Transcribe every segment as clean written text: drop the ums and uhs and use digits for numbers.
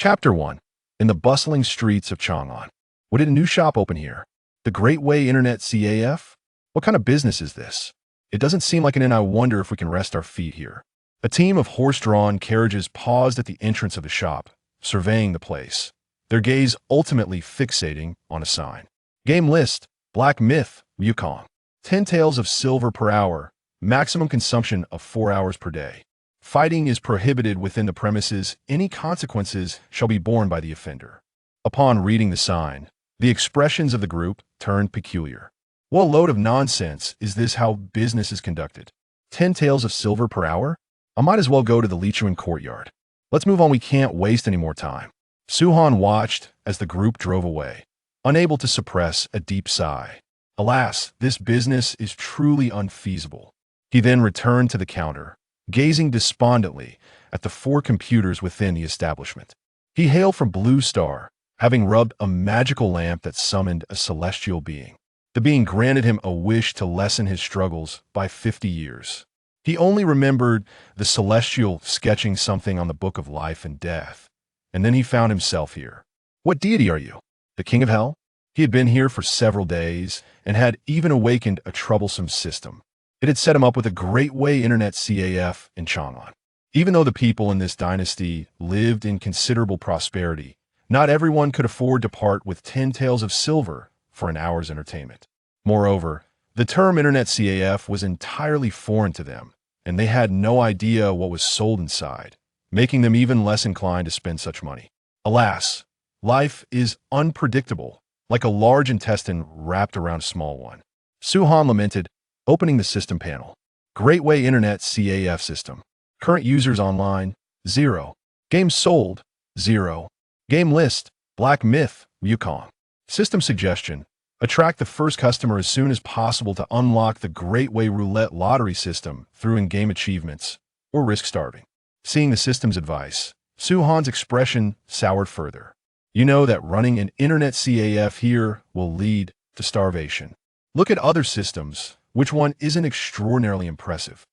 Chapter 1. In the bustling streets of Chang'an. What did a new shop open here? The Great Way Internet CAF? What kind of business is this? It doesn't seem like an inn. I wonder if we can rest our feet here. A team of horse-drawn carriages paused at the entrance of the shop, surveying the place, their gaze ultimately fixating on a sign. Game list, Black Myth, Wukong. 10 taels of silver per hour, maximum consumption of 4 hours per day. Fighting is prohibited within the premises. Any consequences shall be borne by the offender. Upon reading the sign, the expressions of the group turned peculiar. What load of nonsense is this? How business is conducted? 10 taels of silver per hour? I might as well go to the Lichuan courtyard. Let's move on. We can't waste any more time. Suhan watched as the group drove away, unable to suppress a deep sigh. Alas, this business is truly unfeasible. He then returned to the counter, gazing despondently at the 4 computers within the establishment. He hailed from Blue Star, having rubbed a magical lamp that summoned a celestial being. The being granted him a wish to lessen his struggles by 50 years. He only remembered the celestial sketching something on the book of life and death, and then he found himself here. What deity are you? The king of hell? He had been here for several days and had even awakened a troublesome system. It had set him up with a Great Way Internet CAF in Chang'an. Even though the people in this dynasty lived in considerable prosperity, not everyone could afford to part with 10 taels of silver for an hour's entertainment. Moreover, the term Internet CAF was entirely foreign to them, and they had no idea what was sold inside, making them even less inclined to spend such money. Alas, life is unpredictable, like a large intestine wrapped around a small one. Suhan lamented, opening the system panel. Great Way Internet CAF system. Current users online, 0. Games sold, 0. Game list, Black Myth, Wukong. System suggestion. Attract the first customer as soon as possible to unlock the Great Way Roulette lottery system through in-game achievements, or risk starving. Seeing the system's advice, Suhan's expression soured further. You know that running an Internet CAF here will lead to starvation. Look at other systems. Which one isn't extraordinarily impressive?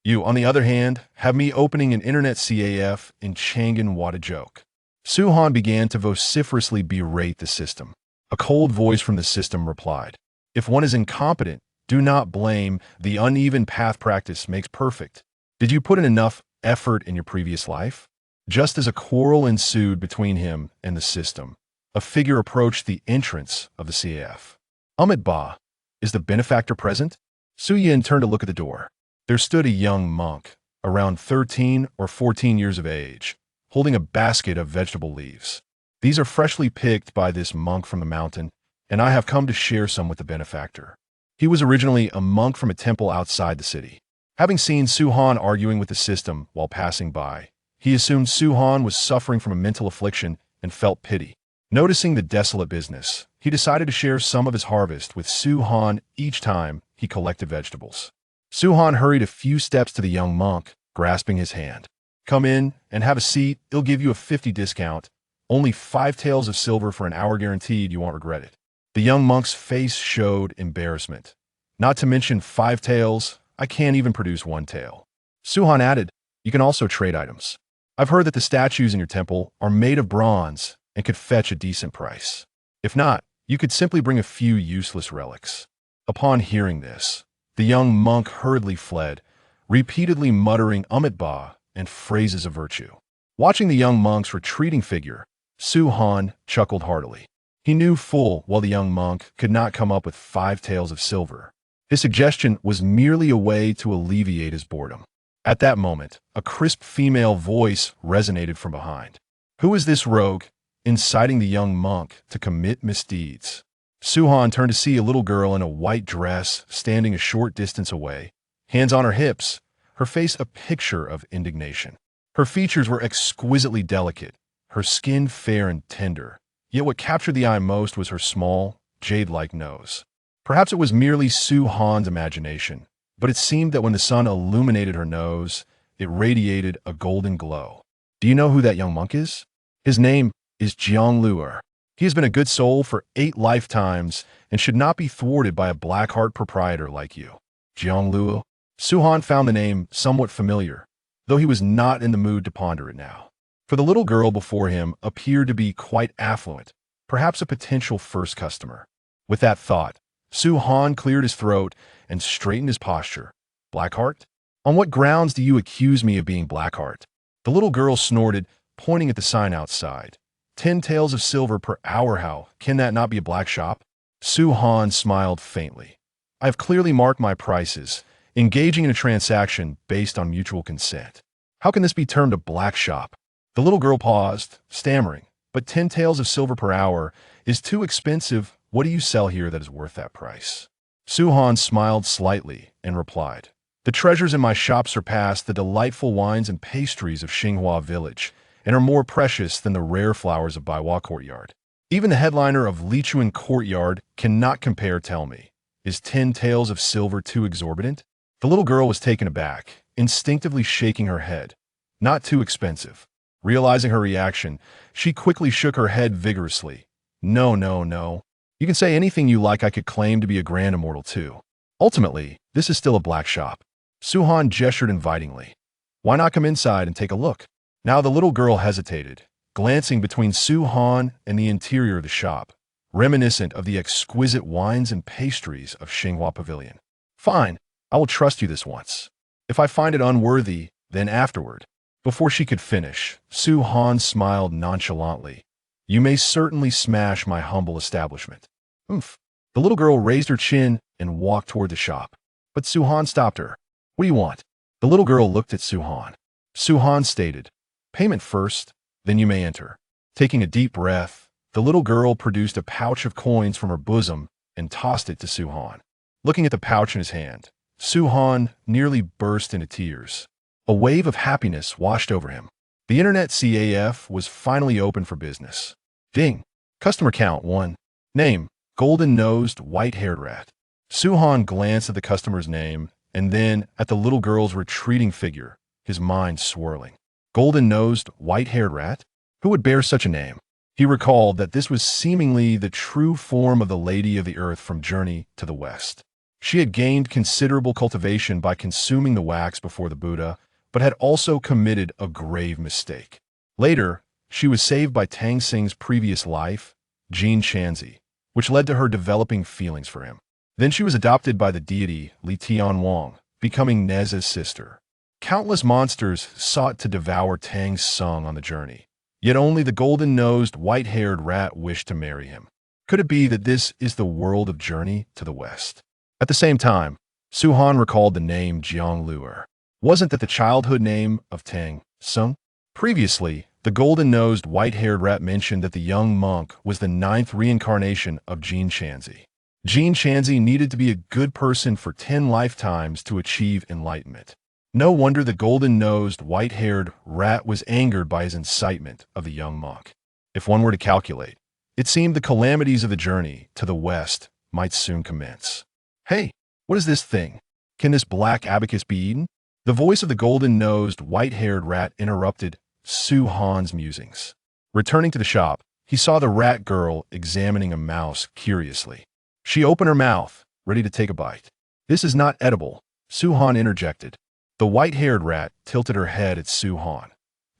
You, on the other hand, have me opening an Internet CAF in Chang'an. What a joke. Suhan began to vociferously berate the system. A cold voice from the system replied, if one is incompetent, do not blame. The uneven path practice makes perfect. Did you put in enough effort in your previous life? Just as a quarrel ensued between him and the system, a figure approached the entrance of the CAF. Ba, is the benefactor present? Su Yin turned to look at the door. There stood a young monk, around 13 or 14 years of age, holding a basket of vegetable leaves. These are freshly picked by this monk from the mountain, and I have come to share some with the benefactor. He was originally a monk from a temple outside the city. Having seen Suhan arguing with the system while passing by, he assumed Suhan was suffering from a mental affliction and felt pity. Noticing the desolate business, he decided to share some of his harvest with Suhan each time he collected vegetables. Suhan hurried a few steps to the young monk, grasping his hand. Come in and have a seat. It'll give you a 50 discount. Only 5 taels of silver for an hour guaranteed. You won't regret it. The young monk's face showed embarrassment. Not to mention 5 taels. I can't even produce 1 tael. Suhan added, you can also trade items. I've heard that the statues in your temple are made of bronze and could fetch a decent price. If not, you could simply bring a few useless relics. Upon hearing this, the young monk hurriedly fled, repeatedly muttering Ba and phrases of virtue. Watching the young monk's retreating figure, Suhan chuckled heartily. He knew full well the young monk could not come up with 5 taels of silver. His suggestion was merely a way to alleviate his boredom. At that moment, a crisp female voice resonated from behind. Who is this rogue, inciting the young monk to commit misdeeds? Suhan turned to see a little girl in a white dress standing a short distance away, hands on her hips, her face a picture of indignation. Her features were exquisitely delicate, her skin fair and tender, yet what captured the eye most was her small, jade-like nose. Perhaps it was merely Suhan's imagination, but it seemed that when the sun illuminated her nose, it radiated a golden glow. Do you know who that young monk is? His name is Jiang. He has been a good soul for 8 lifetimes and should not be thwarted by a black heart proprietor like you. Jiang. Suhan found the name somewhat familiar, though he was not in the mood to ponder it now. for the little girl before him appeared to be quite affluent, perhaps a potential first customer. With that thought, Su Han cleared his throat and straightened his posture. Blackheart? On what grounds do you accuse me of being Blackheart? The little girl snorted, pointing at the sign outside. 10 taels of silver per hour, how can that not be a black shop? Su Han smiled faintly. I have clearly marked my prices, engaging in a transaction based on mutual consent. How can this be termed a black shop? The little girl paused, stammering, but 10 taels of silver per hour is too expensive. What do you sell here that is worth that price? Su Han smiled slightly and replied, the treasures in my shop surpass the delightful wines and pastries of Xinghua village and are more precious than the rare flowers of Baiwa courtyard. Even the headliner of Lichuan courtyard cannot compare. Tell me, is 10 taels of silver too exorbitant? The little girl was taken aback, instinctively shaking her head. Not too expensive. Realizing her reaction, she quickly shook her head vigorously. No, no, no. You can say anything you like. I could claim to be a grand immortal too. Ultimately, this is still a black shop. Su Han gestured invitingly. Why not come inside and take a look? Now the little girl hesitated, glancing between Su Han and the interior of the shop, reminiscent of the exquisite wines and pastries of Xinghua Pavilion. Fine, I will trust you this once. If I find it unworthy, then afterward. Before she could finish, Su Han smiled nonchalantly. You may certainly smash my humble establishment. Oomph. The little girl raised her chin and walked toward the shop. But Su Han stopped her. What do you want? The little girl looked at Su Han. Su Han stated, payment first, then you may enter. Taking a deep breath, the little girl produced a pouch of coins from her bosom and tossed it to Su Han. Looking at the pouch in his hand, Su Han nearly burst into tears. A wave of happiness washed over him. The Internet CAF was finally open for business. Ding. Customer count 1. Name, golden-nosed, white-haired rat. Su Han glanced at the customer's name and then at the little girl's retreating figure, his mind swirling. Golden-nosed, white-haired rat? Who would bear such a name? He recalled that this was seemingly the true form of the Lady of the Earth from Journey to the West. She had gained considerable cultivation by consuming the wax before the Buddha, but had also committed a grave mistake. Later, she was saved by Tang Seng's previous life, Jin Shanzi, which led to her developing feelings for him. Then she was adopted by the deity Li Tianwang, becoming Nezha's sister. Countless monsters sought to devour Tang Seng on the journey, yet only the golden-nosed, white-haired rat wished to marry him. Could it be that this is the world of Journey to the West? At the same time, Su Han recalled the name Jiang Luer. Wasn't that the childhood name of Tang Seng? Previously, the golden-nosed, white-haired rat mentioned that the young monk was the 9th reincarnation of Jin Shanzi. Jin Shanzi needed to be a good person for 10 lifetimes to achieve enlightenment. No wonder the golden-nosed, white-haired rat was angered by his incitement of the young monk. If one were to calculate, it seemed the calamities of the journey to the West might soon commence. Hey, what is this thing? Can this black abacus be eaten? The voice of the golden-nosed, white-haired rat interrupted Su Han's musings. Returning to the shop, he saw the rat girl examining a mouse curiously. She opened her mouth, ready to take a bite. This is not edible, Su Han interjected. The white-haired rat tilted her head at Su Han.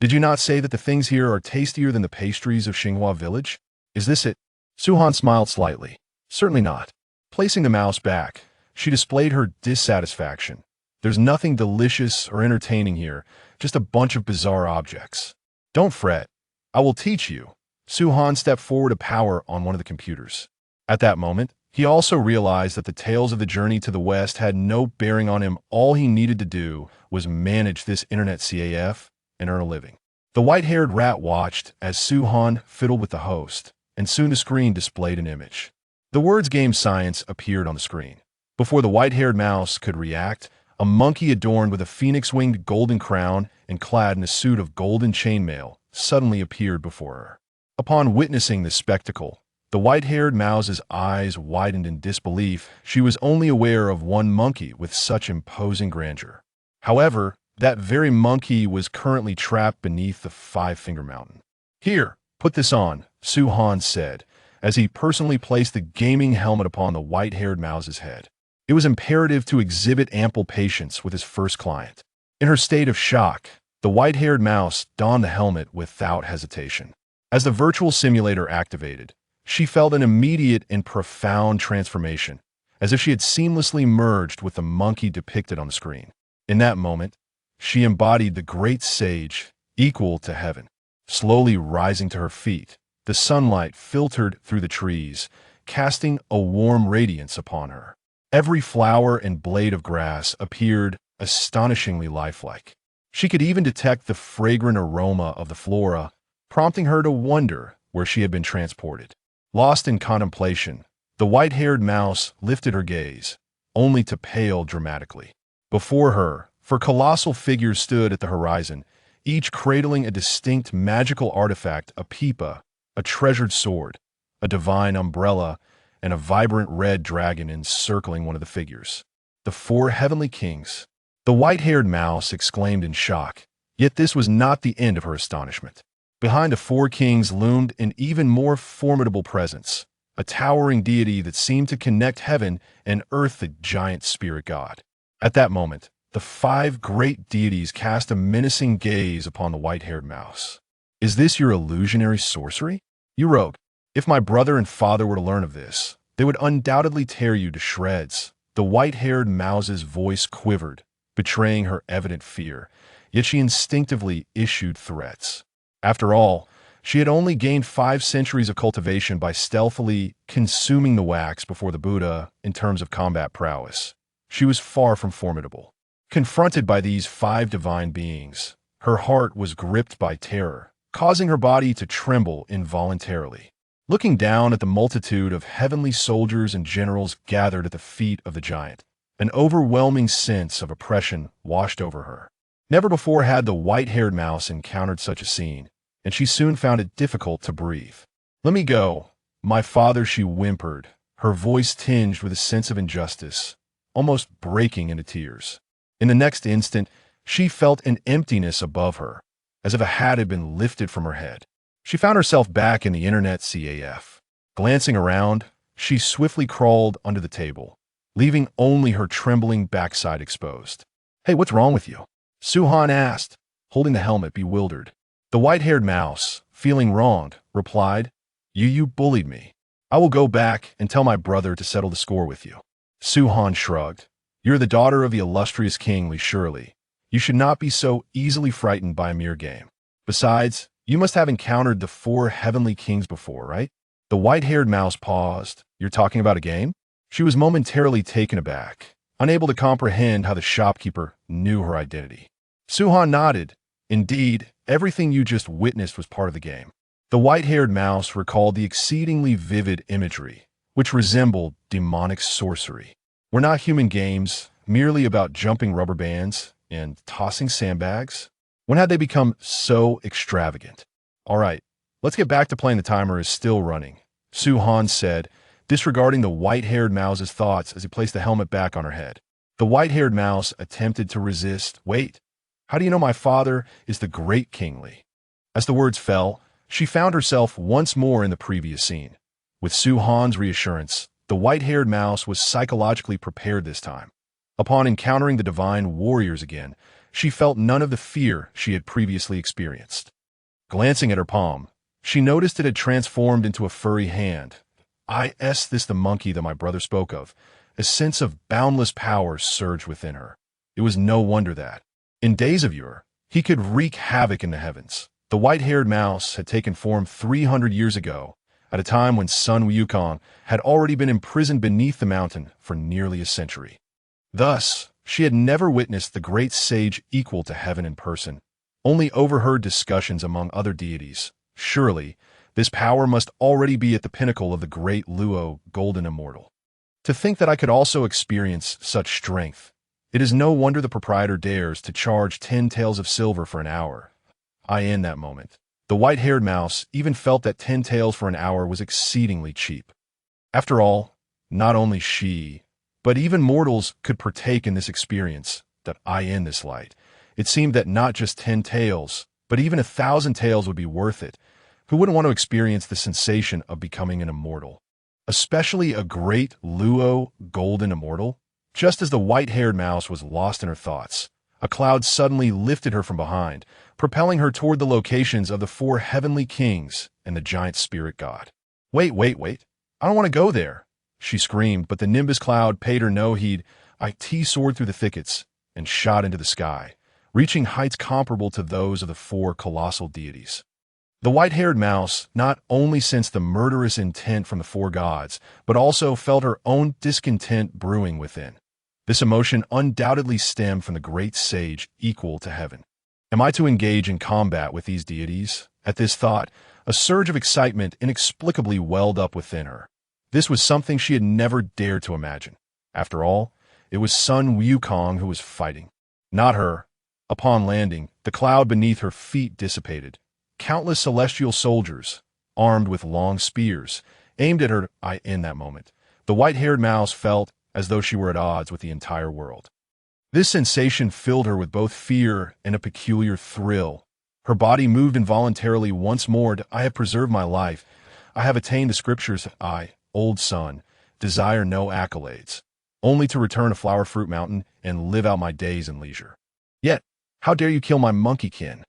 Did you not say that the things here are tastier than the pastries of Xinghua village? Is this it? Su Han smiled slightly. Certainly not. Placing the mouse back, she displayed her dissatisfaction. There's nothing delicious or entertaining here, just a bunch of bizarre objects. Don't fret. I will teach you. Su Han stepped forward to power on one of the computers. At that moment, he also realized that the tales of the journey to the West had no bearing on him. All he needed to do was manage this Internet CAF and earn a living. The white-haired rat watched as Su Han fiddled with the host, and soon the screen displayed an image. The words Game Science appeared on the screen. Before the white-haired mouse could react, a monkey adorned with a phoenix-winged golden crown and clad in a suit of golden chainmail suddenly appeared before her. Upon witnessing this spectacle, the white-haired mouse's eyes widened in disbelief. She was only aware of one monkey with such imposing grandeur. However, that very monkey was currently trapped beneath the Five-Finger Mountain. Here, put this on, Su Han said, as he personally placed the gaming helmet upon the white-haired mouse's head. It was imperative to exhibit ample patience with his first client. In her state of shock, The white-haired mouse donned the helmet without hesitation. As the virtual simulator activated, she felt an immediate and profound transformation, as if she had seamlessly merged with the monkey depicted on the screen. In that moment, she embodied the great sage, equal to heaven. Slowly rising to her feet, the sunlight filtered through the trees, casting a warm radiance upon her. Every flower and blade of grass appeared astonishingly lifelike. She could even detect the fragrant aroma of the flora, prompting her to wonder where she had been transported. Lost in contemplation, the white-haired mouse lifted her gaze, only to pale dramatically. Before her, four colossal figures stood at the horizon, each cradling a distinct magical artifact: a pipa, a treasured sword, a divine umbrella, and a vibrant red dragon encircling one of the figures. The four heavenly kings. The white-haired mouse exclaimed in shock, yet this was not the end of her astonishment. Behind the four kings loomed an even more formidable presence, a towering deity that seemed to connect heaven and earth, the giant spirit god. At that moment, the five great deities cast a menacing gaze upon the white-haired mouse. "Is this your illusionary sorcery? You rogue! If my brother and father were to learn of this, they would undoubtedly tear you to shreds." The white-haired mouse's voice quivered, betraying her evident fear, yet she instinctively issued threats. After all, she had only gained 5 centuries of cultivation by stealthily consuming the wax before the Buddha in terms of combat prowess. She was far from formidable. Confronted by these 5 divine beings, her heart was gripped by terror, causing her body to tremble involuntarily. Looking down at the multitude of heavenly soldiers and generals gathered at the feet of the giant, an overwhelming sense of oppression washed over her. Never before had the white-haired mouse encountered such a scene, and she soon found it difficult to breathe. "Let me go, my father," she whimpered, her voice tinged with a sense of injustice, almost breaking into tears. In the next instant, she felt an emptiness above her, as if a hat had been lifted from her head. She found herself back in the Internet CAF. Glancing around, she swiftly crawled under the table, leaving only her trembling backside exposed. "Hey, what's wrong with you?" Suhan asked, holding the helmet, bewildered. The white-haired mouse, feeling wronged, replied, You bullied me. I will go back and tell my brother to settle the score with you." Suhan shrugged. "You're the daughter of the illustrious king, surely. You should not be so easily frightened by a mere game. Besides, you must have encountered the 4 heavenly kings before, right?" The white-haired mouse paused. "You're talking about a game?" She was momentarily taken aback, unable to comprehend how the shopkeeper knew her identity. Suhan nodded. "Indeed, everything you just witnessed was part of the game." The white-haired mouse recalled the exceedingly vivid imagery, which resembled demonic sorcery. Were not human games merely about jumping rubber bands and tossing sandbags? When had they become so extravagant? "All right, let's get back to playing. The timer is still running," Suhan said, disregarding the white-haired mouse's thoughts as he placed the helmet back on her head. The white-haired mouse attempted to resist. "Wait, how do you know my father is the great kingly?" As the words fell, she found herself once more in the previous scene. With Suhan's reassurance, the white-haired mouse was psychologically prepared this time. Upon encountering the divine warriors again, she felt none of the fear she had previously experienced. Glancing at her palm, she noticed it had transformed into a furry hand. "Is this the monkey that my brother spoke of?" A sense of boundless power surged within her. It was no wonder that, in days of yore, he could wreak havoc in the heavens. The white-haired mouse had taken form 300 years ago, at a time when son Wukong had already been imprisoned beneath the mountain for nearly a century. Thus, she had never witnessed the great sage equal to heaven in person, only overheard discussions among other deities. Surely, this power must already be at the pinnacle of the great Luo, golden immortal. To think that I could also experience such strength. It is no wonder the proprietor dares to charge 10 taels of silver for an hour. In that moment, the white-haired mouse even felt that 10 taels for an hour was exceedingly cheap. After all, not only she, but even mortals could partake in this experience, that in this light. It seemed that not just 10 taels, but even 1,000 taels would be worth it. Who wouldn't want to experience the sensation of becoming an immortal? Especially a great Luo golden immortal? Just as the white-haired mouse was lost in her thoughts, A cloud suddenly lifted her from behind, propelling her toward the locations of the four heavenly kings and the giant spirit god. Wait, wait, wait. I don't want to go there, she screamed, but the nimbus cloud paid her no heed. It soared through the thickets and shot into the sky, reaching heights comparable to those of the four colossal deities. The white-haired mouse not only sensed the murderous intent from the four gods, but also felt her own discontent brewing within. This emotion undoubtedly stemmed from the great sage equal to heaven. Am I to engage in combat with these deities? At this thought, a surge of excitement inexplicably welled up within her. This was something she had never dared to imagine. After all, it was son Wukong who was fighting, not her. Upon landing, the cloud beneath her feet dissipated. Countless celestial soldiers, armed with long spears, aimed at her. In that moment, the white-haired mouse felt as though she were at odds with the entire world. This sensation filled her with both fear and a peculiar thrill. Her body moved involuntarily once more. I have preserved my life. I have attained the scriptures. I, old son, desire no accolades, only to return to Flower Fruit Mountain and live out my days in leisure. Yet, how dare you kill my monkeykin?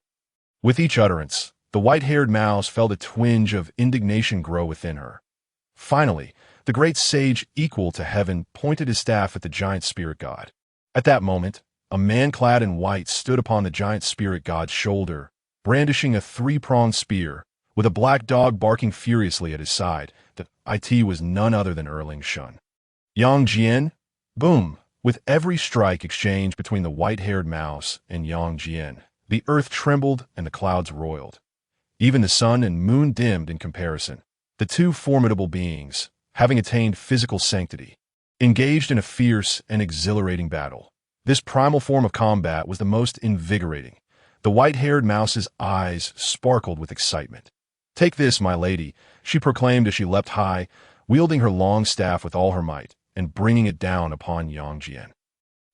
With each utterance, the white-haired mouse felt a twinge of indignation grow within her. Finally, the great sage equal to heaven pointed his staff at the giant spirit god. At that moment, a man clad in white stood upon the giant spirit god's shoulder, brandishing a three-pronged spear, with a black dog barking furiously at his side. The it was none other than Erling Shun. Yang Jian? Boom! With every strike exchanged between the white-haired mouse and Yang Jian, the earth trembled and the clouds roiled. Even the sun and moon dimmed in comparison. The two formidable beings, having attained physical sanctity, engaged in a fierce and exhilarating battle. This primal form of combat was the most invigorating. The white-haired mouse's eyes sparkled with excitement. "Take this, my lady," she proclaimed as she leapt high, wielding her long staff with all her might, and bringing it down upon Yang Jian.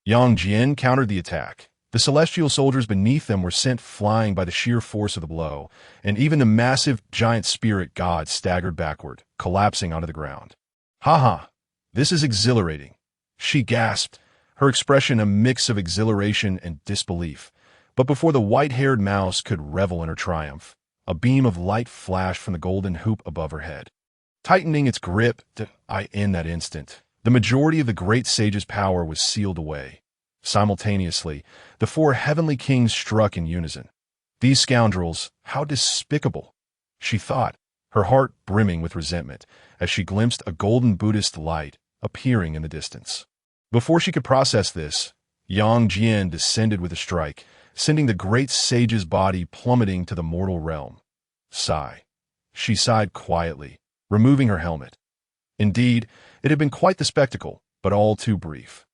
Yang Jian countered the attack. The celestial soldiers beneath them were sent flying by the sheer force of the blow, and even the massive giant spirit god staggered backward, collapsing onto the ground. "Ha ha! This is exhilarating," she gasped, her expression a mix of exhilaration and disbelief. But before the white-haired mouse could revel in her triumph, a beam of light flashed from the golden hoop above her head. Tightening its grip, in that instant, the majority of the great sage's power was sealed away. Simultaneously, the four heavenly kings struck in unison. These scoundrels, how despicable, she thought, her heart brimming with resentment, as she glimpsed a golden Buddhist light appearing in the distance. Before she could process this, Yang Jian descended with a strike, sending the great sage's body plummeting to the mortal realm. Sigh. She sighed quietly, removing her helmet. Indeed, it had been quite the spectacle, but all too brief.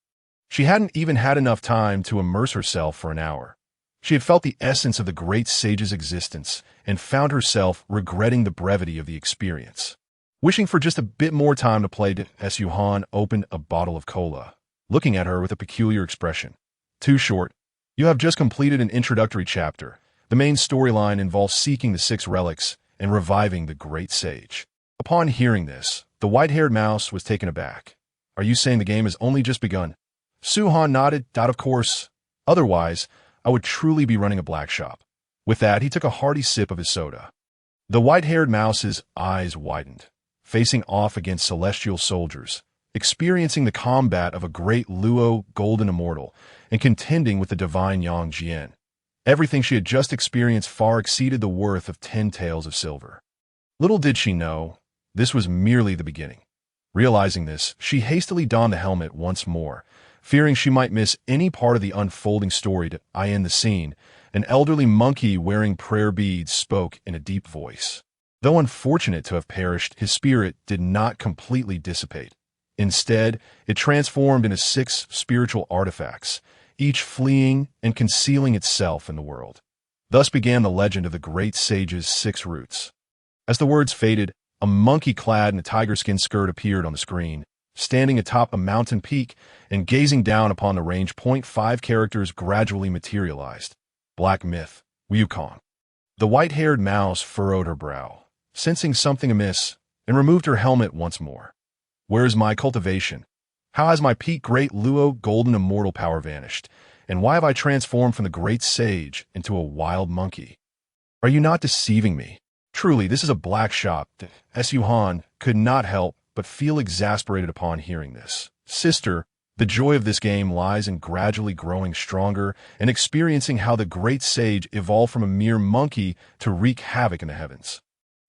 She hadn't even had enough time to immerse herself for an hour. She had felt the essence of the great sage's existence and found herself regretting the brevity of the experience. Wishing for just a bit more time to play, Yuhan opened a bottle of cola, looking at her with a peculiar expression. "Too short. You have just completed an introductory chapter. The main storyline involves seeking the 6 relics and reviving the great sage." Upon hearing this, the white-haired mouse was taken aback. "Are you saying the game has only just begun?" Suhan nodded. "Of course. Otherwise, I would truly be running a black shop." With that, he took a hearty sip of his soda. The white-haired mouse's eyes widened, facing off against celestial soldiers, experiencing the combat of a great Luo golden immortal, and contending with the divine Yang Jian. Everything she had just experienced far exceeded the worth of 10 taels of silver. Little did she know, this was merely the beginning. Realizing this, she hastily donned the helmet once more, fearing she might miss any part of the unfolding story. To end the scene, an elderly monkey wearing prayer beads spoke in a deep voice. Though unfortunate to have perished, his spirit did not completely dissipate. Instead, it transformed into 6 spiritual artifacts, each fleeing and concealing itself in the world. Thus began the legend of the great sage's 6 roots. As the words faded, a monkey clad in a tiger-skin skirt appeared on the screen, standing atop a mountain peak and gazing down upon the range. 5 characters gradually materialized. Black Myth, Wukong. The white-haired mouse furrowed her brow, sensing something amiss, and removed her helmet once more. "Where is my cultivation? How has my peak great Luo golden immortal power vanished? And why have I transformed from the great sage into a wild monkey? Are you not deceiving me? Truly, this is a black shop. Ziwang could not help but feel exasperated upon hearing this. Sister, the joy of this game lies in gradually growing stronger and experiencing how the great sage evolved from a mere monkey to wreak havoc in the heavens.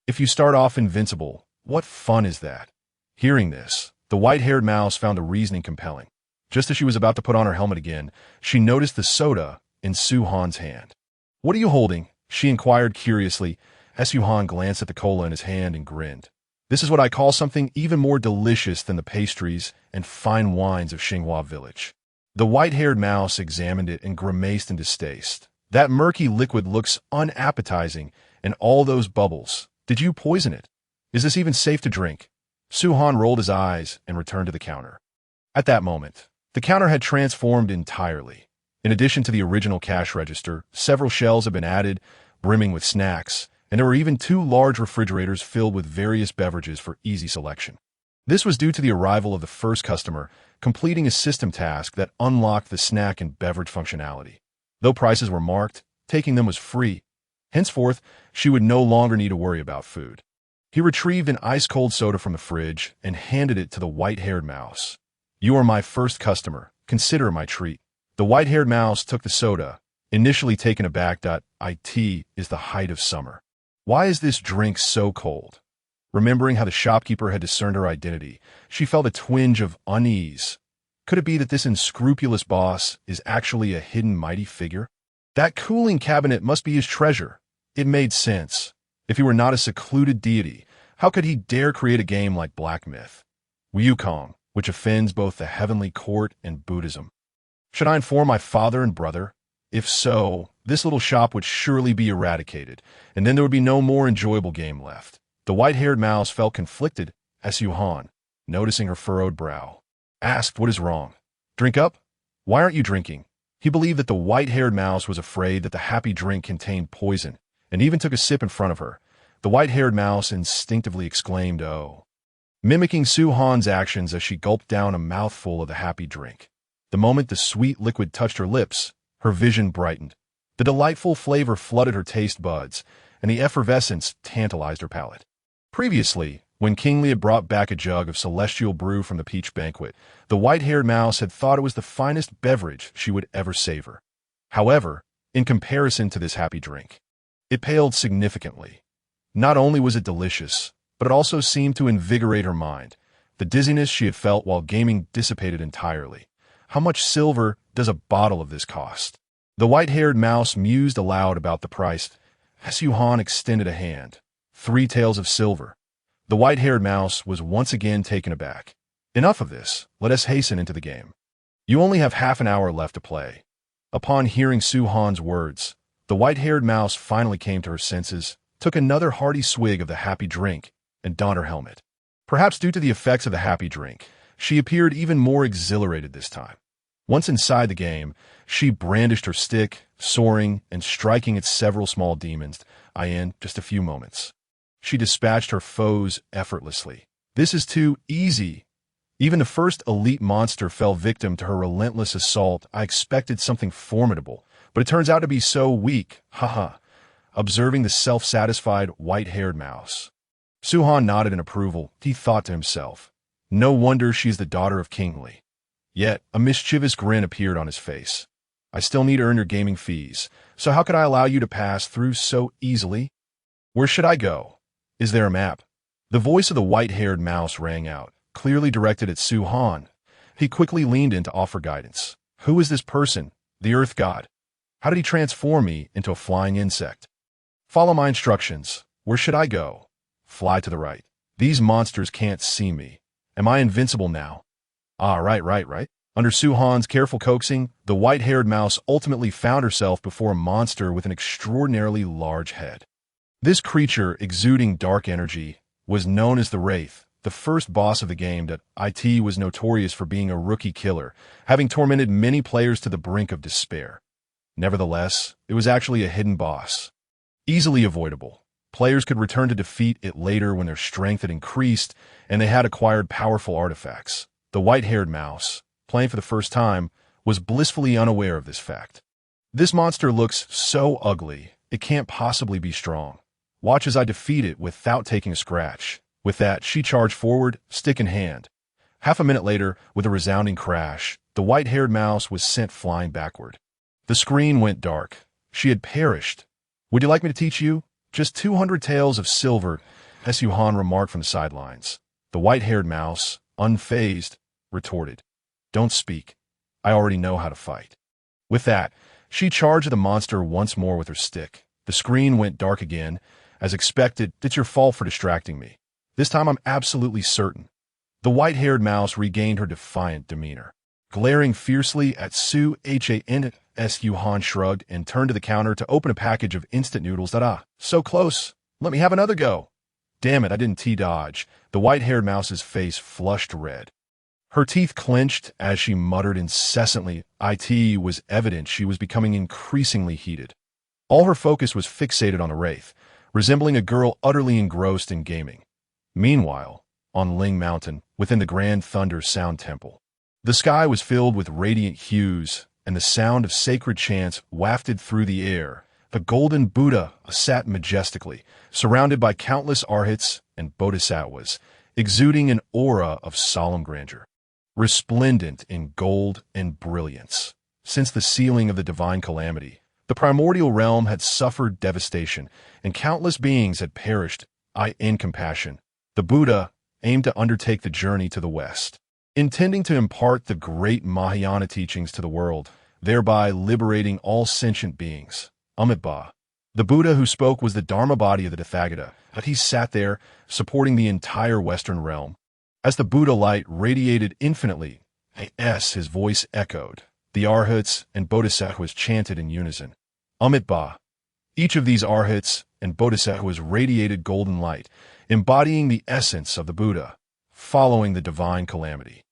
If you start off invincible, what fun is that? Hearing this, the white-haired mouse found a reasoning compelling. Just as she was about to put on her helmet again, she noticed the soda in Ziwang's hand. "What are you holding?" she inquired curiously, as Ziwang glanced at the cola in his hand and grinned. "This is what I call something even more delicious than the pastries and fine wines of Xinghua village." The white-haired mouse examined it and grimaced in distaste. "That murky liquid looks unappetizing, and all those bubbles. Did you poison it? Is this even safe to drink?" Ziwang rolled his eyes and returned to the counter. At that moment, the counter had transformed entirely. In addition to the original cash register, several shelves had been added, brimming with snacks, and there were even 2 large refrigerators filled with various beverages for easy selection. This was due to the arrival of the first customer, completing a system task that unlocked the snack and beverage functionality. Though prices were marked, taking them was free. Henceforth, she would no longer need to worry about food. He retrieved an ice-cold soda from the fridge and handed it to the white-haired mouse. "You are my first customer. Consider my treat." The white-haired mouse took the soda, initially taken aback. "It is the height of summer. Why is this drink so cold?" Remembering how the shopkeeper had discerned her identity, she felt a twinge of unease. Could it be that this unscrupulous boss is actually a hidden mighty figure? That cooling cabinet must be his treasure. It made sense. If he were not a secluded deity, how could he dare create a game like Black Myth? Wukong, which offends both the heavenly court and Buddhism. Should I inform my father and brother? If so, this little shop would surely be eradicated, and then there would be no more enjoyable game left. The white-haired mouse felt conflicted as Ziwang, noticing her furrowed brow, asked what is wrong. "Drink up? Why aren't you drinking?" He believed that the white-haired mouse was afraid that the happy drink contained poison, and even took a sip in front of her. The white-haired mouse instinctively exclaimed, "Oh," mimicking Ziwang's actions as she gulped down a mouthful of the happy drink. The moment the sweet liquid touched her lips, her vision brightened. The delightful flavor flooded her taste buds, and the effervescence tantalized her palate. Previously, when King Li had brought back a jug of celestial brew from the peach banquet, the white-haired mouse had thought it was the finest beverage she would ever savor. However, in comparison to this happy drink, it paled significantly. Not only was it delicious, but it also seemed to invigorate her mind. The dizziness she had felt while gaming dissipated entirely. How much silver does a bottle of this cost? The white-haired mouse mused aloud about the price. Ziwang extended a hand. 3 taels of silver. The white-haired mouse was once again taken aback. "Enough of this. Let us hasten into the game. You only have half an hour left to play." Upon hearing Ziwang's words, the white-haired mouse finally came to her senses, took another hearty swig of the happy drink, and donned her helmet. Perhaps due to the effects of the happy drink, she appeared even more exhilarated this time. Once inside the game, she brandished her stick, soaring and striking at several small demons. In just a few moments, she dispatched her foes effortlessly. "This is too easy." Even the first elite monster fell victim to her relentless assault. "I expected something formidable, but it turns out to be so weak. Haha." Observing the self-satisfied white-haired mouse, Ziwang nodded in approval. He thought to himself, "No wonder she's the daughter of King Li." Yet a mischievous grin appeared on his face. "I still need to earn your gaming fees, so how could I allow you to pass through so easily? Where should I go? Is there a map?" The voice of the white-haired mouse rang out, clearly directed at Ziwang. He quickly leaned in to offer guidance. "Who is this person? The Earth God? How did he transform me into a flying insect?" "Follow my instructions. Where should I go?" "Fly to the right. These monsters can't see me. Am I invincible now?" "Ah, right. Under Ziwang's careful coaxing, the white-haired mouse ultimately found herself before a monster with an extraordinarily large head. This creature, exuding dark energy, was known as the Wraith, the first boss of the game. It was notorious for being a rookie killer, having tormented many players to the brink of despair. Nevertheless, it was actually a hidden boss. Easily avoidable. Players could return to defeat it later when their strength had increased and they had acquired powerful artifacts. The white-haired mouse, playing for the first time, was blissfully unaware of this fact. This monster looks so ugly, it can't possibly be strong. Watch as I defeat it without taking a scratch. With that, she charged forward, stick in hand. Half a minute later, with a resounding crash, the white-haired mouse was sent flying backward. The screen went dark. She had perished. Would you like me to teach you? Just 200 taels of silver, Ziwang remarked from the sidelines. The white-haired mouse, unfazed, retorted, Don't speak. I already know how to fight. With that, she charged at the monster once more with her stick. The screen went dark again. As expected, it's your fault for distracting me. This time I'm absolutely certain. The white-haired mouse regained her defiant demeanor. Glaring fiercely at Su Han's, Ziwang shrugged and turned to the counter to open a package of instant noodles. So close. Let me have another go. Damn it, I didn't T-dodge. The white-haired mouse's face flushed red. Her teeth clenched as she muttered incessantly. It was evident she was becoming increasingly heated. All her focus was fixated on the wraith, resembling a girl utterly engrossed in gaming. Meanwhile, on Ling Mountain, within the Grand Thunder Sound Temple, the sky was filled with radiant hues, and the sound of sacred chants wafted through the air. The golden Buddha sat majestically, surrounded by countless arhats and bodhisattvas, exuding an aura of solemn grandeur, resplendent in gold and brilliance. Since the sealing of the divine calamity, the primordial realm had suffered devastation, and countless beings had perished. In compassion, the Buddha aimed to undertake the journey to the west, intending to impart the great Mahayana teachings to the world, thereby liberating all sentient beings. The Buddha who spoke was the Dharma body of the Tathagata, but he sat there, supporting the entire Western realm. As the Buddha light radiated infinitely, his voice echoed. The arhats and bodhisattvas chanted in unison. Each of these arhats and bodhisattvas radiated golden light, embodying the essence of the Buddha, following the divine calamity.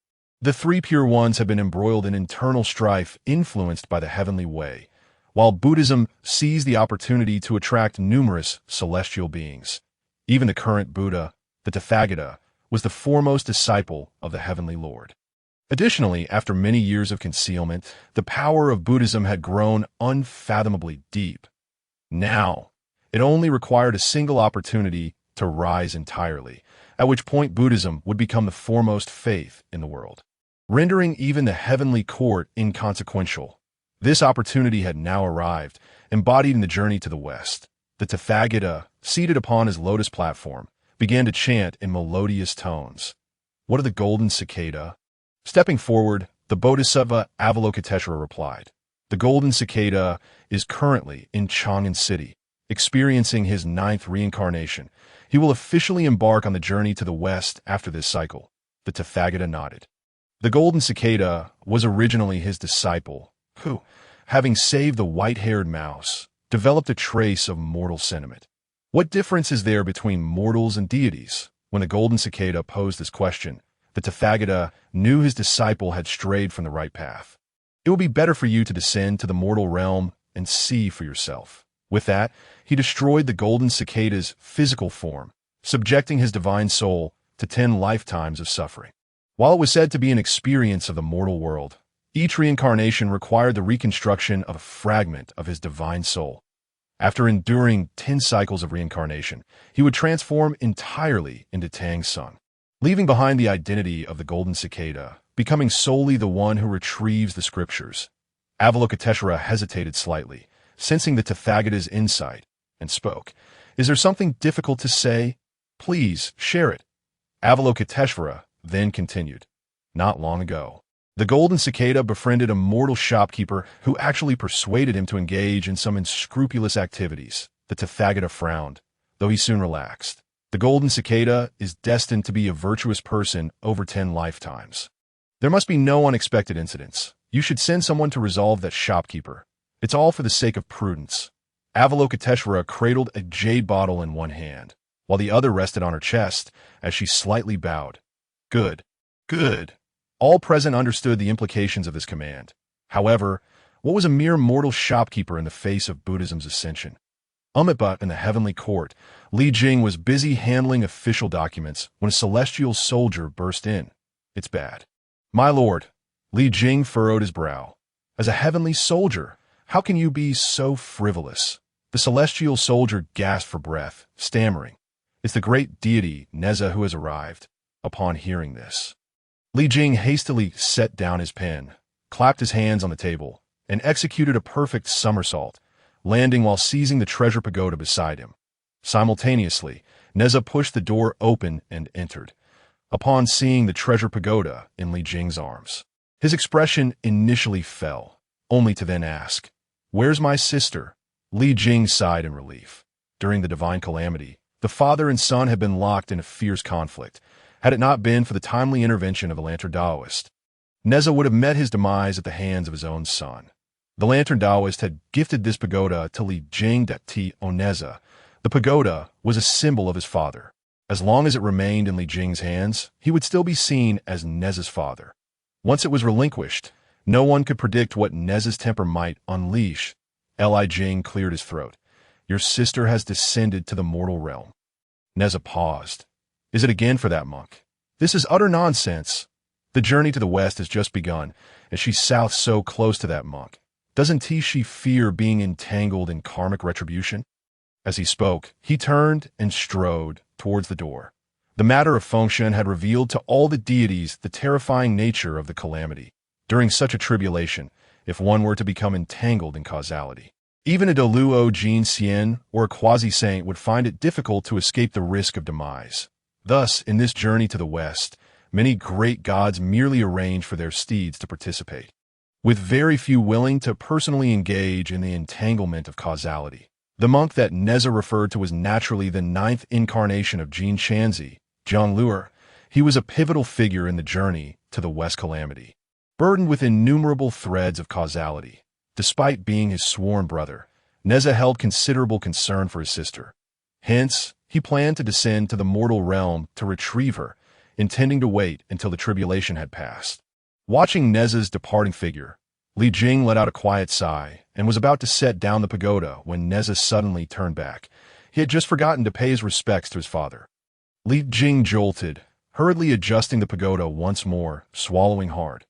The three pure ones have been embroiled in internal strife influenced by the heavenly way, while Buddhism seized the opportunity to attract numerous celestial beings. Even the current Buddha, the Tathagata, was the foremost disciple of the heavenly Lord. Additionally, after many years of concealment, the power of Buddhism had grown unfathomably deep. Now, it only required a single opportunity to rise entirely, at which point Buddhism would become the foremost faith in the world, rendering even the heavenly court inconsequential. This opportunity had now arrived, embodied in the journey to the west. The Tathagata, seated upon his lotus platform, began to chant in melodious tones. What are the golden cicada? Stepping forward, the Bodhisattva Avalokiteshvara replied. The golden cicada is currently in Chang'an city, experiencing his 9th reincarnation. He will officially embark on the journey to the west after this cycle. The Tathagata nodded. The golden cicada was originally his disciple, who, having saved the white-haired mouse, developed a trace of mortal sentiment. What difference is there between mortals and deities? When the golden cicada posed this question, the Tathagata knew his disciple had strayed from the right path. It will be better for you to descend to the mortal realm and see for yourself. With that, he destroyed the golden cicada's physical form, subjecting his divine soul to 10 lifetimes of suffering. While it was said to be an experience of the mortal world, each reincarnation required the reconstruction of a fragment of his divine soul. After enduring 10 cycles of reincarnation, he would transform entirely into Tang Seng, leaving behind the identity of the golden cicada, becoming solely the one who retrieves the scriptures. Avalokiteshvara hesitated slightly, sensing the Tathagata's insight, and spoke. Is there something difficult to say? Please, share it. Avalokiteshvara then continued. Not long ago, the golden cicada befriended a mortal shopkeeper who actually persuaded him to engage in some unscrupulous activities. The Tathagata frowned, though he soon relaxed. The golden cicada is destined to be a virtuous person over 10 lifetimes. There must be no unexpected incidents. You should send someone to resolve that shopkeeper. It's all for the sake of prudence. Avalokiteshvara cradled a jade bottle in one hand, while the other rested on her chest as she slightly bowed. Good. Good. All present understood the implications of this command. However, what was a mere mortal shopkeeper in the face of Buddhism's ascension? In the heavenly court, Li Jing was busy handling official documents when a celestial soldier burst in. It's bad. My lord. Li Jing furrowed his brow. As a heavenly soldier, how can you be so frivolous? The celestial soldier gasped for breath, stammering. It's the great deity, Nezha, who has arrived. Upon hearing this, Li Jing hastily set down his pen, clapped his hands on the table, and executed a perfect somersault, landing while seizing the treasure pagoda beside him. Simultaneously, Nezha pushed the door open and entered. Upon seeing the treasure pagoda in Li Jing's arms, his expression initially fell, only to then ask, "Where's my sister?" Li Jing sighed in relief. During the divine calamity, the father and son had been locked in a fierce conflict. Had it not been for the timely intervention of a lantern Taoist, Nezha would have met his demise at the hands of his own son. The lantern Taoist had gifted this pagoda to Li Jing Dati Oneza. The pagoda was a symbol of his father. As long as it remained in Li Jing's hands, he would still be seen as Nezha's father. Once it was relinquished, no one could predict what Nezha's temper might unleash. Li Jing cleared his throat. "Your sister has descended to the mortal realm." Nezha paused. "Is it again for that monk? This is utter nonsense. The journey to the west has just begun, and she's south so close to that monk. Doesn't she fear being entangled in karmic retribution?" As he spoke, he turned and strode towards the door. The matter of Fengshen had revealed to all the deities the terrifying nature of the calamity. During such a tribulation, if one were to become entangled in causality, even a Deluo Jin Xian or a quasi-saint would find it difficult to escape the risk of demise. Thus, in this journey to the west, many great gods merely arrange for their steeds to participate, with very few willing to personally engage in the entanglement of causality. The monk that Nezha referred to was naturally the ninth incarnation of Jin Shanzi, Zhang Luer. He was a pivotal figure in the journey to the west calamity, burdened with innumerable threads of causality. Despite being his sworn brother, Nezha held considerable concern for his sister. Hence, he planned to descend to the mortal realm to retrieve her, intending to wait until the tribulation had passed. Watching Nezha's departing figure, Li Jing let out a quiet sigh and was about to set down the pagoda when Nezha suddenly turned back. He had just forgotten to pay his respects to his father. Li Jing jolted, hurriedly adjusting the pagoda once more, swallowing hard.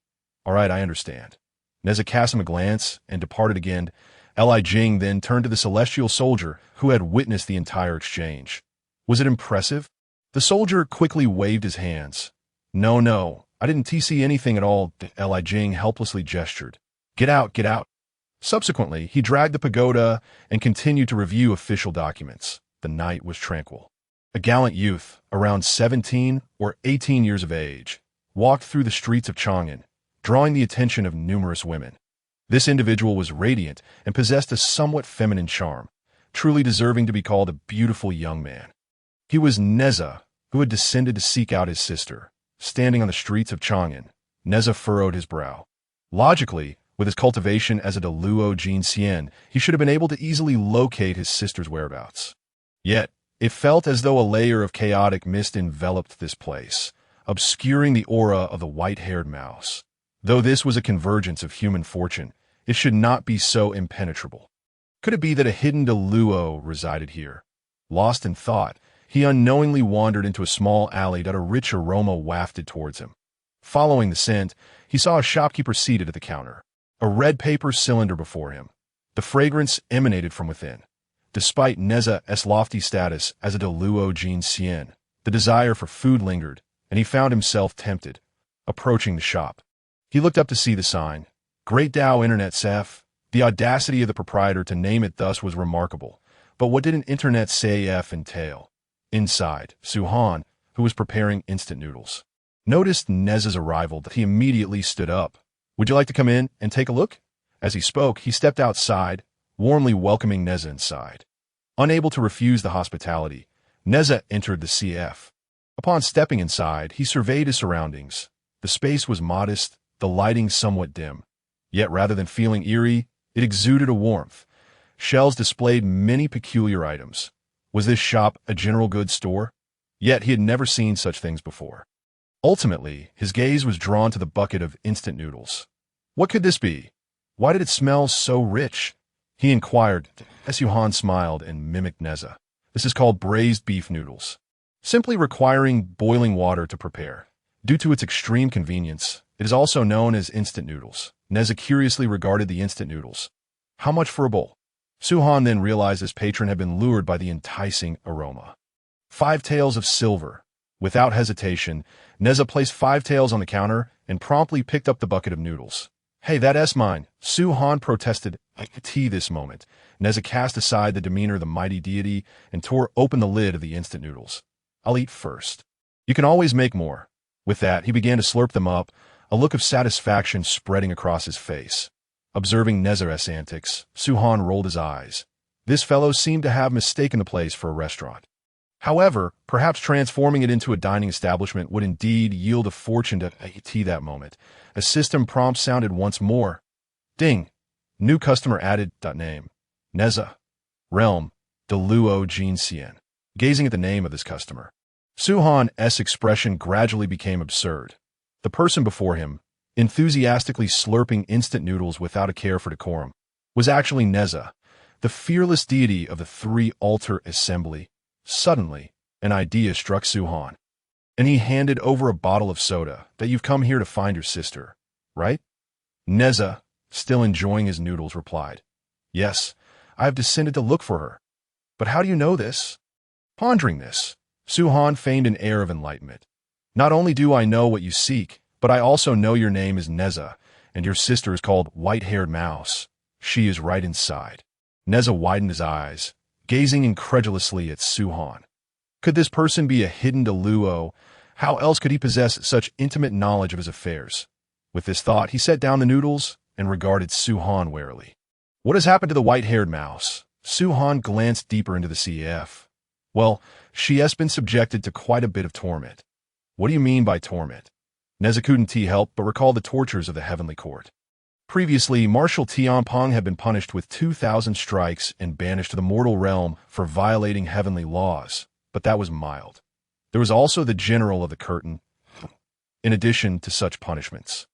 "All right, I understand." Nezha cast him a glance and departed again. Li Jing then turned to the celestial soldier who had witnessed the entire exchange. Was it impressive? The soldier quickly waved his hands. No, I didn't see anything at all." Li Jing helplessly gestured. Get out, get out." Subsequently, he dragged the pagoda and continued to review official documents. The night was tranquil. A gallant youth, around 17 or 18 years of age, walked through the streets of Chang'an, drawing the attention of numerous women. This individual was radiant and possessed a somewhat feminine charm, truly deserving to be called a beautiful young man. He was Nezha, who had descended to seek out his sister. Standing on the streets of Chang'an, Nezha furrowed his brow. Logically, with his cultivation as a Deluo Jin Xian, he should have been able to easily locate his sister's whereabouts. Yet, it felt as though a layer of chaotic mist enveloped this place, obscuring the aura of the white-haired mouse. Though this was a convergence of human fortune, it should not be so impenetrable. Could it be that a hidden Deluo resided here? Lost in thought, he unknowingly wandered into a small alley that a rich aroma wafted towards him. Following the scent, he saw a shopkeeper seated at the counter, a red paper cylinder before him. The fragrance emanated from within. Despite Nezha's lofty status as a Deluo Jin Xian, the desire for food lingered, and he found himself tempted. Approaching the shop, he looked up to see the sign, Grand Dao Internet Café. The audacity of the proprietor to name it thus was remarkable. But what did an internet café entail? Inside, Suhan, who was preparing instant noodles, noticed Nezha's arrival that he immediately stood up. "Would you like to come in and take a look?" As he spoke, he stepped outside, warmly welcoming Nezha inside. Unable to refuse the hospitality, Nezha entered the CF. Upon stepping inside, he surveyed his surroundings. The space was modest, the lighting somewhat dim. Yet rather than feeling eerie, it exuded a warmth. Shelves displayed many peculiar items. Was this shop a general goods store? Yet he had never seen such things before. Ultimately, his gaze was drawn to the bucket of instant noodles. What could this be? Why did it smell so rich? He inquired. Suhan smiled and mimicked Nezha. This is called braised beef noodles, simply requiring boiling water to prepare. Due to its extreme convenience, it is also known as instant noodles. Nezha curiously regarded the instant noodles. How much for a bowl? Su-Han then realized his patron had been lured by the enticing aroma. 5 taels of silver. Without hesitation, Nezha placed 5 taels on the counter and promptly picked up the bucket of noodles. Hey, that's mine, Su-Han protested. I could tea this moment. Nezha cast aside the demeanor of the mighty deity and tore open the lid of the instant noodles. I'll eat first. You can always make more. With that, he began to slurp them up, a look of satisfaction spreading across his face. Observing Nezha's antics, Su-Han rolled his eyes. This fellow seemed to have mistaken the place for a restaurant. However, perhaps transforming it into a dining establishment would indeed yield a fortune to tea that moment. A system prompt sounded once more. Ding. New customer added. Name. Nezha. Realm. Deluo Jinxian. Gazing at the name of this customer, Su-Han's expression gradually became absurd. The person before him, enthusiastically slurping instant noodles without a care for decorum, was actually Nezha, the fearless deity of the 3-altar assembly. Suddenly, an idea struck Su-Han, and he handed over a bottle of soda. That you've come here to find your sister, right? Nezha, still enjoying his noodles, replied, Yes, I have descended to look for her. But how do you know this? Pondering this, Su-Han feigned an air of enlightenment. Not only do I know what you seek, but I also know your name is Nezha, and your sister is called White-Haired Mouse. She is right inside. Nezha widened his eyes, gazing incredulously at Su-Han. Could this person be a hidden Deluo? How else could he possess such intimate knowledge of his affairs? With this thought, he set down the noodles and regarded Su-Han warily. What has happened to the white-haired mouse? Su-Han glanced deeper into the CF. Well, she has been subjected to quite a bit of torment. What do you mean by torment? Nezha couldn't help but recall the tortures of the heavenly court. Previously, Marshal Tianpeng had been punished with 2,000 strikes and banished to the mortal realm for violating heavenly laws, but that was mild. There was also the General of the Curtain, in addition to such punishments.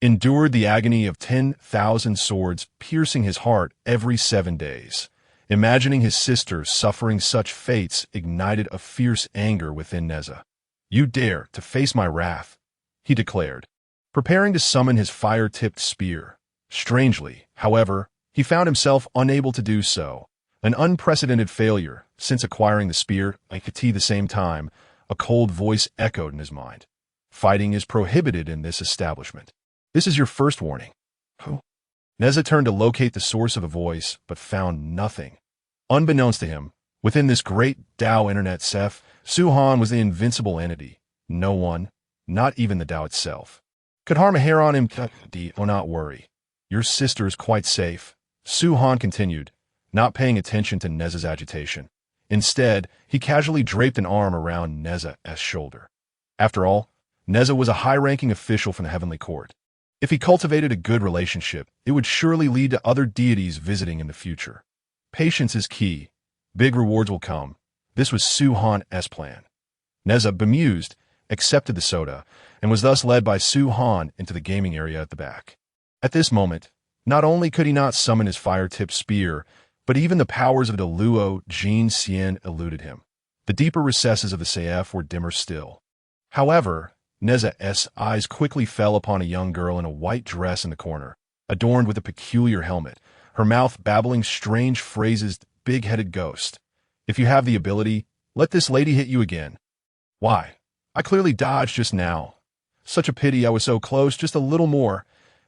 Endured the agony of 10,000 swords piercing his heart every 7 days. Imagining his sister suffering such fates ignited a fierce anger within Nezha. You dare to face my wrath, he declared, preparing to summon his fire-tipped spear. Strangely, however, he found himself unable to do so, an unprecedented failure since acquiring the spear. At the same time, a cold voice echoed in his mind. Fighting is prohibited in this establishment. This is your first warning. Who? Nezha turned to locate the source of the voice, but found nothing. Unbeknownst to him, within this Grand Dao Internet Café, Su-Han was the invincible entity. No one, not even the Dao itself, could harm a hair on him. Oh, not worry. Your sister is quite safe, Su-Han continued, not paying attention to Nezha's agitation. Instead, he casually draped an arm around Nezha's shoulder. After all, Nezha was a high-ranking official from the heavenly court. If he cultivated a good relationship, it would surely lead to other deities visiting in the future. Patience is key. Big rewards will come. This was Su-Han's plan. Nezha, bemused, accepted the soda, and was thus led by Su-Han into the gaming area at the back. At this moment, not only could he not summon his fire-tipped spear, but even the powers of Deluo Jinxian eluded him. The deeper recesses of the CF were dimmer still. However, Nezha's eyes quickly fell upon a young girl in a white dress in the corner, adorned with a peculiar helmet, her mouth babbling strange phrases. Big-headed ghost. If you have the ability, let this lady hit you again. Why? I clearly dodged just now. Such a pity I was so close, just a little more.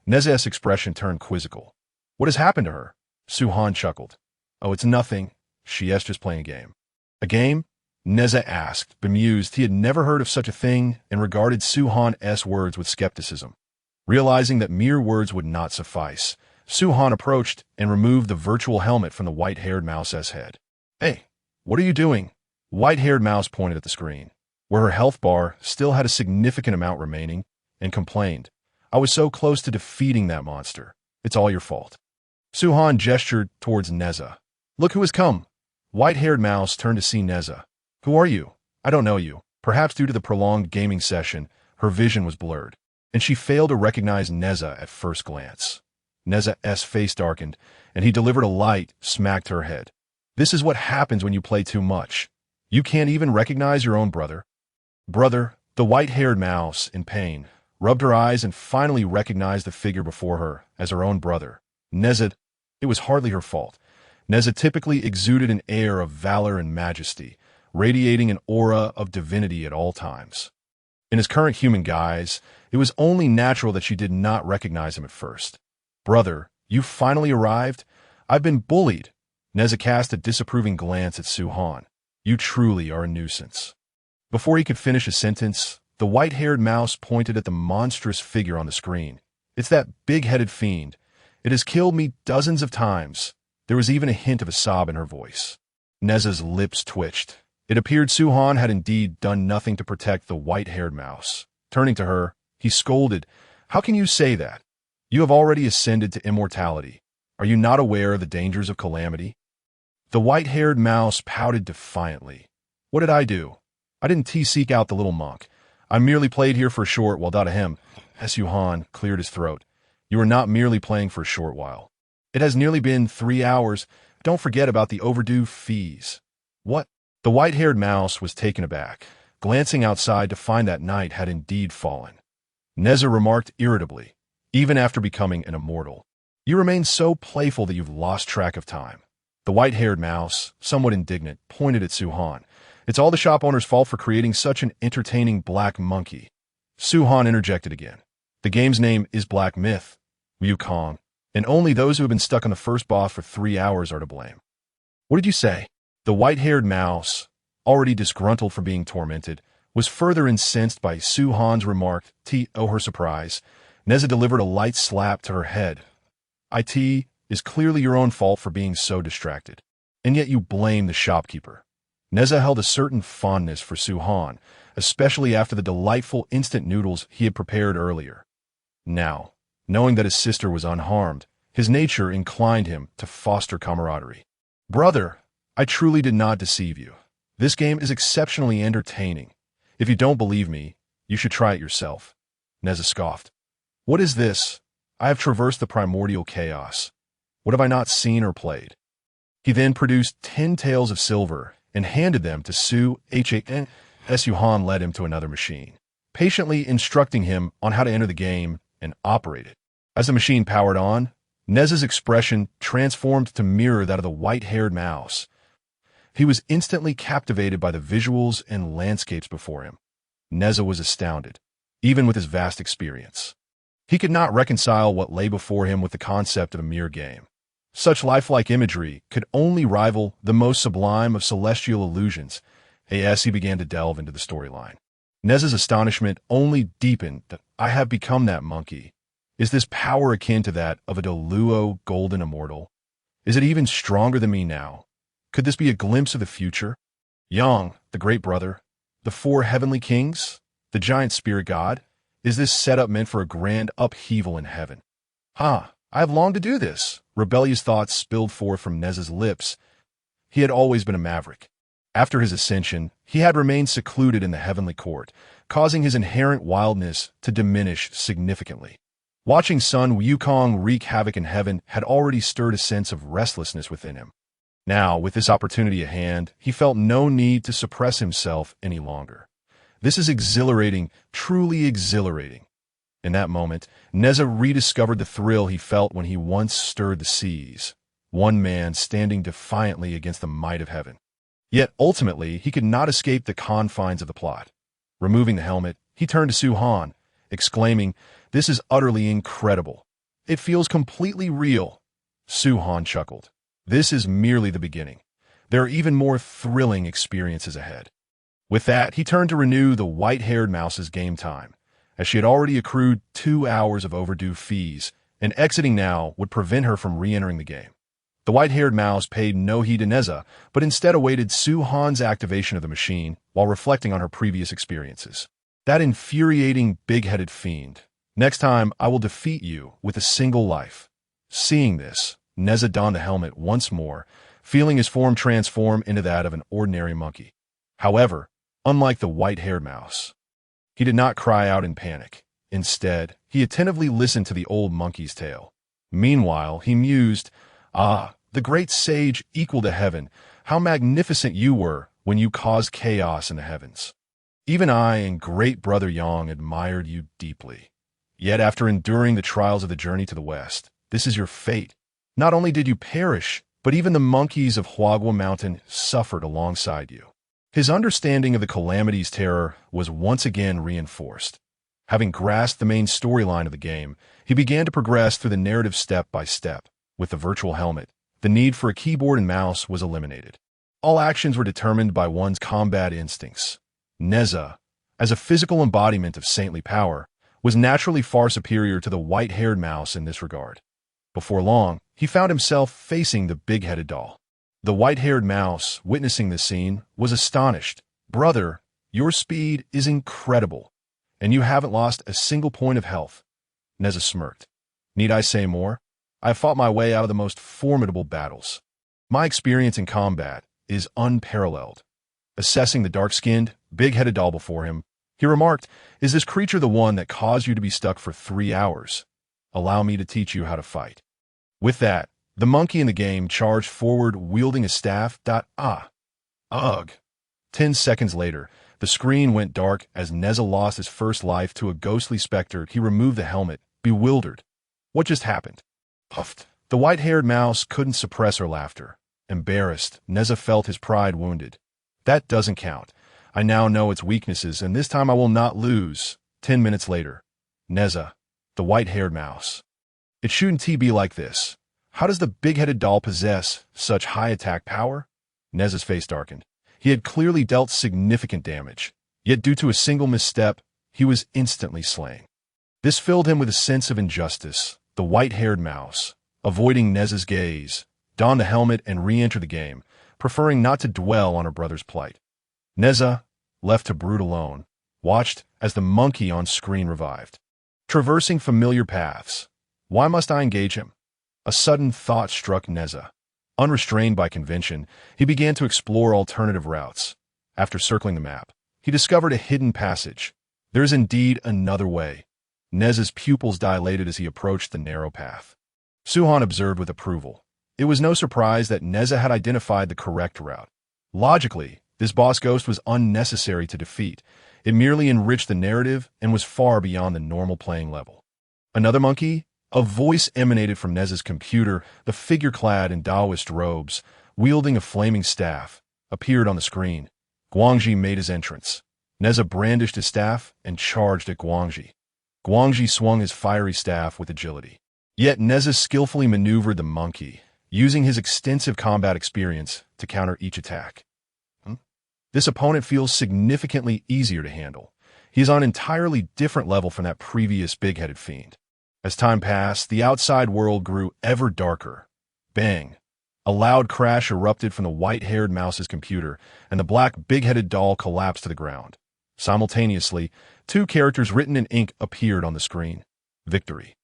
Nezha's expression turned quizzical. What has happened to her? Su-Han chuckled. Oh, it's nothing. She's just playing a game. A game? Nezha asked, bemused. He had never heard of such a thing and regarded Su-Han's words with skepticism. Realizing that mere words would not suffice, Su-Han approached and removed the virtual helmet from the white-haired mouse's head. Hey, what are you doing? White-haired mouse pointed at the screen, where her health bar still had a significant amount remaining, and complained. I was so close to defeating that monster. It's all your fault. Su-Han gestured towards Nezha. Look who has come. White-haired mouse turned to see Nezha. Who are you? I don't know you. Perhaps due to the prolonged gaming session, her vision was blurred, and she failed to recognize Nezha at first glance. Nezha's face darkened, and he delivered a light smack to her head. This is what happens when you play too much. You can't even recognize your own brother. Brother, the white-haired mouse, in pain, rubbed her eyes, and finally recognized the figure before her as her own brother, Nezha. It was hardly her fault. Nezha typically exuded an air of valor and majesty, radiating an aura of divinity at all times. In his current human guise, it was only natural that she did not recognize him at first. "Brother, you finally arrived? I've been bullied." Nezha cast a disapproving glance at Su-Han. "You truly are a nuisance." Before he could finish a sentence, the white-haired mouse pointed at the monstrous figure on the screen. "It's that big-headed fiend. It has killed me dozens of times." There was even a hint of a sob in her voice. Nezha's lips twitched. It appeared Su-Han had indeed done nothing to protect the white-haired mouse. Turning to her, he scolded, "How can you say that? You have already ascended to immortality. Are you not aware of the dangers of calamity?" The white-haired mouse pouted defiantly. "What did I do? I didn't seek out the little monk. I merely played here for a short while. Ahem." As Su-Han cleared his throat. "You are not merely playing for a short while. It has nearly been 3 hours. Don't forget about the overdue fees." "What?" The white-haired mouse was taken aback, glancing outside to find that night had indeed fallen. Nezha remarked irritably, "Even after becoming an immortal, you remain so playful that you've lost track of time." The white-haired mouse, somewhat indignant, pointed at Su-Han. "It's all the shop owner's fault for creating such an entertaining black monkey." Su-Han interjected again. "The game's name is Black Myth, Wukong, and only those who have been stuck on the first boss for 3 hours are to blame." "What did you say?" The white-haired mouse, already disgruntled from being tormented, was further incensed by Su-Han's remark. To her surprise, Nezha delivered a light slap to her head. "It is clearly your own fault for being so distracted, and yet you blame the shopkeeper." Nezha held a certain fondness for Su-Han, especially after the delightful instant noodles he had prepared earlier. Now, knowing that his sister was unharmed, his nature inclined him to foster camaraderie. "Brother, I truly did not deceive you. This game is exceptionally entertaining. If you don't believe me, you should try it yourself." Nezha scoffed. "What is this? I have traversed the primordial chaos. What have I not seen or played?" He then produced 10 taels of silver and handed them to Su-Han. Su-Han led him to another machine, patiently instructing him on how to enter the game and operate it. As the machine powered on, Nezha's expression transformed to mirror that of the white-haired mouse. He was instantly captivated by the visuals and landscapes before him. Nezha was astounded, even with his vast experience. He could not reconcile what lay before him with the concept of a mere game. Such lifelike imagery could only rival the most sublime of celestial illusions. As he began to delve into the storyline, Nezha's astonishment only deepened. "I have become that monkey. Is this power akin to that of a Deluo golden immortal? Is it even stronger than me now? Could this be a glimpse of the future? Yang, the great brother, the 4 heavenly kings, the giant spirit god? Is this setup meant for a grand upheaval in heaven? I have longed to do this." Rebellious thoughts spilled forth from Nezha's lips. He had always been a maverick. After his ascension, he had remained secluded in the heavenly court, causing his inherent wildness to diminish significantly. Watching son Wukong wreak havoc in heaven had already stirred a sense of restlessness within him. Now, with this opportunity at hand, he felt no need to suppress himself any longer. This is exhilarating, truly exhilarating. In that moment, Nezha rediscovered the thrill he felt when he once stirred the seas, one man standing defiantly against the might of heaven. Yet ultimately, he could not escape the confines of the plot. Removing the helmet, he turned to Su-Han, exclaiming, "This is utterly incredible. It feels completely real." Su-Han chuckled. "This is merely the beginning. There are even more thrilling experiences ahead." With that, he turned to renew the white-haired mouse's game time, as she had already accrued 2 hours of overdue fees, and exiting now would prevent her from re-entering the game. The white-haired mouse paid no heed to Nezha, but instead awaited Su-Han's activation of the machine while reflecting on her previous experiences. "That infuriating, big-headed fiend. Next time, I will defeat you with a single life." Seeing this, Nezha donned the helmet once more, feeling his form transform into that of an ordinary monkey. However, unlike the white-haired mouse, he did not cry out in panic. Instead, he attentively listened to the old monkey's tale. Meanwhile, he mused, "The great sage equal to heaven, how magnificent you were when you caused chaos in the heavens. Even I and great brother Yang admired you deeply. Yet after enduring the trials of the journey to the west, this is your fate. Not only did you perish, but even the monkeys of Huagua Mountain suffered alongside you. His understanding of the calamity's terror was once again reinforced. Having grasped the main storyline of the game, he began to progress through the narrative step by step. With the virtual helmet, the need for a keyboard and mouse was eliminated. All actions were determined by one's combat instincts. Nezha, as a physical embodiment of saintly power, was naturally far superior to the white-haired mouse in this regard. Before long, he found himself facing the big-headed doll. The white-haired mouse, witnessing this scene, was astonished. "Brother, your speed is incredible, and you haven't lost a single point of health." Nezha smirked. "Need I say more? I have fought my way out of the most formidable battles. My experience in combat is unparalleled." Assessing the dark-skinned, big-headed doll before him, he remarked, "Is this creature the one that caused you to be stuck for 3 hours? Allow me to teach you how to fight." With that, the monkey in the game charged forward wielding a staff. Ugh. 10 seconds later, the screen went dark as Nezha lost his first life to a ghostly specter. He removed the helmet, bewildered. What just happened? Puffed. The white-haired mouse couldn't suppress her laughter. Embarrassed, Nezha felt his pride wounded. "That doesn't count. I now know its weaknesses, and this time I will not lose." 10 minutes later, Nezha, the white-haired mouse. "It shouldn't be like this. How does the big-headed doll possess such high attack power?" Nezha's face darkened. He had clearly dealt significant damage, yet due to a single misstep, he was instantly slain. This filled him with a sense of injustice. The white-haired mouse, avoiding Nezha's gaze, donned the helmet and re-entered the game, preferring not to dwell on her brother's plight. Nezha, left to brood alone, watched as the monkey on screen revived. Traversing familiar paths. Why must I engage him? A sudden thought struck Nezha. Unrestrained by convention, he began to explore alternative routes. After circling the map, he discovered a hidden passage. There is indeed another way. Nezha's pupils dilated as he approached the narrow path. Suhan observed with approval. It was no surprise that Nezha had identified the correct route. Logically, this boss ghost was unnecessary to defeat. It merely enriched the narrative and was far beyond the normal playing level. Another monkey? A voice emanated from Nezha's computer. The figure clad in Taoist robes, wielding a flaming staff, appeared on the screen. Guangxi made his entrance. Nezha brandished his staff and charged at Guangxi. Guangxi swung his fiery staff with agility. Yet Nezha skillfully maneuvered the monkey, using his extensive combat experience to counter each attack. This opponent feels significantly easier to handle. He is on an entirely different level from that previous big-headed fiend. As time passed, the outside world grew ever darker. Bang! A loud crash erupted from the white-haired mouse's computer, and the black big-headed doll collapsed to the ground. Simultaneously, 2 characters written in ink appeared on the screen. Victory.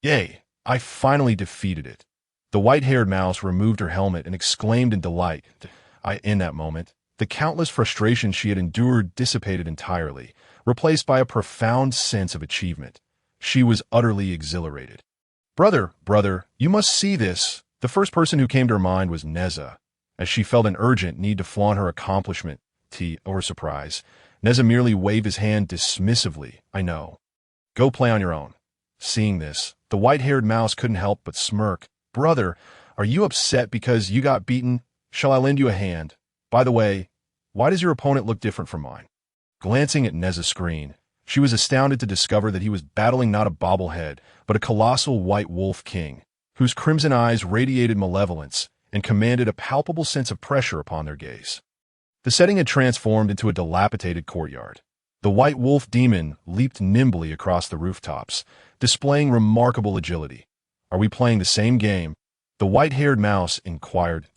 Yay! I finally defeated it. The white-haired mouse removed her helmet and exclaimed in delight. In that moment, the countless frustrations she had endured dissipated entirely, replaced by a profound sense of achievement. She was utterly exhilarated. Brother, you must see this." The first person who came to her mind was Nezha, as she felt an urgent need to flaunt her accomplishment. To her surprise, Nezha merely waved his hand dismissively. "I know. Go play on your own." Seeing this, the white-haired mouse couldn't help but smirk. "Brother, are you upset because you got beaten? Shall I lend you a hand? By the way, why does your opponent look different from mine?" Glancing at Nezha's screen, she was astounded to discover that he was battling not a bobblehead, but a colossal white wolf king, whose crimson eyes radiated malevolence and commanded a palpable sense of pressure upon their gaze. The setting had transformed into a dilapidated courtyard. The white wolf demon leaped nimbly across the rooftops, displaying remarkable agility. "Are we playing the same game?" the white-haired mouse inquired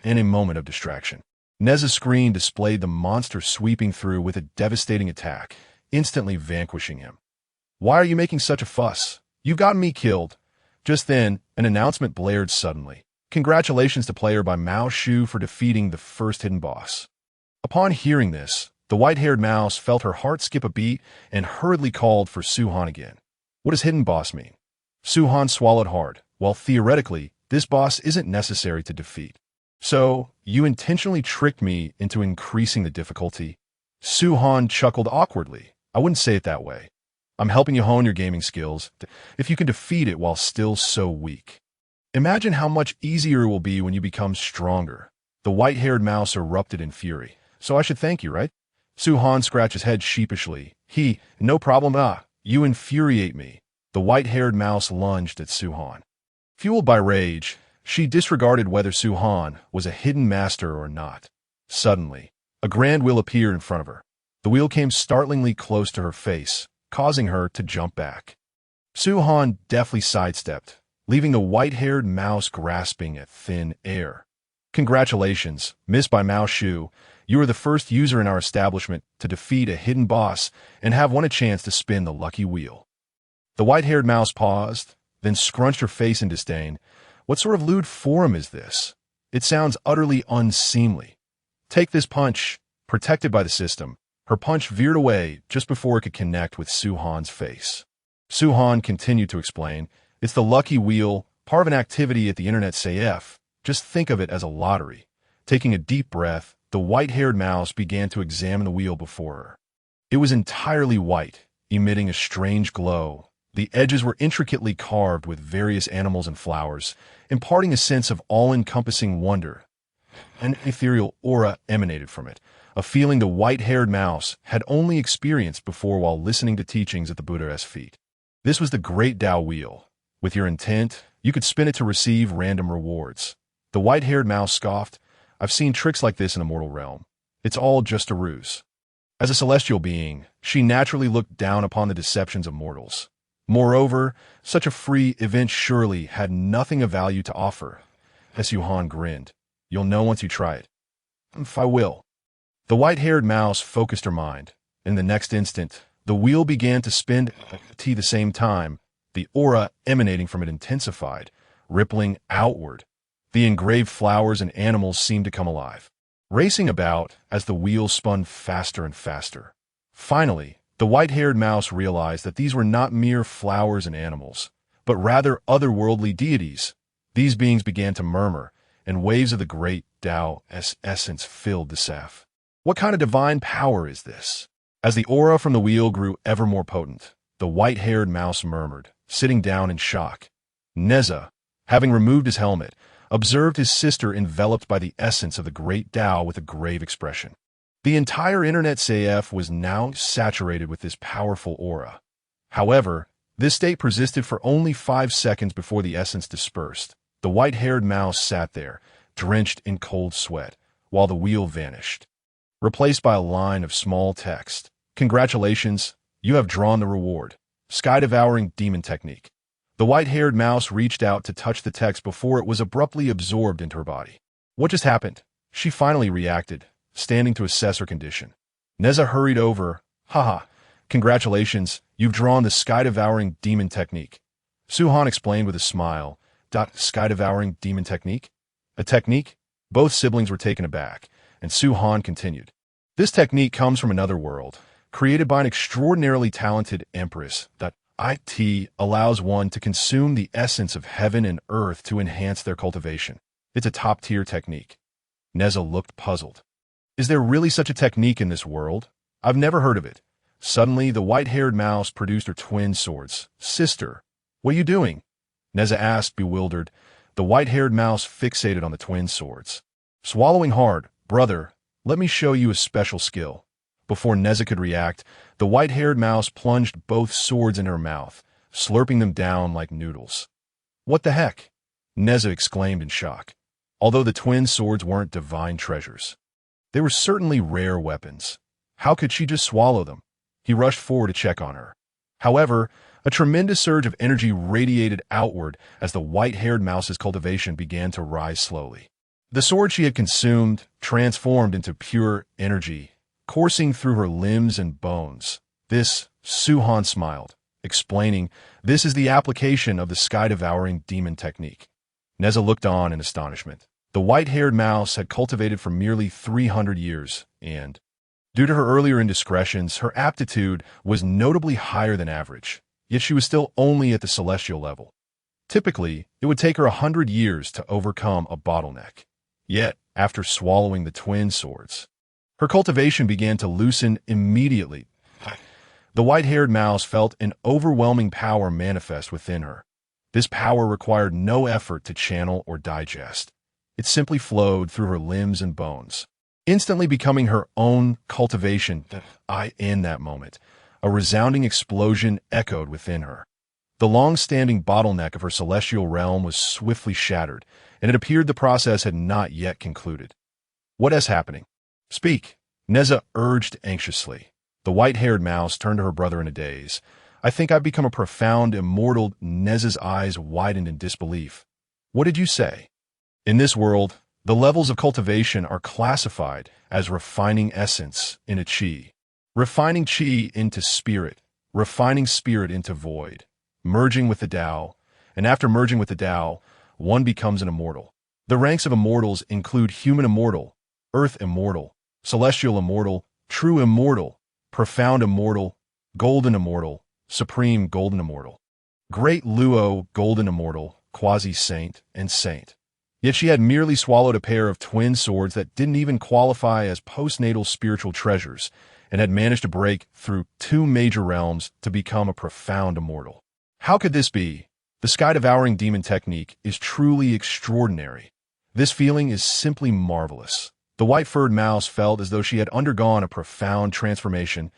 in a moment of distraction. Nezha's screen displayed the monster sweeping through with a devastating attack, instantly vanquishing him. "Why are you making such a fuss? You've gotten me killed." Just then, an announcement blared suddenly. "Congratulations to player by Mao Shu for defeating the first hidden boss." Upon hearing this, the white-haired mouse felt her heart skip a beat and hurriedly called for Suhan again. What does hidden boss mean? Suhan swallowed hard. Well, theoretically, this boss isn't necessary to defeat. "So, you intentionally tricked me into increasing the difficulty?" Su-Han chuckled awkwardly. I wouldn't say it that way. I'm helping you hone your gaming skills, if you can defeat it while still so weak. Imagine how much easier it will be when you become stronger. The white-haired mouse erupted in fury. So I should thank you, right? Su-Han scratched his head sheepishly. No problem, you infuriate me. The white-haired mouse lunged at Su-Han. Fueled by rage, she disregarded whether Su-Han was a hidden master or not. Suddenly, a grand wheel appeared in front of her. The wheel came startlingly close to her face, causing her to jump back. Su-Han deftly sidestepped, leaving the white-haired mouse grasping at thin air. Congratulations, Miss by Mao Shu. You are the first user in our establishment to defeat a hidden boss and have won a chance to spin the lucky wheel. The white-haired mouse paused, then scrunched her face in disdain. What sort of lewd forum is this? It sounds utterly unseemly. Take this punch. Protected by the system, her punch veered away just before it could connect with Su-Han's face. Su-Han continued to explain, it's the lucky wheel, part of an activity at the Internet Café. Just think of it as a lottery. Taking a deep breath, the white-haired mouse began to examine the wheel before her. It was entirely white, emitting a strange glow. The edges were intricately carved with various animals and flowers, imparting a sense of all-encompassing wonder. An ethereal aura emanated from it, a feeling the white-haired mouse had only experienced before while listening to teachings at the Buddha's feet. This was the Great Dao Wheel. With your intent, you could spin it to receive random rewards. The white-haired mouse scoffed, I've seen tricks like this in the mortal realm. It's all just a ruse. As a celestial being, she naturally looked down upon the deceptions of mortals. Moreover, such a free event surely had nothing of value to offer. Su-Han grinned. You'll know once you try it. If I will. The white-haired mouse focused her mind. In the next instant, the wheel began to spin at the same time. The aura emanating from it intensified, rippling outward. The engraved flowers and animals seemed to come alive, racing about as the wheel spun faster and faster. Finally, the white-haired mouse realized that these were not mere flowers and animals, but rather otherworldly deities. These beings began to murmur, and waves of the great Dao essence filled the Saf. What kind of divine power is this? As the aura from the wheel grew ever more potent, the white-haired mouse murmured, sitting down in shock. Nezha, having removed his helmet, observed his sister enveloped by the essence of the great Dao with a grave expression. The entire Internet Café was now saturated with this powerful aura. However, this state persisted for only 5 seconds before the essence dispersed. The white-haired mouse sat there, drenched in cold sweat, while the wheel vanished, replaced by a line of small text. Congratulations, you have drawn the reward. Sky-devouring demon technique. The white-haired mouse reached out to touch the text before it was abruptly absorbed into her body. What just happened? She finally reacted, standing to assess her condition. Nezha hurried over. Haha, congratulations, you've drawn the sky-devouring demon technique. Su-Han explained with a smile. Sky-devouring demon technique? A technique? Both siblings were taken aback, and Su-Han continued. This technique comes from another world, created by an extraordinarily talented empress that it allows one to consume the essence of heaven and earth to enhance their cultivation. It's a top-tier technique. Nezha looked puzzled. Is there really such a technique in this world? I've never heard of it. Suddenly, the white-haired mouse produced her twin swords. Sister, what are you doing? Nezha asked, bewildered. The white-haired mouse fixated on the twin swords. Swallowing hard, brother, let me show you a special skill. Before Nezha could react, the white-haired mouse plunged both swords in her mouth, slurping them down like noodles. What the heck? Nezha exclaimed in shock. Although the twin swords weren't divine treasures, they were certainly rare weapons. How could she just swallow them? He rushed forward to check on her. However, a tremendous surge of energy radiated outward as the white-haired mouse's cultivation began to rise slowly. The sword she had consumed transformed into pure energy, coursing through her limbs and bones. This, Su-Han smiled, explaining, this is the application of the sky-devouring demon technique. Nezha looked on in astonishment. The white-haired mouse had cultivated for merely 300 years, and, due to her earlier indiscretions, her aptitude was notably higher than average, yet she was still only at the celestial level. Typically, it would take her 100 years to overcome a bottleneck. Yet, after swallowing the twin swords, Her cultivation began to loosen immediately. The white-haired mouse felt an overwhelming power manifest within her. This power required no effort to channel or digest. It simply flowed through her limbs and bones, instantly becoming her own cultivation. In that moment, a resounding explosion echoed within her. The long-standing bottleneck of her celestial realm was swiftly shattered, and it appeared the process had not yet concluded. What is happening? Speak, Nezha urged anxiously. The white-haired mouse turned to her brother in a daze. I think I've become a profound immortal. Nezha's eyes widened in disbelief. What did you say? In this world, the levels of cultivation are classified as refining essence in a chi, refining chi into spirit, refining spirit into void, merging with the Tao, and after merging with the Tao, one becomes an immortal. The ranks of immortals include human immortal, earth immortal, celestial immortal, true immortal, profound immortal, golden immortal, supreme golden immortal, great Luo golden immortal, quasi-saint, and saint. Yet she had merely swallowed a pair of twin swords that didn't even qualify as postnatal spiritual treasures, and had managed to break through 2 major realms to become a profound immortal. How could this be? The sky-devouring demon technique is truly extraordinary. This feeling is simply marvelous. The white-furred mouse felt as though she had undergone a profound transformation.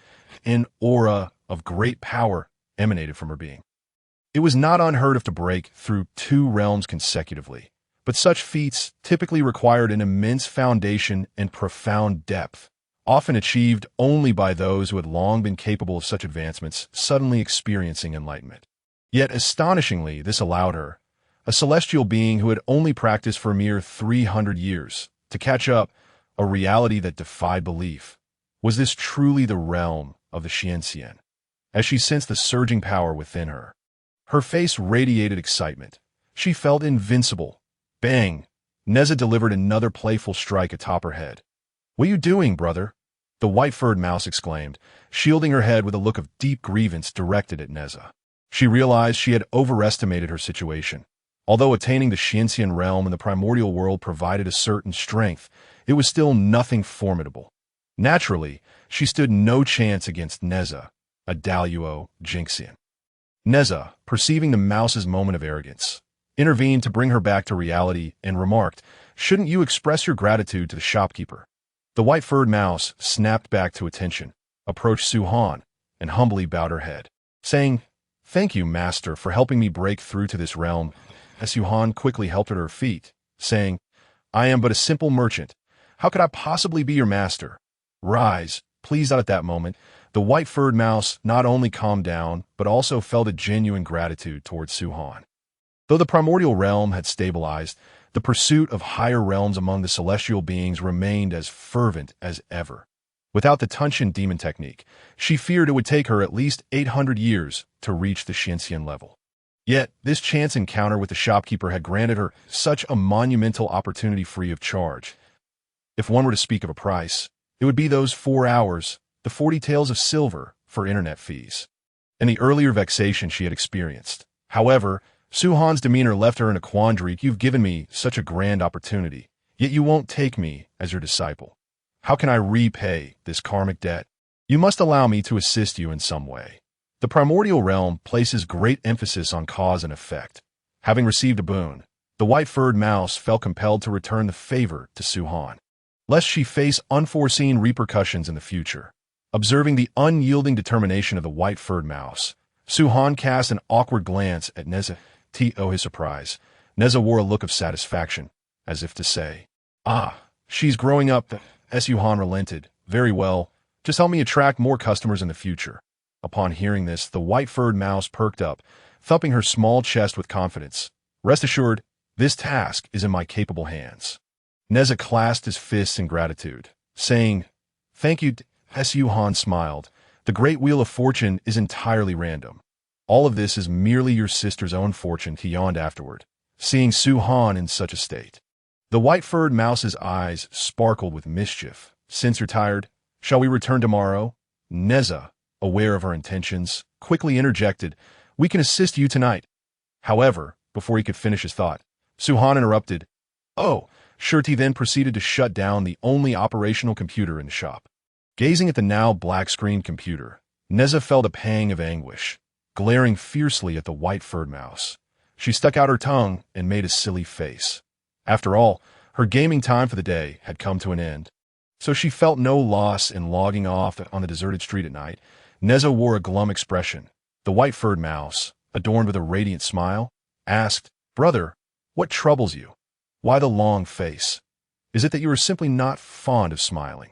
An aura of great power emanated from her being. It was not unheard of to break through 2 realms consecutively, but such feats typically required an immense foundation and profound depth, often achieved only by those who had long been capable of such advancements, suddenly experiencing enlightenment. Yet, astonishingly, this allowed her, a celestial being who had only practiced for a mere 300 years, to catch up, a reality that defied belief. Was this truly the realm of the Xianxian? As she sensed the surging power within her, her face radiated excitement. She felt invincible. Bang! Nezha delivered another playful strike atop her head. What are you doing, brother? The white-furred mouse exclaimed, shielding her head with a look of deep grievance directed at Nezha. She realized she had overestimated her situation. Although attaining the Xianxian realm in the primordial world provided a certain strength, it was still nothing formidable. Naturally, she stood no chance against Nezha, a Daluo Jinxian. Nezha, perceiving the mouse's moment of arrogance, intervened to bring her back to reality and remarked, "Shouldn't you express your gratitude to the shopkeeper?" The white-furred mouse snapped back to attention, approached Su Han, and humbly bowed her head, saying, "Thank you, master, for helping me break through to this realm." As Su Han quickly helped her to her feet, saying, "I am but a simple merchant. How could I possibly be your master? Rise, please." At that moment, the white-furred mouse not only calmed down, but also felt a genuine gratitude towards Su Han. Though the primordial realm had stabilized, the pursuit of higher realms among the celestial beings remained as fervent as ever. Without the Tunshin demon technique, she feared it would take her at least 800 years to reach the Xianxian level. Yet, this chance encounter with the shopkeeper had granted her such a monumental opportunity free of charge. If one were to speak of a price, it would be those 4 hours, the 40 taels of silver, for internet fees, and the earlier vexation she had experienced. However, Su Han's demeanor left her in a quandary. You've given me such a grand opportunity, yet you won't take me as your disciple. How can I repay this karmic debt? You must allow me to assist you in some way. The primordial realm places great emphasis on cause and effect. Having received a boon, the white-furred mouse felt compelled to return the favor to Su Han, lest she face unforeseen repercussions in the future. Observing the unyielding determination of the white-furred mouse, Su Han cast an awkward glance at Nezha. To his surprise, Nezha wore a look of satisfaction, as if to say, "Ah, she's growing up." Su Han relented. "Very well, just help me attract more customers in the future." Upon hearing this, the white-furred mouse perked up, thumping her small chest with confidence. "Rest assured, this task is in my capable hands." Nezha clasped his fists in gratitude, saying, "Thank you." Su Han smiled. "The great wheel of fortune is entirely random. All of this is merely your sister's own fortune," he yawned afterward, seeing Su Han in such a state. The white-furred mouse's eyes sparkled with mischief. "Since you're tired, shall we return tomorrow?" Nezha, aware of her intentions, quickly interjected, "We can assist you tonight." However, before he could finish his thought, Su Han interrupted, "Oh, Shirti then proceeded to shut down the only operational computer in the shop. Gazing at the now black-screened computer, Nezha felt a pang of anguish, glaring fiercely at the white-furred mouse. She stuck out her tongue and made a silly face. After all, her gaming time for the day had come to an end. So she felt no loss in logging off on the deserted street at night. Nezha wore a glum expression. The white-furred mouse, adorned with a radiant smile, asked, "Brother, what troubles you? Why the long face? Is it that you are simply not fond of smiling?"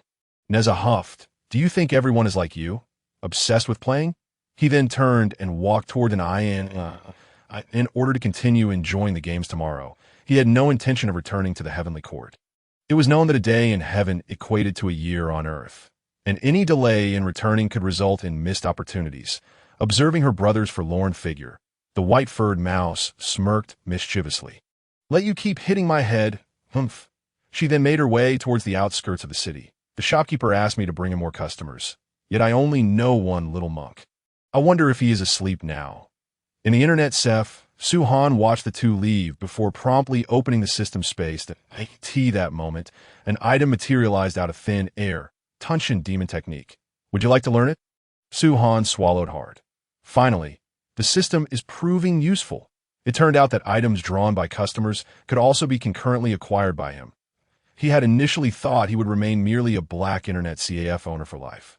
Nezha huffed. "Do you think everyone is like you? Obsessed with playing?" He then turned and walked toward an in order to continue enjoying the games tomorrow. He had no intention of returning to the heavenly court. It was known that a day in heaven equated to a year on earth, and any delay in returning could result in missed opportunities. Observing her brother's forlorn figure, the white-furred mouse smirked mischievously. "Let you keep hitting my head, humph." She then made her way towards the outskirts of the city. "The shopkeeper asked me to bring him more customers, yet I only know one little monk. I wonder if he is asleep now." In the internet Café, Su-Han watched the two leave before promptly opening the system space to that moment. An item materialized out of thin air. Tang demon technique. "Would you like to learn it?" Su-Han swallowed hard. Finally, the system is proving useful. It turned out that items drawn by customers could also be concurrently acquired by him. He had initially thought he would remain merely a black internet CAF owner for life.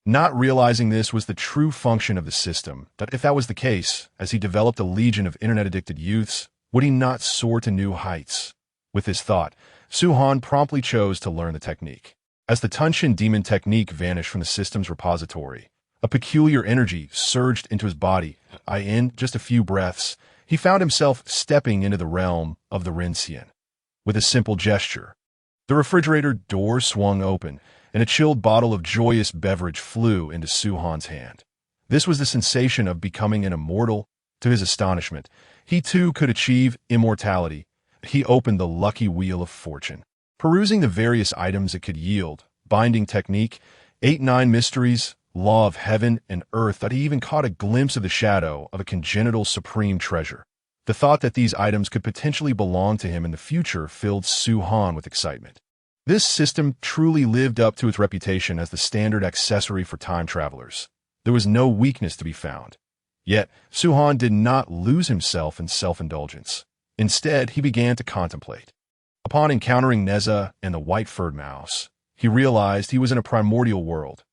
Not realizing this was the true function of the system, that if that was the case, as he developed a legion of internet-addicted youths, would he not soar to new heights? With this thought, Su-Han promptly chose to learn the technique. As the Tang demon technique vanished from the system's repository, a peculiar energy surged into his body. In just a few breaths, he found himself stepping into the realm of the Rinxian. With a simple gesture, the refrigerator door swung open, and a chilled bottle of joyous beverage flew into Su-Han's hand. This was the sensation of becoming an immortal. To his astonishment, he too could achieve immortality. He opened the lucky wheel of fortune. Perusing the various items it could yield, binding technique, 8-9 mysteries, law of heaven and earth, that he even caught a glimpse of the shadow of a congenital supreme treasure. The thought that these items could potentially belong to him in the future filled Su-Han with excitement. This system truly lived up to its reputation as the standard accessory for time travelers. There was no weakness to be found. Yet, Su-Han did not lose himself in self-indulgence. Instead, he began to contemplate. Upon encountering Nezha and the white-furred mouse, he realized he was in a primordial world.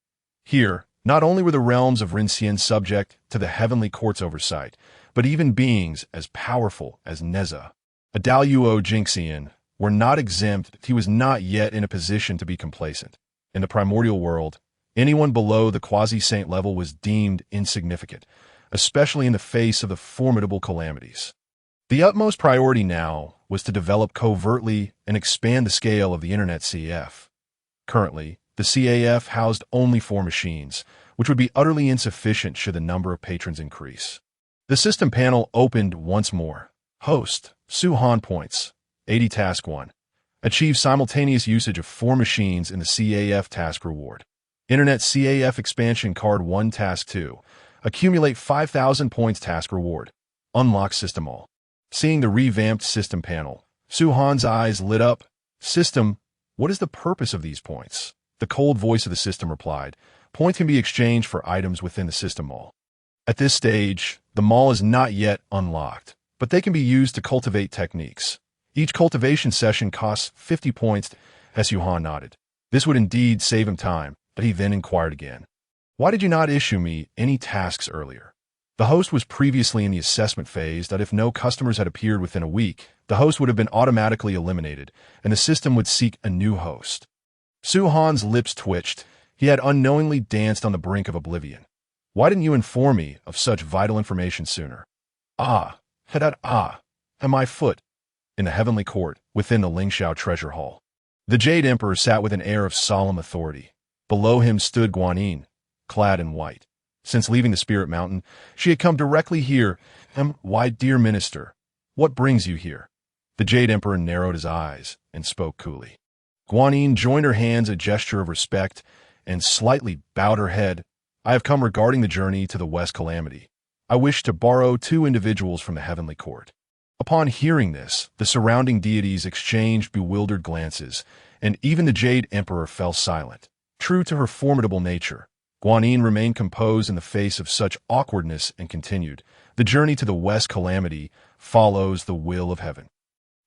Here, not only were the realms of Rinxian subject to the heavenly court's oversight, but even beings as powerful as Nezha, a Daoyuo Jinxian, were not exempt. He was not yet in a position to be complacent. In the primordial world, anyone below the quasi-saint level was deemed insignificant, especially in the face of the formidable calamities. The utmost priority now was to develop covertly and expand the scale of the Internet CAF. Currently, the CAF housed only 4 machines, which would be utterly insufficient should the number of patrons increase. The system panel opened once more. Host, Su-Han points. 80 Task 1. Achieve simultaneous usage of 4 machines in the CAF task reward. Internet CAF expansion card 1 Task 2. Accumulate 5,000 points task reward. Unlock system all. Seeing the revamped system panel, Su-Han's eyes lit up. "System, what is the purpose of these points?" The cold voice of the system replied. "Points can be exchanged for items within the system mall." At this stage, the mall is not yet unlocked, but they can be used to cultivate techniques. Each cultivation session costs 50 points. Su-Han nodded. This would indeed save him time, but he then inquired again. "Why did you not issue me any tasks earlier?" The host was previously in the assessment phase that if no customers had appeared within a week, the host would have been automatically eliminated, and the system would seek a new host. Su-Han's lips twitched. He had unknowingly danced on the brink of oblivion. "Why didn't you inform me of such vital information sooner?" And my foot. In the heavenly court, within the Lingxiao treasure hall. The Jade Emperor sat with an air of solemn authority. Below him stood Guanyin, clad in white. Since leaving the Spirit Mountain, she had come directly here. "Why, dear minister, what brings you here?" The Jade Emperor narrowed his eyes and spoke coolly. Guanyin joined her hands, a gesture of respect, and slightly bowed her head. "I have come regarding the journey to the West Calamity. I wish to borrow 2 individuals from the heavenly court." Upon hearing this, the surrounding deities exchanged bewildered glances, and even the Jade Emperor fell silent. True to her formidable nature, Guanyin remained composed in the face of such awkwardness and continued, "The journey to the West Calamity follows the will of heaven.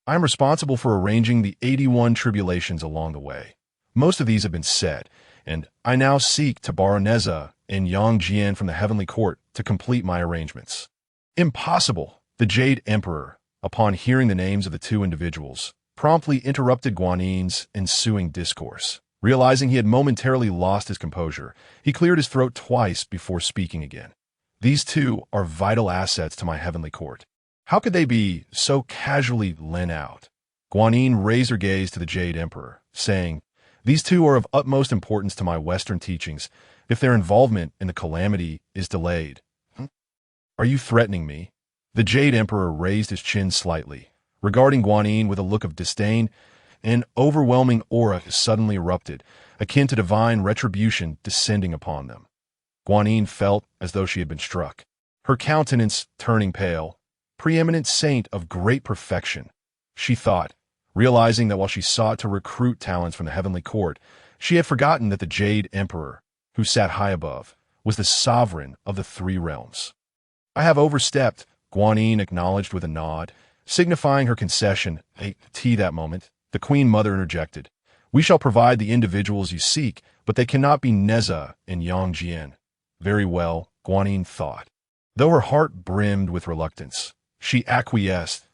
I am responsible for arranging the 81 tribulations along the way. Most of these have been said, and I now seek to borrow Nezha and Yang from the heavenly court to complete my arrangements." "Impossible!" The Jade Emperor, upon hearing the names of the two individuals, promptly interrupted Guanyin's ensuing discourse. Realizing he had momentarily lost his composure, he cleared his throat twice before speaking again. "These two are vital assets to my heavenly court. How could they be so casually lent out?" Guanyin raised her gaze to the Jade Emperor, saying, "These two are of utmost importance to my Western teachings if their involvement in the calamity is delayed." "Are you threatening me?" The Jade Emperor raised his chin slightly, regarding Guanyin with a look of disdain. An overwhelming aura suddenly erupted, akin to divine retribution descending upon them. Guanyin felt as though she had been struck, her countenance turning pale. Preeminent saint of great perfection, she thought, realizing that while she sought to recruit talents from the heavenly court, she had forgotten that the Jade Emperor, who sat high above, was the sovereign of the three realms. "I have overstepped," Guanyin acknowledged with a nod, signifying her concession. That moment, the Queen Mother interjected, "We shall provide the individuals you seek, but they cannot be Nezha and Yang." "Very well," Guanyin thought. Though her heart brimmed with reluctance, she acquiesced.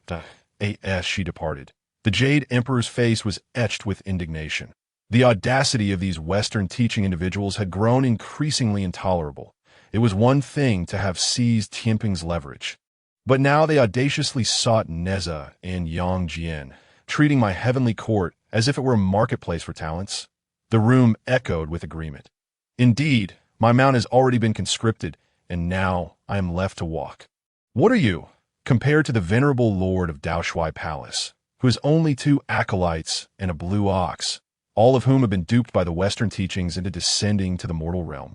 As she departed, the Jade Emperor's face was etched with indignation. The audacity of these Western teaching individuals had grown increasingly intolerable. It was one thing to have seized Tianping's leverage, but now they audaciously sought Nezha and Yang, treating my heavenly court as if it were a marketplace for talents. The room echoed with agreement. "Indeed, my mount has already been conscripted, and now I am left to walk." "What are you, compared to the venerable lord of Daoshui Palace, who has only 2 acolytes and a blue ox, all of whom have been duped by the Western teachings into descending to the mortal realm?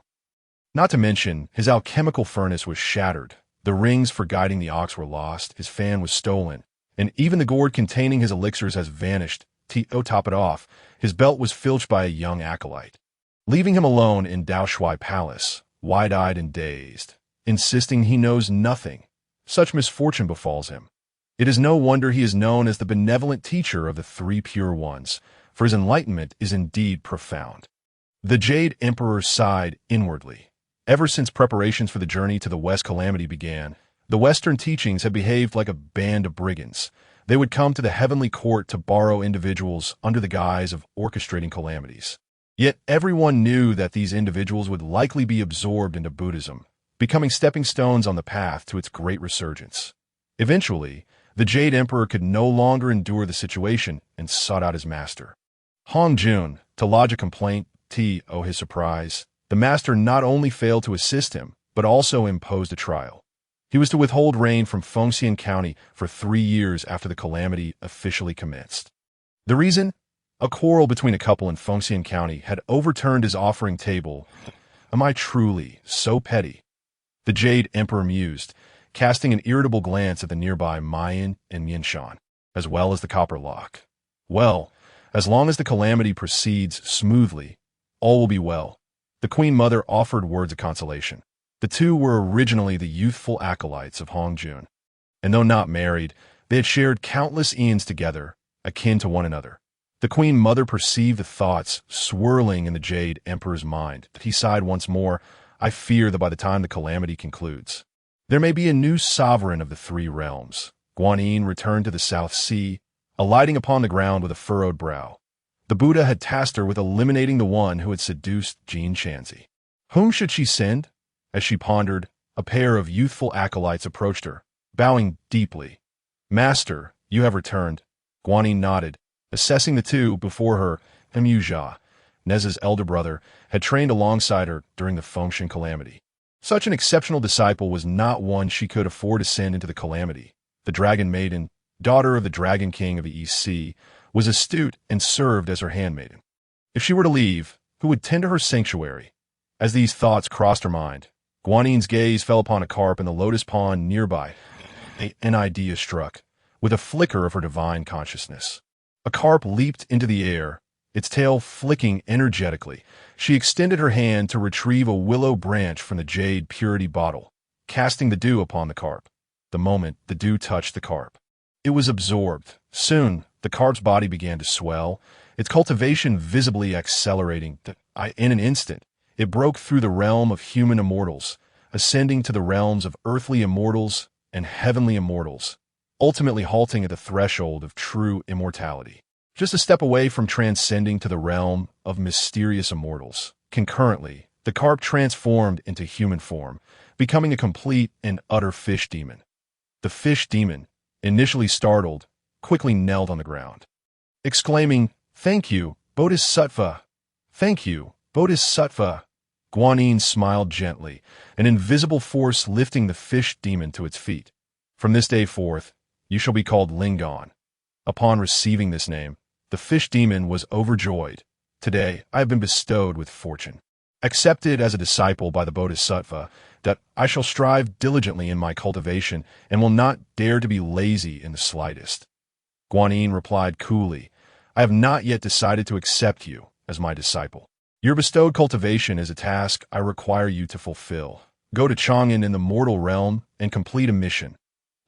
Not to mention, his alchemical furnace was shattered, the rings for guiding the ox were lost, his fan was stolen, and even the gourd containing his elixirs has vanished. To top it off, his belt was filched by a young acolyte, leaving him alone in Daoshui Palace, wide-eyed and dazed, insisting he knows nothing. Such misfortune befalls him. It is no wonder he is known as the benevolent teacher of the 3 pure ones, for his enlightenment is indeed profound." The Jade Emperor sighed inwardly. Ever since preparations for the journey to the West Calamity began, the Western teachings had behaved like a band of brigands. They would come to the heavenly court to borrow individuals under the guise of orchestrating calamities. Yet everyone knew that these individuals would likely be absorbed into Buddhism, becoming stepping stones on the path to its great resurgence. Eventually, the Jade Emperor could no longer endure the situation and sought out his master, Hong Jun, to lodge a complaint. To his surprise, the master not only failed to assist him, but also imposed a trial. He was to withhold rain from Fengxian County for 3 years after the calamity officially commenced. The reason? A quarrel between a couple in Fengxian County had overturned his offering table. Am I truly so petty? The Jade Emperor mused, casting an irritable glance at the nearby Mayan and Minshan, as well as the Copper Lock. Well, as long as the calamity proceeds smoothly, all will be well. The Queen Mother offered words of consolation. The two were originally the youthful acolytes of Hong Jun, and though not married, they had shared countless eons together, akin to one another. The Queen Mother perceived the thoughts swirling in the Jade Emperor's mind. He sighed once more. I fear that by the time the calamity concludes, there may be a new sovereign of the 3 realms. Guanyin returned to the South Sea, alighting upon the ground with a furrowed brow. The Buddha had tasked her with eliminating the one who had seduced Jean Chanzi. Whom should she send? As she pondered, a pair of youthful acolytes approached her, bowing deeply. "Master, you have returned." Guanyin nodded, assessing the two before her. Nezha, Nezha's elder brother, had trained alongside her during the Fengshan calamity. Such an exceptional disciple was not one she could afford to send into the calamity. The Dragon Maiden, daughter of the Dragon King of the East Sea, was astute and served as her handmaiden. If she were to leave, who would tend to her sanctuary? As these thoughts crossed her mind, Guanyin's gaze fell upon a carp in the lotus pond nearby. An idea struck. with a flicker of her divine consciousness. A carp leaped into the air, its tail flicking energetically. She extended her hand to retrieve a willow branch from the jade purity bottle, casting the dew upon the carp. The moment the dew touched the carp, it was absorbed. Soon, the carp's body began to swell, its cultivation visibly accelerating. In an instant, it broke through the realm of human immortals, ascending to the realms of earthly immortals and heavenly immortals, ultimately halting at the threshold of true immortality. Just a step away from transcending to the realm of mysterious immortals. Concurrently, the carp transformed into human form, becoming a complete and utter fish demon. The fish demon, initially startled, quickly knelt on the ground, exclaiming, "Thank you, Bodhisattva! Thank you, Bodhisattva!" Guanyin smiled gently, an invisible force lifting the fish demon to its feet. "From this day forth, you shall be called Lingon." Upon receiving this name, the fish demon was overjoyed. "Today, I have been bestowed with fortune. Accepted as a disciple by the Bodhisattva, that I shall strive diligently in my cultivation and will not dare to be lazy in the slightest." Guanyin replied coolly, "I have not yet decided to accept you as my disciple. Your bestowed cultivation is a task I require you to fulfill. Go to Chang'an in the mortal realm and complete a mission."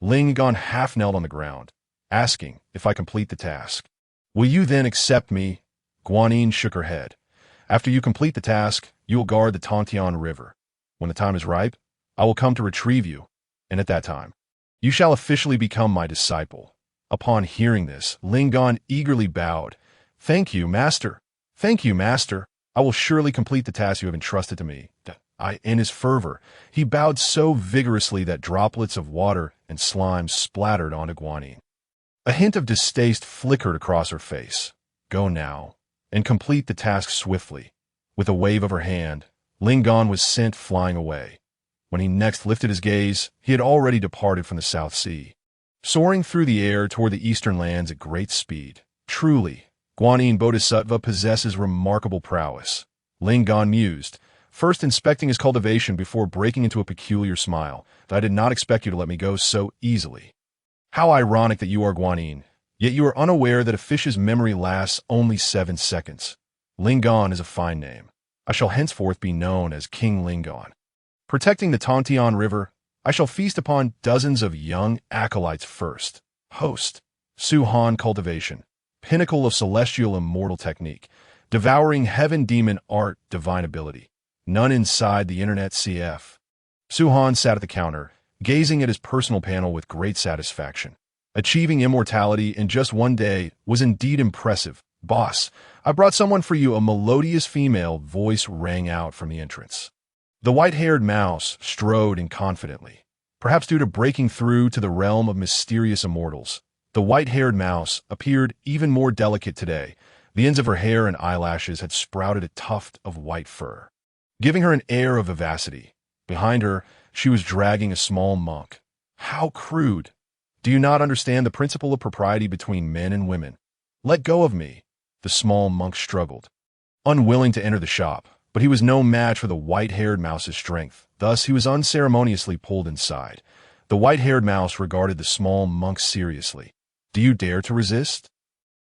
Lingon half knelt on the ground, asking if I complete the task. "Will you then accept me?" Guanyin shook her head. "After you complete the task, you will guard the Tangtian River. When the time is ripe, I will come to retrieve you, and at that time, you shall officially become my disciple." Upon hearing this, Lingon eagerly bowed. "Thank you, Master. Thank you, Master. I will surely complete the task you have entrusted to me." In his fervor, he bowed so vigorously that droplets of water and slime splattered onto Guanyin. A hint of distaste flickered across her face. "Go now, and complete the task swiftly." With a wave of her hand, Lingon was sent flying away. When he next lifted his gaze, he had already departed from the South Sea, soaring through the air toward the eastern lands at great speed. Truly, Guanyin Bodhisattva possesses remarkable prowess. Lingon mused, first inspecting his cultivation before breaking into a peculiar smile. "I did not expect you to let me go so easily. How ironic that you are Guanyin, yet you are unaware that a fish's memory lasts only 7 seconds. Lingon is a fine name. I shall henceforth be known as King Lingon. Protecting the Tangtian River, I shall feast upon dozens of young acolytes first. Host, Suhan cultivation, pinnacle of celestial immortal technique, devouring heaven demon art divine ability. None inside the Internet CF." Suhan sat at the counter, gazing at his personal panel with great satisfaction. Achieving immortality in just one day was indeed impressive. "Boss, I brought someone for you." A melodious female voice rang out from the entrance. The white-haired mouse strode in confidently. Perhaps due to breaking through to the realm of mysterious immortals, the white-haired mouse appeared even more delicate today. The ends of her hair and eyelashes had sprouted a tuft of white fur, giving her an air of vivacity. Behind her, she was dragging a small monk. How crude! Do you not understand the principle of propriety between men and women? Let go of me. The small monk struggled, unwilling to enter the shop, but he was no match for the white-haired mouse's strength. Thus, he was unceremoniously pulled inside. The white-haired mouse regarded the small monk seriously. "Do you dare to resist?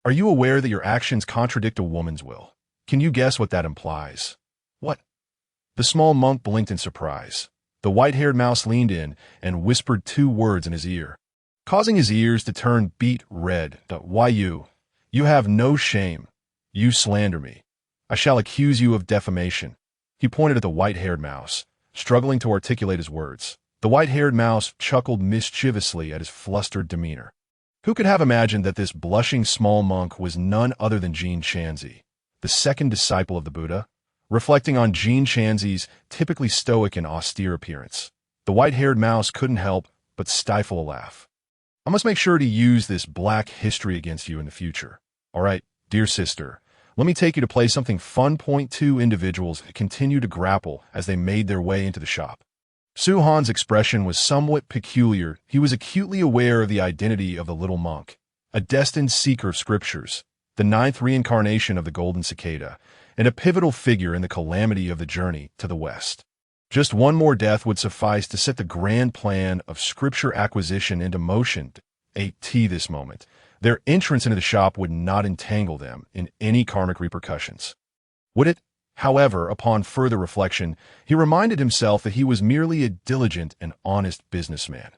Are you aware that your actions contradict a woman's will? Can you guess what that implies?" "What?" The small monk blinked in surprise. The white-haired mouse leaned in and whispered 2 words in his ear, causing his ears to turn beet red. "Why you have no shame. You slander me. I shall accuse you of defamation." He pointed at the white-haired mouse, struggling to articulate his words. The white-haired mouse chuckled mischievously at his flustered demeanor. Who could have imagined that this blushing small monk was none other than Jin Chanzi, the second disciple of the Buddha? Reflecting on Jin Chanzi's typically stoic and austere appearance, the white-haired mouse couldn't help but stifle a laugh. "I must make sure to use this black history against you in the future. All right, dear sister, let me take you to play something fun. 2 individuals continued to grapple as they made their way into the shop. Suhan's expression was somewhat peculiar. He was acutely aware of the identity of the little monk, a destined seeker of scriptures, the 9th reincarnation of the golden cicada, and a pivotal figure in the calamity of the journey to the west. Just one more death would suffice to set the grand plan of scripture acquisition into motion. this moment. Their entrance into the shop would not entangle them in any karmic repercussions. Would it? However, upon further reflection, he reminded himself that he was merely a diligent and honest businessman.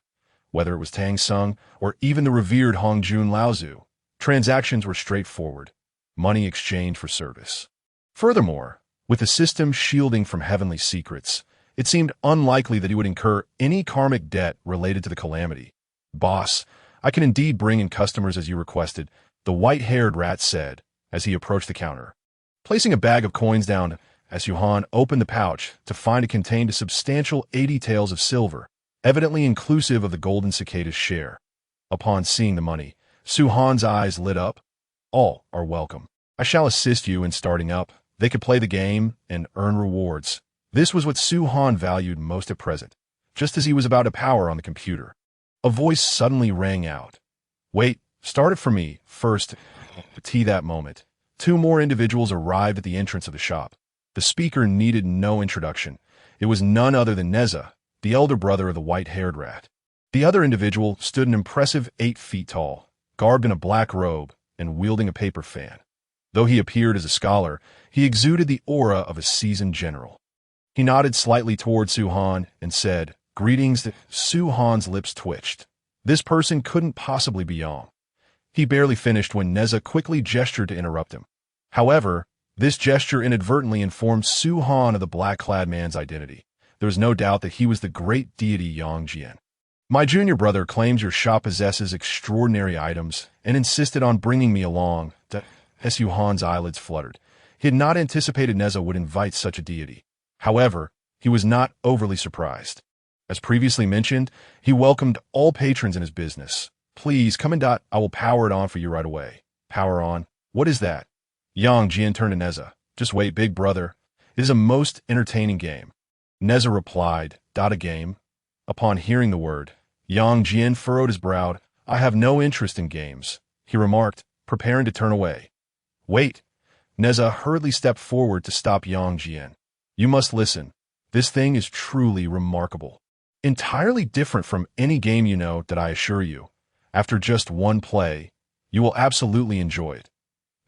Whether it was Tang Seng or even the revered Hongjun Laozu, transactions were straightforward, money exchanged for service. Furthermore, with the system shielding from heavenly secrets, it seemed unlikely that he would incur any karmic debt related to the calamity. "Boss, I can indeed bring in customers as you requested," the white-haired rat said as he approached the counter. Placing a bag of coins down, as Yuhan opened the pouch to find it contained a substantial 80 taels of silver, evidently inclusive of the golden cicada's share. Upon seeing the money, Suhan's eyes lit up. "All are welcome. I shall assist you in starting up. They could play the game and earn rewards." This was what Suhan valued most at present. Just as he was about to power on the computer, a voice suddenly rang out. "Wait, start it for me first." That moment, two more individuals arrived at the entrance of the shop. The speaker needed no introduction. It was none other than Nezha, the elder brother of the white-haired rat. The other individual stood an impressive 8 feet tall, garbed in a black robe and wielding a paper fan. Though he appeared as a scholar, he exuded the aura of a seasoned general. He nodded slightly toward Suhan and said, "Greetings." Suhan's lips twitched. This person couldn't possibly be Yang. He barely finished when Nezha quickly gestured to interrupt him. However, this gesture inadvertently informed Suhan of the black-clad man's identity. There was no doubt that he was the great deity Yang Jian. "My junior brother claims your shop possesses extraordinary items and insisted on bringing me along." Suhan's eyelids fluttered. He had not anticipated Nezha would invite such a deity. However, he was not overly surprised. As previously mentioned, he welcomed all patrons in his business. "Please, come in. I will power it on for you right away." "Power on? What is that?" Yang Jian turned to Nezha. "Just wait, big brother. It is a most entertaining game." Nezha replied, "A game?" Upon hearing the word, Yang Jian furrowed his brow. "I have no interest in games," he remarked, preparing to turn away. "Wait." Nezha hurriedly stepped forward to stop Yang Jian. "You must listen. This thing is truly remarkable. Entirely different from any game you know, that I assure you. After just one play, you will absolutely enjoy it."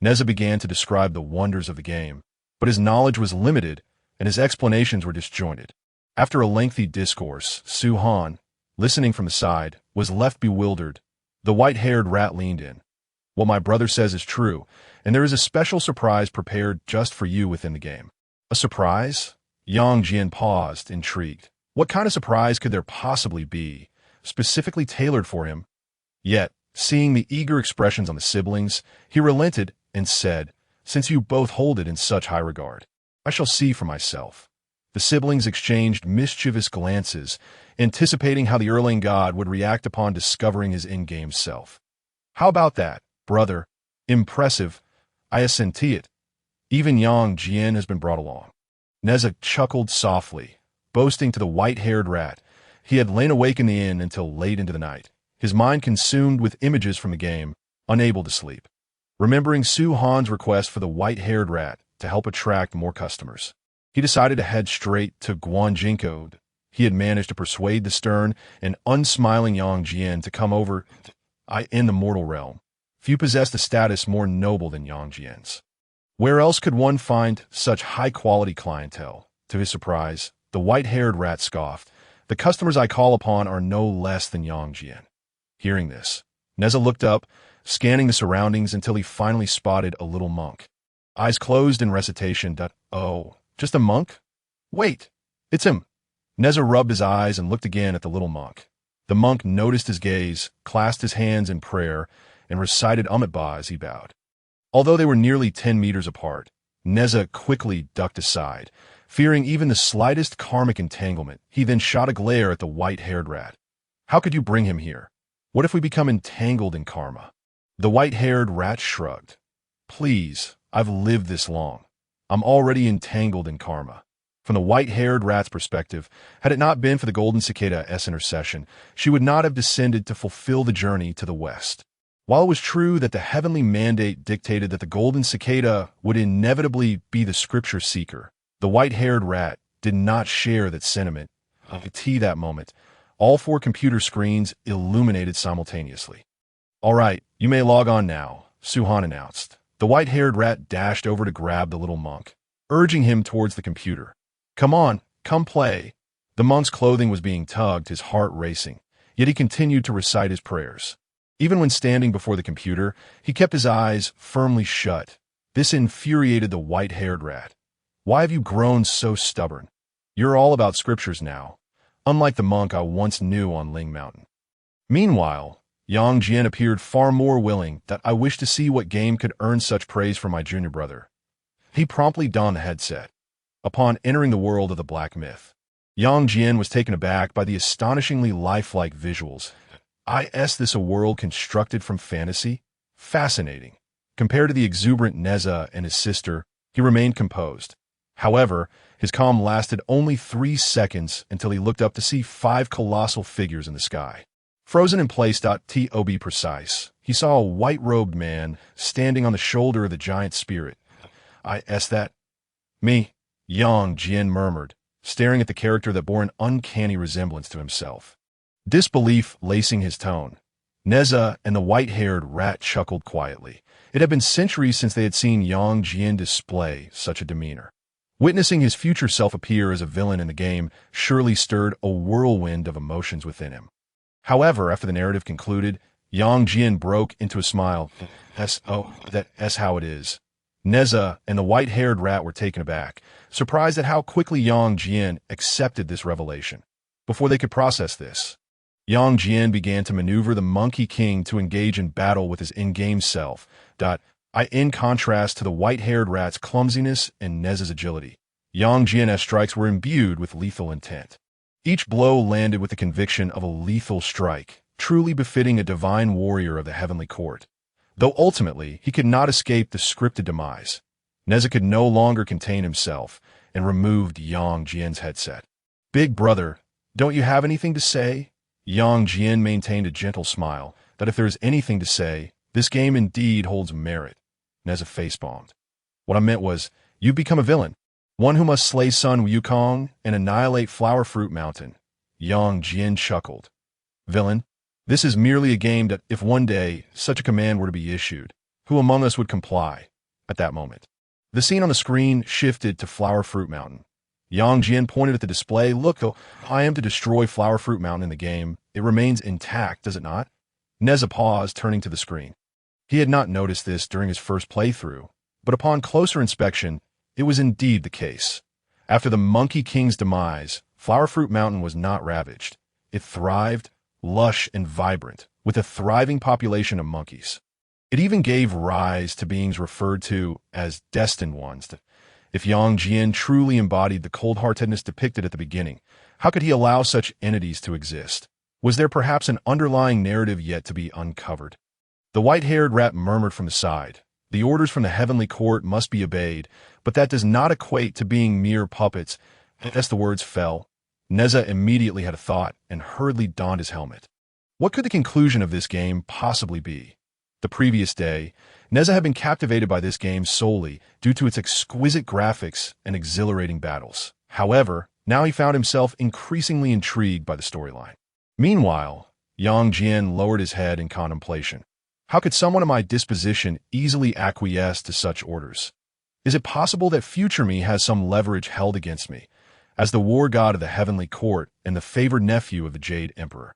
Nezha began to describe the wonders of the game, but his knowledge was limited and his explanations were disjointed. After a lengthy discourse, Suhan, listening from the side, was left bewildered. The white-haired rat leaned in. "What my brother says is true, and there is a special surprise prepared just for you within the game." "A surprise?" Yang Jian paused, intrigued. What kind of surprise could there possibly be, specifically tailored for him? Yet, seeing the eager expressions on the siblings, he relented and said, "Since you both hold it in such high regard, I shall see for myself." The siblings exchanged mischievous glances, anticipating how the Erlang god would react upon discovering his in-game self. "How about that, brother? Impressive. I assent to it. Even Yang Jian has been brought along." Nezha chuckled softly, boasting to the white-haired rat. He had lain awake in the inn until late into the night, his mind consumed with images from the game, unable to sleep. Remembering Suhan's request for the white-haired rat to help attract more customers, he decided to head straight to Guanjinko. He had managed to persuade the stern and unsmiling Yang Jian to come over in the mortal realm. Few possessed a status more noble than Yang Jian's. Where else could one find such high-quality clientele? To his surprise, the white-haired rat scoffed. "The customers I call upon are no less than Yang Jian." Hearing this, Nezha looked up, scanning the surroundings until he finally spotted a little monk. Eyes closed in recitation. "Oh, just a monk? Wait, it's him." Nezha rubbed his eyes and looked again at the little monk. The monk noticed his gaze, clasped his hands in prayer, and recited Amitabha as he bowed. Although they were nearly 10 meters apart, Nezha quickly ducked aside, fearing even the slightest karmic entanglement. He then shot a glare at the white-haired rat. "How could you bring him here? What if we become entangled in karma?" The white-haired rat shrugged. "Please, I've lived this long. I'm already entangled in karma." From the white-haired rat's perspective, had it not been for the golden cicada's intercession, she would not have descended to fulfill the journey to the west. While it was true that the heavenly mandate dictated that the golden cicada would inevitably be the scripture seeker, the white-haired rat did not share that sentiment. At that moment, all 4 computer screens illuminated simultaneously. All right, you may log on now, Suhan announced. The white-haired rat dashed over to grab the little monk, urging him towards the computer. Come on, come play. The monk's clothing was being tugged, his heart racing, yet he continued to recite his prayers. Even when standing before the computer, he kept his eyes firmly shut. This infuriated the white-haired rat. Why have you grown so stubborn? You're all about scriptures now, unlike the monk I once knew on Ling Mountain. Meanwhile, Yang Jian appeared far more willing. That I wish to see what game could earn such praise from my junior brother. He promptly donned the headset. Upon entering the world of the black myth, Yang Jian was taken aback by the astonishingly lifelike visuals. This a world constructed from fantasy? Fascinating. Compared to the exuberant Nezha and his sister, he remained composed. However, his calm lasted only 3 seconds until he looked up to see 5 colossal figures in the sky. Frozen in place. To be precise, he saw a white-robed man standing on the shoulder of the giant spirit. That? Me, Yang Jian murmured, staring at the character that bore an uncanny resemblance to himself. Disbelief lacing his tone. Nezha and the white-haired rat chuckled quietly. It had been centuries since they had seen Yang Jian display such a demeanor. Witnessing his future self appear as a villain in the game surely stirred a whirlwind of emotions within him. However, after the narrative concluded, Yang Jian broke into a smile. That's how it is. Nezha and the white-haired rat were taken aback, surprised at how quickly Yang Jian accepted this revelation. Before they could process this, Yang Jian began to maneuver the Monkey King to engage in battle with his in-game self. In contrast to the white-haired rat's clumsiness and Nezha's agility, Yang Jian's strikes were imbued with lethal intent. Each blow landed with the conviction of a lethal strike, truly befitting a divine warrior of the heavenly court. Though ultimately he could not escape the scripted demise, Nezha could no longer contain himself and removed Yang Jian's headset. Big brother, don't you have anything to say? Yang Jian maintained a gentle smile. That if there is anything to say, this game indeed holds merit. Nezha facepalmed. What I meant was, you've become a villain. One who must slay Sun Wukong and annihilate Flower Fruit Mountain. Yang Jian chuckled. Villain? This is merely a game that, if one day such a command were to be issued, who among us would comply? At that moment, the scene on the screen shifted to Flower Fruit Mountain. Yang Jian pointed at the display. Look, though I am to destroy Flower Fruit Mountain in the game, it remains intact, does it not? Nezha paused, turning to the screen. He had not noticed this during his first playthrough, but upon closer inspection, it was indeed the case. After the Monkey King's demise, Flower Fruit Mountain was not ravaged. It thrived, lush and vibrant, with a thriving population of monkeys. It even gave rise to beings referred to as destined ones. If Yang Jian truly embodied the cold-heartedness depicted at the beginning, how could he allow such entities to exist? Was there perhaps an underlying narrative yet to be uncovered? The white-haired rat murmured from the side. The orders from the heavenly court must be obeyed, but that does not equate to being mere puppets. As the words fell, Nezha immediately had a thought and hurriedly donned his helmet. What could the conclusion of this game possibly be? The previous day, Nezha had been captivated by this game solely due to its exquisite graphics and exhilarating battles. However, now he found himself increasingly intrigued by the storyline. Meanwhile, Yang Jian lowered his head in contemplation. How could someone of my disposition easily acquiesce to such orders? Is it possible that future me has some leverage held against me, as the war god of the heavenly court and the favored nephew of the Jade Emperor?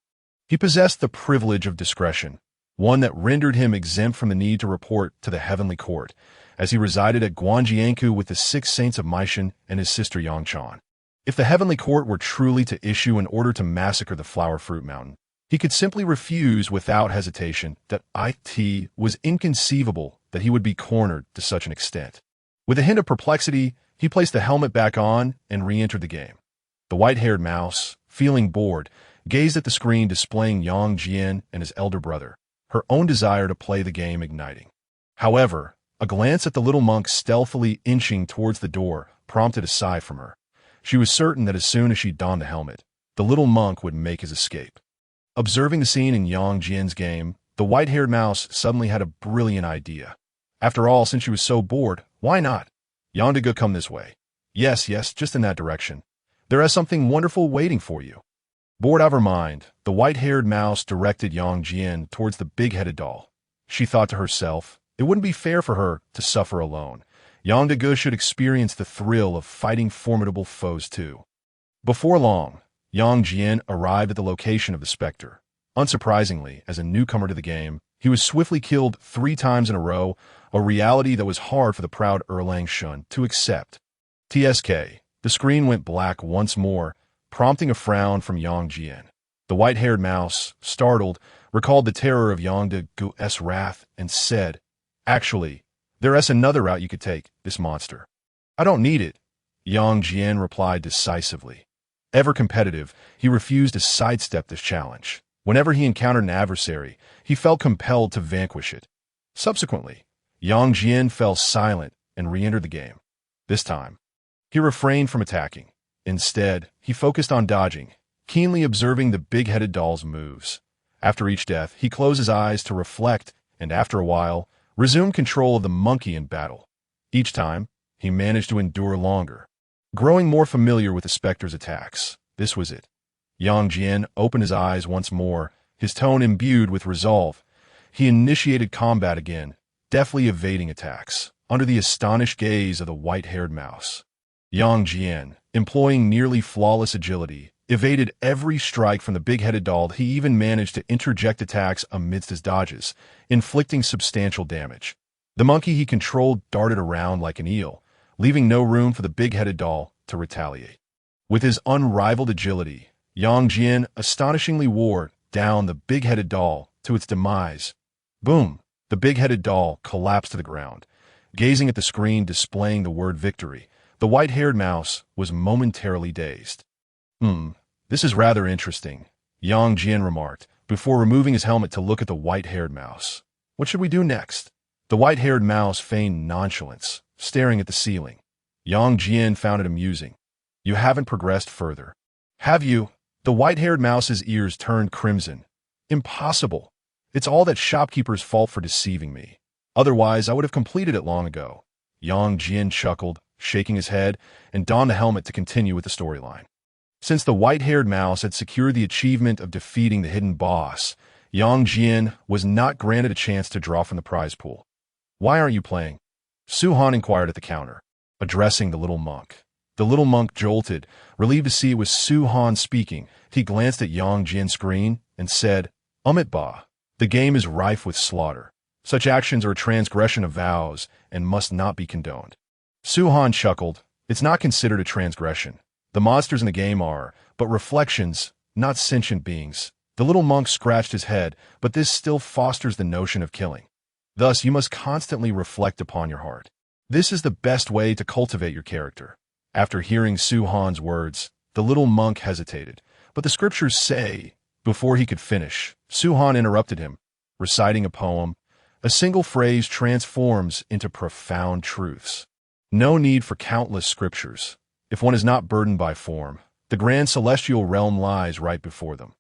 He possessed the privilege of discretion, one that rendered him exempt from the need to report to the heavenly court, as he resided at Guanjianku with the 6 saints of Meishan and his sister Yangchan. If the heavenly court were truly to issue an order to massacre the Flower Fruit Mountain, he could simply refuse without hesitation. That it was inconceivable that he would be cornered to such an extent. With a hint of perplexity, he placed the helmet back on and re-entered the game. The white-haired mouse, feeling bored, gazed at the screen displaying Yang Jian and his elder brother, her own desire to play the game igniting. However, a glance at the little monk stealthily inching towards the door prompted a sigh from her. She was certain that as soon as she donned the helmet, the little monk would make his escape. Observing the scene in Yang Jian's game, the white-haired mouse suddenly had a brilliant idea. After all, since she was so bored, why not? Yandaga, come this way. Yes, just in that direction. There is something wonderful waiting for you. Bored out of her mind, the white-haired mouse directed Yang Jian towards the big-headed doll. She thought to herself, it wouldn't be fair for her to suffer alone. Yang Dege should experience the thrill of fighting formidable foes too. Before long, Yang Jian arrived at the location of the specter. Unsurprisingly, as a newcomer to the game, he was swiftly killed 3 times in a row, a reality that was hard for the proud Erlang Shun to accept. TSK. The screen went black once more, prompting a frown from Yang Jian. The white-haired mouse, startled, recalled the terror of Yang Dege's wrath and said, actually, there's another route you could take, this monster. I don't need it, Yang Jian replied decisively. Ever competitive, he refused to sidestep this challenge. Whenever he encountered an adversary, he felt compelled to vanquish it. Subsequently, Yang Jian fell silent and re-entered the game. This time, he refrained from attacking. Instead, he focused on dodging, keenly observing the big-headed doll's moves. After each death, he closed his eyes to reflect and, after a while, resumed control of the monkey in battle. Each time, he managed to endure longer. Growing more familiar with the specter's attacks, this was it. Yang Jian opened his eyes once more, his tone imbued with resolve. He initiated combat again, deftly evading attacks, under the astonished gaze of the white-haired mouse. Yang Jian, employing nearly flawless agility, evaded every strike from the big-headed doll. He even managed to interject attacks amidst his dodges, inflicting substantial damage. The monkey he controlled darted around like an eel, leaving no room for the big-headed doll to retaliate. With his unrivaled agility, Yang Jian astonishingly wore down the big-headed doll to its demise. Boom! The big-headed doll collapsed to the ground. Gazing at the screen displaying the word victory, the white-haired mouse was momentarily dazed. This is rather interesting, Yang Jian remarked, before removing his helmet to look at the white-haired mouse. What should we do next? The white-haired mouse feigned nonchalance, staring at the ceiling. Yang Jian found it amusing. You haven't progressed further. Have you? The white-haired mouse's ears turned crimson. Impossible. It's all that shopkeeper's fault for deceiving me. Otherwise, I would have completed it long ago. Yang Jian chuckled, shaking his head, and donned the helmet to continue with the storyline. Since the white-haired mouse had secured the achievement of defeating the hidden boss, Yang Jian was not granted a chance to draw from the prize pool. Why aren't you playing? Su Han inquired at the counter, addressing the little monk. The little monk jolted, relieved to see it was Su Han speaking. He glanced at Yang Jian's screen and said, Ba, the game is rife with slaughter. Such actions are a transgression of vows and must not be condoned. Su Han chuckled. It's not considered a transgression. The monsters in the game are but reflections, not sentient beings. The little monk scratched his head, but this still fosters the notion of killing. Thus, you must constantly reflect upon your heart. This is the best way to cultivate your character. After hearing Su Han's words, the little monk hesitated, but the scriptures say, before he could finish, Su Han interrupted him, reciting a poem. A single phrase transforms into profound truths. No need for countless scriptures. If one is not burdened by form, the grand celestial realm lies right before them.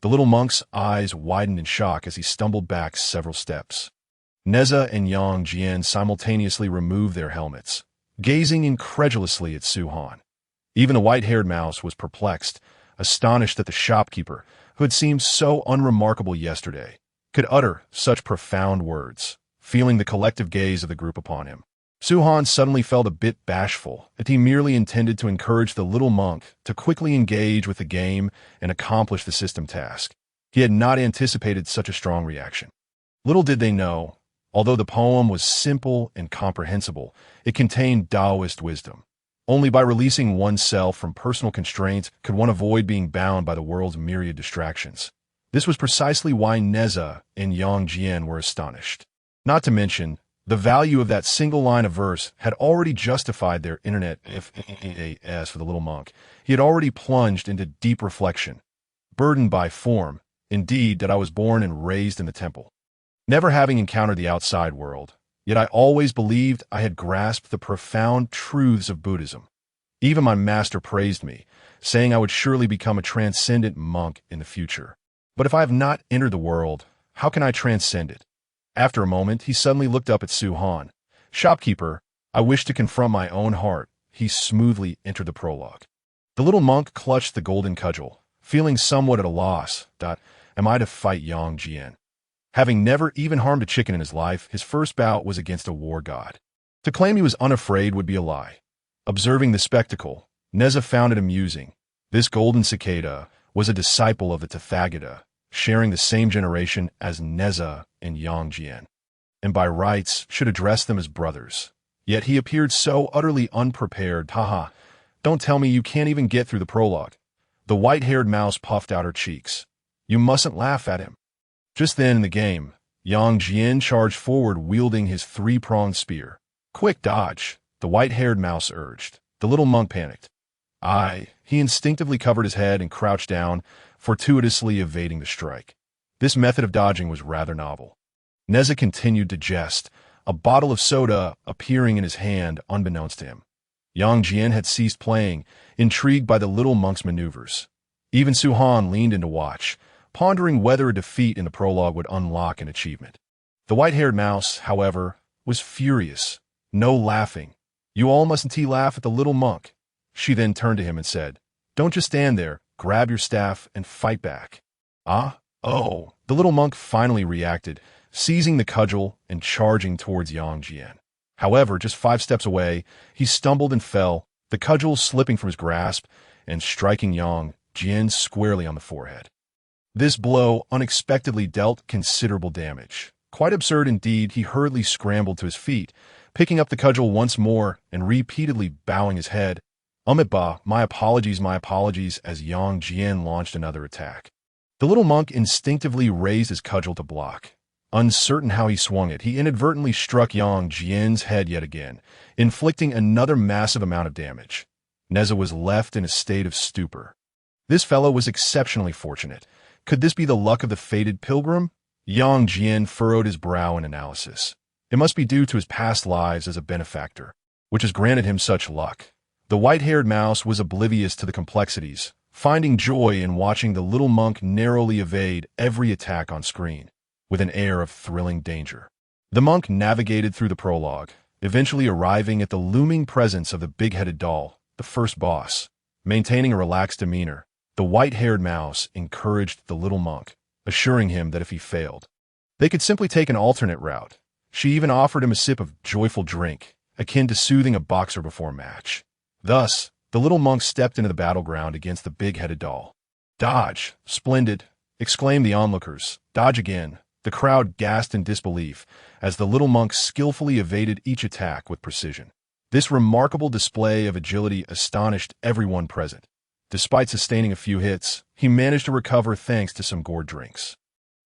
The little monk's eyes widened in shock as he stumbled back several steps. Nezha and Yang Jian simultaneously removed their helmets, gazing incredulously at Su Han. Even the white-haired mouse was perplexed, astonished that the shopkeeper, who had seemed so unremarkable yesterday, could utter such profound words, feeling the collective gaze of the group upon him. Su Han suddenly felt a bit bashful that he merely intended to encourage the little monk to quickly engage with the game and accomplish the system task. He had not anticipated such a strong reaction. Little did they know, although the poem was simple and comprehensible, it contained Taoist wisdom. Only by releasing oneself from personal constraints could one avoid being bound by the world's myriad distractions. This was precisely why Nezha and Yang Jian were astonished. Not to mention, the value of that single line of verse had already justified their internet for the little monk. He had already plunged into deep reflection, burdened by form, indeed that I was born and raised in the temple. Never having encountered the outside world, yet I always believed I had grasped the profound truths of Buddhism. Even my master praised me, saying I would surely become a transcendent monk in the future. But if I have not entered the world, how can I transcend it? After a moment, he suddenly looked up at Su Han. Shopkeeper, I wish to confront my own heart. He smoothly entered the prologue. The little monk clutched the golden cudgel, feeling somewhat at a loss. Am I to fight Yang Jian? Having never even harmed a chicken in his life, his first bout was against a war god. To claim he was unafraid would be a lie. Observing the spectacle, Nezha found it amusing. This golden cicada was a disciple of the Tathagata, sharing the same generation as Nezha and Yang Jian, and by rights should address them as brothers. Yet he appeared so utterly unprepared. Haha, don't tell me you can't even get through the prologue. The white-haired mouse puffed out her cheeks. You mustn't laugh at him. Just then in the game, Yang Jian charged forward wielding his three-pronged spear. Quick dodge, the white-haired mouse urged. The little monk panicked. He instinctively covered his head and crouched down, fortuitously evading the strike. This method of dodging was rather novel. Nezha continued to jest, a bottle of soda appearing in his hand unbeknownst to him. Yang Jian had ceased playing, intrigued by the little monk's maneuvers. Even Su Han leaned in to watch, pondering whether a defeat in the prologue would unlock an achievement. The white-haired mouse, however, was furious. No laughing. You all mustn't laugh at the little monk. She then turned to him and said, Don't just stand there, grab your staff and fight back. The little monk finally reacted, seizing the cudgel and charging towards Yang Jian. However, just 5 steps away, he stumbled and fell, the cudgel slipping from his grasp and striking Yang Jian squarely on the forehead. This blow unexpectedly dealt considerable damage. Quite absurd indeed, he hurriedly scrambled to his feet, picking up the cudgel once more and repeatedly bowing his head. My apologies, as Yang Jian launched another attack. The little monk instinctively raised his cudgel to block. Uncertain how he swung it, he inadvertently struck Yang Jian's head yet again, inflicting another massive amount of damage. Nezha was left in a state of stupor. This fellow was exceptionally fortunate. Could this be the luck of the fated pilgrim? Yang Jian furrowed his brow in analysis. It must be due to his past lives as a benefactor, which has granted him such luck. The white-haired mouse was oblivious to the complexities, finding joy in watching the little monk narrowly evade every attack on screen, with an air of thrilling danger. The monk navigated through the prologue, eventually arriving at the looming presence of the big-headed doll, the first boss. Maintaining a relaxed demeanor, the white-haired mouse encouraged the little monk, assuring him that if he failed, they could simply take an alternate route. She even offered him a sip of joyful drink, akin to soothing a boxer before a match. Thus, the little monk stepped into the battleground against the big-headed doll. Dodge! Splendid! Exclaimed the onlookers. Dodge again! The crowd gasped in disbelief as the little monk skillfully evaded each attack with precision. This remarkable display of agility astonished everyone present. Despite sustaining a few hits, he managed to recover thanks to some gourd drinks.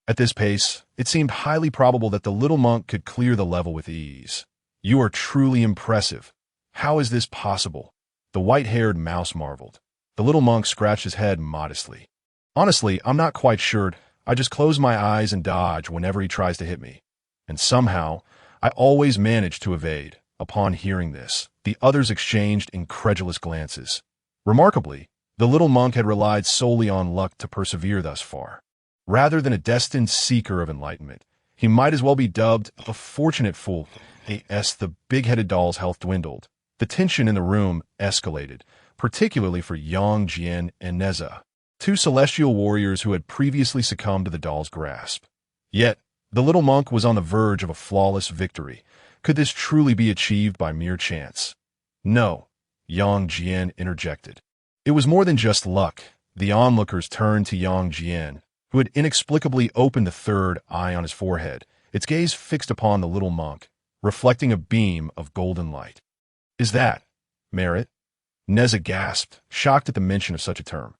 At this pace, it seemed highly probable that the little monk could clear the level with ease. You are truly impressive. How is this possible? The white-haired mouse marveled. The little monk scratched his head modestly. Honestly, I'm not quite sure. I just close my eyes and dodge whenever he tries to hit me. And somehow, I always manage to evade. Upon hearing this, the others exchanged incredulous glances. Remarkably, the little monk had relied solely on luck to persevere thus far. Rather than a destined seeker of enlightenment, he might as well be dubbed a fortunate fool. The big-headed doll's health dwindled. The tension in the room escalated, particularly for Yang Jian and Nezha, 2 celestial warriors who had previously succumbed to the doll's grasp. Yet, the little monk was on the verge of a flawless victory. Could this truly be achieved by mere chance? No, Yang Jian interjected. It was more than just luck. The onlookers turned to Yang Jian, who had inexplicably opened the third eye on his forehead, its gaze fixed upon the little monk, reflecting a beam of golden light. Is that merit? Nezha gasped, shocked at the mention of such a term.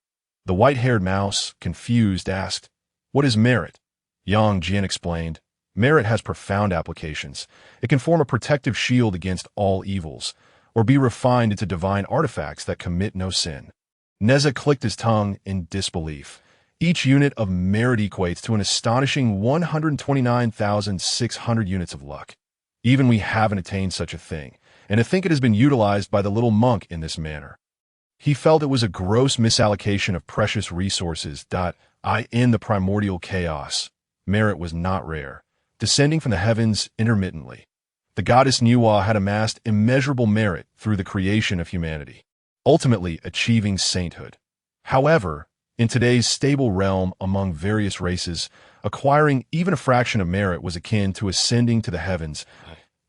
The white-haired mouse, confused, asked, What is merit? Yang Jian explained, Merit has profound applications. It can form a protective shield against all evils, or be refined into divine artifacts that commit no sin. Nezha clicked his tongue in disbelief. Each unit of merit equates to an astonishing 129,600 units of luck. Even we haven't attained such a thing, and to think it has been utilized by the little monk in this manner. He felt it was a gross misallocation of precious resources. In the primordial chaos, merit was not rare, descending from the heavens intermittently. The goddess Nuwa had amassed immeasurable merit through the creation of humanity, ultimately achieving sainthood. However, In today's stable realm among various races, acquiring even a fraction of merit was akin to ascending to the heavens,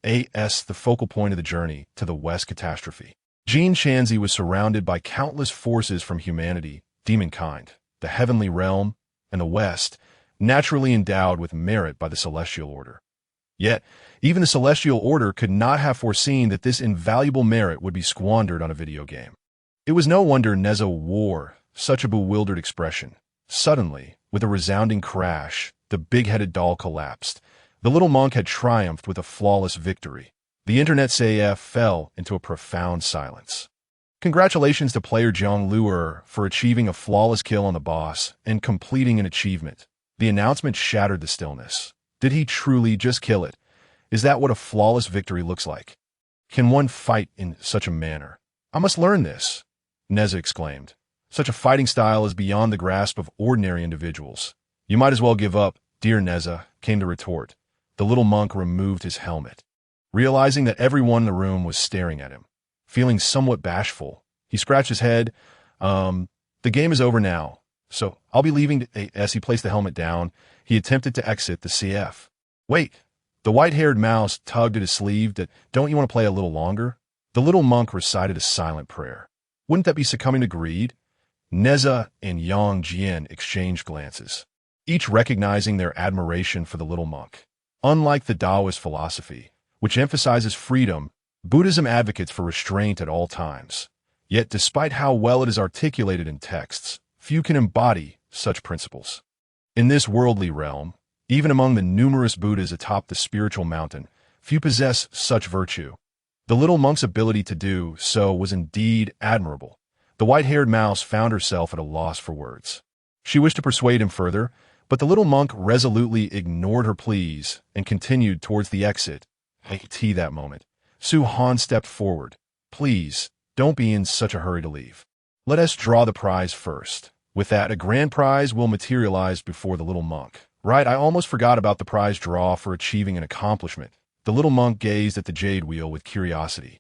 as the focal point of the journey to the West catastrophe. Jin Shanzi was surrounded by countless forces from humanity, demonkind, the heavenly realm, and the West, naturally endowed with merit by the celestial order. Yet, even the celestial order could not have foreseen that this invaluable merit would be squandered on a video game. It was no wonder Nezha wore such a bewildered expression. Suddenly, with a resounding crash, the big-headed doll collapsed. The little monk had triumphed with a flawless victory. The Internet Café fell into a profound silence. Congratulations to player Zhang Luer for achieving a flawless kill on the boss and completing an achievement. The announcement shattered the stillness. Did he truly just kill it? Is that what a flawless victory looks like? Can one fight in such a manner? I must learn this, Nezha exclaimed. Such a fighting style is beyond the grasp of ordinary individuals. You might as well give up, dear Nezha, came the retort. The little monk removed his helmet. Realizing that everyone in the room was staring at him, feeling somewhat bashful, he scratched his head. The game is over now, so I'll be leaving. As he placed the helmet down, he attempted to exit the CF. Wait, the white-haired mouse tugged at his sleeve. Don't you want to play a little longer? The little monk recited a silent prayer. Wouldn't that be succumbing to greed? Nezha and Yang Jian exchanged glances, each recognizing their admiration for the little monk. Unlike the Taoist philosophy, which emphasizes freedom, Buddhism advocates for restraint at all times. Yet despite how well it is articulated in texts, few can embody such principles. In this worldly realm, even among the numerous Buddhas atop the spiritual mountain, few possess such virtue. The little monk's ability to do so was indeed admirable. The white-haired mouse found herself at a loss for words. She wished to persuade him further, but the little monk resolutely ignored her pleas and continued towards the exit. That moment, Su Han stepped forward. Please, don't be in such a hurry to leave. Let us draw the prize first. With that, a grand prize will materialize before the little monk. Right, I almost forgot about the prize draw for achieving an accomplishment. The little monk gazed at the jade wheel with curiosity.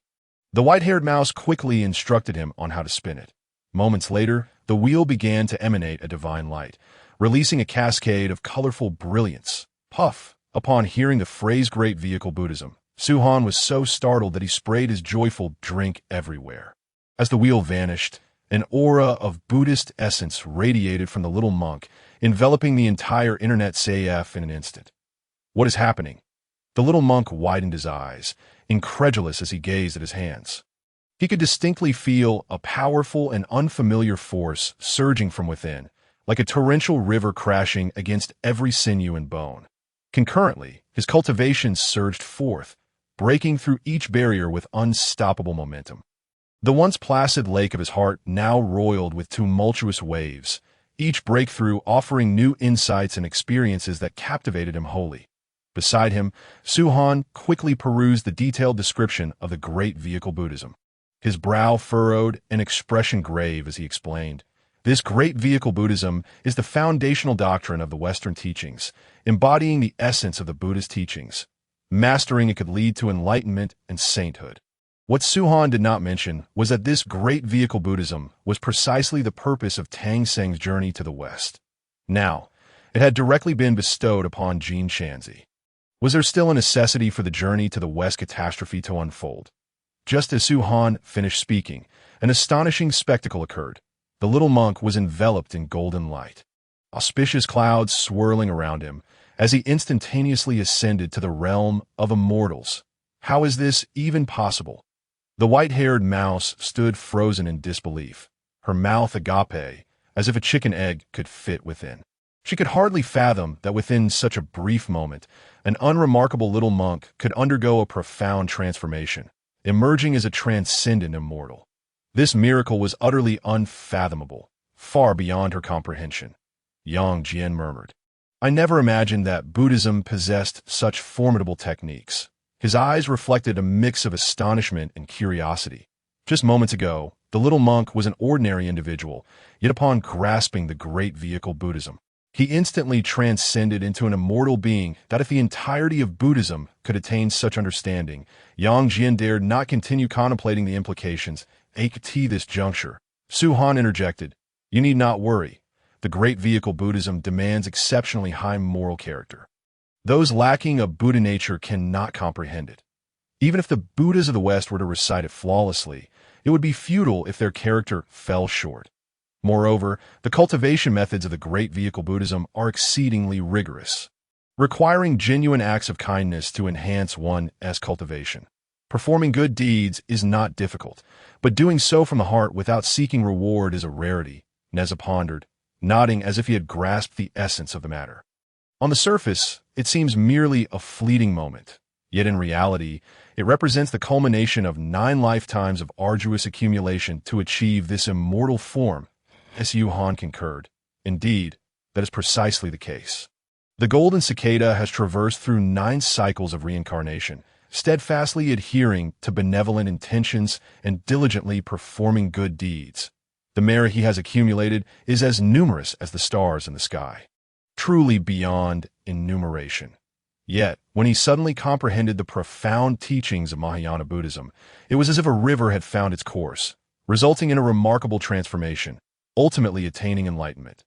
The white-haired mouse quickly instructed him on how to spin it. Moments later, the wheel began to emanate a divine light, releasing a cascade of colorful brilliance. Puff! Upon hearing the phrase Great Vehicle Buddhism, Su Han was so startled that he sprayed his joyful drink everywhere. As the wheel vanished, an aura of Buddhist essence radiated from the little monk, enveloping the entire Internet Café in an instant. What is happening? The little monk widened his eyes, incredulous as he gazed at his hands. He could distinctly feel a powerful and unfamiliar force surging from within, like a torrential river crashing against every sinew and bone. Concurrently, his cultivation surged forth, breaking through each barrier with unstoppable momentum. The once placid lake of his heart now roiled with tumultuous waves, each breakthrough offering new insights and experiences that captivated him wholly. Beside him, Su Han quickly perused the detailed description of the Great Vehicle Buddhism. His brow furrowed, an expression grave as he explained. This Great Vehicle Buddhism is the foundational doctrine of the Western teachings, embodying the essence of the Buddhist teachings. Mastering it could lead to enlightenment and sainthood. What Su Han did not mention was that this Great Vehicle Buddhism was precisely the purpose of Tang Seng's journey to the West. Now, it had directly been bestowed upon Jin Shanzi. Was there still a necessity for the journey to the West catastrophe to unfold? Just as Su Han finished speaking, an astonishing spectacle occurred. The little monk was enveloped in golden light. Auspicious clouds swirling around him, as he instantaneously ascended to the realm of immortals. How is this even possible? The white-haired mouse stood frozen in disbelief, her mouth agape, as if a chicken egg could fit within. She could hardly fathom that within such a brief moment, an unremarkable little monk could undergo a profound transformation, emerging as a transcendent immortal. This miracle was utterly unfathomable, far beyond her comprehension. Yang Jian murmured, I never imagined that Buddhism possessed such formidable techniques. His eyes reflected a mix of astonishment and curiosity. Just moments ago, the little monk was an ordinary individual, yet upon grasping the Great Vehicle Buddhism, he instantly transcended into an immortal being that if the entirety of Buddhism could attain such understanding, Yang Jian dared not continue contemplating the implications. At this juncture, Su Han interjected, You need not worry. the great vehicle Buddhism demands exceptionally high moral character. Those lacking a Buddha nature cannot comprehend it. Even if the Buddhas of the West were to recite it flawlessly, it would be futile if their character fell short. Moreover, the cultivation methods of the great vehicle Buddhism are exceedingly rigorous, requiring genuine acts of kindness to enhance one's cultivation. Performing good deeds is not difficult, but doing so from the heart without seeking reward is a rarity, Nezha pondered, nodding as if he had grasped the essence of the matter. On the surface, it seems merely a fleeting moment, yet in reality, it represents the culmination of 9 lifetimes of arduous accumulation to achieve this immortal form. Ziwang concurred. Indeed, that is precisely the case. The golden cicada has traversed through 9 cycles of reincarnation, steadfastly adhering to benevolent intentions and diligently performing good deeds. The merit he has accumulated is as numerous as the stars in the sky, truly beyond enumeration. Yet, when he suddenly comprehended the profound teachings of Mahayana Buddhism, it was as if a river had found its course, resulting in a remarkable transformation, ultimately attaining enlightenment.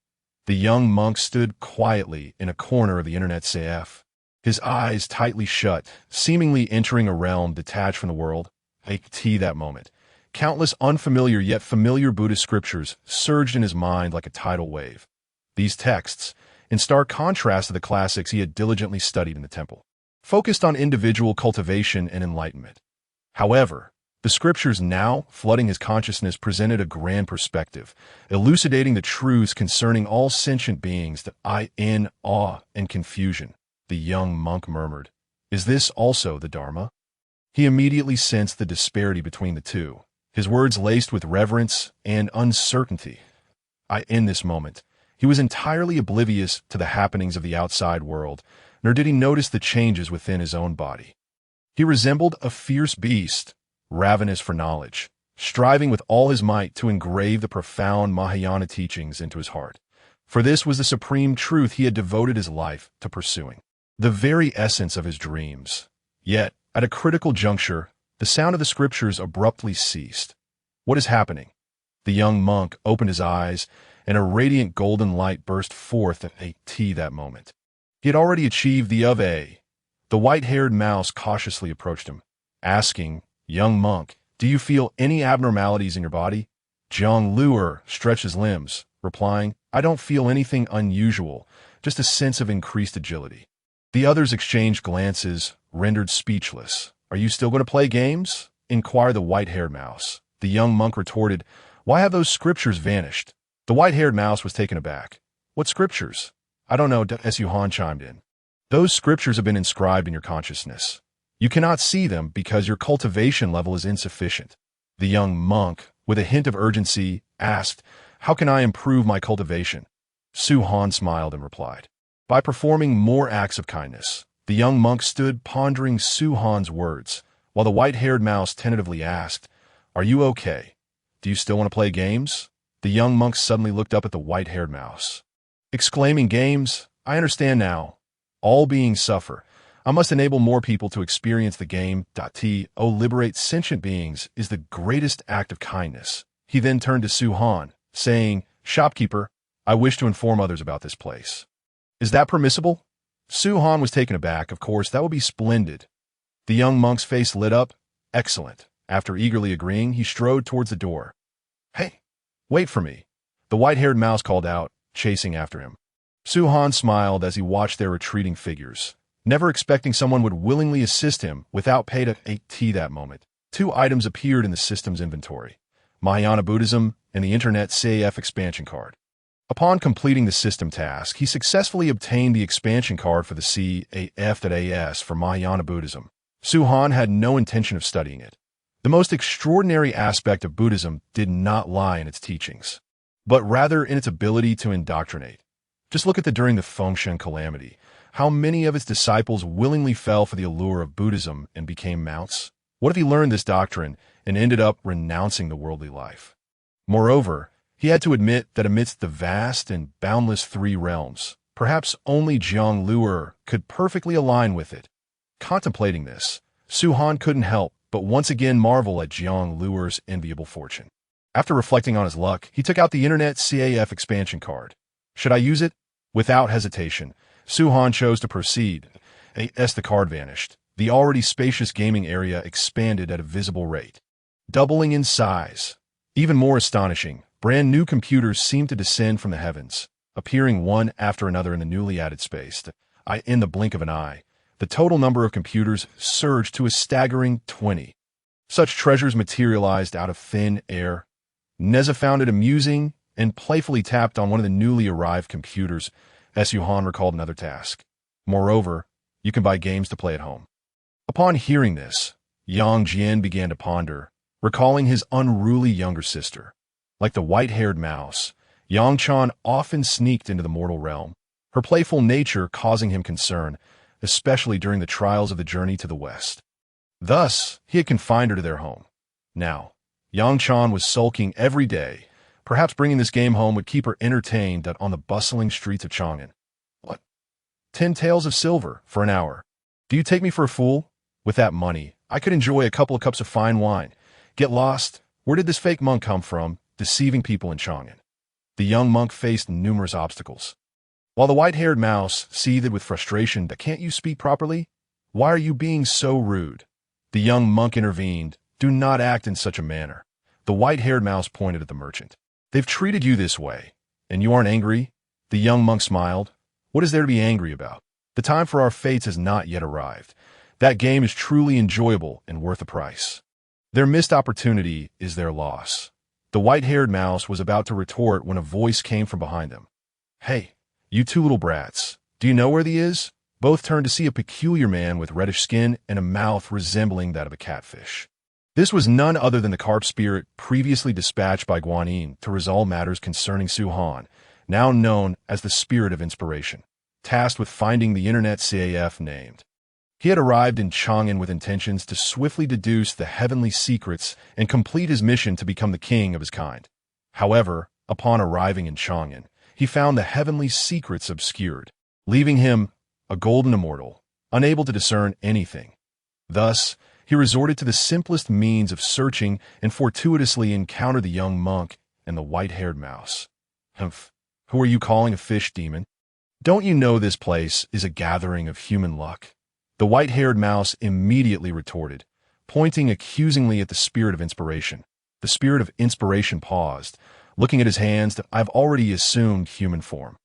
The young monk stood quietly in a corner of the Internet Café, his eyes tightly shut, seemingly entering a realm detached from the world. That moment, countless unfamiliar yet familiar Buddhist scriptures surged in his mind like a tidal wave. These texts, in stark contrast to the classics he had diligently studied in the temple, focused on individual cultivation and enlightenment. However, the scriptures now, flooding his consciousness, presented a grand perspective, elucidating the truths concerning all sentient beings that in awe and confusion. The young monk murmured, "Is this also the Dharma?" He immediately sensed the disparity between the two, his words laced with reverence and uncertainty. In this moment, he was entirely oblivious to the happenings of the outside world, nor did he notice the changes within his own body. He resembled a fierce beast, ravenous for knowledge, striving with all his might to engrave the profound Mahayana teachings into his heart. For this was the supreme truth he had devoted his life to pursuing, the very essence of his dreams. Yet, at a critical juncture, the sound of the scriptures abruptly ceased. "What is happening?" The young monk opened his eyes, and a radiant golden light burst forth at that moment. He had already achieved the of A. The white-haired mouse cautiously approached him, asking, "Young monk, do you feel any abnormalities in your body?" Zhang Luer stretched his limbs, replying, "I don't feel anything unusual, just a sense of increased agility." The others exchanged glances, rendered speechless. "Are you still going to play games?" inquired the white-haired mouse. The young monk retorted, "Why have those scriptures vanished?" The white-haired mouse was taken aback. "What scriptures?" "I don't know," Yuhan chimed in. "Those scriptures have been inscribed in your consciousness. You cannot see them because your cultivation level is insufficient." The young monk, with a hint of urgency, asked, "How can I improve my cultivation?" Su-Han smiled and replied, "By performing more acts of kindness." The young monk stood pondering Su-Han's words, while the white-haired mouse tentatively asked, "Are you okay? Do you still want to play games?" The young monk suddenly looked up at the white-haired mouse, exclaiming, "Games? I understand now. All beings suffer. I must enable more people to experience the game. Liberate sentient beings is the greatest act of kindness." He then turned to Su-Han, saying, "Shopkeeper, I wish to inform others about this place. Is that permissible?" Su-Han was taken aback. "Of course, that would be splendid." The young monk's face lit up. "Excellent." After eagerly agreeing, he strode towards the door. "Hey, wait for me," the white-haired mouse called out, chasing after him. Su-Han smiled as he watched their retreating figures, never expecting someone would willingly assist him without pay to that moment. 2 items appeared in the system's inventory: Mahayana Buddhism and the Internet Café expansion card. Upon completing the system task, he successfully obtained the expansion card for the CAF.AS for Mahayana Buddhism. Su-Han had no intention of studying it. The most extraordinary aspect of Buddhism did not lie in its teachings, but rather in its ability to indoctrinate. Just look at during the Fengshen calamity, how many of its disciples willingly fell for the allure of Buddhism and became mounts? What if he learned this doctrine and ended up renouncing the worldly life? Moreover, he had to admit that amidst the vast and boundless 3 realms, perhaps only Zhang Luer could perfectly align with it. Contemplating this, Su-Han couldn't help but once again marvel at Zhang Luer's enviable fortune. After reflecting on his luck, he took out the Internet CAF expansion card. Should I use it? Without hesitation, Su-Han chose to proceed. As the card vanished, the already spacious gaming area expanded at a visible rate, doubling in size. Even more astonishing, brand new computers seemed to descend from the heavens, appearing one after another in the newly added space. In the blink of an eye, the total number of computers surged to a staggering 20. Such treasures materialized out of thin air. Nezha found it amusing and playfully tapped on one of the newly arrived computers as Su-Han recalled another task. Moreover, you can buy games to play at home. Upon hearing this, Yang Jian began to ponder, recalling his unruly younger sister. Like the white-haired mouse, Yang Chan often sneaked into the mortal realm, her playful nature causing him concern, especially during the trials of the journey to the west. Thus, he had confined her to their home. Now, Yang Chan was sulking every day. Perhaps bringing this game home would keep her entertained on the bustling streets of Chang'an. What? 10 taels of silver for an hour. Do you take me for a fool? With that money, I could enjoy a couple of cups of fine wine. Get lost. Where did this fake monk come from, deceiving people in Chang'an? The young monk faced numerous obstacles. While the white-haired mouse seethed with frustration that can't you speak properly? Why are you being so rude? The young monk intervened. Do not act in such a manner. The white-haired mouse pointed at the merchant. They've treated you this way, and you aren't angry? The young monk smiled. What is there to be angry about? The time for our fates has not yet arrived. That game is truly enjoyable and worth the price. Their missed opportunity is their loss. The white-haired mouse was about to retort when a voice came from behind them. Hey, you two little brats, do you know where he is? Both turned to see a peculiar man with reddish skin and a mouth resembling that of a catfish. This was none other than the carp spirit previously dispatched by Guanyin to resolve matters concerning Su-Han, now known as the Spirit of Inspiration, tasked with finding the Internet CAF named. He had arrived in Chang'an with intentions to swiftly deduce the heavenly secrets and complete his mission to become the king of his kind. However, upon arriving in Chang'an, he found the heavenly secrets obscured, leaving him, a golden immortal, unable to discern anything. Thus, he resorted to the simplest means of searching and fortuitously encountered the young monk and the white-haired mouse. Humph, who are you calling a fish demon? Don't you know this place is a gathering of human luck? The white-haired mouse immediately retorted, pointing accusingly at the Spirit of Inspiration. The Spirit of Inspiration paused, looking at his hands. I've already assumed human form.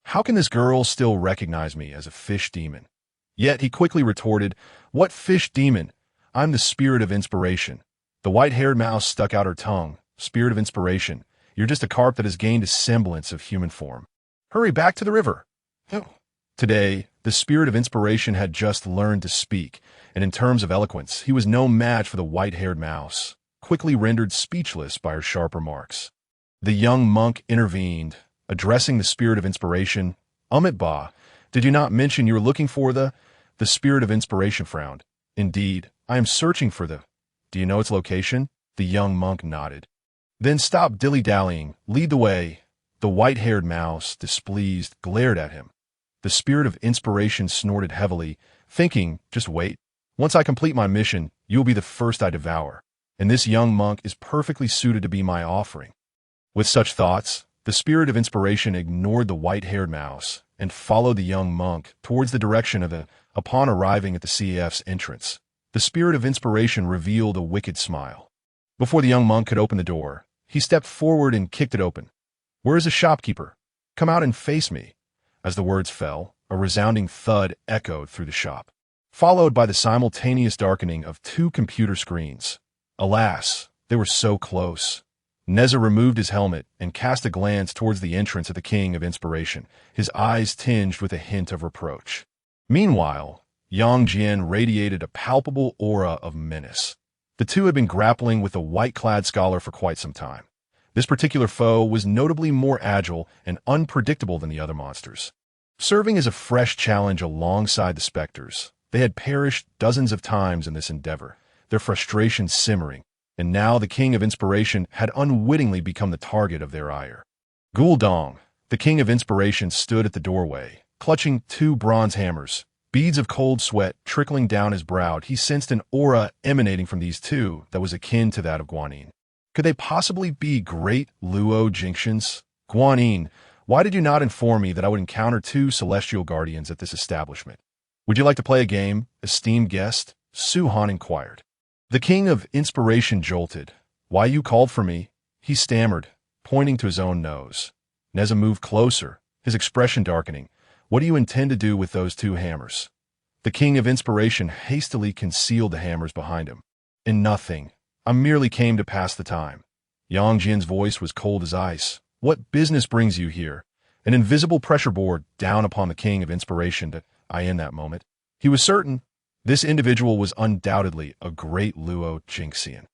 How can this girl still recognize me as a fish demon? Yet he quickly retorted, What fish demon? I'm the Spirit of Inspiration. The white-haired mouse stuck out her tongue. Spirit of Inspiration, you're just a carp that has gained a semblance of human form. Hurry back to the river. Oh. Today, the Spirit of Inspiration had just learned to speak, and in terms of eloquence, he was no match for the white-haired mouse, quickly rendered speechless by her sharp remarks. The young monk intervened, addressing the Spirit of Inspiration. Ba, did you not mention you were looking for the Spirit of Inspiration frowned. Indeed, I am searching for Do you know its location? The young monk nodded. Then stop dilly-dallying, lead the way. The white-haired mouse, displeased, glared at him. The Spirit of Inspiration snorted heavily, thinking, just wait. Once I complete my mission, you will be the first I devour, and this young monk is perfectly suited to be my offering. With such thoughts, the Spirit of Inspiration ignored the white-haired mouse and followed the young monk towards the direction of Upon arriving at the CF's entrance, the Spirit of Inspiration revealed a wicked smile. Before the young monk could open the door, he stepped forward and kicked it open. Where is the shopkeeper? Come out and face me. As the words fell, a resounding thud echoed through the shop, followed by the simultaneous darkening of 2 computer screens. Alas, they were so close. Nezha removed his helmet and cast a glance towards the entrance of the King of Inspiration, his eyes tinged with a hint of reproach. Meanwhile, Yang Jian radiated a palpable aura of menace. The two had been grappling with the white-clad scholar for quite some time. This particular foe was notably more agile and unpredictable than the other monsters. Serving as a fresh challenge alongside the specters, they had perished dozens of times in this endeavor, their frustration simmering, and now the King of Inspiration had unwittingly become the target of their ire. Guldong, the King of Inspiration, stood at the doorway, clutching 2 bronze hammers, beads of cold sweat trickling down his brow. He sensed an aura emanating from these two that was akin to that of Guanyin. Could they possibly be great Luo Jingshan's? Guanyin, Why did you not inform me that I would encounter 2 celestial guardians at this establishment? Would you like to play a game, esteemed guest? Su Han inquired. The king of inspiration jolted. Why you called for me? He stammered, pointing to his own nose. Nezha moved closer, his expression darkening. What do you intend to do with those 2 hammers? The king of inspiration hastily concealed the hammers behind him. In nothing. I merely came to pass the time. Yang Jian's voice was cold as ice. What business brings you here? An invisible pressure bore down upon the king of inspiration to in that moment. He was certain this individual was undoubtedly a great Luo Jingxian.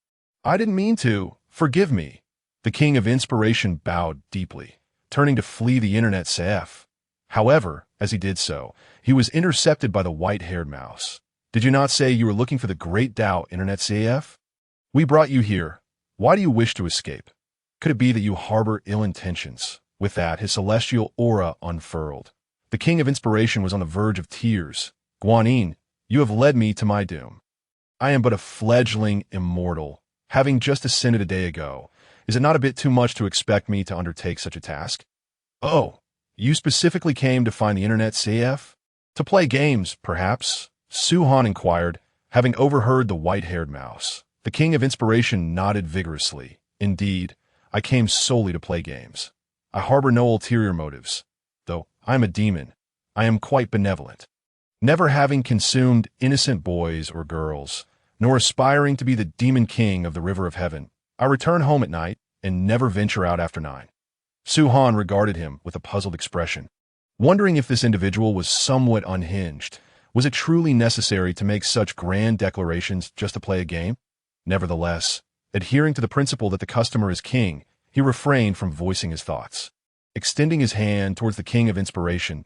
I didn't mean to. Forgive me. The king of inspiration bowed deeply, turning to flee the internet CF. However, as he did so, he was intercepted by the white-haired mouse. Did you not say you were looking for the Grand Dao Internet Café? We brought you here. Why do you wish to escape? Could it be that you harbor ill intentions? With that, his celestial aura unfurled. The king of inspiration was on the verge of tears. Guanyin, you have led me to my doom. I am but a fledgling immortal, having just ascended a day ago. Is it not a bit too much to expect me to undertake such a task? Oh, you specifically came to find the Internet CF? To play games, perhaps? Su Han inquired, having overheard the white-haired mouse. The king of inspiration nodded vigorously. Indeed, I came solely to play games. I harbor no ulterior motives. Though I am a demon, I am quite benevolent. Never having consumed innocent boys or girls, nor aspiring to be the demon king of the river of heaven, I return home at night and never venture out after 9. Su Han regarded him with a puzzled expression, wondering if this individual was somewhat unhinged. Was it truly necessary to make such grand declarations just to play a game? Nevertheless, adhering to the principle that the customer is king, he refrained from voicing his thoughts. Extending his hand towards the king of inspiration,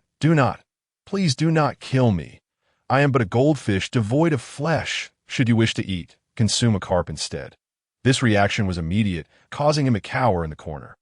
please do not kill me. I am but a goldfish devoid of flesh. Should you wish to eat, consume a carp instead. This reaction was immediate, causing him to cower in the corner.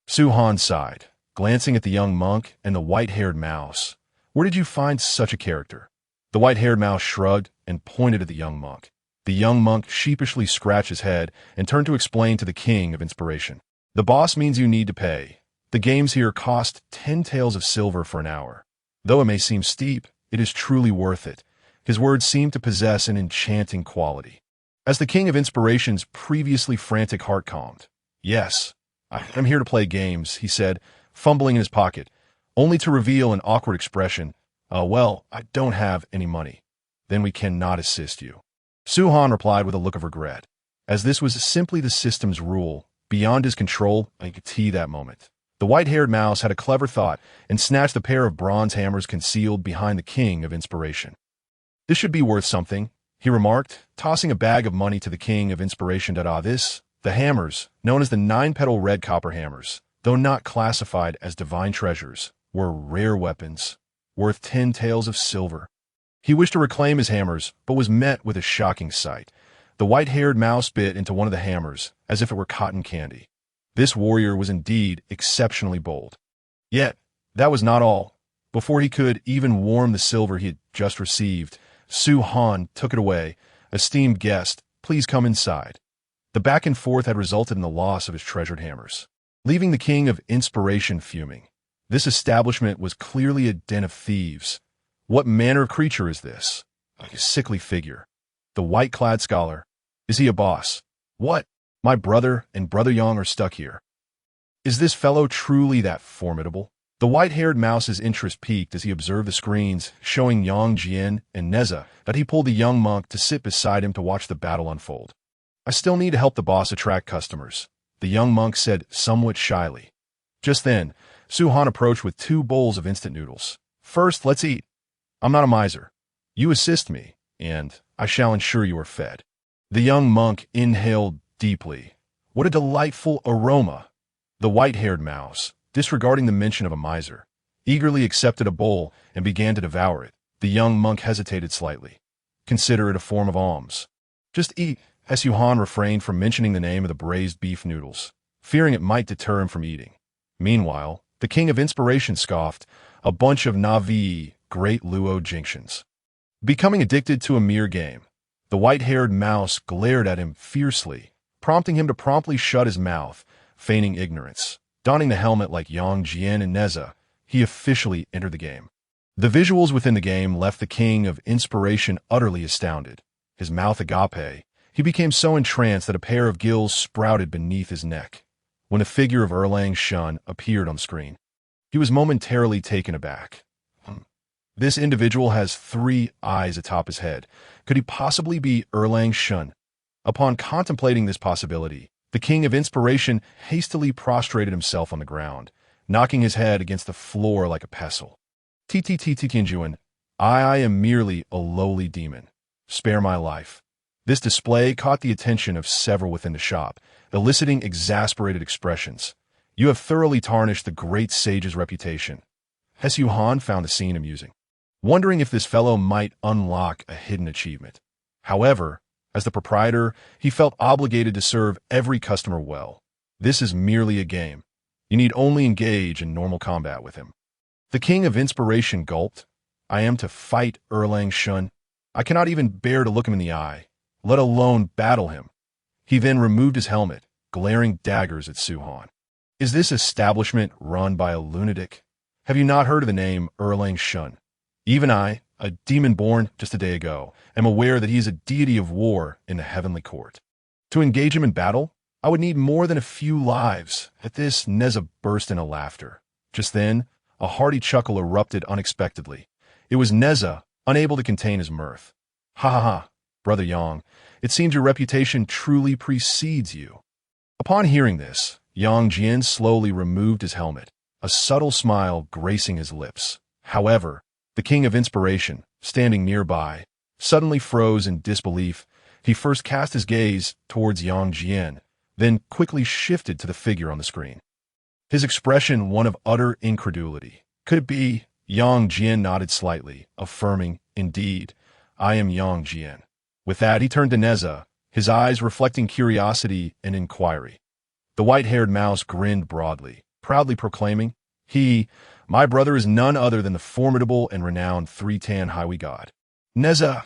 Su Han sighed, glancing at the young monk and the white-haired mouse. Where did you find such a character? The white-haired mouse shrugged and pointed at the young monk. The young monk sheepishly scratched his head and turned to explain to the king of inspiration. The boss means you need to pay. The games here cost 10 taels of silver for an hour. Though it may seem steep, it is truly worth it. His words seemed to possess an enchanting quality. As the king of inspiration's previously frantic heart calmed. Yes, I'm here to play games, he said, fumbling in his pocket, only to reveal an awkward expression. Well, I don't have any money. Then we cannot assist you. Su Han replied with a look of regret, as this was simply the system's rule, beyond his control. I could see that moment. The white-haired mouse had a clever thought and snatched a pair of bronze hammers concealed behind the king of inspiration. This should be worth something, he remarked, tossing a bag of money to the king of inspiration. The hammers, known as the 9-petal red copper hammers, though not classified as divine treasures, were rare weapons, worth 10 taels of silver. He wished to reclaim his hammers, but was met with a shocking sight. The white-haired mouse bit into one of the hammers, as if it were cotton candy. This warrior was indeed exceptionally bold. Yet, that was not all. Before he could even warm the silver he had just received, Su Han took it away. Esteemed guest, please come inside. The back and forth had resulted in the loss of his treasured hammers, leaving the king of inspiration fuming. This establishment was clearly a den of thieves. What manner of creature is this? A sickly figure. The white-clad scholar. Is he a boss? What? My brother and Brother Yang are stuck here. Is this fellow truly that formidable? The white-haired mouse's interest peaked as he observed the screens showing Yang Jian and Nezha that he pulled the young monk to sit beside him to watch the battle unfold. I still need to help the boss attract customers, the young monk said somewhat shyly. Just then, Su Han approached with 2 bowls of instant noodles. First, let's eat. I'm not a miser. You assist me, and I shall ensure you are fed. The young monk inhaled deeply. What a delightful aroma! The white-haired mouse, disregarding the mention of a miser, eagerly accepted a bowl and began to devour it. The young monk hesitated slightly. Consider it a form of alms. Just eat. Su Han refrained from mentioning the name of the braised beef noodles, fearing it might deter him from eating. Meanwhile, the king of inspiration scoffed, a bunch of Navi, great Luo Jingxians. Becoming addicted to a mere game, the white-haired mouse glared at him fiercely, prompting him to promptly shut his mouth, feigning ignorance. Donning the helmet like Yang Jian and Nezha, he officially entered the game. The visuals within the game left the king of inspiration utterly astounded. His mouth agape, he became so entranced that a pair of gills sprouted beneath his neck. When the figure of Erlang Shun appeared on screen, he was momentarily taken aback. This individual has 3 eyes atop his head. Could he possibly be Erlang Shun? Upon contemplating this possibility, the king of inspiration hastily prostrated himself on the ground, knocking his head against the floor like a pestle. Tianjuan, I am merely a lowly demon. Spare my life. This display caught the attention of several within the shop, eliciting exasperated expressions. You have thoroughly tarnished the great sage's reputation. Hesu Han found the scene amusing, wondering if this fellow might unlock a hidden achievement. However, as the proprietor, he felt obligated to serve every customer well. This is merely a game. You need only engage in normal combat with him. The king of inspiration gulped. I am to fight Erlang Shun. I cannot even bear to look him in the eye, let alone battle him. He then removed his helmet, glaring daggers at Su-Han. Is this establishment run by a lunatic? Have you not heard of the name Erlang Shun? Even I, a demon born just a day ago, am aware that he is a deity of war in the heavenly court. To engage him in battle, I would need more than a few lives. At this, Nezha burst into laughter. Just then, a hearty chuckle erupted unexpectedly. It was Nezha, unable to contain his mirth. Ha ha ha, Brother Yang, it seems your reputation truly precedes you. Upon hearing this, Yang Jian slowly removed his helmet, a subtle smile gracing his lips. However, the king of inspiration, standing nearby, suddenly froze in disbelief. He first cast his gaze towards Yang Jian, then quickly shifted to the figure on the screen. His expression one of utter incredulity. Could it be? Yang Jian nodded slightly, affirming, indeed, I am Yang Jian. With that, he turned to Nezha, his eyes reflecting curiosity and inquiry. The white-haired mouse grinned broadly, proudly proclaiming, my brother is none other than the formidable and renowned Three-Tan Highway God. Nezha!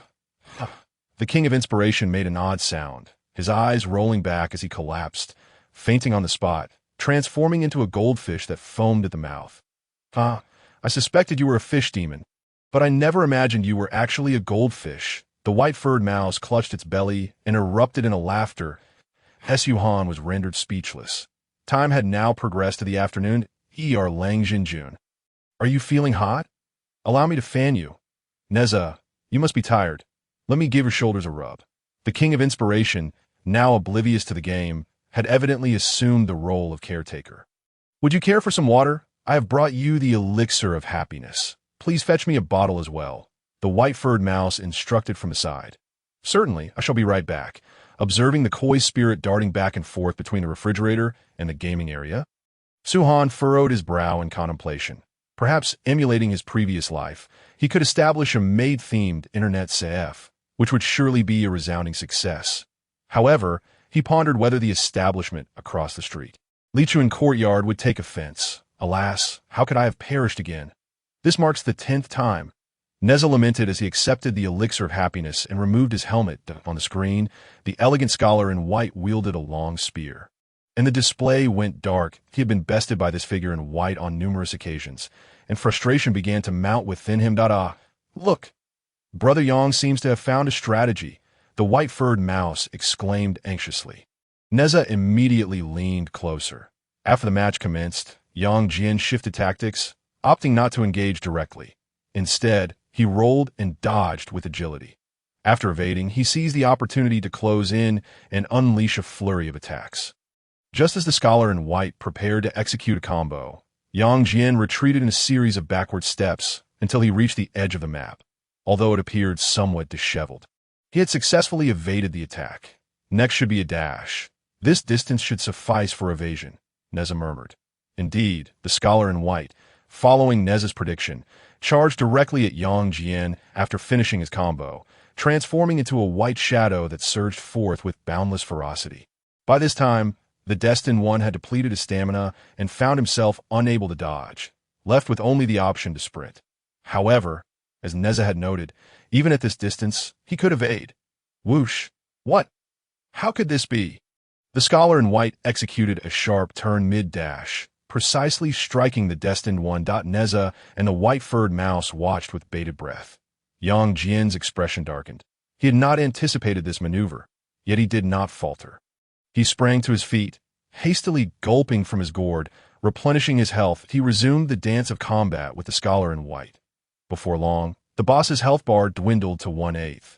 The king of inspiration made an odd sound, his eyes rolling back as he collapsed, fainting on the spot, transforming into a goldfish that foamed at the mouth. I suspected you were a fish demon, but I never imagined you were actually a goldfish. The white-furred mouse clutched its belly and erupted in a laughter. Hesu Han was rendered speechless. Time had now progressed to the afternoon. Lang Jinjun. Are you feeling hot? Allow me to fan you. Nezha, you must be tired. Let me give your shoulders a rub. The king of inspiration, now oblivious to the game, had evidently assumed the role of caretaker. Would you care for some water? I have brought you the elixir of happiness. Please fetch me a bottle as well. The white-furred mouse instructed from the side. Certainly, I shall be right back. Observing the coy spirit darting back and forth between the refrigerator and the gaming area, Su-Han furrowed his brow in contemplation. Perhaps emulating his previous life, he could establish a maid-themed internet CF, which would surely be a resounding success. However, he pondered whether the establishment across the street, Lichuan Courtyard, would take offense. Alas, how could I have perished again? This marks the 10th time. Nezha lamented as he accepted the elixir of happiness and removed his helmet. On the screen, the elegant scholar in white wielded a long spear. And the display went dark. He had been bested by this figure in white on numerous occasions, and frustration began to mount within him. Look! Brother Yang seems to have found a strategy, the white-furred mouse exclaimed anxiously. Nezha immediately leaned closer. After the match commenced, Yang Jian shifted tactics, opting not to engage directly. Instead, he rolled and dodged with agility. After evading, he seized the opportunity to close in and unleash a flurry of attacks. Just as the scholar in white prepared to execute a combo, Yang Jian retreated in a series of backward steps until he reached the edge of the map, although it appeared somewhat disheveled. He had successfully evaded the attack. Next should be a dash. This distance should suffice for evasion, Nezha murmured. Indeed, the scholar in white, following Nezha's prediction, charged directly at Yang Jian after finishing his combo, transforming into a white shadow that surged forth with boundless ferocity. By this time, the destined one had depleted his stamina and found himself unable to dodge, left with only the option to sprint. However, as Nezha had noted, even at this distance, he could evade. Whoosh! What? How could this be? The scholar in white executed a sharp turn mid-dash, precisely striking the destined one. Nezha and the white-furred mouse watched with bated breath. Yang Jian's expression darkened. He had not anticipated this maneuver, yet he did not falter. He sprang to his feet, hastily gulping from his gourd, replenishing his health. He resumed the dance of combat with the scholar in white. Before long, the boss's health bar dwindled to 1/8.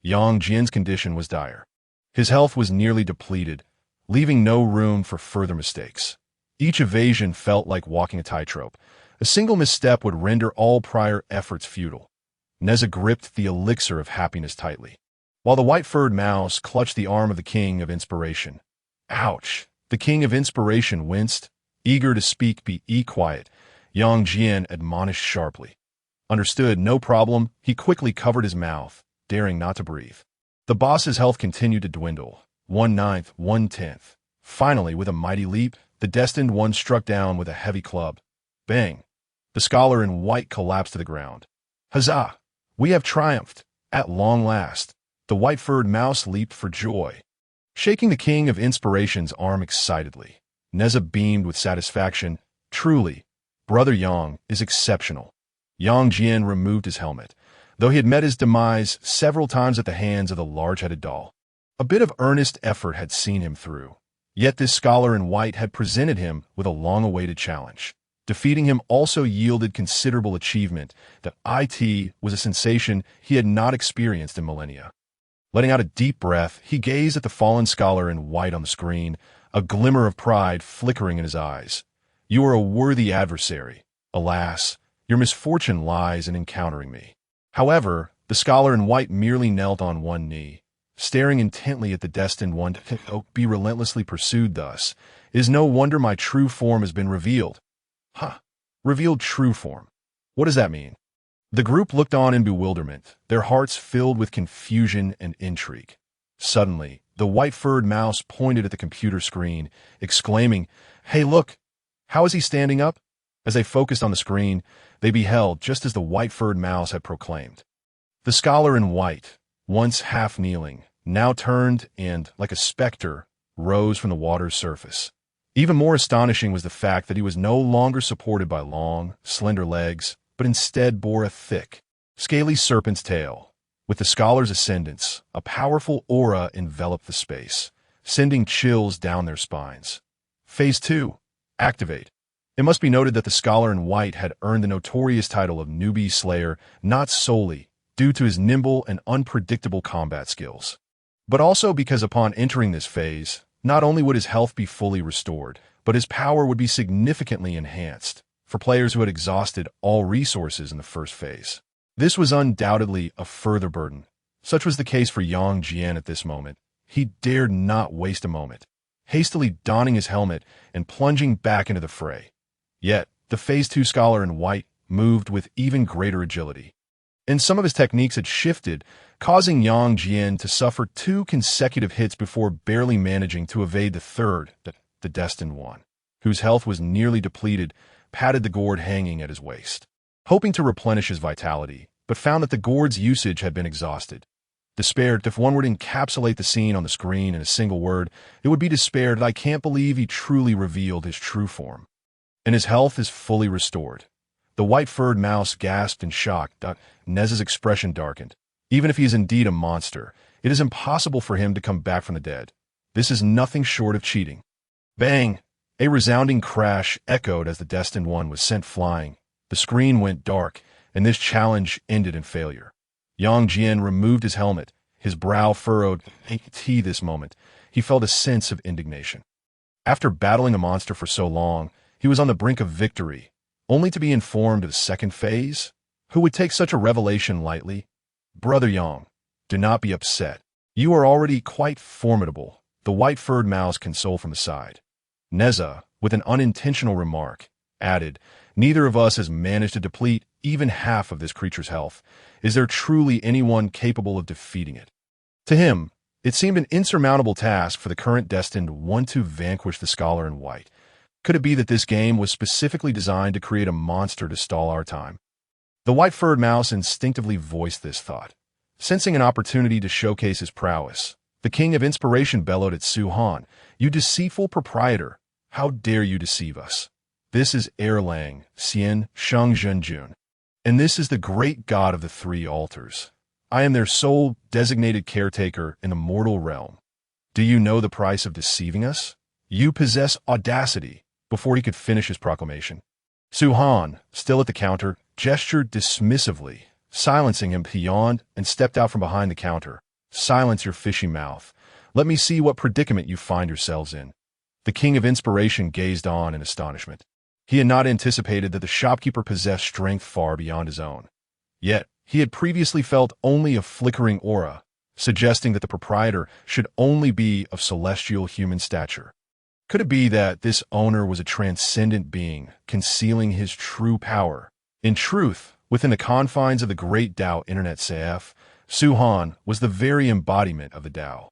Yang Jian's condition was dire. His health was nearly depleted, leaving no room for further mistakes. Each evasion felt like walking a tightrope. A single misstep would render all prior efforts futile. Nezha gripped the elixir of happiness tightly, while the white-furred mouse clutched the arm of the king of inspiration. Ouch! The king of inspiration winced, eager to speak. Be quiet, Yang Jian admonished sharply. Understood, no problem. He quickly covered his mouth, daring not to breathe. The boss's health continued to dwindle. 1/9, 1/10. Finally, with a mighty leap, the destined one struck down with a heavy club. Bang! The scholar in white collapsed to the ground. Huzzah! We have triumphed! At long last! The white-furred mouse leaped for joy, shaking the king of inspiration's arm excitedly. Nezha beamed with satisfaction. Truly, Brother Yang is exceptional. Yang Jian removed his helmet, though he had met his demise several times at the hands of the large-headed doll. A bit of earnest effort had seen him through. Yet this scholar in white had presented him with a long-awaited challenge. Defeating him also yielded considerable achievement. The IT was a sensation he had not experienced in millennia. Letting out a deep breath, he gazed at the fallen scholar in white on the screen, a glimmer of pride flickering in his eyes. You are a worthy adversary. Alas, your misfortune lies in encountering me. However, the scholar in white merely knelt on one knee, staring intently at the destined one to be relentlessly pursued. Thus, it is no wonder my true form has been revealed. Revealed true form. What does that mean? The group looked on in bewilderment, their hearts filled with confusion and intrigue. Suddenly, the white-furred mouse pointed at the computer screen, exclaiming, "Hey, look! How is he standing up?" As they focused on the screen, they beheld just as the white-furred mouse had proclaimed. The scholar in white, once half-kneeling, now turned and, like a specter, rose from the water's surface. Even more astonishing was the fact that he was no longer supported by long, slender legs, but instead bore a thick, scaly serpent's tail. With the scholar's ascendance, a powerful aura enveloped the space, sending chills down their spines. Phase 2. Activate. It must be noted that the scholar in white had earned the notorious title of Newbie Slayer not solely due to his nimble and unpredictable combat skills, but also because upon entering this phase, not only would his health be fully restored, but his power would be significantly enhanced for players who had exhausted all resources in the first phase. This was undoubtedly a further burden. Such was the case for Yang Jian at this moment. He dared not waste a moment, hastily donning his helmet and plunging back into the fray. Yet, the Phase 2 scholar in white moved with even greater agility, and some of his techniques had shifted, causing Yang Jian to suffer 2 consecutive hits before barely managing to evade the third, the destined one, whose health was nearly depleted, patted the gourd hanging at his waist, hoping to replenish his vitality, but found that the gourd's usage had been exhausted. Despaired. If one were to encapsulate the scene on the screen in a single word, it would be despaired. I can't believe he truly revealed his true form. And his health is fully restored. The white-furred mouse gasped in shock. Nezha's expression darkened. Even if he is indeed a monster, it is impossible for him to come back from the dead. This is nothing short of cheating. Bang! A resounding crash echoed as the destined one was sent flying. The screen went dark, and this challenge ended in failure. Yang Jian removed his helmet, his brow furrowed. This moment, he felt a sense of indignation. After battling a monster for so long, he was on the brink of victory, only to be informed of the second phase? Who would take such a revelation lightly? Brother Yang, do not be upset. You are already quite formidable, the white-furred mouse consoled from the side. Nezha, with an unintentional remark, added, neither of us has managed to deplete even half of this creature's health. Is there truly anyone capable of defeating it? To him, it seemed an insurmountable task for the current destined one to vanquish the scholar in white. Could it be that this game was specifically designed to create a monster to stall our time? The white-furred mouse instinctively voiced this thought. Sensing an opportunity to showcase his prowess, the king of inspiration bellowed at Su Han, "You deceitful proprietor! How dare you deceive us? This is Erlang, Xian, Sheng Zhenjun. And this is the great god of the three altars. I am their sole designated caretaker in the mortal realm. Do you know the price of deceiving us? You possess audacity. Before he could finish his proclamation, Su Han, still at the counter, gestured dismissively, silencing him beyond, and stepped out from behind the counter. Silence your fishy mouth. Let me see what predicament you find yourselves in. The king of inspiration gazed on in astonishment. He had not anticipated that the shopkeeper possessed strength far beyond his own. Yet, he had previously felt only a flickering aura, suggesting that the proprietor should only be of celestial human stature. Could it be that this owner was a transcendent being, concealing his true power? In truth, within the confines of the Grand Dao Internet Café, Su Han was the very embodiment of the Dao,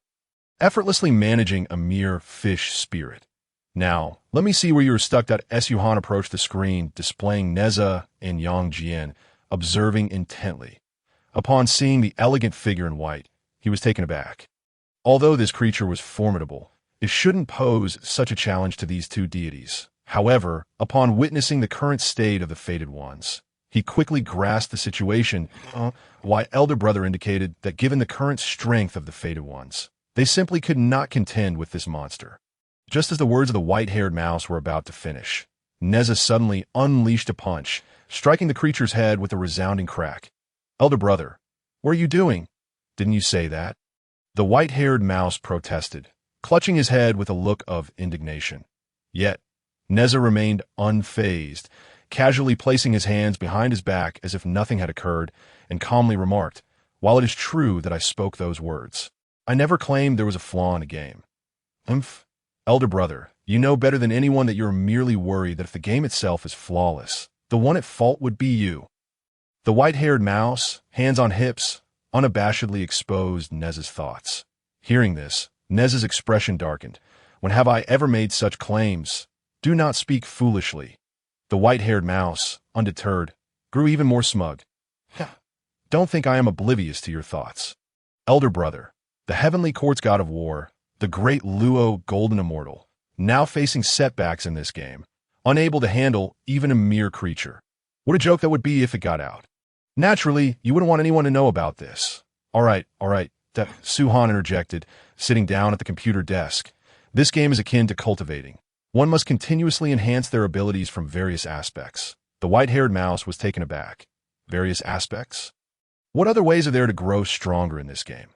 effortlessly managing a mere fish spirit. Now, let me see where you were stuck. As Su Han approached the screen, displaying Nezha and Yang Jian, observing intently. Upon seeing the elegant figure in white, he was taken aback. Although this creature was formidable, it shouldn't pose such a challenge to these two deities. However, upon witnessing the current state of the fated ones, he quickly grasped the situation. Why elder brother indicated that given the current strength of the fated ones, they simply could not contend with this monster. Just as the words of the white-haired mouse were about to finish, Nezha suddenly unleashed a punch, striking the creature's head with a resounding crack. Elder brother, what are you doing? Didn't you say that? The white-haired mouse protested, clutching his head with a look of indignation. Yet, Nezha remained unfazed, casually placing his hands behind his back as if nothing had occurred, and calmly remarked, "While it is true that I spoke those words, I never claimed there was a flaw in the game." Elder brother, you know better than anyone that you're merely worried that if the game itself is flawless, the one at fault would be you. The white-haired mouse, hands on hips, unabashedly exposed Nezha's thoughts. Hearing this, Nezha's expression darkened. When have I ever made such claims? Do not speak foolishly. The white-haired mouse, undeterred, grew even more smug. Don't think I am oblivious to your thoughts. Elder brother, the heavenly court's god of war, the great Luo golden immortal, now facing setbacks in this game, unable to handle even a mere creature. What a joke that would be if it got out. Naturally, you wouldn't want anyone to know about this. All right, Su Han interjected, sitting down at the computer desk. This game is akin to cultivating. One must continuously enhance their abilities from various aspects. The white-haired mouse was taken aback. Various aspects? What other ways are there to grow stronger in this game?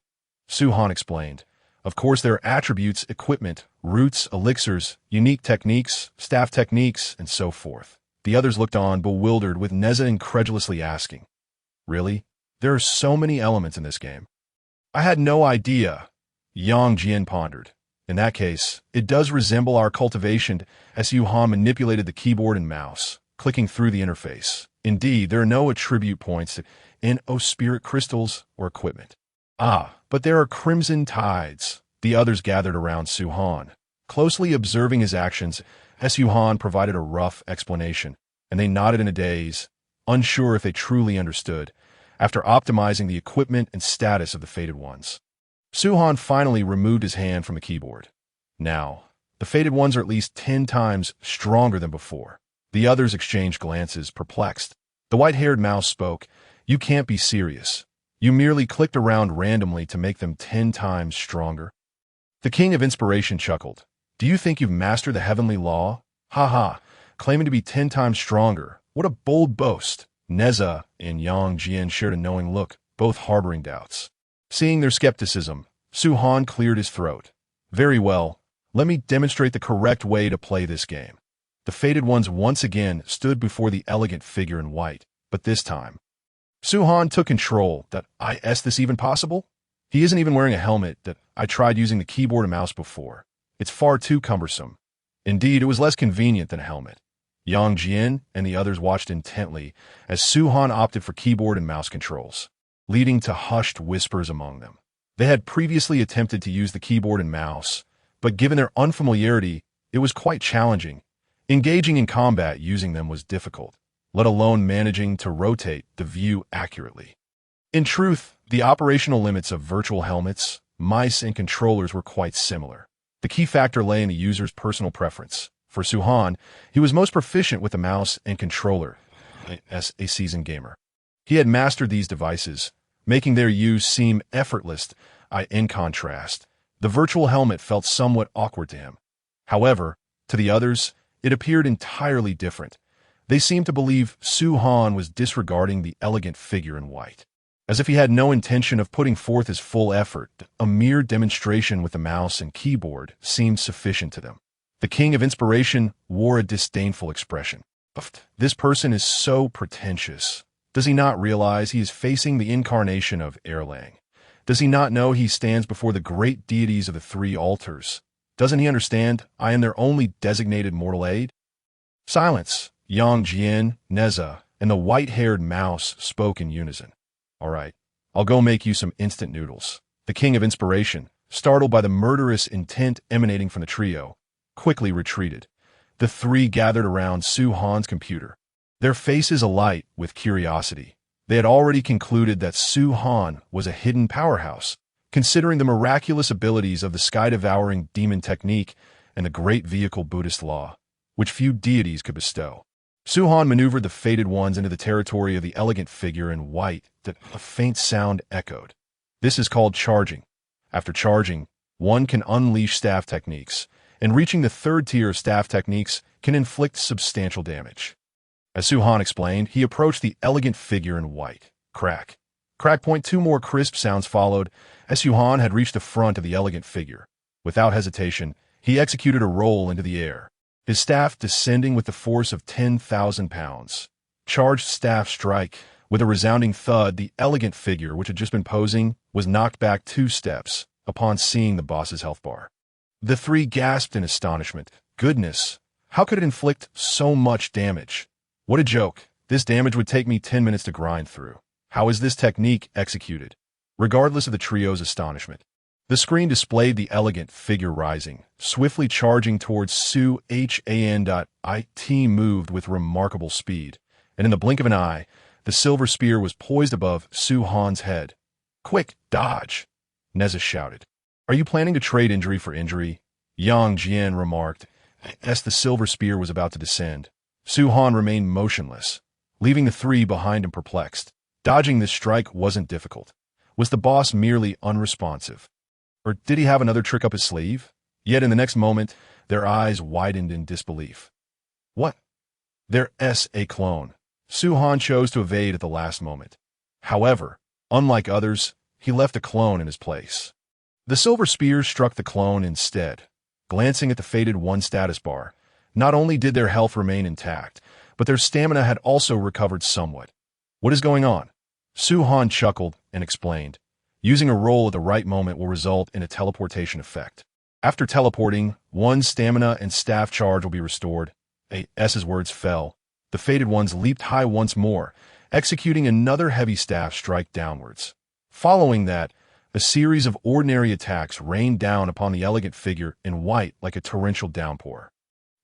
Su Han explained. Of course, there are attributes, equipment, roots, elixirs, unique techniques, staff techniques, and so forth. The others looked on, bewildered, with Nezha incredulously asking, "Really? There are so many elements in this game." "I had no idea," Yang Jian pondered. "In that case, it does resemble our cultivation," as Su Han manipulated the keyboard and mouse, clicking through the interface. Indeed, there are no attribute points in spirit crystals or equipment. But there are crimson tides. The others gathered around Su Han, closely observing his actions as Su Han provided a rough explanation, and they nodded in a daze, unsure if they truly understood, after optimizing the equipment and status of the fated ones. Su Han finally removed his hand from the keyboard. Now, the fated ones are at least 10 times stronger than before. The others exchanged glances, perplexed. The white-haired mouse spoke. "You can't be serious. You merely clicked around randomly to make them 10 times stronger." The king of inspiration chuckled. "Do you think you've mastered the heavenly law? Claiming to be 10 times stronger. What a bold boast." Nezha and Yang Jian shared a knowing look, both harboring doubts. Seeing their skepticism, Su Han cleared his throat. "Very well, let me demonstrate the correct way to play this game." The fated ones once again stood before the elegant figure in white, but this time, Su Han took control. Is this even possible? He isn't even wearing a helmet. I tried using the keyboard and mouse before. It's far too cumbersome. Indeed, it was less convenient than a helmet. Yang Jian and the others watched intently as Su Han opted for keyboard and mouse controls, leading to hushed whispers among them. They had previously attempted to use the keyboard and mouse, but given their unfamiliarity, it was quite challenging. Engaging in combat using them was difficult, let alone managing to rotate the view accurately. In truth, the operational limits of virtual helmets, mice, and controllers were quite similar. The key factor lay in the user's personal preference. For Su Han, he was most proficient with the mouse and controller, as a seasoned gamer. He had mastered these devices, making their use seem effortless. In contrast, the virtual helmet felt somewhat awkward to him. However, to the others, it appeared entirely different. They seemed to believe Su Han was disregarding the elegant figure in white. As if he had no intention of putting forth his full effort, a mere demonstration with the mouse and keyboard seemed sufficient to them. The King of Inspiration wore a disdainful expression. This person is so pretentious. Does he not realize he is facing the incarnation of Erlang? Does he not know he stands before the great deities of the three altars? Doesn't he understand I am their only designated mortal aid? Silence. Yang Jian, Nezha, and the white-haired mouse spoke in unison. All right, I'll go make you some instant noodles. The King of Inspiration, startled by the murderous intent emanating from the trio, quickly retreated. The three gathered around Su Han's computer, their faces alight with curiosity. They had already concluded that Su Han was a hidden powerhouse, considering the miraculous abilities of the sky-devouring demon technique and the great vehicle Buddhist law, which few deities could bestow. Su Han maneuvered the fated ones into the territory of the elegant figure in white that a faint sound echoed. This is called charging. After charging, one can unleash staff techniques, and reaching the third tier of staff techniques can inflict substantial damage. As Su Han explained, he approached the elegant figure in white. Crack. Crack point. Two more crisp sounds followed as Su Han had reached the front of the elegant figure. Without hesitation, he executed a roll into the air, his staff descending with the force of 10,000 pounds. Charged staff strike. With a resounding thud, the elegant figure, which had just been posing, was knocked back 2 steps upon seeing the boss's health bar. The three gasped in astonishment. Goodness, how could it inflict so much damage? What a joke. This damage would take me 10 minutes to grind through. How is this technique executed? Regardless of the trio's astonishment, the screen displayed the elegant figure rising, swiftly charging towards Su Han. It moved with remarkable speed, and in the blink of an eye, the silver spear was poised above Su Han's head. Quick, dodge! Nezha shouted. Are you planning to trade injury for injury? Yang Jian remarked, as the silver spear was about to descend. Su Han remained motionless, leaving the three behind him perplexed. Dodging this strike wasn't difficult. Was the boss merely unresponsive? Or did he have another trick up his sleeve? Yet in the next moment, their eyes widened in disbelief. What? There's a clone. Su Han chose to evade at the last moment. However, unlike others, he left a clone in his place. The silver spear struck the clone instead. Glancing at the fated one status bar, not only did their health remain intact, but their stamina had also recovered somewhat. What is going on? Su Han chuckled and explained. Using a roll at the right moment will result in a teleportation effect. After teleporting, one's stamina and staff charge will be restored. S's words fell. The fated ones leaped high once more, executing another heavy staff strike downwards. Following that, a series of ordinary attacks rained down upon the elegant figure in white like a torrential downpour.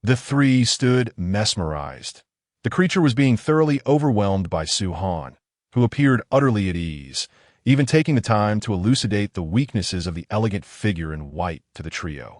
The three stood mesmerized. The creature was being thoroughly overwhelmed by Su Han, who appeared utterly at ease, even taking the time to elucidate the weaknesses of the elegant figure in white to the trio.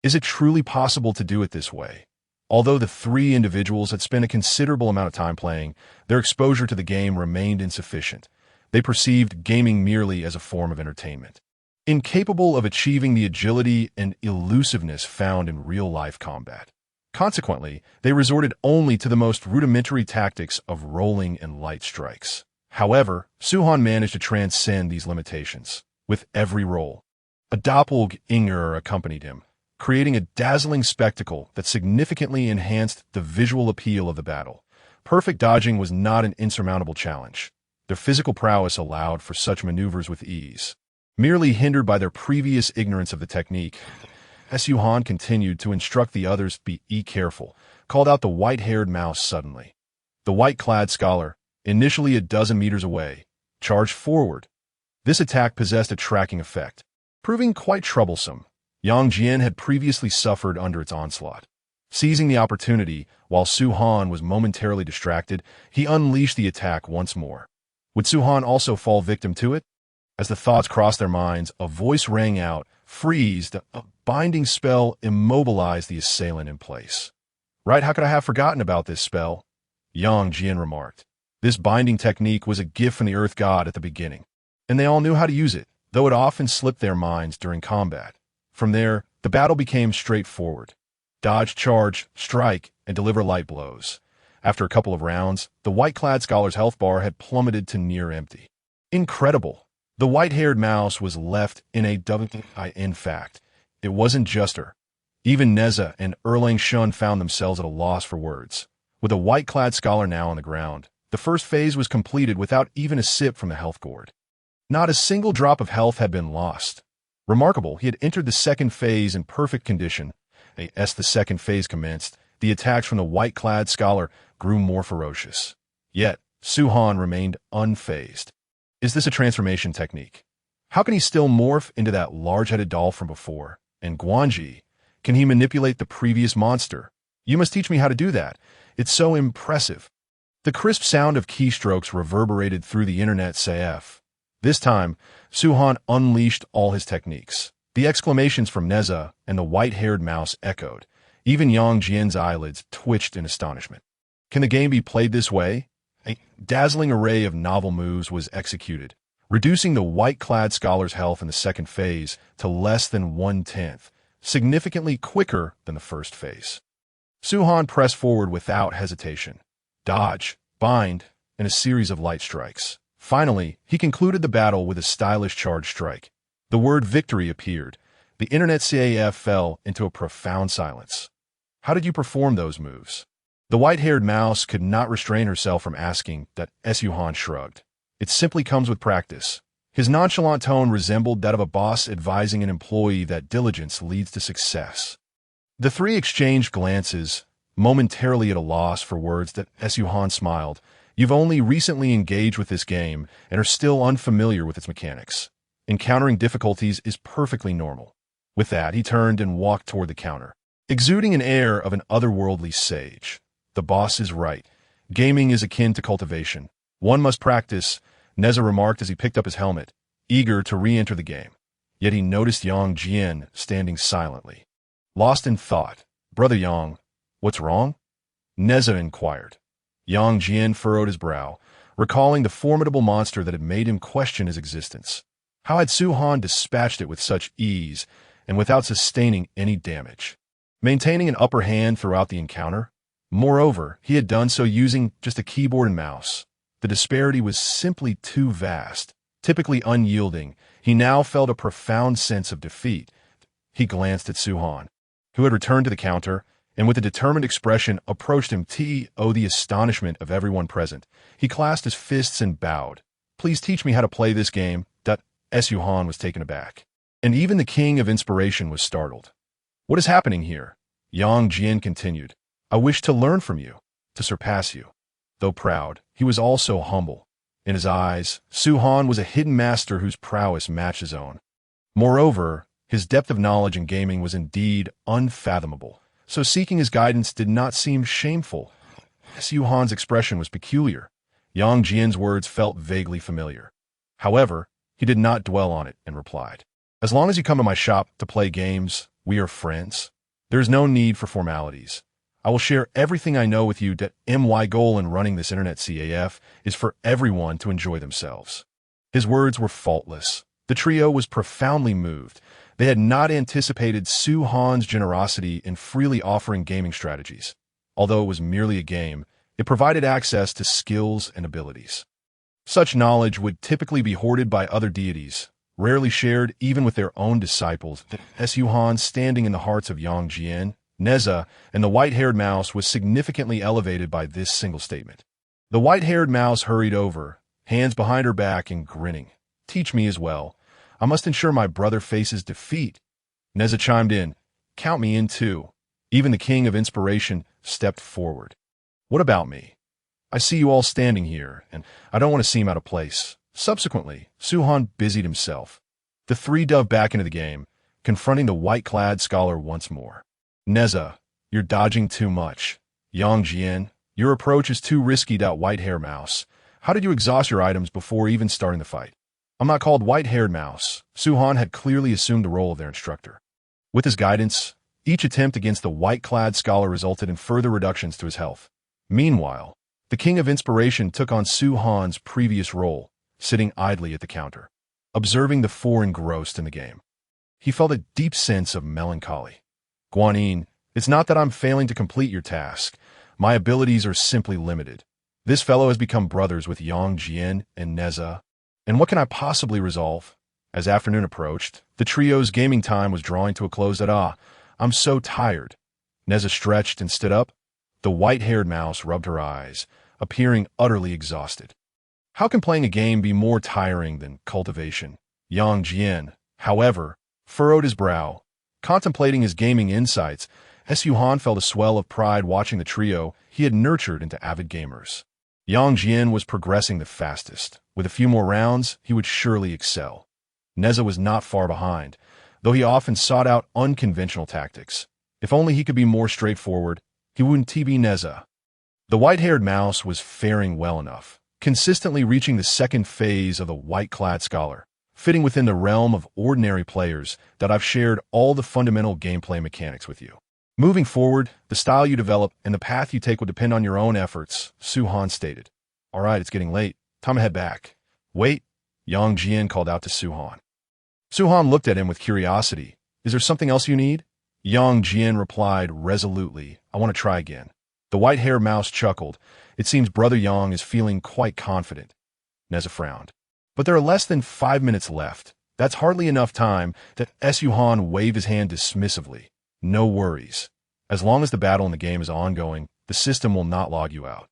Is it truly possible to do it this way? Although the three individuals had spent a considerable amount of time playing, their exposure to the game remained insufficient. They perceived gaming merely as a form of entertainment, incapable of achieving the agility and elusiveness found in real-life combat. Consequently, they resorted only to the most rudimentary tactics of rolling and light strikes. However, Su Han managed to transcend these limitations. With every roll, a doppelganger accompanied him, creating a dazzling spectacle that significantly enhanced the visual appeal of the battle. Perfect dodging was not an insurmountable challenge. Their physical prowess allowed for such maneuvers with ease. Merely hindered by their previous ignorance of the technique, Su Han continued to instruct the others be careful, called out the white-haired mouse suddenly. The white-clad scholar, initially a dozen meters away, charged forward. This attack possessed a tracking effect, proving quite troublesome. Yang Jian had previously suffered under its onslaught. Seizing the opportunity, while Su Han was momentarily distracted, he unleashed the attack once more. Would Su Han also fall victim to it? As the thoughts crossed their minds, a voice rang out, freezed, a binding spell immobilized the assailant in place. Right, how could I have forgotten about this spell? Yang Jian remarked. This binding technique was a gift from the Earth God at the beginning, and they all knew how to use it, though it often slipped their minds during combat. From there, the battle became straightforward. Dodge, charge, strike, and deliver light blows. After a couple of rounds, the white-clad scholar's health bar had plummeted to near empty. Incredible! The white-haired mouse was left in a double. In fact, it wasn't just her. Even Nezha and Erlang Shun found themselves at a loss for words. With a white-clad scholar now on the ground, the first phase was completed without even a sip from the health gourd. Not a single drop of health had been lost. Remarkable, he had entered the second phase in perfect condition. As the second phase commenced, the attacks from the white-clad scholar grew more ferocious. Yet, Su Han remained unfazed. Is this a transformation technique? How can he still morph into that large-headed doll from before? And Guanji, can he manipulate the previous monster? You must teach me how to do that. It's so impressive. The crisp sound of keystrokes reverberated through the internet CF. This time, Su Han unleashed all his techniques. The exclamations from Nezha and the white-haired mouse echoed. Even Yang Jian's eyelids twitched in astonishment. Can the game be played this way? A dazzling array of novel moves was executed, reducing the white-clad scholar's health in the second phase to less than 1/10, significantly quicker than the first phase. Su Han pressed forward without hesitation. Dodge, bind, and a series of light strikes. Finally, he concluded the battle with a stylish charge strike. The word victory appeared. The internet CAF fell into a profound silence. How did you perform those moves? The white-haired mouse could not restrain herself from asking. Su Han shrugged. It simply comes with practice. His nonchalant tone resembled that of a boss advising an employee that diligence leads to success. The three exchanged glances, momentarily at a loss for words. Su Han smiled. You've only recently engaged with this game and are still unfamiliar with its mechanics. Encountering difficulties is perfectly normal. With that, he turned and walked toward the counter, exuding an air of an otherworldly sage. The boss is right. Gaming is akin to cultivation. One must practice, Nezha remarked as he picked up his helmet, eager to re-enter the game. Yet he noticed Yang Jian standing silently. Lost in thought. Brother Yang, what's wrong? Nezha inquired. Yang Jian furrowed his brow, recalling the formidable monster that had made him question his existence. How had Su Han dispatched it with such ease and without sustaining any damage? Maintaining an upper hand throughout the encounter? Moreover, he had done so using just a keyboard and mouse. The disparity was simply too vast. Typically unyielding, he now felt a profound sense of defeat. He glanced at Su Han, who had returned to the counter, and with a determined expression approached him. The astonishment of everyone present. He clasped his fists and bowed. Please teach me how to play this game. Su Han was taken aback. And even the king of inspiration was startled. What is happening here? Yang Jian continued. I wish to learn from you, to surpass you. Though proud, he was also humble. In his eyes, Su Han was a hidden master whose prowess matched his own. Moreover, his depth of knowledge in gaming was indeed unfathomable, so seeking his guidance did not seem shameful. Su Han's expression was peculiar. Yang Jian's words felt vaguely familiar. However, he did not dwell on it and replied, As long as you come to my shop to play games, we are friends. There is no need for formalities. I will share everything I know with you. My goal in running this internet CAF is for everyone to enjoy themselves. His words were faultless. The trio was profoundly moved. They had not anticipated Su Han's generosity in freely offering gaming strategies. Although it was merely a game, it provided access to skills and abilities. Such knowledge would typically be hoarded by other deities, rarely shared even with their own disciples. Su Han, standing in the hearts of Yang Jian, Nezha, and the white-haired mouse, was significantly elevated by this single statement. The white-haired mouse hurried over, hands behind her back and grinning. Teach me as well. I must ensure my brother faces defeat. Nezha chimed in. Count me in too. Even the king of inspiration stepped forward. What about me? I see you all standing here, and I don't want to seem out of place. Subsequently, Su Han busied himself. The three dove back into the game, confronting the white-clad scholar once more. Nezha, you're dodging too much. Yang Jian, your approach is too risky. White-haired mouse, how did you exhaust your items before even starting the fight? I'm not called white-haired mouse. Su Han had clearly assumed the role of their instructor. With his guidance, Each attempt against the white-clad scholar resulted in further reductions to his health. Meanwhile, the King of Inspiration took on Su Han's previous role, sitting idly at the counter, observing the four engrossed in the game. He felt a deep sense of melancholy. Guanyin, it's not that I'm failing to complete your task. My abilities are simply limited. This fellow has become brothers with Yang Jian and Nezha. And what can I possibly resolve? As afternoon approached, the trio's gaming time was drawing to a close. I'm so tired. Nezha stretched and stood up. The white-haired mouse rubbed her eyes, appearing utterly exhausted. How can playing a game be more tiring than cultivation? Yang Jian, however, furrowed his brow. Contemplating his gaming insights, Su Han felt a swell of pride watching the trio he had nurtured into avid gamers. Yang Jian was progressing the fastest. With a few more rounds, he would surely excel. Nezha was not far behind, though he often sought out unconventional tactics. If only he could be more straightforward, he wouldn't be Nezha. The white-haired mouse was faring well enough, consistently reaching the second phase of the white-clad scholar, fitting within the realm of ordinary players that I've shared all the fundamental gameplay mechanics with you. Moving forward, the style you develop and the path you take will depend on your own efforts, Su Han stated. All right, it's getting late. Time to head back. Wait, Yang Jian called out to Su Han. Su Han looked at him with curiosity. Is there something else you need? Yang Jian replied resolutely, I want to try again. The white-haired mouse chuckled. It seems Brother Yang is feeling quite confident. Nezha frowned. But there are less than 5 minutes left. That's hardly enough time. That Su Han waved his hand dismissively. No worries. As long as the battle in the game is ongoing, the system will not log you out.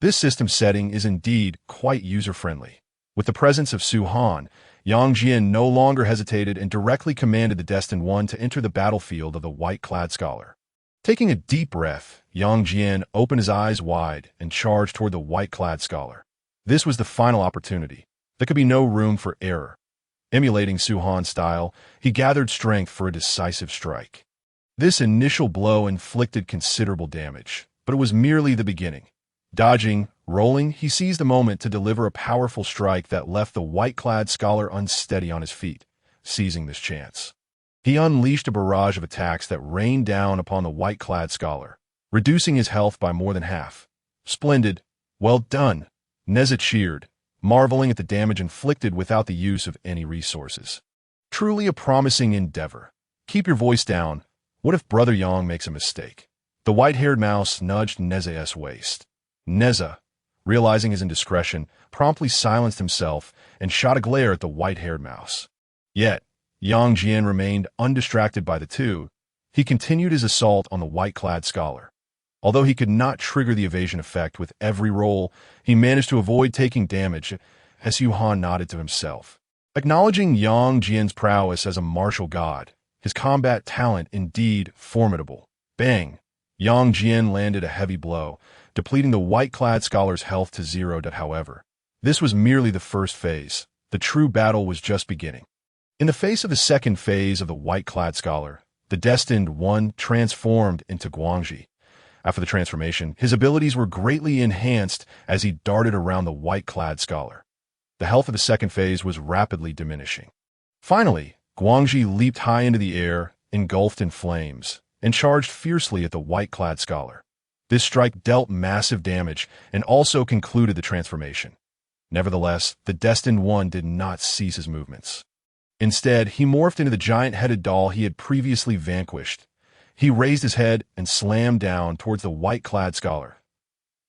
This system setting is indeed quite user-friendly. With the presence of Su Han, Yang Jian no longer hesitated and directly commanded the Destined One to enter the battlefield of the white-clad scholar. Taking a deep breath, Yang Jian opened his eyes wide and charged toward the white-clad scholar. This was the final opportunity. There could be no room for error. Emulating Su Han's style, he gathered strength for a decisive strike. This initial blow inflicted considerable damage, but it was merely the beginning. Dodging, rolling, he seized the moment to deliver a powerful strike that left the white-clad scholar unsteady on his feet. Seizing this chance, he unleashed a barrage of attacks that rained down upon the white-clad scholar, reducing his health by more than half. Splendid. Well done. Nezha cheered, marveling at the damage inflicted without the use of any resources. Truly a promising endeavor. Keep your voice down. What if Brother Yang makes a mistake? The white-haired mouse nudged Nezha's waist. Nezha, realizing his indiscretion, promptly silenced himself and shot a glare at the white-haired mouse. Yet, Yang Jian remained undistracted by the two. He continued his assault on the white-clad scholar. Although he could not trigger the evasion effect with every roll, he managed to avoid taking damage. Su Han nodded to himself. Acknowledging Yang Jian's prowess as a martial god, his combat talent indeed formidable. Bang! Yang Jian landed a heavy blow, depleting the white-clad scholar's health to 0. However, this was merely the first phase. The true battle was just beginning. In the face of the second phase of the white-clad scholar, the Destined One transformed into Guangxi. After the transformation, his abilities were greatly enhanced as he darted around the white-clad scholar. The health of the second phase was rapidly diminishing. Finally, Guangxi leaped high into the air, engulfed in flames, and charged fiercely at the white-clad scholar. This strike dealt massive damage and also concluded the transformation. Nevertheless, the Destined One did not cease his movements. Instead, he morphed into the giant-headed doll he had previously vanquished. He raised his head and slammed down towards the white-clad scholar.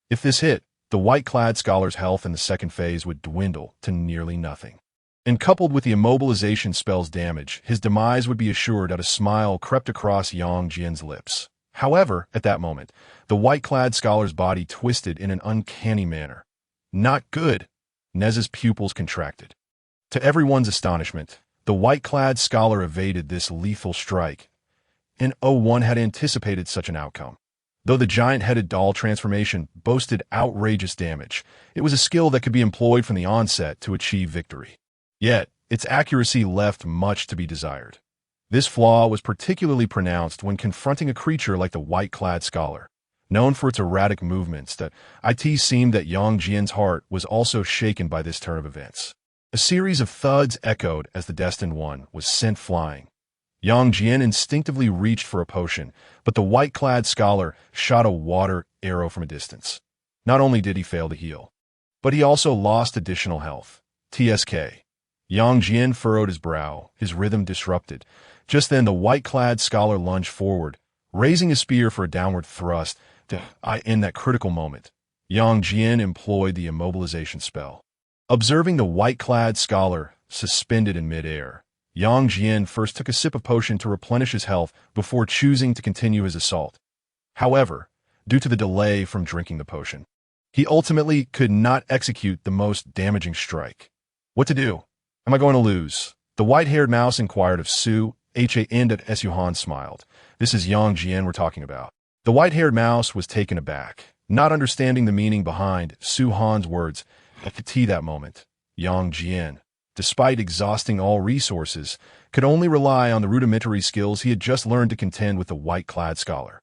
If this hit, the white-clad scholar's health in the second phase would dwindle to nearly nothing. And coupled with the immobilization spell's damage, his demise would be assured. A smile crept across Yang Jian's lips. However, at that moment, the white-clad scholar's body twisted in an uncanny manner. Not good. Nezha's pupils contracted. To everyone's astonishment, the white-clad scholar evaded this lethal strike, and one had anticipated such an outcome. Though the giant-headed doll transformation boasted outrageous damage, it was a skill that could be employed from the onset to achieve victory. Yet, its accuracy left much to be desired. This flaw was particularly pronounced when confronting a creature like the white-clad scholar. Known for its erratic movements, it seemed that Yang Jian's heart was also shaken by this turn of events. A series of thuds echoed as the Destined One was sent flying. Yang Jian instinctively reached for a potion, but the white-clad scholar shot a water arrow from a distance. Not only did he fail to heal, but he also lost additional health. TSK. Yang Jian furrowed his brow, his rhythm disrupted. Just then the white-clad scholar lunged forward, raising his spear for a downward thrust. In that critical moment, Yang Jian employed the immobilization spell. Observing the white-clad scholar suspended in midair, Yang Jian first took a sip of potion to replenish his health before choosing to continue his assault. However, due to the delay from drinking the potion, he ultimately could not execute the most damaging strike. What to do? Am I going to lose? The white-haired mouse inquired of Su. Su Han smiled. This is Yang Jian we're talking about. The white-haired mouse was taken aback, not understanding the meaning behind Su Han's words. At that moment, Yang Jian, despite exhausting all resources, could only rely on the rudimentary skills he had just learned to contend with the white-clad scholar.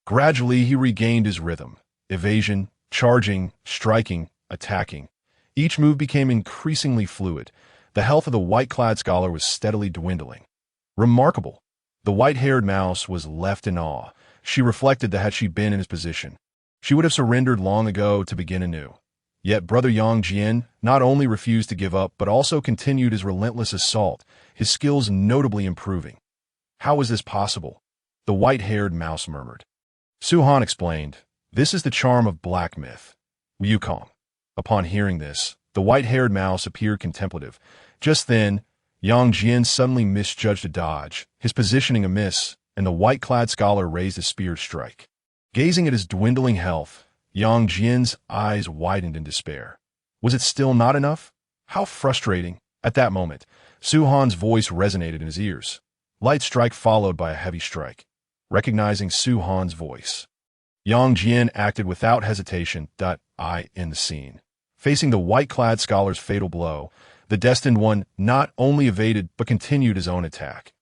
Gradually, he regained his rhythm. Evasion, charging, striking, attacking. Each move became increasingly fluid. The health of the white-clad scholar was steadily dwindling. Remarkable. The white-haired mouse was left in awe. She reflected that had she been in his position, she would have surrendered long ago to begin anew. Yet brother Yang Jian not only refused to give up, but also continued his relentless assault, his skills notably improving. How was this possible? The white-haired mouse murmured. Su Han explained, this is the charm of black myth. Wukong. Upon hearing this, the white-haired mouse appeared contemplative. Just then, Yang Jian suddenly misjudged a dodge, his positioning amiss, and the white-clad scholar raised his spear to strike. Gazing at his dwindling health, Yang Jian's eyes widened in despair. Was it still not enough? How frustrating. At that moment, Su Han's voice resonated in his ears. Light strike followed by a heavy strike. Recognizing Su Han's voice, Yang Jian acted without hesitation. In the scene. Facing the white-clad scholar's fatal blow, the destined one not only evaded but continued his own attack.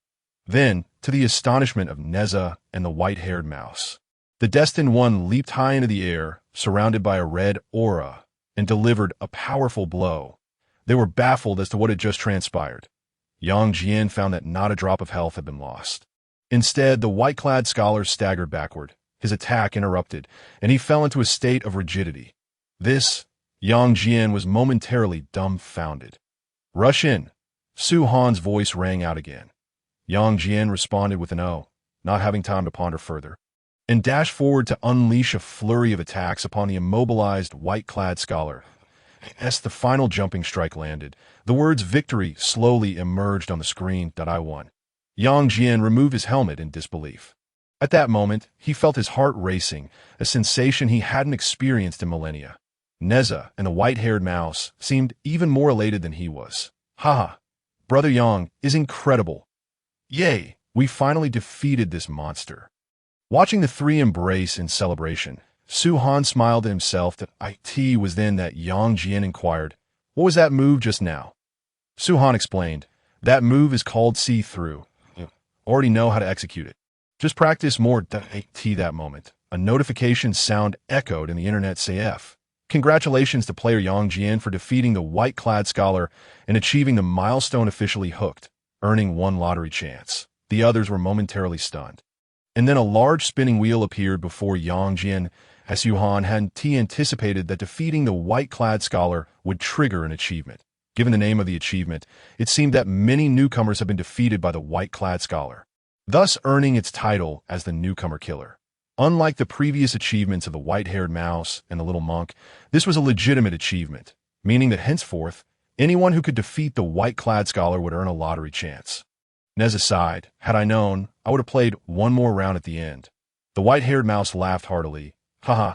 Then, to the astonishment of Nezha and the white-haired mouse, the destined one leaped high into the air, surrounded by a red aura, and delivered a powerful blow. They were baffled as to what had just transpired. Yang Jian found that not a drop of health had been lost. Instead, the white-clad scholar staggered backward, his attack interrupted, and he fell into a state of rigidity. Yang Jian was momentarily dumbfounded. Rush in. Su Han's voice rang out again. Yang Jian responded with an "oh," not having time to ponder further, and dashed forward to unleash a flurry of attacks upon the immobilized white-clad scholar. As the final jumping strike landed, the words victory slowly emerged on the screen. I won. Yang Jian removed his helmet in disbelief. At that moment, he felt his heart racing, a sensation he hadn't experienced in millennia. Nezha and the white-haired mouse seemed even more elated than he was. Haha, Brother Yang is incredible. Yay, we finally defeated this monster. Watching the three embrace in celebration, Su Han smiled to himself. It was then that Yang Jian inquired, what was that move just now? Su Han explained, that move is called see-through. Already know how to execute it. Just practice more. That moment, a notification sound echoed in the internet CF. Congratulations to player Yang Jian for defeating the white-clad scholar and achieving the milestone officially hooked, earning one lottery chance. The others were momentarily stunned. And then a large spinning wheel appeared before Yang Jian, as Su Han had anticipated that defeating the white-clad scholar would trigger an achievement. Given the name of the achievement, it seemed that many newcomers had been defeated by the white-clad scholar, thus earning its title as the newcomer killer. Unlike the previous achievements of the white-haired mouse and the little monk, this was a legitimate achievement, meaning that henceforth, anyone who could defeat the white-clad scholar would earn a lottery chance. Nezha sighed, had I known, I would have played one more round at the end. The white-haired mouse laughed heartily. Haha,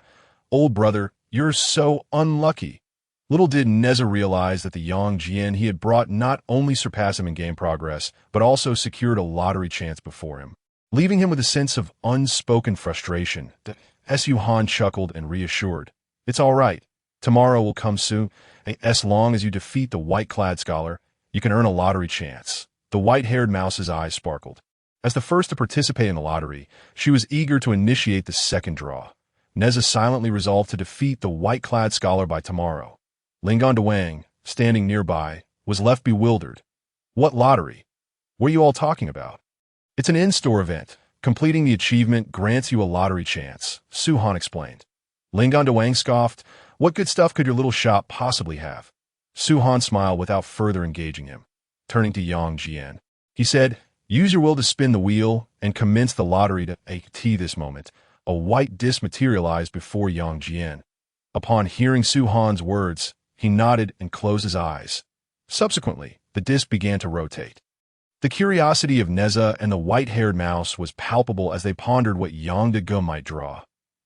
old brother, you're so unlucky. Little did Nezha realize that the Yang Jian he had brought not only surpassed him in game progress, but also secured a lottery chance before him, leaving him with a sense of unspoken frustration. Su Han chuckled and reassured. It's all right. Tomorrow will come soon. As long as you defeat the white-clad scholar, you can earn a lottery chance. The white-haired mouse's eyes sparkled. As the first to participate in the lottery, she was eager to initiate the second draw. Nezha silently resolved to defeat the white-clad scholar by tomorrow. Ling Mountain, standing nearby, was left bewildered. What lottery? What are you all talking about? It's an in-store event. Completing the achievement grants you a lottery chance, Su Han explained. Ling Mountain scoffed, "What good stuff could your little shop possibly have?" Su Han smiled without further engaging him. Turning to Yang Jian, he said, "Use your will to spin the wheel and commence the lottery to attain." This moment, a white disc materialized before Yang Jian. Upon hearing Su Han's words, he nodded and closed his eyes. Subsequently, the disc began to rotate. The curiosity of Nezha and the white-haired mouse was palpable as they pondered what Yang Dao might draw.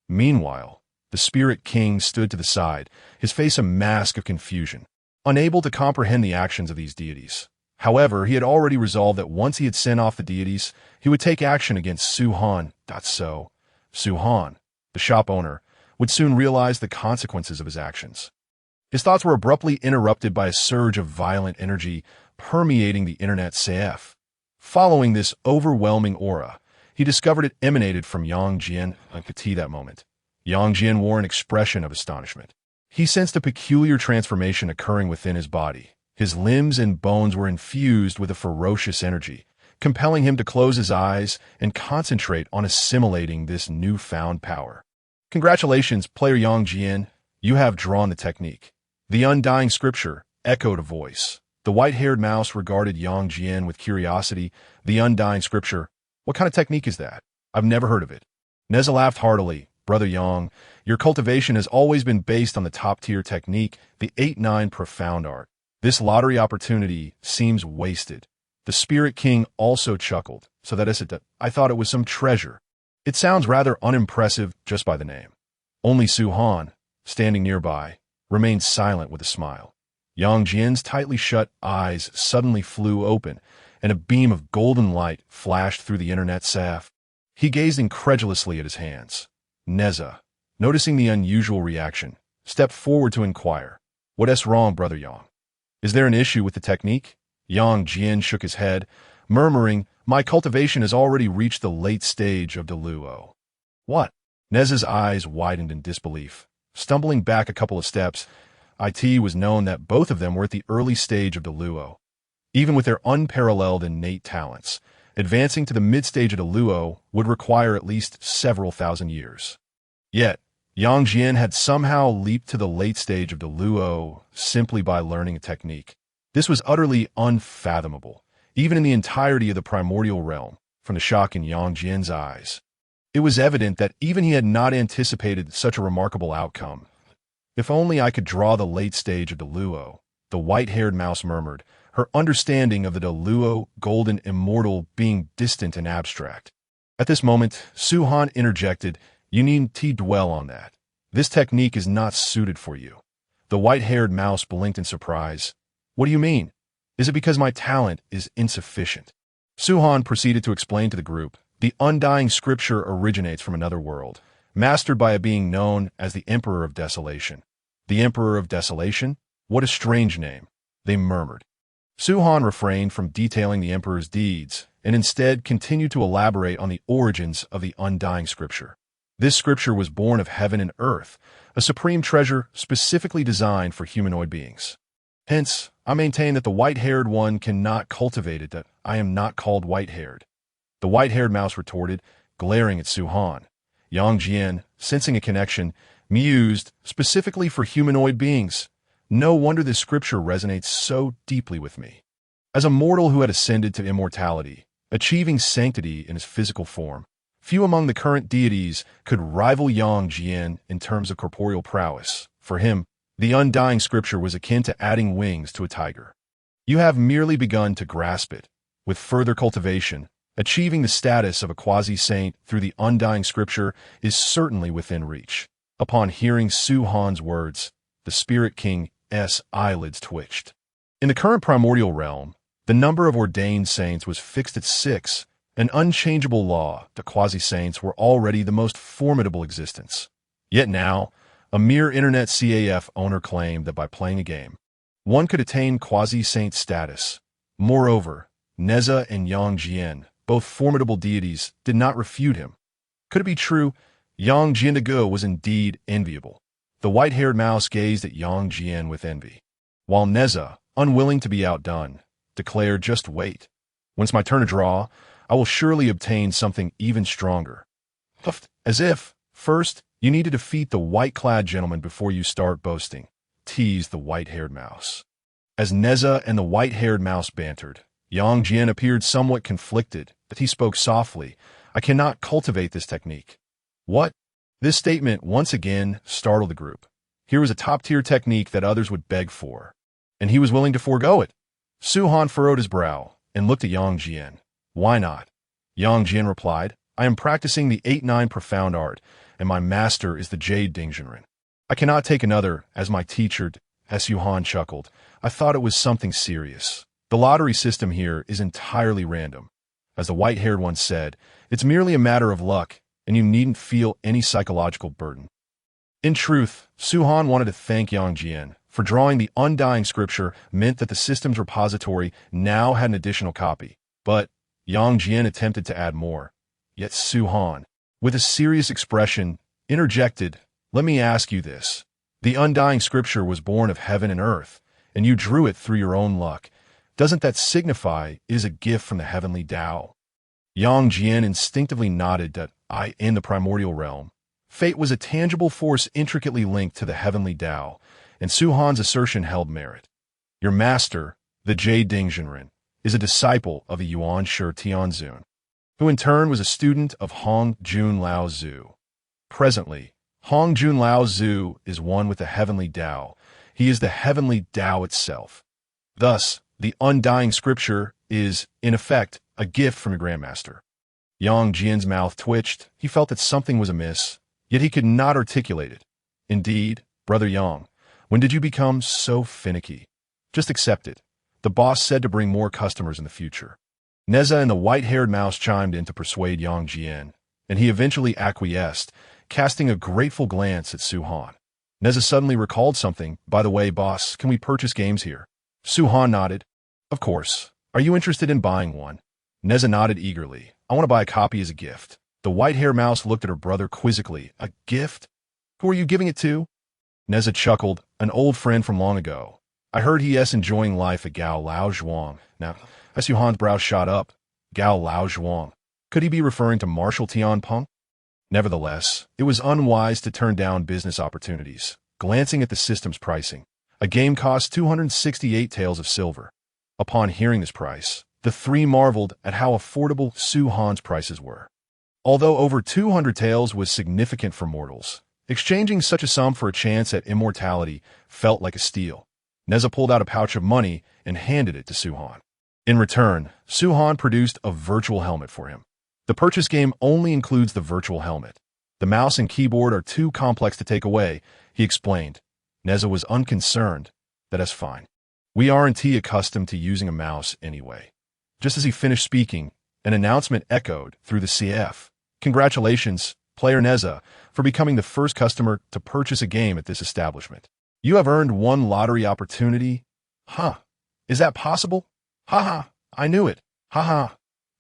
Meanwhile, the Spirit King stood to the side, his face a mask of confusion, unable to comprehend the actions of these deities. However, he had already resolved that once he had sent off the deities, he would take action against Su Han. So, Su Han, the shop owner, would soon realize the consequences of his actions. His thoughts were abruptly interrupted by a surge of violent energy permeating the internet CF. Following this overwhelming aura, he discovered it emanated from Yang Jian. At that moment, Yang Jian wore an expression of astonishment. He sensed a peculiar transformation occurring within his body. His limbs and bones were infused with a ferocious energy, compelling him to close his eyes and concentrate on assimilating this newfound power. "Congratulations, player Yang Jian. You have drawn the technique." The undying scripture echoed a voice. The white-haired mouse regarded Yang Jian with curiosity. "The undying scripture? What kind of technique is that? I've never heard of it." Nezha laughed heartily. "Brother Yang, your cultivation has always been based on the top-tier technique, the 8-9 profound art. This lottery opportunity seems wasted." The Spirit King also chuckled, "So that is it. I thought it was some treasure. It sounds rather unimpressive just by the name." Only Su Han, standing nearby, remained silent with a smile. Yang Jian's tightly shut eyes suddenly flew open, and a beam of golden light flashed through the internet saf. He gazed incredulously at his hands. Nezha, noticing the unusual reaction, stepped forward to inquire, "What's wrong, Brother Yang? Is there an issue with the technique?" Yang Jian shook his head, murmuring, "My cultivation has already reached the late stage of deluo." "What?" Nezha's eyes widened in disbelief. Stumbling back a couple of steps, it was known that both of them were at the early stage of deluo. Even with their unparalleled innate talents, advancing to the mid-stage of deluo would require at least several thousand years. Yet, Yang Jian had somehow leaped to the late stage of deluo simply by learning a technique. This was utterly unfathomable, even in the entirety of the primordial realm, from the shock in Yang Jian's eyes. It was evident that even he had not anticipated such a remarkable outcome. "If only I could draw the late stage of deluo," the white-haired mouse murmured, her understanding of the deluo golden immortal being distant and abstract. At this moment, Su Han interjected, "You needn't dwell on that. This technique is not suited for you." The white-haired mouse blinked in surprise. "What do you mean? Is it because my talent is insufficient?" Su Han proceeded to explain to the group, "The undying scripture originates from another world, mastered by a being known as the Emperor of Desolation." "The Emperor of Desolation? What a strange name," they murmured. Su Han refrained from detailing the Emperor's deeds, and instead continued to elaborate on the origins of the undying scripture. This scripture was born of heaven and earth, a supreme treasure specifically designed for humanoid beings. Hence, I maintain that the white-haired one cannot cultivate it, that I am not called white-haired." The white-haired mouse retorted, glaring at Su Han. Yang Jian, sensing a connection, mused, "Specifically for humanoid beings. No wonder this scripture resonates so deeply with me. As a mortal who had ascended to immortality, achieving sanctity in his physical form, few among the current deities could rival Yang Jian in terms of corporeal prowess. For him, the undying scripture was akin to adding wings to a tiger. You have merely begun to grasp it. With further cultivation, achieving the status of a quasi-saint through the undying scripture is certainly within reach." Upon hearing Su Han's words, the Spirit King's eyelids twitched. In the current primordial realm, the number of ordained saints was fixed at 6, an unchangeable law. The quasi-saints were already the most formidable existence. Yet now, a mere internet CAF owner claimed that by playing a game, one could attain quasi-saint status. Moreover, Nezha and Yang Jian, both formidable deities, did not refute him. Could it be true? Yang Jian was indeed enviable. The white-haired mouse gazed at Yang Jian with envy, while Nezha, unwilling to be outdone, declared, "Just wait. When it's my turn to draw, I will surely obtain something even stronger. As if, first, you need to defeat the white-clad gentleman before you start boasting, teased the white-haired mouse. As Nezha and the white-haired mouse bantered, Yang Jian appeared somewhat conflicted, but he spoke softly. I cannot cultivate this technique. What? This statement once again startled the group. Here was a top-tier technique that others would beg for, and he was willing to forego it. Su Han furrowed his brow and looked at Yang Jian. Why not? Yang Jian replied, I am practicing the 8-9 profound art, and my master is the Jade Dingzhenren. I cannot take another as my teacher. Su Han chuckled. I thought it was something serious. The lottery system here is entirely random. As the white-haired one said, it's merely a matter of luck, and you needn't feel any psychological burden. In truth, Su Han wanted to thank Yang Jian for drawing the undying scripture meant that the system's repository now had an additional copy. But Yang Jian attempted to add more. Yet Su Han, with a serious expression, interjected, Let me ask you this. The undying scripture was born of heaven and earth, and you drew it through your own luck. Doesn't that signify it is a gift from the heavenly Dao? Yang Jian instinctively nodded that in the primordial realm, fate was a tangible force intricately linked to the heavenly Dao, and Su Han's assertion held merit. Your master, the Jade Dingzhenren, is a disciple of the Yuan Shi Tianzun, who in turn was a student of Hong Jun Lao Zu. Presently, Hong Jun Lao Zu is one with the heavenly Dao. He is the heavenly Dao itself. Thus, the undying scripture is, in effect, a gift from your grandmaster. Yang Jian's mouth twitched. He felt that something was amiss, yet he could not articulate it. Indeed, Brother Yang, when did you become so finicky? Just accept it. The boss said to bring more customers in the future. Nezha and the white-haired mouse chimed in to persuade Yang Jian, and he eventually acquiesced, casting a grateful glance at Su Han. Nezha suddenly recalled something. By the way, boss, can we purchase games here? Su Han nodded. Of course. Are you interested in buying one? Nezha nodded eagerly. I want to buy a copy as a gift. The white-haired mouse looked at her brother quizzically. A gift? Who are you giving it to? Nezha chuckled. An old friend from long ago. I heard he is enjoying life at Gao Lao Zhuang. Now, Su Han's brow shot up. Gao Lao Zhuang. Could he be referring to Marshal Tianpeng? Nevertheless, it was unwise to turn down business opportunities. Glancing at the system's pricing, a game cost 268 taels of silver. Upon hearing this price, the three marveled at how affordable Su Han's prices were. Although over 200 taels was significant for mortals, exchanging such a sum for a chance at immortality felt like a steal. Nezha pulled out a pouch of money and handed it to Su Han. In return, Su Han produced a virtual helmet for him. The purchase game only includes the virtual helmet. The mouse and keyboard are too complex to take away, he explained. Nezha was unconcerned. That is fine. We aren't accustomed to using a mouse anyway. Just as he finished speaking, an announcement echoed through the CF. Congratulations, player Nezha, for becoming the first customer to purchase a game at this establishment. You have earned one lottery opportunity. Huh. Is that possible? Ha. I knew it. Ha.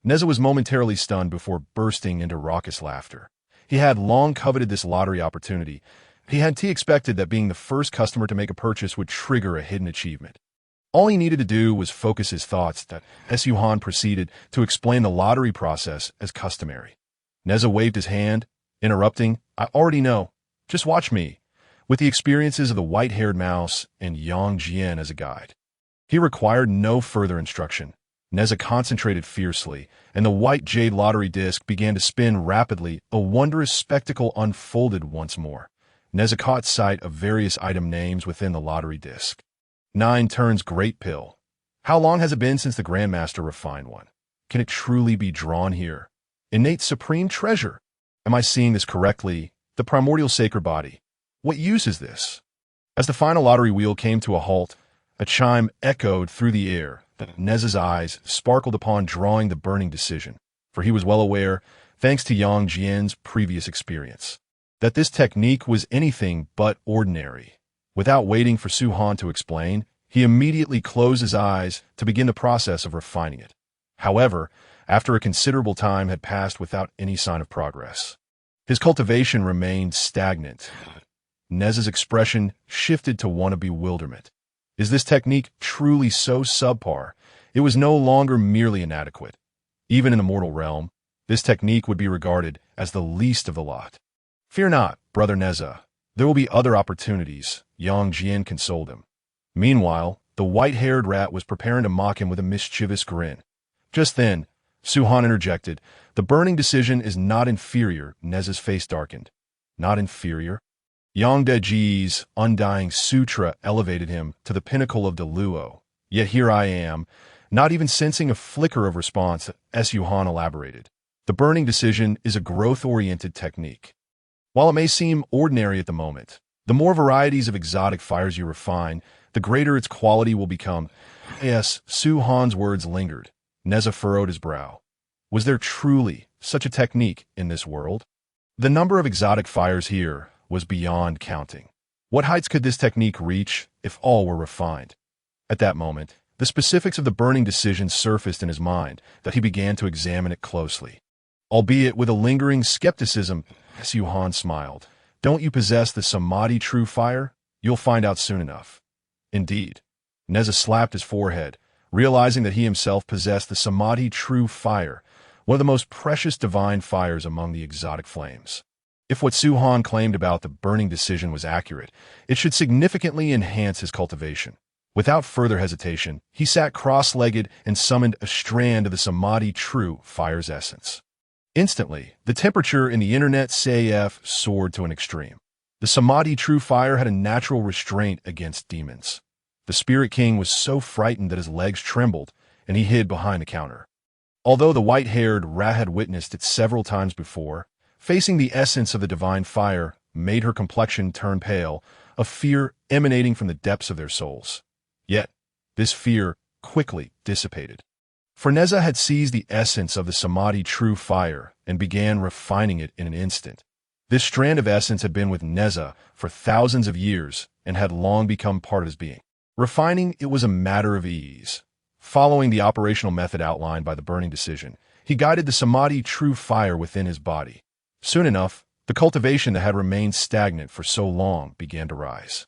Nezha was momentarily stunned before bursting into raucous laughter. He had long coveted this lottery opportunity. He had expected that being the first customer to make a purchase would trigger a hidden achievement. All he needed to do was focus his thoughts. That Su Han proceeded to explain the lottery process as customary. Nezha waved his hand, interrupting, I already know. Just watch me. With the experiences of the white-haired mouse and Yang Jian as a guide. He required no further instruction. Nezha concentrated fiercely, and the white jade lottery disc began to spin rapidly. A wondrous spectacle unfolded once more. Nezha caught sight of various item names within the lottery disc. 9 turns great pill. How long has it been since the Grandmaster refined one? Can it truly be drawn here? Innate supreme treasure. Am I seeing this correctly? The primordial sacred body. What use is this? As the final lottery wheel came to a halt, a chime echoed through the air. Nezha's eyes sparkled upon drawing the burning decision, for he was well aware, thanks to Yang Jian's previous experience, that this technique was anything but ordinary. Without waiting for Su Han to explain, he immediately closed his eyes to begin the process of refining it. However, after a considerable time had passed without any sign of progress, his cultivation remained stagnant. Nezha's expression shifted to one of bewilderment. Is this technique truly so subpar? It was no longer merely inadequate. Even in the mortal realm, this technique would be regarded as the least of the lot. Fear not, brother Nezha. There will be other opportunities, Yang Jian consoled him. Meanwhile, the white-haired rat was preparing to mock him with a mischievous grin. Just then, Su Han interjected, "The burning decision is not inferior." Nezha's face darkened. Not inferior? Yang Deji's undying sutra elevated him to the pinnacle of the Luo. Yet here I am, not even sensing a flicker of response, as Yu Han elaborated. The burning decision is a growth-oriented technique. While it may seem ordinary at the moment, the more varieties of exotic fires you refine, the greater its quality will become. Yes, Su Han's words lingered. Nezha furrowed his brow. Was there truly such a technique in this world? The number of exotic fires here was beyond counting. What heights could this technique reach if all were refined? At that moment, the specifics of the burning decision surfaced in his mind that he began to examine it closely. Albeit with a lingering skepticism, Su Han smiled. Don't you possess the Samadhi true fire? You'll find out soon enough. Indeed. Nezha slapped his forehead, realizing that he himself possessed the Samadhi true fire, one of the most precious divine fires among the exotic flames. If what Su Han claimed about the burning decision was accurate, it should significantly enhance his cultivation. Without further hesitation, he sat cross-legged and summoned a strand of the Samadhi true fire's essence. Instantly, the temperature in the Internet CAF soared to an extreme. The Samadhi true fire had a natural restraint against demons. The Spirit King was so frightened that his legs trembled, and he hid behind the counter. Although the white-haired rat had witnessed it several times before, facing the essence of the divine fire made her complexion turn pale, a fear emanating from the depths of their souls. Yet, this fear quickly dissipated. For Nezha had seized the essence of the Samadhi true fire and began refining it in an instant. This strand of essence had been with Nezha for thousands of years and had long become part of his being. Refining it was a matter of ease. Following the operational method outlined by the burning decision, he guided the Samadhi true fire within his body. Soon enough, the cultivation that had remained stagnant for so long began to rise.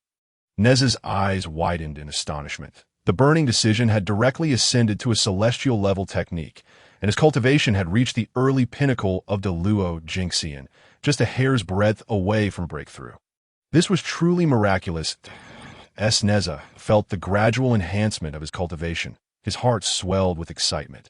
Nezha's eyes widened in astonishment. The burning decision had directly ascended to a celestial-level technique, and his cultivation had reached the early pinnacle of the Luo Jingxian, just a hair's breadth away from breakthrough. This was truly miraculous. Nezha felt the gradual enhancement of his cultivation. His heart swelled with excitement.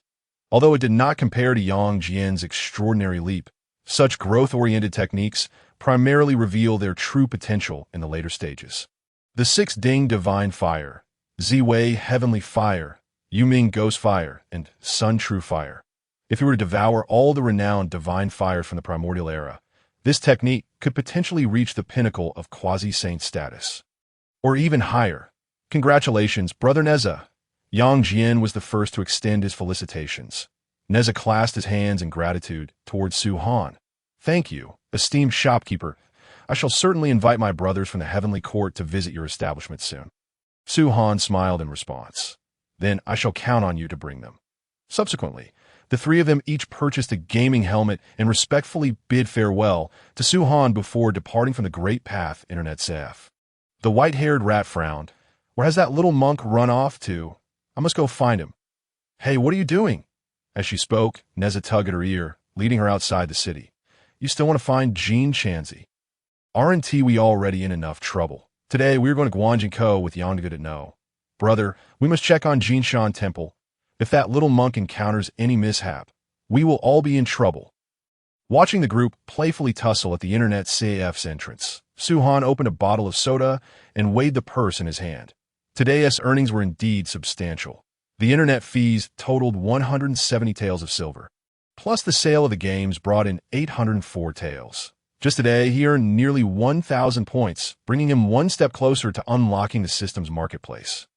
Although it did not compare to Yang Jian's extraordinary leap, such growth-oriented techniques primarily reveal their true potential in the later stages. The 6 Ding Divine Fire, Ziwei Heavenly Fire, Yuming Ghost Fire, and Sun True Fire. If he were to devour all the renowned divine fire from the primordial era, this technique could potentially reach the pinnacle of quasi-saint status. Or even higher. Congratulations, Brother Nezha. Yang Jian was the first to extend his felicitations. Nezha clasped his hands in gratitude towards Su Han. Thank you, esteemed shopkeeper. I shall certainly invite my brothers from the heavenly court to visit your establishment soon. Su Han smiled in response. Then I shall count on you to bring them. Subsequently, the 3 of them each purchased a gaming helmet and respectfully bid farewell to Su Han before departing from the great path Internet CAF. The white-haired rat frowned. Where has that little monk run off to? I must go find him. Hey, what are you doing? As she spoke, Nezha tugged at her ear, leading her outside the city. You still want to find Jean Chanzi? Aren't we already in enough trouble? Today, we're going to Guanjinkou with Yangde to know. Brother, we must check on Jinshan Temple. If that little monk encounters any mishap, we will all be in trouble. Watching the group playfully tussle at the Internet CAF's entrance, Su Han opened a bottle of soda and weighed the purse in his hand. Today's earnings were indeed substantial. The Internet fees totaled 170 taels of silver. Plus the sale of the games brought in 804 taels. Just today, he earned nearly 1,000 points, bringing him one step closer to unlocking the system's marketplace.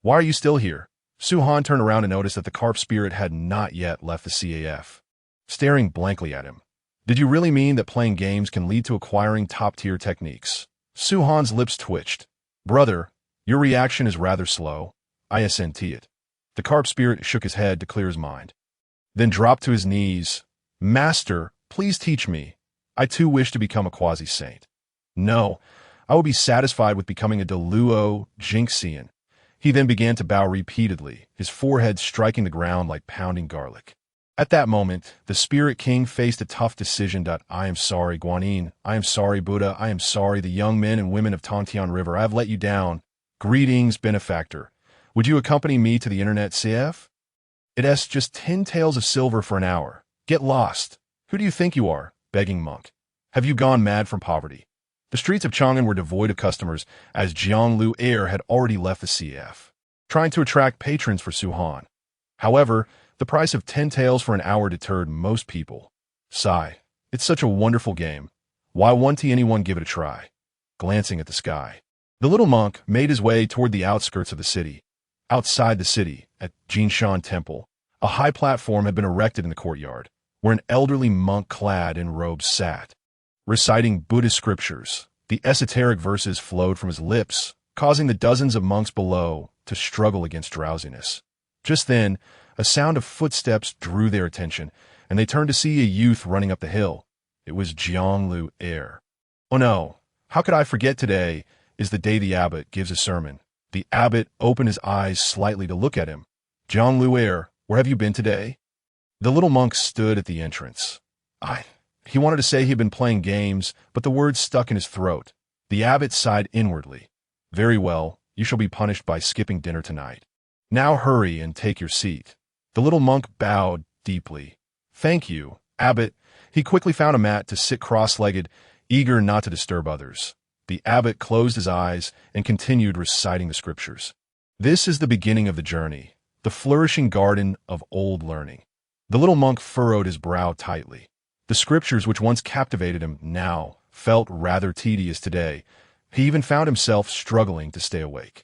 Why are you still here? Su Han turned around and noticed that the carp spirit had not yet left the CAF. Staring blankly at him. Did you really mean that playing games can lead to acquiring top-tier techniques? Su Han's lips twitched. Brother, your reaction is rather slow. I assent it. The carp spirit shook his head to clear his mind. Then dropped to his knees. Master, please teach me. I too wish to become a quasi-saint. No, I will be satisfied with becoming a Deluo Jingxian. He then began to bow repeatedly, his forehead striking the ground like pounding garlic. At that moment, the Spirit King faced a tough decision. I am sorry, Guanyin. I am sorry, Buddha. I am sorry, the young men and women of Tongtian River. I have let you down. Greetings, benefactor. Would you accompany me to the Internet CF? It asks just 10 taels of silver for an hour. Get lost. Who do you think you are, begging monk? Have you gone mad from poverty? The streets of Chang'an were devoid of customers, as Jianglu Air had already left the CF, trying to attract patrons for Suhan. However, the price of 10 taels for an hour deterred most people. Sigh. It's such a wonderful game. Why won't anyone give it a try? Glancing at the sky, the little monk made his way toward the outskirts of the city. Outside the city, at Jinshan Temple, a high platform had been erected in the courtyard, where an elderly monk clad in robes sat. Reciting Buddhist scriptures, the esoteric verses flowed from his lips, causing the dozens of monks below to struggle against drowsiness. Just then, a sound of footsteps drew their attention, and they turned to see a youth running up the hill. It was Jianglu Air. Oh no, how could I forget today is the day the abbot gives a sermon. The abbot opened his eyes slightly to look at him. Jianglu Air, where have you been today? The little monk stood at the entrance. He wanted to say he had been playing games, but the words stuck in his throat. The abbot sighed inwardly. Very well, you shall be punished by skipping dinner tonight. Now hurry and take your seat. The little monk bowed deeply. Thank you, abbot. He quickly found a mat to sit cross-legged, eager not to disturb others. The abbot closed his eyes and continued reciting the scriptures. This is the beginning of the journey, the flourishing garden of old learning. The little monk furrowed his brow tightly. The scriptures which once captivated him now felt rather tedious today. He even found himself struggling to stay awake.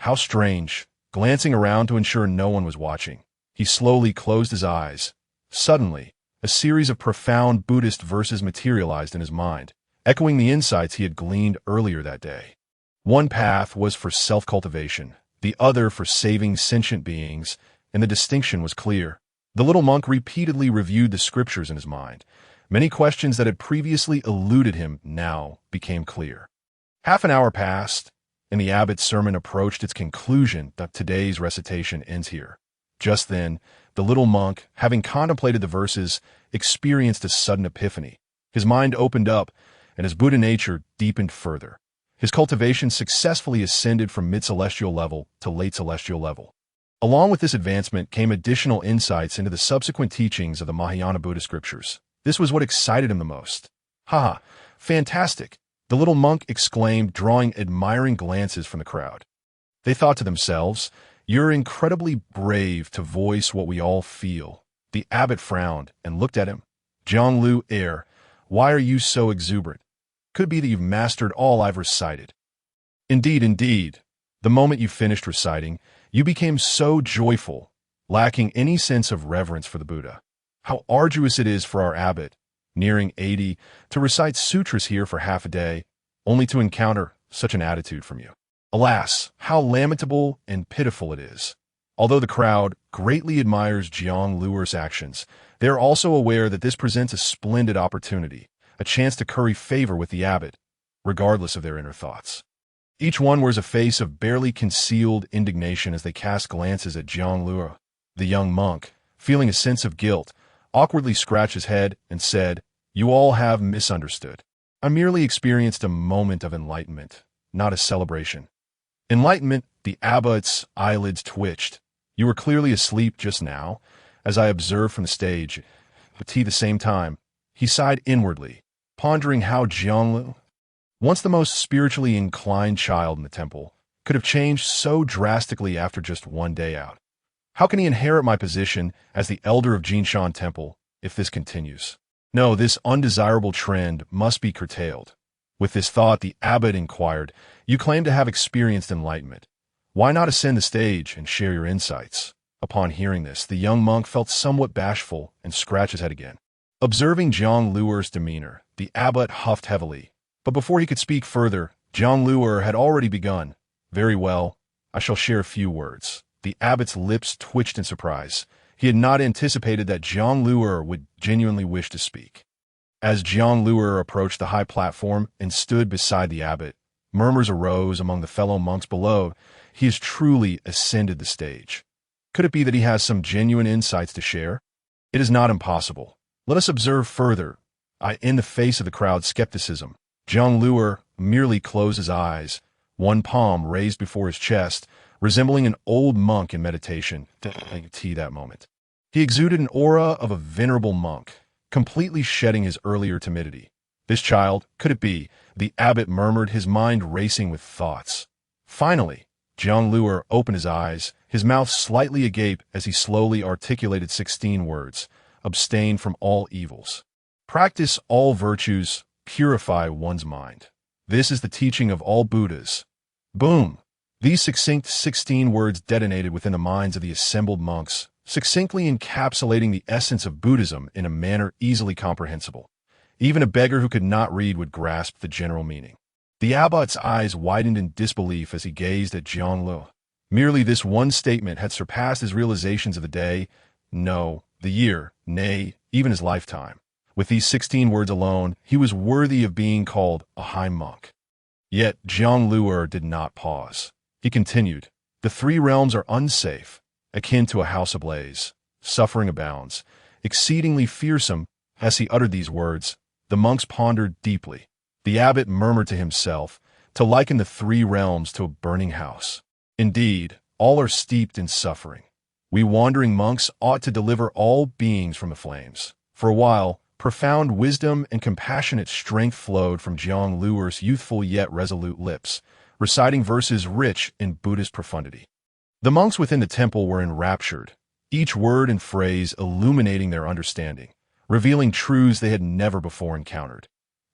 How strange. Glancing around to ensure no one was watching, he slowly closed his eyes. Suddenly, a series of profound Buddhist verses materialized in his mind, echoing the insights he had gleaned earlier that day. One path was for self-cultivation, the other for saving sentient beings, and the distinction was clear. The little monk repeatedly reviewed the scriptures in his mind. Many questions that had previously eluded him now became clear. Half an hour passed, and the abbot's sermon approached its conclusion. That today's recitation ends here. Just then, the little monk, having contemplated the verses, experienced a sudden epiphany. His mind opened up, and his Buddha nature deepened further. His cultivation successfully ascended from mid-celestial level to late celestial level. Along with this advancement came additional insights into the subsequent teachings of the Mahayana Buddha scriptures. This was what excited him the most. "Ha! Fantastic!" the little monk exclaimed, drawing admiring glances from the crowd. They thought to themselves, "You're incredibly brave to voice what we all feel." The abbot frowned and looked at him. "Jianglu Air, why are you so exuberant? Could be that you've mastered all I've recited." Indeed, indeed. The moment you finished reciting, you became so joyful, lacking any sense of reverence for the Buddha. How arduous it is for our abbot, nearing 80, to recite sutras here for half a day, only to encounter such an attitude from you. Alas, how lamentable and pitiful it is. Although the crowd greatly admires Jiang Luer's actions, they are also aware that this presents a splendid opportunity, a chance to curry favor with the abbot, regardless of their inner thoughts. Each one wears a face of barely concealed indignation as they cast glances at Jiang Luer. The young monk, feeling a sense of guilt, awkwardly scratched his head and said, "You all have misunderstood. I merely experienced a moment of enlightenment, not a celebration." Enlightenment, the abbot's eyelids twitched. "You were clearly asleep just now, as I observed from the stage, but at the same time," he sighed inwardly, pondering how Jianglu, once the most spiritually inclined child in the temple, could have changed so drastically after just one day out. How can he inherit my position as the elder of Jinshan Temple if this continues? No, this undesirable trend must be curtailed. With this thought, the abbot inquired, "You claim to have experienced enlightenment. Why not ascend the stage and share your insights?" Upon hearing this, the young monk felt somewhat bashful and scratched his head again. Observing Jiang Luer's demeanor, the abbot huffed heavily. But before he could speak further, Jiang Luer had already begun. "Very well, I shall share a few words." The abbot's lips twitched in surprise. He had not anticipated that Jiang Luer would genuinely wish to speak. As Jiang Luer approached the high platform and stood beside the abbot, murmurs arose among the fellow monks below. He has truly ascended the stage. Could it be that he has some genuine insights to share? It is not impossible. Let us observe further. In the face of the crowd's skepticism, Zhang Luer merely closed his eyes, one palm raised before his chest, resembling an old monk in meditation. That moment. He exuded an aura of a venerable monk, completely shedding his earlier timidity. This child, could it be? The abbot murmured, his mind racing with thoughts. Finally, Zhang Luer opened his eyes, his mouth slightly agape as he slowly articulated 16 words. Abstain from all evils. Practice all virtues, purify one's mind. This is the teaching of all Buddhas. Boom! These succinct 16 words detonated within the minds of the assembled monks, succinctly encapsulating the essence of Buddhism in a manner easily comprehensible. Even a beggar who could not read would grasp the general meaning. The abbot's eyes widened in disbelief as he gazed at Zhang Luer. Merely this one statement had surpassed his realizations of the day, no, the year, nay, even his lifetime. With these 16 words alone, he was worthy of being called a high monk. Yet Zhang Luer did not pause. He continued, the three realms are unsafe, akin to a house ablaze. Suffering abounds, exceedingly fearsome. As he uttered these words, the monks pondered deeply. The abbot murmured to himself, to liken the three realms to a burning house. Indeed, all are steeped in suffering. We wandering monks ought to deliver all beings from the flames. For a while, profound wisdom and compassionate strength flowed from Zhang Luer's youthful yet resolute lips, reciting verses rich in Buddhist profundity. The monks within the temple were enraptured, each word and phrase illuminating their understanding, revealing truths they had never before encountered.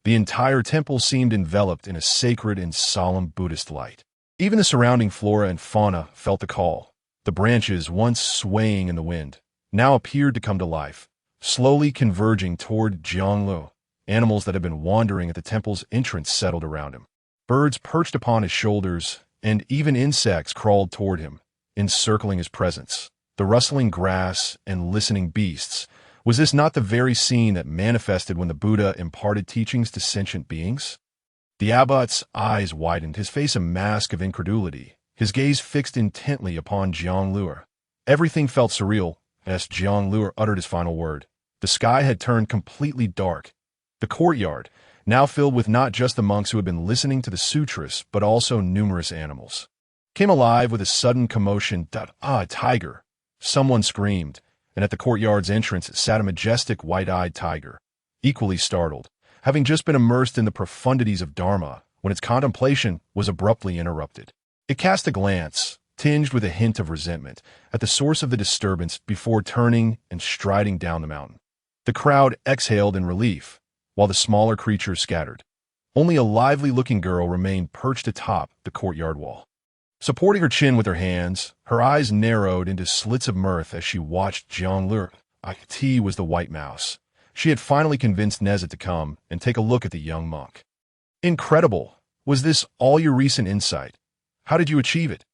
The entire temple seemed enveloped in a sacred and solemn Buddhist light. Even the surrounding flora and fauna felt the call. The branches, once swaying in the wind, now appeared to come to life, slowly converging toward Zhang Luer. Animals that had been wandering at the temple's entrance settled around him. Birds perched upon his shoulders, and even insects crawled toward him, encircling his presence. The rustling grass and listening beasts. Was this not the very scene that manifested when the Buddha imparted teachings to sentient beings? The abbot's eyes widened, his face a mask of incredulity, his gaze fixed intently upon Zhang Luer. Everything felt surreal as Zhang Luer uttered his final word. The sky had turned completely dark. The courtyard, now filled with not just the monks who had been listening to the sutras, but also numerous animals, came alive with a sudden commotion. A tiger! Someone screamed, and at the courtyard's entrance sat a majestic white-eyed tiger, equally startled, having just been immersed in the profundities of Dharma when its contemplation was abruptly interrupted. It cast a glance, tinged with a hint of resentment, at the source of the disturbance before turning and striding down the mountain. The crowd exhaled in relief, while the smaller creatures scattered. Only a lively-looking girl remained perched atop the courtyard wall. Supporting her chin with her hands, her eyes narrowed into slits of mirth as she watched Zhang Luer. It was the white mouse. She had finally convinced Nezha to come and take a look at the young monk. Incredible! Was this all your recent insight? How did you achieve it?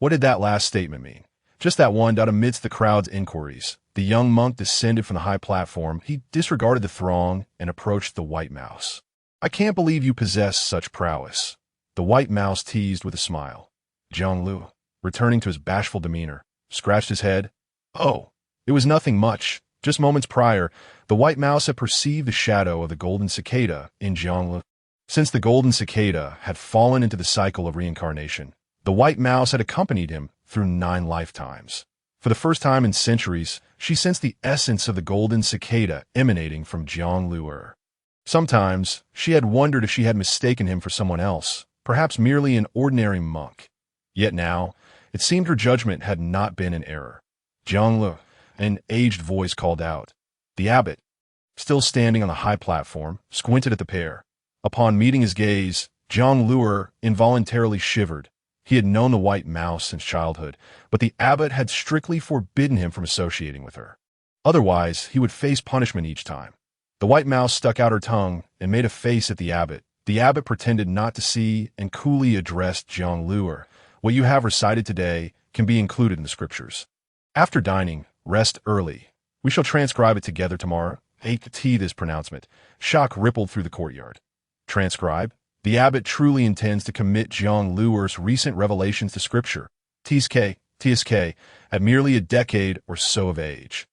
What did that last statement mean? Just that one. Amidst the crowd's inquiries, the young monk descended from the high platform. He disregarded the throng and approached the white mouse. I can't believe you possess such prowess. The white mouse teased with a smile. Zhang Luer, returning to his bashful demeanor, scratched his head. Oh, it was nothing much. Just moments prior, the white mouse had perceived the shadow of the golden cicada in Zhang Luer. Since the golden cicada had fallen into the cycle of reincarnation, the white mouse had accompanied him through 9 lifetimes. For the first time in centuries, she sensed the essence of the golden cicada emanating from Zhang Luer. Sometimes, she had wondered if she had mistaken him for someone else, perhaps merely an ordinary monk. Yet now, it seemed her judgment had not been in error. Zhang Luer, an aged voice called out. The abbot, still standing on the high platform, squinted at the pair. Upon meeting his gaze, Zhang Luer involuntarily shivered. He had known the white mouse since childhood, but the abbot had strictly forbidden him from associating with her. Otherwise, he would face punishment each time. The white mouse stuck out her tongue and made a face at the abbot. The abbot pretended not to see and coolly addressed Zhang Luer. What you have recited today can be included in the scriptures. After dining, rest early. We shall transcribe it together tomorrow. This pronouncement. Shock rippled through the courtyard. Transcribe. The abbot truly intends to commit Zhang Luer's recent revelations to scripture. TSK, at merely a decade or so of age.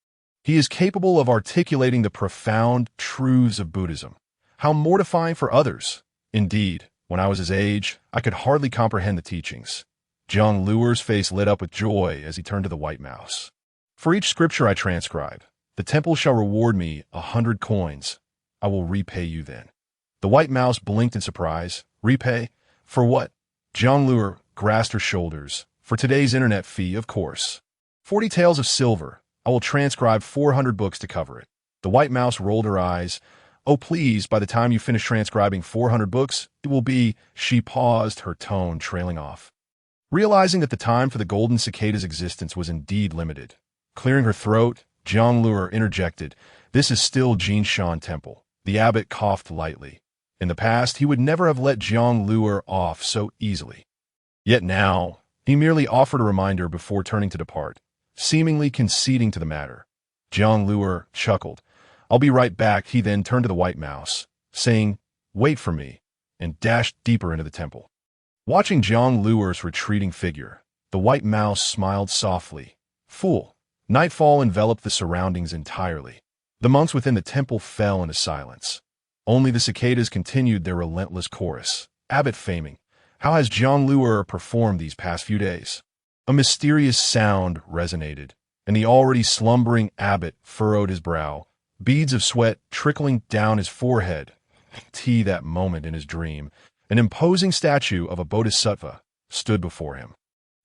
He is capable of articulating the profound truths of Buddhism. How mortifying for others. Indeed, when I was his age, I could hardly comprehend the teachings. Zhang Luer's face lit up with joy as he turned to the white mouse. For each scripture I transcribe, the temple shall reward me 100 coins. I will repay you then. The white mouse blinked in surprise. Repay? For what? Zhang Luer grasped her shoulders. For today's internet fee, of course. 40 taels of silver. I will transcribe 400 books to cover it. The white mouse rolled her eyes. Oh, please, by the time you finish transcribing 400 books, it will be... She paused, her tone trailing off. Realizing that the time for the golden cicada's existence was indeed limited. Clearing her throat, Zhang Luer interjected, "This is still Jinshan Temple." The abbot coughed lightly. In the past, he would never have let Zhang Luer off so easily. Yet now, he merely offered a reminder before turning to depart, seemingly conceding to the matter. Zhang Luer chuckled. "I'll be right back." He then turned to the white mouse, saying, "Wait for me," and dashed deeper into the temple. Watching Zhang Luer's retreating figure, the white mouse smiled softly. Fool. Nightfall enveloped the surroundings entirely. The monks within the temple fell into silence. Only the cicadas continued their relentless chorus. Abbot Faming, how has Zhang Luer performed these past few days? A mysterious sound resonated, and the already slumbering abbot furrowed his brow, beads of sweat trickling down his forehead. That moment in his dream, an imposing statue of a bodhisattva stood before him.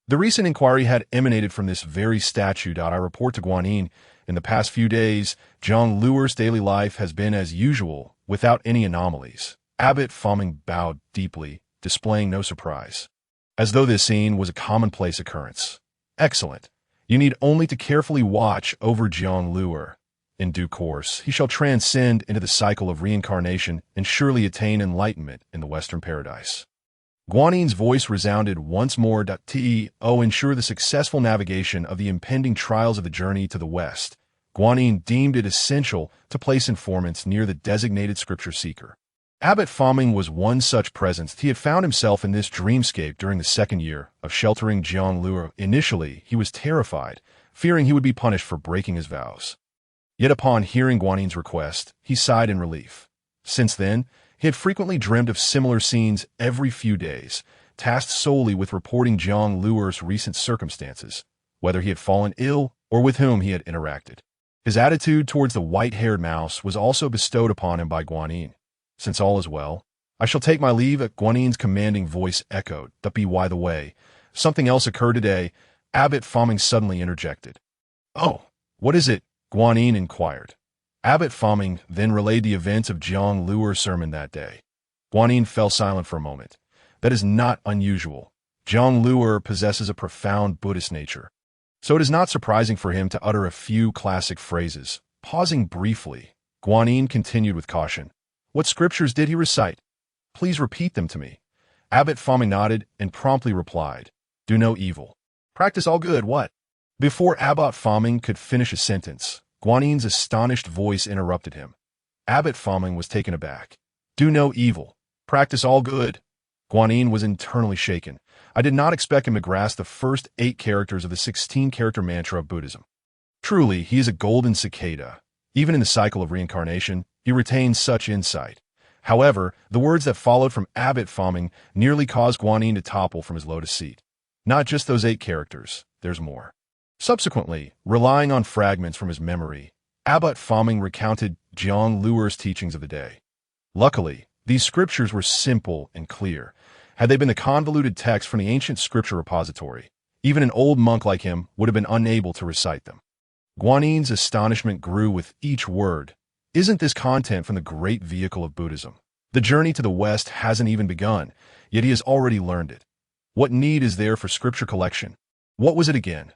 The recent inquiry had emanated from this very statue. I report to Guanyin, in the past few days, Zhang Luer's daily life has been as usual, without any anomalies. Abbot Faming bowed deeply, displaying no surprise, as though this scene was a commonplace occurrence. Excellent. You need only to carefully watch over Zhang Luer. In due course, he shall transcend into the cycle of reincarnation and surely attain enlightenment in the Western paradise. Guanin's voice resounded once more. Ensure the successful navigation of the impending trials of the journey to the West. Guanin deemed it essential to place informants near the designated scripture seeker. Abbot Faming was one such presence. He had found himself in this dreamscape during the second year of sheltering Zhang Luer. Initially, he was terrified, fearing he would be punished for breaking his vows. Yet upon hearing Guanin's request, he sighed in relief. Since then, he had frequently dreamed of similar scenes every few days, tasked solely with reporting Zhang Luer's recent circumstances, whether he had fallen ill or with whom he had interacted. His attitude towards the white-haired mouse was also bestowed upon him by Guanin. Since all is well, I shall take my leave. Guanin's commanding voice echoed. By the way, something else occurred today. Abbot Faming suddenly interjected. Oh, what is it? Guanin inquired. Abbot Faming then relayed the events of Zhang Luer's sermon that day. Guanin fell silent for a moment. That is not unusual. Zhang Luer possesses a profound Buddhist nature, so it is not surprising for him to utter a few classic phrases. Pausing briefly, Guanin continued with caution. What scriptures did he recite? Please repeat them to me. Abbot Faming nodded and promptly replied, Do no evil. Practice all good. What? Before Abbot Faming could finish a sentence, Guanin's astonished voice interrupted him. Abbot Faming was taken aback. Do no evil. Practice all good. Guanin was internally shaken. I did not expect him to grasp the first 8 characters of the 16-character mantra of Buddhism. Truly, he is a golden cicada. Even in the cycle of reincarnation, he retains such insight. However, the words that followed from Abbot Faming nearly caused Guanin to topple from his lotus seat. Not just those 8 characters, there's more. Subsequently, relying on fragments from his memory, Abbot Faming recounted Zhang Luer's teachings of the day. Luckily, these scriptures were simple and clear. Had they been the convoluted text from the ancient scripture repository, even an old monk like him would have been unable to recite them. Guanin's astonishment grew with each word. Isn't this content from the great vehicle of Buddhism? The journey to the West hasn't even begun, yet he has already learned it. What need is there for scripture collection? What was it again?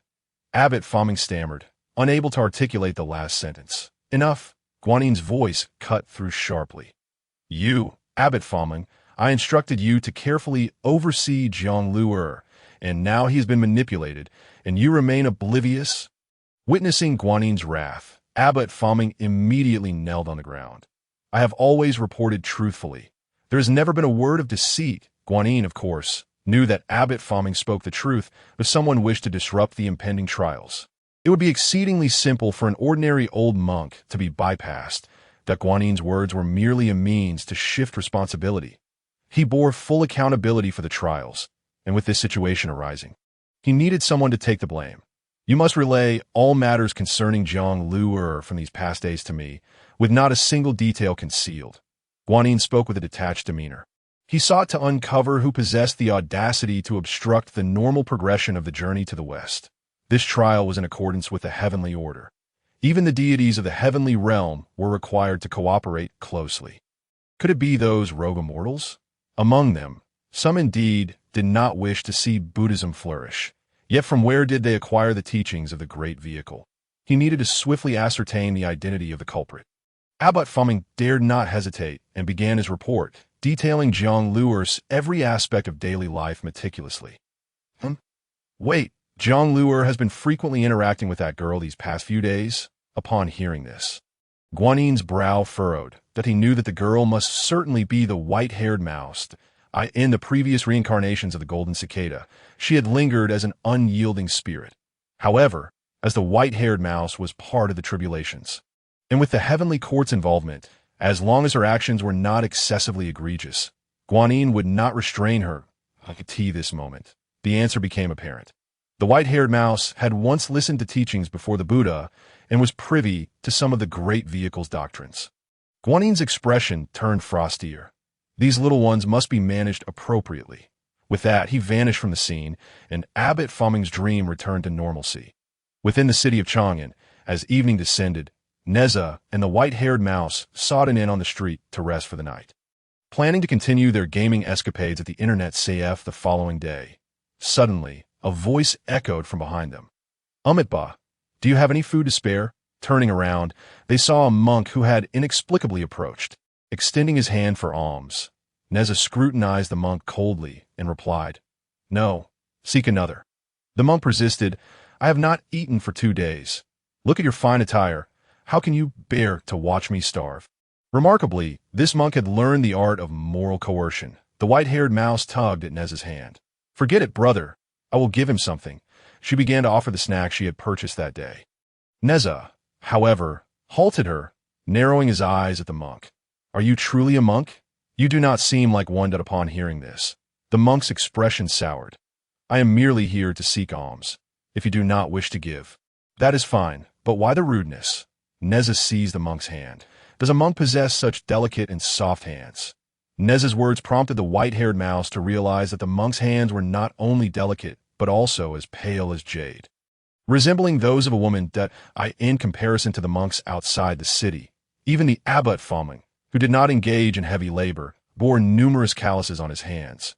Abbot Faming stammered, unable to articulate the last sentence. Enough. Guanin's voice cut through sharply. You, Abbot Faming, I instructed you to carefully oversee Zhang Luer, and now he has been manipulated, and you remain oblivious? Witnessing Guanin's wrath, Abbot Faming immediately knelt on the ground. I have always reported truthfully. There has never been a word of deceit. Guanin, of course, knew that Abbot Faming spoke the truth, but someone wished to disrupt the impending trials. It would be exceedingly simple for an ordinary old monk to be bypassed, that Guanin's words were merely a means to shift responsibility. He bore full accountability for the trials, and with this situation arising, he needed someone to take the blame. You must relay all matters concerning Zhang Luer from these past days to me, with not a single detail concealed. Guanin spoke with a detached demeanor. He sought to uncover who possessed the audacity to obstruct the normal progression of the journey to the West. This trial was in accordance with the heavenly order. Even the deities of the heavenly realm were required to cooperate closely. Could it be those rogue immortals? Among them, some indeed did not wish to see Buddhism flourish. Yet from where did they acquire the teachings of the great vehicle? He needed to swiftly ascertain the identity of the culprit. Abbot Fuming dared not hesitate and began his report, detailing Zhang Luer's every aspect of daily life meticulously. Wait, Zhang Luer has been frequently interacting with that girl these past few days? Upon hearing this, Guanin's brow furrowed, that he knew that the girl must certainly be the white-haired mouse. In the previous reincarnations of the golden cicada, she had lingered as an unyielding spirit. However, as the white-haired mouse was part of the tribulations, and with the heavenly court's involvement, as long as her actions were not excessively egregious, Guanin would not restrain her. I could see this moment. The answer became apparent. The white-haired mouse had once listened to teachings before the Buddha and was privy to some of the great vehicle's doctrines. Guanin's expression turned frostier. These little ones must be managed appropriately. With that, he vanished from the scene, and Abbot Fuming's dream returned to normalcy. Within the city of Chang'an, as evening descended, Nezha and the white-haired mouse sought an inn on the street to rest for the night, planning to continue their gaming escapades at the Internet Café the following day. Suddenly, a voice echoed from behind them. "Umitba, do you have any food to spare?" Turning around, they saw a monk who had inexplicably approached, extending his hand for alms. Nezha scrutinized the monk coldly and replied, "No, seek another." The monk persisted, "I have not eaten for 2 days. Look at your fine attire. How can you bear to watch me starve?" Remarkably, this monk had learned the art of moral coercion. The white-haired mouse tugged at Nezha's hand. "Forget it, brother. I will give him something." She began to offer the snack she had purchased that day. Nezha, however, halted her, narrowing his eyes at the monk. "Are you truly a monk? You do not seem like one that upon hearing this." The monk's expression soured. "I am merely here to seek alms. If you do not wish to give, that is fine, but why the rudeness?" Nezha seized the monk's hand. Does a monk possess such delicate and soft hands? Nezha's words prompted the white-haired mouse to realize that the monk's hands were not only delicate, but also as pale as jade, resembling those of a woman in comparison to the monks outside the city. Even the Abbot Fuming, who did not engage in heavy labor, bore numerous calluses on his hands.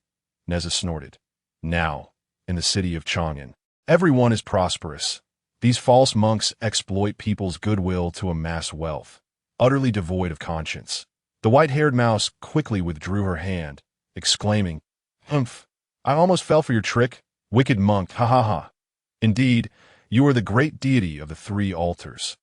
Nezha snorted. Now, in the city of Chang'an, everyone is prosperous. These false monks exploit people's goodwill to amass wealth, utterly devoid of conscience. The white-haired mouse quickly withdrew her hand, exclaiming, "Humph! I almost fell for your trick, wicked monk, ha ha ha. Indeed, you are the great deity of the 3 altars.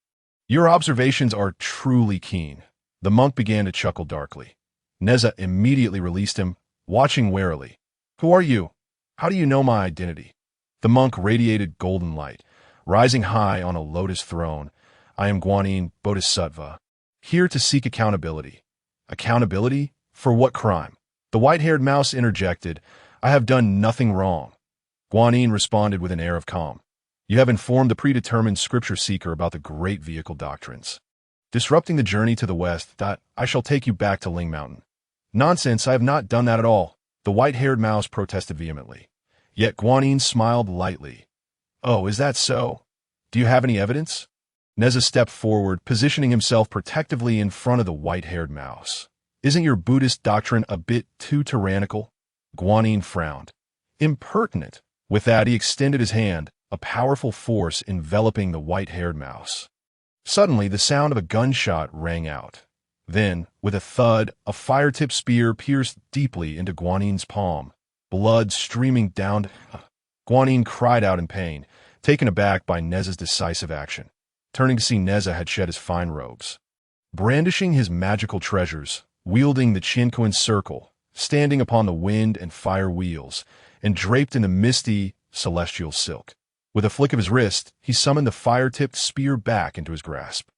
Your observations are truly keen." The monk began to chuckle darkly. Nezha immediately released him, watching warily. "Who are you? How do you know my identity?" The monk radiated golden light, rising high on a lotus throne. "I am Guanin Bodhisattva, here to seek accountability." "Accountability? For what crime?" The white-haired mouse interjected. "I have done nothing wrong." Guanin responded with an air of calm. "You have informed the predetermined scripture seeker about the great vehicle doctrines, disrupting the journey to the West. I shall take you back to Ling Mountain." "Nonsense, I have not done that at all," the white-haired mouse protested vehemently. Yet Guanin smiled lightly. "Oh, is that so? Do you have any evidence?" Nezha stepped forward, positioning himself protectively in front of the white-haired mouse. "Isn't your Buddhist doctrine a bit too tyrannical?" Guanin frowned. "Impertinent." With that, he extended his hand, a powerful force enveloping the white-haired mouse. Suddenly, the sound of a gunshot rang out. Then, with a thud, a fire-tipped spear pierced deeply into Guanin's palm, blood streaming down. Guanin cried out in pain, taken aback by Nezha's decisive action. Turning to see, Nezha had shed his fine robes. Brandishing his magical treasures, wielding the Consequently circle, standing upon the wind and fire wheels, and draped in the misty, celestial silk. With a flick of his wrist, he summoned the fire-tipped spear back into his grasp.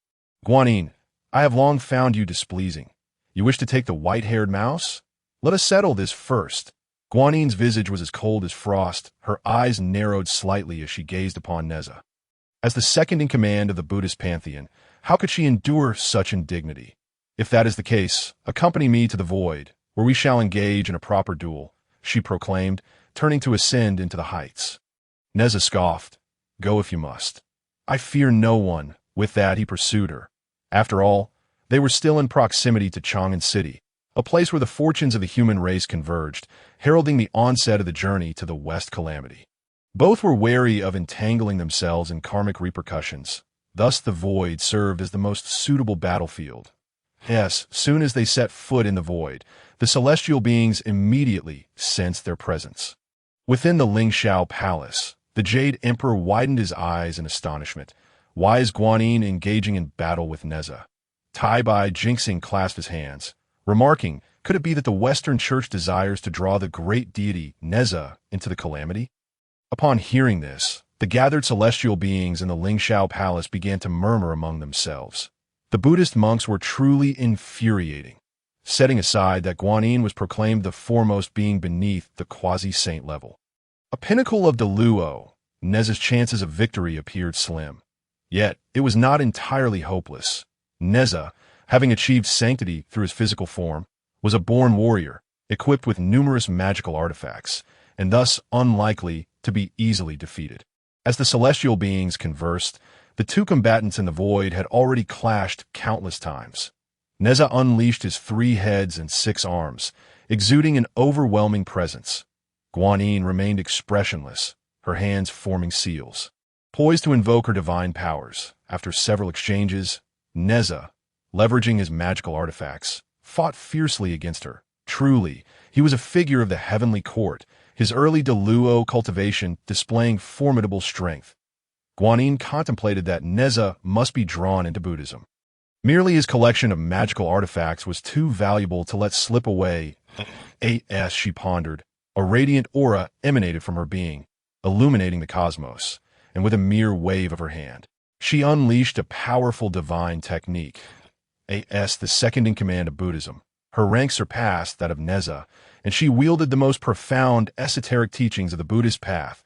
Guanyin, I have long found you displeasing. You wish to take the white-haired mouse? Let us settle this first. Guanyin's visage was as cold as frost, her eyes narrowed slightly as she gazed upon Nezha. As the second in command of the Buddhist pantheon, how could she endure such indignity? If that is the case, accompany me to the void, where we shall engage in a proper duel, she proclaimed, turning to ascend into the heights. Nezha scoffed. Go if you must. I fear no one. With that, he pursued her. After all, they were still in proximity to Chang'an City, a place where the fortunes of the human race converged, heralding the onset of the journey to the West Calamity. Both were wary of entangling themselves in karmic repercussions. Thus the void served as the most suitable battlefield. Yes, soon as they set foot in the void, the celestial beings immediately sensed their presence. Within the Ling Palace, the Jade Emperor widened his eyes in astonishment. Why is Guanyin engaging in battle with Nezha? Tai Bai Jinxing clasped his hands, remarking, could it be that the Western Church desires to draw the great deity Nezha into the calamity? Upon hearing this, the gathered celestial beings in the Ling Palace began to murmur among themselves. The Buddhist monks were truly infuriating. Setting aside that Guanyin was proclaimed the foremost being beneath the quasi-saint level. A pinnacle of Deluo, Nezha's chances of victory appeared slim. Yet, it was not entirely hopeless. Nezha, having achieved sanctity through his physical form, was a born warrior, equipped with numerous magical artifacts, and thus unlikely to be easily defeated. As the celestial beings conversed, the two combatants in the void had already clashed countless times. Nezha unleashed his 3 heads and 6 arms, exuding an overwhelming presence. Guanyin remained expressionless, her hands forming seals. Poised to invoke her divine powers, after several exchanges, Nezha, leveraging his magical artifacts, fought fiercely against her. Truly, he was a figure of the heavenly court, his early Deluo cultivation displaying formidable strength. Guanyin contemplated that Nezha must be drawn into Buddhism. Merely his collection of magical artifacts was too valuable to let slip away. As she pondered, a radiant aura emanated from her being, illuminating the cosmos, and with a mere wave of her hand, she unleashed a powerful divine technique. As the second in command of Buddhism, her rank surpassed that of Nezha, and she wielded the most profound esoteric teachings of the Buddhist path.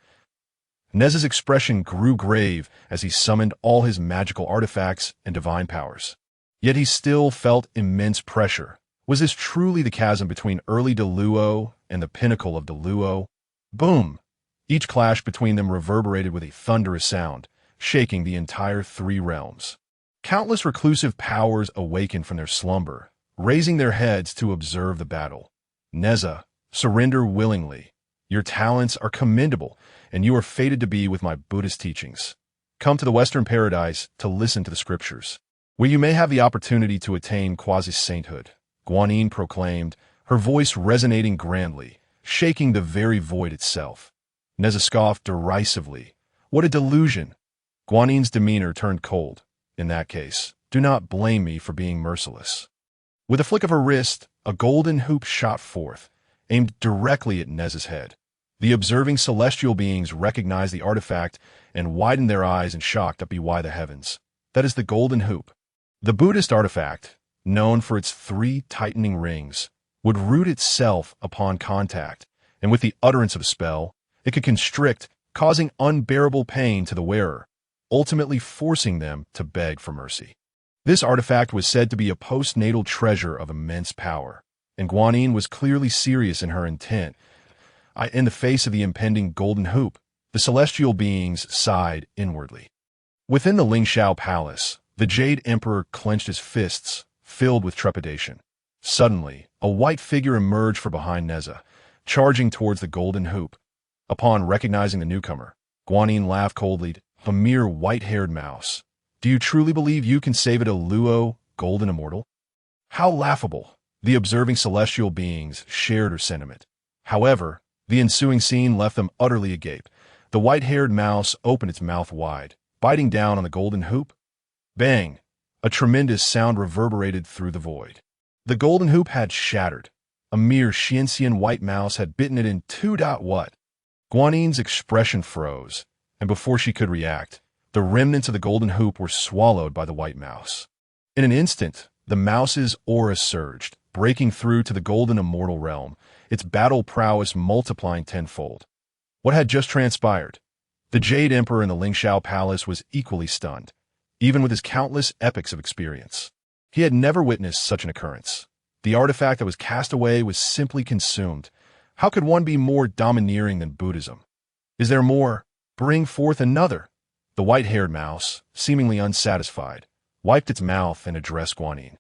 Nezha's expression grew grave as he summoned all his magical artifacts and divine powers. Yet he still felt immense pressure. Was this truly the chasm between early Deluo and the pinnacle of Deluo? Boom! Each clash between them reverberated with a thunderous sound, shaking the entire 3 realms. Countless reclusive powers awakened from their slumber, raising their heads to observe the battle. Nezha, surrender willingly. Your talents are commendable, and you are fated to be with my Buddhist teachings. Come to the Western Paradise to listen to the scriptures, where you may have the opportunity to attain quasi-sainthood, Guanyin proclaimed, her voice resonating grandly, shaking the very void itself. Nezha scoffed derisively. What a delusion! Guanyin's demeanor turned cold. In that case, do not blame me for being merciless. With a flick of her wrist, a golden hoop shot forth, aimed directly at Nezha's head. The observing celestial beings recognized the artifact and widened their eyes in shock to bewhy the heavens. That is the golden hoop. The Buddhist artifact, known for its 3 tightening rings, would root itself upon contact, and with the utterance of a spell, it could constrict, causing unbearable pain to the wearer, ultimately forcing them to beg for mercy. This artifact was said to be a postnatal treasure of immense power, and Guanyin was clearly serious in her intent. In the face of the impending golden hoop, the celestial beings sighed inwardly. Within the Ling Palace, the Jade Emperor clenched his fists, filled with trepidation. Suddenly, a white figure emerged from behind Nezha, charging towards the golden hoop. Upon recognizing the newcomer, Guanyin laughed coldly. A mere white-haired mouse. Do you truly believe you can save a Deluo, golden immortal? How laughable! The observing celestial beings shared her sentiment. However, the ensuing scene left them utterly agape. The white-haired mouse opened its mouth wide, biting down on the golden hoop. Bang! A tremendous sound reverberated through the void. The golden hoop had shattered. A mere Xianxian white mouse had bitten it in 2. What? Guanyin's expression froze. and before she could react, the remnants of the golden hoop were swallowed by the white mouse. In an instant, the mouse's aura surged, breaking through to the golden immortal realm, its battle prowess multiplying tenfold. What had just transpired? The Jade Emperor in the Lingxiao Palace was equally stunned, even with his countless epochs of experience. He had never witnessed such an occurrence. The artifact that was cast away was simply consumed. How could one be more domineering than Buddhism? Is there more? Bring forth another. The white-haired mouse, seemingly unsatisfied, wiped its mouth and addressed Guanyin.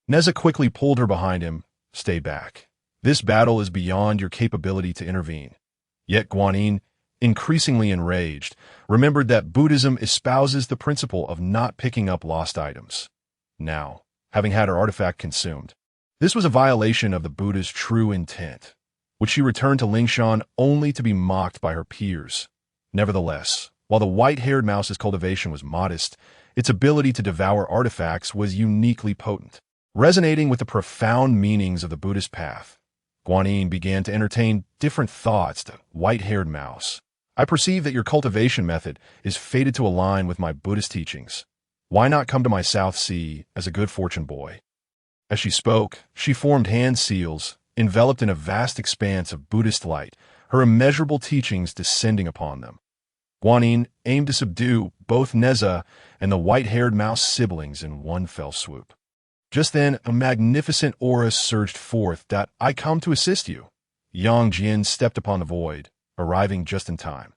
Nezha quickly pulled her behind him. Stay back. This battle is beyond your capability to intervene. Yet Guanyin, increasingly enraged, remembered that Buddhism espouses the principle of not picking up lost items. Now, having had her artifact consumed, this was a violation of the Buddha's true intent, which she returned to Lingshan only to be mocked by her peers. Nevertheless, while the white-haired mouse's cultivation was modest, its ability to devour artifacts was uniquely potent. Resonating with the profound meanings of the Buddhist path, Guanyin began to entertain different thoughts to white-haired mouse. I perceive that your cultivation method is fated to align with my Buddhist teachings. Why not come to my South Sea as a good fortune boy? As she spoke, she formed hand seals, enveloped in a vast expanse of Buddhist light, her immeasurable teachings descending upon them. Guanyin aimed to subdue both Nezha and the white-haired mouse siblings in one fell swoop. Just then, a magnificent aura surged forth. I come to assist you. Yang Jian stepped upon the void, arriving just in time.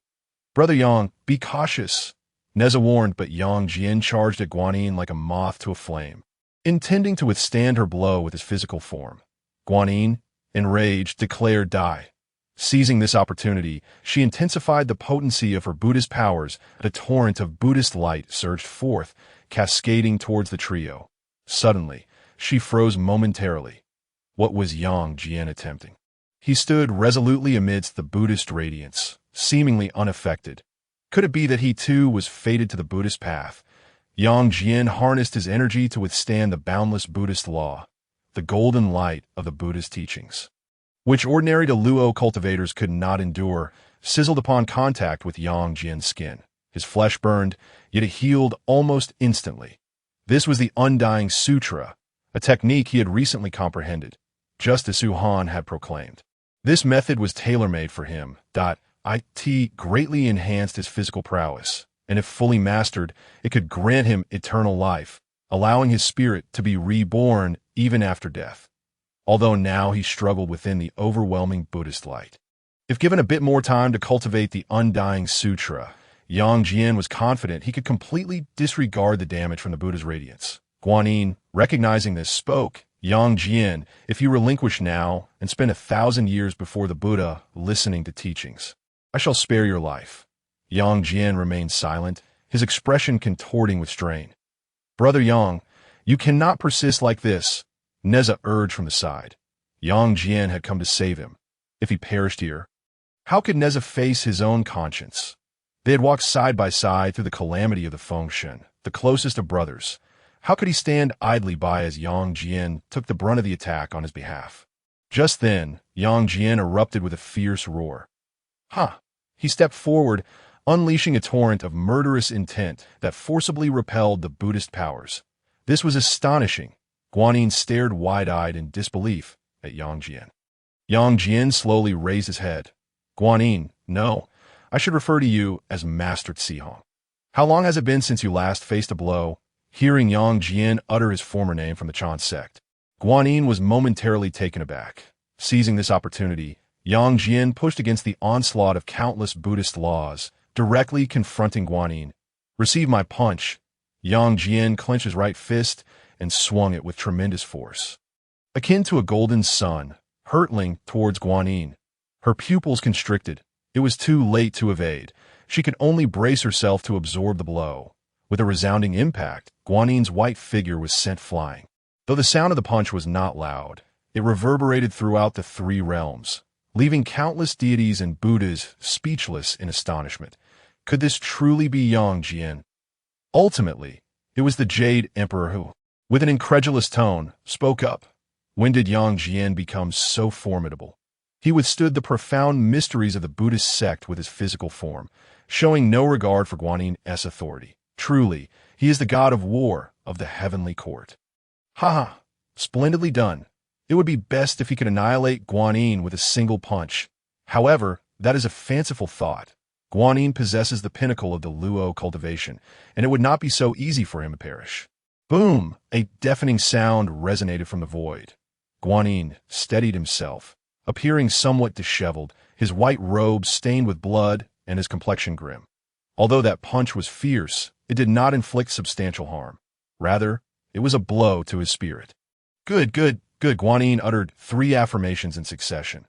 Brother Yang, be cautious. Nezha warned, but Yang Jian charged at Guanyin like a moth to a flame, intending to withstand her blow with his physical form. Guanyin, enraged, declared die. Seizing this opportunity, she intensified the potency of her Buddhist powers. A torrent of Buddhist light surged forth, cascading towards the trio. Suddenly, she froze momentarily. What was Yang Jian attempting? He stood resolutely amidst the Buddhist radiance, seemingly unaffected. Could it be that he too was fated to the Buddhist path? Yang Jian harnessed his energy to withstand the boundless Buddhist law, the golden light of the Buddhist teachings, which ordinary Luo cultivators could not endure, sizzled upon contact with Yang Jian's skin. His flesh burned, yet it healed almost instantly. This was the Undying Sutra, a technique he had recently comprehended, just as Su Han had proclaimed. This method was tailor-made for him. It greatly enhanced his physical prowess, and if fully mastered, it could grant him eternal life, allowing his spirit to be reborn even after death. Although now he struggled within the overwhelming Buddhist light. If given a bit more time to cultivate the Undying Sutra, Yang Jian was confident he could completely disregard the damage from the Buddha's radiance. Guanyin, recognizing this, spoke. Yang Jian, if you relinquish now and spend 1,000 years before the Buddha listening to teachings, I shall spare your life. Yang Jian remained silent, his expression contorting with strain. Brother Yang, you cannot persist like this, Nezha urged from the side. Yang Jian had come to save him. If he perished here, how could Nezha face his own conscience? They had walked side by side through the calamity of the Fengshen, the closest of brothers. How could he stand idly by as Yang Jian took the brunt of the attack on his behalf? Just then, Yang Jian erupted with a fierce roar. He stepped forward, unleashing a torrent of murderous intent that forcibly repelled the Buddhist powers. This was astonishing. Guanyin stared wide-eyed in disbelief at Yang Jian. Yang Jian slowly raised his head. Guanyin, no, I should refer to you as Master Cihong. How long has it been since you last faced a blow? Hearing Yang Jian utter his former name from the Chan sect, Guanyin was momentarily taken aback. Seizing this opportunity, Yang Jian pushed against the onslaught of countless Buddhist laws, directly confronting Guanyin. Receive my punch. Yang Jian clenched his right fist and swung it with tremendous force. Akin to a golden sun, hurtling towards Guanyin. Her pupils constricted. It was too late to evade. She could only brace herself to absorb the blow. With a resounding impact, Guanyin's white figure was sent flying. Though the sound of the punch was not loud, it reverberated throughout the three realms, leaving countless deities and Buddhas speechless in astonishment. Could this truly be Yang Jian? Ultimately, it was the Jade Emperor who, with an incredulous tone, spoke up. When did Yang Jian become so formidable? He withstood the profound mysteries of the Buddhist sect with his physical form, showing no regard for Guanyin-'s authority. Truly, he is the god of war of the heavenly court. Haha, splendidly done. It would be best if he could annihilate Guanyin with a single punch. However, that is a fanciful thought. Guanyin possesses the pinnacle of the Luo cultivation, and it would not be so easy for him to perish. Boom! A deafening sound resonated from the void. Guanyin steadied himself, appearing somewhat disheveled, his white robe stained with blood and his complexion grim. Although that punch was fierce, it did not inflict substantial harm. Rather, it was a blow to his spirit. Good, Guanyin uttered 3 affirmations in succession.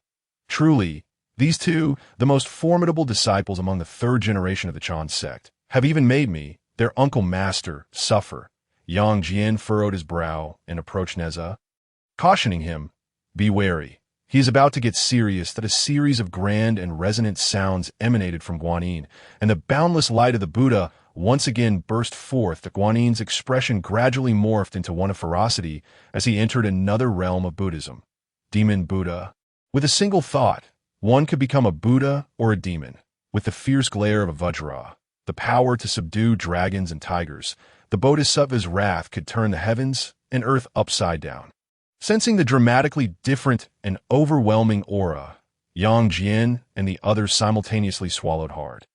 Truly, these two, the most formidable disciples among the 3rd generation of the Chan sect, have even made me, their uncle master, suffer. Yang Jian furrowed his brow and approached Nezha, cautioning him, "Be wary. He is about to get serious." That a series of grand and resonant sounds emanated from Guanyin, and the boundless light of the Buddha once again burst forth. Guanyin's expression gradually morphed into one of ferocity as he entered another realm of Buddhism. Demon Buddha. With a single thought, one could become a Buddha or a demon. With the fierce glare of a Vajra, the power to subdue dragons and tigers, the Bodhisattva's wrath could turn the heavens and earth upside down. Sensing the dramatically different and overwhelming aura, Yang Jian and the others simultaneously swallowed hard.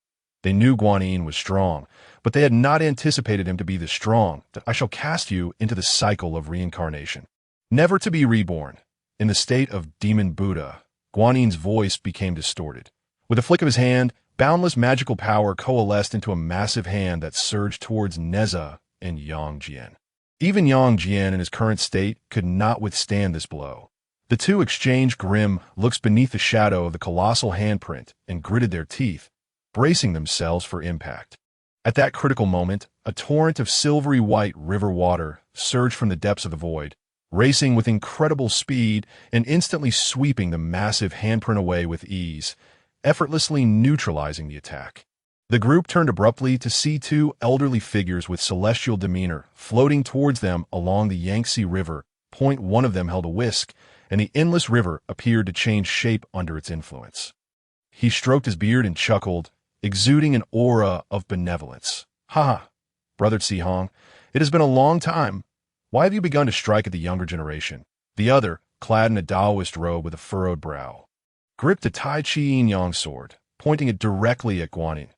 They knew Guanyin was strong, but they had not anticipated him to be this strong. That I shall cast you into the cycle of reincarnation, never to be reborn. In the state of Demon Buddha, Guanyin's voice became distorted. With a flick of his hand, boundless magical power coalesced into a massive hand that surged towards Nezha and Yang Jian. Even Yang Jian in his current state could not withstand this blow. The two exchanged grim looks beneath the shadow of the colossal handprint and gritted their teeth, bracing themselves for impact. At that critical moment, a torrent of silvery white river water surged from the depths of the void, racing with incredible speed and instantly sweeping the massive handprint away with ease, effortlessly neutralizing the attack. The group turned abruptly to see 2 elderly figures with celestial demeanor floating towards them along the Yangtze River. One of them held a whisk, and the endless river appeared to change shape under its influence. He stroked his beard and chuckled, exuding an aura of benevolence. "Ha, brother Zihong, it has been a long time. Why have you begun to strike at the younger generation?" The other, clad in a Taoist robe with a furrowed brow, gripped a Tai Chi Yin-Yang sword, pointing it directly at Guanyin.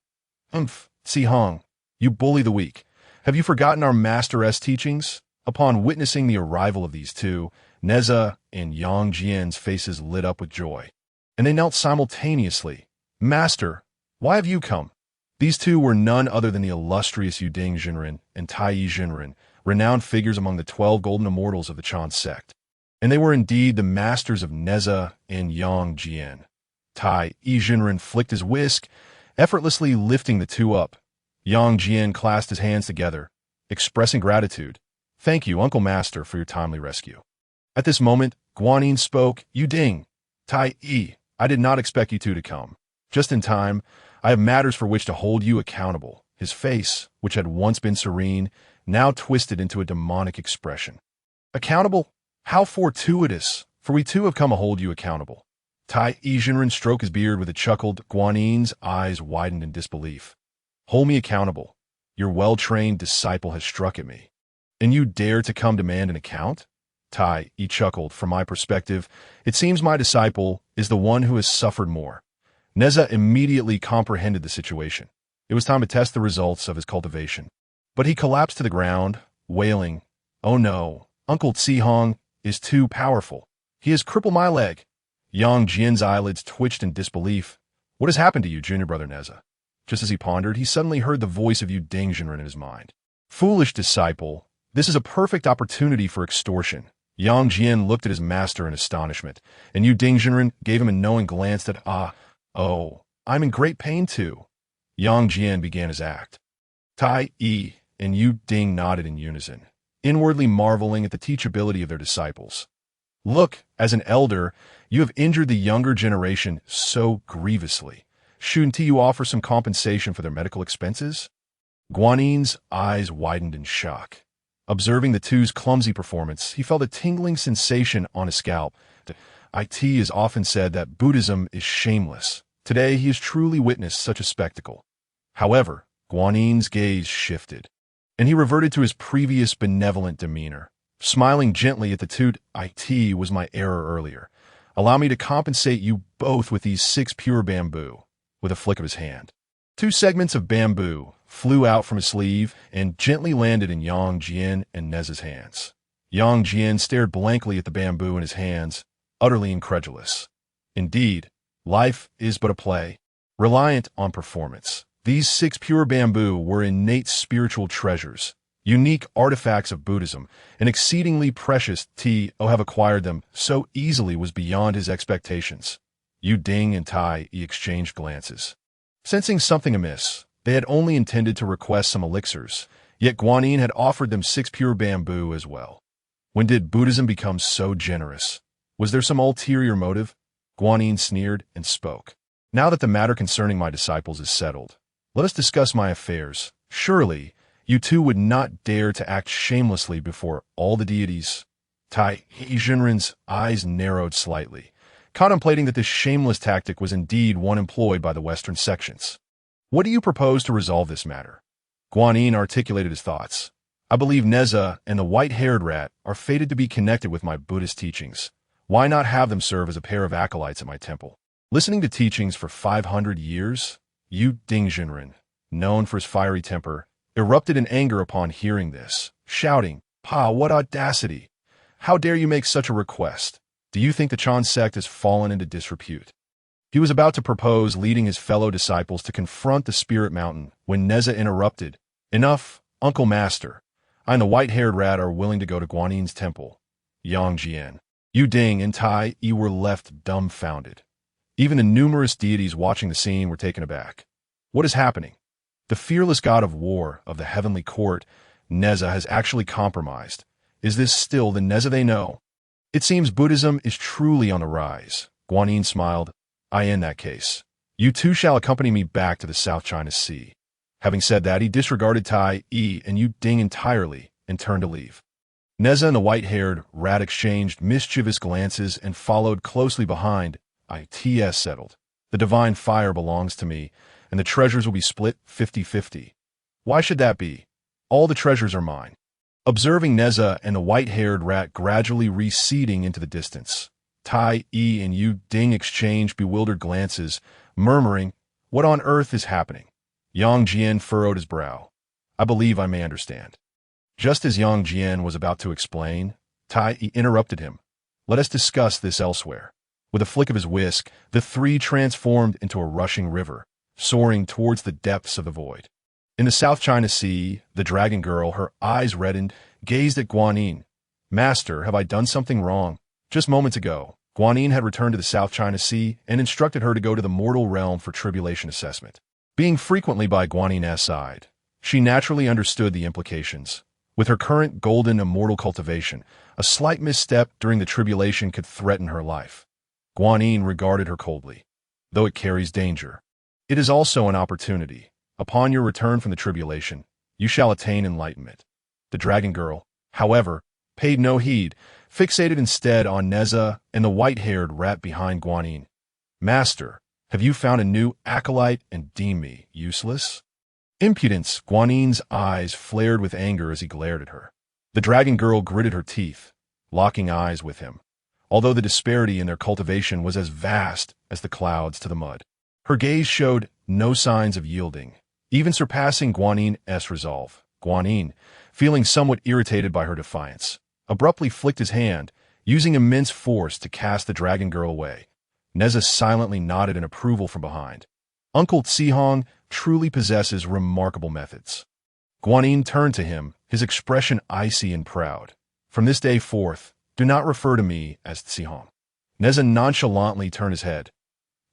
Zihong, you bully the weak. Have you forgotten our master's teachings?" Upon witnessing the arrival of these two, Nezha and Yang Jian's faces lit up with joy, and they knelt simultaneously. "Master, why have you come?" These two were none other than the illustrious Yuding Jinren and Tai Yi Jinren, renowned figures among the 12 golden immortals of the Chan sect. And they were indeed the masters of Nezha and Yang Jian. Tai Yi Jinren flicked his whisk, effortlessly lifting the two up. Yang Jian clasped his hands together, expressing gratitude. "Thank you, Uncle Master, for your timely rescue." At this moment, Guanyin spoke. "Yuding, Tai Yi, I did not expect you two to come. Just in time, I have matters for which to hold you accountable." His face, which had once been serene, now twisted into a demonic expression. "Accountable? How fortuitous, for we too have come to hold you accountable." Tai Yi Jinren stroked his beard with a chuckle. Guanyin's eyes widened in disbelief. "Hold me accountable. Your well-trained disciple has struck at me. And you dare to come demand an account?" Tai Yi chuckled. "From my perspective, it seems my disciple is the one who has suffered more." Nezha immediately comprehended the situation. It was time to test the results of his cultivation. But he collapsed to the ground, wailing, "Oh no, Uncle Zihong is too powerful. He has crippled my leg." Yang Jian's eyelids twitched in disbelief. "What has happened to you, junior brother Nezha?" Just as he pondered, he suddenly heard the voice of Yuding Jinren in his mind. "Foolish disciple, this is a perfect opportunity for extortion." Yang Jian looked at his master in astonishment, and Yuding Jinren gave him a knowing glance that, "Oh, I'm in great pain too." Yang Jian began his act. Tai Yi and Yuding nodded in unison, inwardly marveling at the teachability of their disciples. "Look, as an elder, you have injured the younger generation so grievously. Shouldn't you offer some compensation for their medical expenses?" Guanyin's eyes widened in shock. Observing the two's clumsy performance, he felt a tingling sensation on his scalp. It is often said that Buddhism is shameless. Today he has truly witnessed such a spectacle. However, Guanin's gaze shifted, and he reverted to his previous benevolent demeanor, smiling gently at the toot. "It was my error earlier. Allow me to compensate you both with these 6 pure bamboo," with a flick of his hand. 2 segments of bamboo flew out from his sleeve and gently landed in Yang Jian and Nezha's hands. Yang Jian stared blankly at the bamboo in his hands, utterly incredulous. Indeed, life is but a play, reliant on performance. These 6 pure bamboo were innate spiritual treasures, unique artifacts of Buddhism, and exceedingly precious. Have acquired them so easily was beyond his expectations. Yu Ding and Tai exchanged glances. Sensing something amiss, they had only intended to request some elixirs, yet Guanin had offered them 6 pure bamboo as well. When did Buddhism become so generous? Was there some ulterior motive? Guanin sneered and spoke. "Now that the matter concerning my disciples is settled, let us discuss my affairs. Surely, you two would not dare to act shamelessly before all the deities." Tai Jinren's eyes narrowed slightly, contemplating that this shameless tactic was indeed one employed by the Western sections. "What do you propose to resolve this matter?" Guanin articulated his thoughts. "I believe Nezha and the white-haired rat are fated to be connected with my Buddhist teachings. Why not have them serve as a pair of acolytes at my temple?" Listening to teachings for 500 years, Yu Dingjinren, known for his fiery temper, erupted in anger upon hearing this, shouting, "Pa, what audacity! How dare you make such a request? Do you think the Chan sect has fallen into disrepute?" He was about to propose leading his fellow disciples to confront the spirit mountain when Nezha interrupted. "Enough, Uncle Master. I and the white-haired rat are willing to go to Guanin's temple." Yang Jian, Yu Ding, and Tai were left dumbfounded. Even the numerous deities watching the scene were taken aback. What is happening? The fearless god of war of the heavenly court, Nezha, has actually compromised. Is this still the Nezha they know? It seems Buddhism is truly on the rise. Guanin smiled. In that case, you two shall accompany me back to the South China Sea." Having said that, he disregarded Tai and Yu Ding entirely and turned to leave. Nezha and the white-haired rat exchanged mischievous glances and followed closely behind. "It's settled. The divine fire belongs to me, and the treasures will be split 50-50. Why should that be? All the treasures are mine." Observing Nezha and the white-haired rat gradually receding into the distance, Tai and Yu Ding exchanged bewildered glances, murmuring, "What on earth is happening?" Yang Jian furrowed his brow. "I believe I may understand." Just as Yang Jian was about to explain, Tai interrupted him. "Let us discuss this elsewhere." With a flick of his whisk, the 3 transformed into a rushing river, soaring towards the depths of the void. In the South China Sea, the dragon girl, her eyes reddened, gazed at Guanin. "Master, have I done something wrong?" Just moments ago, Guanin had returned to the South China Sea and instructed her to go to the mortal realm for tribulation assessment. Being frequently by Guanin's side, she naturally understood the implications. With her current golden immortal cultivation, a slight misstep during the tribulation could threaten her life. Guanin regarded her coldly. "Though it carries danger, it is also an opportunity. Upon your return from the tribulation, you shall attain enlightenment." The dragon girl, however, paid no heed, fixated instead on Nezha and the white-haired rat behind Guanin. "Master, have you found a new acolyte and deem me useless?" Impudence! Guanin's eyes flared with anger as he glared at her. The dragon girl gritted her teeth, locking eyes with him, although the disparity in their cultivation was as vast as the clouds to the mud. Her gaze showed no signs of yielding, even surpassing Guanin's resolve. Guanin, feeling somewhat irritated by her defiance, abruptly flicked his hand, using immense force to cast the dragon girl away. Nezha silently nodded in approval from behind. "Uncle Tsihong truly possesses remarkable methods." Guanin turned to him, his expression icy and proud. "From this day forth, do not refer to me as Tsihong." Nezha nonchalantly turned his head.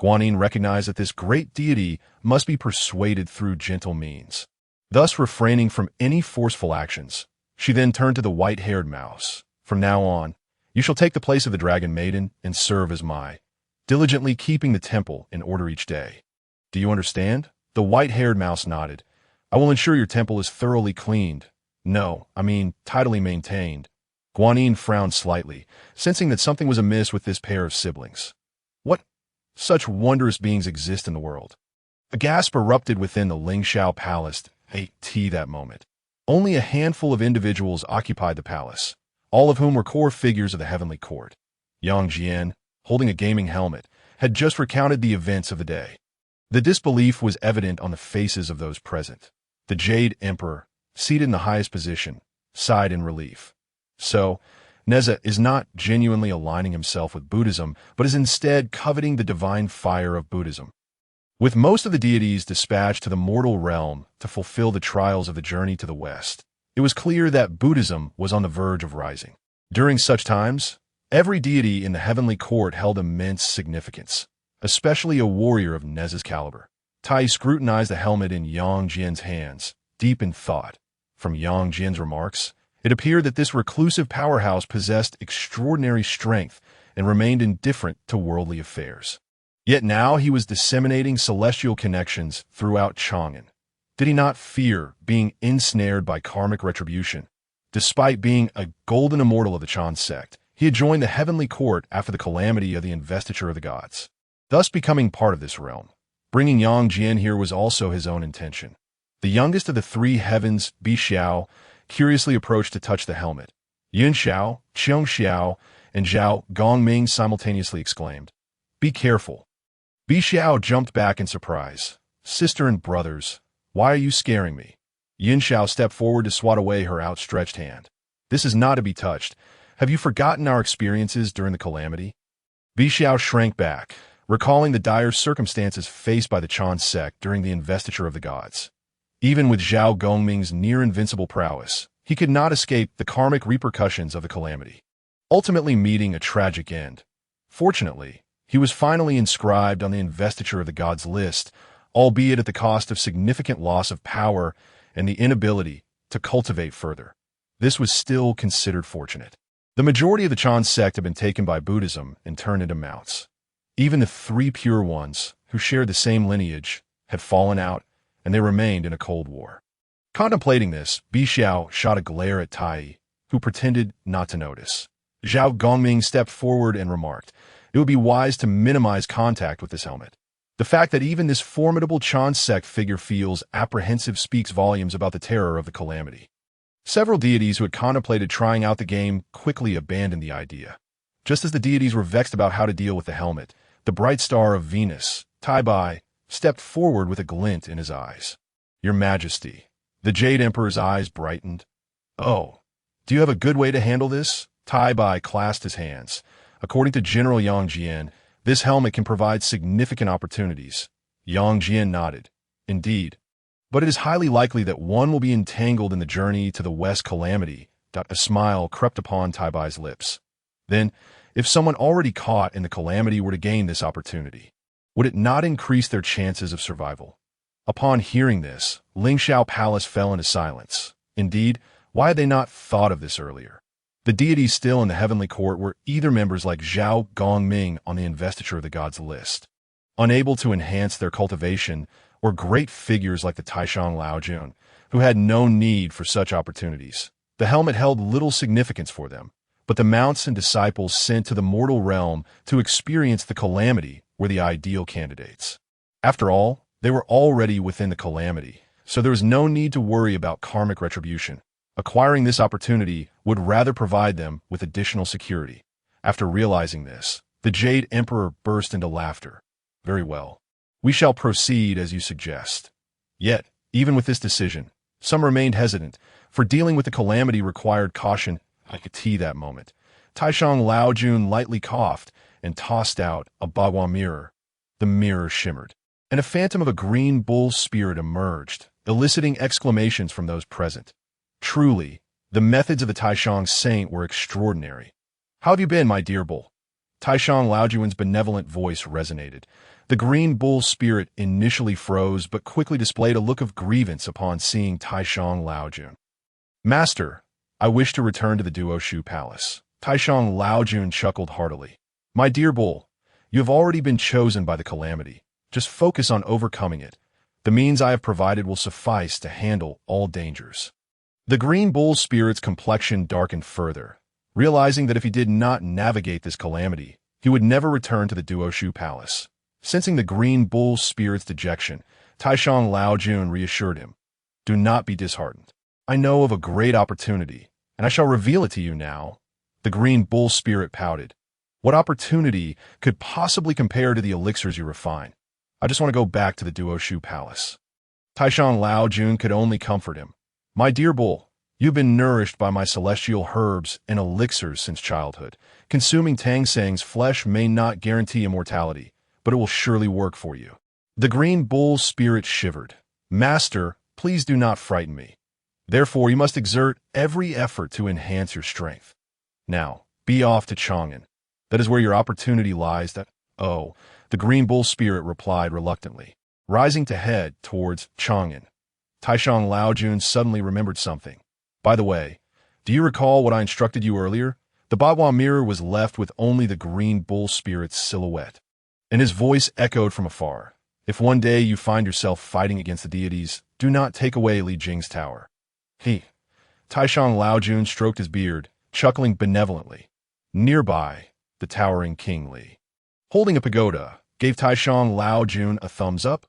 Guanin recognized that this great deity must be persuaded through gentle means, thus refraining from any forceful actions. She then turned to the white-haired mouse. "From now on, you shall take the place of the dragon maiden and serve as my, diligently keeping the temple in order each day. Do you understand?" The white-haired mouse nodded. "I will ensure your temple is thoroughly cleaned. No, I mean tidily maintained." Guanin frowned slightly, sensing that something was amiss with this pair of siblings. What such wondrous beings exist in the world? A gasp erupted within the Lingshao Palace at that moment. Only a handful of individuals occupied the palace, all of whom were core figures of the heavenly court. Yang Jian, holding a gaming helmet, had just recounted the events of the day. The disbelief was evident on the faces of those present. The Jade Emperor, seated in the highest position, sighed in relief. So, Nezha is not genuinely aligning himself with Buddhism, but is instead coveting the divine fire of Buddhism. With most of the deities dispatched to the mortal realm to fulfill the trials of the journey to the West, it was clear that Buddhism was on the verge of rising. During such times, every deity in the heavenly court held immense significance, especially a warrior of Nezha's caliber. Tai scrutinized the helmet in Yang Jian's hands, deep in thought. From Yang Jian's remarks, it appeared that this reclusive powerhouse possessed extraordinary strength and remained indifferent to worldly affairs. Yet now he was disseminating celestial connections throughout Chang'an. Did he not fear being ensnared by karmic retribution? Despite being a golden immortal of the Chan sect, he had joined the heavenly court after the calamity of the investiture of the gods, thus becoming part of this realm. Bringing Yang Jian here was also his own intention. The youngest of the three heavens, Bi Xiao, curiously approached to touch the helmet. Yun Xiao, Qiong Xiao, and Zhao Gongming simultaneously exclaimed, "Be careful." Bi Xiao jumped back in surprise. "Sister and brothers, why are you scaring me?" Yin Xiao stepped forward to swat away her outstretched hand. "This is not to be touched. Have you forgotten our experiences during the calamity?" Bi Xiao shrank back, recalling the dire circumstances faced by the Chan sect during the investiture of the gods. Even with Zhao Gongming's near-invincible prowess, he could not escape the karmic repercussions of the calamity, ultimately meeting a tragic end. Fortunately, he was finally inscribed on the investiture of the gods list, albeit at the cost of significant loss of power and the inability to cultivate further. This was still considered fortunate. The majority of the Chan sect had been taken by Buddhism and turned into mounts. Even the three pure ones, who shared the same lineage, had fallen out, and they remained in a cold war. Contemplating this, Bi Xiao shot a glare at Tai, who pretended not to notice. Zhao Gongming stepped forward and remarked, "It would be wise to minimize contact with this helmet." The fact that even this formidable Chan sect figure feels apprehensive speaks volumes about the terror of the calamity. Several deities who had contemplated trying out the game quickly abandoned the idea. Just as the deities were vexed about how to deal with the helmet, the bright star of Venus, Tai Bai, stepped forward with a glint in his eyes. "Your Majesty." The Jade Emperor's eyes brightened. "Oh, do you have a good way to handle this?" Tai Bai clasped his hands. "According to General Yang Jian, this helmet can provide significant opportunities." Yang Jian nodded. "Indeed. But it is highly likely that one will be entangled in the journey to the West calamity." A smile crept upon Tai Bai's lips. "Then, if someone already caught in the calamity were to gain this opportunity, would it not increase their chances of survival?" Upon hearing this, Lingshao Palace fell into silence. Indeed, why had they not thought of this earlier? The deities still in the heavenly court were either members like Zhao Gongming on the investiture of the gods list, unable to enhance their cultivation, or great figures like the Taishang Laojun, who had no need for such opportunities. The helmet held little significance for them, but the mounts and disciples sent to the mortal realm to experience the calamity were the ideal candidates. After all, they were already within the calamity, so there was no need to worry about karmic retribution. Acquiring this opportunity would rather provide them with additional security. After realizing this, the Jade Emperor burst into laughter. "Very well. We shall proceed as you suggest." Yet, even with this decision, some remained hesitant, for dealing with the calamity required caution. I could see that moment. Taishang Laojun lightly coughed and tossed out a bagua mirror. The mirror shimmered, and a phantom of a green bull spirit emerged, eliciting exclamations from those present. Truly, the methods of the Taishang saint were extraordinary. "How have you been, my dear bull?" Taishang Laojun's benevolent voice resonated. The green bull spirit initially froze, but quickly displayed a look of grievance upon seeing Taishang Laojun. "Master, I wish to return to the Duoshu Palace." Taishang Laojun chuckled heartily. "My dear bull, you have already been chosen by the calamity. Just focus on overcoming it. The means I have provided will suffice to handle all dangers." The green bull spirit's complexion darkened further, realizing that if he did not navigate this calamity, he would never return to the Duoshu Palace. Sensing the green bull spirit's dejection, Taishang Laojun reassured him. Do not be disheartened. I know of a great opportunity, and I shall reveal it to you now. The green bull spirit pouted. What opportunity could possibly compare to the elixirs you refine? I just want to go back to the Duoshu Palace. Taishang Laojun could only comfort him. My dear bull, you've been nourished by my celestial herbs and elixirs since childhood. Consuming Tang Seng's flesh may not guarantee immortality, but it will surely work for you. The green bull's spirit shivered. Master, please do not frighten me. Therefore, you must exert every effort to enhance your strength. Now, be off to Chang'an. That is where your opportunity lies. The green bull spirit replied reluctantly, rising to head towards Chang'an. Taishang Laojun suddenly remembered something. By the way, do you recall what I instructed you earlier? The Bagua mirror was left with only the green bull spirit's silhouette. And his voice echoed from afar. If one day you find yourself fighting against the deities, do not take away Li Jing's tower. Taishang Laojun stroked his beard, chuckling benevolently. Nearby, the towering King Li, holding a pagoda, gave Taishang Laojun a thumbs up.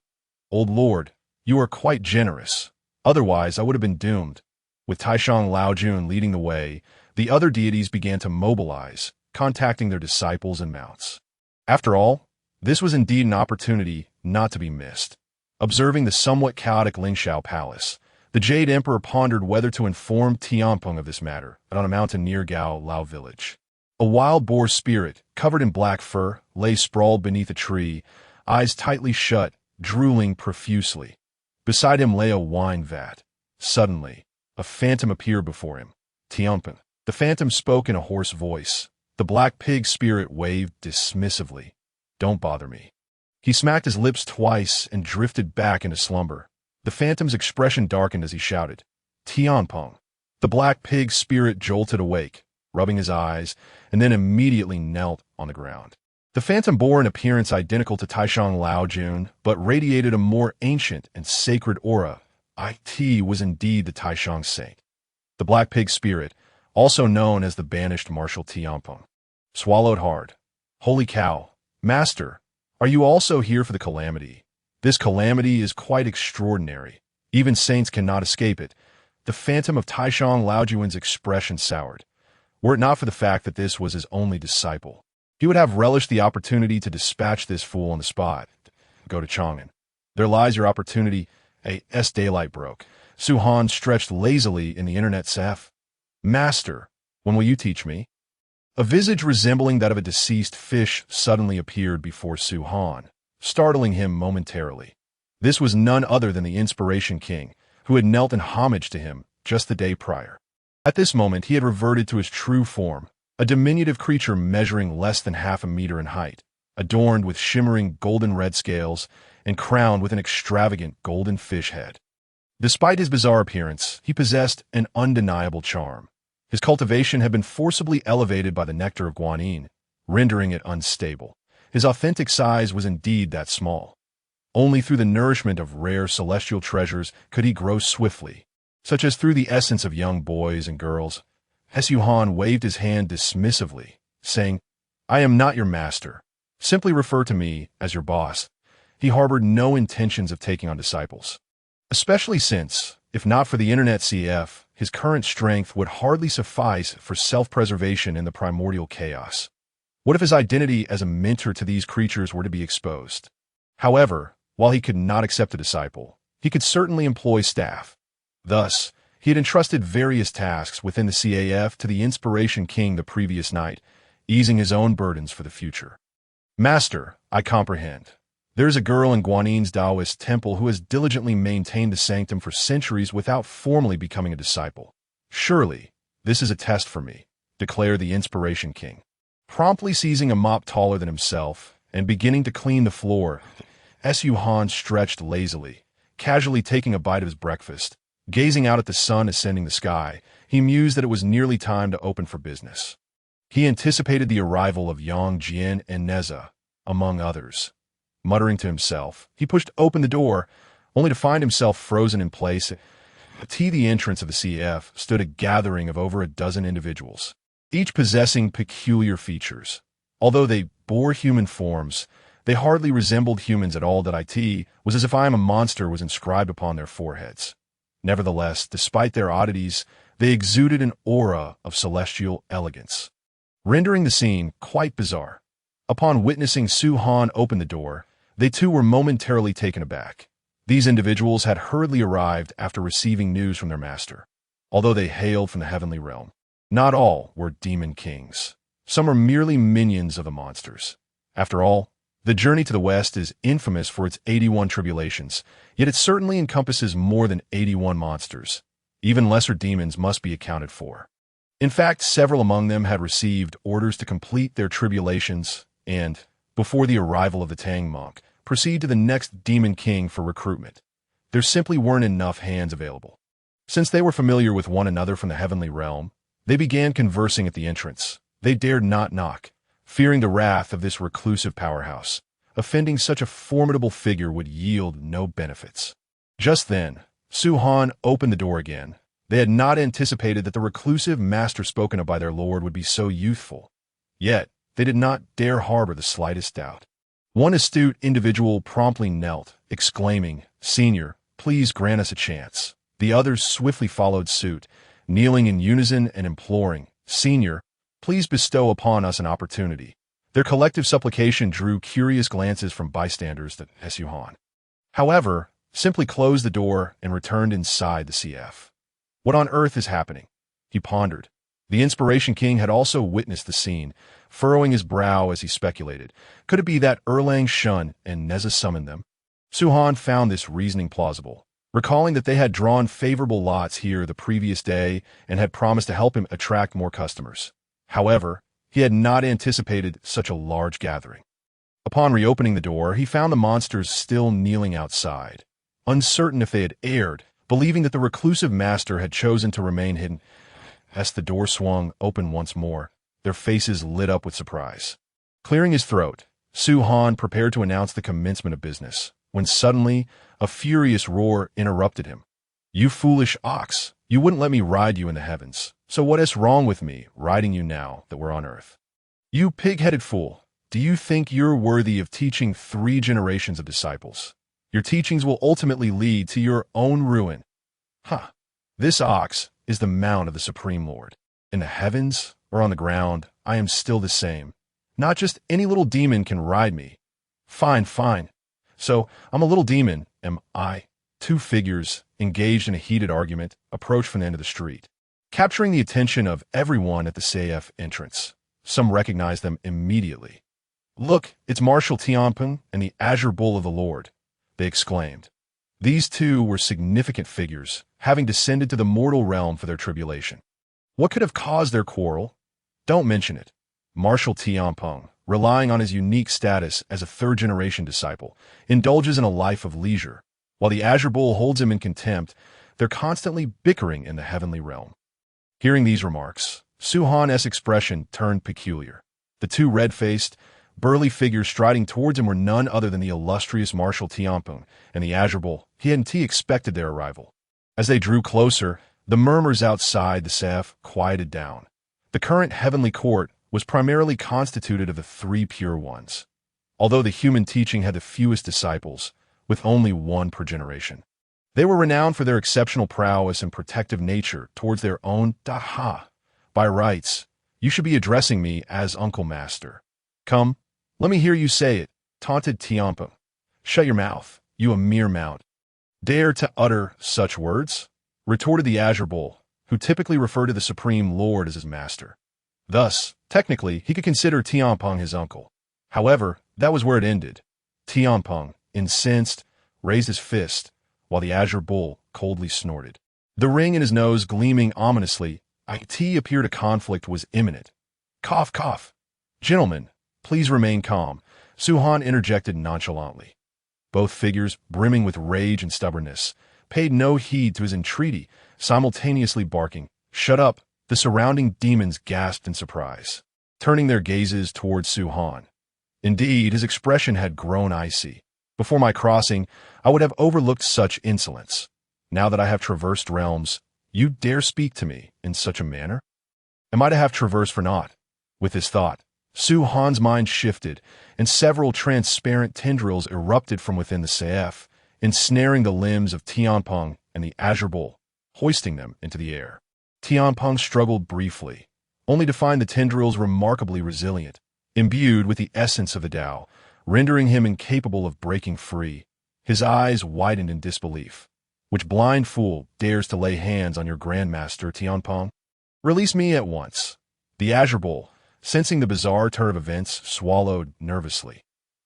Old Lord, you are quite generous. Otherwise, I would have been doomed. With Taishang Laojun leading the way, the other deities began to mobilize, contacting their disciples and mounts. After all, this was indeed an opportunity not to be missed. Observing the somewhat chaotic Lingshao Palace, the Jade Emperor pondered whether to inform Tianpeng of this matter on a mountain near Gao Lao village. A wild boar spirit, covered in black fur, lay sprawled beneath a tree, eyes tightly shut, drooling profusely. Beside him lay a wine vat. Suddenly, a phantom appeared before him. Tianpeng. The phantom spoke in a hoarse voice. The black pig spirit waved dismissively. Don't bother me. He smacked his lips twice and drifted back into slumber. The phantom's expression darkened as he shouted, Tianpeng. The black pig spirit jolted awake, rubbing his eyes, and then immediately knelt on the ground. The phantom bore an appearance identical to Taishang Laojun, but radiated a more ancient and sacred aura. It was indeed the Taishang saint. The black pig spirit, also known as the banished Marshal Tianpeng, swallowed hard. Holy cow! Master, are you also here for the calamity? This calamity is quite extraordinary. Even saints cannot escape it. The phantom of Taishang Laojun's expression soured. Were it not for the fact that this was his only disciple, he would have relished the opportunity to dispatch this fool on the spot. Go to Chang'an. There lies your opportunity. As daylight broke, Su Han stretched lazily in the internet café. Master, when will you teach me? A visage resembling that of a deceased fish suddenly appeared before Su Han, startling him momentarily. This was none other than the Inspiration King, who had knelt in homage to him just the day prior. At this moment, he had reverted to his true form, a diminutive creature measuring less than half a meter in height, adorned with shimmering golden-red scales and crowned with an extravagant golden fish head. Despite his bizarre appearance, he possessed an undeniable charm. His cultivation had been forcibly elevated by the nectar of guanyin, rendering it unstable. His authentic size was indeed that small. Only through the nourishment of rare celestial treasures could he grow swiftly, such as through the essence of young boys and girls. Su Han waved his hand dismissively, saying, I am not your master. Simply refer to me as your boss. He harbored no intentions of taking on disciples, especially since, if not for the Internet CF, his current strength would hardly suffice for self-preservation in the primordial chaos. What if his identity as a mentor to these creatures were to be exposed? However, while he could not accept a disciple, he could certainly employ staff. Thus, he had entrusted various tasks within the CAF to the Inspiration King the previous night, easing his own burdens for the future. Master, I comprehend. There is a girl in Guanin's Taoist temple who has diligently maintained the sanctum for centuries without formally becoming a disciple. Surely, this is a test for me, declared the Inspiration King. Promptly seizing a mop taller than himself and beginning to clean the floor, Su Han stretched lazily, casually taking a bite of his breakfast. Gazing out at the sun ascending the sky, he mused that it was nearly time to open for business. He anticipated the arrival of Yang Jian and Nezha, among others. Muttering to himself, he pushed open the door, only to find himself frozen in place. At the entrance of the CF stood a gathering of over a dozen individuals, each possessing peculiar features. Although they bore human forms, They hardly resembled humans at all. It was as if I am a monster was inscribed upon their foreheads. Nevertheless, despite their oddities, they exuded an aura of celestial elegance, rendering the scene quite bizarre. Upon witnessing Su Han open the door, they too were momentarily taken aback. These individuals had hurriedly arrived after receiving news from their master. Although they hailed from the heavenly realm, not all were demon kings. Some are merely minions of the monsters. After all, the journey to the West is infamous for its 81 tribulations, yet it certainly encompasses more than 81 monsters. Even lesser demons must be accounted for. In fact, several among them had received orders to complete their tribulations and, before the arrival of the Tang monk, proceed to the next demon king for recruitment. There simply weren't enough hands available. Since they were familiar with one another from the heavenly realm, they began conversing at the entrance. They dared not knock, fearing the wrath of this reclusive powerhouse. Offending such a formidable figure would yield no benefits. Just then, Su Han opened the door again. They had not anticipated that the reclusive master spoken of by their lord would be so youthful. Yet, they did not dare harbor the slightest doubt. One astute individual promptly knelt, exclaiming, "Senior, please grant us a chance." The others swiftly followed suit, kneeling in unison and imploring, "Senior, please bestow upon us an opportunity." Their collective supplication drew curious glances from bystanders that Su Han, however, simply closed the door and returned inside the CF. What on earth is happening? He pondered. The Inspiration King had also witnessed the scene, furrowing his brow as he speculated. Could it be that Erlang Shun and Nezha summoned them? Su Han found this reasoning plausible, recalling that they had drawn favorable lots here the previous day and had promised to help him attract more customers. However, he had not anticipated such a large gathering. Upon reopening the door, he found the monsters still kneeling outside, uncertain if they had erred, believing that the reclusive master had chosen to remain hidden. As the door swung open once more, their faces lit up with surprise. Clearing his throat, Su Han prepared to announce the commencement of business, when suddenly a furious roar interrupted him. "You foolish ox, you wouldn't let me ride you in the heavens. So what is wrong with me, riding you now that we're on earth? You pig-headed fool, do you think you're worthy of teaching 3 generations of disciples? Your teachings will ultimately lead to your own ruin." This ox is the mount of the Supreme Lord. In the heavens or on the ground, I am still the same. Not just any little demon can ride me. Fine. So, I'm a little demon, am I? 2 figures, engaged in a heated argument, approached from the end of the street, capturing the attention of everyone at the CF entrance. Some recognized them immediately. "Look, it's Marshal Tianpeng and the Azure Bull of the Lord," they exclaimed. These 2 were significant figures, having descended to the mortal realm for their tribulation. What could have caused their quarrel? Don't mention it. Marshal Tianpeng, relying on his unique status as a 3rd-generation disciple, indulges in a life of leisure. While the Azure Bull holds him in contempt, they're constantly bickering in the heavenly realm. Hearing these remarks, Su Han's expression turned peculiar. The 2 red-faced, burly figures striding towards him were none other than the illustrious Marshal Tianpeng and the Azure Bull. He hadn't expected their arrival. As they drew closer, the murmurs outside the CF quieted down. The current heavenly court was primarily constituted of the 3 pure ones, although the human teaching had the fewest disciples, with only 1 per generation. They were renowned for their exceptional prowess and protective nature towards their own Daha. By rights, you should be addressing me as Uncle Master. Come, let me hear you say it, taunted Tianpeng. Shut your mouth, you a mere mount. Dare to utter such words? Retorted the Azure Bull, who typically referred to the Supreme Lord as his master. Thus, technically, he could consider Tianpeng his uncle. However, that was where it ended. Tianpeng, incensed, raised his fist, while the Azure Bull coldly snorted. The ring in his nose gleaming ominously, it appeared a conflict was imminent. Cough. Gentlemen, please remain calm, Su Han interjected nonchalantly. Both figures, brimming with rage and stubbornness, paid no heed to his entreaty, simultaneously barking, "Shut up!" The surrounding demons gasped in surprise, turning their gazes towards Su Han. Indeed, his expression had grown icy. Before my crossing, I would have overlooked such insolence. Now that I have traversed realms, you dare speak to me in such a manner? Am I to have traversed for naught? With this thought, Su Han's mind shifted, and several transparent tendrils erupted from within the CF, ensnaring the limbs of Tianpeng and the Azure Bull, hoisting them into the air. Tianpeng struggled briefly, only to find the tendrils remarkably resilient, imbued with the essence of the Tao, rendering him incapable of breaking free. His eyes widened in disbelief. Which blind fool dares to lay hands on your grandmaster, Tianpeng? Release me at once. The Azure Bull, sensing the bizarre turn of events, swallowed nervously.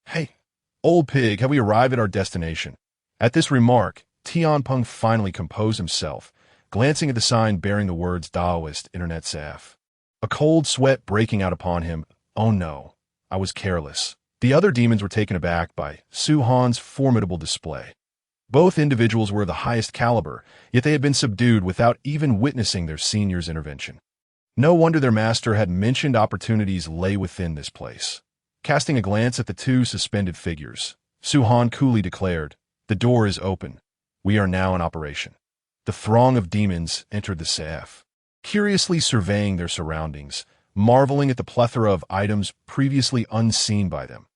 Hey, old pig, have we arrived at our destination? At this remark, Tianpeng finally composed himself, glancing at the sign bearing the words Daoist Internet Café. A cold sweat breaking out upon him. Oh no, I was careless. The other demons were taken aback by Su Han's formidable display. Both individuals were of the highest caliber, yet they had been subdued without even witnessing their senior's intervention. No wonder their master had mentioned opportunities lay within this place. Casting a glance at the two suspended figures, Su Han coolly declared, "The door is open. We are now in operation." The throng of demons entered the CF, curiously surveying their surroundings, marveling at the plethora of items previously unseen by them.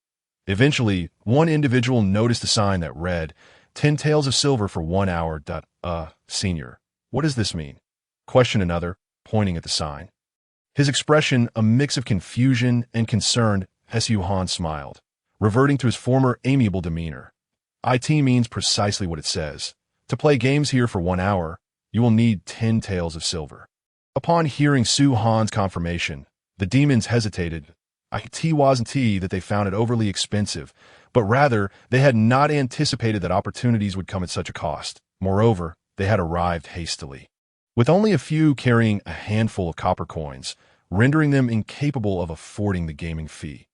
Eventually, one individual noticed a sign that read, 10 taels of silver for 1 hour. Senior, what does this mean? Questioned another, pointing at the sign. His expression, a mix of confusion and concern, Su Han smiled, reverting to his former amiable demeanor. IT means precisely what it says. To play games here for 1 hour, you will need 10 taels of silver. Upon hearing Su Han's confirmation, the demons hesitated. It wasn't that they found it overly expensive, but rather they had not anticipated that opportunities would come at such a cost. Moreover, they had arrived hastily, with only a few carrying a handful of copper coins, rendering them incapable of affording the gaming fee.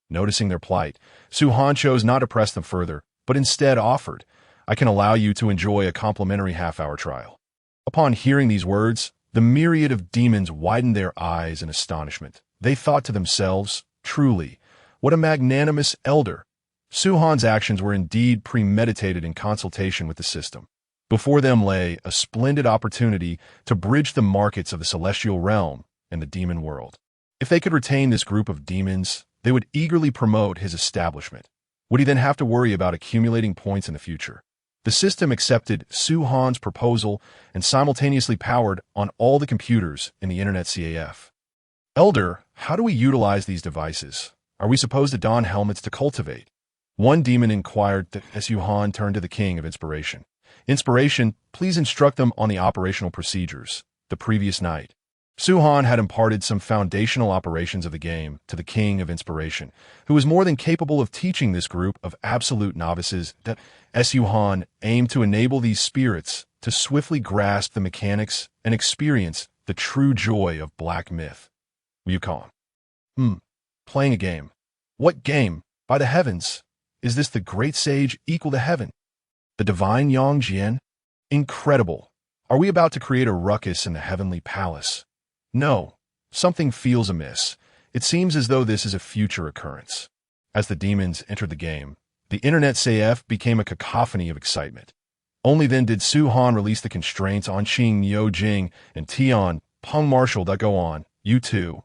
Noticing their plight, Su Han chose not to press them further, but instead offered, "I can allow you to enjoy a complimentary half-hour trial." Upon hearing these words, the myriad of demons widened their eyes in astonishment. They thought to themselves, truly, what a magnanimous elder. Su Han's actions were indeed premeditated in consultation with the system. Before them lay a splendid opportunity to bridge the markets of the celestial realm and the demon world. If they could retain this group of demons, they would eagerly promote his establishment. Would he then have to worry about accumulating points in the future? The system accepted Su Han's proposal and simultaneously powered on all the computers in the Internet CAF. Elder, how do we utilize these devices? Are we supposed to don helmets to cultivate? One demon inquired. Su Han turned to the king of inspiration. Inspiration, please instruct them on the operational procedures. The previous night, Su Han had imparted some foundational operations of the game to the king of inspiration, who was more than capable of teaching this group of absolute novices. That Su Han aimed to enable these spirits to swiftly grasp the mechanics and experience the true joy of black myth. Wukong. Playing a game. What game? By the heavens! Is this the great sage equal to heaven? The divine Yang Jian? Incredible! Are we about to create a ruckus in the heavenly palace? No, something feels amiss. It seems as though this is a future occurrence. As the demons entered the game, the Internet CF became a cacophony of excitement. Only then did Su Han release the constraints on Qing Yo Jing and Tian Peng Marshall that go on. You too.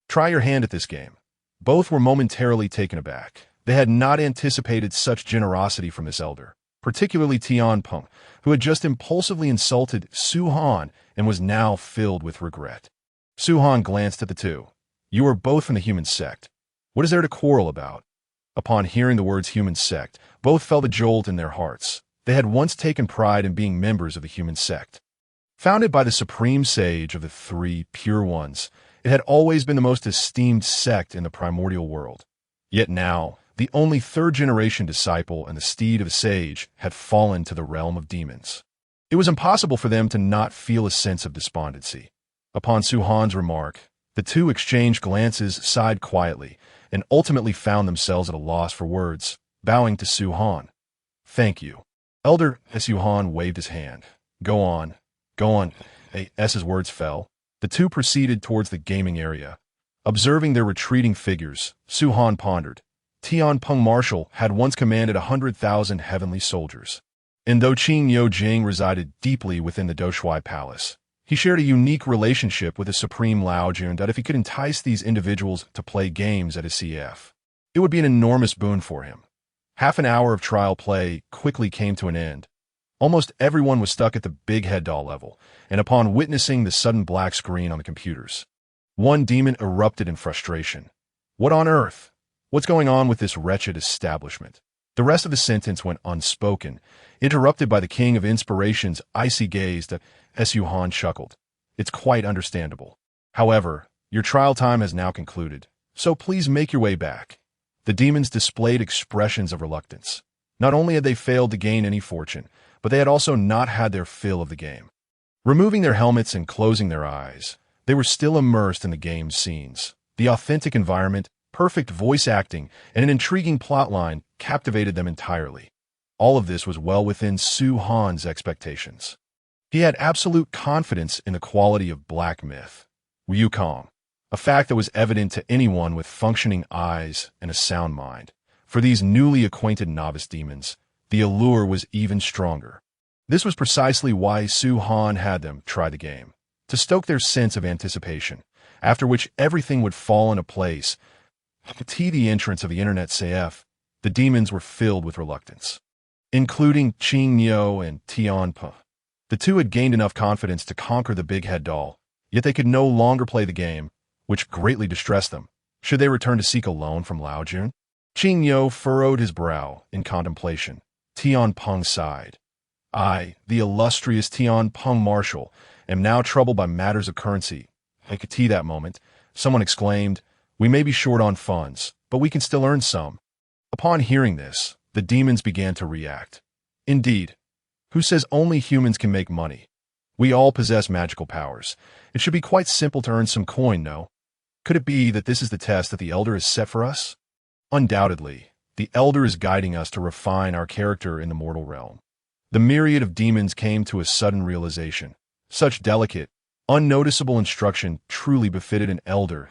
Try your hand at this game. Both were momentarily taken aback. They had not anticipated such generosity from this elder, particularly Tianpeng, who had just impulsively insulted Su Han and was now filled with regret. Su Han glanced at the two. You are both from the human sect. What is there to quarrel about? Upon hearing the words human sect, both felt a jolt in their hearts. They had once taken pride in being members of the human sect. Founded by the supreme sage of the three pure ones, it had always been the most esteemed sect in the primordial world. Yet now, the only third-generation disciple and the steed of a sage had fallen to the realm of demons. It was impossible for them to not feel a sense of despondency. Upon Su Han's remark, the two exchanged glances, sighed quietly, and ultimately found themselves at a loss for words, bowing to Su Han. Thank you. Elder. Su Han waved his hand. Go on. Go on. As words fell, the two proceeded towards the gaming area. Observing their retreating figures, Su Han pondered. Tian Peng Marshall had once commanded 100,000 heavenly soldiers. And though Qing Yo Jing resided deeply within the Doshui Palace, He shared a unique relationship with the Supreme Lao Jun that if he could entice these individuals to play games at his CF, it would be an enormous boon for him. Half an hour of trial play quickly came to an end. Almost everyone was stuck at the big head doll level, and upon witnessing the sudden black screen on the computers, one demon erupted in frustration. What on earth? What's going on with this wretched establishment? The rest of the sentence went unspoken, interrupted by the king of inspiration's icy gaze that Ziwang chuckled. It's quite understandable. However, your trial time has now concluded, so please make your way back. The demons displayed expressions of reluctance. Not only had they failed to gain any fortune, but they had also not had their fill of the game. Removing their helmets and closing their eyes, they were still immersed in the game's scenes. The authentic environment, perfect voice acting, and an intriguing plotline captivated them entirely. All of this was well within Ziwang's expectations. He had absolute confidence in the quality of black myth, Wukong, a fact that was evident to anyone with functioning eyes and a sound mind. For these newly acquainted novice demons, the allure was even stronger. This was precisely why Ziwang had them try the game, to stoke their sense of anticipation, after which everything would fall into place. At the entrance of the Internet CF, the demons were filled with reluctance, including Qing and Tianpa. The two had gained enough confidence to conquer the big head doll, yet they could no longer play the game, which greatly distressed them. Should they return to seek a loan from Lao Jun? Qing furrowed his brow in contemplation. Tianpeng sighed. I, the illustrious Tianpeng Marshal, am now troubled by matters of currency. At that moment, someone exclaimed, "We may be short on funds, but we can still earn some." Upon hearing this, the demons began to react. Indeed, who says only humans can make money? We all possess magical powers. It should be quite simple to earn some coin, no? Could it be that this is the test that the Elder has set for us? Undoubtedly, the Elder is guiding us to refine our character in the mortal realm. The myriad of demons came to a sudden realization. Such delicate, unnoticeable instruction truly befitted an Elder.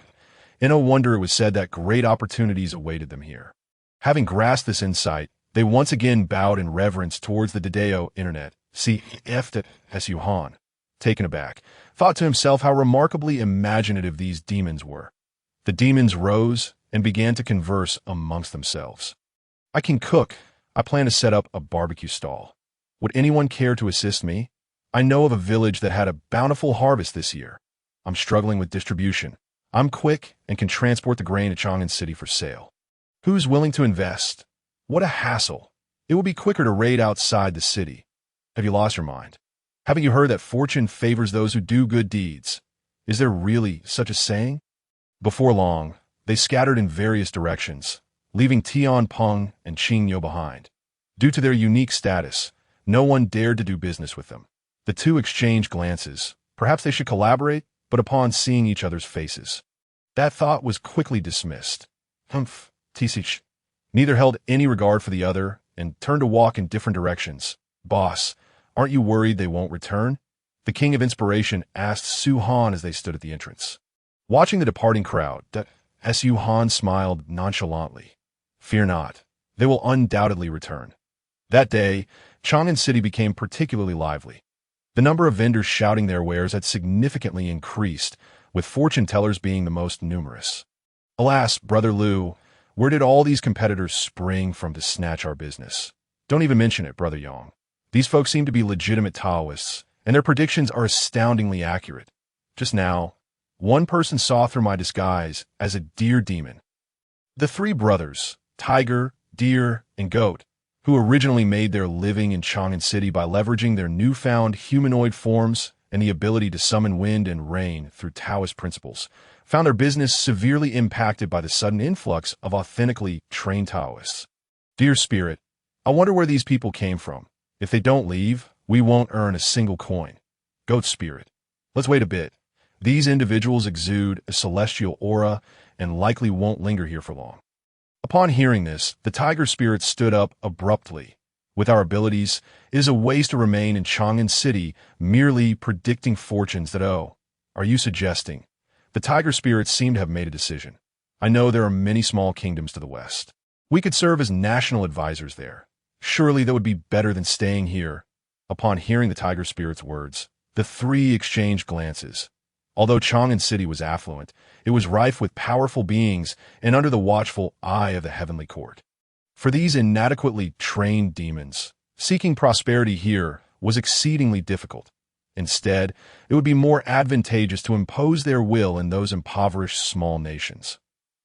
And no wonder it was said that great opportunities awaited them here. Having grasped this insight, they once again bowed in reverence towards the Grand Dao Internet Café. Ziwang, taken aback, thought to himself how remarkably imaginative these demons were. The demons rose and began to converse amongst themselves. I can cook. I plan to set up a barbecue stall. Would anyone care to assist me? I know of a village that had a bountiful harvest this year. I'm struggling with distribution. I'm quick and can transport the grain to Chang'an City for sale. Who's willing to invest? What a hassle. It will be quicker to raid outside the city. Have you lost your mind? Haven't you heard that fortune favors those who do good deeds? Is there really such a saying? Before long, they scattered in various directions, leaving Tianpeng and Qing behind. Due to their unique status, no one dared to do business with them. The two exchanged glances. Perhaps they should collaborate, but upon seeing each other's faces, that thought was quickly dismissed. Humph, Tisich. Neither held any regard for the other and turned to walk in different directions. Boss, aren't you worried they won't return? The king of inspiration asked Ziwang as they stood at the entrance. Watching the departing crowd, Ziwang smiled nonchalantly. Fear not, they will undoubtedly return. That day, Chang'an City became particularly lively. The number of vendors shouting their wares had significantly increased, with fortune tellers being the most numerous. Alas, Brother Liu, where did all these competitors spring from to snatch our business? Don't even mention it, Brother Yang. These folks seem to be legitimate Taoists, and their predictions are astoundingly accurate. Just now, one person saw through my disguise as a deer demon. The three brothers, Tiger, Deer, and Goat, who originally made their living in Chang'an City by leveraging their newfound humanoid forms and the ability to summon wind and rain through Taoist principles, found their business severely impacted by the sudden influx of authentically trained Taoists. Dear Spirit, I wonder where these people came from. If they don't leave, we won't earn a single coin. Goat Spirit, let's wait a bit. These individuals exude a celestial aura and likely won't linger here for long. Upon hearing this, the Tiger Spirit stood up abruptly. With our abilities, it is a waste to remain in Chang'an City merely predicting fortunes that are you suggesting? The Tiger Spirits seem to have made a decision. I know there are many small kingdoms to the west. We could serve as national advisors there. Surely that would be better than staying here. Upon hearing the Tiger Spirit's words, The three exchanged glances. Although Chang'an City was affluent, it was rife with powerful beings and under the watchful eye of the heavenly court. For these inadequately trained demons, seeking prosperity here was exceedingly difficult. Instead, it would be more advantageous to impose their will in those impoverished small nations.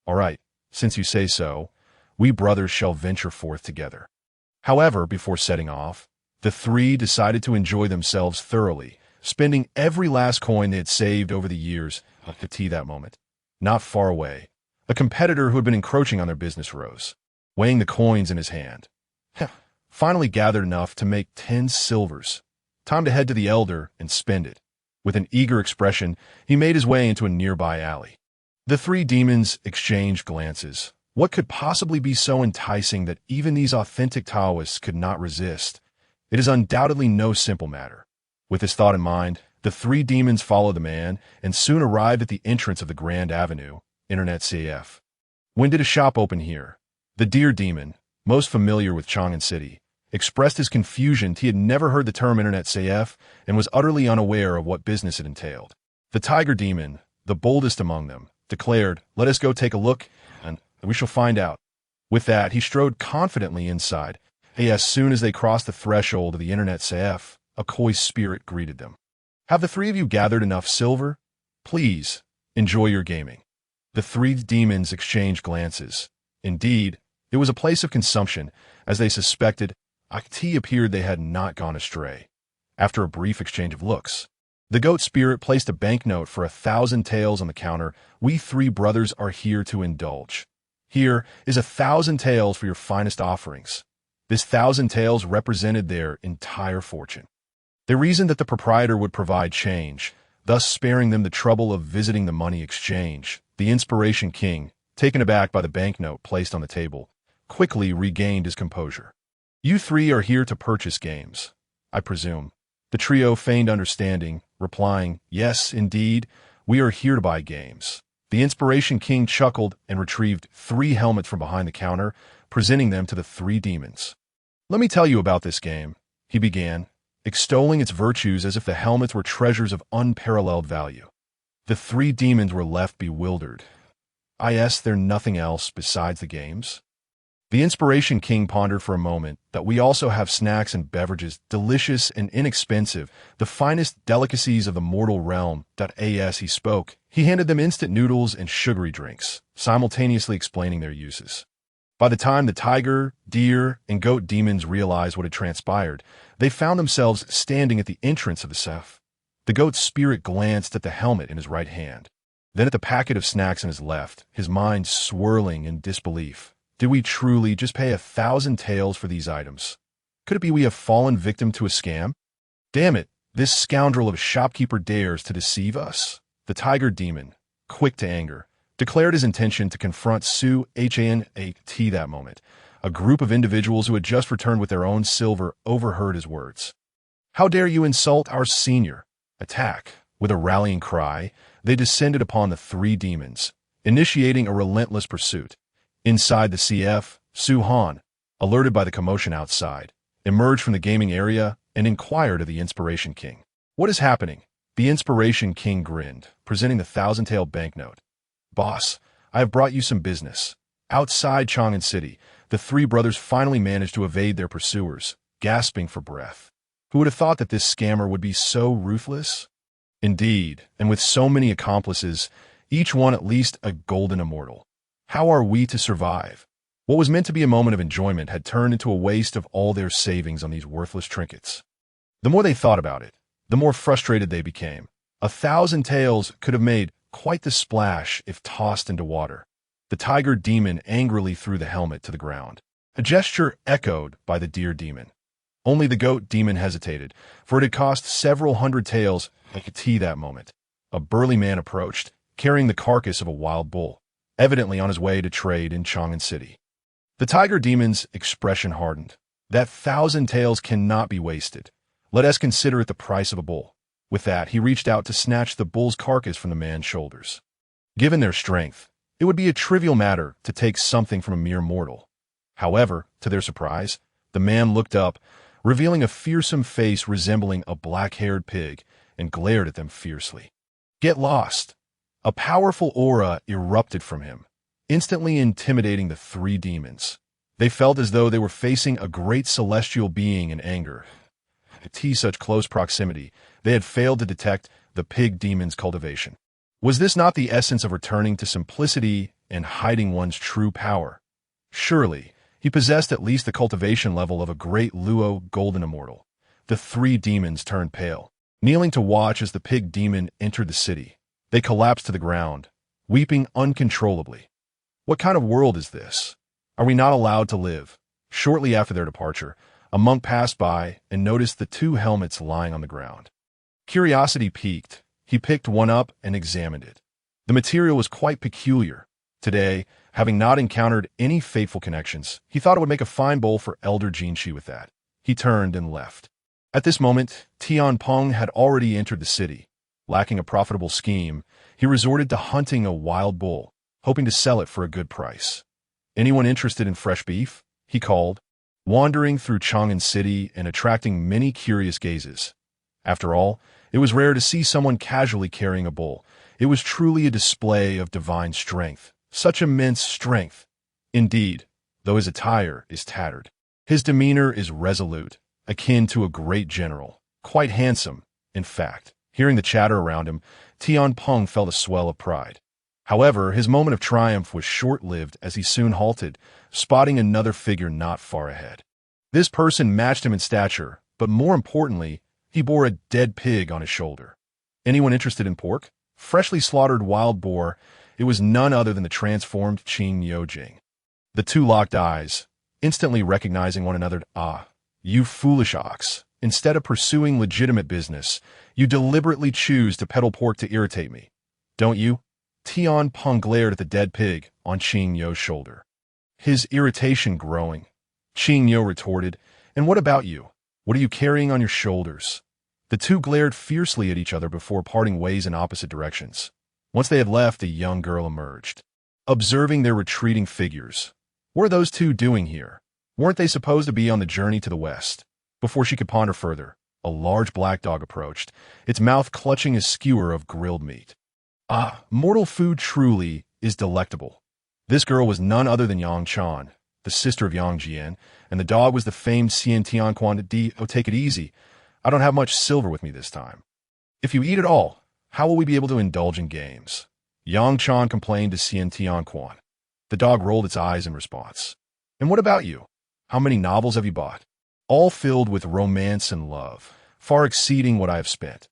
All right, since you say so, we brothers shall venture forth together. However, before setting off, the three decided to enjoy themselves thoroughly, spending every last coin they had saved over the years to tea that moment. Not far away, a competitor who had been encroaching on their business rose, weighing the coins in his hand. Finally gathered enough to make 10 silvers. Time to head to the elder and spend it. With an eager expression, he made his way into a nearby alley. The three demons exchanged glances. What could possibly be so enticing that even these authentic Taoists could not resist? It is undoubtedly no simple matter. With this thought in mind, the three demons followed the man and soon arrived at the entrance of the Grand Avenue, Internet CF. When did a shop open here? The deer demon, most familiar with Chang'an City, expressed his confusion. He had never heard the term Internet CF and was utterly unaware of what business it entailed. The tiger demon, the boldest among them, declared, "Let us go take a look, and we shall find out." With that, he strode confidently inside. As soon as they crossed the threshold of the Internet CF, a coy spirit greeted them. "Have the three of you gathered enough silver? Please, enjoy your gaming." The three demons exchanged glances. Indeed, it was a place of consumption, as they suspected. It appeared they had not gone astray. After a brief exchange of looks, the goat spirit placed a banknote for 1,000 taels on the counter. "We three brothers are here to indulge. Here is 1,000 taels for your finest offerings." This 1,000 taels represented their entire fortune. They reasoned that the proprietor would provide change, thus sparing them the trouble of visiting the money exchange. The Inspiration King, taken aback by the banknote placed on the table, quickly regained his composure. "You three are here to purchase games, I presume." The trio feigned understanding, replying, "Yes, indeed, we are here to buy games." The Inspiration King chuckled and retrieved 3 helmets from behind the counter, presenting them to the three demons. "Let me tell you about this game," he began, extolling its virtues as if the helmets were treasures of unparalleled value. The three demons were left bewildered. "Is there nothing else besides the games?" The Inspiration King pondered for a moment. "That we also have snacks and beverages, delicious and inexpensive, the finest delicacies of the mortal realm." As he spoke, he handed them instant noodles and sugary drinks, simultaneously explaining their uses. By the time the tiger, deer, and goat demons realized what had transpired, they found themselves standing at the entrance of the CF. The goat spirit glanced at the helmet in his right hand, then at the packet of snacks in his left, his mind swirling in disbelief. Did we truly just pay 1,000 taels for these items? Could it be we have fallen victim to a scam? Damn it, this scoundrel of a shopkeeper dares to deceive us. The tiger demon, quick to anger, declared his intention to confront Chang'an that moment. A group of individuals who had just returned with their own silver overheard his words. "How dare you insult our senior?" Attack. With a rallying cry, they descended upon the three demons, initiating a relentless pursuit. Inside the CF, Su Han, alerted by the commotion outside, emerged from the gaming area and inquired of the Inspiration King. "What is happening?" The Inspiration King grinned, presenting the 1,000-tael banknote. "Boss, I have brought you some business." Outside Chang'an City, the three brothers finally managed to evade their pursuers, gasping for breath. Who would have thought that this scammer would be so ruthless? Indeed, and with so many accomplices, each one at least a golden immortal. How are we to survive? What was meant to be a moment of enjoyment had turned into a waste of all their savings on these worthless trinkets. The more they thought about it, the more frustrated they became. 1,000 taels could have made quite the splash if tossed into water. The tiger demon angrily threw the helmet to the ground, a gesture echoed by the deer demon. Only the goat demon hesitated, for it had cost several hundred taels that moment. A burly man approached, carrying the carcass of a wild bull, evidently on his way to trade in Chang'an City. The tiger demon's expression hardened. "That 1,000 taels cannot be wasted. Let us consider it the price of a bull." With that, he reached out to snatch the bull's carcass from the man's shoulders. Given their strength, it would be a trivial matter to take something from a mere mortal. However, to their surprise, the man looked up, revealing a fearsome face resembling a black-haired pig, and glared at them fiercely. "Get lost!" A powerful aura erupted from him, instantly intimidating the three demons. They felt as though they were facing a great celestial being in anger. At such close proximity, they had failed to detect the pig demon's cultivation. Was this not the essence of returning to simplicity and hiding one's true power? Surely, he possessed at least the cultivation level of a great Luo golden immortal. The three demons turned pale, kneeling to watch as the pig demon entered the city. They collapsed to the ground, weeping uncontrollably. What kind of world is this? Are we not allowed to live? Shortly after their departure, a monk passed by and noticed the two helmets lying on the ground. Curiosity piqued. He picked one up and examined it. The material was quite peculiar. Today, having not encountered any fateful connections, he thought it would make a fine bowl for Elder Jinshi with that. He turned and left. At this moment, Tian Peng had already entered the city. Lacking a profitable scheme, he resorted to hunting a wild bull, hoping to sell it for a good price. "Anyone interested in fresh beef?" he called, wandering through Chang'an City and attracting many curious gazes. After all, it was rare to see someone casually carrying a bull. It was truly a display of divine strength, such immense strength. Indeed, though his attire is tattered, his demeanor is resolute, akin to a great general, quite handsome, in fact. Hearing the chatter around him, Tian Peng felt a swell of pride. However, his moment of triumph was short-lived as he soon halted, spotting another figure not far ahead. This person matched him in stature, but more importantly, he bore a dead pig on his shoulder. Anyone interested in pork? Freshly slaughtered wild boar, it was none other than the transformed Qing Yojing. The two locked eyes, instantly recognizing one another. "Ah, you foolish ox. Instead of pursuing legitimate business, you deliberately choose to peddle pork to irritate me, don't you?" Tian Peng glared at the dead pig on Qing Yo's shoulder, his irritation growing. Qing Yo retorted, "And what about you? What are you carrying on your shoulders?" The two glared fiercely at each other before parting ways in opposite directions. Once they had left, a young girl emerged, observing their retreating figures. What are those two doing here? Weren't they supposed to be on the journey to the west? Before she could ponder further, a large black dog approached, its mouth clutching a skewer of grilled meat. Ah, mortal food truly is delectable. This girl was none other than Yang Chan, the sister of Yang Jian, and the dog was the famed Xian Tianquan Di. "Oh, take it easy. I don't have much silver with me this time." "If you eat it all, how will we be able to indulge in games?" Yang Chan complained to Xian Tianquan. The dog rolled its eyes in response. "And what about you? How many novels have you bought?" "All filled with romance and love, far exceeding what I have spent."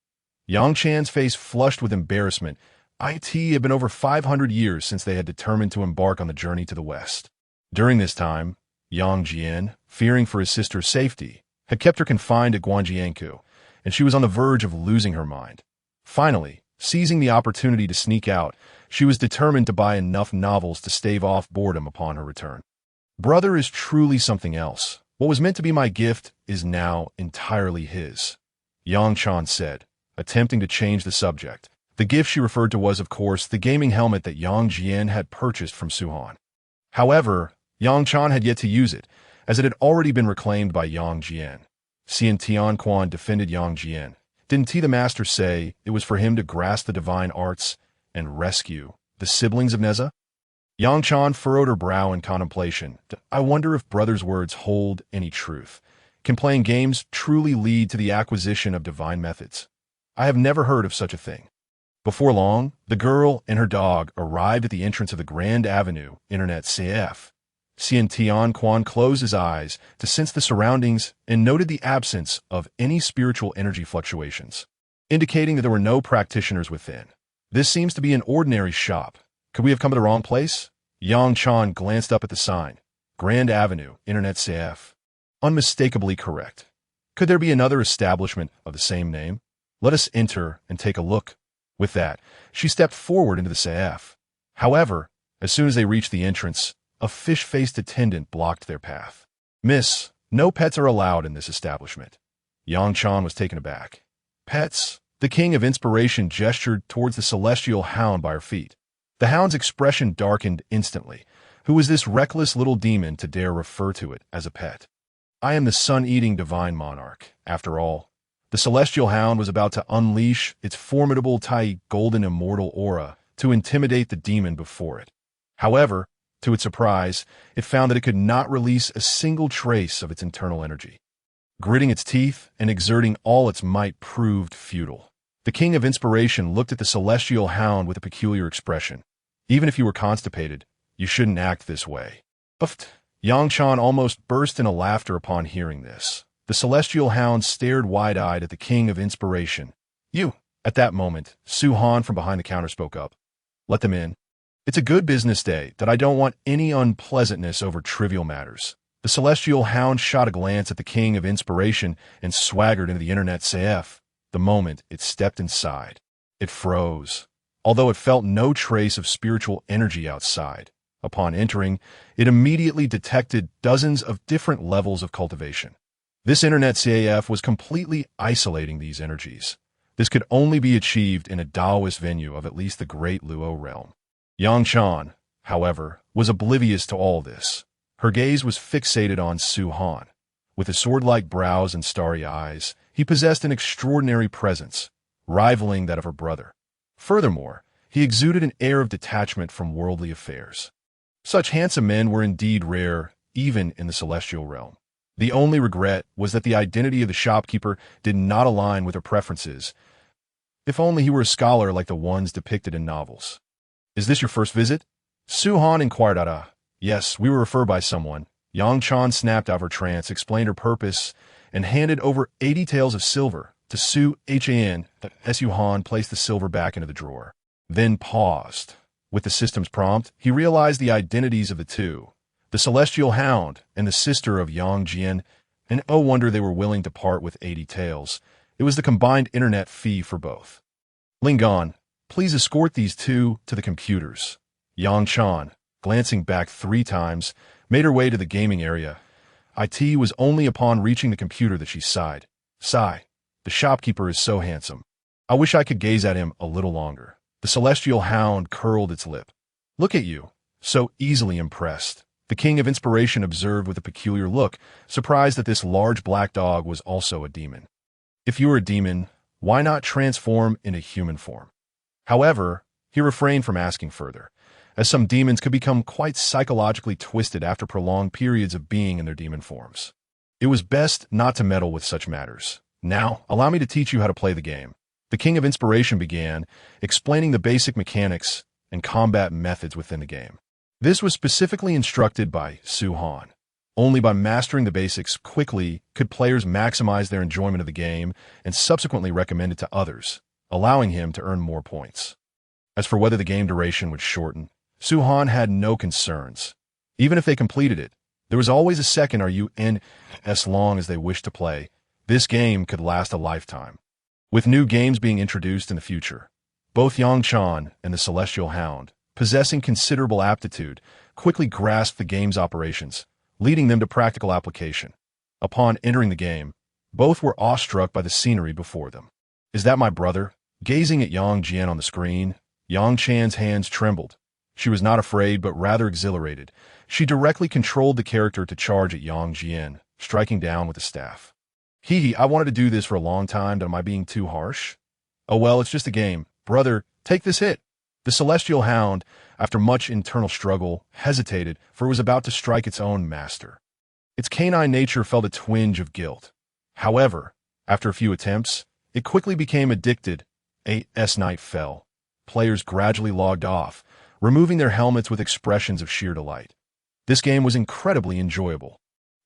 Yang Chan's face flushed with embarrassment. It had been over 500 years since they had determined to embark on the journey to the west. During this time, Yang Jian, fearing for his sister's safety, had kept her confined at Guanjiankou, and she was on the verge of losing her mind. Finally, seizing the opportunity to sneak out, she was determined to buy enough novels to stave off boredom upon her return. "Brother is truly something else. What was meant to be my gift is now entirely his," Yang Chan said, attempting to change the subject. The gift she referred to was, of course, the gaming helmet that Yang Jian had purchased from Suhan. However, Yang Chan had yet to use it, as it had already been reclaimed by Yang Jian. Xian Tianquan defended Yang Jian. Didn't the master say it was for him to grasp the divine arts and rescue the siblings of Nezha? Yang Chan furrowed her brow in contemplation. "I wonder if brother's words hold any truth. Can playing games truly lead to the acquisition of divine methods? I have never heard of such a thing." Before long, the girl and her dog arrived at the entrance of the Grand Avenue Internet Café. Xian Tianquan closed his eyes to sense the surroundings and noted the absence of any spiritual energy fluctuations, indicating that there were no practitioners within. "This seems to be an ordinary shop. Could we have come to the wrong place?" Yang Chan glanced up at the sign. Grand Avenue Internet Café. Unmistakably correct. Could there be another establishment of the same name? Let us enter and take a look. With that, she stepped forward into the café. However, as soon as they reached the entrance, a fish-faced attendant blocked their path. "Miss, no pets are allowed in this establishment." Yang Chan was taken aback. "Pets?" The king of inspiration gestured towards the celestial hound by her feet. The hound's expression darkened instantly. Who was this reckless little demon to dare refer to it as a pet? "I am the sun-eating divine monarch, after all." The celestial hound was about to unleash its formidable Tai golden immortal aura to intimidate the demon before it. However, to its surprise, it found that it could not release a single trace of its internal energy. Gritting its teeth and exerting all its might proved futile. The King of Inspiration looked at the celestial hound with a peculiar expression. Even if you were constipated, you shouldn't act this way. Uffed. Yang Chan almost burst into laughter upon hearing this. The celestial hound stared wide-eyed at the King of Inspiration. You! At that moment, Su Han from behind the counter spoke up. Let them in. It's a good business day that I don't want any unpleasantness over trivial matters. The celestial hound shot a glance at the King of Inspiration and swaggered into the Internet CF. The moment it stepped inside, it froze, although it felt no trace of spiritual energy outside. Upon entering, it immediately detected dozens of different levels of cultivation. This Internet CAF was completely isolating these energies. This could only be achieved in a Taoist venue of at least the Great Luo realm. Yang Chan, however, was oblivious to all this. Her gaze was fixated on Su Han. With his sword-like brows and starry eyes, he possessed an extraordinary presence, rivaling that of her brother. Furthermore, he exuded an air of detachment from worldly affairs. Such handsome men were indeed rare, even in the celestial realm. The only regret was that the identity of the shopkeeper did not align with her preferences. If only he were a scholar like the ones depicted in novels. Is this your first visit? Su Han inquired. Yes, we were referred by someone. Yang Chan snapped out of her trance, explained her purpose, and handed over 80 taels of silver to Su Han. Su Han placed the silver back into the drawer, then paused. With the system's prompt, he realized the identities of the two, the celestial hound and the sister of Yang Jian, and oh wonder they were willing to part with 80 taels. It was the combined internet fee for both. Lingon, please escort these two to the computers. Yang Chan, glancing back 3 times, made her way to the gaming area. It was only upon reaching the computer that she sighed. Sigh, the shopkeeper is so handsome. I wish I could gaze at him a little longer. The celestial hound curled its lip. Look at you, so easily impressed. The King of Inspiration observed with a peculiar look, surprised that this large black dog was also a demon. If you were a demon, why not transform into human form? However, he refrained from asking further, as some demons could become quite psychologically twisted after prolonged periods of being in their demon forms. It was best not to meddle with such matters. Now, allow me to teach you how to play the game. The King of Inspiration began, explaining the basic mechanics and combat methods within the game. This was specifically instructed by Su Han. Only by mastering the basics quickly could players maximize their enjoyment of the game and subsequently recommend it to others, allowing him to earn more points. As for whether the game duration would shorten, Su Han had no concerns. Even if they completed it, there was always a second RUN as long as they wished to play. This game could last a lifetime. With new games being introduced in the future, both Yang Chan and the Celestial Hound, possessing considerable aptitude, quickly grasped the game's operations, leading them to practical application. Upon entering the game, both were awestruck by the scenery before them. Is that my brother? Gazing at Yang Jian on the screen, Yang Chan's hands trembled. She was not afraid, but rather exhilarated. She directly controlled the character to charge at Yang Jian, striking down with the staff. I wanted to do this for a long time, but am I being too harsh? Oh well, it's just a game. Brother, take this hit. The Celestial Hound, after much internal struggle, hesitated, for it was about to strike its own master. Its canine nature felt a twinge of guilt. However, after a few attempts, it quickly became addicted. Night fell. Players gradually logged off, removing their helmets with expressions of sheer delight. This game was incredibly enjoyable.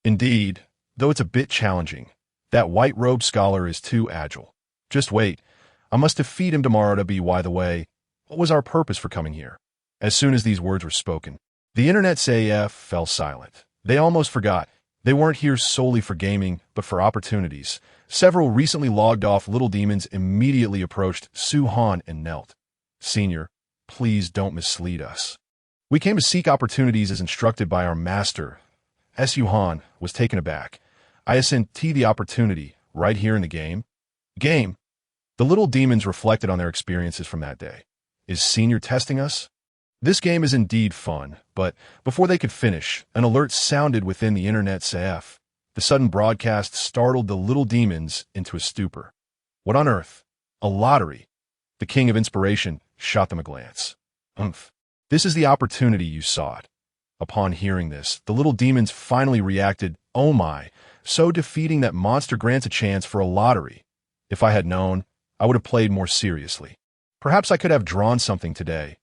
Indeed, though it's a bit challenging, that white-robed scholar is too agile. Just wait. I must defeat him tomorrow to be. By the way, what was our purpose for coming here? As soon as these words were spoken, the Internet CAF fell silent. They almost forgot. They weren't here solely for gaming, but for opportunities. Several recently logged-off little demons immediately approached Su Han and knelt. Senior, please don't mislead us. We came to seek opportunities as instructed by our master. Su Han was taken aback. I sent the opportunity right here in the game. Game. The little demons reflected on their experiences from that day. Is Senior testing us? This game is indeed fun, but before they could finish, an alert sounded within the Internet CF. The sudden broadcast startled the little demons into a stupor. What on earth? A lottery. The king of inspiration shot them a glance. Umph. This is the opportunity you sought. Upon hearing this, the little demons finally reacted, oh my, so defeating that monster grants a chance for a lottery. If I had known, I would have played more seriously. Perhaps I could have drawn something today.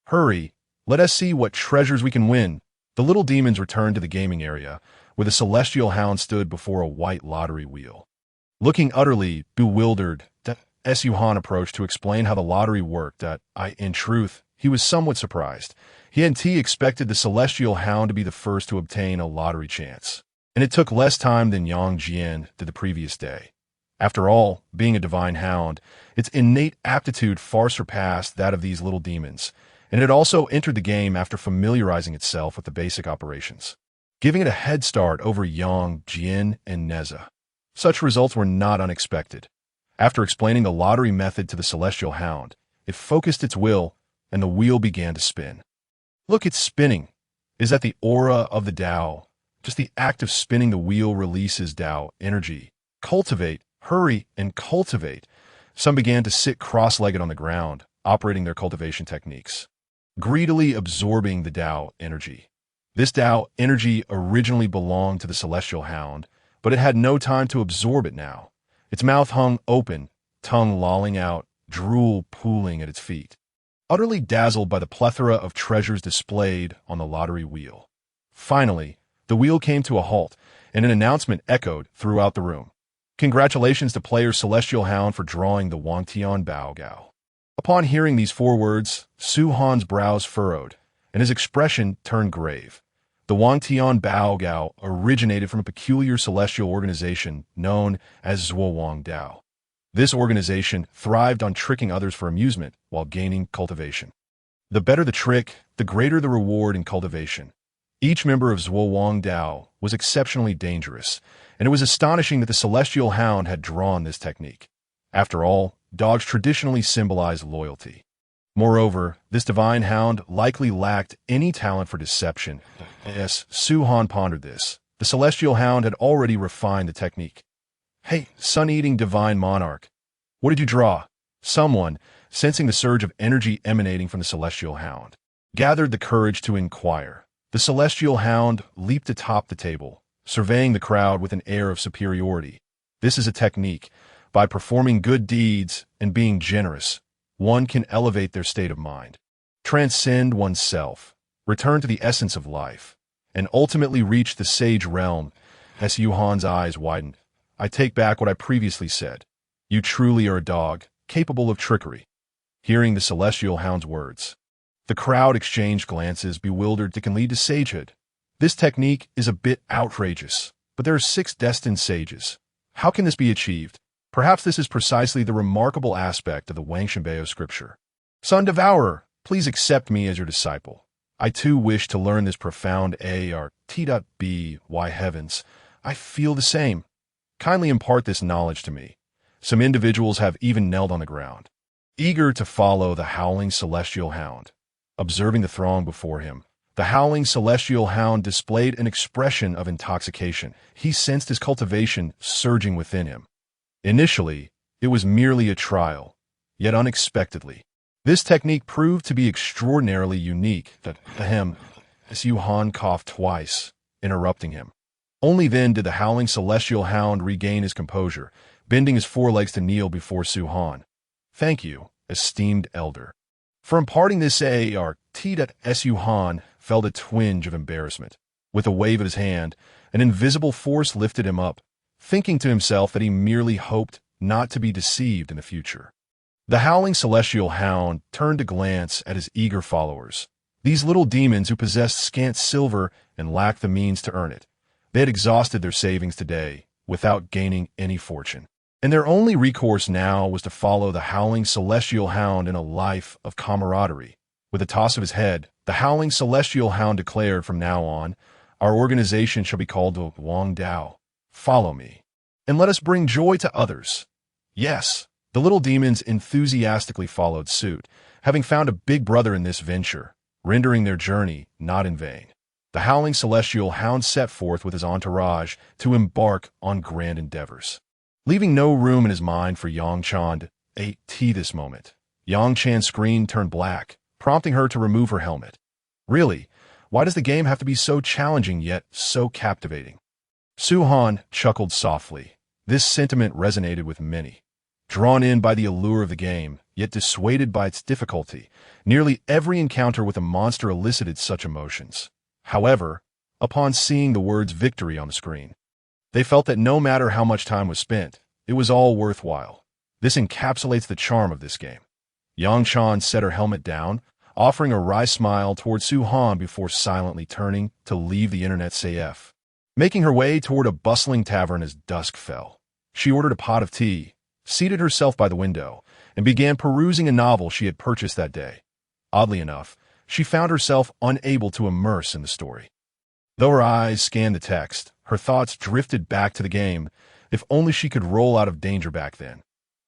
Hurry, let us see what treasures we can win. The little demons returned to the gaming area, where the celestial hound stood before a white lottery wheel. Looking utterly bewildered, Yuhan approached to explain how the lottery worked. In truth, he was somewhat surprised. He expected the celestial hound to be the first to obtain a lottery chance, and it took less time than Yang Jian did the previous day. After all, being a divine hound, its innate aptitude far surpassed that of these little demons, and it had also entered the game after familiarizing itself with the basic operations, giving it a head start over Yang, Jian, and Nezha. Such results were not unexpected. After explaining the lottery method to the celestial hound, it focused its will, and the wheel began to spin. Look, it's spinning. Is that the aura of the Dao? Just the act of spinning the wheel releases Dao energy. Cultivate, hurry, and cultivate. Some began to sit cross-legged on the ground, operating their cultivation techniques, greedily absorbing the Dao energy. This Dao energy originally belonged to the celestial hound, but it had no time to absorb it now. Its mouth hung open, tongue lolling out, drool pooling at its feet, utterly dazzled by the plethora of treasures displayed on the lottery wheel. Finally, the wheel came to a halt, and an announcement echoed throughout the room. Congratulations to player Celestial Hound for drawing the Wangtian Bao Gao. Upon hearing these 4 words, Su Han's brows furrowed, and his expression turned grave. The Wangtian Bao Gao originated from a peculiar celestial organization known as Ziwang Dao. This organization thrived on tricking others for amusement while gaining cultivation. The better the trick, the greater the reward in cultivation. Each member of Ziwang Dao was exceptionally dangerous, and it was astonishing that the celestial hound had drawn this technique. After all, dogs traditionally symbolize loyalty. Moreover, this divine hound likely lacked any talent for deception. Yes, Su Han pondered this. The celestial hound had already refined the technique. Hey, sun-eating divine monarch, what did you draw? Someone, sensing the surge of energy emanating from the celestial hound, gathered the courage to inquire. The celestial hound leaped atop the table, surveying the crowd with an air of superiority. This is a technique. By performing good deeds and being generous, one can elevate their state of mind, transcend oneself, return to the essence of life, and ultimately reach the sage realm. As Yuhan's eyes widened, I take back what I previously said. You truly are a dog, capable of trickery. Hearing the celestial hound's words, the crowd exchanged glances, bewildered. That can lead to sagehood. This technique is a bit outrageous, but there are 6 destined sages. How can this be achieved? Perhaps this is precisely the remarkable aspect of the Wangshenbeo scripture. Son Devourer, please accept me as your disciple. I too wish to learn this profound art. Why heavens, I feel the same. Kindly impart this knowledge to me. Some individuals have even knelt on the ground, eager to follow the howling celestial hound. Observing the throng before him, the howling celestial hound displayed an expression of intoxication. He sensed his cultivation surging within him. Initially, it was merely a trial, yet unexpectedly, this technique proved to be extraordinarily unique. As Yuhan coughed twice, interrupting him. Only then did the howling celestial hound regain his composure, bending his forelegs to kneel before Su Han. Thank you, esteemed elder, for imparting this art. Su Han felt a twinge of embarrassment. With a wave of his hand, an invisible force lifted him up, thinking to himself that he merely hoped not to be deceived in the future. The howling celestial hound turned to glance at his eager followers, these little demons who possessed scant silver and lacked the means to earn it. They had exhausted their savings today without gaining any fortune, and their only recourse now was to follow the howling celestial hound in a life of camaraderie. With a toss of his head, the howling celestial hound declared, from now on, our organization shall be called the Ziwang Dao. Follow me, and let us bring joy to others. Yes, the little demons enthusiastically followed suit, having found a big brother in this venture, rendering their journey not in vain. The howling celestial hound set forth with his entourage to embark on grand endeavors. leaving no room in his mind for Yang Chan to ate this moment. Yang Chan's screen turned black, prompting her to remove her helmet. Really, why does the game have to be so challenging yet so captivating? Su Han chuckled softly. This sentiment resonated with many. Drawn in by the allure of the game, yet dissuaded by its difficulty, nearly every encounter with a monster elicited such emotions. However, upon seeing the words victory on the screen, they felt that no matter how much time was spent, it was all worthwhile. This encapsulates the charm of this game. Yang Chan set her helmet down, offering a wry smile toward Su Han before silently turning to leave the internet café. Making her way toward a bustling tavern as dusk fell, she ordered a pot of tea, seated herself by the window, and began perusing a novel she had purchased that day. Oddly enough, she found herself unable to immerse in the story. Though her eyes scanned the text, her thoughts drifted back to the game. If only she could roll out of danger back then.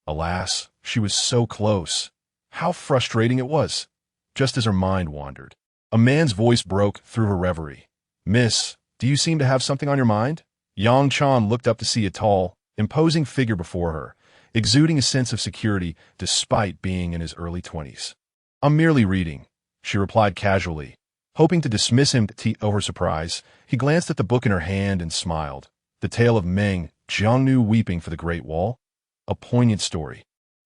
Alas, she was so close. How frustrating it was. Just as her mind wandered, a man's voice broke through her reverie. "Miss, do you seem to have something on your mind?" Yang Chan looked up to see a tall, imposing figure before her, exuding a sense of security despite being in his early 20s. "I'm merely reading," she replied casually. Hoping to dismiss him to her surprise, he glanced at the book in her hand and smiled. The tale of Meng Jiangnu weeping for the Great Wall? A poignant story.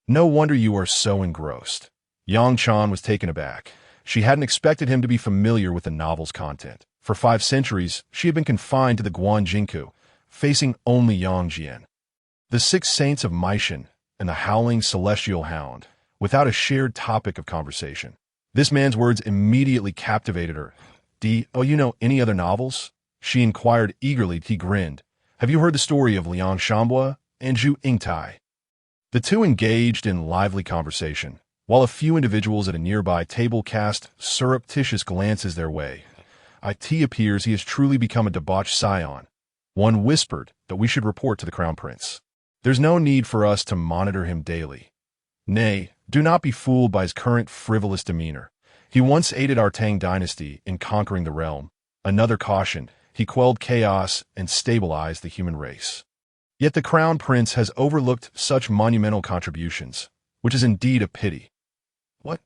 "No wonder you are so engrossed." Yang Chan was taken aback. She hadn't expected him to be familiar with the novel's content. For 5 centuries, she had been confined to the Guanjinku, facing only Yangjian, the 6 saints of Meishan, and the howling celestial hound, without a shared topic of conversation. This man's words immediately captivated her. "Oh, you know any other novels?" She inquired eagerly. He grinned. "Have you heard the story of Liang Shambua and Zhu Yingtai?" The two engaged in lively conversation, while a few individuals at a nearby table cast surreptitious glances their way. "It appears he has truly become a debauched scion." One whispered that we should report to the Crown Prince. "There's no need for us to monitor him daily." "Nay, do not be fooled by his current frivolous demeanor. He once aided our Tang dynasty in conquering the realm." Another cautioned, "He quelled chaos and stabilized the human race." Yet the Crown Prince has overlooked such monumental contributions, which is indeed a pity. "What?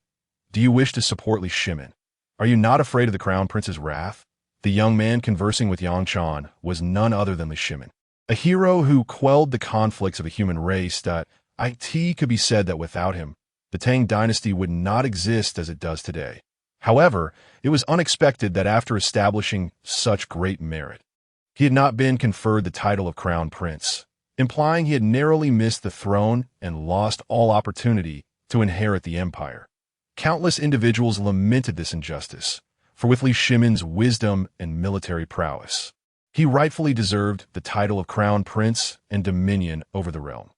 Do you wish to support Li Shimin? Are you not afraid of the Crown Prince's wrath?" The young man conversing with Yang Chan was none other than Li Shimin, a hero who quelled the conflicts of the human race. It could be said that without him, the Tang dynasty would not exist as it does today. However, it was unexpected that after establishing such great merit, he had not been conferred the title of Crown Prince, implying he had narrowly missed the throne and lost all opportunity to inherit the empire. Countless individuals lamented this injustice, for with Li Shimin's wisdom and military prowess, he rightfully deserved the title of Crown Prince and dominion over the realm.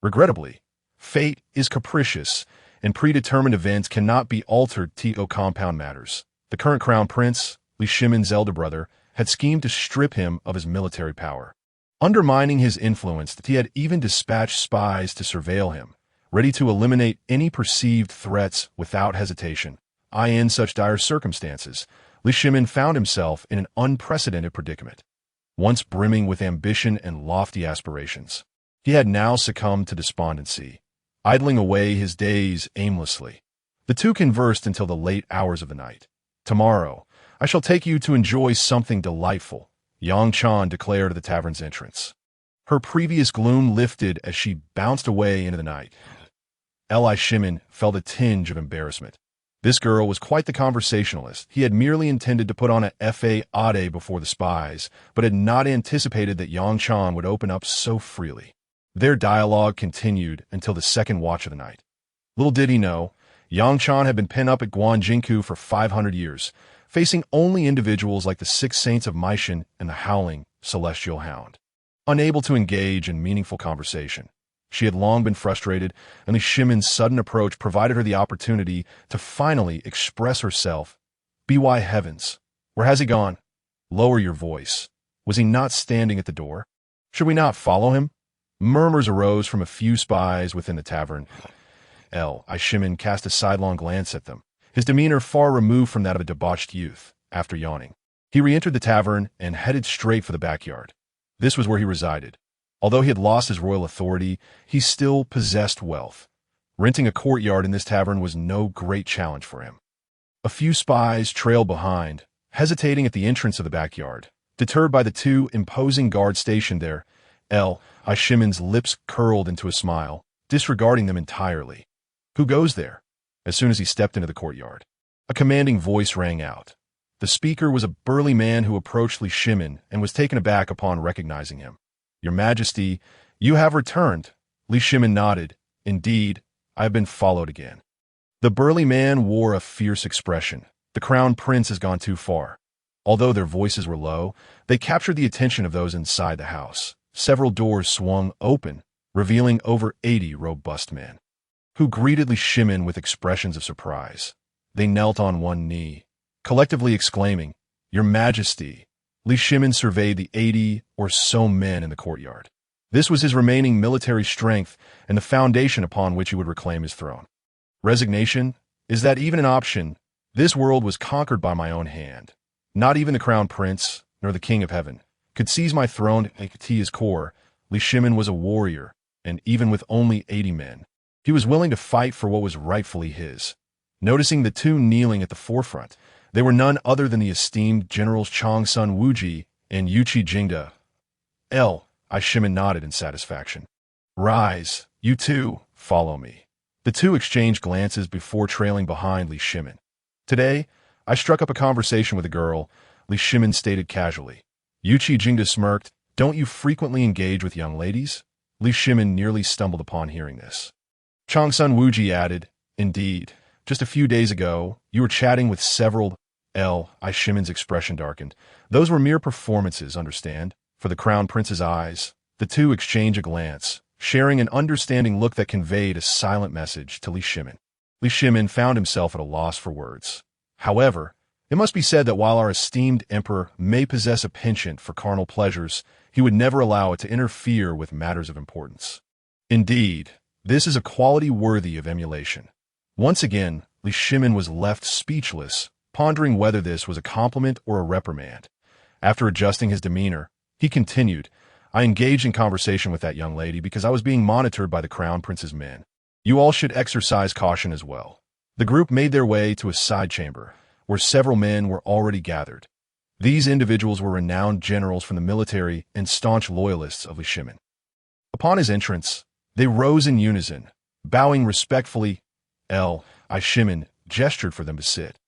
Regrettably, fate is capricious, and predetermined events cannot be altered to compound matters. The current Crown Prince, Li Shimin's elder brother, had schemed to strip him of his military power. Undermining his influence, he had even dispatched spies to surveil him, ready to eliminate any perceived threats without hesitation. In such dire circumstances, Li Shimin found himself in an unprecedented predicament. Once brimming with ambition and lofty aspirations, he had now succumbed to despondency, idling away his days aimlessly. The two conversed until the late hours of the night. "Tomorrow, I shall take you to enjoy something delightful," Yang Chan declared at the tavern's entrance. Her previous gloom lifted as she bounced away into the night. Li Shimin felt a tinge of embarrassment. This girl was quite the conversationalist. He had merely intended to put on a fade before the spies, but had not anticipated that Yang Chan would open up so freely. Their dialogue continued until the second watch of the night. Little did he know, Yang Chan had been pent up at Guanjinku for 500 years, facing only individuals like the 6 saints of Meishan and the howling celestial hound. Unable to engage in meaningful conversation, she had long been frustrated, and Li Shimin's sudden approach provided her the opportunity to finally express herself. "By heavens, where has he gone? Lower your voice. Was he not standing at the door? Should we not follow him?" Murmurs arose from a few spies within the tavern. Li Shimin cast a sidelong glance at them, his demeanor far removed from that of a debauched youth. After yawning, he re-entered the tavern and headed straight for the backyard. This was where he resided. Although he had lost his royal authority, he still possessed wealth. Renting a courtyard in this tavern was no great challenge for him. A few spies trailed behind, hesitating at the entrance of the backyard. Deterred by the two imposing guards stationed there, Shimon's lips curled into a smile, disregarding them entirely. "Who goes there?" As soon as he stepped into the courtyard, a commanding voice rang out. The speaker was a burly man who approached Li Shimin and was taken aback upon recognizing him. "Your Majesty, you have returned." Li Shimin nodded. "Indeed, I have been followed again." The burly man wore a fierce expression. "The crown prince has gone too far." Although their voices were low, they captured the attention of those inside the house. Several doors swung open, revealing over 80 robust men, who greeted Li Shimin with expressions of surprise. They knelt on one knee, collectively exclaiming, "Your Majesty." Li Shimin surveyed the 80 or so men in the courtyard. This was his remaining military strength and the foundation upon which he would reclaim his throne. Resignation? Is that even an option? This world was conquered by my own hand. Not even the crown prince, nor the king of heaven, could seize my throne and to his core. Li Shimin was a warrior, and even with only 80 men, he was willing to fight for what was rightfully his. Noticing the two kneeling at the forefront, they were none other than the esteemed generals Chang'an Wuji and Yuqi Jingda. Shimin nodded in satisfaction. "Rise, you two, follow me." The two exchanged glances before trailing behind Li Shimin. "Today, I struck up a conversation with a girl," Li Shimin stated casually. Yuqi Jingda smirked. "Don't you frequently engage with young ladies?" Li Shimin nearly stumbled upon hearing this. Chang'an Wuji added, "Indeed, just a few days ago, you were chatting with several." Shimin's expression darkened. "Those were mere performances, understand?" For the crown prince's eyes, the two exchanged a glance, sharing an understanding look that conveyed a silent message to Li Shimin. Li Shimin found himself at a loss for words. However, it must be said that while our esteemed emperor may possess a penchant for carnal pleasures, he would never allow it to interfere with matters of importance. Indeed, this is a quality worthy of emulation. Once again, Li Shimin was left speechless, pondering whether this was a compliment or a reprimand. After adjusting his demeanor, he continued, "I engaged in conversation with that young lady because I was being monitored by the crown prince's men. You all should exercise caution as well." The group made their way to a side chamber, where several men were already gathered. These individuals were renowned generals from the military and staunch loyalists of Li Shimin. Upon his entrance, they rose in unison, bowing respectfully. Shimin gestured for them to sit.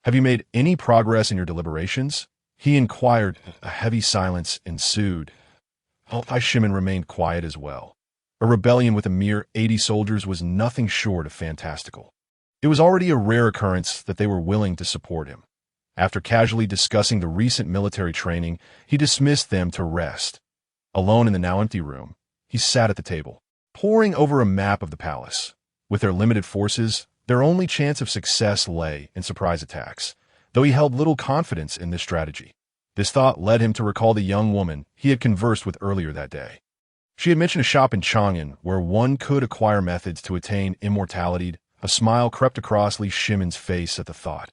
"Have you made any progress in your deliberations?" he inquired. A heavy silence ensued. Shimin remained quiet as well. A rebellion with a mere 80 soldiers was nothing short of fantastical. It was already a rare occurrence that they were willing to support him. After casually discussing the recent military training, he dismissed them to rest. Alone in the now empty room, he sat at the table, poring over a map of the palace. With their limited forces, their only chance of success lay in surprise attacks, though he held little confidence in this strategy. This thought led him to recall the young woman he had conversed with earlier that day. She had mentioned a shop in Chang'an where one could acquire methods to attain immortality. A smile crept across Li Shimin's face at the thought.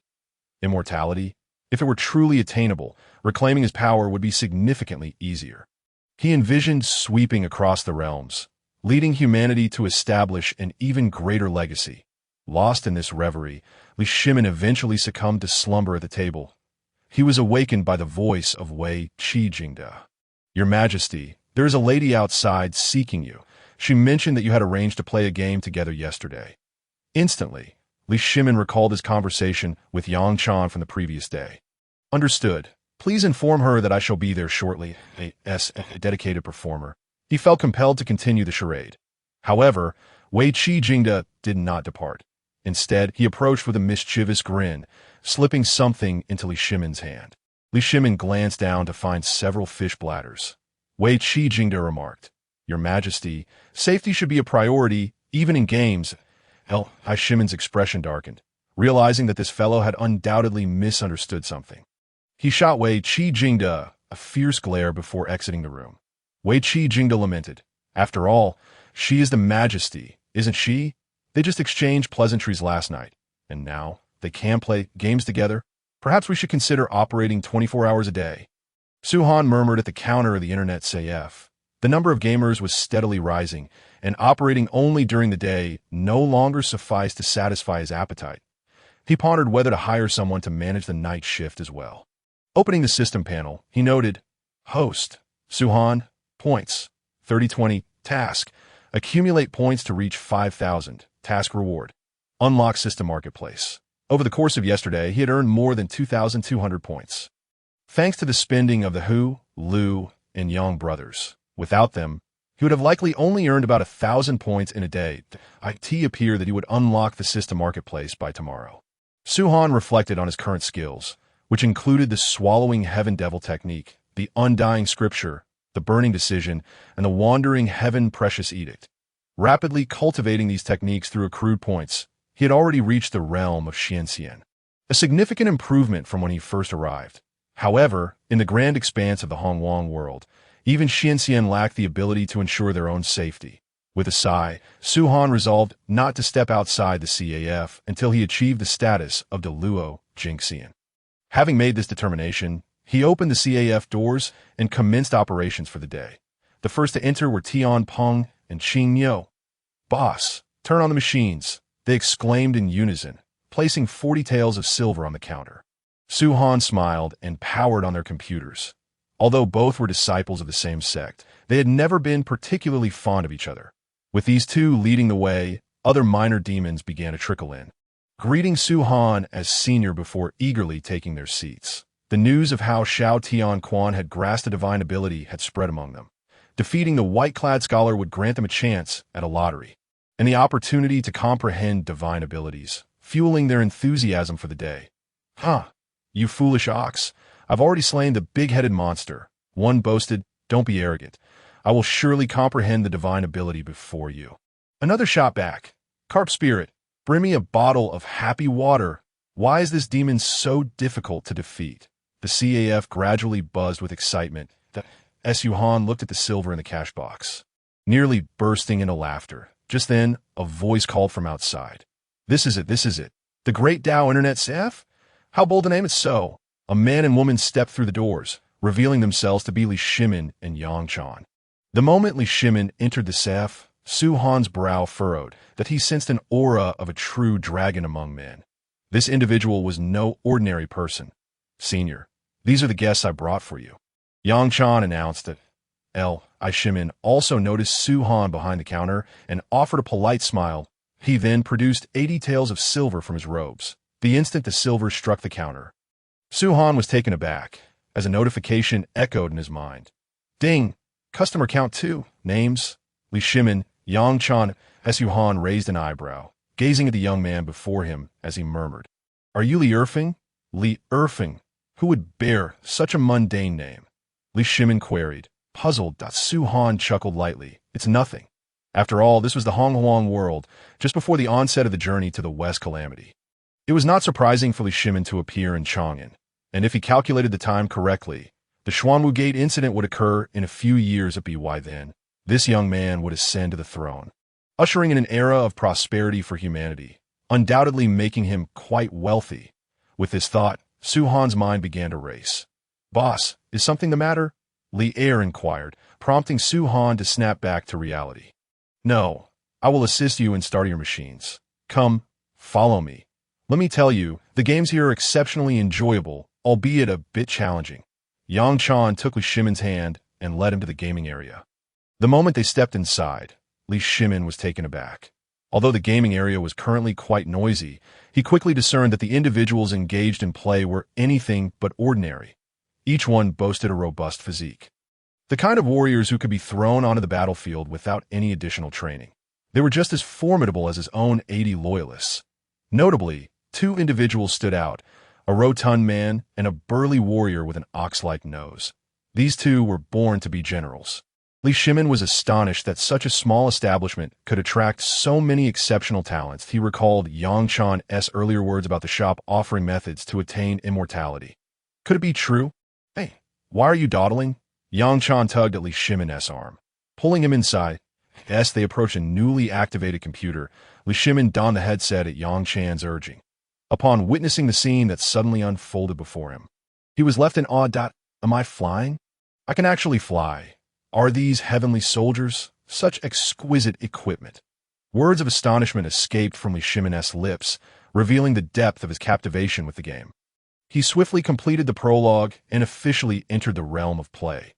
Immortality? If it were truly attainable, reclaiming his power would be significantly easier. He envisioned sweeping across the realms, leading humanity to establish an even greater legacy. Lost in this reverie, Li Shimin eventually succumbed to slumber at the table. He was awakened by the voice of Wei Qi Jingda. "Your Majesty, there is a lady outside seeking you. She mentioned that you had arranged to play a game together yesterday." Instantly, Li Shimin recalled his conversation with Yang Chan from the previous day. "Understood. Please inform her that I shall be there shortly." A dedicated performer. He felt compelled to continue the charade. However, Wei Qi Jingda did not depart. Instead, he approached with a mischievous grin, slipping something into Li Shimin's hand. Li Shimin glanced down to find several fish bladders. Wei Qi Jingda remarked, "Your Majesty, safety should be a priority, even in games." Shimin's expression darkened, realizing that this fellow had undoubtedly misunderstood something. He shot Wei Qi Jingda a fierce glare before exiting the room. Wei Qi Jingda lamented, "After all, she is the Majesty, isn't she? They just exchanged pleasantries last night, and now they can play games together. Perhaps we should consider operating 24 hours a day." Suhan murmured at the counter of the Internet Café. The number of gamers was steadily rising, and operating only during the day no longer sufficed to satisfy his appetite. He pondered whether to hire someone to manage the night shift as well. Opening the system panel, he noted, Host, Suhan, points, 3020, task, accumulate points to reach 5,000, task reward, unlock system marketplace. Over the course of yesterday, he had earned more than 2,200 points. Thanks to the spending of the Hu, Lu, and Yang brothers. Without them, he would have likely only earned about 1,000 points in a day. It appeared that he would unlock the system marketplace by tomorrow. Suhan reflected on his current skills, which included the swallowing heaven devil technique, the undying scripture, the burning decision, and the wandering heaven precious edict. Rapidly cultivating these techniques through accrued points, he had already reached the realm of Xianxian, a significant improvement from when he first arrived. However, in the grand expanse of the Hongwang world, even Xianxian lacked the ability to ensure their own safety. With a sigh, Suhan resolved not to step outside the CAF until he achieved the status of Deluo Jingxian. Having made this determination, he opened the CAF doors and commenced operations for the day. The first to enter were Tian Peng and Qing Niu. Boss, turn on the machines, they exclaimed in unison, placing 40 taels of silver on the counter. Suhan smiled and powered on their computers. Although both were disciples of the same sect, they had never been particularly fond of each other. With these two leading the way, other minor demons began to trickle in, greeting Suhan as senior before eagerly taking their seats. The news of how Xiao Tian Quan had grasped a divine ability had spread among them. Defeating the white-clad scholar would grant them a chance at a lottery, and the opportunity to comprehend divine abilities, fueling their enthusiasm for the day. You foolish ox, I've already slain the big-headed monster. One boasted, don't be arrogant. I will surely comprehend the divine ability before you. Another shot back. Carp spirit, bring me a bottle of happy water. Why is this demon so difficult to defeat? The CAF gradually buzzed with excitement. Suhan looked at the silver in the cash box, nearly bursting into laughter. Just then, a voice called from outside. This is it. The Great Dao Internet Café? How bold a name, it's so. A man and woman stepped through the doors, revealing themselves to be Li Shimin and Yang Chan. The moment Li Shimin entered the café, Suhan's brow furrowed, that he sensed an aura of a true dragon among men. This individual was no ordinary person. Senior, these are the guests I brought for you. Yang Chan announced that I Shimin also noticed Suhan behind the counter and offered a polite smile. He then produced 80 taels of silver from his robes. The instant the silver struck the counter, Suhan was taken aback, as a notification echoed in his mind. Ding! Customer count 2. Names? Li Shimin, Yang Chan. Suhan raised an eyebrow, gazing at the young man before him as he murmured, Are you Li Erfing? Li Erfing. Who would bear such a mundane name? Li Shimin queried, puzzled. Suhan chuckled lightly. It's nothing. After all, this was the Honghuang world, just before the onset of the journey to the West Calamity. It was not surprising for Li Shimin to appear in Chang'an, and if he calculated the time correctly, the Xuanwu Gate incident would occur in a few years. By then, this young man would ascend to the throne, ushering in an era of prosperity for humanity, undoubtedly making him quite wealthy. With this thought, Suhan's mind began to race. Boss, is something the matter? Li Er inquired, prompting Suhan to snap back to reality. No, I will assist you in starting your machines. Come, follow me. Let me tell you, the games here are exceptionally enjoyable, albeit a bit challenging. Yang Chan took Li Shimin's hand and led him to the gaming area. The moment they stepped inside, Li Shimin was taken aback. Although the gaming area was currently quite noisy, he quickly discerned that the individuals engaged in play were anything but ordinary. Each one boasted a robust physique, the kind of warriors who could be thrown onto the battlefield without any additional training. They were just as formidable as his own 80 loyalists. Notably, 2 individuals stood out, a rotund man and a burly warrior with an ox-like nose. These 2 were born to be generals. Li Shimin was astonished that such a small establishment could attract so many exceptional talents. He recalled Yang Chan's earlier words about the shop offering methods to attain immortality. Could it be true? Hey, why are you dawdling? Yang Chan tugged at Li Shimin's arm, pulling him inside. As they approached a newly activated computer, Li Shimin donned the headset at Yang Chan's urging. Upon witnessing the scene that suddenly unfolded before him, he was left in awe. Am I flying? I can actually fly. Are these heavenly soldiers? Such exquisite equipment. Words of astonishment escaped from Li Shimin's lips, revealing the depth of his captivation with the game. He swiftly completed the prologue and officially entered the realm of play.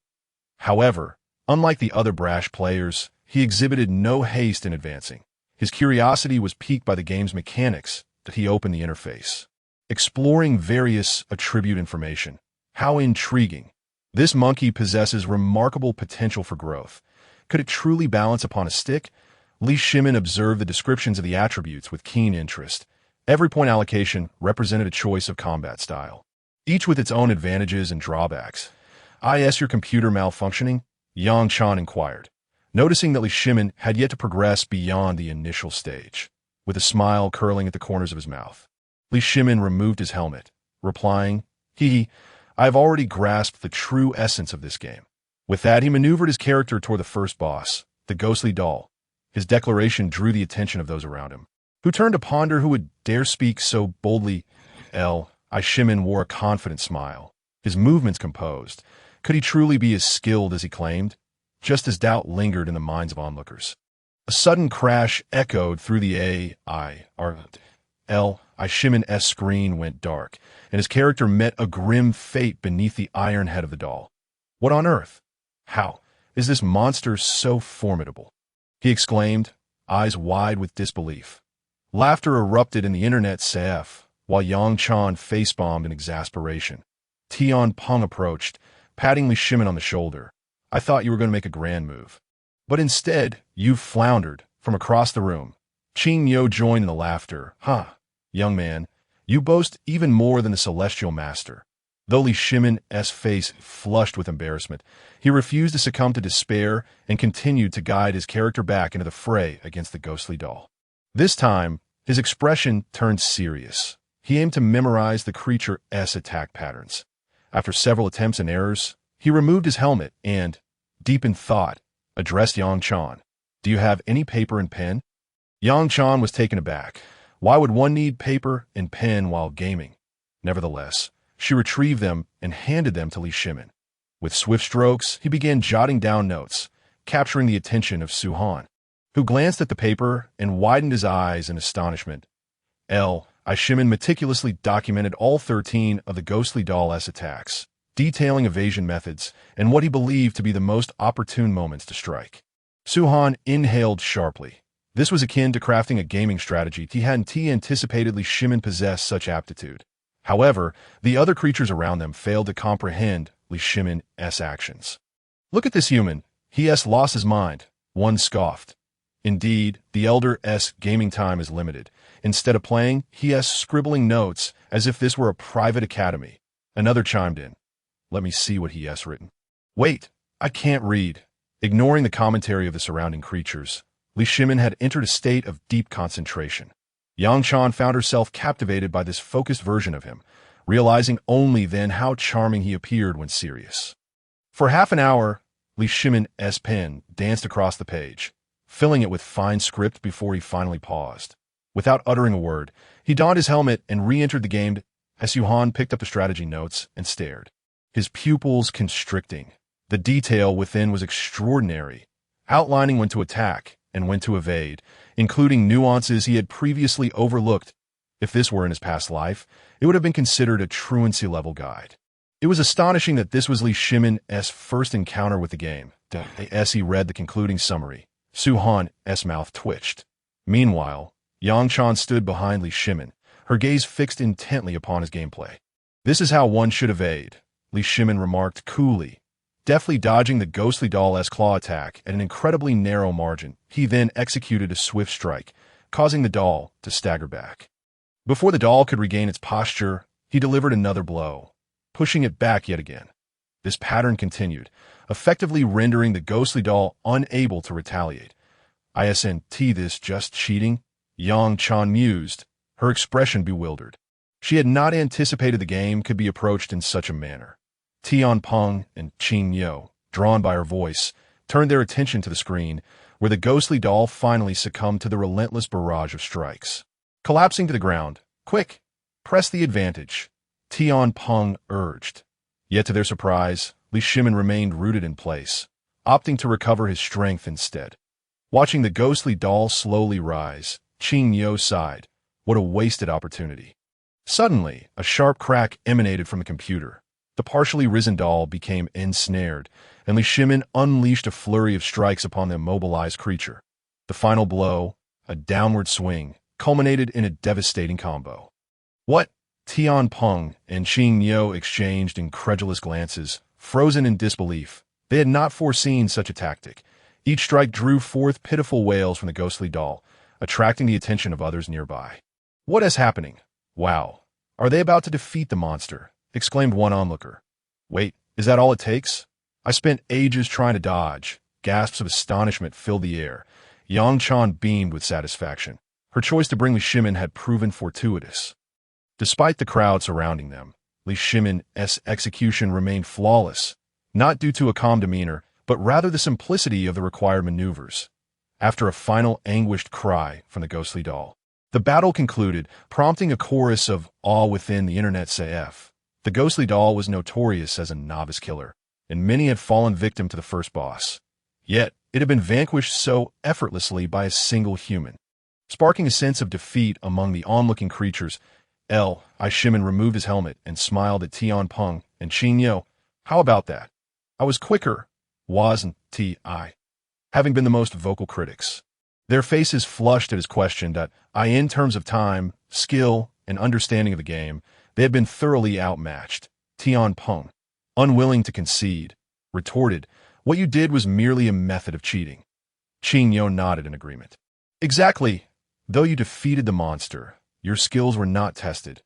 However, unlike the other brash players, he exhibited no haste in advancing. His curiosity was piqued by the game's mechanics that he opened the interface. Exploring various attribute information. How intriguing. This monkey possesses remarkable potential for growth. Could it truly balance upon a stick? Li Shimin observed the descriptions of the attributes with keen interest. Every point allocation represented a choice of combat style, each with its own advantages and drawbacks. Is your computer malfunctioning? Yang Chan inquired, noticing that Li Shimin had yet to progress beyond the initial stage. With a smile curling at the corners of his mouth, Li Shimin removed his helmet, replying, I have already grasped the true essence of this game. With that, he maneuvered his character toward the first boss, the ghostly doll. His declaration drew the attention of those around him, who turned to ponder who would dare speak so boldly. Shimin wore a confident smile, his movements composed. Could he truly be as skilled as he claimed? Just as doubt lingered in the minds of onlookers. A sudden crash echoed through the Shimin's screen went dark, and his character met a grim fate beneath the iron head of the doll. What on earth? How is this monster so formidable? He exclaimed, eyes wide with disbelief. Laughter erupted in the internet café, while Yang Chan face-bombed in exasperation. Tian Peng approached, patting Li Shimin on the shoulder. I thought you were going to make a grand move. But instead, you've floundered. From across the room, Qing Yo joined in the laughter. Young man, you boast even more than the celestial master. Though Li Shimin's face flushed with embarrassment, he refused to succumb to despair and continued to guide his character back into the fray against the ghostly doll. This time, his expression turned serious. He aimed to memorize the creature's attack patterns. After several attempts and errors, he removed his helmet and, deep in thought, addressed Yang Chan. Do you have any paper and pen? Yang Chan was taken aback. Why would one need paper and pen while gaming? Nevertheless, she retrieved them and handed them to Li Shimin. With swift strokes, he began jotting down notes, capturing the attention of Suhan, who glanced at the paper and widened his eyes in astonishment. Shimin meticulously documented all 13 of the ghostly doll's attacks, detailing evasion methods and what he believed to be the most opportune moments to strike. Suhan inhaled sharply. This was akin to crafting a gaming strategy. He hadn't anticipated Li Shimin possessed such aptitude. However, the other creatures around them failed to comprehend Li Shimin's actions. Look at this human. He has lost his mind, one scoffed. Indeed, the elder's gaming time is limited. Instead of playing, he is scribbling notes as if this were a private academy. Another chimed in. Let me see what he has written. Wait, I can't read. Ignoring the commentary of the surrounding creatures, Li Shimin had entered a state of deep concentration. Yang Chan found herself captivated by this focused version of him, realizing only then how charming he appeared when serious. For half an hour, Li Shimin's pen danced across the page, filling it with fine script before he finally paused. Without uttering a word, he donned his helmet and re-entered the game as Yuhan picked up the strategy notes and stared, his pupils constricting. The detail within was extraordinary, outlining when to attack and when to evade, including nuances he had previously overlooked. If this were in his past life, it would have been considered a truancy-level guide. It was astonishing that this was Li Shimin's first encounter with the game. As he read the concluding summary, Suhan's mouth twitched. Meanwhile, Yang Chan stood behind Li Shimin, her gaze fixed intently upon his gameplay. This is how one should evade, Li Shimin remarked coolly, deftly dodging the ghostly doll's claw attack at an incredibly narrow margin. He then executed a swift strike, causing the doll to stagger back. Before the doll could regain its posture, he delivered another blow, pushing it back yet again. This pattern continued, effectively rendering the ghostly doll unable to retaliate. Isn't this just cheating? Yang Chan mused, her expression bewildered. She had not anticipated the game could be approached in such a manner. Tian Peng and Qing Yo, drawn by her voice, turned their attention to the screen, where the ghostly doll finally succumbed to the relentless barrage of strikes. Collapsing to the ground, quick, press the advantage, Tian Peng urged. Yet to their surprise, Li Shimin remained rooted in place, opting to recover his strength instead. Watching the ghostly doll slowly rise, Qing Yo sighed. What a wasted opportunity. Suddenly, a sharp crack emanated from the computer. The partially risen doll became ensnared, and Li Shimin unleashed a flurry of strikes upon the immobilized creature. The final blow, a downward swing, culminated in a devastating combo. What? Tian Peng and Qing Yo exchanged incredulous glances, frozen in disbelief. They had not foreseen such a tactic. Each strike drew forth pitiful wails from the ghostly doll, attracting the attention of others nearby. What is happening? Wow. Are they about to defeat the monster? Exclaimed one onlooker. Wait, is that all it takes? I spent ages trying to dodge. Gasps of astonishment filled the air. Yang Chan beamed with satisfaction. Her choice to bring Li Shimin had proven fortuitous. Despite the crowd surrounding them, Li Shimin's execution remained flawless, not due to a calm demeanor, but rather the simplicity of the required maneuvers. After a final anguished cry from the ghostly doll, the battle concluded, prompting a chorus of awe within the Internet Café. The ghostly doll was notorious as a novice killer, and many had fallen victim to the first boss. Yet, it had been vanquished so effortlessly by a single human. Sparking a sense of defeat among the onlooking creatures, Li Shimin removed his helmet and smiled at Tian Peng and Qing Yo. How about that? I was quicker, wasn't I? Having been the most vocal critics. Their faces flushed at his question that in terms of time, skill, and understanding of the game, they had been thoroughly outmatched. Tian Peng, unwilling to concede, retorted, what you did was merely a method of cheating. Qing Yo nodded in agreement. Exactly. Though you defeated the monster, your skills were not tested.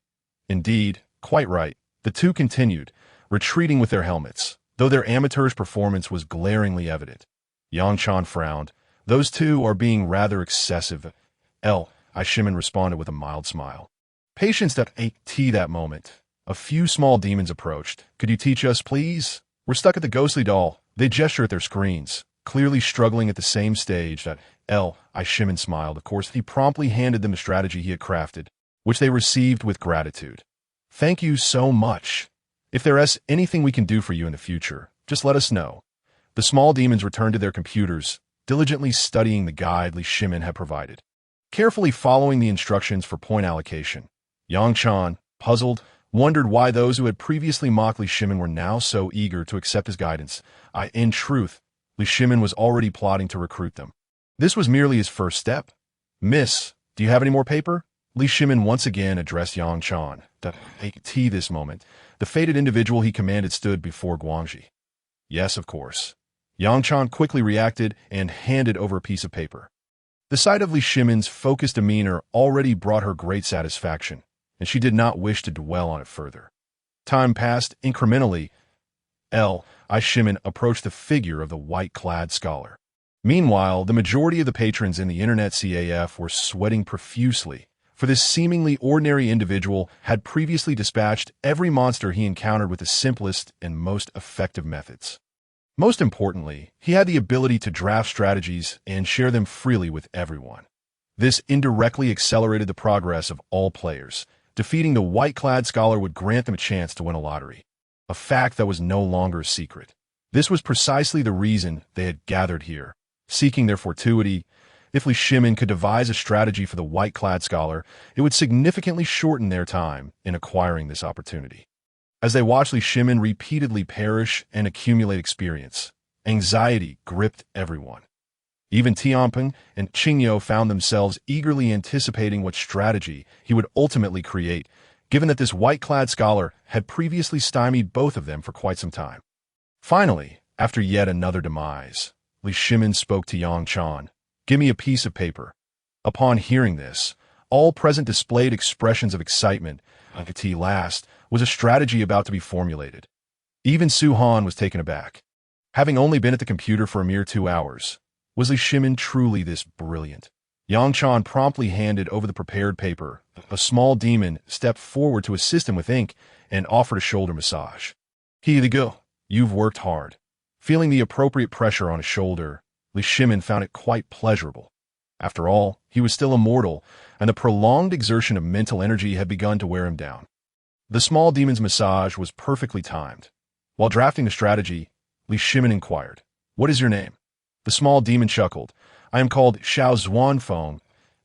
Indeed, quite right. The two continued, retreating with their helmets, though their amateur's performance was glaringly evident. Yang Chan frowned. Those two are being rather excessive. Li Shimin responded with a mild smile. Patience that moment. A few small demons approached. Could you teach us, please? We're stuck at the ghostly doll. They gesture at their screens, clearly struggling at the same stage that Li Shimin smiled. Of course, he promptly handed them the strategy he had crafted, which they received with gratitude. Thank you so much. If there is anything we can do for you in the future, just let us know. The small demons returned to their computers, diligently studying the guide Li Shimin had provided. Carefully following the instructions for point allocation, Yang Chan, puzzled, wondered why those who had previously mocked Li Shimin were now so eager to accept his guidance. In truth, Li Shimin was already plotting to recruit them. This was merely his first step. Miss, do you have any more paper? Li Shimin once again addressed Yang Chan. This moment, the fated individual he commanded stood before Guangxi. Yes, of course. Yang Chan quickly reacted and handed over a piece of paper. The sight of Li Shimin's focused demeanor already brought her great satisfaction, and she did not wish to dwell on it further. Time passed incrementally. Li Shimin approached the figure of the white-clad scholar. Meanwhile, the majority of the patrons in the Internet Café were sweating profusely, for this seemingly ordinary individual had previously dispatched every monster he encountered with the simplest and most effective methods. Most importantly, he had the ability to draft strategies and share them freely with everyone. This indirectly accelerated the progress of all players. Defeating the white-clad scholar would grant them a chance to win a lottery, a fact that was no longer a secret. This was precisely the reason they had gathered here, seeking their fortuity. If Li Shimin could devise a strategy for the white-clad scholar, it would significantly shorten their time in acquiring this opportunity. As they watched Li Shimin repeatedly perish and accumulate experience, anxiety gripped everyone. Even Tianping and Qing Yo found themselves eagerly anticipating what strategy he would ultimately create, given that this white-clad scholar had previously stymied both of them for quite some time. Finally, after yet another demise, Li Shimin spoke to Yang Chan. Give me a piece of paper. Upon hearing this, all present displayed expressions of excitement. At last was a strategy about to be formulated. Even Su Han was taken aback. Having only been at the computer for a mere 2 hours, was Li Shimin truly this brilliant? Yang Chan promptly handed over the prepared paper. A small demon stepped forward to assist him with ink and offered a shoulder massage. Here you go. You've worked hard. Feeling the appropriate pressure on his shoulder, Li Shimin found it quite pleasurable. After all, he was still immortal, and the prolonged exertion of mental energy had begun to wear him down. The small demon's massage was perfectly timed. While drafting the strategy, Li Shimin inquired, What is your name? The small demon chuckled. I am called Xiao Zhuanfeng.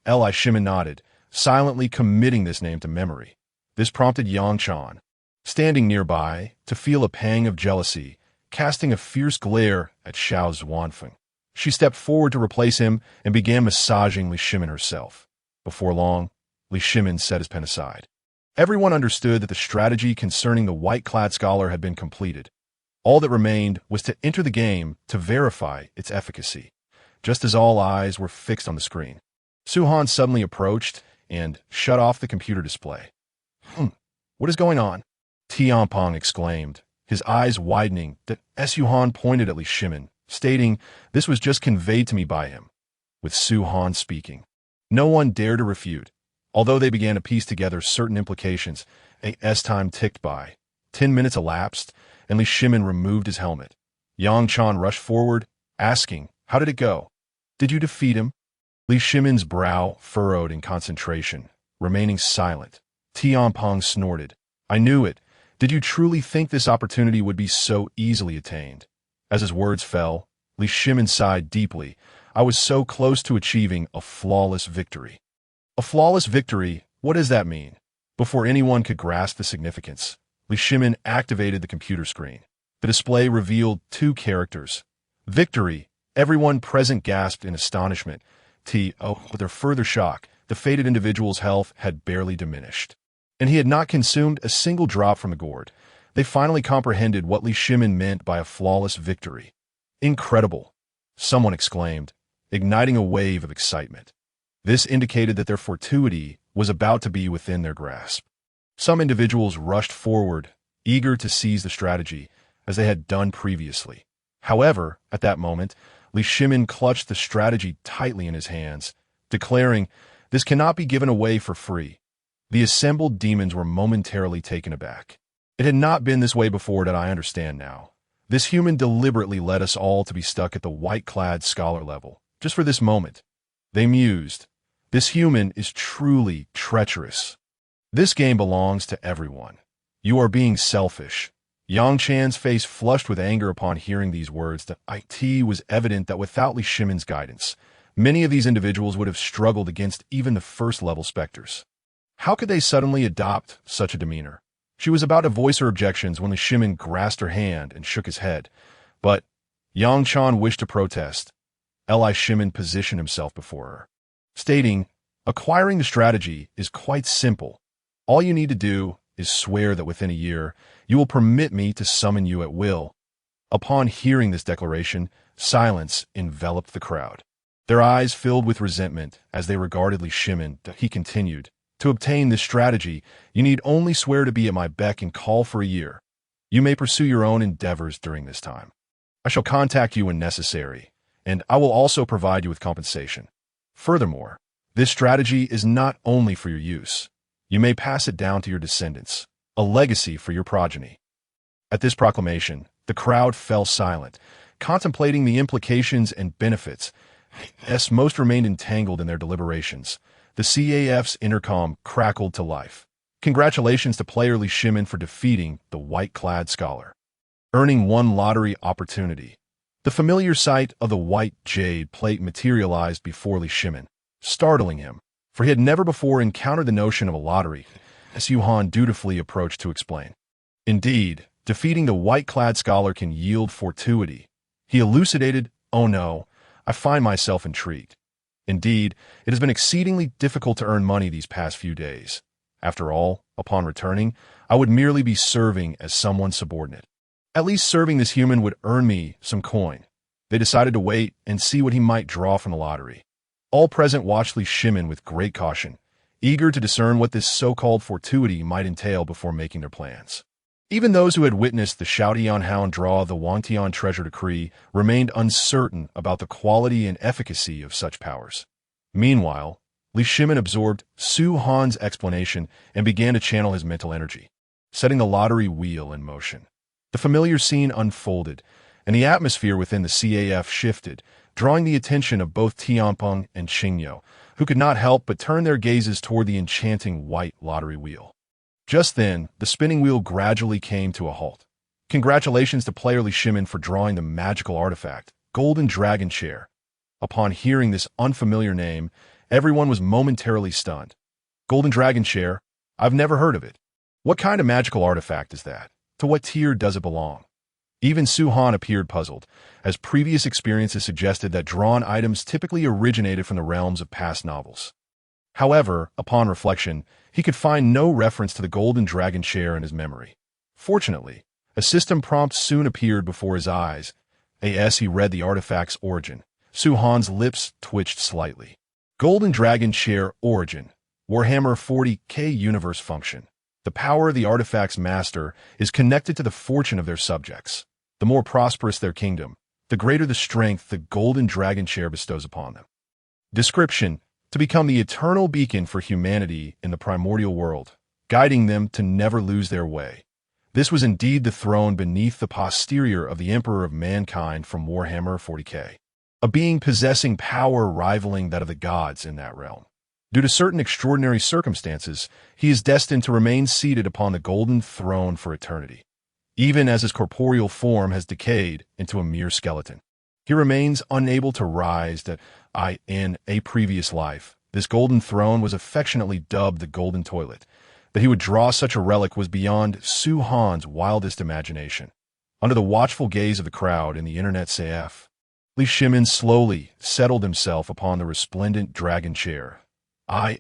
Li Shimin nodded, silently committing this name to memory. This prompted Yang Chan, standing nearby, to feel a pang of jealousy, casting a fierce glare at Xiao Zhuanfeng. She stepped forward to replace him and began massaging Li Shimin herself. Before long, Li Shimin set his pen aside. Everyone understood that the strategy concerning the white-clad scholar had been completed. All that remained was to enter the game to verify its efficacy. Just as all eyes were fixed on the screen, Su-Han suddenly approached and shut off the computer display. What is going on? Tianpong exclaimed, his eyes widening. That Su-Han pointed at Li Shimin, stating this was just conveyed to me by him. With Su-Han speaking, no one dared to refute. Although they began to piece together certain implications, as time ticked by. 10 minutes elapsed, and Li Shimin removed his helmet. Yang Chan rushed forward, asking, how did it go? Did you defeat him? Li Shimin's brow furrowed in concentration, remaining silent. Tianpong snorted. I knew it. Did you truly think this opportunity would be so easily attained? As his words fell, Li Shimin sighed deeply. I was so close to achieving a flawless victory. A flawless victory? What does that mean? Before anyone could grasp the significance, Li Shimin activated the computer screen. The display revealed 2 characters. Victory. Everyone present gasped in astonishment. With their further shock, the fated individual's health had barely diminished, and he had not consumed a single drop from the gourd. They finally comprehended what Li Shimin meant by a flawless victory. Incredible, someone exclaimed, igniting a wave of excitement. This indicated that their fortuity was about to be within their grasp. Some individuals rushed forward, eager to seize the strategy, as they had done previously. However, at that moment, Li Shimin clutched the strategy tightly in his hands, declaring, this cannot be given away for free. The assembled demons were momentarily taken aback. It had not been this way before that I understand now. This human deliberately led us all to be stuck at the white-clad scholar level, just for this moment. They mused. This human is truly treacherous. This game belongs to everyone. You are being selfish. Yang Chan's face flushed with anger upon hearing these words. It was evident that without Li Shimin's guidance, many of these individuals would have struggled against even the first-level specters. How could they suddenly adopt such a demeanor? She was about to voice her objections when Li Shimin grasped her hand and shook his head. But Yang Chan wished to protest. Li Shimin positioned himself before her, stating, acquiring the strategy is quite simple. All you need to do is swear that within a year, you will permit me to summon you at will. Upon hearing this declaration, silence enveloped the crowd. Their eyes filled with resentment as they regarded Li Shimin. He continued, to obtain this strategy, you need only swear to be at my beck and call for a year. You may pursue your own endeavors during this time. I shall contact you when necessary, and I will also provide you with compensation. Furthermore, this strategy is not only for your use. You may pass it down to your descendants, a legacy for your progeny. At this proclamation, the crowd fell silent, contemplating the implications and benefits. As most remained entangled in their deliberations, the CAF's intercom crackled to life. Congratulations to player Li Shimin for defeating the white-clad scholar, earning 1 lottery opportunity. The familiar sight of the white jade plate materialized before Li Shimin, startling him, for he had never before encountered the notion of a lottery. Su-Han dutifully approached to explain. Indeed, defeating the white-clad scholar can yield fortuity. He elucidated, oh no, I find myself intrigued. Indeed, it has been exceedingly difficult to earn money these past few days. After all, upon returning, I would merely be serving as someone's subordinate. At least serving this human would earn me some coin. They decided to wait and see what he might draw from the lottery. All present watched Li Shimin with great caution, eager to discern what this so-called fortuity might entail before making their plans. Even those who had witnessed the Xiaotian Hound draw the Wangtian treasure decree remained uncertain about the quality and efficacy of such powers. Meanwhile, Li Shimin absorbed Su-Han's explanation and began to channel his mental energy, setting the lottery wheel in motion. The familiar scene unfolded, and the atmosphere within the CAF shifted, drawing the attention of both Tianpeng and Qingyo, who could not help but turn their gazes toward the enchanting white lottery wheel. Just then, the spinning wheel gradually came to a halt. Congratulations to player Li Shimin for drawing the magical artifact, Golden Dragon Chair. Upon hearing this unfamiliar name, everyone was momentarily stunned. Golden Dragon Chair? I've never heard of it. What kind of magical artifact is that? To what tier does it belong? Even Su Han appeared puzzled, as previous experiences suggested that drawn items typically originated from the realms of past novels. However, upon reflection, he could find no reference to the Golden Dragon Chair in his memory. Fortunately, a system prompt soon appeared before his eyes. As he read the artifact's origin, Su Han's lips twitched slightly. Golden Dragon Chair Origin. Warhammer 40K Universe Function. The power of the artifact's master is connected to the fortune of their subjects. The more prosperous their kingdom, the greater the strength the Golden Dragon Chair bestows upon them. Description: to become the eternal beacon for humanity in the primordial world, guiding them to never lose their way. This was indeed the throne beneath the posterior of the Emperor of Mankind from Warhammer 40K. A being possessing power rivaling that of the gods in that realm. Due to certain extraordinary circumstances, he is destined to remain seated upon the golden throne for eternity. Even as his corporeal form has decayed into a mere skeleton, he remains unable to rise. In a previous life, this golden throne was affectionately dubbed the Golden Toilet. That he would draw such a relic was beyond Su Han's wildest imagination. Under the watchful gaze of the crowd in the Internet Café, Li Shimin slowly settled himself upon the resplendent dragon chair.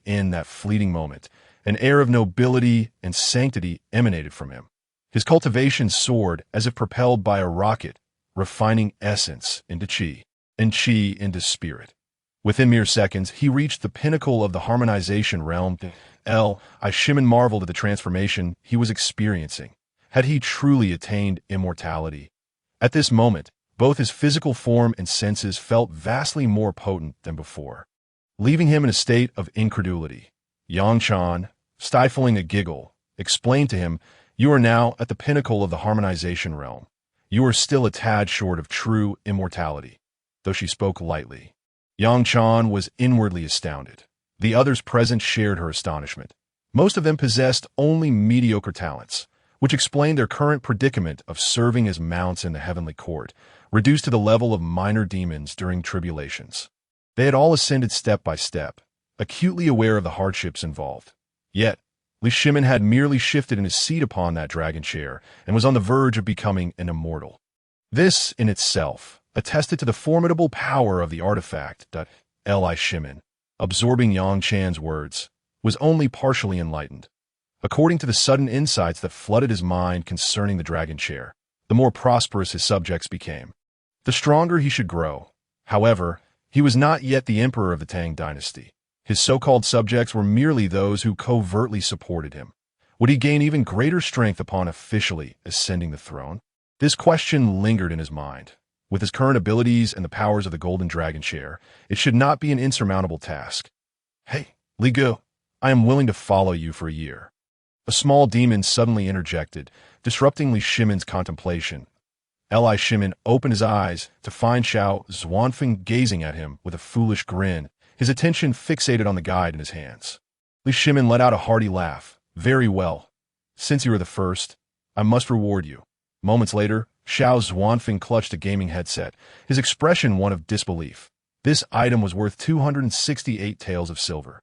In that fleeting moment, an air of nobility and sanctity emanated from him. His cultivation soared as if propelled by a rocket, refining essence into chi, and chi into spirit. Within mere seconds, he reached the pinnacle of the harmonization realm. Li Shimin marveled at the transformation he was experiencing. Had he truly attained immortality? At this moment, both his physical form and senses felt vastly more potent than before, leaving him in a state of incredulity. Yang Chan, stifling a giggle, explained to him, "You are now at the pinnacle of the harmonization realm. You are still a tad short of true immortality," though she spoke lightly. Yang Chan was inwardly astounded. The others present shared her astonishment. Most of them possessed only mediocre talents, which explained their current predicament of serving as mounts in the heavenly court, reduced to the level of minor demons during tribulations. They had all ascended step by step, acutely aware of the hardships involved. Yet, Li Shimin had merely shifted in his seat upon that dragon chair and was on the verge of becoming an immortal. This, in itself, attested to the formidable power of the artifact. Li Shimin, absorbing Yang Chan's words, was only partially enlightened. According to the sudden insights that flooded his mind concerning the dragon chair, the more prosperous his subjects became, the stronger he should grow. However, he was not yet the emperor of the Tang dynasty. His so-called subjects were merely those who covertly supported him. Would he gain even greater strength upon officially ascending the throne? This question lingered in his mind. With his current abilities and the powers of the Golden Dragon Chair, it should not be an insurmountable task. "Hey, Li Gu, I am willing to follow you for a year." A small demon suddenly interjected, disrupting Li Shimin's contemplation. Li Shimin opened his eyes to find Xiao Zhuanfeng gazing at him with a foolish grin, his attention fixated on the guide in his hands. Li Shimin let out a hearty laugh. "Very well. Since you are the first, I must reward you." Moments later, Xiao Zhuanfeng clutched a gaming headset, his expression one of disbelief. This item was worth 268 taels of silver.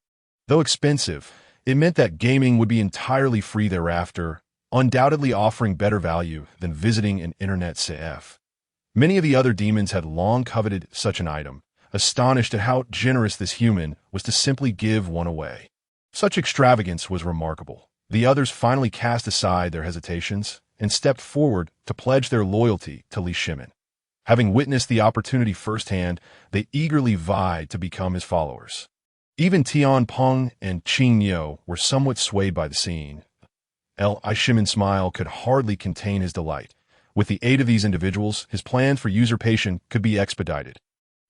Though expensive, it meant that gaming would be entirely free thereafter, undoubtedly offering better value than visiting an internet café. Many of the other demons had long coveted such an item, astonished at how generous this human was to simply give one away. Such extravagance was remarkable. The others finally cast aside their hesitations and stepped forward to pledge their loyalty to Li Shimin. Having witnessed the opportunity firsthand, they eagerly vied to become his followers. Even Tian Peng and Qing Niu were somewhat swayed by the scene. Li Shimin's smile could hardly contain his delight. With the aid of these individuals, his plans for usurpation could be expedited.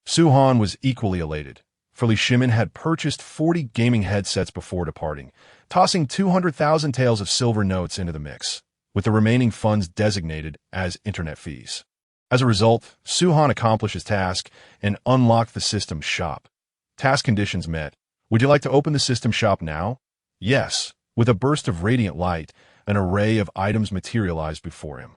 Su Han was equally elated, for Li Shimin had purchased 40 gaming headsets before departing, tossing 200,000 taels of silver notes into the mix, with the remaining funds designated as internet fees. As a result, Su Han accomplished his task and unlocked the system shop. Task conditions met. Would you like to open the system shop now? Yes. With a burst of radiant light, an array of items materialized before him.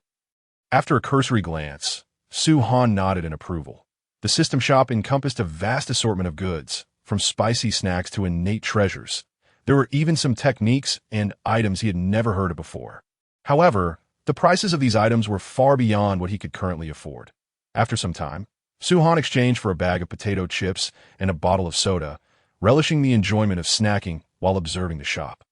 After a cursory glance, Su Han nodded in approval. The system shop encompassed a vast assortment of goods, from spicy snacks to innate treasures. There were even some techniques and items he had never heard of before. However, the prices of these items were far beyond what he could currently afford. After some time, Su-Han exchanged for a bag of potato chips and a bottle of soda, relishing the enjoyment of snacking while observing the shop.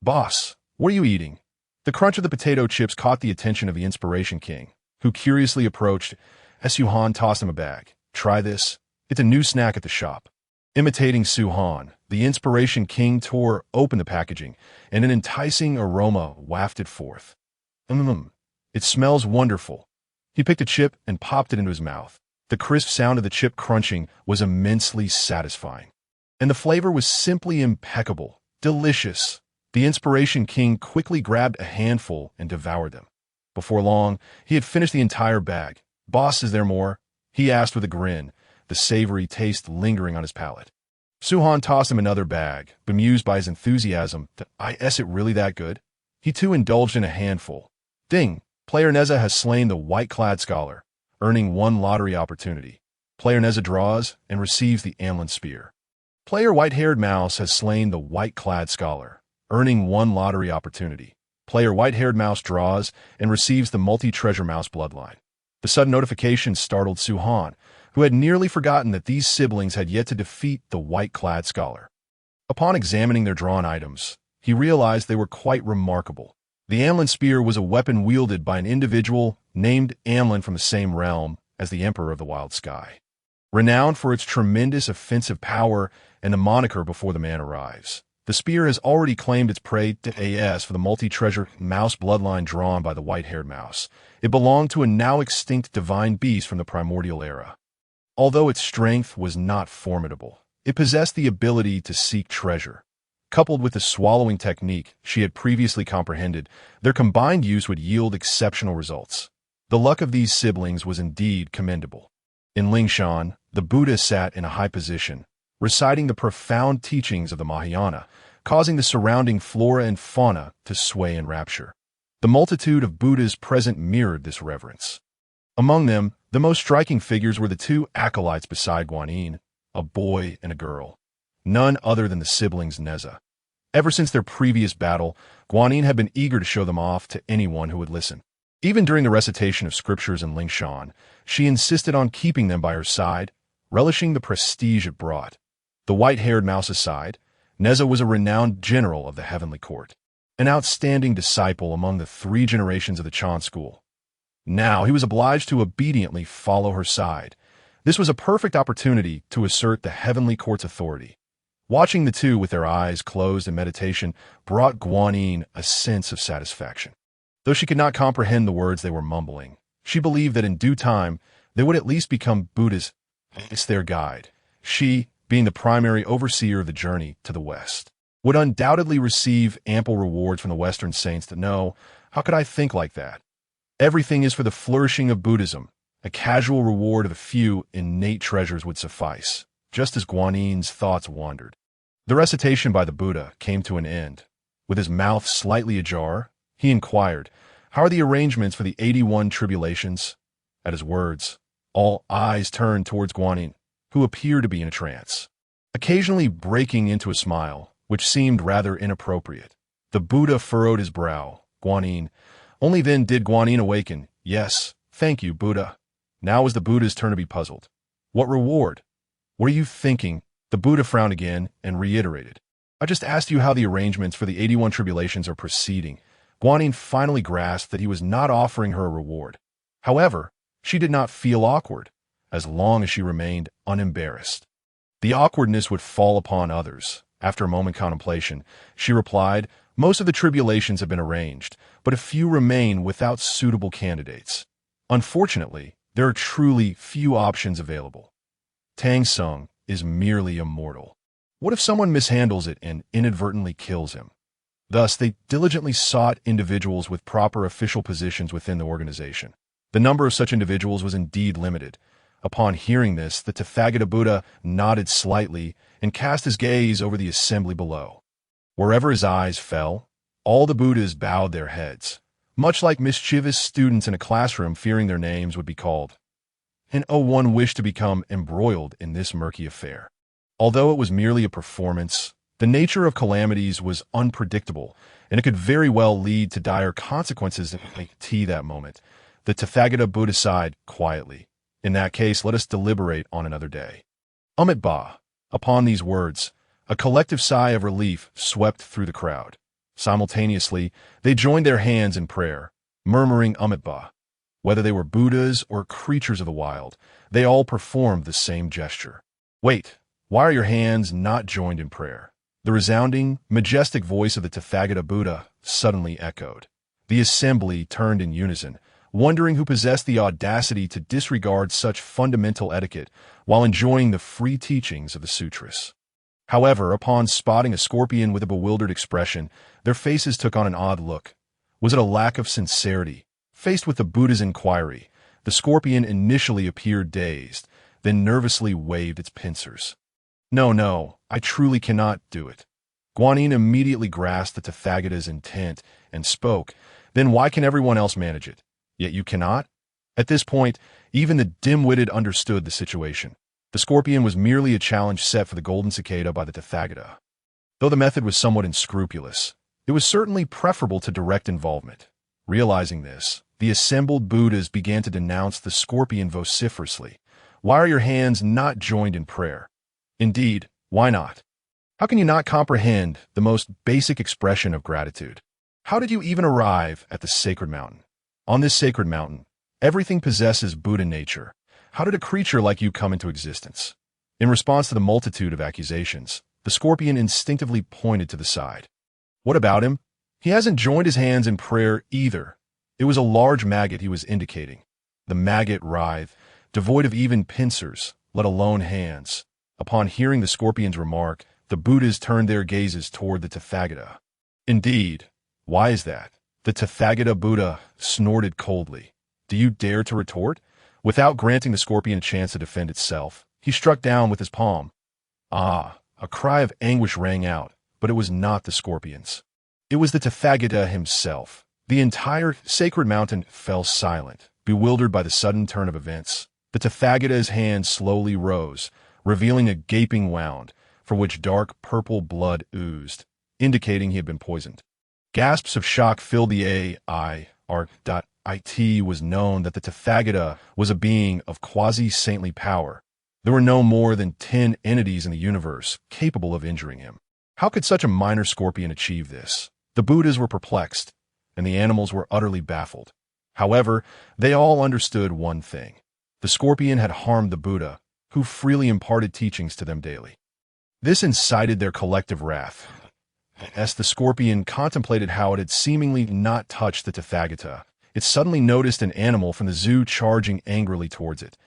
"Boss, what are you eating?" The crunch of the potato chips caught the attention of the Inspiration King, who curiously approached as Su-Han tossed him a bag. "Try this. It's a new snack at the shop." Imitating Su-Han, the Inspiration King tore open the packaging, and an enticing aroma wafted forth. It smells wonderful." He picked a chip and popped it into his mouth. The crisp sound of the chip crunching was immensely satisfying. And the flavor was simply impeccable, delicious. The Inspiration King quickly grabbed a handful and devoured them. Before long, he had finished the entire bag. "Boss, is there more?" he asked with a grin, the savory taste lingering on his palate. Su-Han tossed him another bag, bemused by his enthusiasm. "Is it really that good?" He too indulged in a handful. Ding! Player Nezha has slain the white-clad scholar, earning one lottery opportunity. Player Nezha draws and receives the Amlin Spear. Player White-Haired Mouse has slain the white-clad scholar, earning one lottery opportunity. Player White-Haired Mouse draws and receives the multi-treasure mouse bloodline. The sudden notification startled Su-Han, who had nearly forgotten that these siblings had yet to defeat the white-clad scholar. Upon examining their drawn items, he realized they were quite remarkable. The Amlin Spear was a weapon wielded by an individual named Amlin from the same realm as the Emperor of the Wild Sky. Renowned for its tremendous offensive power and the moniker before the man arrives, the spear has already claimed its prey for the multi-treasure mouse bloodline drawn by the white-haired mouse. It belonged to a now extinct divine beast from the primordial era. Although its strength was not formidable, it possessed the ability to seek treasure. Coupled with the swallowing technique she had previously comprehended, their combined use would yield exceptional results. The luck of these siblings was indeed commendable. In Lingshan, the Buddha sat in a high position, reciting the profound teachings of the Mahayana, causing the surrounding flora and fauna to sway in rapture. The multitude of Buddhas present mirrored this reverence. Among them, the most striking figures were the two acolytes beside Guanyin, a boy and a girl, none other than the siblings Nezha. Ever since their previous battle, Guanyin had been eager to show them off to anyone who would listen. Even during the recitation of scriptures in Lingshan, she insisted on keeping them by her side, relishing the prestige it brought. The white-haired mouse aside, Nezha was a renowned general of the heavenly court, an outstanding disciple among the 3 generations of the Chan school. Now he was obliged to obediently follow her side. This was a perfect opportunity to assert the heavenly court's authority. Watching the two with their eyes closed in meditation brought Guanyin a sense of satisfaction. Though she could not comprehend the words they were mumbling, she believed that in due time they would at least become Buddhas as their guide. She, being the primary overseer of the journey to the West, would undoubtedly receive ample rewards from the Western saints. To know, how could I think like that? Everything is for the flourishing of Buddhism. A casual reward of a few innate treasures would suffice. Just as Guanyin's thoughts wandered, the recitation by the Buddha came to an end. With his mouth slightly ajar, he inquired, "How are the arrangements for the 81 tribulations?" At his words, all eyes turned towards Guanyin, who appeared to be in a trance, occasionally breaking into a smile, which seemed rather inappropriate. The Buddha furrowed his brow. Guanyin. Only then did Guanyin awaken. "Yes, thank you, Buddha." Now was the Buddha's turn to be puzzled. "What reward? What are you thinking?" The Buddha frowned again and reiterated, "I just asked you how the arrangements for the 81 tribulations are proceeding." Guanyin finally grasped that he was not offering her a reward. However, she did not feel awkward, as long as she remained unembarrassed. The awkwardness would fall upon others. After a moment's contemplation, she replied, "Most of the tribulations have been arranged, but a few remain without suitable candidates. Unfortunately, there are truly few options available. Tang Seng is merely immortal. What if someone mishandles it and inadvertently kills him?" Thus, they diligently sought individuals with proper official positions within the organization. The number of such individuals was indeed limited. Upon hearing this, the Tathagata Buddha nodded slightly and cast his gaze over the assembly below. Wherever his eyes fell, all the Buddhas bowed their heads, much like mischievous students in a classroom fearing their names would be called. and one wished to become embroiled in this murky affair. Although it was merely a performance, the nature of calamities was unpredictable, and it could very well lead to dire consequences if we tea that moment. The Tathagata Buddha sighed quietly. In that case, let us deliberate on another day. Amit Ba. Upon these words, a collective sigh of relief swept through the crowd. Simultaneously, they joined their hands in prayer, murmuring Amit Ba. Whether they were Buddhas or creatures of the wild, they all performed the same gesture. Wait, why are your hands not joined in prayer? The resounding, majestic voice of the Tathagata Buddha suddenly echoed. The assembly turned in unison, wondering who possessed the audacity to disregard such fundamental etiquette while enjoying the free teachings of the sutras. However, upon spotting a scorpion with a bewildered expression, their faces took on an odd look. Was it a lack of sincerity? Faced with the Buddha's inquiry, the scorpion initially appeared dazed, then nervously waved its pincers. No, I truly cannot do it. Guanyin immediately grasped the Tathagata's intent and spoke. Then why can everyone else manage it? Yet you cannot? At this point, even the dim-witted understood the situation. The scorpion was merely a challenge set for the golden cicada by the Tathagata. Though the method was somewhat unscrupulous, it was certainly preferable to direct involvement. Realizing this, the assembled Buddhas began to denounce the scorpion vociferously. Why are your hands not joined in prayer? Indeed, why not? How can you not comprehend the most basic expression of gratitude? How did you even arrive at the sacred mountain? On this sacred mountain, everything possesses Buddha nature. How did a creature like you come into existence? In response to the multitude of accusations, the scorpion instinctively pointed to the side. What about him? He hasn't joined his hands in prayer either. It was a large maggot he was indicating. The maggot writhed, devoid of even pincers, let alone hands. Upon hearing the scorpion's remark, the Buddhas turned their gazes toward the Tathagata. Indeed, why is that? The Tathagata Buddha snorted coldly. Do you dare to retort? Without granting the scorpion a chance to defend itself, he struck down with his palm. Ah, a cry of anguish rang out, but it was not the scorpion's. It was the Tathagata himself. The entire sacred mountain fell silent, bewildered by the sudden turn of events. The Tathagata's hand slowly rose, revealing a gaping wound, from which dark purple blood oozed, indicating he had been poisoned. Gasps of shock filled the AI. It was known that the Tathagata was a being of quasi-saintly power. There were no more than 10 entities in the universe capable of injuring him. How could such a minor scorpion achieve this? The Buddhas were perplexed, and the animals were utterly baffled. However, they all understood one thing. The scorpion had harmed the Buddha, who freely imparted teachings to them daily. This incited their collective wrath. As the scorpion contemplated how it had seemingly not touched the Tathagata, it suddenly noticed an animal from the zoo charging angrily towards it.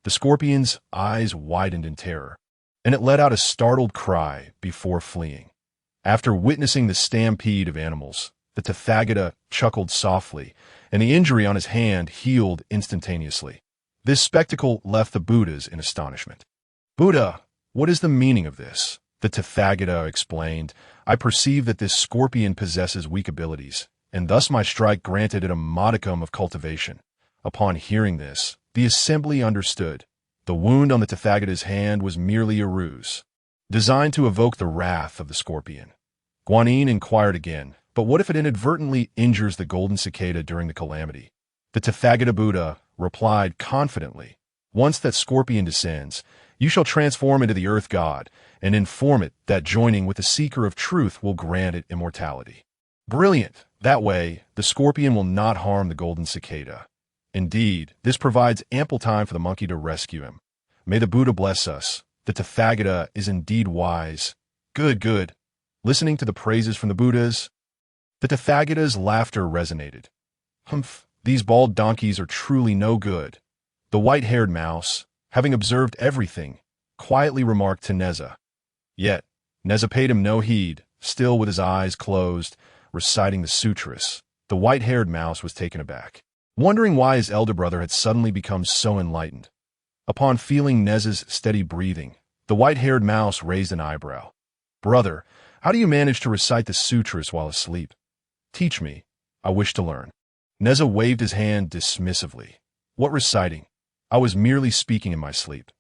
The scorpion's eyes widened in terror, and it let out a startled cry before fleeing. After witnessing the stampede of animals, the Tathagata chuckled softly, and the injury on his hand healed instantaneously. This spectacle left the Buddhas in astonishment. Buddha, what is the meaning of this? The Tathagata explained. I perceive that this scorpion possesses weak abilities, and thus my strike granted it a modicum of cultivation. Upon hearing this, the assembly understood. The wound on the Tathagata's hand was merely a ruse, designed to evoke the wrath of the scorpion. Guanyin inquired again, but what if it inadvertently injures the golden cicada during the calamity? The Tathagata Buddha replied confidently, once that scorpion descends, you shall transform into the earth god and inform it that joining with the seeker of truth will grant it immortality. Brilliant! That way, the scorpion will not harm the golden cicada. Indeed, this provides ample time for the monkey to rescue him. May the Buddha bless us. The Tathagata is indeed wise. Good. Listening to the praises from the Buddhas, the Tathagata's laughter resonated. Humph, these bald donkeys are truly no good. The white-haired mouse, having observed everything, quietly remarked to Nezha. Yet, Nezha paid him no heed, still with his eyes closed, reciting the sutras. The white-haired mouse was taken aback, wondering why his elder brother had suddenly become so enlightened. Upon feeling Nezha's steady breathing, the white-haired mouse raised an eyebrow. Brother, how do you manage to recite the sutras while asleep? Teach me. I wish to learn. Nezha waved his hand dismissively. What reciting? I was merely speaking in my sleep.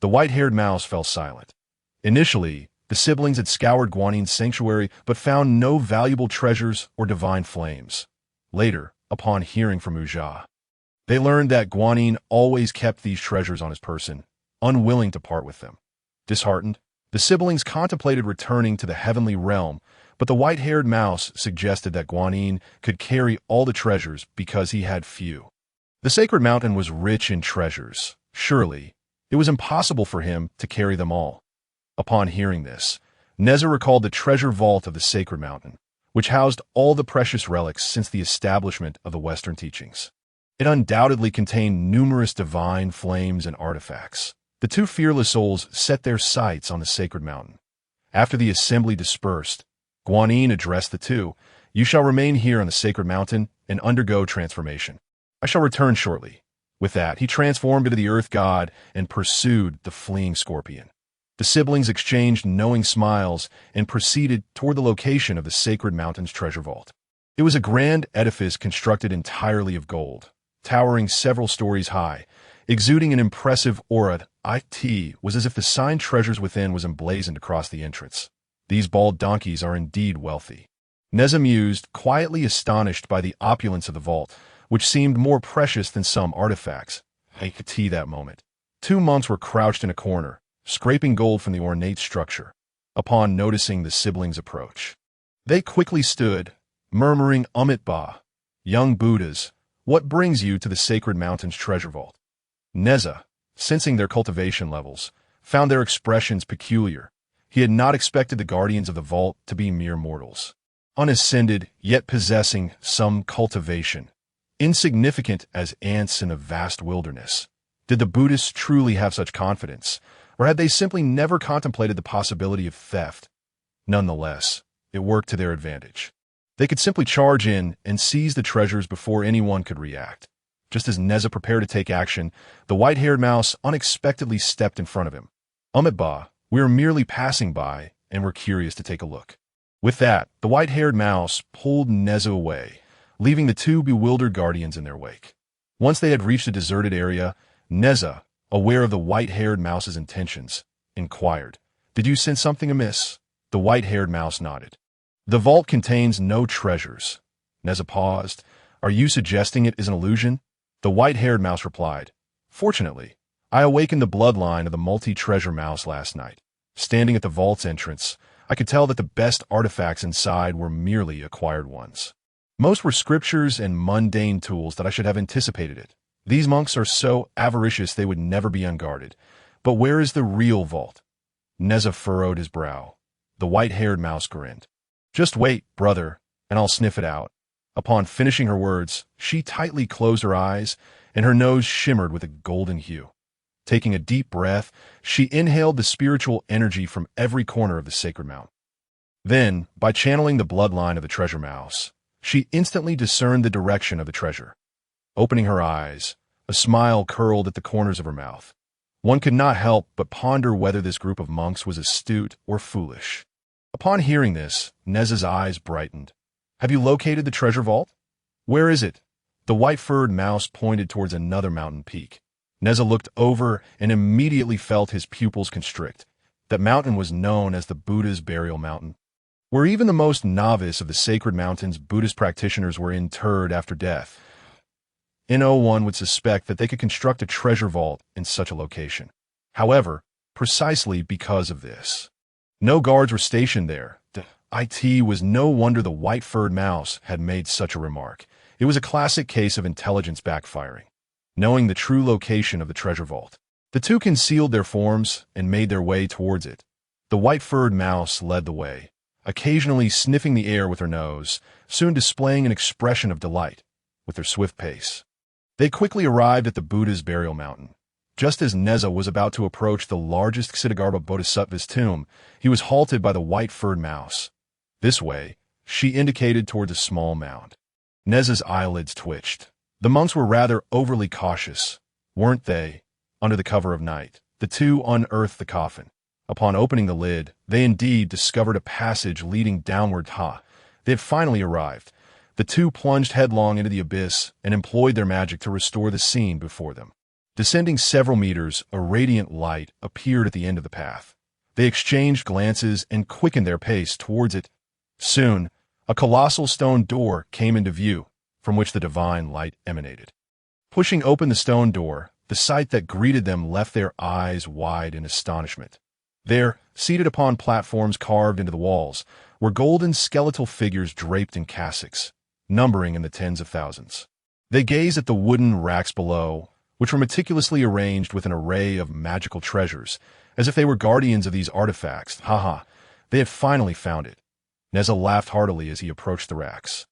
The white-haired mouse fell silent. Initially, the siblings had scoured Guanin's sanctuary but found no valuable treasures or divine flames. Later, upon hearing from Nezha, they learned that Guanin always kept these treasures on his person, unwilling to part with them. Disheartened, the siblings contemplated returning to the heavenly realm, but the white-haired mouse suggested that Guanin could carry all the treasures because he had few. The sacred mountain was rich in treasures. Surely, it was impossible for him to carry them all. Upon hearing this, Nezha recalled the treasure vault of the sacred mountain, which housed all the precious relics since the establishment of the Western teachings. It undoubtedly contained numerous divine flames and artifacts. The two fearless souls set their sights on the sacred mountain. After the assembly dispersed, Guanin addressed the two. "You shall remain here on the sacred mountain and undergo transformation. I shall return shortly." With that, he transformed into the earth god and pursued the fleeing scorpion. The siblings exchanged knowing smiles and proceeded toward the location of the sacred mountain's treasure vault. It was a grand edifice constructed entirely of gold, towering several stories high, exuding an impressive aura. It was as if the signed treasures within was emblazoned across the entrance. These bald donkeys are indeed wealthy. Nezha mused, quietly astonished by the opulence of the vault, which seemed more precious than some artifacts. That moment, two monks were crouched in a corner, scraping gold from the ornate structure. Upon noticing the siblings' approach, they quickly stood, murmuring Ba, "Young Buddhas, what brings you to the sacred mountain's treasure vault?" Nezha, sensing their cultivation levels, found their expressions peculiar. He had not expected the guardians of the vault to be mere mortals, unascended yet possessing some cultivation, insignificant as ants in a vast wilderness. Did the Buddhists truly have such confidence, or had they simply never contemplated the possibility of theft? Nonetheless, it worked to their advantage. They could simply charge in and seize the treasures before anyone could react. Just as Nezha prepared to take action, the white-haired mouse unexpectedly stepped in front of him. Ba, we are merely passing by, and we're curious to take a look." With that, the white-haired mouse pulled Nezha away, leaving the two bewildered guardians in their wake. Once they had reached a deserted area, Nezha, aware of the white-haired mouse's intentions, inquired, "Did you sense something amiss?" The white-haired mouse nodded. "The vault contains no treasures." Nezha paused. "Are you suggesting it is an illusion?" The white-haired mouse replied, "Fortunately, I awakened the bloodline of the multi-treasure mouse last night. Standing at the vault's entrance, I could tell that the best artifacts inside were merely acquired ones. Most were scriptures and mundane tools that I should have anticipated it. These monks are so avaricious they would never be unguarded. But where is the real vault?" Nezha furrowed his brow. The white-haired mouse grinned. "Just wait, brother, and I'll sniff it out." Upon finishing her words, she tightly closed her eyes, and her nose shimmered with a golden hue. Taking a deep breath, she inhaled the spiritual energy from every corner of the sacred mountain. Then, by channeling the bloodline of the treasure mouse, she instantly discerned the direction of the treasure. Opening her eyes, a smile curled at the corners of her mouth. One could not help but ponder whether this group of monks was astute or foolish. Upon hearing this, Nezha's eyes brightened. "Have you located the treasure vault?" "Where is it?" The white-furred mouse pointed towards another mountain peak. Nezha looked over and immediately felt his pupils constrict. That mountain was known as the Buddha's burial mountain, where even the most novice of the sacred mountain's Buddhist practitioners were interred after death. No one would suspect that they could construct a treasure vault in such a location. However, precisely because of this, no guards were stationed there. It was no wonder the white-furred mouse had made such a remark. It was a classic case of intelligence backfiring. Knowing the true location of the treasure vault, the two concealed their forms and made their way towards it. The white-furred mouse led the way, occasionally sniffing the air with her nose, soon displaying an expression of delight. With their swift pace, they quickly arrived at the Buddha's burial mountain. Just as Nezha was about to approach the largest Ksiddhagarbha Bodhisattva's tomb, he was halted by the white-furred mouse. "This way," she indicated towards a small mound. Nezha's eyelids twitched. The monks were rather overly cautious, weren't they? Under the cover of night, the two unearthed the coffin. Upon opening the lid, they indeed discovered a passage leading downward. They had finally arrived. The two plunged headlong into the abyss and employed their magic to restore the scene before them. Descending several meters, a radiant light appeared at the end of the path. They exchanged glances and quickened their pace towards it. Soon, a colossal stone door came into view, from which the divine light emanated. Pushing open the stone door, the sight that greeted them left their eyes wide in astonishment. There, seated upon platforms carved into the walls, were golden skeletal figures draped in cassocks, numbering in the tens of thousands. They gazed at the wooden racks below, which were meticulously arranged with an array of magical treasures, as if they were guardians of these artifacts. They had finally found it. Nezha laughed heartily as he approached the racks,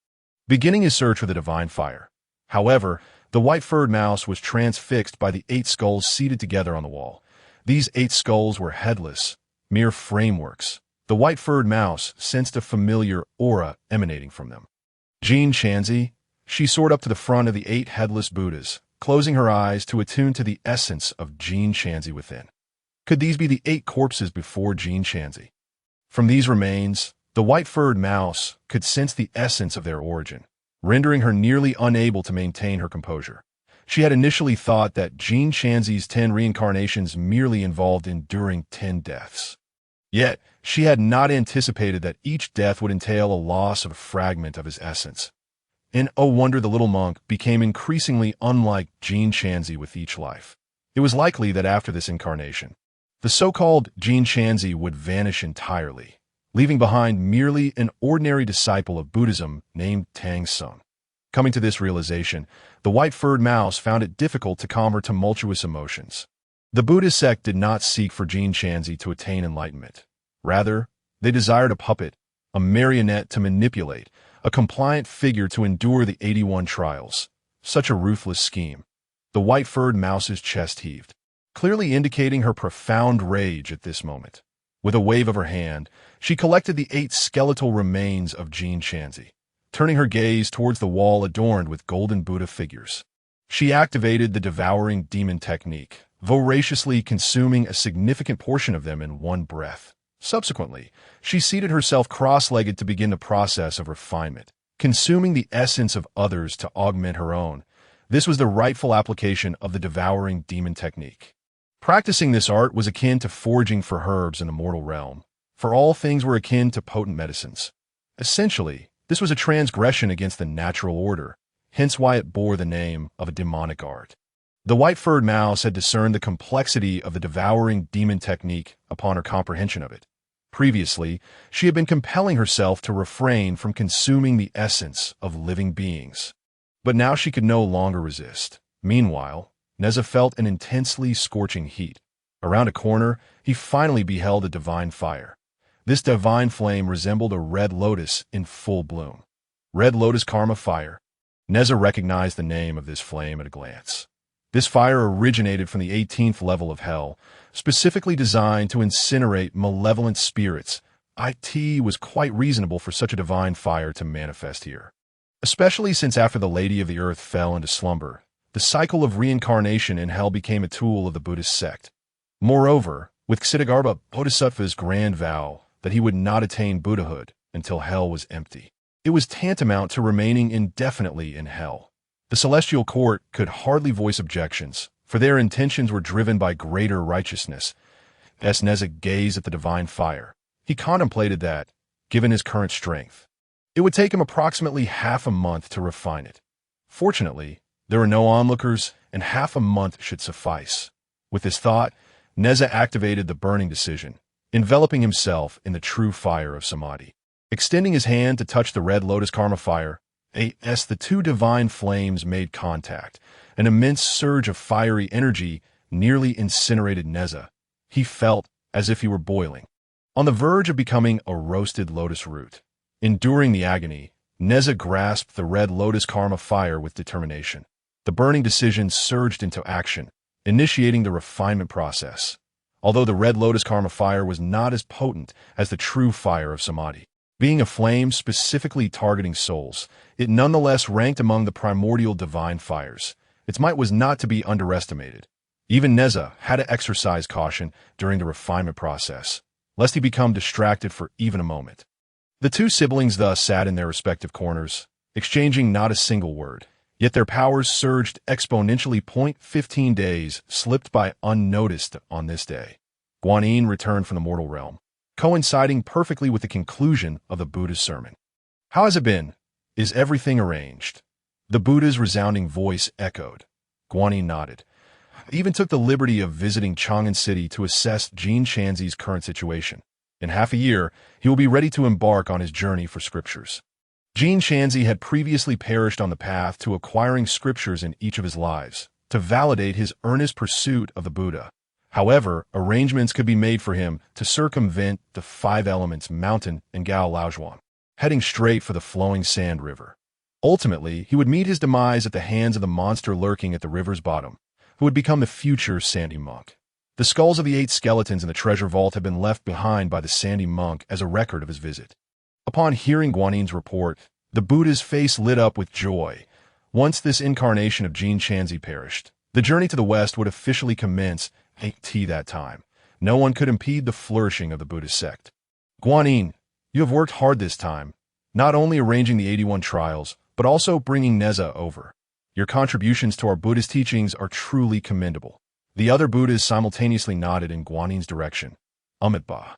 beginning his search for the divine fire. However, the white-furred mouse was transfixed by the 8 skulls seated together on the wall. These 8 skulls were headless, mere frameworks. The white-furred mouse sensed a familiar aura emanating from them. Jin Shanzi, she soared up to the front of the 8 headless Buddhas, closing her eyes to attune to the essence of Jin Shanzi within. Could these be the 8 corpses before Jin Shanzi? From these remains, the white-furred mouse could sense the essence of their origin, rendering her nearly unable to maintain her composure. She had initially thought that Jin Shanzi's 10 reincarnations merely involved enduring 10 deaths. Yet, she had not anticipated that each death would entail a loss of a fragment of his essence. And oh wonder, the little monk became increasingly unlike Jin Shanzi with each life. It was likely that after this incarnation, the so-called Jin Shanzi would vanish entirely, leaving behind merely an ordinary disciple of Buddhism named Tang Seng. Coming to this realization, the white-furred mouse found it difficult to calm her tumultuous emotions. The Buddhist sect did not seek for Jin Shanzi to attain enlightenment. Rather, they desired a puppet, a marionette to manipulate, a compliant figure to endure the 81 trials. Such a ruthless scheme. The white-furred mouse's chest heaved, clearly indicating her profound rage at this moment. With a wave of her hand, she collected the 8 skeletal remains of Jin Shanzi, turning her gaze towards the wall adorned with golden Buddha figures. She activated the devouring demon technique, voraciously consuming a significant portion of them in one breath. Subsequently, she seated herself cross-legged to begin the process of refinement, consuming the essence of others to augment her own. This was the rightful application of the devouring demon technique. Practicing this art was akin to foraging for herbs in the mortal realm, for all things were akin to potent medicines. Essentially, this was a transgression against the natural order, hence why it bore the name of a demonic art. The white-furred mouse had discerned the complexity of the devouring demon technique upon her comprehension of it. Previously, she had been compelling herself to refrain from consuming the essence of living beings. But now she could no longer resist. Meanwhile, Nezha felt an intensely scorching heat. Around a corner, he finally beheld a divine fire. This divine flame resembled a red lotus in full bloom. Red lotus karma fire. Nezha recognized the name of this flame at a glance. This fire originated from the 18th level of hell, specifically designed to incinerate malevolent spirits. It was quite reasonable for such a divine fire to manifest here, especially since after the Lady of the Earth fell into slumber, the cycle of reincarnation in hell became a tool of the Buddhist sect. Moreover, with Ksitigarbha Bodhisattva's grand vow that he would not attain Buddhahood until hell was empty, it was tantamount to remaining indefinitely in hell. The celestial court could hardly voice objections, for their intentions were driven by greater righteousness. As Nezha gazed at the divine fire, he contemplated that, given his current strength, it would take him approximately half a month to refine it. Fortunately, there were no onlookers, and half a month should suffice. With this thought, Nezha activated the burning decision, enveloping himself in the true fire of samadhi. Extending his hand to touch the red lotus karma fire, as the 2 divine flames made contact, an immense surge of fiery energy nearly incinerated Nezha. He felt as if he were boiling, on the verge of becoming a roasted lotus root. Enduring the agony, Nezha grasped the red lotus karma fire with determination. The burning decision surged into action, initiating the refinement process. Although the red lotus karma fire was not as potent as the true fire of samadhi, being a flame specifically targeting souls, it nonetheless ranked among the primordial divine fires. Its might was not to be underestimated. Even Nezha had to exercise caution during the refinement process, lest he become distracted for even a moment. The 2 siblings thus sat in their respective corners, exchanging not a single word. Yet their powers surged exponentially. 15 days slipped by unnoticed on this day. Guanyin returned from the mortal realm, coinciding perfectly with the conclusion of the Buddha's sermon. "How has it been? Is everything arranged?" The Buddha's resounding voice echoed. Guanyin nodded. He even took the liberty of visiting Chang'an City to assess Jin Shanzi's current situation. In half a year, he will be ready to embark on his journey for scriptures. Jin Shanzi had previously perished on the path to acquiring scriptures in each of his lives, to validate his earnest pursuit of the Buddha. However, arrangements could be made for him to circumvent the 5 elements mountain and Gao Laozhuang, heading straight for the flowing sand river. Ultimately, he would meet his demise at the hands of the monster lurking at the river's bottom, who would become the future Sandy Monk. The skulls of the 8 skeletons in the treasure vault had been left behind by the Sandy Monk as a record of his visit. Upon hearing Guanyin's report, the Buddha's face lit up with joy. Once this incarnation of Jin Shanzi perished, the journey to the west would officially commence at that time. No one could impede the flourishing of the Buddhist sect. "Guanyin, you have worked hard this time, not only arranging the 81 trials, but also bringing Nezha over. Your contributions to our Buddhist teachings are truly commendable." The other Buddhas simultaneously nodded in Guanyin's direction. Amitabha.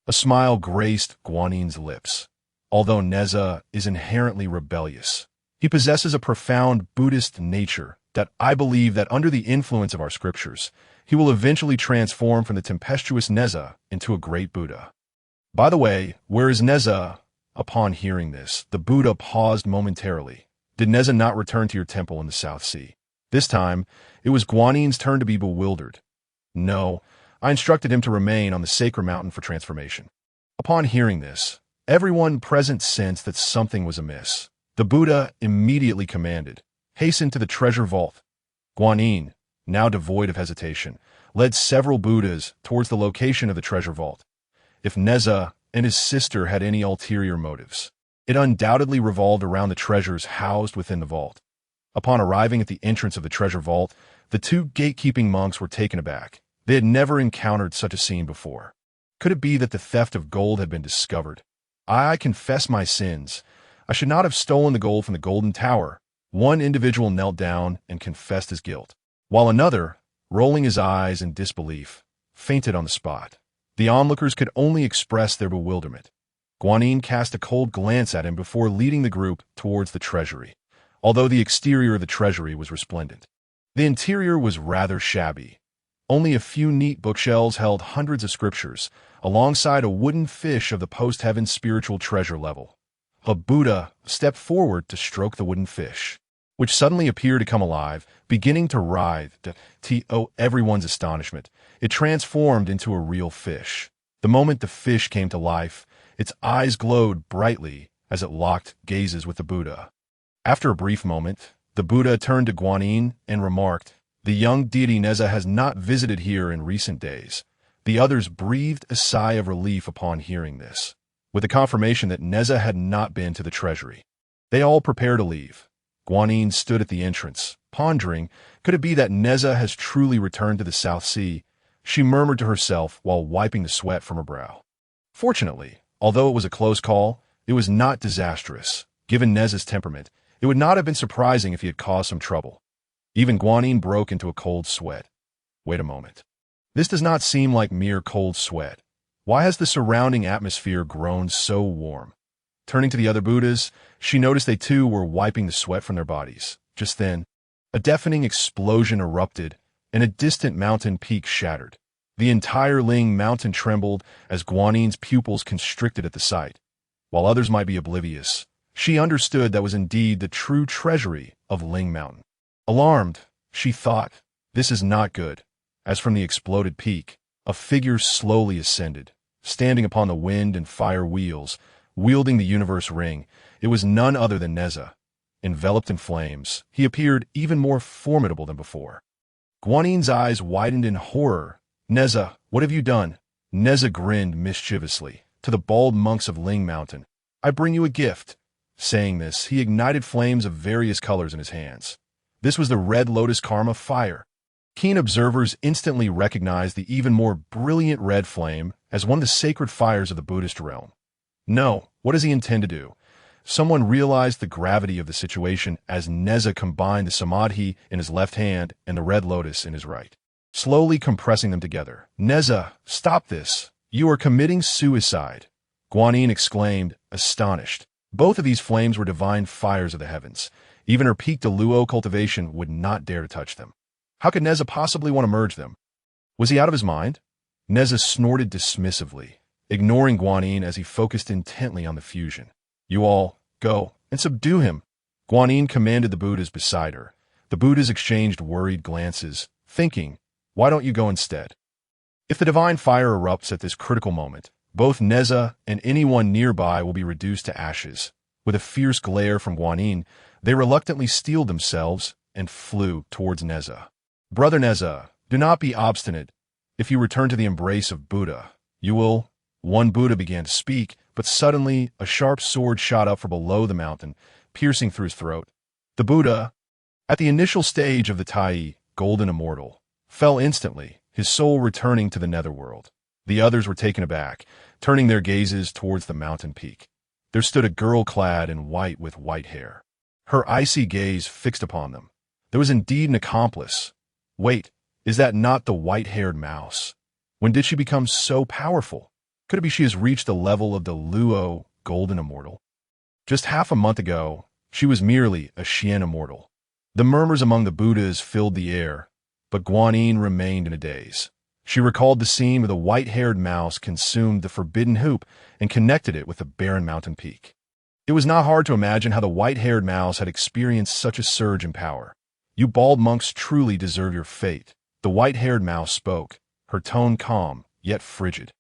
A smile graced Guanyin's lips. Although Nezha is inherently rebellious, he possesses a profound Buddhist nature that I believe that under the influence of our scriptures, he will eventually transform from the tempestuous Nezha into a great Buddha. By the way, where is Nezha? Upon hearing this, the Buddha paused momentarily. Did Nezha not return to your temple in the South Sea? This time, it was Guanyin's turn to be bewildered. No, I instructed him to remain on the sacred mountain for transformation. Upon hearing this, everyone present sensed that something was amiss. The Buddha immediately commanded, "Hasten to the treasure vault." Guanyin, now devoid of hesitation, led several Buddhas towards the location of the treasure vault. If Nezha and his sister had any ulterior motives, it undoubtedly revolved around the treasures housed within the vault. Upon arriving at the entrance of the treasure vault, the 2 gatekeeping monks were taken aback. They had never encountered such a scene before. Could it be that the theft of gold had been discovered? "I confess my sins. I should not have stolen the gold from the Golden Tower." One individual knelt down and confessed his guilt, while another, rolling his eyes in disbelief, fainted on the spot. The onlookers could only express their bewilderment. Guanyin cast a cold glance at him before leading the group towards the treasury, although the exterior of the treasury was resplendent. The interior was rather shabby. Only a few neat bookshelves held hundreds of scriptures, alongside a wooden fish of the post-heaven spiritual treasure level. A Buddha stepped forward to stroke the wooden fish, which suddenly appeared to come alive, beginning to writhe. To everyone's astonishment, it transformed into a real fish. The moment the fish came to life, its eyes glowed brightly as it locked gazes with the Buddha. After a brief moment, the Buddha turned to Guanyin and remarked, "The young deity Nezha has not visited here in recent days." The others breathed a sigh of relief upon hearing this, with the confirmation that Nezha had not been to the treasury. They all prepared to leave. Guanyin stood at the entrance, pondering, could it be that Nezha has truly returned to the South Sea? She murmured to herself while wiping the sweat from her brow. Fortunately, although it was a close call, it was not disastrous. Given Nezha's temperament, it would not have been surprising if he had caused some trouble. Even Guanyin broke into a cold sweat. Wait a moment. This does not seem like mere cold sweat. Why has the surrounding atmosphere grown so warm? Turning to the other Buddhas, she noticed they too were wiping the sweat from their bodies. Just then, a deafening explosion erupted, and a distant mountain peak shattered. The entire Ling Mountain trembled as Guanyin's pupils constricted at the sight. While others might be oblivious, she understood that was indeed the true treasury of Ling Mountain. Alarmed, she thought, "This is not good." As from the exploded peak, a figure slowly ascended, standing upon the wind and fire wheels, wielding the universe ring. It was none other than Nezha. Enveloped in flames, he appeared even more formidable than before. Guanyin's eyes widened in horror. "Nezha, what have you done?" Nezha grinned mischievously. To the bald monks of Ling Mountain, "I bring you a gift." Saying this, he ignited flames of various colors in his hands. This was the red lotus karma fire. Keen observers instantly recognized the even more brilliant red flame as one of the sacred fires of the Buddhist realm. No, what does he intend to do? someone realized the gravity of the situation as Nezha combined the samadhi in his left hand and the red lotus in his right, slowly compressing them together. "Nezha, stop this. You are committing suicide," Guanyin exclaimed, astonished. Both of these flames were divine fires of the heavens. Even her peaked Luo cultivation would not dare to touch them. How could Nezha possibly want to merge them? Was he out of his mind? Nezha snorted dismissively, ignoring Guanyin as he focused intently on the fusion. "You all, go and subdue him," Guanyin commanded the Buddhas beside her. The Buddhas exchanged worried glances, thinking, why don't you go instead? If the divine fire erupts at this critical moment, both Nezha and anyone nearby will be reduced to ashes. With a fierce glare from Guanyin, they reluctantly steeled themselves and flew towards Nezha. "Brother Nezha, do not be obstinate. If you return to the embrace of Buddha, you will—" One Buddha began to speak, but suddenly a sharp sword shot up from below the mountain, piercing through his throat. The Buddha, at the initial stage of the Tai, golden immortal, fell instantly, his soul returning to the netherworld. The others were taken aback, turning their gazes towards the mountain peak. There stood a girl clad in white with white hair, her icy gaze fixed upon them. There was indeed an accomplice. Wait, is that not the white-haired mouse? When did she become so powerful? Could it be she has reached the level of the Luo golden immortal? Just half a month ago, she was merely a Xian immortal. The murmurs among the Buddhas filled the air, but Guanyin remained in a daze. She recalled the scene where the white-haired mouse consumed the forbidden hoop and connected it with the barren mountain peak. It was not hard to imagine how the white-haired mouse had experienced such a surge in power. "You bald monks truly deserve your fate," the white-haired mouse spoke, her tone calm, yet frigid,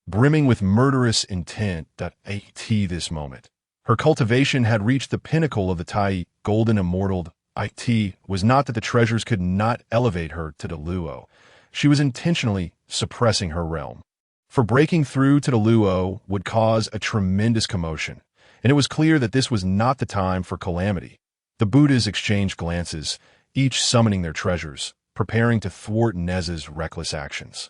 brimming with murderous intent. At this moment, her cultivation had reached the pinnacle of the Tai, golden immortal. It was not that the treasures could not elevate her to the Luo. She was intentionally suppressing her realm. For breaking through to the Luo would cause a tremendous commotion, and it was clear that this was not the time for calamity. The Buddhas exchanged glances, each summoning their treasures, preparing to thwart Nezha's reckless actions.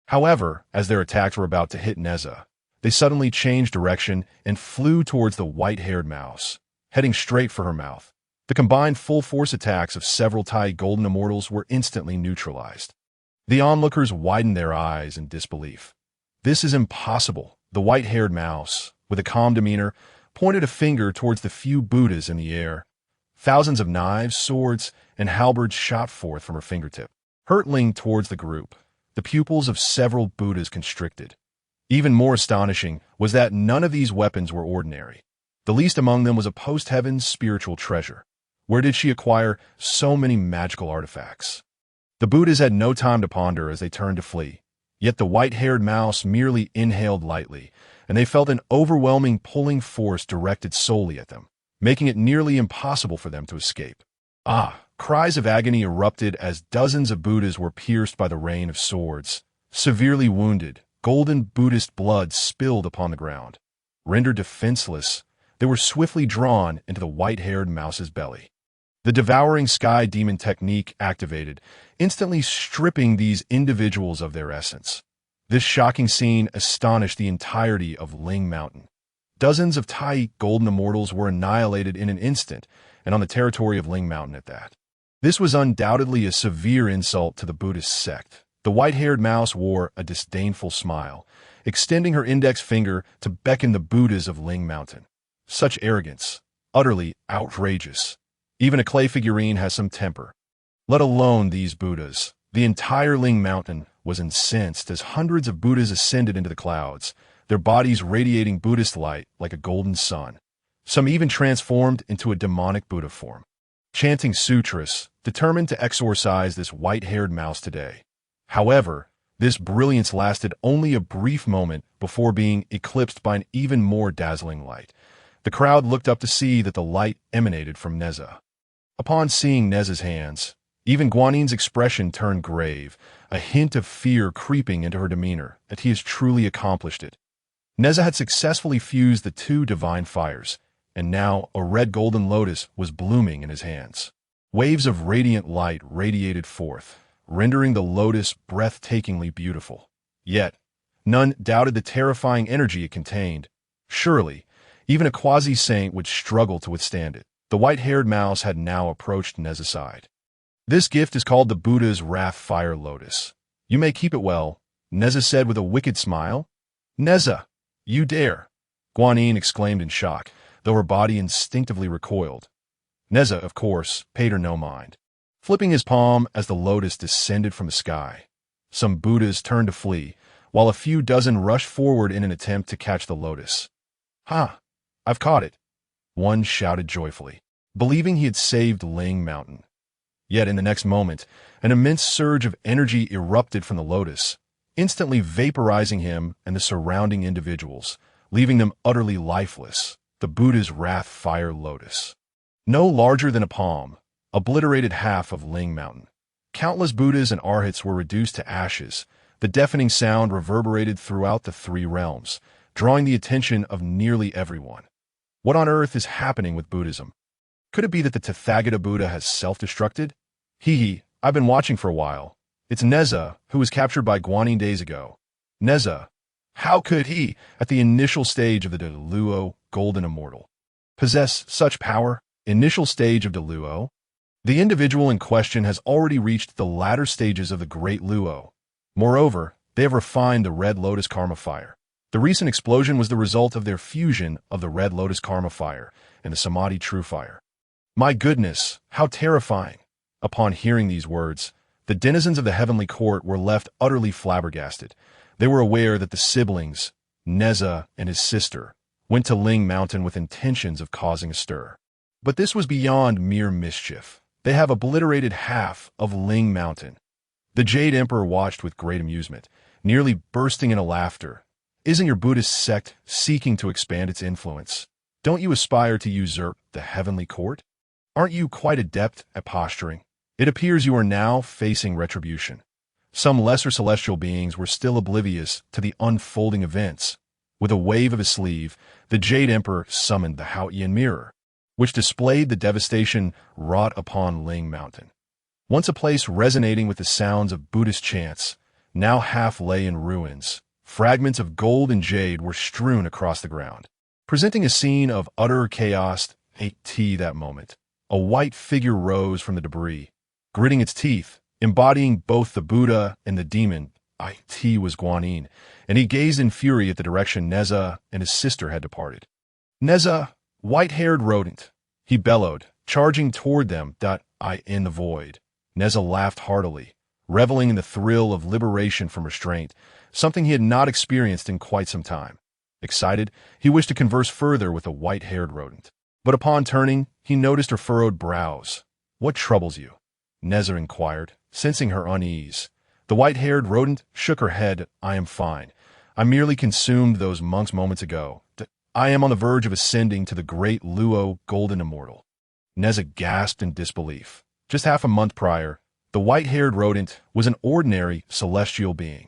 However, as their attacks were about to hit Nezha, they suddenly changed direction and flew towards the white-haired mouse, heading straight for her mouth. The combined full-force attacks of several Tai golden immortals were instantly neutralized. The onlookers widened their eyes in disbelief. "This is impossible," the white-haired mouse, with a calm demeanor, pointed a finger towards the few Buddhas in the air. Thousands of knives, swords, and halberds shot forth from her fingertip, hurtling towards the group. The pupils of several Buddhas constricted. Even more astonishing was that none of these weapons were ordinary. The least among them was a post-heaven spiritual treasure. Where did she acquire so many magical artifacts? The Buddhas had no time to ponder as they turned to flee. Yet the white-haired mouse merely inhaled lightly, and they felt an overwhelming pulling force directed solely at them, making it nearly impossible for them to escape. Cries of agony erupted as dozens of Buddhas were pierced by the rain of swords. Severely wounded, golden Buddhist blood spilled upon the ground. Rendered defenseless, they were swiftly drawn into the white-haired mouse's belly. The devouring sky demon technique activated, instantly stripping these individuals of their essence. This shocking scene astonished the entirety of Ling Mountain. Dozens of Tai golden immortals were annihilated in an instant, and on the territory of Ling Mountain at that. This was undoubtedly a severe insult to the Buddhist sect. The white-haired mouse wore a disdainful smile, extending her index finger to beckon the Buddhas of Ling Mountain. Such arrogance, utterly outrageous. Even a clay figurine has some temper. Let alone these Buddhas. The entire Ling Mountain was incensed as hundreds of Buddhas ascended into the clouds, their bodies radiating Buddhist light like a golden sun. Some even transformed into a demonic Buddha form, chanting sutras, determined to exorcise this white-haired mouse today. However, this brilliance lasted only a brief moment before being eclipsed by an even more dazzling light. The crowd looked up to see that the light emanated from Nezha. Upon seeing Nezha's hands, even Guanyin's expression turned grave, a hint of fear creeping into her demeanor that he has truly accomplished it. Nezha had successfully fused the two divine fires, and now a red golden lotus was blooming in his hands. Waves of radiant light radiated forth, rendering the lotus breathtakingly beautiful. Yet, none doubted the terrifying energy it contained. Surely, Even a quasi-saint would struggle to withstand it. The white-haired mouse had now approached Nezha's side. This gift is called the Buddha's Wrath Fire Lotus. You may keep it well, Nezha said with a wicked smile. Nezha, you dare! Guanyin exclaimed in shock, though her body instinctively recoiled. Nezha, of course, paid her no mind, flipping his palm as the lotus descended from the sky. Some Buddhas turned to flee, while a few dozen rushed forward in an attempt to catch the lotus. Ha! I've caught it! One shouted joyfully, believing he had saved Ling Mountain. Yet in the next moment, an immense surge of energy erupted from the lotus, instantly vaporizing him and the surrounding individuals, leaving them utterly lifeless. The Buddha's Wrath Fire Lotus. No larger than a palm, obliterated half of Ling Mountain. Countless Buddhas and Arhats were reduced to ashes. The deafening sound reverberated throughout the three realms, drawing the attention of nearly everyone. What on earth is happening with Buddhism? Could it be that the Tathagata Buddha has self-destructed? I've been watching for a while. It's Nezha, who was captured by Guanyin days ago. Nezha, how could he, at the initial stage of the Deluo, Golden Immortal, possess such power? Initial stage of Deluo? The individual in question has already reached the latter stages of the Great Luo. Moreover, they have refined the Red Lotus Karma Fire. The recent explosion was the result of their fusion of the Red Lotus Karma Fire and the Samadhi True Fire. My goodness, how terrifying! Upon hearing these words, the denizens of the heavenly court were left utterly flabbergasted. They were aware that the siblings, Nezha and his sister, went to Ling Mountain with intentions of causing a stir. But this was beyond mere mischief. They have obliterated half of Ling Mountain. The Jade Emperor watched with great amusement, nearly bursting into laughter. Isn't your Buddhist sect seeking to expand its influence? Don't you aspire to usurp the heavenly court? Aren't you quite adept at posturing? It appears you are now facing retribution. Some lesser celestial beings were still oblivious to the unfolding events. With a wave of his sleeve, the Jade Emperor summoned the Haotian Mirror, which displayed the devastation wrought upon Ling Mountain. Once a place resonating with the sounds of Buddhist chants, now half lay in ruins. Fragments of gold and jade were strewn across the ground, presenting a scene of utter chaos. That moment, a white figure rose from the debris, gritting its teeth, embodying both the Buddha and the demon. It was Guanyin, and he gazed in fury at the direction Nezha and his sister had departed. Nezha, white-haired rodent, he bellowed, charging toward them. In the void. Nezha laughed heartily, reveling in the thrill of liberation from restraint, something he had not experienced in quite some time. Excited, he wished to converse further with the white-haired rodent. But upon turning, he noticed her furrowed brows. What troubles you? Nezha inquired, sensing her unease. The white-haired rodent shook her head. I am fine. I merely consumed those monks moments ago. I am on the verge of ascending to the Great Luo Golden Immortal. Nezha gasped in disbelief. Just half a month prior, the white-haired rodent was an ordinary celestial being.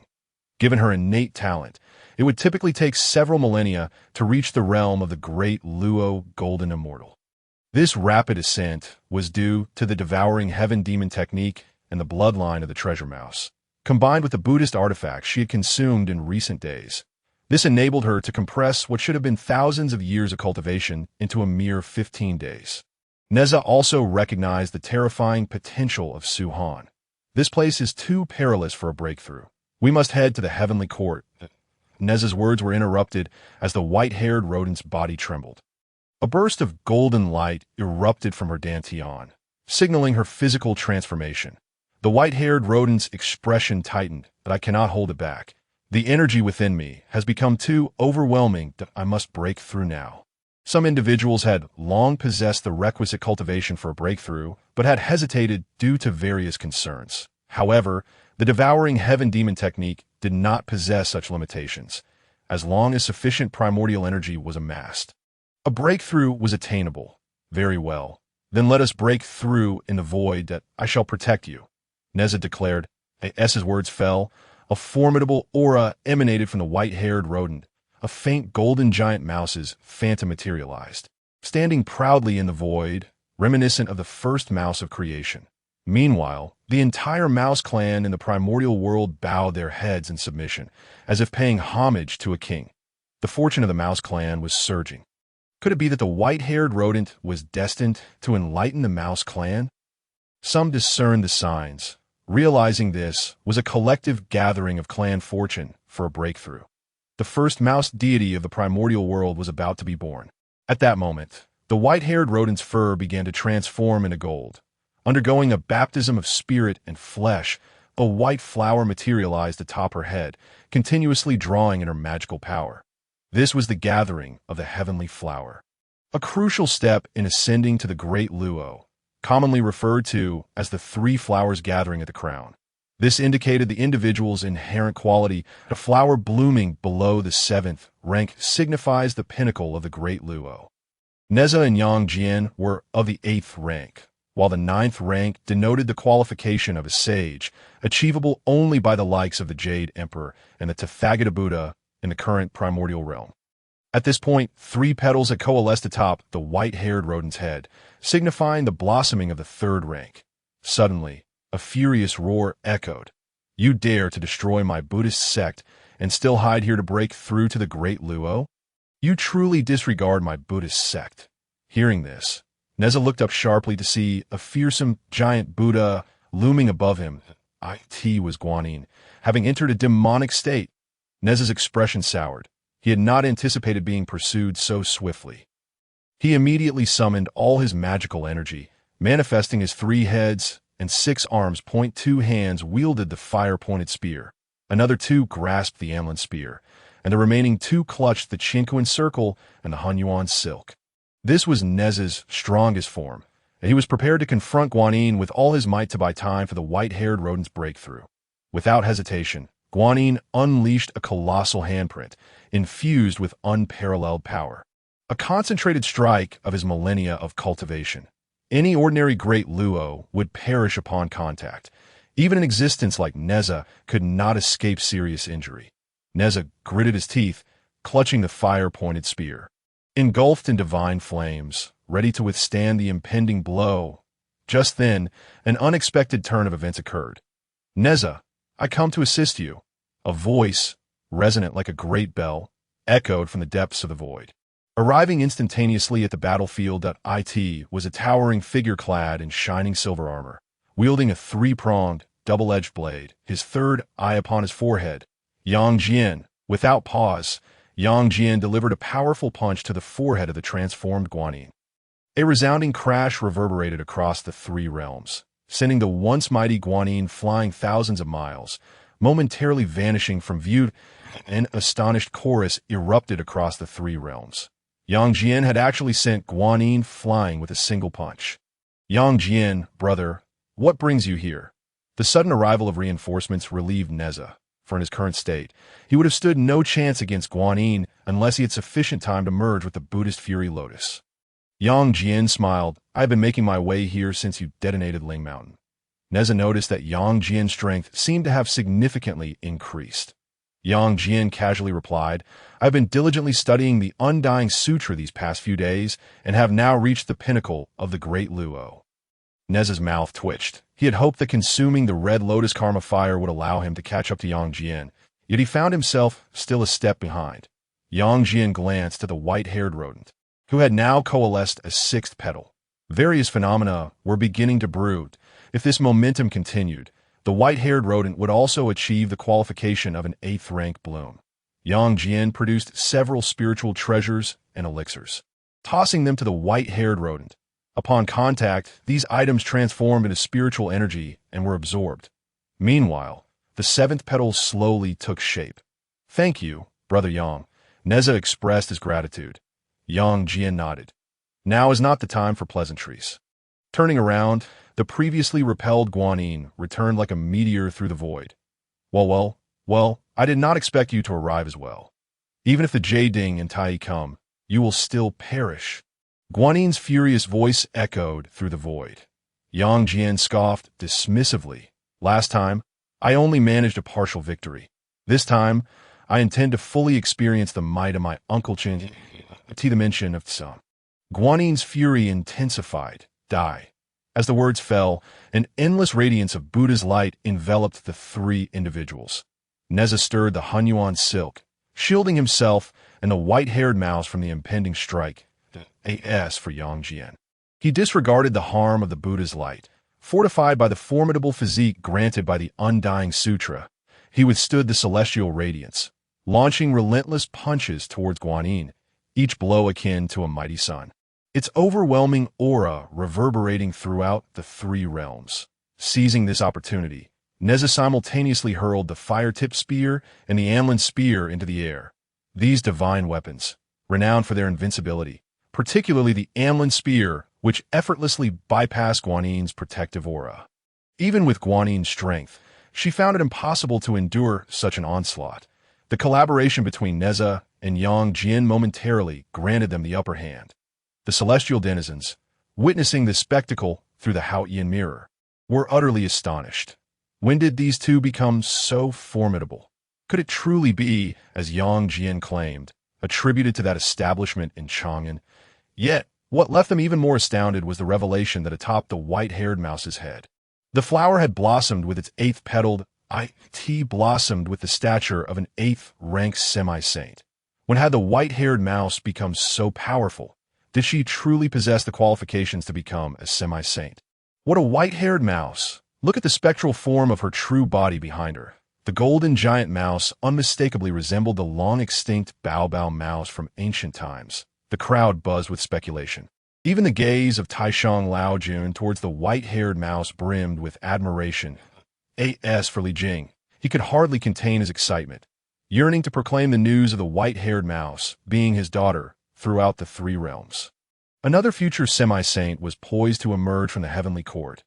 Given her innate talent, it would typically take several millennia to reach the realm of the Great Luo Golden Immortal. This rapid ascent was due to the devouring heaven demon technique and the bloodline of the treasure mouse, combined with the Buddhist artifacts she had consumed in recent days. This enabled her to compress what should have been thousands of years of cultivation into a mere 15 days. Nezha also recognized the terrifying potential of Suhan. This place is too perilous for a breakthrough. We must head to the heavenly court. Nezha's words were interrupted as the white-haired rodent's body trembled. A burst of golden light erupted from her dantian, signaling her physical transformation. The white-haired rodent's expression tightened, but I cannot hold it back. The energy within me has become too overwhelming that I must break through now. Some individuals had long possessed the requisite cultivation for a breakthrough, but had hesitated due to various concerns. However, the devouring heaven demon technique did not possess such limitations, as long as sufficient primordial energy was amassed. A breakthrough was attainable. Very well. Then let us break through in the void that I shall protect you, Nezha declared. As words fell, a formidable aura emanated from the white-haired rodent. A faint golden giant mouse's phantom materialized, standing proudly in the void, reminiscent of the first mouse of creation. Meanwhile, the entire mouse clan in the primordial world bowed their heads in submission, as if paying homage to a king. The fortune of the mouse clan was surging. Could it be that the white-haired rodent was destined to enlighten the mouse clan? Some discerned the signs. Realizing this was a collective gathering of clan fortune for a breakthrough. The first mouse deity of the primordial world was about to be born. At that moment, the white-haired rodent's fur began to transform into gold. Undergoing a baptism of spirit and flesh, a white flower materialized atop her head, continuously drawing in her magical power. This was the gathering of the heavenly flower, a crucial step in ascending to the great Luo, commonly referred to as the three flowers gathering at the crown. This indicated the individual's inherent quality. A flower blooming below the seventh rank signifies the pinnacle of the great Luo. Nezha and Yang Jian were of the eighth rank, while the ninth rank denoted the qualification of a sage, achievable only by the likes of the Jade Emperor and the Tathagata Buddha in the current primordial realm. At this point, three petals had coalesced atop the white-haired rodent's head, signifying the blossoming of the third rank. Suddenly, a furious roar echoed. "You dare to destroy my Buddhist sect and still hide here to break through to the great Luo? You truly disregard my Buddhist sect." Hearing this, Nezha looked up sharply to see a fearsome giant Buddha looming above him. It was Guanyin, having entered a demonic state. Nezha's expression soured. He had not anticipated being pursued so swiftly. He immediately summoned all his magical energy, manifesting his 3 heads and 6 arms. 2 hands wielded the fire-pointed spear. Another 2 grasped the Amlin spear, and the remaining 2 clutched the Qingquan circle and the Hunyuan silk. This was Nezha's strongest form, and he was prepared to confront Guanyin with all his might to buy time for the white-haired rodent's breakthrough. Without hesitation, Guanyin unleashed a colossal handprint, infused with unparalleled power. A concentrated strike of his millennia of cultivation. Any ordinary great Luo would perish upon contact. Even an existence like Nezha could not escape serious injury. Nezha gritted his teeth, clutching the fire-pointed spear. Engulfed in divine flames, ready to withstand the impending blow. Just then, an unexpected turn of events occurred. "Nezha, I come to assist you." A voice, resonant like a great bell, echoed from the depths of the void. Arriving instantaneously at the battlefield, it was a towering figure clad in shining silver armor, wielding a 3-pronged, double-edged blade, his third eye upon his forehead. Yang Jian. Without pause, Yang Jian delivered a powerful punch to the forehead of the transformed Guanyin. A resounding crash reverberated across the 3 realms, sending the once mighty Guanyin flying thousands of miles, momentarily vanishing from view. An astonished chorus erupted across the 3 realms. Yang Jian had actually sent Guanyin flying with a single punch. "Yang Jian, brother, what brings you here?" The sudden arrival of reinforcements relieved Nezha, for in his current state, he would have stood no chance against Guanyin unless he had sufficient time to merge with the Buddhist fury lotus. Yang Jian smiled. "I have been making my way here since you detonated Ling Mountain." Nezha noticed that Yang Jian's strength seemed to have significantly increased. Yang Jian casually replied, "I've been diligently studying the Undying Sutra these past few days and have now reached the pinnacle of the Great Luo." Nezha's mouth twitched. He had hoped that consuming the red lotus karma fire would allow him to catch up to Yang Jian, yet he found himself still a step behind. Yang Jian glanced at the white-haired rodent, who had now coalesced a 6th petal. Various phenomena were beginning to brew. If this momentum continued, the white-haired rodent would also achieve the qualification of an 8th rank bloom. Yang Jian produced several spiritual treasures and elixirs, tossing them to the white-haired rodent. Upon contact, these items transformed into spiritual energy and were absorbed. Meanwhile, the 7th petal slowly took shape. "Thank you, Brother Yang." Nezha expressed his gratitude. Yang Jian nodded. Now is not the time for pleasantries. Turning around, the previously repelled Guanyin returned like a meteor through the void. Well, I did not expect you to arrive as well. Even if the Jading and Tai come, you will still perish." Guanyin's furious voice echoed through the void. Yang Jian scoffed dismissively. "Last time, I only managed a partial victory. This time, I intend to fully experience the might of my Uncle Chen to the mention of some." Guanyin's fury intensified. "Die." As the words fell, an endless radiance of Buddha's light enveloped the 3 individuals. Nezha stirred the Hunyuan silk, shielding himself and the white-haired mouse from the impending strike. as for Yang Jian. He disregarded the harm of the Buddha's light. Fortified by the formidable physique granted by the Undying Sutra, he withstood the celestial radiance, launching relentless punches towards Guanyin, each blow akin to a mighty sun. Its overwhelming aura reverberating throughout the three realms. Seizing this opportunity, Nezha simultaneously hurled the fire-tipped spear and the Anlin spear into the air. These divine weapons, renowned for their invincibility, particularly the Anlin spear, which effortlessly bypassed Guanyin's protective aura. Even with Guanyin's strength, she found it impossible to endure such an onslaught. The collaboration between Nezha and Yang Jian momentarily granted them the upper hand. The celestial denizens, witnessing this spectacle through the Haotian mirror, were utterly astonished. When did these two become so formidable? Could it truly be, as Yang Jian claimed, attributed to that establishment in Chang'an? Yet, what left them even more astounded was the revelation that atop the white-haired mouse's head. The flower had blossomed with its eighth-petaled blossomed with the stature of an eighth-rank semi-saint. When had the white-haired mouse become so powerful? Did she truly possess the qualifications to become a semi-saint? What a white-haired mouse! Look at the spectral form of her true body behind her. The golden giant mouse unmistakably resembled the long-extinct Bao mouse from ancient times. The crowd buzzed with speculation. Even the gaze of Taishang Laojun towards the white-haired mouse brimmed with admiration. As for Li Jing, he could hardly contain his excitement, yearning to proclaim the news of the white-haired mouse, being his daughter, throughout the three realms. Another future semi-saint was poised to emerge from the heavenly court.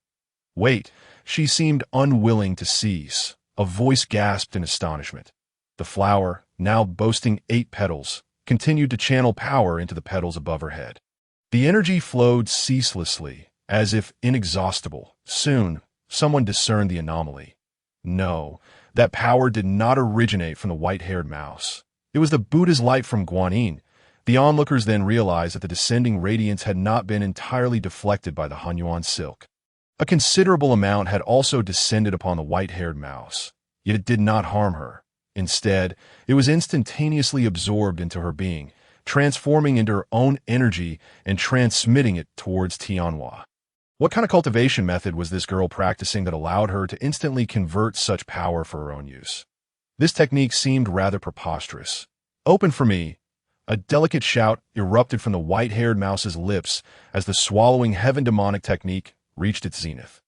Wait, she seemed unwilling to cease. A voice gasped in astonishment. The flower, now boasting 8 petals, continued to channel power into the petals above her head. The energy flowed ceaselessly, as if inexhaustible. Soon, someone discerned the anomaly. No, that power did not originate from the white-haired mouse. It was the Buddha's light from Guanyin. The onlookers then realized that the descending radiance had not been entirely deflected by the Hunyuan silk. A considerable amount had also descended upon the white-haired mouse, yet it did not harm her. Instead, it was instantaneously absorbed into her being, transforming into her own energy and transmitting it towards Tianhua. What kind of cultivation method was this girl practicing that allowed her to instantly convert such power for her own use? This technique seemed rather preposterous. Open for me! A delicate shout erupted from the white-haired mouse's lips as the swallowing heaven demonic technique reached its zenith.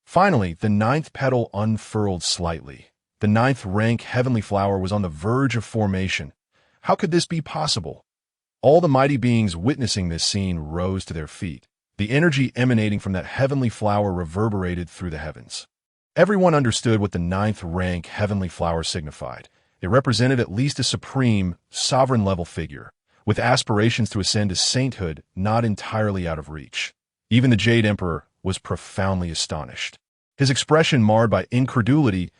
Finally, the 9th petal unfurled slightly. The 9th rank heavenly flower was on the verge of formation. How could this be possible? All the mighty beings witnessing this scene rose to their feet. The energy emanating from that heavenly flower reverberated through the heavens. Everyone understood what the 9th rank heavenly flower signified. It represented at least a supreme, sovereign-level figure, with aspirations to ascend to sainthood not entirely out of reach. Even the Jade Emperor was profoundly astonished. His expression marred by incredulity,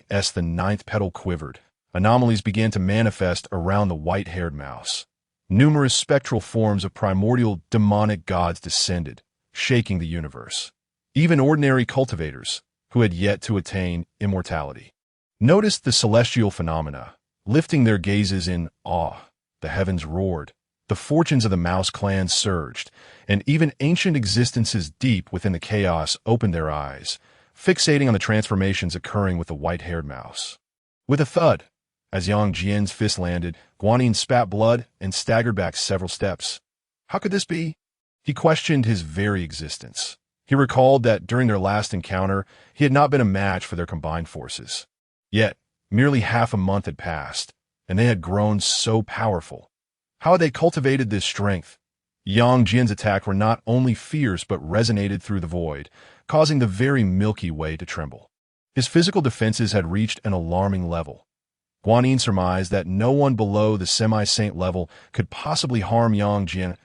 as the 9th petal quivered. Anomalies began to manifest around the white-haired mouse. Numerous spectral forms of primordial demonic gods descended, shaking the universe. Even ordinary cultivators, who had yet to attain immortality, noticed the celestial phenomena, lifting their gazes in awe. The heavens roared, the fortunes of the mouse clan surged, and even ancient existences deep within the chaos opened their eyes, fixating on the transformations occurring with the white-haired mouse. With a thud, as Yang Jian's fist landed, Guanyin spat blood and staggered back several steps. How could this be? He questioned his very existence. He recalled that during their last encounter, he had not been a match for their combined forces. Yet, merely half a month had passed, and they had grown so powerful. How had they cultivated this strength? Yang Jian's attack were not only fierce but resonated through the void, causing the very Milky Way to tremble. His physical defenses had reached an alarming level. Guanyin surmised that no one below the semi-saint level could possibly harm Yang Jian.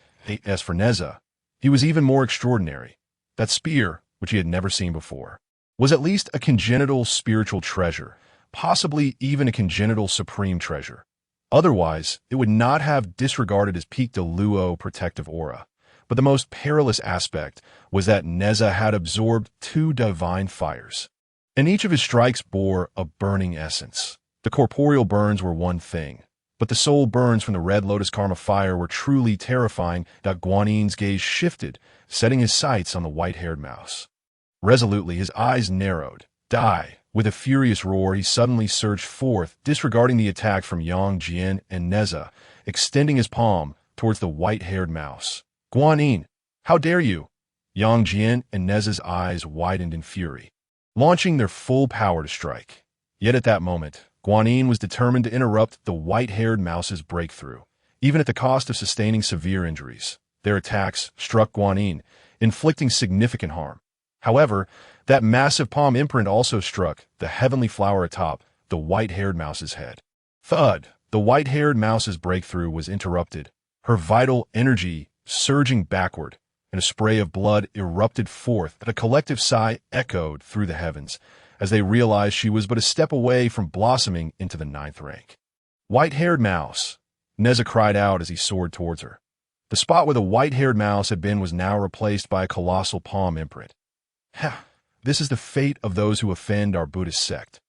As for Nezha, he was even more extraordinary. That spear, which he had never seen before, was at least a congenital spiritual treasure, possibly even a congenital supreme treasure. Otherwise, it would not have disregarded his Pique de Luo protective aura. But the most perilous aspect was that Nezha had absorbed 2 divine fires, and each of his strikes bore a burning essence. The corporeal burns were one thing, But the soul burns from the red lotus karma fire were truly terrifying. Guanin's gaze shifted, setting his sights on the white-haired mouse. Resolutely, his eyes narrowed. Die! With a furious roar, he suddenly surged forth, disregarding the attack from Yang Jian and Nezha, extending his palm towards the white-haired mouse. Guanin, how dare you? Yang Jian and Nezha's eyes widened in fury, launching their full power to strike. Yet at that moment, Guanin was determined to interrupt the white-haired mouse's breakthrough, even at the cost of sustaining severe injuries. Their attacks struck Guanin, inflicting significant harm. However, that massive palm imprint also struck the heavenly flower atop the white-haired mouse's head. Thud! The white-haired mouse's breakthrough was interrupted, her vital energy surging backward, and a spray of blood erupted forth. A collective sigh echoed through the heavens as they realized she was but a step away from blossoming into the 9th rank. White-haired mouse, Nezha cried out as he soared towards her. The spot where the white-haired mouse had been was now replaced by a colossal palm imprint. Ha! This is the fate of those who offend our Buddhist sect.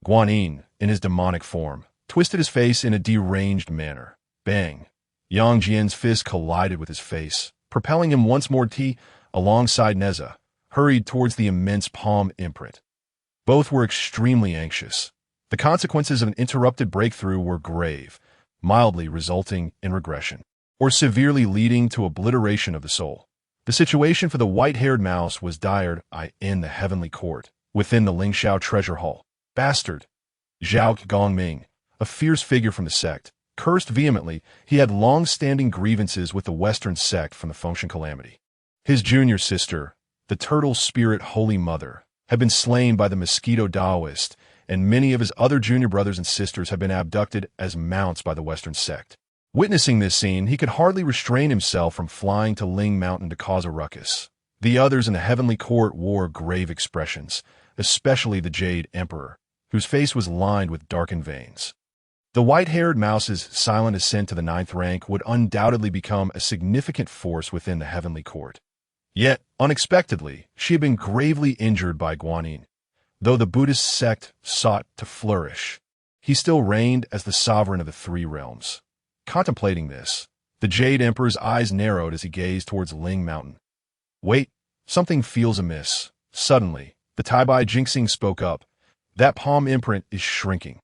Guanin, in his demonic form, twisted his face in a deranged manner. Bang! Yang Jian's fist collided with his face, propelling him once more. Alongside Nezha, hurried towards the immense palm imprint. Both were extremely anxious. The consequences of an interrupted breakthrough were grave, mildly resulting in regression, or severely leading to obliteration of the soul. The situation for the white-haired mouse was dire. In the heavenly court, within the Lingshao treasure hall, bastard Zhao Gongming, a fierce figure from the sect, cursed vehemently. He had long-standing grievances with the Western sect from the Fengshen calamity. His junior sister, the Turtle Spirit Holy Mother, had been slain by the Mosquito Daoist, and many of his other junior brothers and sisters had been abducted as mounts by the Western sect. Witnessing this scene, he could hardly restrain himself from flying to Ling Mountain to cause a ruckus. The others in the heavenly court wore grave expressions, especially the Jade Emperor, whose face was lined with darkened veins. The white-haired mouse's silent ascent to the 9th rank would undoubtedly become a significant force within the heavenly court. Yet, unexpectedly, she had been gravely injured by Guanin. Though the Buddhist sect sought to flourish, he still reigned as the sovereign of the 3 realms. Contemplating this, the Jade Emperor's eyes narrowed as he gazed towards Ling Mountain. Wait, something feels amiss. Suddenly, the Taibai Jinxing spoke up. That palm imprint is shrinking.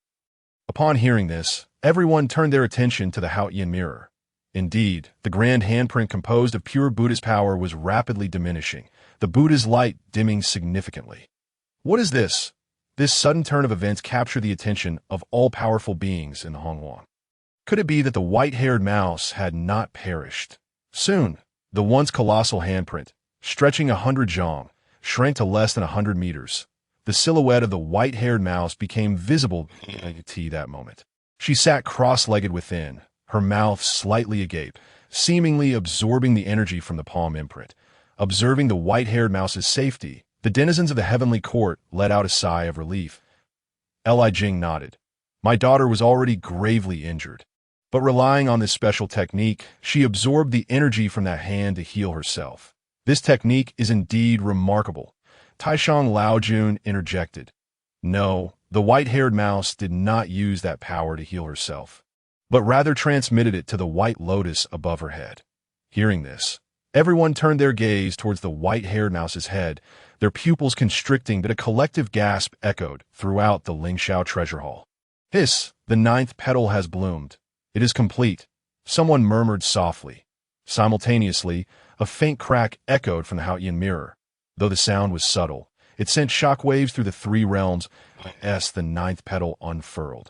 Upon hearing this, everyone turned their attention to the Haotian mirror. Indeed, the grand handprint composed of pure Buddhist power was rapidly diminishing, the Buddha's light dimming significantly. What is this? This sudden turn of events captured the attention of all powerful beings in the Hongwang. Could it be that the white-haired mouse had not perished? Soon, the once colossal handprint, stretching 100 zhang, shrank to less than 100 meters. The silhouette of the white-haired mouse became visible at that moment. She sat cross-legged within, her mouth slightly agape, seemingly absorbing the energy from the palm imprint. Observing the white-haired mouse's safety, the denizens of the heavenly court let out a sigh of relief. Li Jing nodded. My daughter was already gravely injured, but relying on this special technique, she absorbed the energy from that hand to heal herself. This technique is indeed remarkable. Taishang Laojun interjected. No, the white-haired mouse did not use that power to heal herself, but rather transmitted it to the white lotus above her head. Hearing this, everyone turned their gaze towards the white-haired mouse's head, their pupils constricting, but a collective gasp echoed throughout the Lingshao treasure hall. Hiss, the 9th petal has bloomed. It is complete, someone murmured softly. Simultaneously, a faint crack echoed from the Haotian mirror. Though the sound was subtle, it sent shockwaves through the 3 realms as the 9th petal unfurled.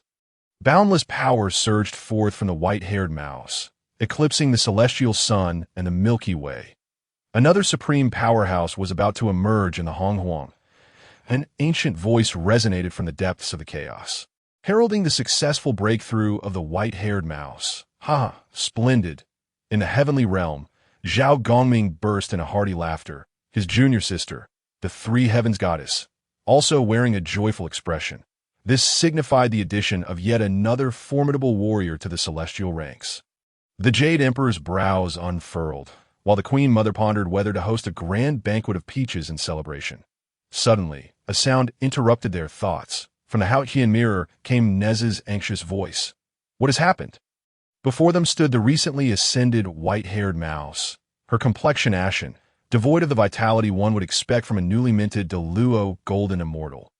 Boundless power surged forth from the white-haired mouse, eclipsing the celestial sun and the Milky Way. Another supreme powerhouse was about to emerge in the Honghuang. An ancient voice resonated from the depths of the chaos, heralding the successful breakthrough of the white-haired mouse. Ha! Splendid! In the heavenly realm, Zhao Gongming burst in a hearty laughter, his junior sister, the 3 heavens goddess, also wearing a joyful expression. This signified the addition of yet another formidable warrior to the celestial ranks. The Jade Emperor's brows unfurled, while the Queen Mother pondered whether to host a grand banquet of peaches in celebration. Suddenly, a sound interrupted their thoughts. From the Haotian mirror came Nezha's anxious voice. What has happened? Before them stood the recently ascended white-haired mouse, her complexion ashen, devoid of the vitality one would expect from a newly minted Deluo golden immortal.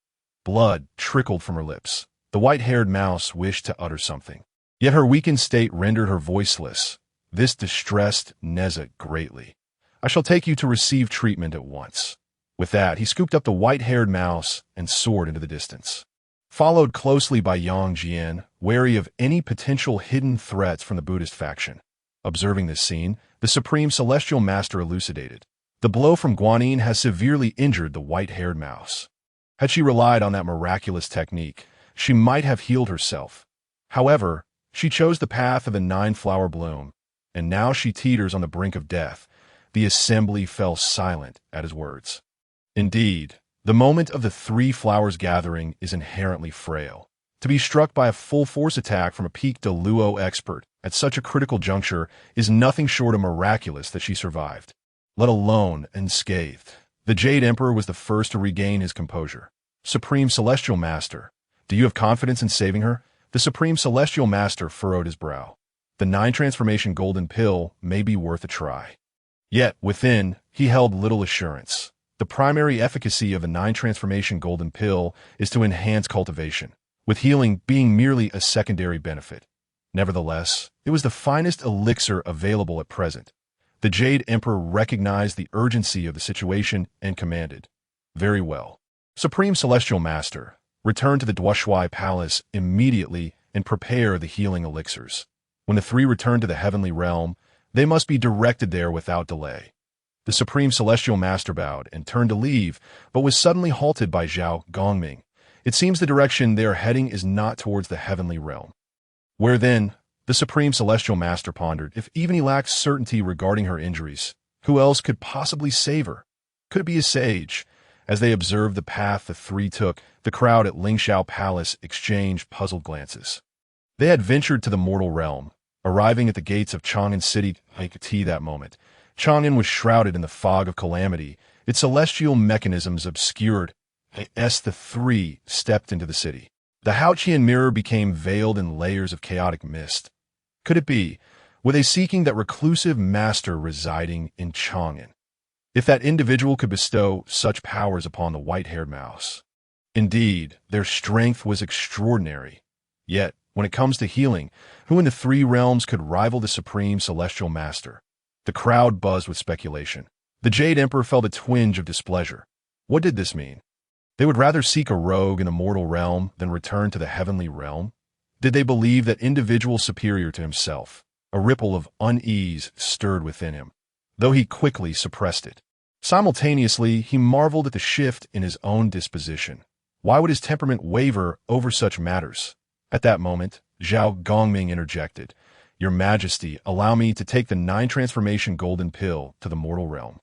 Blood trickled from her lips. The white-haired mouse wished to utter something. Yet her weakened state rendered her voiceless. This distressed Nezha greatly. I shall take you to receive treatment at once. With that, he scooped up the white-haired mouse and soared into the distance. Followed closely by Yang Jian, wary of any potential hidden threats from the Buddhist faction. Observing this scene, the Supreme Celestial Master elucidated. The blow from Guanyin has severely injured the white-haired mouse. Had she relied on that miraculous technique, she might have healed herself. However, she chose the path of the nine-flower bloom, and now she teeters on the brink of death. The assembly fell silent at his words. Indeed, the moment of the three flowers gathering is inherently frail. To be struck by a full-force attack from a peak Deluo expert at such a critical juncture is nothing short of miraculous that she survived, let alone unscathed. The Jade Emperor was the first to regain his composure. Supreme Celestial Master, do you have confidence in saving her? The Supreme Celestial Master furrowed his brow. The 9 transformation golden pill may be worth a try. Yet, within, he held little assurance. The primary efficacy of the 9 transformation golden pill is to enhance cultivation, with healing being merely a secondary benefit. Nevertheless, it was the finest elixir available at present. The Jade Emperor recognized the urgency of the situation and commanded, "Very well. Supreme Celestial Master, return to the Duoshui Palace immediately and prepare the healing elixirs. When the 3 return to the heavenly realm, they must be directed there without delay." The Supreme Celestial Master bowed and turned to leave, but was suddenly halted by Zhao Gongming. It seems the direction they are heading is not towards the heavenly realm. Where then? The Supreme Celestial Master pondered. If even he lacked certainty regarding her injuries, who else could possibly save her? Could it be a sage? As they observed the path the 3 took, the crowd at Lingshao Palace exchanged puzzled glances. They had ventured to the mortal realm, arriving at the gates of Chang'an City like tea that moment. Chang'an was shrouded in the fog of calamity, its celestial mechanisms obscured. As the 3 stepped into the city, the Haoqian mirror became veiled in layers of chaotic mist. Could it be? Were they seeking that reclusive master residing in Chang'an? If that individual could bestow such powers upon the white-haired mouse. Indeed, their strength was extraordinary. Yet, when it comes to healing, who in the 3 realms could rival the Supreme Celestial Master? The crowd buzzed with speculation. The Jade Emperor felt a twinge of displeasure. What did this mean? They would rather seek a rogue in a mortal realm than return to the heavenly realm? Did they believe that individual superior to himself? A ripple of unease stirred within him, though he quickly suppressed it. Simultaneously, he marveled at the shift in his own disposition. Why would his temperament waver over such matters? At that moment, Zhao Gongming interjected. "Your Majesty, allow me to take the 9 transformation golden pill to the mortal realm.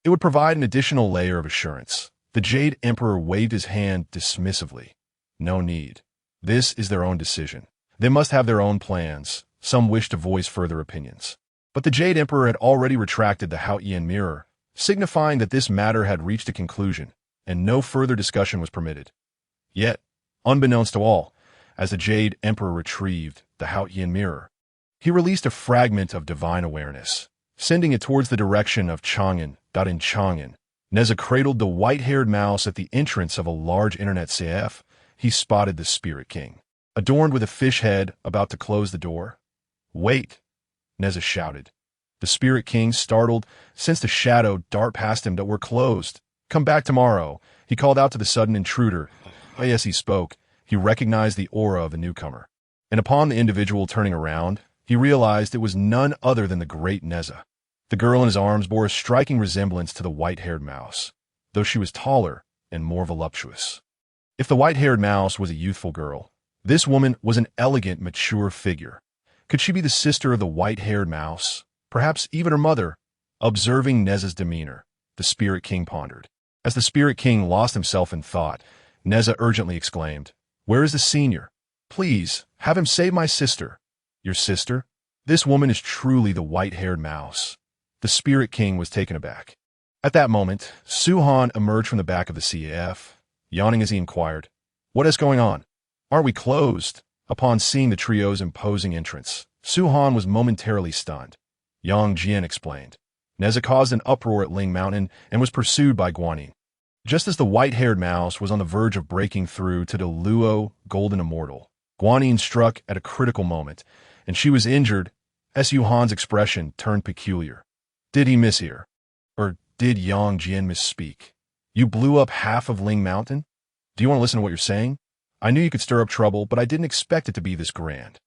It would provide an additional layer of assurance." The Jade Emperor waved his hand dismissively. "No need. This is their own decision. They must have their own plans. Some wish to voice further opinions." But the Jade Emperor had already retracted the Haoqian mirror, signifying that this matter had reached a conclusion, and no further discussion was permitted. Yet, unbeknownst to all, as the Jade Emperor retrieved the Haoqian mirror, he released a fragment of divine awareness, sending it towards the direction of Chang'an. In Chang'an, Nezha cradled the white-haired mouse at the entrance of a large internet café. He spotted the Spirit King, adorned with a fish head, about to close the door. "Wait!" Nezha shouted. The Spirit King, startled, sensed a shadow dart past him that were closed. "Come back tomorrow," he called out to the sudden intruder. As he spoke, he recognized the aura of the newcomer, and upon the individual turning around, he realized it was none other than the great Nezha. The girl in his arms bore a striking resemblance to the white-haired mouse, though she was taller and more voluptuous. If the white-haired mouse was a youthful girl, this woman was an elegant, mature figure. Could she be the sister of the white-haired mouse? Perhaps even her mother? Observing Nezha's demeanor, the Spirit King pondered. As the Spirit King lost himself in thought, Nezha urgently exclaimed, "Where is the senior? Please, have him save my sister." "Your sister? This woman is truly the white-haired mouse." The Spirit King was taken aback. At that moment, Su-Han emerged from the back of the CAF, yawning as he inquired, "What is going on? Aren't we closed?" Upon seeing the trio's imposing entrance, Su Han was momentarily stunned. Yang Jian explained. Nezha caused an uproar at Ling Mountain and was pursued by Guanyin. Just as the white-haired mouse was on the verge of breaking through to the Luo Golden Immortal, Guanyin struck at a critical moment, and she was injured. Su Han's expression turned peculiar. Did he mishear? Or did Yang Jian misspeak? You blew up half of Ling Mountain? Do you want to listen to what you're saying? I knew you could stir up trouble, but I didn't expect it to be this grand.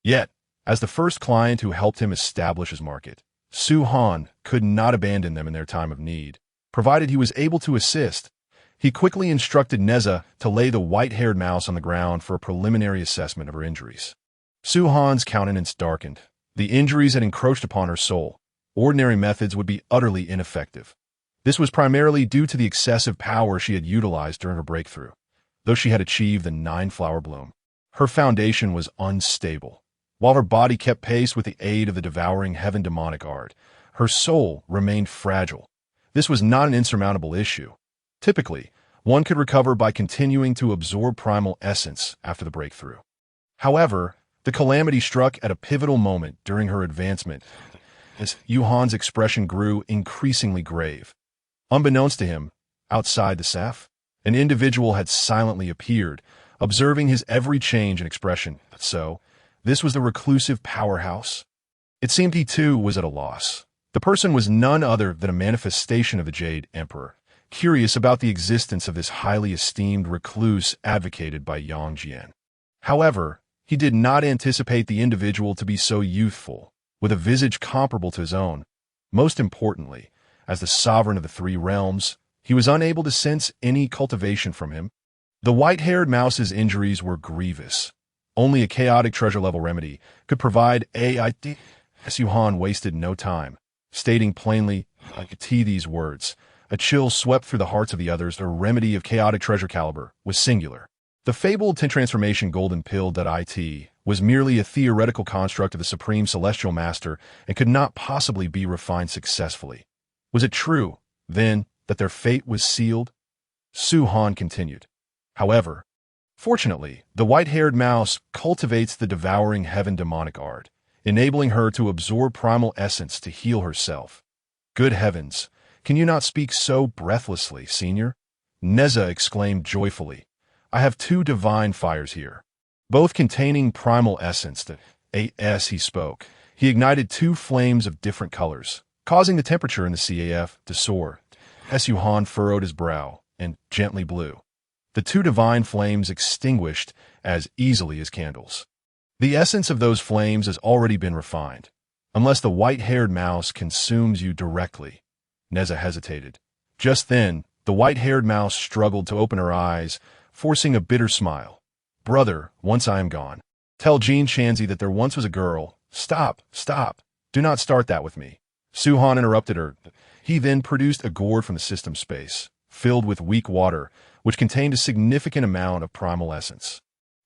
Yet, as the first client who helped him establish his market, Su Han could not abandon them in their time of need. Provided he was able to assist, he quickly instructed Nezha to lay the white-haired mouse on the ground for a preliminary assessment of her injuries. Su Han's countenance darkened. The injuries had encroached upon her soul. Ordinary methods would be utterly ineffective. This was primarily due to the excessive power she had utilized during her breakthrough. Though she had achieved the 9-flower bloom, her foundation was unstable. While her body kept pace with the aid of the devouring heaven demonic art, her soul remained fragile. This was not an insurmountable issue. Typically, one could recover by continuing to absorb primal essence after the breakthrough. However, the calamity struck at a pivotal moment during her advancement, as Yu Han's expression grew increasingly grave. Unbeknownst to him, outside the SAF, an individual had silently appeared, observing his every change in expression. So, this was the reclusive powerhouse. It seemed he too was at a loss. The person was none other than a manifestation of the Jade Emperor, curious about the existence of this highly esteemed recluse advocated by Yang Jian. However, he did not anticipate the individual to be so youthful, with a visage comparable to his own. Most importantly, as the sovereign of the three realms, he was unable to sense any cultivation from him. The white-haired mouse's injuries were grievous. Only a chaotic treasure-level remedy could provide AIT. Su Han wasted no time, stating plainly, I could see these words. A chill swept through the hearts of the others. A remedy of chaotic treasure caliber was singular. The fabled 10 transformation golden pill.it was merely a theoretical construct of the supreme celestial master and could not possibly be refined successfully. Was it true, then, that their fate was sealed? Su Han continued. However, fortunately, the white-haired mouse cultivates the devouring heaven demonic art, enabling her to absorb primal essence to heal herself. Good heavens, can you not speak so breathlessly, senior? Nezha exclaimed joyfully. I have 2 divine fires here, both containing primal essence. As he spoke, he ignited 2 flames of different colors, causing the temperature in the CAF to soar. Su Han furrowed his brow and gently blew. The 2 divine flames extinguished as easily as candles. The essence of those flames has already been refined, unless the white-haired mouse consumes you directly. Nezha hesitated. Just then, the white-haired mouse struggled to open her eyes, forcing a bitter smile. Brother, once I am gone, tell Jean Shanzi that there once was a girl. Stop, stop. Do not start that with me. Su Han interrupted her. He then produced a gourd from the system space, filled with weak water, which contained a significant amount of primal essence.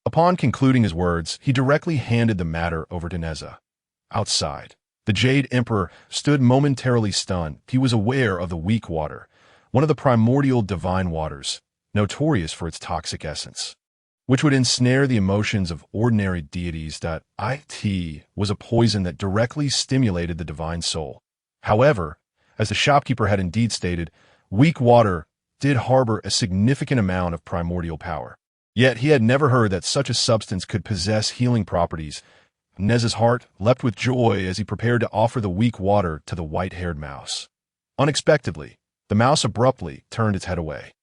Upon concluding his words, he directly handed the matter over to Nezha. Outside, the Jade Emperor stood momentarily stunned. He was aware of the weak water, one of the primordial divine waters, notorious for its toxic essence, which would ensnare the emotions of ordinary deities. It was a poison that directly stimulated the divine soul. However, as the shopkeeper had indeed stated, weak water did harbor a significant amount of primordial power. Yet he had never heard that such a substance could possess healing properties. Nezha's heart leapt with joy as he prepared to offer the weak water to the white-haired mouse. Unexpectedly, the mouse abruptly turned its head away.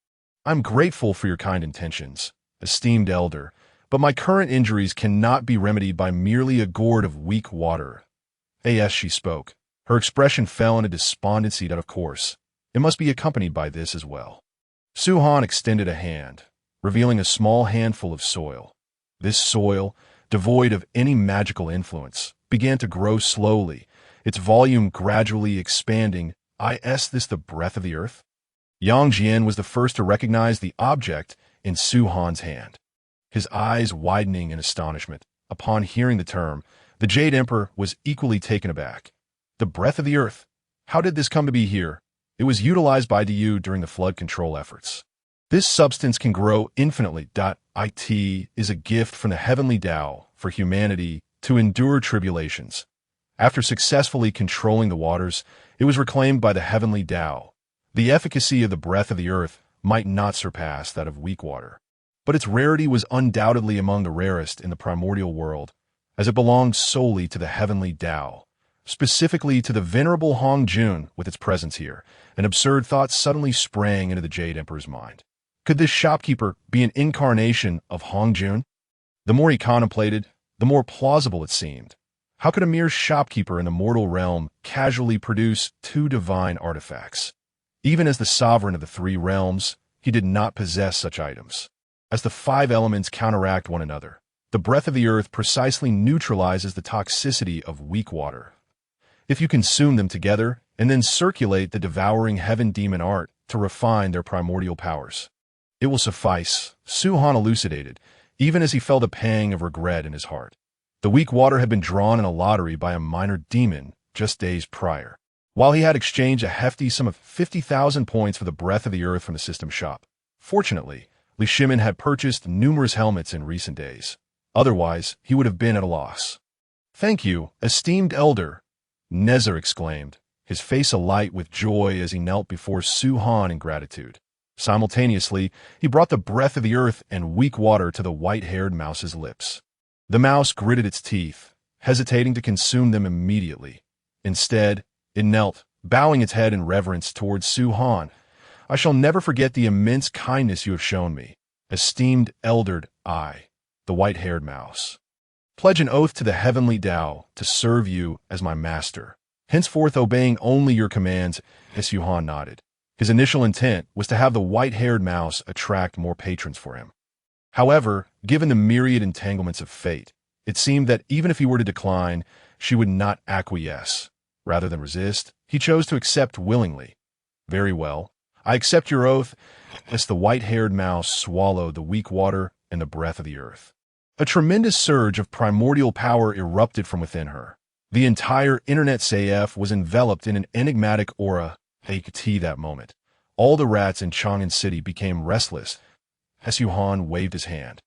I'm grateful for your kind intentions, esteemed elder, but my current injuries cannot be remedied by merely a gourd of weak water. As she spoke, her expression fell into despondency. Of course, it must be accompanied by this as well. Su Han extended a hand, revealing a small handful of soil. This soil, devoid of any magical influence, began to grow slowly, its volume gradually expanding. Is this the breath of the earth? Yang Jian was the first to recognize the object in Su Han's hand. His eyes widening in astonishment. Upon hearing the term, the Jade Emperor was equally taken aback. The breath of the earth? How did this come to be here? It was utilized by DU during the flood control efforts. This substance can grow infinitely. It is a gift from the heavenly Dao for humanity to endure tribulations. After successfully controlling the waters, it was reclaimed by the heavenly Dao. The efficacy of the breath of the earth might not surpass that of weak water, but its rarity was undoubtedly among the rarest in the primordial world, as it belonged solely to the heavenly Dao, specifically to the venerable Hong Jun with its presence here. An absurd thought suddenly sprang into the Jade Emperor's mind. Could this shopkeeper be an incarnation of Hong Jun? The more he contemplated, the more plausible it seemed. How could a mere shopkeeper in the mortal realm casually produce two divine artifacts? Even as the sovereign of the three realms, he did not possess such items. As the five elements counteract one another, the breath of the earth precisely neutralizes the toxicity of weak water. If you consume them together and then circulate the devouring heaven demon art to refine their primordial powers, it will suffice, Su Han elucidated, even as he felt a pang of regret in his heart. The weak water had been drawn in a lottery by a minor demon just days prior, while he had exchanged a hefty sum of 50,000 points for the breath of the earth from the system shop. Fortunately, Li Shimin had purchased numerous helmets in recent days. Otherwise, he would have been at a loss. "Thank you, esteemed elder," Nezha exclaimed, his face alight with joy as he knelt before Su Han in gratitude. Simultaneously, he brought the breath of the earth and weak water to the white-haired mouse's lips. The mouse gritted its teeth, hesitating to consume them immediately. Instead, it knelt, bowing its head in reverence towards Su Han. "I shall never forget the immense kindness you have shown me, esteemed elder I, the white-haired mouse. Pledge an oath to the heavenly Dao to serve you as my master, henceforth obeying only your commands." As Su Han nodded. His initial intent was to have the white-haired mouse attract more patrons for him. However, given the myriad entanglements of fate, it seemed that even if he were to decline, she would not acquiesce. Rather than resist, he chose to accept willingly. "Very well. I accept your oath," as the white-haired mouse swallowed the weak water and the breath of the earth. A tremendous surge of primordial power erupted from within her. The entire Internet CF was enveloped in an enigmatic aura. They could see that moment. All the rats in Chang'an City became restless as Su Han waved his hand.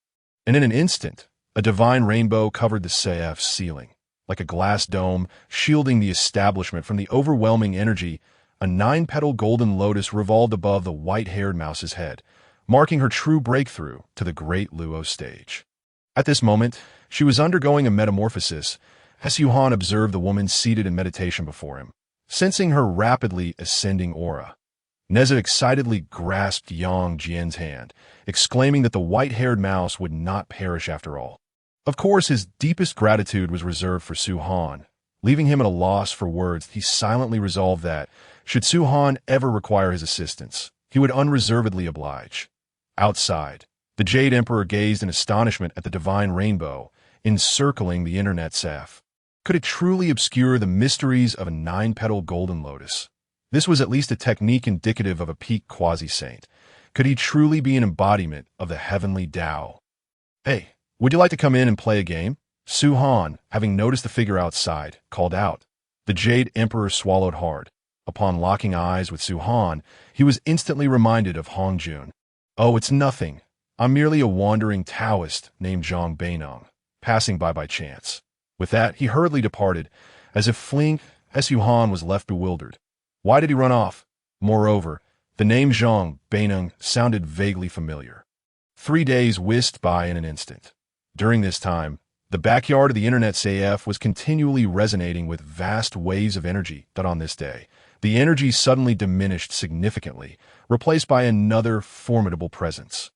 And in an instant, a divine rainbow covered the CF's ceiling. Like a glass dome, shielding the establishment from the overwhelming energy, a 9-petal golden lotus revolved above the white-haired mouse's head, marking her true breakthrough to the great Luo stage. At this moment, she was undergoing a metamorphosis as Su Han observed the woman seated in meditation before him, sensing her rapidly ascending aura. Nezha excitedly grasped Yang Jian's hand, exclaiming that the white-haired mouse would not perish after all. Of course, his deepest gratitude was reserved for Su Han. Leaving him at a loss for words, he silently resolved that, should Su Han ever require his assistance, he would unreservedly oblige. Outside, the Jade Emperor gazed in astonishment at the divine rainbow encircling the Internet CF. Could it truly obscure the mysteries of a 9-petal golden lotus? This was at least a technique indicative of a peak quasi-saint. Could he truly be an embodiment of the heavenly Dao? "Hey, would you like to come in and play a game?" Su Han, having noticed the figure outside, called out. The Jade Emperor swallowed hard. Upon locking eyes with Su Han, he was instantly reminded of Hong Jun. "Oh, it's nothing. I'm merely a wandering Taoist named Zhang Beineng, passing by chance." With that, he hurriedly departed, as if fleeing. Su Han was left bewildered. Why did he run off? Moreover, the name Zhang Beineng sounded vaguely familiar. 3 days whisked by in an instant. During this time, the backyard of the Internet CF was continually resonating with vast waves of energy that on this day, the energy suddenly diminished significantly, replaced by another formidable presence.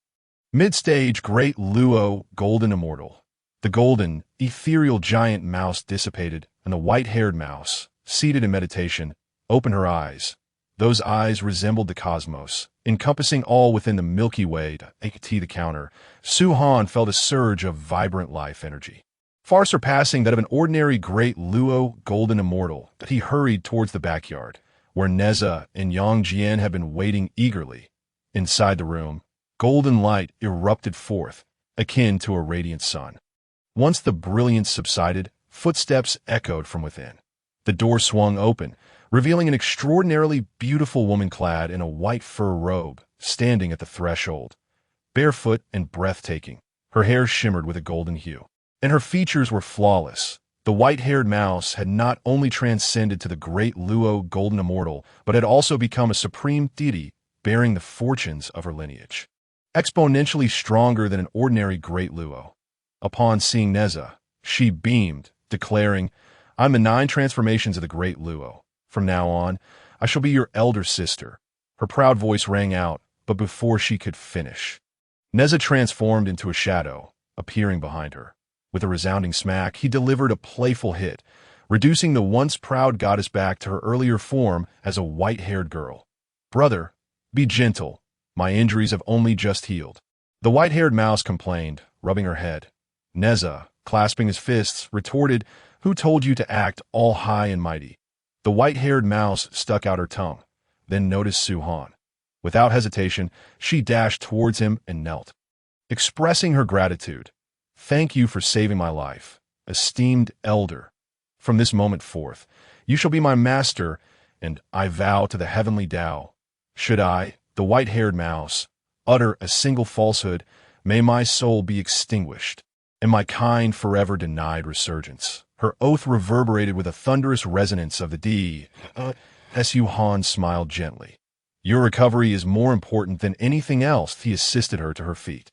Mid-stage Great Luo Golden Immortal. The golden, ethereal giant mouse dissipated, and the white-haired mouse, seated in meditation, opened her eyes. Those eyes resembled the cosmos, encompassing all within the Milky Way. To the counter, Su Han felt a surge of vibrant life energy, far surpassing that of an ordinary Great Luo Golden Immortal, that he hurried towards the backyard, where Nezha and Yang Jian had been waiting eagerly. Inside the room, golden light erupted forth, akin to a radiant sun. Once the brilliance subsided, footsteps echoed from within. The door swung open, revealing an extraordinarily beautiful woman clad in a white fur robe, standing at the threshold. Barefoot and breathtaking, her hair shimmered with a golden hue. and her features were flawless. The white-haired mouse had not only transcended to the great Luo golden immortal, but had also become a supreme deity bearing the fortunes of her lineage. Exponentially stronger than an ordinary great Luo. Upon seeing Nezha, she beamed, declaring, "I'm the 9 transformations of the great Luo. From now on, I shall be your elder sister." Her proud voice rang out, but before she could finish, Nezha transformed into a shadow, appearing behind her. With a resounding smack, he delivered a playful hit, reducing the once proud goddess back to her earlier form as a white-haired girl. "Brother, be gentle. My injuries have only just healed." The white-haired mouse complained, rubbing her head. Nezha, clasping his fists, retorted, "Who told you to act all high and mighty?" The white-haired mouse stuck out her tongue, then noticed Ziwang. Without hesitation, she dashed towards him and knelt, expressing her gratitude. "Thank you for saving my life, esteemed elder. From this moment forth, you shall be my master, and I vow to the heavenly Dao. Should I, the white-haired mouse, utter a single falsehood, may my soul be extinguished, and my kind forever denied resurgence." Her oath reverberated with a thunderous resonance of the D. Ziwang smiled gently. "Your recovery is more important than anything else." He assisted her to her feet.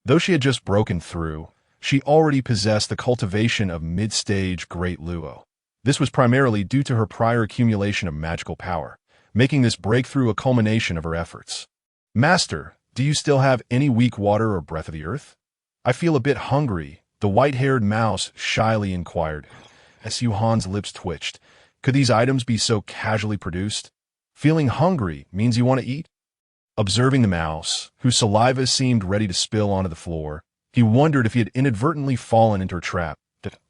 Though she had just broken through, she already possessed the cultivation of mid-stage Great Luo. This was primarily due to her prior accumulation of magical power, making this breakthrough a culmination of her efforts. "Master, do you still have any weak water or breath of the earth? I feel a bit hungry," the white-haired mouse shyly inquired. As Ziwang's lips twitched, could these items be so casually produced? Feeling hungry means you want to eat? Observing the mouse, whose saliva seemed ready to spill onto the floor, he wondered if he had inadvertently fallen into her trap.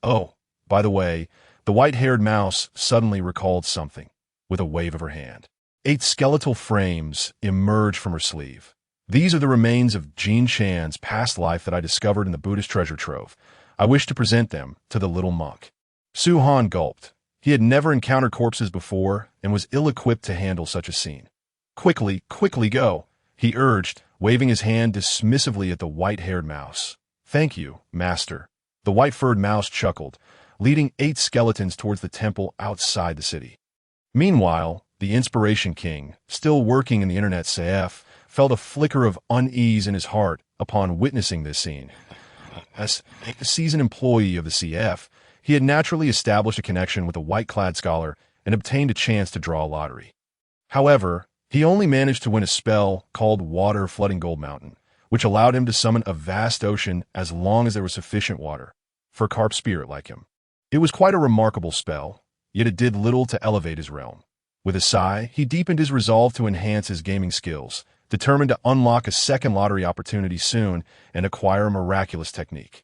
"Oh, by the way," the white-haired mouse suddenly recalled something, with a wave of her hand. 8 skeletal frames emerged from her sleeve. "These are the remains of Jin Chan's past life that I discovered in the Buddhist treasure trove. I wish to present them to the little monk." Ziwang gulped. He had never encountered corpses before and was ill-equipped to handle such a scene. "Quickly, quickly go," he urged, waving his hand dismissively at the white-haired mouse. "Thank you, master." The white-furred mouse chuckled, leading 8 skeletons towards the temple outside the city. Meanwhile, the Inspiration King, still working in the Internet Café, felt a flicker of unease in his heart upon witnessing this scene. As a seasoned employee of the CF, he had naturally established a connection with a white-clad scholar and obtained a chance to draw a lottery. However, he only managed to win a spell called Water Flooding Gold Mountain, which allowed him to summon a vast ocean as long as there was sufficient water for a carp spirit like him. It was quite a remarkable spell, yet it did little to elevate his realm. With a sigh, he deepened his resolve to enhance his gaming skills, determined to unlock a second lottery opportunity soon and acquire a miraculous technique.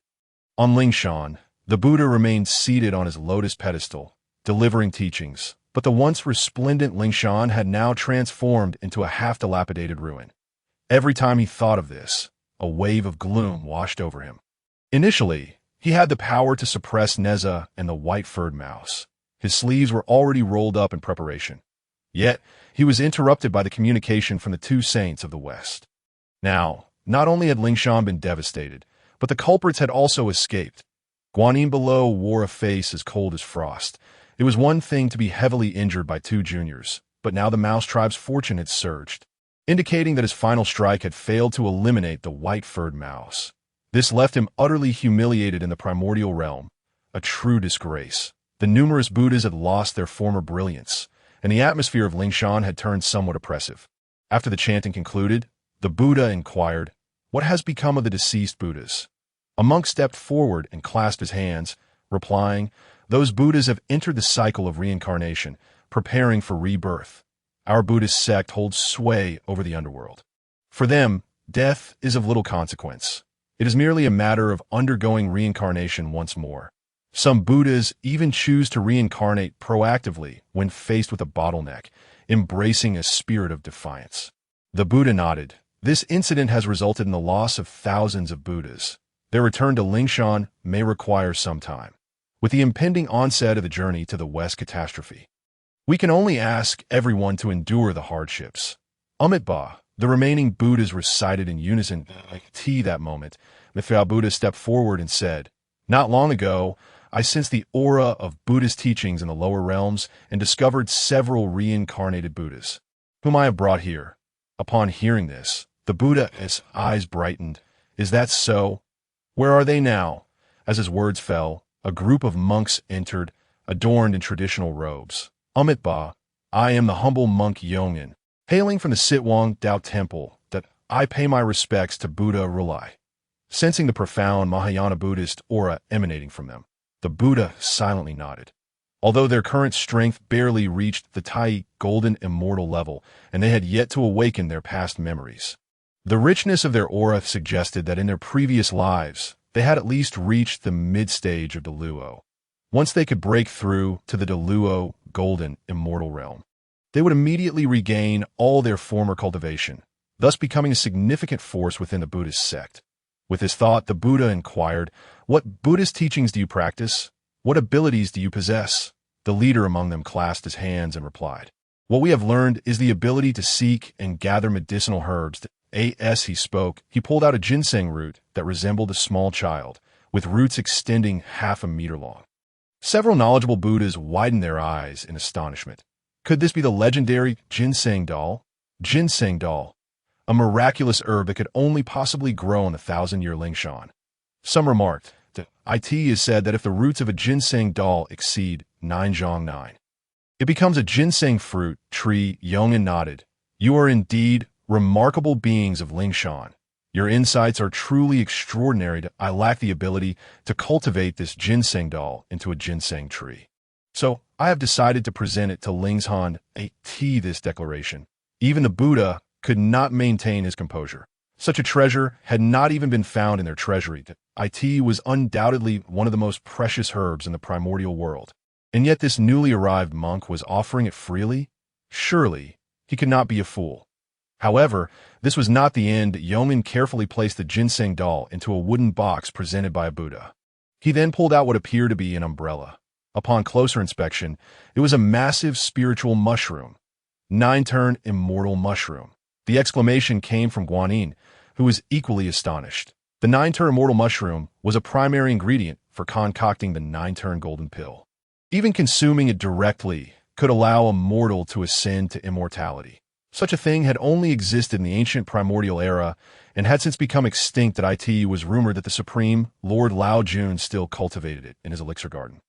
On Lingshan, the Buddha remained seated on his lotus pedestal, delivering teachings, but the once resplendent Lingshan had now transformed into a half-dilapidated ruin. Every time he thought of this, a wave of gloom washed over him. Initially, he had the power to suppress Nezha and the white-furred mouse. His sleeves were already rolled up in preparation. Yet, he was interrupted by the communication from the 2 saints of the West. Now, not only had Lingshan been devastated, but the culprits had also escaped. Guanyin below wore a face as cold as frost. It was one thing to be heavily injured by 2 juniors, but now the mouse tribe's fortune had surged, indicating that his final strike had failed to eliminate the white-furred mouse. This left him utterly humiliated in the primordial realm, a true disgrace. The numerous Buddhas had lost their former brilliance, and the atmosphere of Lingshan had turned somewhat oppressive. After the chanting concluded, the Buddha inquired, "What has become of the deceased Buddhas?" A monk stepped forward and clasped his hands, replying, "Those Buddhas have entered the cycle of reincarnation, preparing for rebirth. Our Buddhist sect holds sway over the underworld. For them, death is of little consequence. It is merely a matter of undergoing reincarnation once more. Some Buddhas even choose to reincarnate proactively when faced with a bottleneck, embracing a spirit of defiance." The Buddha nodded. "This incident has resulted in the loss of thousands of Buddhas. Their return to Lingshan may require some time, with the impending onset of the journey to the West catastrophe. We can only ask everyone to endure the hardships." Amitabha, the remaining Buddhas recited in unison. That moment, Mithra Buddha stepped forward and said, Not long ago, I sensed the aura of Buddhist teachings in the lower realms and discovered several reincarnated Buddhas, whom I have brought here. Upon hearing this, the Buddha's eyes brightened. Is that so? Where are they now? As his words fell, a group of monks entered, adorned in traditional robes. Ba, I am the humble monk Yongin, hailing from the Ziwang Dao temple, that I pay my respects to Buddha Rulai. Sensing the profound Mahayana Buddhist aura emanating from them, the Buddha silently nodded. Although their current strength barely reached the Tai golden immortal level, and they had yet to awaken their past memories, the richness of their aura suggested that in their previous lives, they had at least reached the mid-stage of Deluo. Once they could break through to the Deluo golden immortal realm, they would immediately regain all their former cultivation, thus becoming a significant force within the Buddhist sect. With this thought, the Buddha inquired, "What Buddhist teachings do you practice? What abilities do you possess?" The leader among them clasped his hands and replied, "What we have learned is the ability to seek and gather medicinal herbs." As he spoke, he pulled out a ginseng root that resembled a small child, with roots extending half a meter long. Several knowledgeable Buddhas widened their eyes in astonishment. Could this be the legendary Ginseng Dao? Ginseng Dao, a miraculous herb that could only possibly grow in 1,000-year Lingshan. Some remarked that it is said that if the roots of a ginseng Dao exceed 9 zhang 9, it becomes a ginseng fruit tree. Yongin nodded. You are indeed remarkable beings of Lingshan. Your insights are truly extraordinary. I lack the ability to cultivate this ginseng Dao into a ginseng tree. So I have decided to present it to Lingshan. This declaration. Even the Buddha could not maintain his composure. Such a treasure had not even been found in their treasury. It was undoubtedly one of the most precious herbs in the primordial world. And yet this newly arrived monk was offering it freely? Surely, he could not be a fool. However, this was not the end. Yongin carefully placed the ginseng Dao into a wooden box presented by a Buddha. He then pulled out what appeared to be an umbrella. Upon closer inspection, it was a massive spiritual mushroom. 9-turn immortal mushroom. The exclamation came from Guanyin, who was equally astonished. The 9-turn immortal mushroom was a primary ingredient for concocting the 9-turn golden pill. Even consuming it directly could allow a mortal to ascend to immortality. Such a thing had only existed in the ancient primordial era and had since become extinct. At it was rumored that the supreme Lord Lao Jun still cultivated it in his elixir garden.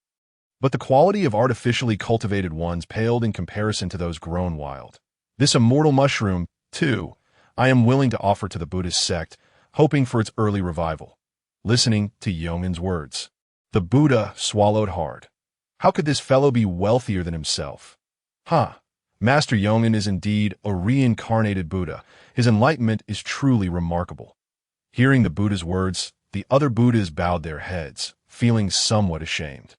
But the quality of artificially cultivated ones paled in comparison to those grown wild. This immortal mushroom, too, I am willing to offer to the Buddhist sect, hoping for its early revival. Listening to Yongin's words, the Buddha swallowed hard. How could this fellow be wealthier than himself? Master Yongin is indeed a reincarnated Buddha. His enlightenment is truly remarkable. Hearing the Buddha's words, the other Buddhas bowed their heads, feeling somewhat ashamed.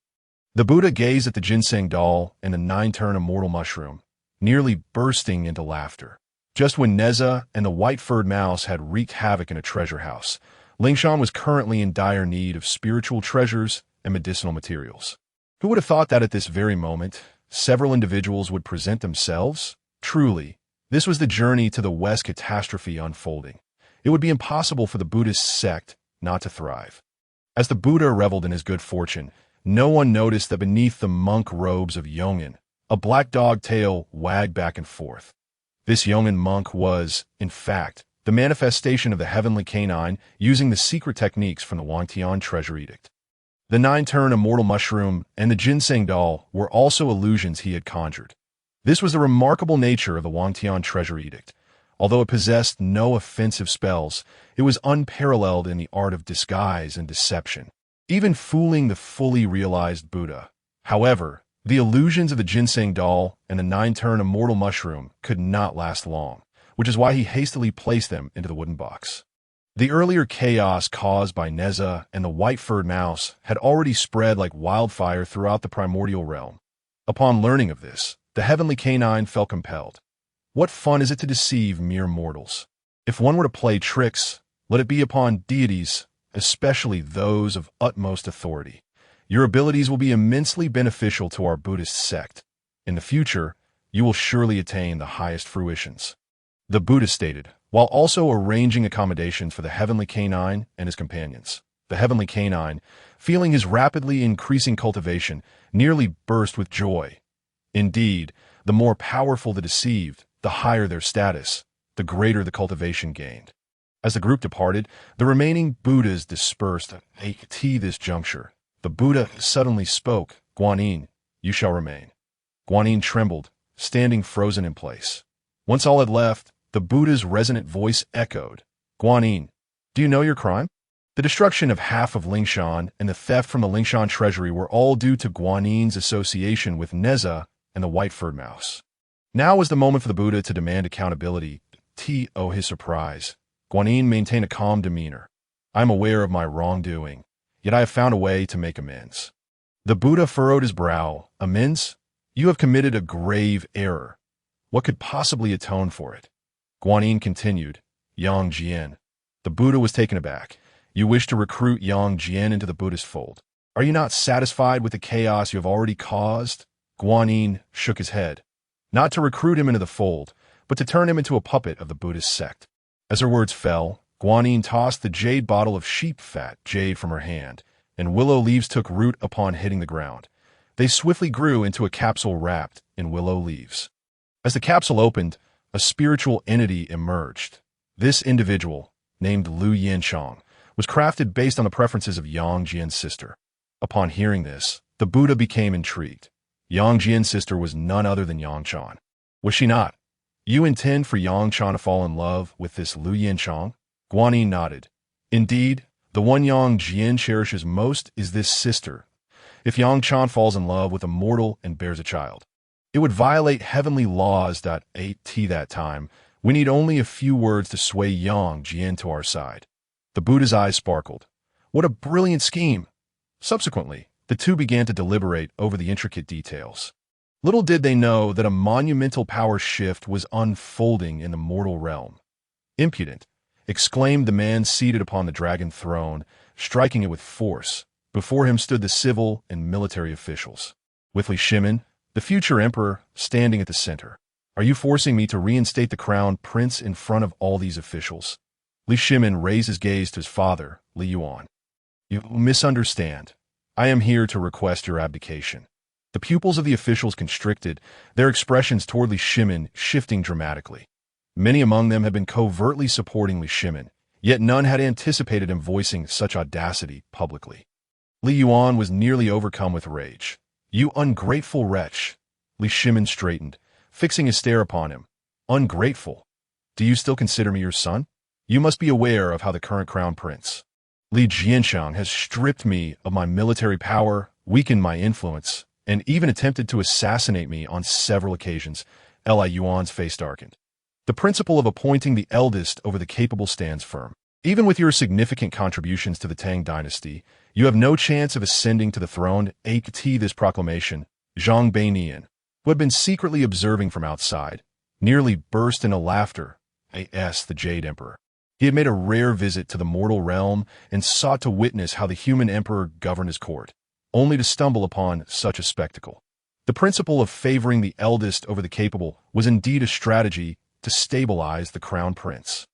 The Buddha gazed at the ginseng Dao and the 9-turn immortal mushroom, nearly bursting into laughter. Just when Nezha and the white-furred mouse had wreaked havoc in a treasure house, Lingshan was currently in dire need of spiritual treasures and medicinal materials. Who would have thought that at this very moment, several individuals would present themselves? Truly, this was the journey to the West catastrophe unfolding. It would be impossible for the Buddhist sect not to thrive. As the Buddha reveled in his good fortune, no one noticed that beneath the monk robes of Yongin, a black dog tail wagged back and forth. This Yongin monk was, in fact, the manifestation of the heavenly canine using the secret techniques from the Wangtian treasure edict. The 9-turn immortal mushroom and the ginseng Dao were also illusions he had conjured. This was the remarkable nature of the Wangtian treasure edict. Although it possessed no offensive spells, it was unparalleled in the art of disguise and deception, even fooling the fully realized Buddha. However, the illusions of the ginseng Dao and the 9-turn immortal mushroom could not last long, which is why he hastily placed them into the wooden box. The earlier chaos caused by Nezha and the white-furred mouse had already spread like wildfire throughout the primordial realm. Upon learning of this, the heavenly canine felt compelled. What fun is it to deceive mere mortals? If one were to play tricks, let it be upon deities, especially those of utmost authority. Your abilities will be immensely beneficial to our Buddhist sect. In the future, you will surely attain the highest fruitions. The Buddha stated, while also arranging accommodations for the heavenly canine and his companions. The heavenly canine, feeling his rapidly increasing cultivation, nearly burst with joy. Indeed, the more powerful the deceived, the higher their status, the greater the cultivation gained. As the group departed, the remaining Buddhas dispersed. At this juncture, the Buddha suddenly spoke, "Guanyin, you shall remain." Guanyin trembled, standing frozen in place. Once all had left, the Buddha's resonant voice echoed, "Guanyin, do you know your crime?" The destruction of half of Lingshan and the theft from the Lingshan treasury were all due to Guanyin's association with Nezha and the white-furred mouse. Now was the moment for the Buddha to demand accountability. To his surprise, Guanyin maintained a calm demeanor. "I am aware of my wrongdoing, yet I have found a way to make amends." The Buddha furrowed his brow. "Amends? You have committed a grave error. What could possibly atone for it?" Guanyin continued, "Yang Jian." The Buddha was taken aback. "You wish to recruit Yang Jian into the Buddhist fold. Are you not satisfied with the chaos you have already caused?" Guanyin shook his head. "Not to recruit him into the fold, but to turn him into a puppet of the Buddhist sect." As her words fell, Guanyin tossed the jade bottle of sheep fat jade from her hand, and willow leaves took root upon hitting the ground. They swiftly grew into a capsule wrapped in willow leaves. As the capsule opened, a spiritual entity emerged. This individual, named Lu Yanchang, was crafted based on the preferences of Yang Jian's sister. Upon hearing this, the Buddha became intrigued. Yang Jian's sister was none other than Yang Chan. Was she not? "You intend for Yang Chan to fall in love with this Lu Yanchang?" Guanyin nodded. "Indeed, the one Yang Jian cherishes most is this sister. If Yang Chan falls in love with a mortal and bears a child, it would violate heavenly laws. At that time, we need only a few words to sway Yang Jian to our side." The Buddha's eyes sparkled. What a brilliant scheme! Subsequently, the two began to deliberate over the intricate details. Little did they know that a monumental power shift was unfolding in the mortal realm. "Impudent!" exclaimed the man seated upon the dragon throne, striking it with force. Before him stood the civil and military officials, with Li Shimin, the future emperor, standing at the center. "Are you forcing me to reinstate the crown prince in front of all these officials?" Li Shimin raised his gaze to his father, Li Yuan. "You misunderstand. I am here to request your abdication." The pupils of the officials constricted, their expressions toward Li Shimin shifting dramatically. Many among them had been covertly supporting Li Shimin, yet none had anticipated him voicing such audacity publicly. Li Yuan was nearly overcome with rage. "You ungrateful wretch!" Li Shimin straightened, fixing his stare upon him. "Ungrateful? Do you still consider me your son? You must be aware of how the current crown prince, Li Jianshang, has stripped me of my military power, weakened my influence, and even attempted to assassinate me on several occasions." Li Yuan's face darkened. "The principle of appointing the eldest over the capable stands firm. Even with your significant contributions to the Tang dynasty, you have no chance of ascending to the throne." At this proclamation, Zhang Beinian, who had been secretly observing from outside, nearly burst into laughter. The Jade Emperor. He had made a rare visit to the mortal realm and sought to witness how the human emperor governed his court, only to stumble upon such a spectacle. The principle of favoring the eldest over the capable was indeed a strategy to stabilize the crown prince.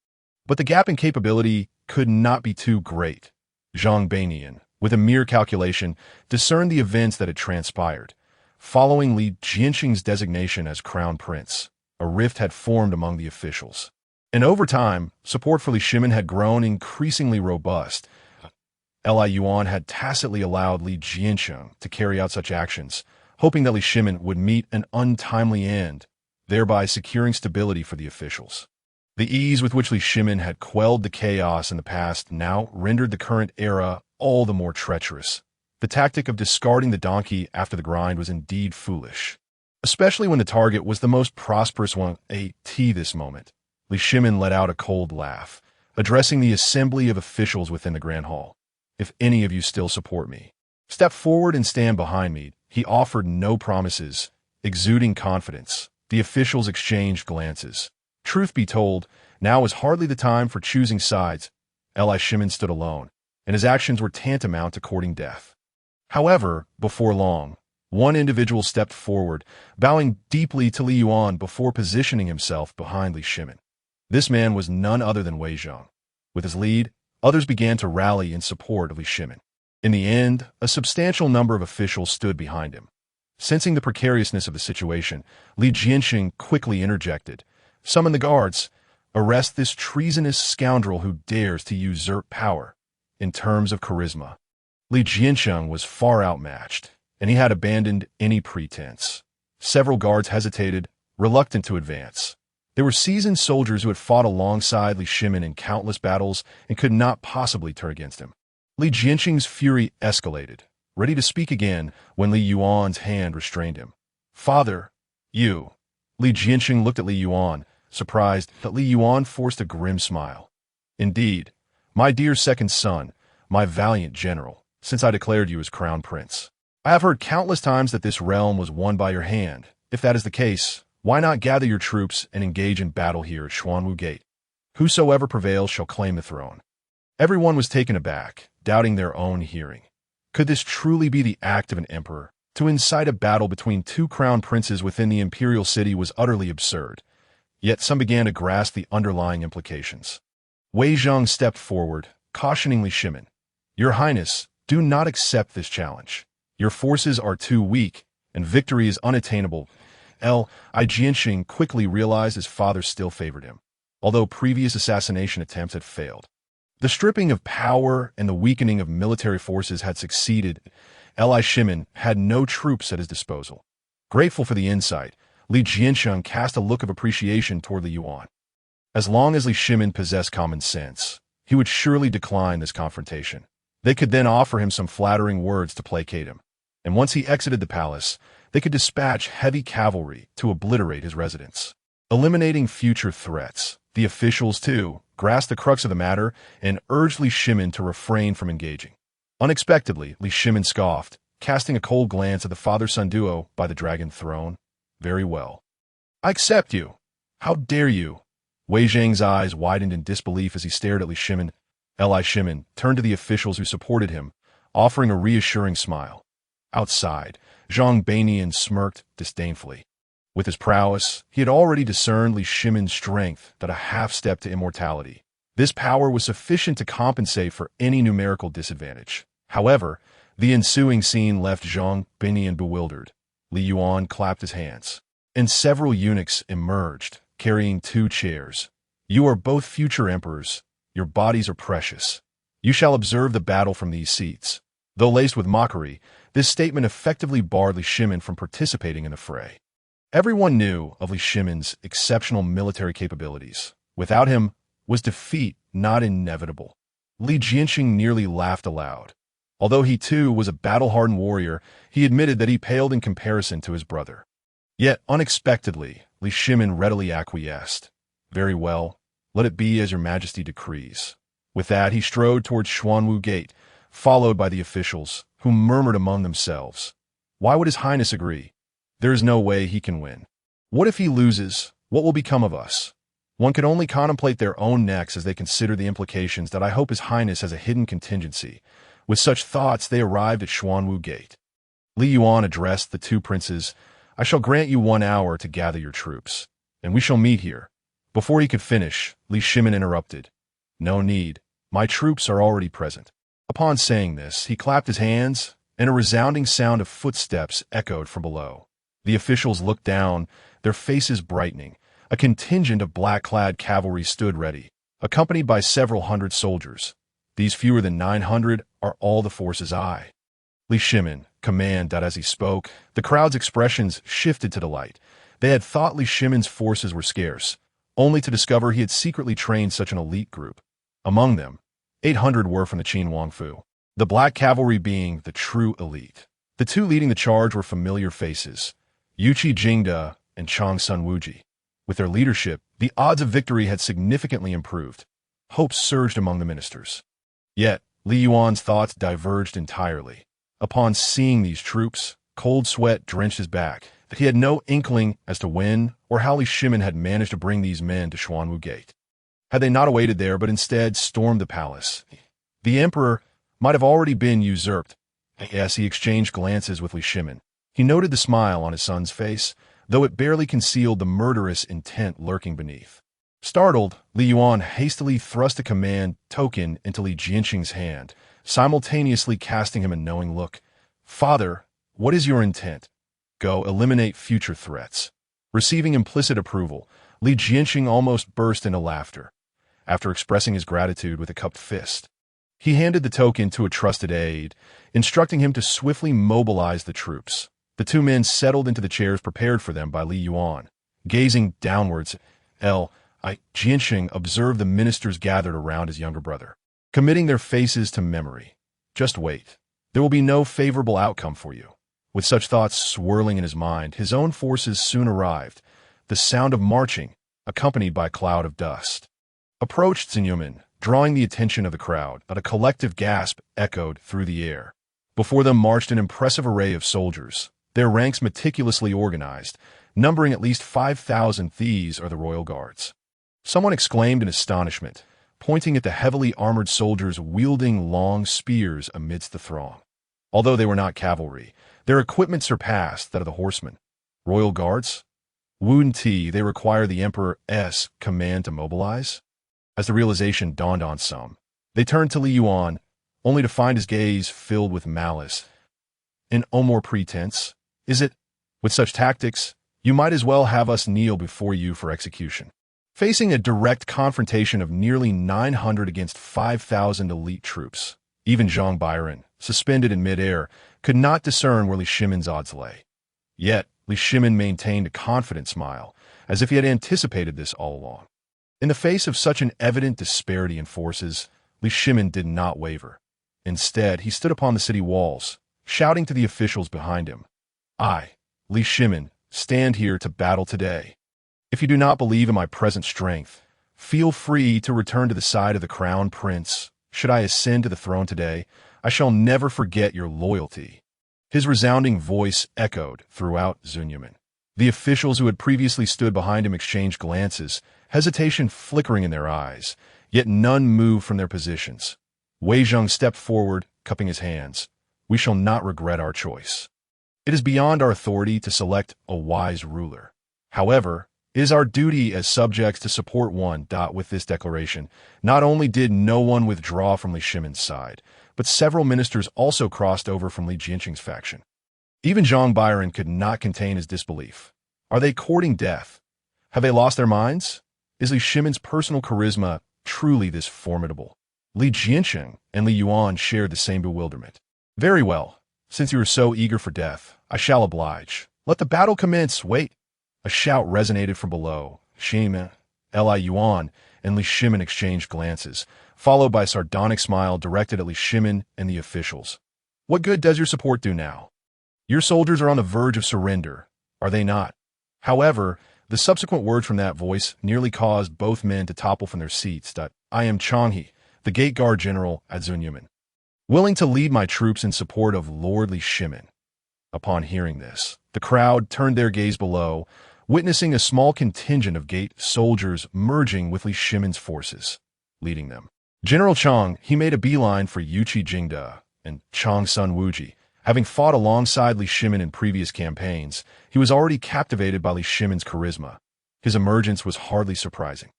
But the gap in capability could not be too great. Zhang Beinian, with a mere calculation, discerned the events that had transpired. Following Li Jianxing's designation as crown prince, a rift had formed among the officials. And over time, support for Li Shimin had grown increasingly robust. Li Yuan had tacitly allowed Li Jianxing to carry out such actions, hoping that Li Shimin would meet an untimely end, thereby securing stability for the officials. The ease with which Li Shimin had quelled the chaos in the past now rendered the current era all the more treacherous. The tactic of discarding the donkey after the grind was indeed foolish, especially when the target was the most prosperous one. At this moment, Li Shimin let out a cold laugh, addressing the assembly of officials within the Grand Hall. "If any of you still support me, step forward and stand behind me." He offered no promises, exuding confidence. The officials exchanged glances. Truth be told, now was hardly the time for choosing sides. Li Shimin stood alone, and his actions were tantamount to courting death. However, before long, one individual stepped forward, bowing deeply to Li Yuan before positioning himself behind Li Shimin. This man was none other than Wei Zhang. With his lead, Others began to rally in support of Li Shimin. In the end, a substantial number of officials stood behind him. Sensing the precariousness of the situation, Li Jianxing quickly interjected. "Summon the guards. Arrest this treasonous scoundrel who dares to usurp power." In terms of charisma, Li Jianxing was far outmatched, and he had abandoned any pretense. Several guards hesitated, reluctant to advance. They were seasoned soldiers who had fought alongside Li Shimin in countless battles and could not possibly turn against him. Li Jianxing's fury escalated, ready to speak again when Li Yuan's hand restrained him. "Father, you." Li Jianxing looked at Li Yuan, surprised that Li Yuan forced a grim smile. "Indeed, my dear second son, my valiant general, since I declared you as crown prince. I have heard countless times that this realm was won by your hand. If that is the case, why not gather your troops and engage in battle here at Xuanwu Gate? Whosoever prevails shall claim the throne." Everyone was taken aback, doubting their own hearing. Could this truly be the act of an emperor? To incite a battle between two crown princes within the imperial city was utterly absurd. Yet some began to grasp the underlying implications. Wei Zhang stepped forward, cautioning Li Shimin. "Your Highness, do not accept this challenge. Your forces are too weak, and victory is unattainable." Li Jianxing quickly realized his father still favored him, although previous assassination attempts had failed. The stripping of power and the weakening of military forces had succeeded. Li Shimin had no troops at his disposal. Grateful for the insight, Li Jianxing cast a look of appreciation toward Li Yuan. As long as Li Shimin possessed common sense, he would surely decline this confrontation. They could then offer him some flattering words to placate him. And once he exited the palace, they could dispatch heavy cavalry to obliterate his residence. Eliminating future threats, the officials, too, grasped the crux of the matter and urged Li Shimin to refrain from engaging. Unexpectedly, Li Shimin scoffed, casting a cold glance at the father-son duo by the dragon throne. "Very well. I accept you. How dare you?" Wei Zhang's eyes widened in disbelief as he stared at Li Shimin. Li Shimin turned to the officials who supported him, offering a reassuring smile. Outside, Zhang Beinian smirked disdainfully. With his prowess, he had already discerned Li Shimin's strength at a half-step to immortality. This power was sufficient to compensate for any numerical disadvantage. However, the ensuing scene left Zhang Beinian bewildered. Li Yuan clapped his hands, and several eunuchs emerged, carrying 2 chairs. "You are both future emperors. Your bodies are precious. You shall observe the battle from these seats." Though laced with mockery, this statement effectively barred Li Shimin from participating in the fray. Everyone knew of Li Shimin's exceptional military capabilities. Without him, was defeat not inevitable? Li Jianxing nearly laughed aloud. Although he too was a battle-hardened warrior, he admitted that he paled in comparison to his brother. Yet, unexpectedly, Li Shimin readily acquiesced. "Very well, let it be as your majesty decrees." With that, he strode towards Xuanwu Gate, followed by the officials, who murmured among themselves. Why would his highness agree? There is no way he can win. What if he loses? What will become of us? One can only contemplate their own necks as they consider the implications that I hope his highness has a hidden contingency. With such thoughts, they arrived at Xuanwu Gate. Li Yuan addressed the 2 princes. "I shall grant you 1 hour to gather your troops, and we shall meet here." Before he could finish, Li Shimin interrupted. "No need. My troops are already present." Upon saying this, he clapped his hands, and a resounding sound of footsteps echoed from below. The officials looked down, their faces brightening. A contingent of black-clad cavalry stood ready, accompanied by several hundred soldiers. These fewer than 900 are all the forces I. Li Shimin commanded as he spoke. The crowd's expressions shifted to delight. They had thought Li Shimin's forces were scarce, only to discover he had secretly trained such an elite group. Among them, 800 were from the Qin Wangfu, the black cavalry being the true elite. The 2 leading the charge were familiar faces, Yuqi Jingda and Chang'an Wuji. With their leadership, the odds of victory had significantly improved. Hope surged among the ministers. Yet, Li Yuan's thoughts diverged entirely. Upon seeing these troops, cold sweat drenched his back. He had no inkling as to when or how Li Shimin had managed to bring these men to Xuanwu Gate. Had they not awaited there, but instead stormed the palace, the emperor might have already been usurped. As he exchanged glances with Li Shimin, he noted the smile on his son's face, though it barely concealed the murderous intent lurking beneath. Startled, Li Yuan hastily thrust a command token into Li Jianqing's hand, simultaneously casting him a knowing look. Father, what is your intent? Go eliminate future threats. Receiving implicit approval, Li Jianqing almost burst into laughter. After expressing his gratitude with a cupped fist, he handed the token to a trusted aide, instructing him to swiftly mobilize the troops. The two men settled into the chairs prepared for them by Li Yuan. Gazing downwards, Jianqing observed the ministers gathered around his younger brother, committing their faces to memory. Just wait. There will be no favorable outcome for you. With such thoughts swirling in his mind, his own forces soon arrived, the sound of marching, accompanied by a cloud of dust. Approached Zinyuman, drawing the attention of the crowd, but a collective gasp echoed through the air. Before them marched an impressive array of soldiers, their ranks meticulously organized, numbering at least 5,000. These are the royal guards. Someone exclaimed in astonishment, pointing at the heavily armored soldiers wielding long spears amidst the throng. Although they were not cavalry, their equipment surpassed that of the horsemen. Royal guards? Wouldn't they require the Emperor's command to mobilize? As the realization dawned on some, they turned to Li Yuan, only to find his gaze filled with malice. In no more pretense, is it? With such tactics, you might as well have us kneel before you for execution. Facing a direct confrontation of nearly 900 against 5,000 elite troops, even Zhang Byron, suspended in midair, could not discern where Li Shimin's odds lay. Yet, Li Shimin maintained a confident smile, as if he had anticipated this all along. In the face of such an evident disparity in forces, Li Shimin did not waver. Instead, he stood upon the city walls, shouting to the officials behind him, I, Li Shimin, stand here to battle today. If you do not believe in my present strength, feel free to return to the side of the crown prince. Should I ascend to the throne today, I shall never forget your loyalty. His resounding voice echoed throughout Zinyuman. The officials who had previously stood behind him exchanged glances, hesitation flickering in their eyes, yet none moved from their positions. Wei Zheng stepped forward, cupping his hands. We shall not regret our choice. It is beyond our authority to select a wise ruler. However, it is our duty as subjects to support one. With this declaration, not only did no one withdraw from Li Shimin's side, but several ministers also crossed over from Li Jianqing's faction. Even Zhang Byron could not contain his disbelief. Are they courting death? Have they lost their minds? Is Li Shimin's personal charisma truly this formidable? Li Jianqing and Li Yuan shared the same bewilderment. Very well. Since you are so eager for death, I shall oblige. Let the battle commence. Wait. A shout resonated from below. Shimin, Li Yuan, and Li Shimin exchanged glances, followed by a sardonic smile directed at Li Shimin and the officials. What good does your support do now? Your soldiers are on the verge of surrender, are they not? However, the subsequent words from that voice nearly caused both men to topple from their seats. I am Chang'an, the gate guard general at Zinyuman, willing to lead my troops in support of Lord Li Shimin. Upon hearing this, the crowd turned their gaze below, witnessing a small contingent of gate soldiers merging with Li Shimin's forces, leading them. General Chang, he made a beeline for Yuqi Jingde and Chang Sun Wuji. Having fought alongside Li Shimin in previous campaigns, he was already captivated by Li Shimin's charisma. His emergence was hardly surprising.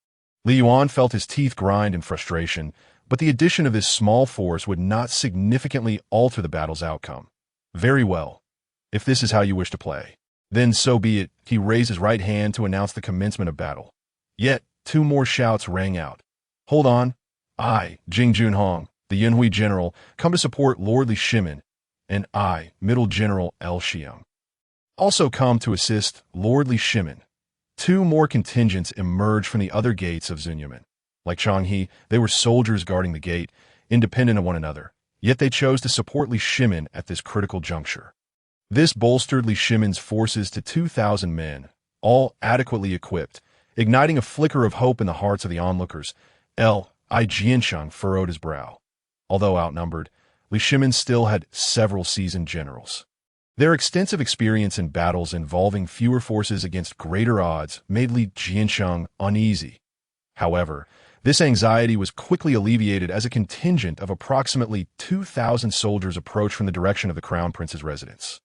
Li Yuan felt his teeth grind in frustration, but the addition of this small force would not significantly alter the battle's outcome. Very well. If this is how you wish to play, then so be it. He raised his right hand to announce the commencement of battle. Yet, two more shouts rang out. Hold on. I, Jing Junhong, the Yunhui general, come to support Lord Li Shimin, and I, Middle General L. Xiang, also come to assist Lord Li Shimin. Two more contingents emerged from the other gates of Zinyuman. Like Chang'an, they were soldiers guarding the gate, independent of one another, yet they chose to support Li Shimin at this critical juncture. This bolstered Li Shimin's forces to 2,000 men, all adequately equipped, igniting a flicker of hope in the hearts of the onlookers. Li Jiansheng furrowed his brow. Although outnumbered, Li Shimin still had several seasoned generals. Their extensive experience in battles involving fewer forces against greater odds made Li Jiansheng uneasy. However, this anxiety was quickly alleviated as a contingent of approximately 2,000 soldiers approached from the direction of the Crown Prince's residence.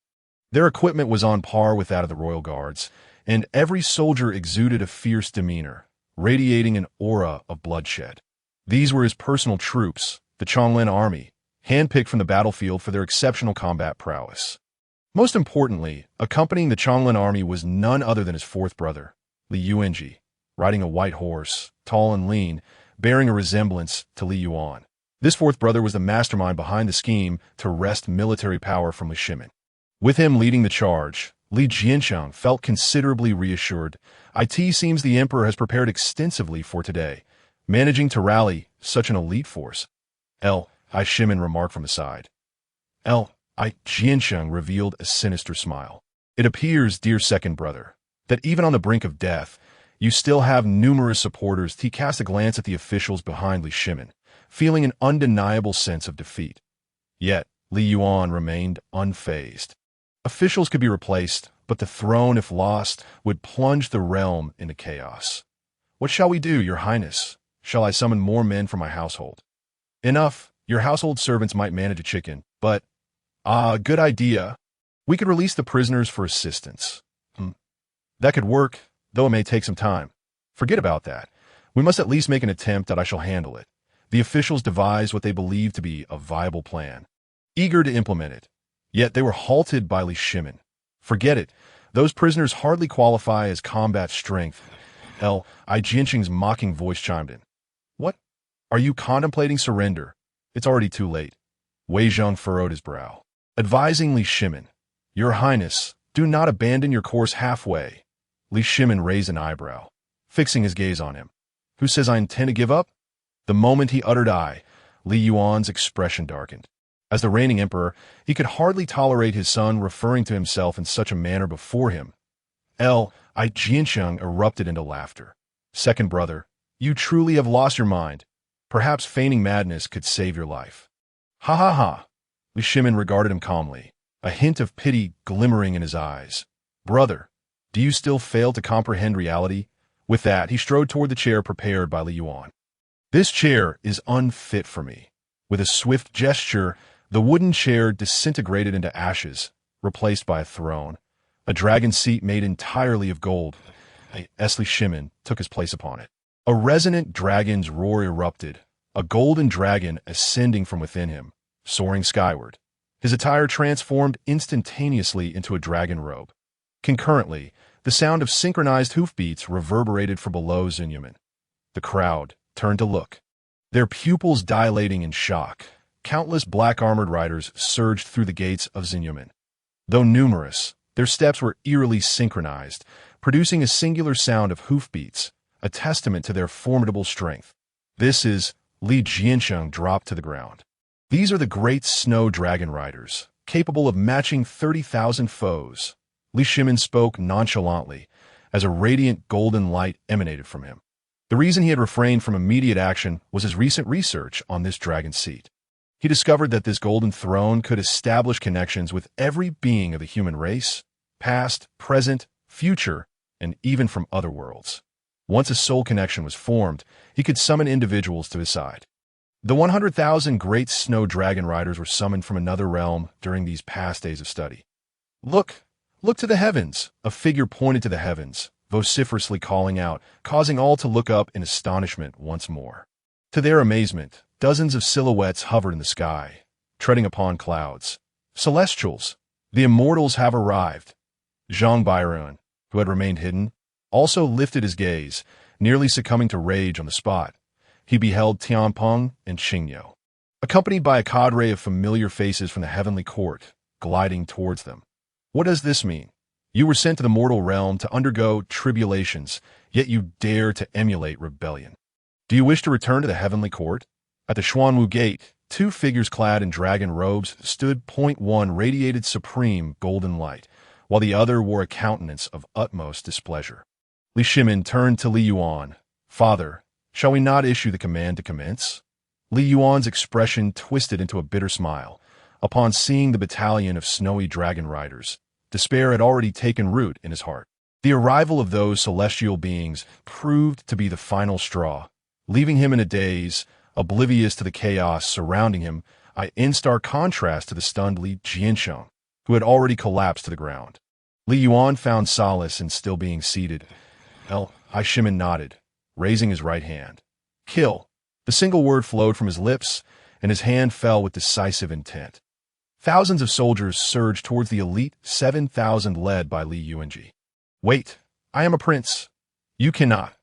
Their equipment was on par with that of the royal guards, and every soldier exuded a fierce demeanor, radiating an aura of bloodshed. These were his personal troops, the Chang'an army, handpicked from the battlefield for their exceptional combat prowess. Most importantly, accompanying the Chang'an army was none other than his fourth brother, Li Yuanji, riding a white horse, tall and lean, bearing a resemblance to Li Yuan. This fourth brother was the mastermind behind the scheme to wrest military power from Li Shimin. With him leading the charge, Li Jiancheng felt considerably reassured. It seems the emperor has prepared extensively for today, managing to rally such an elite force. Shimin remarked from aside. Jiancheng revealed a sinister smile. It appears, dear second brother, that even on the brink of death, you still have numerous supporters. He cast a glance at the officials behind Li Shimin, feeling an undeniable sense of defeat. Yet, Li Yuan remained unfazed. Officials could be replaced, but the throne, if lost, would plunge the realm into chaos. What shall we do, your highness? Shall I summon more men from my household? Enough. Your household servants might manage a chicken, but... good idea. We could release the prisoners for assistance. That could work, though it may take some time. Forget about that. We must at least make an attempt that I shall handle it. The officials devised what they believed to be a viable plan, eager to implement it. Yet they were halted by Li Shimin. Forget it. Those prisoners hardly qualify as combat strength. Jiancheng's mocking voice chimed in. What? Are you contemplating surrender? It's already too late. Wei Zheng furrowed his brow, advising Li Shimin. Your highness, do not abandon your course halfway. Li Shimin raised an eyebrow, fixing his gaze on him. Who says I intend to give up? The moment he uttered Li Yuan's expression darkened. As the reigning emperor, he could hardly tolerate his son referring to himself in such a manner before him. Jiancheng erupted into laughter. Second brother, you truly have lost your mind. Perhaps feigning madness could save your life. Ha ha ha. Li Shimin regarded him calmly, a hint of pity glimmering in his eyes. Brother, do you still fail to comprehend reality? With that, he strode toward the chair prepared by Li Yuan. This chair is unfit for me. With a swift gesture, the wooden chair disintegrated into ashes, replaced by a throne. A dragon seat made entirely of gold. Li Shimin took his place upon it. A resonant dragon's roar erupted, a golden dragon ascending from within him, soaring skyward. His attire transformed instantaneously into a dragon robe. Concurrently, the sound of synchronized hoofbeats reverberated from below Zinyuman. The crowd turned to look, their pupils dilating in shock. Countless black-armored riders surged through the gates of Zinyuman. Though numerous, their steps were eerily synchronized, producing a singular sound of hoofbeats, a testament to their formidable strength. This is Li Jiancheng dropped to the ground. These are the great snow dragon riders, capable of matching 30,000 foes. Li Shimin spoke nonchalantly, as a radiant golden light emanated from him. The reason he had refrained from immediate action was his recent research on this dragon seat. He discovered that this golden throne could establish connections with every being of the human race, past, present, future, and even from other worlds. Once a soul connection was formed, he could summon individuals to his side. The 100,000 great snow dragon riders were summoned from another realm during these past days of study. Look to the heavens! A figure pointed to the heavens, vociferously calling out, causing all to look up in astonishment once more. To their amazement, dozens of silhouettes hovered in the sky, treading upon clouds. Celestials! The immortals have arrived! Zhang Bairan, who had remained hidden, also lifted his gaze, nearly succumbing to rage on the spot. He beheld Tianpeng and Qingyo, accompanied by a cadre of familiar faces from the heavenly court, gliding towards them. What does this mean? You were sent to the mortal realm to undergo tribulations, yet you dare to emulate rebellion. Do you wish to return to the heavenly court? At the Xuanwu gate, two figures clad in dragon robes stood. One radiated supreme golden light, while the other wore a countenance of utmost displeasure. Li Shimin turned to Li Yuan. Father, shall we not issue the command to commence? Li Yuan's expression twisted into a bitter smile. Upon seeing the battalion of snowy dragon riders, despair had already taken root in his heart. The arrival of those celestial beings proved to be the final straw, leaving him in a daze, oblivious to the chaos surrounding him, in stark contrast to the stunned Li Jiancheng, who had already collapsed to the ground. Li Yuan found solace in still being seated. Shimin nodded. raising his right hand. Kill. The single word flowed from his lips, and his hand fell with decisive intent. Thousands of soldiers surged towards the elite 7,000 led by Li Yuanji. Wait, I am a prince. You cannot.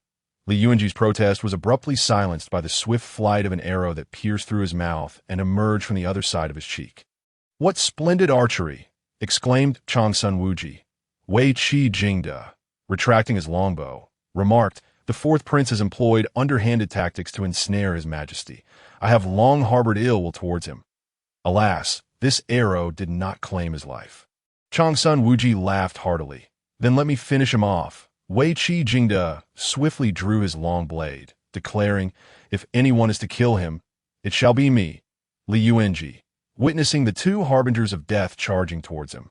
Li Yuanji's protest was abruptly silenced by the swift flight of an arrow that pierced through his mouth and emerged from the other side of his cheek. What splendid archery! Exclaimed Chang'an Wuji. Wei Qi Jingda, retracting his longbow, remarked, the fourth prince has employed underhanded tactics to ensnare his majesty. I have long harbored ill will towards him. Alas, this arrow did not claim his life. Chang'an Wuji laughed heartily. Then let me finish him off. Wei Qi Jingda swiftly drew his long blade, declaring, if anyone is to kill him, it shall be me. Li Yuanji, witnessing the two harbingers of death charging towards him,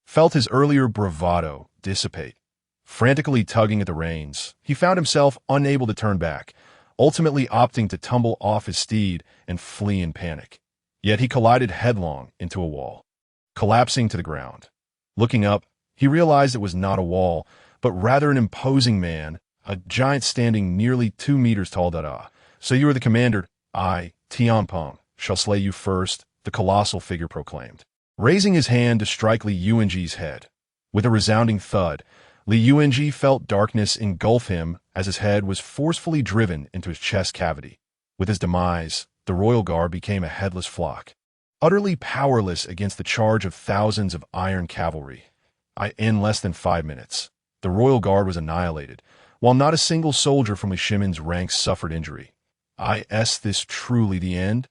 felt his earlier bravado dissipate. Frantically tugging at the reins, he found himself unable to turn back, ultimately opting to tumble off his steed and flee in panic. Yet he collided headlong into a wall, collapsing to the ground. Looking up, he realized it was not a wall, but rather an imposing man, a giant standing nearly 2 meters tall. So you are the commander. I, Tianpeng, shall slay you first, the colossal figure proclaimed, raising his hand to strike Li Yuanji's head. With a resounding thud, Li Yuanji felt darkness engulf him as his head was forcefully driven into his chest cavity. With his demise, the royal guard became a headless flock, utterly powerless against the charge of thousands of iron cavalry. In less than 5 minutes, the royal guard was annihilated, while not a single soldier from Li Shimin's ranks suffered injury. Is this truly the end?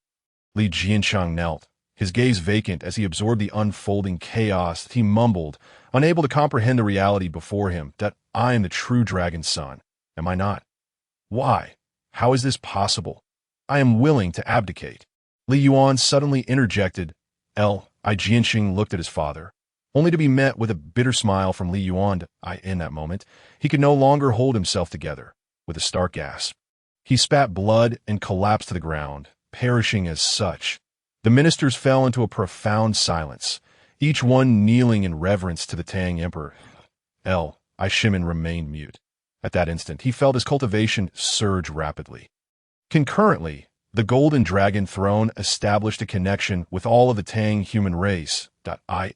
Li Jiancheng knelt, his gaze vacant as he absorbed the unfolding chaos. He mumbled, unable to comprehend the reality before him, that I am the true dragon's son. Am I not? Why? How is this possible? I am willing to abdicate. Li Yuan suddenly interjected. Jianxing looked at his father, only to be met with a bitter smile from Li Yuan. In that moment, he could no longer hold himself together. With a stark gasp, he spat blood and collapsed to the ground, perishing as such. The ministers fell into a profound silence, each one kneeling in reverence to the Tang Emperor. Shimin remained mute. At that instant, he felt his cultivation surge rapidly. Concurrently, the Golden Dragon Throne established a connection with all of the Tang human race.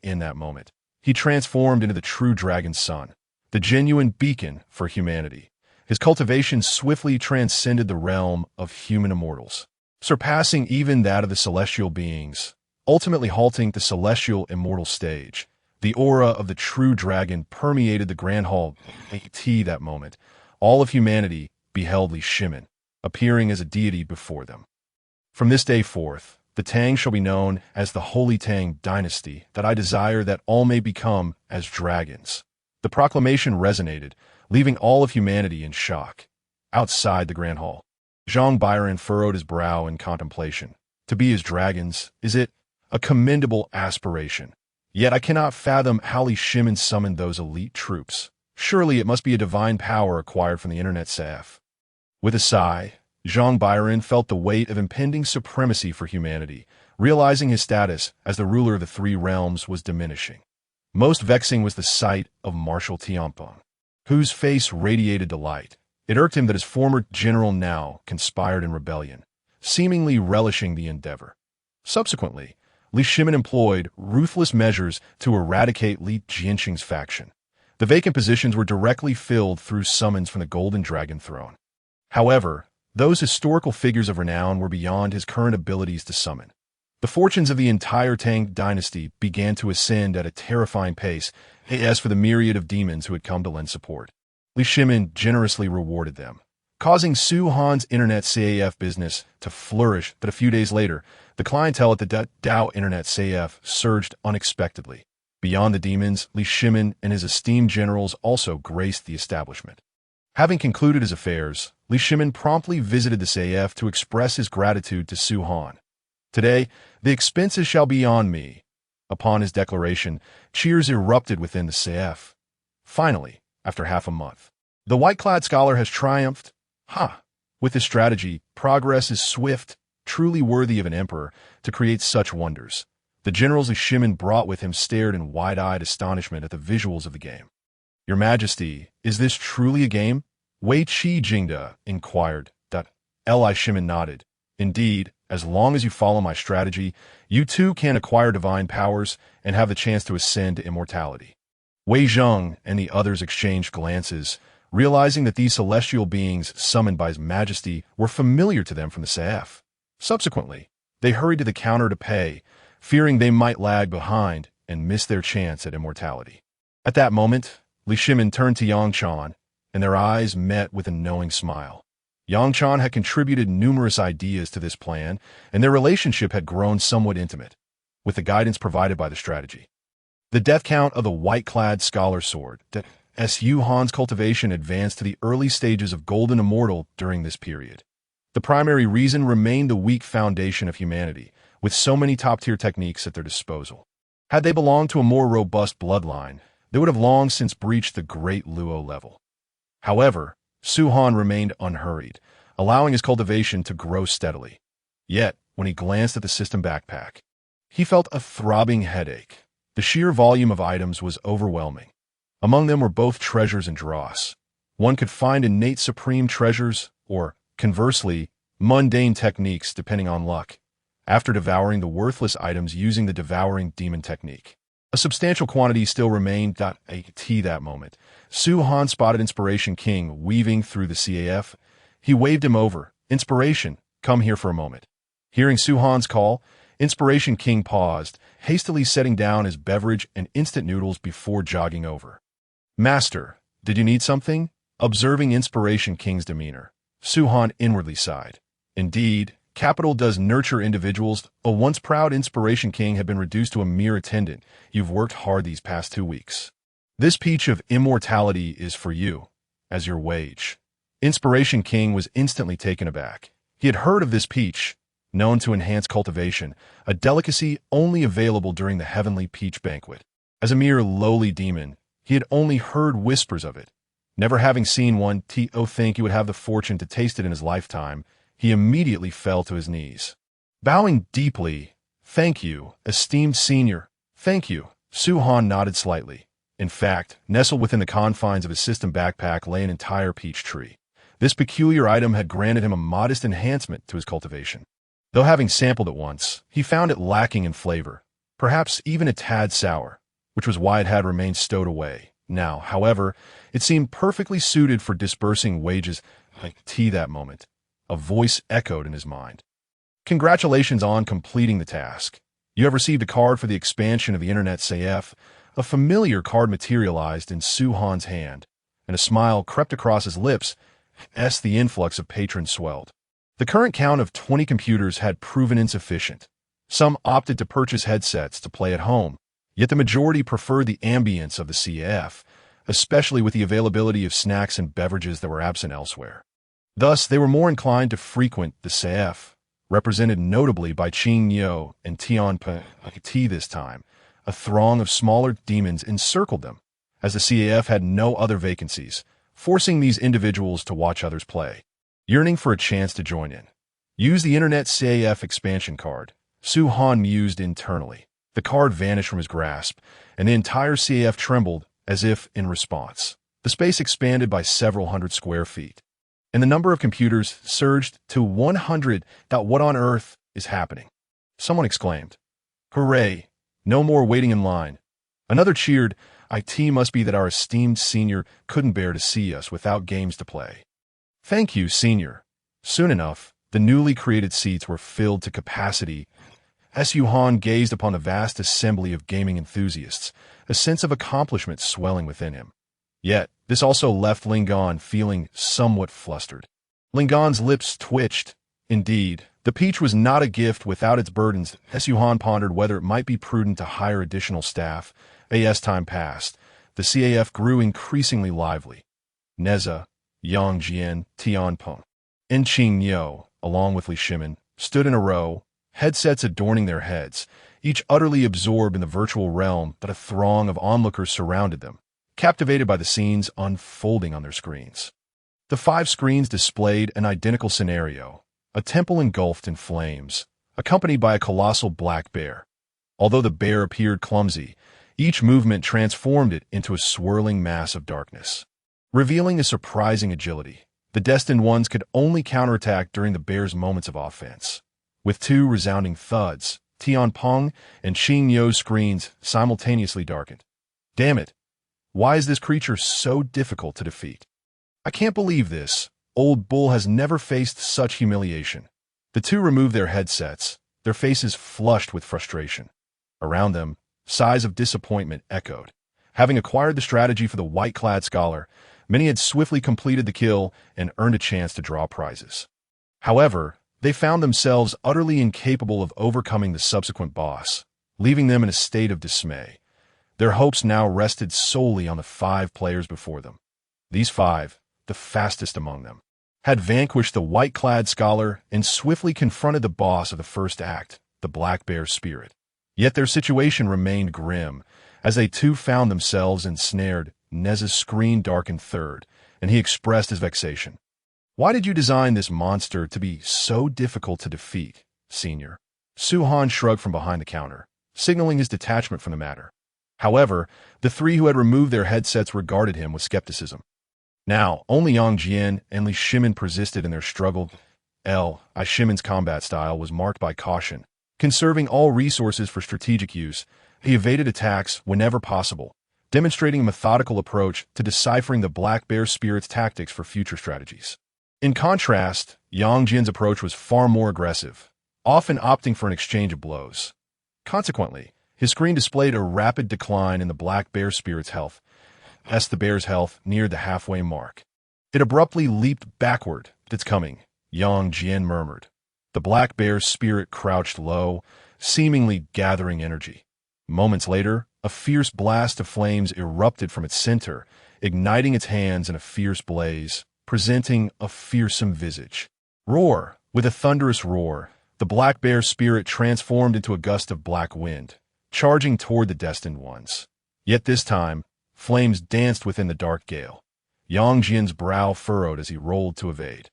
In that moment, he transformed into the true dragon's son, the genuine beacon for humanity. His cultivation swiftly transcended the realm of human immortals, surpassing even that of the celestial beings, ultimately halting the celestial immortal stage. The aura of the true dragon permeated the Grand Hall. That moment, all of humanity beheld Li Shimin, appearing as a deity before them. From this day forth, the Tang shall be known as the Holy Tang Dynasty, that I desire that all may become as dragons. The proclamation resonated, leaving all of humanity in shock. Outside the Grand Hall, Zhang Byron furrowed his brow in contemplation. To be as dragons, is it? A commendable aspiration. Yet I cannot fathom how Li Shimin summoned those elite troops. Surely it must be a divine power acquired from the Internet Café. With a sigh, Zhang Byron felt the weight of impending supremacy for humanity, realizing his status as the ruler of the 3 realms was diminishing. Most vexing was the sight of Marshal Tianpeng, whose face radiated delight. It irked him that his former general now conspired in rebellion, seemingly relishing the endeavor. Subsequently, Li Shimin employed ruthless measures to eradicate Li Jianxing's faction. The vacant positions were directly filled through summons from the Golden Dragon Throne. However, those historical figures of renown were beyond his current abilities to summon. The fortunes of the entire Tang dynasty began to ascend at a terrifying pace, as for the myriad of demons who had come to lend support. Li Shimin generously rewarded them, causing Su Han's Internet Café business to flourish. But a few days later, the clientele at the Dao Internet Café surged unexpectedly. Beyond the demons, Li Shimin and his esteemed generals also graced the establishment. Having concluded his affairs, Li Shimin promptly visited the Café to express his gratitude to Su Han. Today, the expenses shall be on me. Upon his declaration, cheers erupted within the Café. Finally, after half a month, the white-clad scholar has triumphed. With his strategy, progress is swift, truly worthy of an emperor to create such wonders. The generals Li Shimin brought with him stared in wide-eyed astonishment at the visuals of the game. Your Majesty, is this truly a game? Wei Qi Jingda inquired. Li Shimin nodded. Indeed, as long as you follow my strategy, you too can acquire divine powers and have the chance to ascend to immortality. Wei Zheng and the others exchanged glances, realizing that these celestial beings summoned by His Majesty were familiar to them from the CF. Subsequently, they hurried to the counter to pay, fearing they might lag behind and miss their chance at immortality. At that moment, Li Shimin turned to Yang Chan, and their eyes met with a knowing smile. Yang Chan had contributed numerous ideas to this plan, and their relationship had grown somewhat intimate, with the guidance provided by the strategy. The death count of the white-clad scholar sword, Su Han's cultivation advanced to the early stages of Golden Immortal during this period. The primary reason remained the weak foundation of humanity, with so many top-tier techniques at their disposal. Had they belonged to a more robust bloodline, they would have long since breached the great Luo level. However, Su Han remained unhurried, allowing his cultivation to grow steadily. Yet, when he glanced at the system backpack, he felt a throbbing headache. The sheer volume of items was overwhelming. Among them were both treasures and dross. One could find innate supreme treasures, or, conversely, mundane techniques depending on luck, after devouring the worthless items using the devouring demon technique. A substantial quantity still remained. At that moment, Su Han spotted Inspiration King weaving through the CAF. He waved him over. Inspiration, come here for a moment. Hearing Su Han's call, Inspiration King paused, hastily setting down his beverage and instant noodles before jogging over. Master, did you need something? Observing Inspiration King's demeanor, Su Han inwardly sighed. Indeed, capital does nurture individuals. A once proud Inspiration King had been reduced to a mere attendant. You've worked hard these past 2 weeks. This peach of immortality is for you, as your wage. Inspiration King was instantly taken aback. He had heard of this peach, known to enhance cultivation, a delicacy only available during the heavenly peach banquet. As a mere lowly demon, he had only heard whispers of it. Never having seen one, think he would have the fortune to taste it in his lifetime, he immediately fell to his knees. Bowing deeply, thank you, esteemed senior, thank you, Su Han nodded slightly. In fact, nestled within the confines of his system backpack lay an entire peach tree. This peculiar item had granted him a modest enhancement to his cultivation. Though having sampled it once, he found it lacking in flavor, perhaps even a tad sour, which was why it had remained stowed away. Now, however, it seemed perfectly suited for disbursing wages. That moment, a voice echoed in his mind. Congratulations on completing the task. You have received a card for the expansion of the Internet CF. A familiar card materialized in Su Han's hand, and a smile crept across his lips as the influx of patrons swelled. The current count of 20 computers had proven insufficient. Some opted to purchase headsets to play at home, yet the majority preferred the ambience of the CF, especially with the availability of snacks and beverages that were absent elsewhere. Thus, they were more inclined to frequent the CF, represented notably by Qing Yo and Tian Pe this time. A throng of smaller demons encircled them, as the CAF had no other vacancies, forcing these individuals to watch others play. Yearning for a chance to join in. Use the Internet CAF expansion card, Su Han mused internally. The card vanished from his grasp, and the entire CAF trembled as if in response. The space expanded by several hundred square feet, and the number of computers surged to 100. What on earth is happening? Someone exclaimed. Hooray! No more waiting in line. Another cheered. It must be that our esteemed senior couldn't bear to see us without games to play. Thank you, senior. Soon enough, the newly created seats were filled to capacity. Su Han gazed upon the vast assembly of gaming enthusiasts, a sense of accomplishment swelling within him. Yet, this also left Lingan feeling somewhat flustered. Lingan's lips twitched. Indeed, the peach was not a gift without its burdens. Su Han pondered whether it might be prudent to hire additional staff. As time passed, the CAF grew increasingly lively. Nezha, Yang Jian, Tian Peng, and Qing Yo, along with Li Shimin, stood in a row, headsets adorning their heads, each utterly absorbed in the virtual realm that a throng of onlookers surrounded them, captivated by the scenes unfolding on their screens. The 5 screens displayed an identical scenario, a temple engulfed in flames, accompanied by a colossal black bear. Although the bear appeared clumsy, each movement transformed it into a swirling mass of darkness. revealing a surprising agility. The destined ones could only counterattack during the bear's moments of offense. With two resounding thuds, Tianpeng and Qing Yo's screens simultaneously darkened. Damn it! Why is this creature so difficult to defeat? I can't believe this. Old Bull has never faced such humiliation. The two removed their headsets, their faces flushed with frustration. Around them, sighs of disappointment echoed. Having acquired the strategy for the white-clad scholar, many had swiftly completed the kill and earned a chance to draw prizes. However, they found themselves utterly incapable of overcoming the subsequent boss, leaving them in a state of dismay. Their hopes now rested solely on the 5 players before them. These 5, the fastest among them, had vanquished the white-clad scholar and swiftly confronted the boss of the first act, the black bear spirit. Yet their situation remained grim, as they too found themselves ensnared. Nezha's screen darkened third, and he expressed his vexation. Why did you design this monster to be so difficult to defeat, Senior? Su-Han shrugged from behind the counter, signaling his detachment from the matter. However, the 3 who had removed their headsets regarded him with skepticism. Now, only Yang Jian and Li Shimin persisted in their struggle. Li Shimin's combat style was marked by caution. Conserving all resources for strategic use, he evaded attacks whenever possible, demonstrating a methodical approach to deciphering the black bear spirit's tactics for future strategies. In contrast, Yang Jian's approach was far more aggressive, often opting for an exchange of blows. Consequently, his screen displayed a rapid decline in the black bear spirit's health, as the bear's health neared the halfway mark. It abruptly leaped backward. "It's coming," Yang Jian murmured. The black bear's spirit crouched low, seemingly gathering energy. Moments later, a fierce blast of flames erupted from its center, igniting its hands in a fierce blaze, presenting a fearsome visage. Roar! With a thunderous roar, the black bear spirit transformed into a gust of black wind, charging toward the destined ones. Yet this time, flames danced within the dark gale. Yang Jian's brow furrowed as he rolled to evade.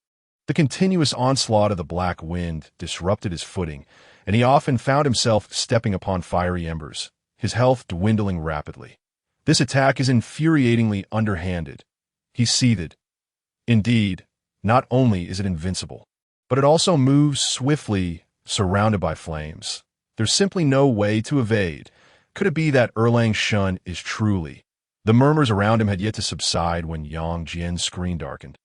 The continuous onslaught of the black wind disrupted his footing, and he often found himself stepping upon fiery embers, his health dwindling rapidly. This attack is infuriatingly underhanded. He seethed. Indeed, not only is it invincible, but it also moves swiftly, surrounded by flames. There's simply no way to evade. Could it be that Erlang Shun is truly... The murmurs around him had yet to subside when Yang Jian's screen darkened.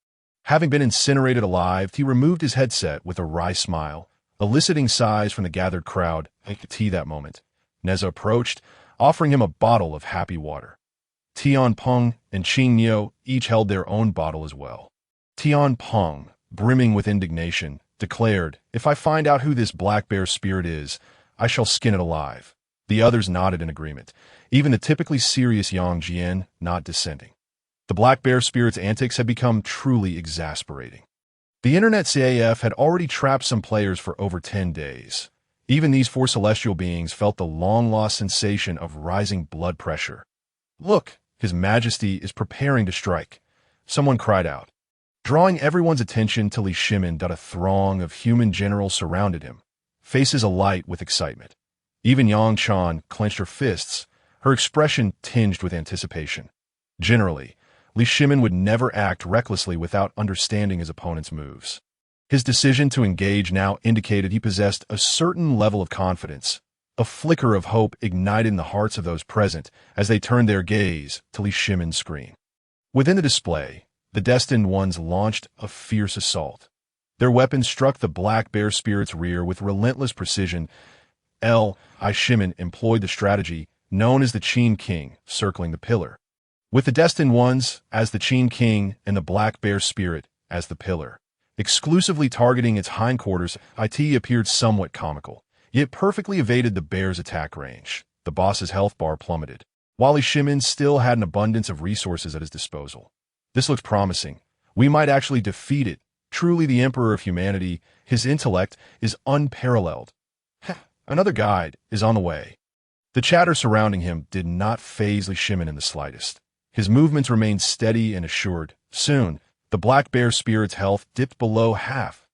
Having been incinerated alive, he removed his headset with a wry smile, eliciting sighs from the gathered crowd. Tea that moment. Nezha approached, offering him a bottle of happy water. Tianpeng and Qing Yo each held their own bottle as well. Tianpeng, brimming with indignation, declared, "If I find out who this black bear spirit is, I shall skin it alive." The others nodded in agreement, even the typically serious Yang Jian not dissenting. The black bear spirit's antics had become truly exasperating. The Internet CAF had already trapped some players for over 10 days. Even these 4 celestial beings felt the long-lost sensation of rising blood pressure. "Look, His Majesty is preparing to strike," someone cried out. Drawing everyone's attention to Li Shimin, a throng of human generals surrounded him, faces alight with excitement. Even Yang Chan clenched her fists, her expression tinged with anticipation. Generally, Li Shimin would never act recklessly without understanding his opponent's moves. His decision to engage now indicated he possessed a certain level of confidence. A flicker of hope ignited in the hearts of those present as they turned their gaze to Li Shimin's screen. Within the display, the destined ones launched a fierce assault. Their weapons struck the black bear spirit's rear with relentless precision. Li Shimin employed the strategy known as the Qin King, circling the pillar. With the destined ones as the Qin King and the black bear spirit as the pillar, exclusively targeting its hindquarters, it appeared somewhat comical, yet perfectly evaded the bear's attack range. The boss's health bar plummeted, while Li Shimin still had an abundance of resources at his disposal. This looks promising. We might actually defeat it. Truly the Emperor of Humanity, his intellect is unparalleled. Another guide is on the way. The chatter surrounding him did not faze Li Shimin in the slightest. His movements remained steady and assured. Soon, the black bear spirit's health dipped below half.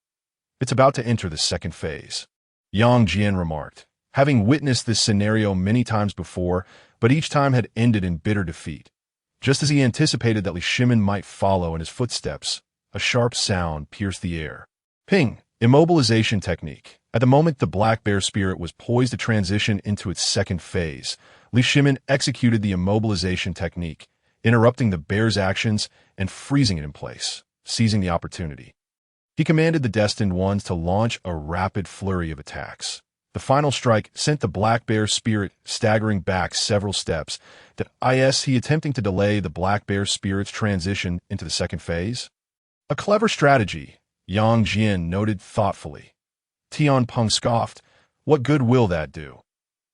It's about to enter the second phase, Yang Jian remarked, having witnessed this scenario many times before, but each time had ended in bitter defeat. Just as he anticipated that Li Shimin might follow in his footsteps, a sharp sound pierced the air. Ping! Immobilization technique. At the moment the black bear spirit was poised to transition into its second phase, Li Shimin executed the immobilization technique, interrupting the bear's actions and freezing it in place, seizing the opportunity. He commanded the destined ones to launch a rapid flurry of attacks. The final strike sent the black bear spirit staggering back several steps. Is he attempting to delay the black bear spirit's transition into the second phase? A clever strategy, Yang Jian noted thoughtfully. Tian Peng scoffed. What good will that do?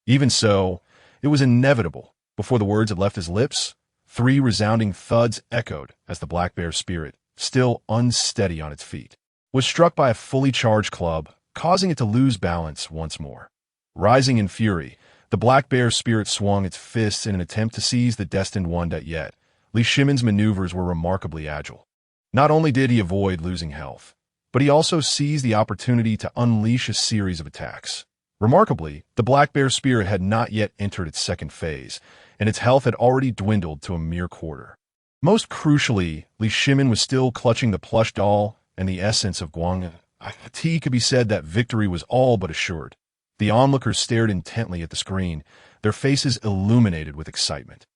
Even so, it was inevitable. Before the words had left his lips, 3 resounding thuds echoed as the black bear spirit, still unsteady on its feet, was struck by a fully charged club, causing it to lose balance once more. Rising in fury, the black bear spirit swung its fists in an attempt to seize the destined one. Yet, Li Shimin's maneuvers were remarkably agile. Not only did he avoid losing health, but he also seized the opportunity to unleash a series of attacks. Remarkably, the black bear spirit had not yet entered its second phase, and its health had already dwindled to a mere quarter. Most crucially, Li Shimin was still clutching the plush doll and the essence of Guang. It could be said that victory was all but assured. The onlookers stared intently at the screen, their faces illuminated with excitement.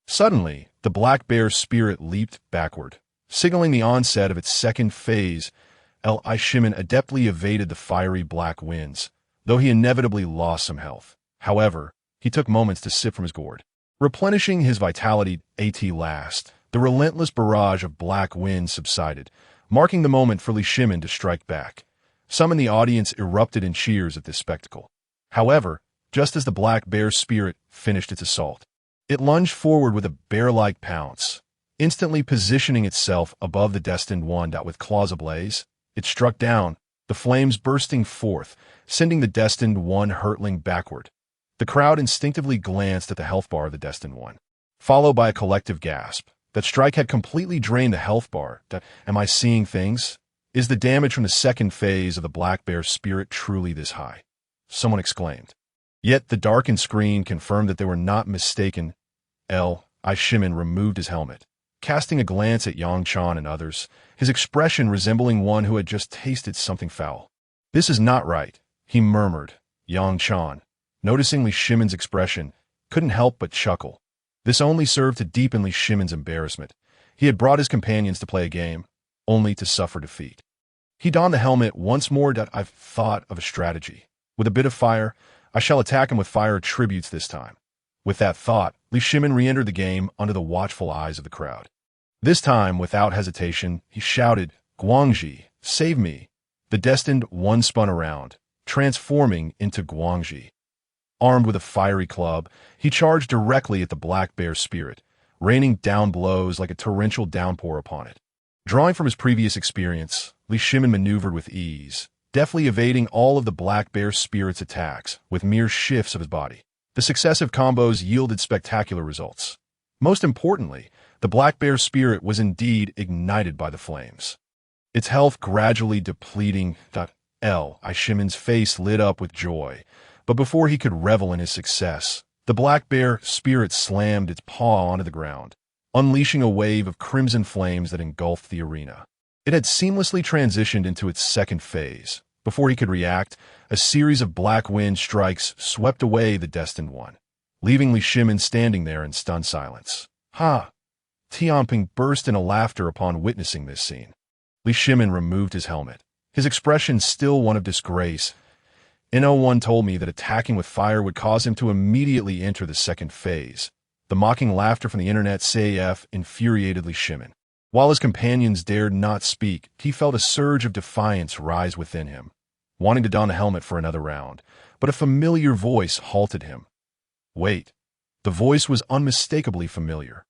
Suddenly, the black bear spirit leaped backward, signaling the onset of its second phase. Li Shimin adeptly evaded the fiery black winds, though he inevitably lost some health. However, he took moments to sip from his gourd, replenishing his vitality. At last, the relentless barrage of black winds subsided, marking the moment for Li Shimin to strike back. Some in the audience erupted in cheers at this spectacle. However, just as the black bear spirit finished its assault, it lunged forward with a bear-like pounce, instantly positioning itself above the destined one. With claws ablaze, it struck down, the flames bursting forth, sending the destined one hurtling backward. The crowd instinctively glanced at the health bar of the destined one, followed by a collective gasp. That strike had completely drained the health bar. Am I seeing things? Is the damage from the second phase of the black bear spirit truly this high? Someone exclaimed. Yet the darkened screen confirmed that they were not mistaken. Li Shimin removed his helmet, casting a glance at Yang Chan and others, his expression resembling one who had just tasted something foul. This is not right, he murmured. Yang Chan, noticing Li Shimin's expression, couldn't help but chuckle. This only served to deepen Li Shimin's embarrassment. He had brought his companions to play a game, only to suffer defeat. He donned the helmet once more. I've thought of a strategy. With a bit of fire, I shall attack him with fire attributes this time. With that thought, Li Shimin re-entered the game under the watchful eyes of the crowd. This time, without hesitation, he shouted, Guangji, save me. The destined one spun around, transforming into Guangji. Armed with a fiery club, he charged directly at the black bear spirit, raining down blows like a torrential downpour upon it. Drawing from his previous experience, Li Shimin maneuvered with ease, deftly evading all of the black bear spirit's attacks with mere shifts of his body. The successive combos yielded spectacular results. Most importantly, the black bear spirit was indeed ignited by the flames. Its health gradually depleting. Li Shimin's face lit up with joy, but before he could revel in his success, the black bear spirit slammed its paw onto the ground, unleashing a wave of crimson flames that engulfed the arena. It had seamlessly transitioned into its second phase. Before he could react, a series of black wind strikes swept away the destined one, leaving Li Shimin standing there in stunned silence. Ha! Tianping burst into laughter upon witnessing this scene. Li Shimin removed his helmet, his expression still one of disgrace. No-one told me that attacking with fire would cause him to immediately enter the second phase. The mocking laughter from the internet CAF infuriated Li Shimin. While his companions dared not speak, he felt a surge of defiance rise within him, wanting to don the helmet for another round, but a familiar voice halted him. Wait. The voice was unmistakably familiar,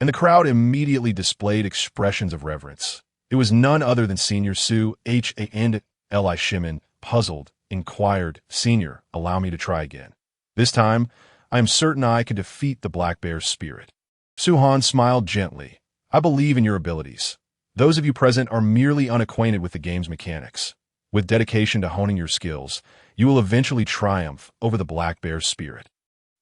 and the crowd immediately displayed expressions of reverence. It was none other than Senior Su and Li Shimin, puzzled, inquired, Senior, allow me to try again. This time, I am certain I could defeat the black bear's spirit. Su-Han smiled gently. I believe in your abilities. Those of you present are merely unacquainted with the game's mechanics. With dedication to honing your skills, you will eventually triumph over the black bear's spirit.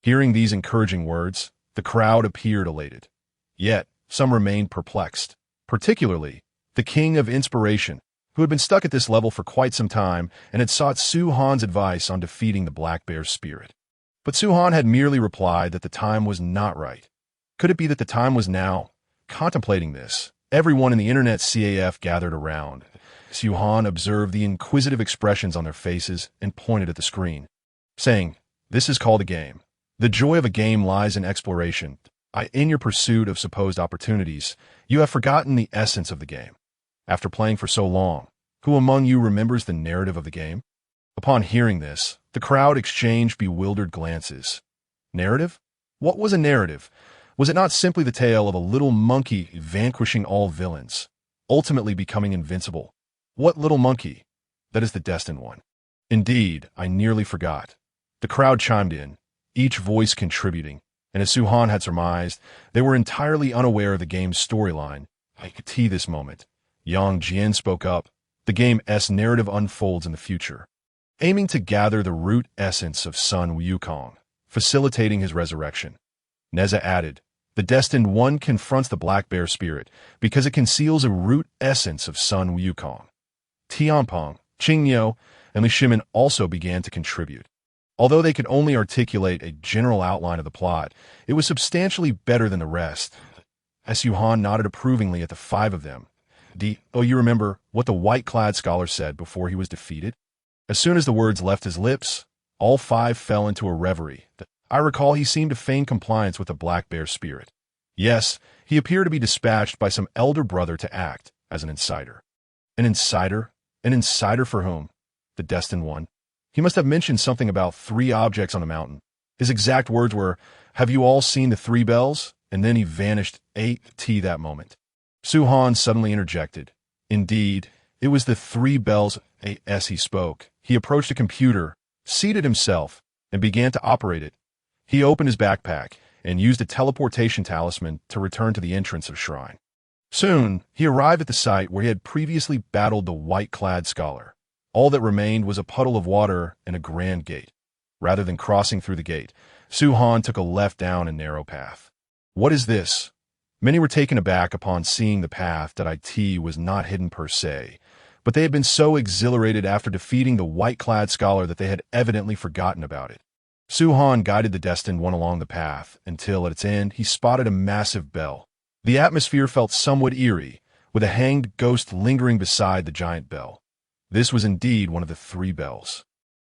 Hearing these encouraging words, the crowd appeared elated. Yet, some remained perplexed, particularly the King of Inspiration, who had been stuck at this level for quite some time and had sought Su Han's advice on defeating the Black Bear's spirit. But Su Han had merely replied that the time was not right. Could it be that the time was now? Contemplating this, everyone in the Internet CAF gathered around. Su Han observed the inquisitive expressions on their faces and pointed at the screen, saying, "This is called a game. The joy of a game lies in exploration. In your pursuit of supposed opportunities, you have forgotten the essence of the game. After playing for so long, who among you remembers the narrative of the game?" Upon hearing this, the crowd exchanged bewildered glances. Narrative? What was a narrative? Was it not simply the tale of a little monkey vanquishing all villains, ultimately becoming invincible? What little monkey? That is the destined one. Indeed, I nearly forgot. The crowd chimed in, each voice contributing, and as Su Han had surmised, they were entirely unaware of the game's storyline. I could see this moment. Yang Jian spoke up. The game's narrative unfolds in the future, aiming to gather the root essence of Sun Wukong, facilitating his resurrection. Nezha added, "The destined one confronts the Black Bear spirit because it conceals a root essence of Sun Wukong." Tianpeng, Qingyou, and Li Shimin also began to contribute. Although they could only articulate a general outline of the plot, it was substantially better than the rest. As Su Han nodded approvingly at the five of them, you remember what the white-clad scholar said before he was defeated? As soon as the words left his lips, all five fell into a reverie. I recall he seemed to feign compliance with the Black Bear spirit. Yes, he appeared to be dispatched by some elder brother to act as an insider. An insider? An insider for whom? The destined one. He must have mentioned something about 3 objects on a mountain. His exact words were, "Have you all seen the 3 bells?" And then he vanished that moment. Su Han suddenly interjected. Indeed, it was the 3 bells as he spoke. He approached a computer, seated himself, and began to operate it. He opened his backpack and used a teleportation talisman to return to the entrance of shrine. Soon, he arrived at the site where he had previously battled the white-clad scholar. All that remained was a puddle of water and a grand gate. Rather than crossing through the gate, Su Han took a left down a narrow path. What is this? Many were taken aback upon seeing the path that was not hidden per se, but they had been so exhilarated after defeating the white-clad scholar that they had evidently forgotten about it. Su Han guided the destined one along the path until, at its end, he spotted a massive bell. The atmosphere felt somewhat eerie, with a hanged ghost lingering beside the giant bell. This was indeed one of the 3 bells.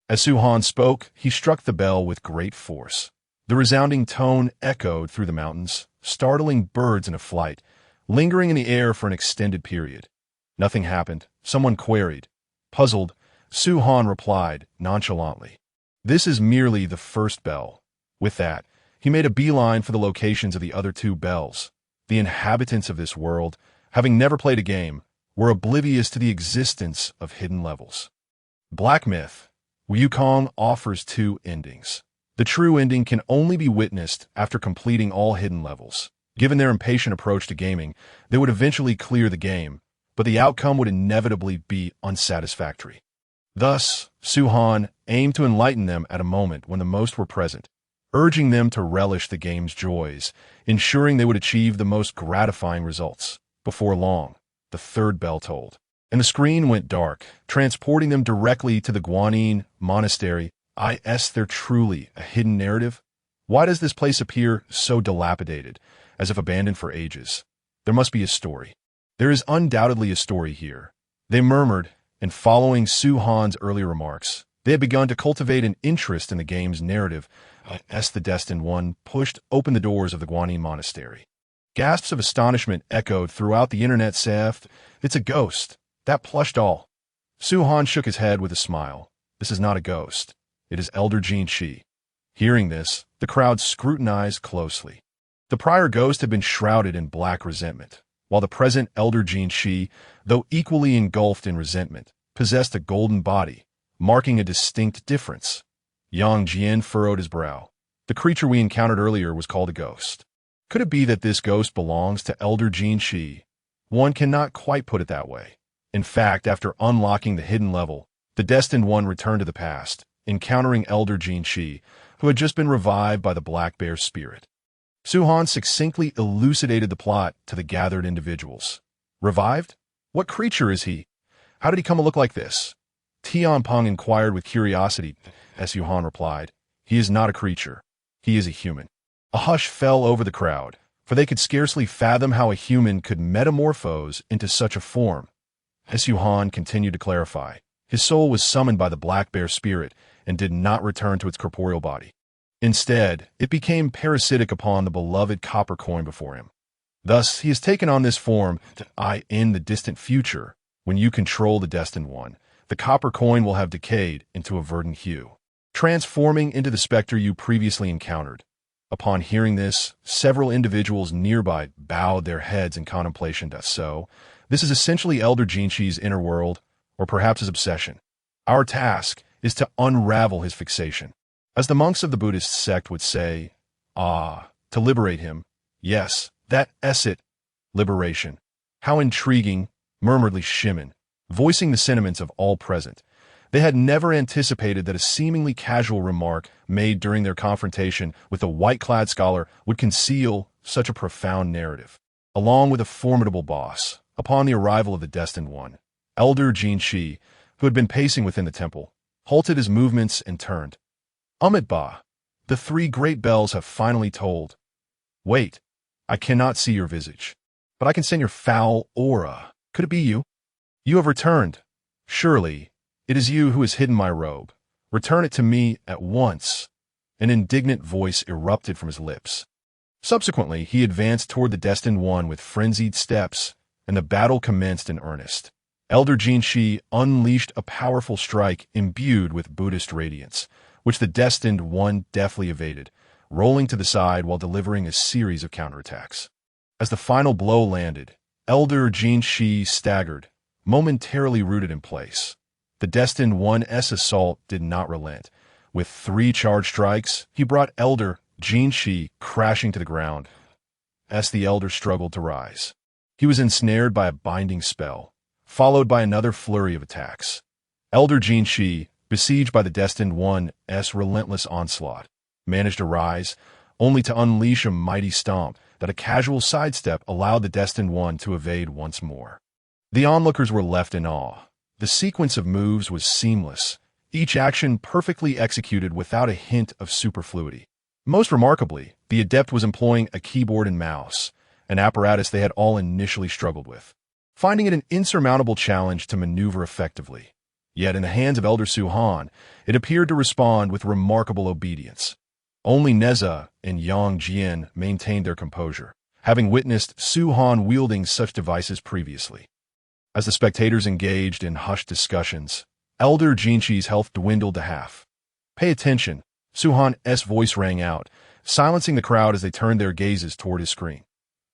As Su Han spoke, he struck the bell with great force. The resounding tone echoed through the mountains, startling birds in a flight, lingering in the air for an extended period. Nothing happened. Someone queried. Puzzled, Su Han replied nonchalantly, "This is merely the first bell." With that, he made a beeline for the locations of the other 2 bells. The inhabitants of this world, having never played a game, were oblivious to the existence of hidden levels. Black myth. Wukong offers 2 endings. The true ending can only be witnessed after completing all hidden levels. Given their impatient approach to gaming, they would eventually clear the game, but the outcome would inevitably be unsatisfactory. Thus, Su Han aimed to enlighten them at a moment when the most were present, urging them to relish the game's joys, ensuring they would achieve the most gratifying results. Before long, the 3rd bell tolled, and the screen went dark, transporting them directly to the Guanyin Monastery. Is there truly a hidden narrative? Why does this place appear so dilapidated, as if abandoned for ages? There must be a story. There is undoubtedly a story here. They murmured, and following Su Han's earlier remarks, they had begun to cultivate an interest in the game's narrative. As the destined one pushed open the doors of the Guanyin Monastery. Gasps of astonishment echoed throughout the Internet CAF. It's a ghost. That plush doll. Su Han shook his head with a smile. This is not a ghost. It is Elder Jin Shi. Hearing this, the crowd scrutinized closely. The prior ghost had been shrouded in black resentment, while the present Elder Jin Shi, though equally engulfed in resentment, possessed a golden body, marking a distinct difference. Yang Jian furrowed his brow. The creature we encountered earlier was called a ghost. Could it be that this ghost belongs to Elder Jin Shi? One cannot quite put it that way. In fact, after unlocking the hidden level, the destined one returned to the past, encountering Elder Jin Shi, who had just been revived by the Black Bear spirit. Su Han succinctly elucidated the plot to the gathered individuals. Revived? What creature is he? How did he come to look like this? Tian Peng inquired with curiosity, as Su Han replied, "He is not a creature. He is a human." A hush fell over the crowd, for they could scarcely fathom how a human could metamorphose into such a form. As Su Han continued to clarify, his soul was summoned by the black bear spirit and did not return to its corporeal body. Instead, it became parasitic upon the beloved copper coin before him. Thus, he has taken on this form that in the distant future, when you control the destined one, the copper coin will have decayed into a verdant hue, transforming into the specter you previously encountered. Upon hearing this, several individuals nearby bowed their heads in contemplation. So, this is essentially Elder Jinchi's inner world, or perhaps his obsession. Our task is to unravel his fixation. As the monks of the Buddhist sect would say, to liberate him. Yes, that it, liberation. How intriguing, murmured Li Shimin, voicing the sentiments of all present. They had never anticipated that a seemingly casual remark made during their confrontation with the white-clad scholar would conceal such a profound narrative. Along with a formidable boss, upon the arrival of the destined one, Elder Jinchi, who had been pacing within the temple, halted his movements and turned. Ba, the three great bells have finally tolled. Wait, I cannot see your visage, but I can sense your foul aura. Could it be you? You have returned. Surely, it is you who has hidden my robe. Return it to me at once. An indignant voice erupted from his lips. Subsequently, he advanced toward the destined one with frenzied steps, and the battle commenced in earnest. Elder Jinchi unleashed a powerful strike imbued with Buddhist radiance, which the destined one deftly evaded, rolling to the side while delivering a series of counterattacks. As the final blow landed, Elder Jinchi staggered, momentarily rooted in place. The destined one's assault did not relent. With 3 charged strikes, he brought Elder Jinchi crashing to the ground. As the elder struggled to rise, he was ensnared by a binding spell, followed by another flurry of attacks. Elder Jinchi, besieged by the destined one's relentless onslaught, managed to rise, only to unleash a mighty stomp that a casual sidestep allowed the destined one to evade once more. The onlookers were left in awe. The sequence of moves was seamless, each action perfectly executed without a hint of superfluity. Most remarkably, the adept was employing a keyboard and mouse, an apparatus they had all initially struggled with, finding it an insurmountable challenge to maneuver effectively. Yet in the hands of Elder Su Han, it appeared to respond with remarkable obedience. Only Nezha and Yang Jian maintained their composure, having witnessed Su Han wielding such devices previously. As the spectators engaged in hushed discussions, Elder Jinchi's health dwindled to half. "Pay attention," Su Han's voice rang out, silencing the crowd as they turned their gazes toward his screen.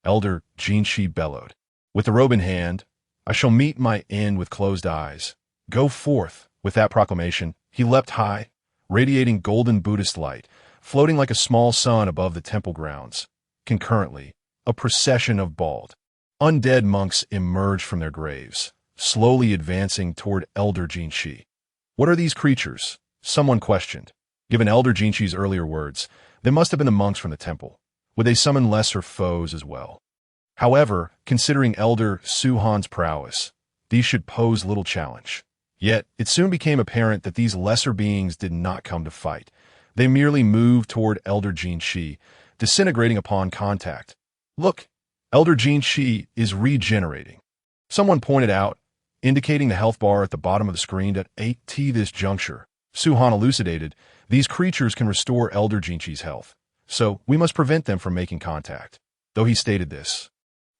Elder Jinchi bellowed. With the robe in hand, "I shall meet my end with closed eyes. Go forth." With that proclamation, he leapt high, radiating golden Buddhist light, floating like a small sun above the temple grounds. Concurrently, a procession of bald, undead monks emerged from their graves, slowly advancing toward Elder Jinchi. "What are these creatures?" someone questioned. Given Elder Jinchi's earlier words, they must have been the monks from the temple. Would they summon lesser foes as well? However, considering Elder Su Han's prowess, these should pose little challenge. Yet, it soon became apparent that these lesser beings did not come to fight. They merely moved toward Elder Jinchi, disintegrating upon contact. "Look, Elder Jinchi is regenerating," someone pointed out, indicating the health bar at the bottom of the screen at this juncture. Su Han elucidated, "These creatures can restore Elder Jinchi's health, so we must prevent them from making contact." Though he stated this,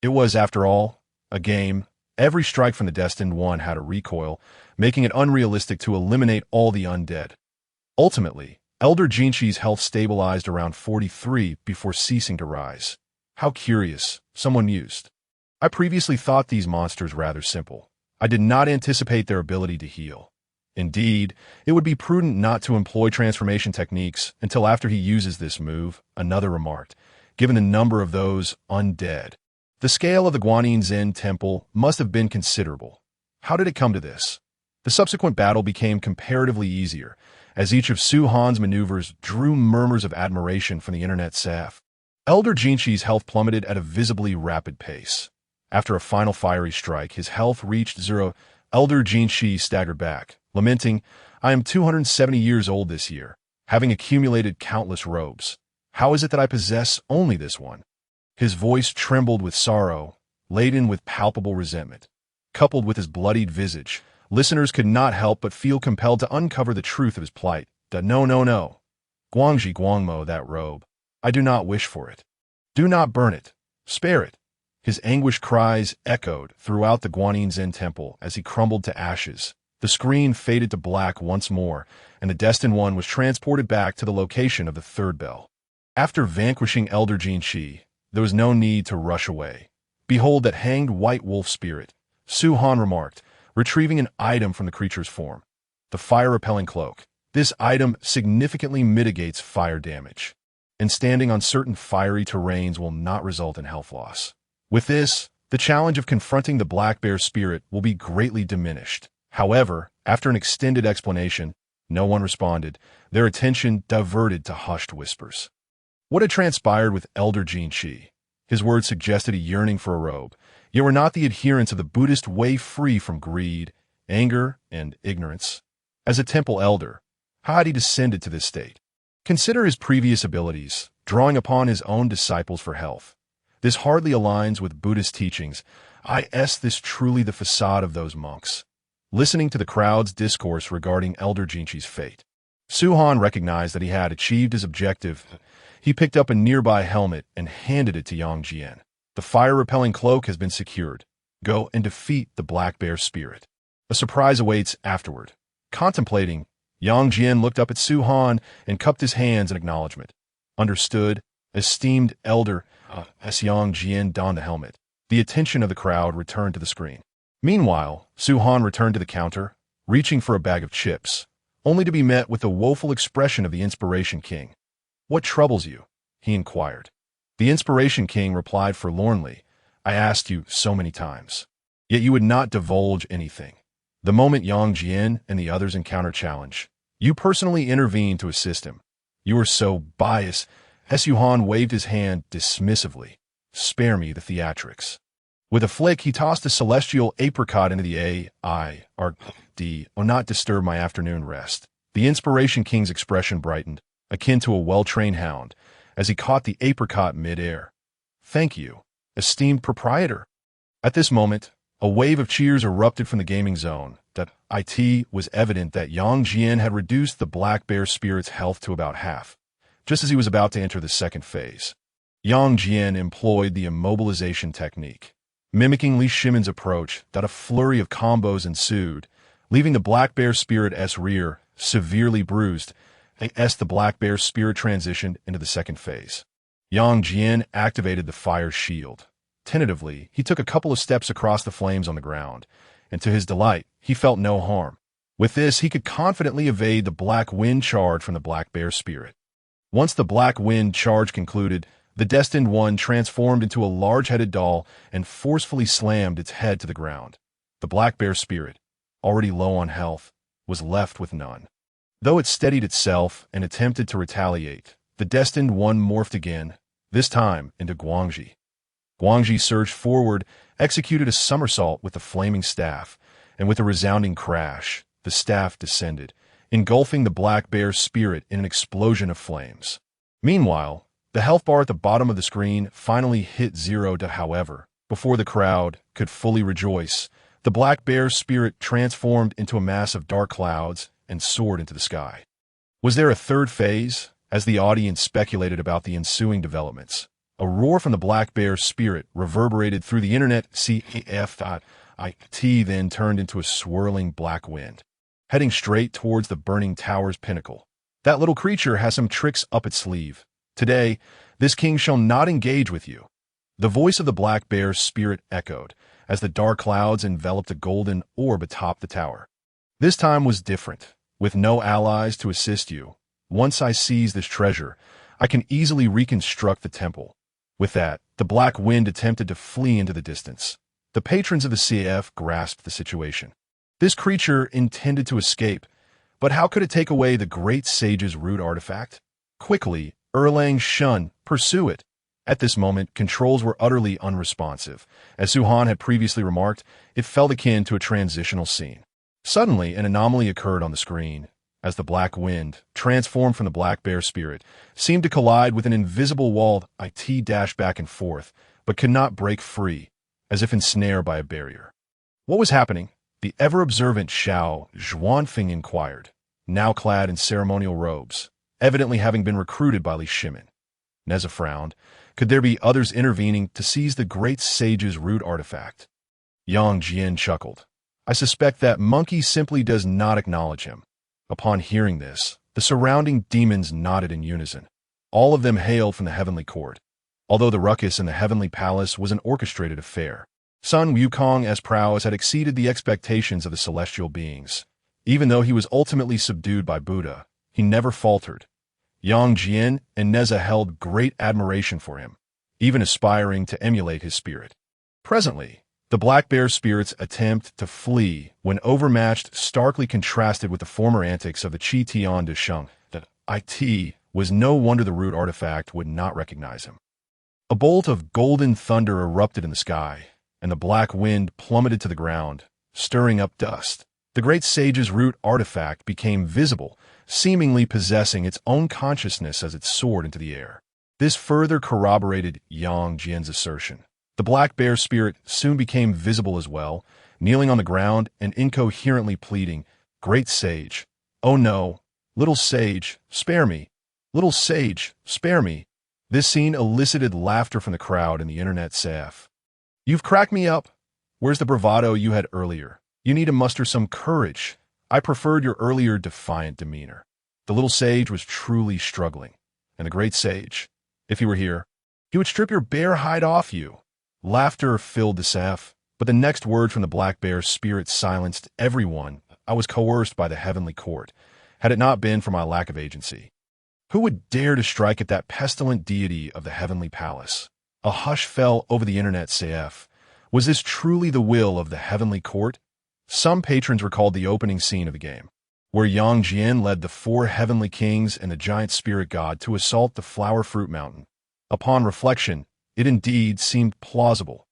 it was, after all, a game. Every strike from the destined one had a recoil, making it unrealistic to eliminate all the undead. Ultimately, Elder Jinchi's health stabilized around 43 before ceasing to rise. "How curious," someone mused. "I previously thought these monsters rather simple. I did not anticipate their ability to heal. Indeed, it would be prudent not to employ transformation techniques until after he uses this move," another remarked, given the number of those undead. The scale of the Guanyin Zen temple must have been considerable. How did it come to this? The subsequent battle became comparatively easier, as each of Su Han's maneuvers drew murmurs of admiration from the internet staff. Elder Jinqi's health plummeted at a visibly rapid pace. After a final fiery strike, his health reached zero. Elder Jinqi staggered back, lamenting, "I am 270 years old this year, having accumulated countless robes. How is it that I possess only this one?" His voice trembled with sorrow, laden with palpable resentment. Coupled with his bloodied visage, listeners could not help but feel compelled to uncover the truth of his plight. No, no, no. Guangji Guangmo, that robe. I do not wish for it. Do not burn it. Spare it. His anguished cries echoed throughout the Guanyin Zen temple as he crumbled to ashes. The screen faded to black once more, and the destined one was transported back to the location of the third bell. After vanquishing Elder Jinqi, there was no need to rush away. "Behold that hanged white wolf spirit," Su Han remarked, retrieving an item from the creature's form. The fire-repelling cloak. This item significantly mitigates fire damage, and standing on certain fiery terrains will not result in health loss. With this, the challenge of confronting the black bear spirit will be greatly diminished. However, after an extended explanation, no one responded, their attention diverted to hushed whispers. What had transpired with Elder Jinqi? His words suggested a yearning for a robe, yet were not the adherents of the Buddhist way free from greed, anger, and ignorance. As a temple elder, how had he descended to this state? Consider his previous abilities, drawing upon his own disciples for health. This hardly aligns with Buddhist teachings. Is this truly the facade of those monks? Listening to the crowd's discourse regarding Elder Jinqi's fate, Su Han recognized that he had achieved his objective. He picked up a nearby helmet and handed it to Yang Jian. The fire-repelling cloak has been secured. Go and defeat the black bear spirit. A surprise awaits afterward. Contemplating, Yang Jian looked up at Su Han and cupped his hands in acknowledgement. Understood, esteemed elder. As Yang Jian donned the helmet, the attention of the crowd returned to the screen. Meanwhile, Su Han returned to the counter, reaching for a bag of chips, only to be met with the woeful expression of the Inspiration King. "What troubles you?" he inquired. The Inspiration King replied forlornly, "I asked you so many times, yet you would not divulge anything. The moment Yang Jian and the others encountered challenge, you personally intervened to assist him. You are so biased." Su Han waved his hand dismissively. "Spare me the theatrics." With a flick, he tossed a celestial apricot into the A.I.R.D. "Oh, not disturb my afternoon rest." The Inspiration King's expression brightened, akin to a well-trained hound, as he caught the apricot mid-air. "Thank you, esteemed proprietor." At this moment, a wave of cheers erupted from the gaming zone. It was evident that Yang Jian had reduced the black bear spirit's health to about half, just as he was about to enter the second phase. Yang Jian employed the immobilization technique. Mimicking Li Shimon's approach, a flurry of combos ensued, leaving the black bear spirit's rear severely bruised. The black bear spirit transitioned into the second phase. Yang Jian activated the fire shield. Tentatively, he took a couple of steps across the flames on the ground, and to his delight, he felt no harm. With this, he could confidently evade the black wind charge from the black bear spirit. Once the black wind charge concluded, the destined one transformed into a large-headed doll and forcefully slammed its head to the ground. The black bear spirit, already low on health, was left with none. Though it steadied itself and attempted to retaliate, the destined one morphed again, this time into Guangji. Guangji surged forward, executed a somersault with the flaming staff, and with a resounding crash, the staff descended, engulfing the black bear's spirit in an explosion of flames. Meanwhile, the health bar at the bottom of the screen finally hit zero. However, before the crowd could fully rejoice, the black bear's spirit transformed into a mass of dark clouds and soared into the sky. Was there a third phase? As the audience speculated about the ensuing developments, a roar from the black bear's spirit reverberated through the internet. It then turned into a swirling black wind, heading straight towards the burning tower's pinnacle. That little creature has some tricks up its sleeve. Today, this king shall not engage with you. The voice of the black bear's spirit echoed as the dark clouds enveloped a golden orb atop the tower. This time was different, with no allies to assist you. Once I seize this treasure, I can easily reconstruct the temple. With that, the black wind attempted to flee into the distance. The patrons of the CF grasped the situation. This creature intended to escape, but how could it take away the great sage's root artifact? Quickly, Erlang Shun, pursue it. At this moment, controls were utterly unresponsive. As Suhan had previously remarked, it felt akin to a transitional scene. Suddenly, an anomaly occurred on the screen, as the black wind, transformed from the black bear spirit, seemed to collide with an invisible wall. It dashed back and forth, but could not break free, as if ensnared by a barrier. What was happening? The ever-observant Xiao Zhuanfeng inquired, now clad in ceremonial robes, evidently having been recruited by Li Shimin. Nezha frowned. Could there be others intervening to seize the great sage's root artifact? Yang Jian chuckled. I suspect that monkey simply does not acknowledge him. Upon hearing this, the surrounding demons nodded in unison. All of them hailed from the heavenly court. Although the ruckus in the heavenly palace was an orchestrated affair, Sun Wukong's prowess had exceeded the expectations of the celestial beings. Even though he was ultimately subdued by Buddha, he never faltered. Yang Jian and Nezha held great admiration for him, even aspiring to emulate his spirit. Presently, the black bear spirit's attempt to flee, when overmatched, starkly contrasted with the former antics of the Qi Tian de Sheng. That it was no wonder the root artifact would not recognize him. A bolt of golden thunder erupted in the sky, and the black wind plummeted to the ground, stirring up dust. The great sage's root artifact became visible, seemingly possessing its own consciousness as it soared into the air. This further corroborated Yang Jian's assertion. The black bear spirit soon became visible as well, kneeling on the ground and incoherently pleading, "Great sage, oh no, little sage, spare me. Little sage, spare me." This scene elicited laughter from the crowd in the internet café. You've cracked me up. Where's the bravado you had earlier? You need to muster some courage. I preferred your earlier defiant demeanor. The little sage was truly struggling, and the great sage, if he were here, he would strip your bear hide off you. Laughter filled the café, but the next word from the black bear's spirit silenced everyone. I was coerced by the heavenly court, had it not been for my lack of agency. Who would dare to strike at that pestilent deity of the heavenly palace? A hush fell over the internet café. Was this truly the will of the heavenly court? Some patrons recalled the opening scene of the game, where Yang Jian led the 4 heavenly kings and the giant spirit god to assault the flower fruit mountain. Upon reflection, it indeed seemed plausible.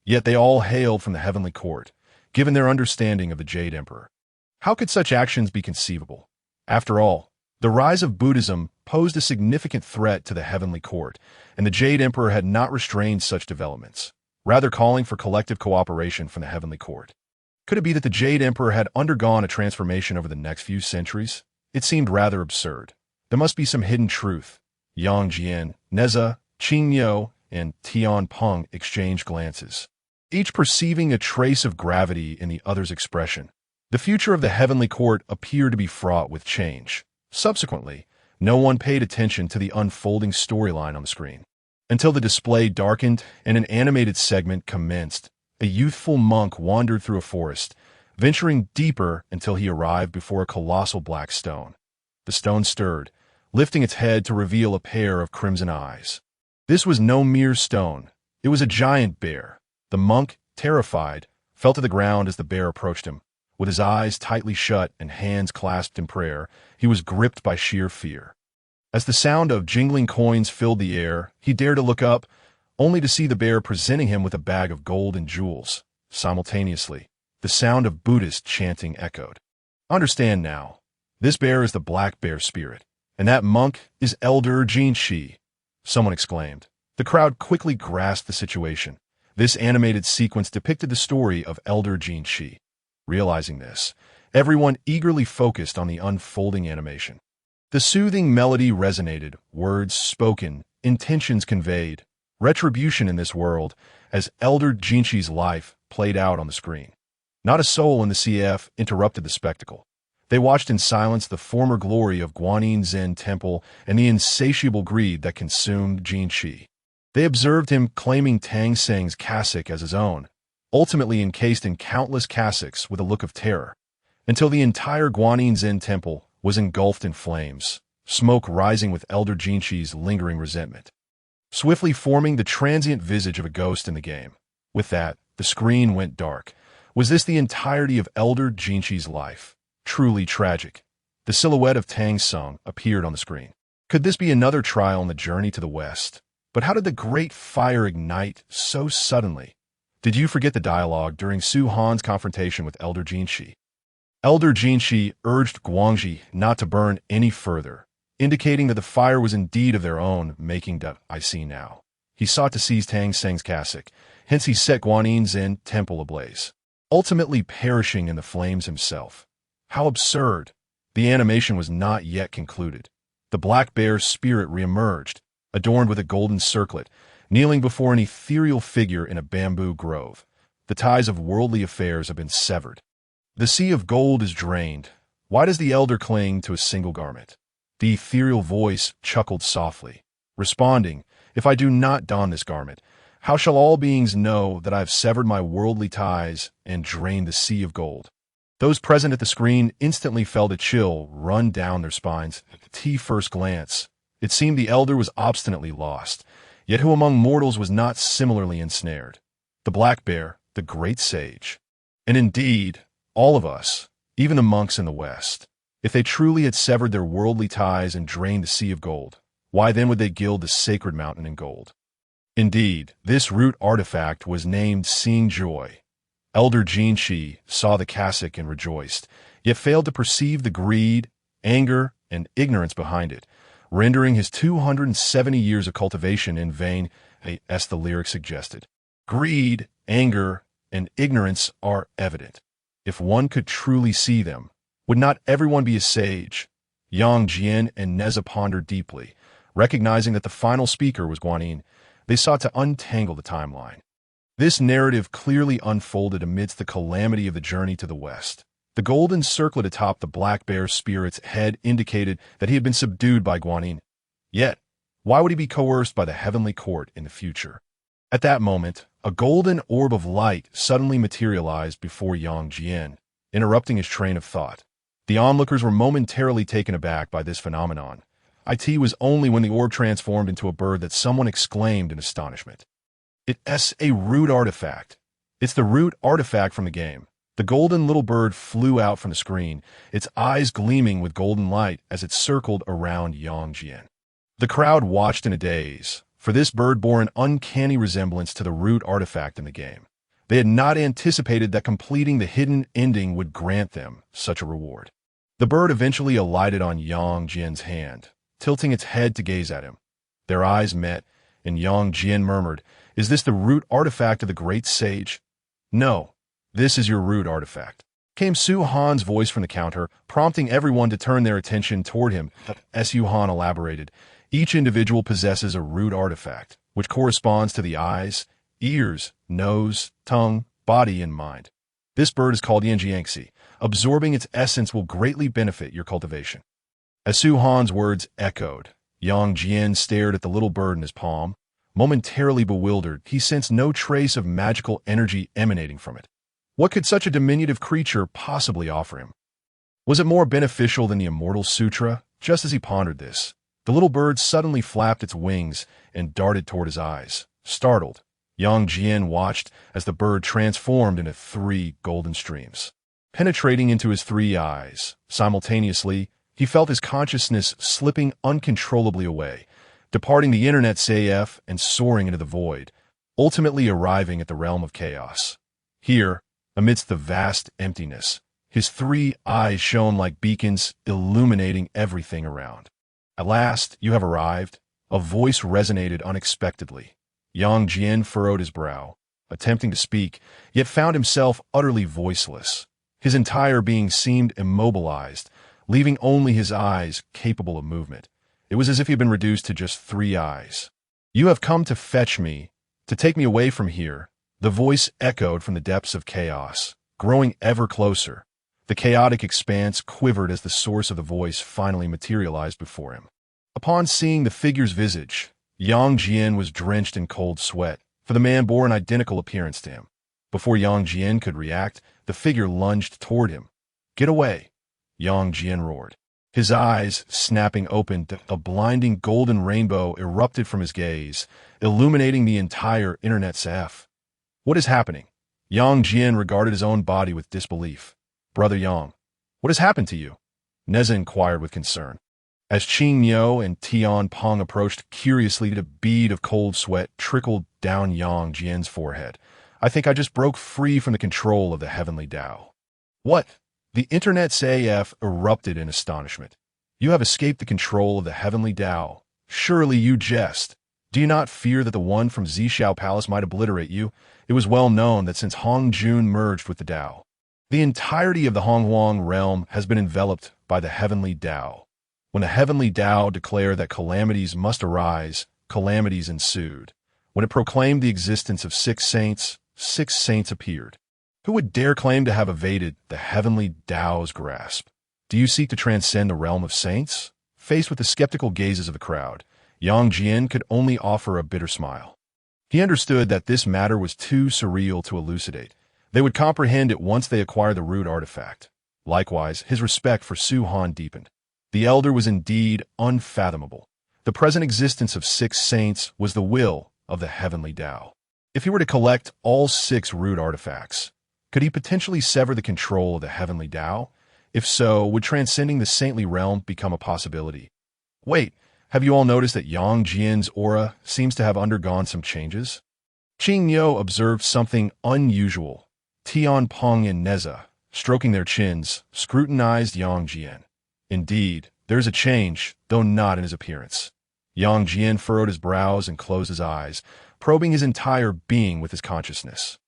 Yet they all hailed from the heavenly court, given their understanding of the Jade Emperor. How could such actions be conceivable? After all, the rise of Buddhism posed a significant threat to the heavenly court, and the Jade Emperor had not restrained such developments, rather calling for collective cooperation from the heavenly court. Could it be that the Jade Emperor had undergone a transformation over the next few centuries? It seemed rather absurd. There must be some hidden truth. Yang Jian, Nezha, Qingyo, and Tian Peng exchanged glances, each perceiving a trace of gravity in the other's expression. The future of the heavenly court appeared to be fraught with change. Subsequently, no one paid attention to the unfolding storyline on the screen, until the display darkened and an animated segment commenced. A youthful monk wandered through a forest, venturing deeper until he arrived before a colossal black stone. The stone stirred, lifting its head to reveal a pair of crimson eyes. This was no mere stone. It was a giant bear. The monk, terrified, fell to the ground as the bear approached him. With his eyes tightly shut and hands clasped in prayer, he was gripped by sheer fear. As the sound of jingling coins filled the air, he dared to look up, only to see the bear presenting him with a bag of gold and jewels. Simultaneously, the sound of Buddhist chanting echoed. Understand now, this bear is the black bear spirit, and that monk is Elder Jinshi, someone exclaimed. The crowd quickly grasped the situation. This animated sequence depicted the story of Elder Jinshi. Realizing this, everyone eagerly focused on the unfolding animation. The soothing melody resonated, words spoken, intentions conveyed, retribution in this world, as Elder Jinshi's life played out on the screen. Not a soul in the CF interrupted the spectacle. They watched in silence the former glory of Guanyin Zen Temple and the insatiable greed that consumed Jinshi. They observed him claiming Tang Seng's cassock as his own, ultimately encased in countless cassocks with a look of terror, until the entire Guanyin Zen Temple was engulfed in flames, smoke rising with Elder Jinshi's lingering resentment, swiftly forming the transient visage of a ghost in the game. With that, the screen went dark. Was this the entirety of Elder Jinshi's life? Truly tragic. The silhouette of Tang Seng appeared on the screen. Could this be another trial on the journey to the west? But how did the great fire ignite so suddenly? Did you forget the dialogue during Su Han's confrontation with Elder Jinshi? Elder Jinshi urged Guangxi not to burn any further, indicating that the fire was indeed of their own making. I see now. He sought to seize Tang Seng's cassock, hence he set Guanyin Zen temple ablaze, ultimately perishing in the flames himself. How absurd! The animation was not yet concluded. The black bear's spirit reemerged, adorned with a golden circlet, kneeling before an ethereal figure in a bamboo grove. The ties of worldly affairs have been severed. The sea of gold is drained. Why does the elder cling to a single garment? The ethereal voice chuckled softly, responding, "If I do not don this garment, how shall all beings know that I have severed my worldly ties and drained the sea of gold?" Those present at the screen instantly felt a chill run down their spines. At the first glance, it seemed the elder was obstinately lost, yet who among mortals was not similarly ensnared? The black bear, the great sage. And indeed, all of us, even the monks in the West, if they truly had severed their worldly ties and drained the sea of gold, why then would they gild the sacred mountain in gold? Indeed, this root artifact was named Seeing Joy. Elder Jinshi saw the cassock and rejoiced, yet failed to perceive the greed, anger, and ignorance behind it, rendering his 270 years of cultivation in vain, as the lyric suggested. Greed, anger, and ignorance are evident. If one could truly see them, would not everyone be a sage? Yang Jian and Nezha pondered deeply. Recognizing that the final speaker was Guanyin, they sought to untangle the timeline. This narrative clearly unfolded amidst the calamity of the journey to the west. The golden circlet atop the black bear's spirit's head indicated that he had been subdued by Guanyin. Yet, why would he be coerced by the heavenly court in the future? At that moment, a golden orb of light suddenly materialized before Yang Jian, interrupting his train of thought. The onlookers were momentarily taken aback by this phenomenon. It was only when the orb transformed into a bird that someone exclaimed in astonishment. It's a root artifact. It's the root artifact from the game. The golden little bird flew out from the screen, its eyes gleaming with golden light as it circled around Yang Jian. The crowd watched in a daze, for this bird bore an uncanny resemblance to the root artifact in the game. They had not anticipated that completing the hidden ending would grant them such a reward. The bird eventually alighted on Yang Jian's hand, tilting its head to gaze at him. Their eyes met, and Yang Jian murmured, "Is this the root artifact of the great sage?" "No, this is your root artifact," came Su Han's voice from the counter, prompting everyone to turn their attention toward him. As Su Han elaborated, each individual possesses a root artifact, which corresponds to the eyes, ears, nose, tongue, body, and mind. This bird is called Yanjiangxi. Absorbing its essence will greatly benefit your cultivation. As Su Han's words echoed, Yang Jian stared at the little bird in his palm. Momentarily bewildered, he sensed no trace of magical energy emanating from it. What could such a diminutive creature possibly offer him? Was it more beneficial than the Immortal Sutra? Just as he pondered this, the little bird suddenly flapped its wings and darted toward his eyes. Startled, Yang Jian watched as the bird transformed into 3 golden streams, penetrating into his 3 eyes. Simultaneously, he felt his consciousness slipping uncontrollably away, departing the Internet Café and soaring into the void, ultimately arriving at the realm of chaos. Here, amidst the vast emptiness, his 3 eyes shone like beacons, illuminating everything around. "At last, you have arrived," a voice resonated unexpectedly. Yang Jian furrowed his brow, attempting to speak, yet found himself utterly voiceless. His entire being seemed immobilized, leaving only his eyes capable of movement. It was as if he had been reduced to just 3 eyes. "You have come to fetch me, to take me away from here," the voice echoed from the depths of chaos, growing ever closer. The chaotic expanse quivered as the source of the voice finally materialized before him. Upon seeing the figure's visage, Yang Jian was drenched in cold sweat, for the man bore an identical appearance to him. Before Yang Jian could react, the figure lunged toward him. "Get away!" Yang Jian roared. His eyes, snapping open, a blinding golden rainbow erupted from his gaze, illuminating the entire Internet Café. "What is happening?" Yang Jian regarded his own body with disbelief. "Brother Yang, what has happened to you?" Nezha inquired with concern. As Qing Miao and Tian Peng approached curiously, a bead of cold sweat trickled down Yang Jian's forehead. I think I just broke free from the control of the heavenly Dao. What? The Internet CAF erupted in astonishment. You have escaped the control of the heavenly Dao. Surely you jest. Do you not fear that the one from Zishao Palace might obliterate you? It was well known that since Hongjun merged with the Dao, the entirety of the Honghuang realm has been enveloped by the heavenly Dao. When the heavenly Dao declared that calamities must arise, calamities ensued. When it proclaimed the existence of 6 saints appeared. Who would dare claim to have evaded the heavenly Dao's grasp? Do you seek to transcend the realm of saints? Faced with the skeptical gazes of the crowd, Yang Jian could only offer a bitter smile. He understood that this matter was too surreal to elucidate. They would comprehend it once they acquired the root artifact. Likewise, his respect for Su Han deepened. The elder was indeed unfathomable. The present existence of 6 saints was the will of the heavenly Dao. If he were to collect all 6 root artifacts, could he potentially sever the control of the heavenly Dao? If so, would transcending the saintly realm become a possibility? Wait, have you all noticed that Yang Jian's aura seems to have undergone some changes? Qing Miao observed something unusual. Tian Peng and Nezha, stroking their chins, scrutinized Yang Jian. Indeed, there is a change, though not in his appearance. Yang Jian furrowed his brows and closed his eyes, probing his entire being with his consciousness.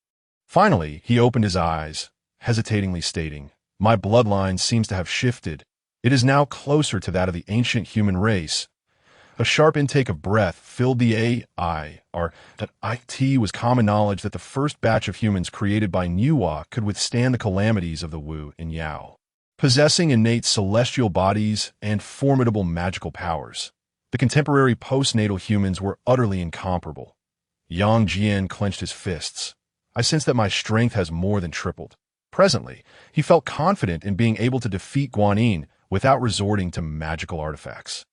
Finally, he opened his eyes, hesitatingly stating, "My bloodline seems to have shifted. It is now closer to that of the ancient human race." A sharp intake of breath filled the IT was common knowledge that the first batch of humans created by Nuwa could withstand the calamities of the Wu and Yao, possessing innate celestial bodies and formidable magical powers. The contemporary postnatal humans were utterly incomparable. Yang Jian clenched his fists. I sense that my strength has more than tripled. Presently, he felt confident in being able to defeat Guanyin without resorting to magical artifacts.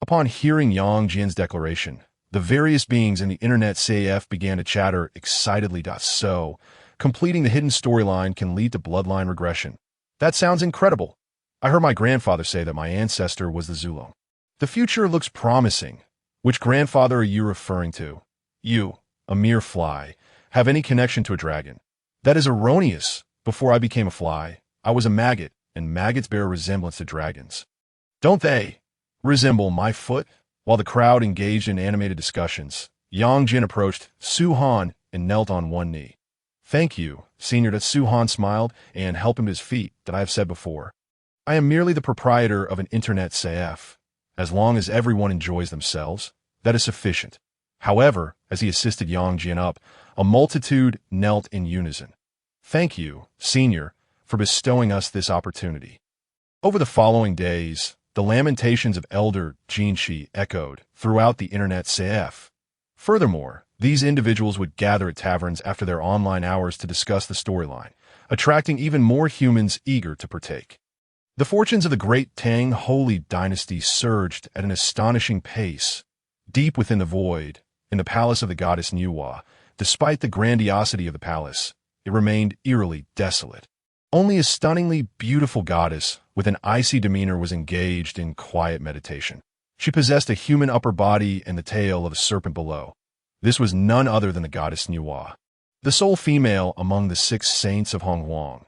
Upon hearing Yang Jian's declaration, the various beings in the Internet CAF began to chatter excitedly. So, completing the hidden storyline can lead to bloodline regression. That sounds incredible. I heard my grandfather say that my ancestor was the Zulong. The future looks promising. Which grandfather are you referring to? You, a mere fly, have any connection to a dragon? That is erroneous. Before I became a fly, I was a maggot, and maggots bear a resemblance to dragons. Don't they resemble my foot? While the crowd engaged in animated discussions, Yang Jin approached Su Han and knelt on one knee. Thank you, Senior. That Su Han smiled and helped him to his feet. That I have said before. I am merely the proprietor of an Internet CAF. As long as everyone enjoys themselves, that is sufficient. However, as he assisted Yang Jin up, a multitude knelt in unison. Thank you, Senior, for bestowing us this opportunity. Over the following days, the lamentations of Elder Jinshi echoed throughout the Internet CAF. Furthermore, these individuals would gather at taverns after their online hours to discuss the storyline, attracting even more humans eager to partake. The fortunes of the great Tang Holy Dynasty surged at an astonishing pace. Deep within the void, in the palace of the goddess Nuwa, despite the grandiosity of the palace, it remained eerily desolate. Only a stunningly beautiful goddess with an icy demeanor was engaged in quiet meditation. She possessed a human upper body and the tail of a serpent below. This was none other than the goddess Nuwa, the sole female among the 6 saints of Honghuang.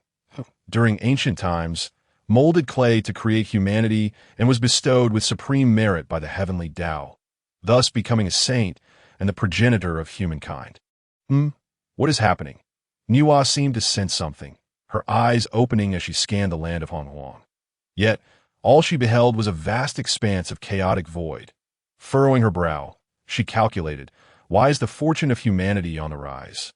During ancient times, molded clay to create humanity and was bestowed with supreme merit by the heavenly Dao, thus becoming a saint and the progenitor of humankind. What is happening? Nuwa seemed to sense something, her eyes opening as she scanned the land of Honghuang. Yet, all she beheld was a vast expanse of chaotic void. Furrowing her brow, she calculated, why is the fortune of humanity on the rise?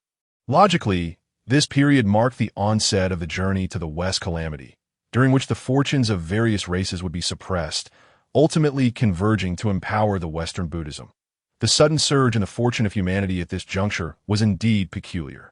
Logically, this period marked the onset of the journey to the West Calamity, during which the fortunes of various races would be suppressed, ultimately converging to empower the Western Buddhism. The sudden surge in the fortune of humanity at this juncture was indeed peculiar.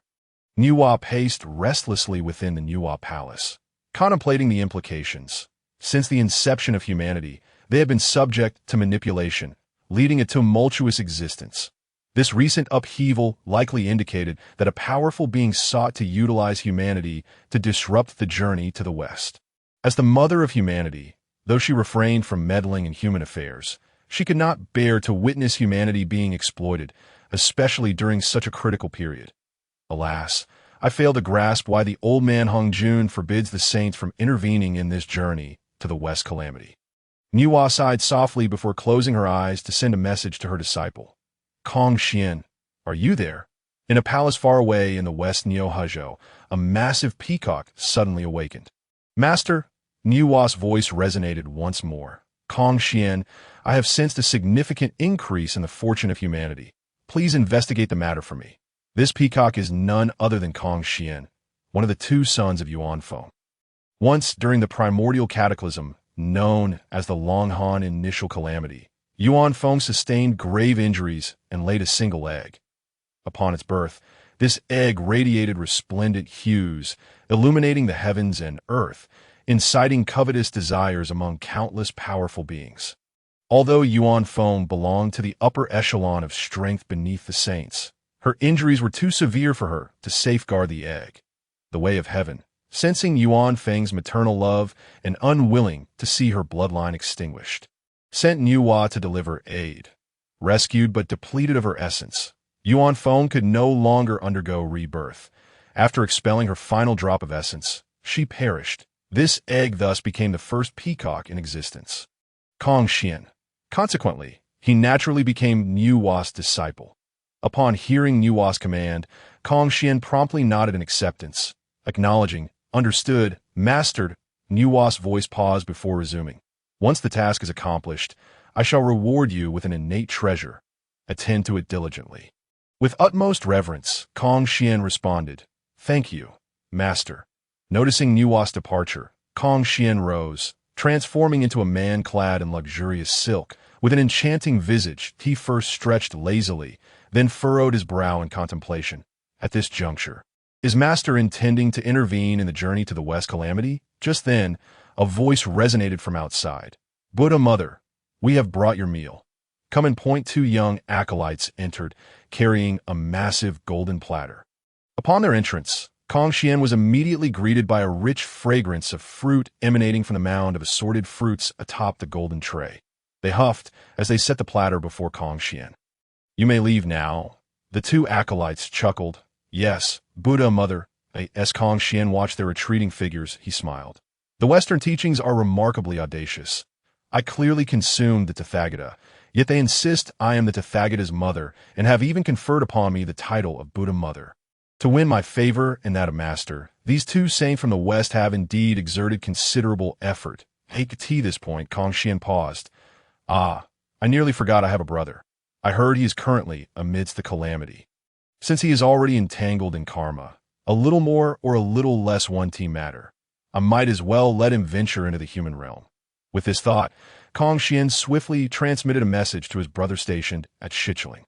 Nuwa paced restlessly within the Nuwa Palace, contemplating the implications. Since the inception of humanity, they had been subject to manipulation, leading a tumultuous existence. This recent upheaval likely indicated that a powerful being sought to utilize humanity to disrupt the journey to the West. As the mother of humanity, Though she refrained from meddling in human affairs, she could not bear to witness humanity being exploited, especially during such a critical period. Alas, I fail to grasp why the old man Hong Jun forbids the saints from intervening in this journey to the West Calamity. Niwa sighed softly before closing her eyes to send a message to her disciple. Kong Xian, are you there? In a palace far away in the West Neo-Huzhou, a massive peacock suddenly awakened. Master, Niwa's voice resonated once more. Kong Xian, I have sensed a significant increase in the fortune of humanity. Please investigate the matter for me. This peacock is none other than Kong Xian, one of the two sons of Yuan Feng. Once, during the primordial cataclysm, known as the Longhan Initial Calamity, Yuan Feng sustained grave injuries and laid a single egg. Upon its birth, this egg radiated resplendent hues, illuminating the heavens and earth, inciting covetous desires among countless powerful beings. Although Yuan Feng belonged to the upper echelon of strength beneath the saints, her injuries were too severe for her to safeguard the egg. The way of heaven, sensing Yuan Feng's maternal love and unwilling to see her bloodline extinguished, sent Niwa to deliver aid. Rescued but depleted of her essence, Yuan Feng could no longer undergo rebirth. After expelling her final drop of essence, she perished. This egg thus became the first peacock in existence. Kong Xian. Consequently, he naturally became Niwa's disciple. Upon hearing Niwa's command, Kong Xian promptly nodded in acceptance, acknowledging, understood, mastered. Niwa's voice paused before resuming. Once the task is accomplished, I shall reward you with an innate treasure. Attend to it diligently. With utmost reverence, Kong Xian responded, Thank you, Master. Noticing Niwa's departure, Kong Xian rose, transforming into a man clad in luxurious silk. With an enchanting visage, he first stretched lazily, then furrowed his brow in contemplation. At this juncture, is Master intending to intervene in the journey to the West Calamity? Just then, a voice resonated from outside. Buddha Mother, we have brought your meal. Come and point. Two young acolytes entered, carrying a massive golden platter. Upon their entrance, Kong Xian was immediately greeted by a rich fragrance of fruit emanating from the mound of assorted fruits atop the golden tray. They huffed as they set the platter before Kong Xian. You may leave now. The two acolytes chuckled. Yes, Buddha Mother. As Kong Xian watched their retreating figures, he smiled. The Western teachings are remarkably audacious. I clearly consumed the Tathagata, yet they insist I am the Tathagata's mother and have even conferred upon me the title of Buddha Mother. To win my favor and that of Master, these two saints from the West have indeed exerted considerable effort. At this point, Kong Xian paused. I nearly forgot I have a brother. I heard he is currently amidst the calamity. Since he is already entangled in karma, a little more or a little less one-team matter. I might as well let him venture into the human realm. With this thought, Kong Xian swiftly transmitted a message to his brother stationed at Shichiling.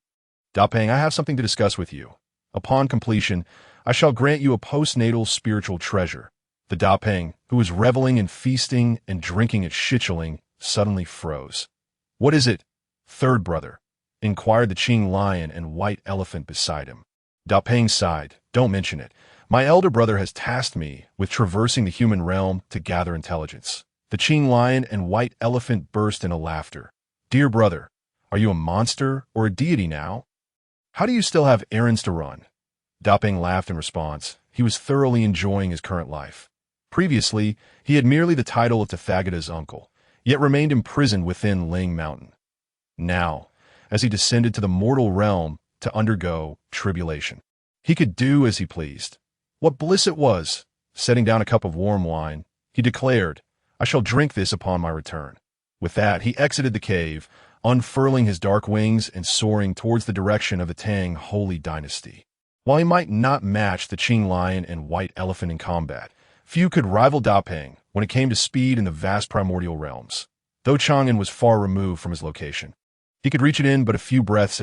Dapeng, I have something to discuss with you. Upon completion, I shall grant you a postnatal spiritual treasure. The Dapeng, who was reveling in feasting and drinking at Shichiling, suddenly froze. What is it, third brother? Inquired the Qing lion and white elephant beside him. Dapeng sighed. Don't mention it. My elder brother has tasked me with traversing the human realm to gather intelligence. The Qing lion and white elephant burst into laughter. Dear brother, are you a monster or a deity now? How do you still have errands to run? Dapeng laughed in response. He was thoroughly enjoying his current life. Previously, he had merely the title of Tathagata's uncle, yet remained imprisoned within Ling Mountain. Now, as he descended to the mortal realm to undergo tribulation, he could do as he pleased. What bliss it was! Setting down a cup of warm wine, he declared, I shall drink this upon my return. With that, he exited the cave, unfurling his dark wings and soaring towards the direction of the Tang holy dynasty. While he might not match the Qing lion and white elephant in combat, few could rival Dapeng when it came to speed in the vast primordial realms. Though Chang'an was far removed from his location, he could reach it in but a few breaths.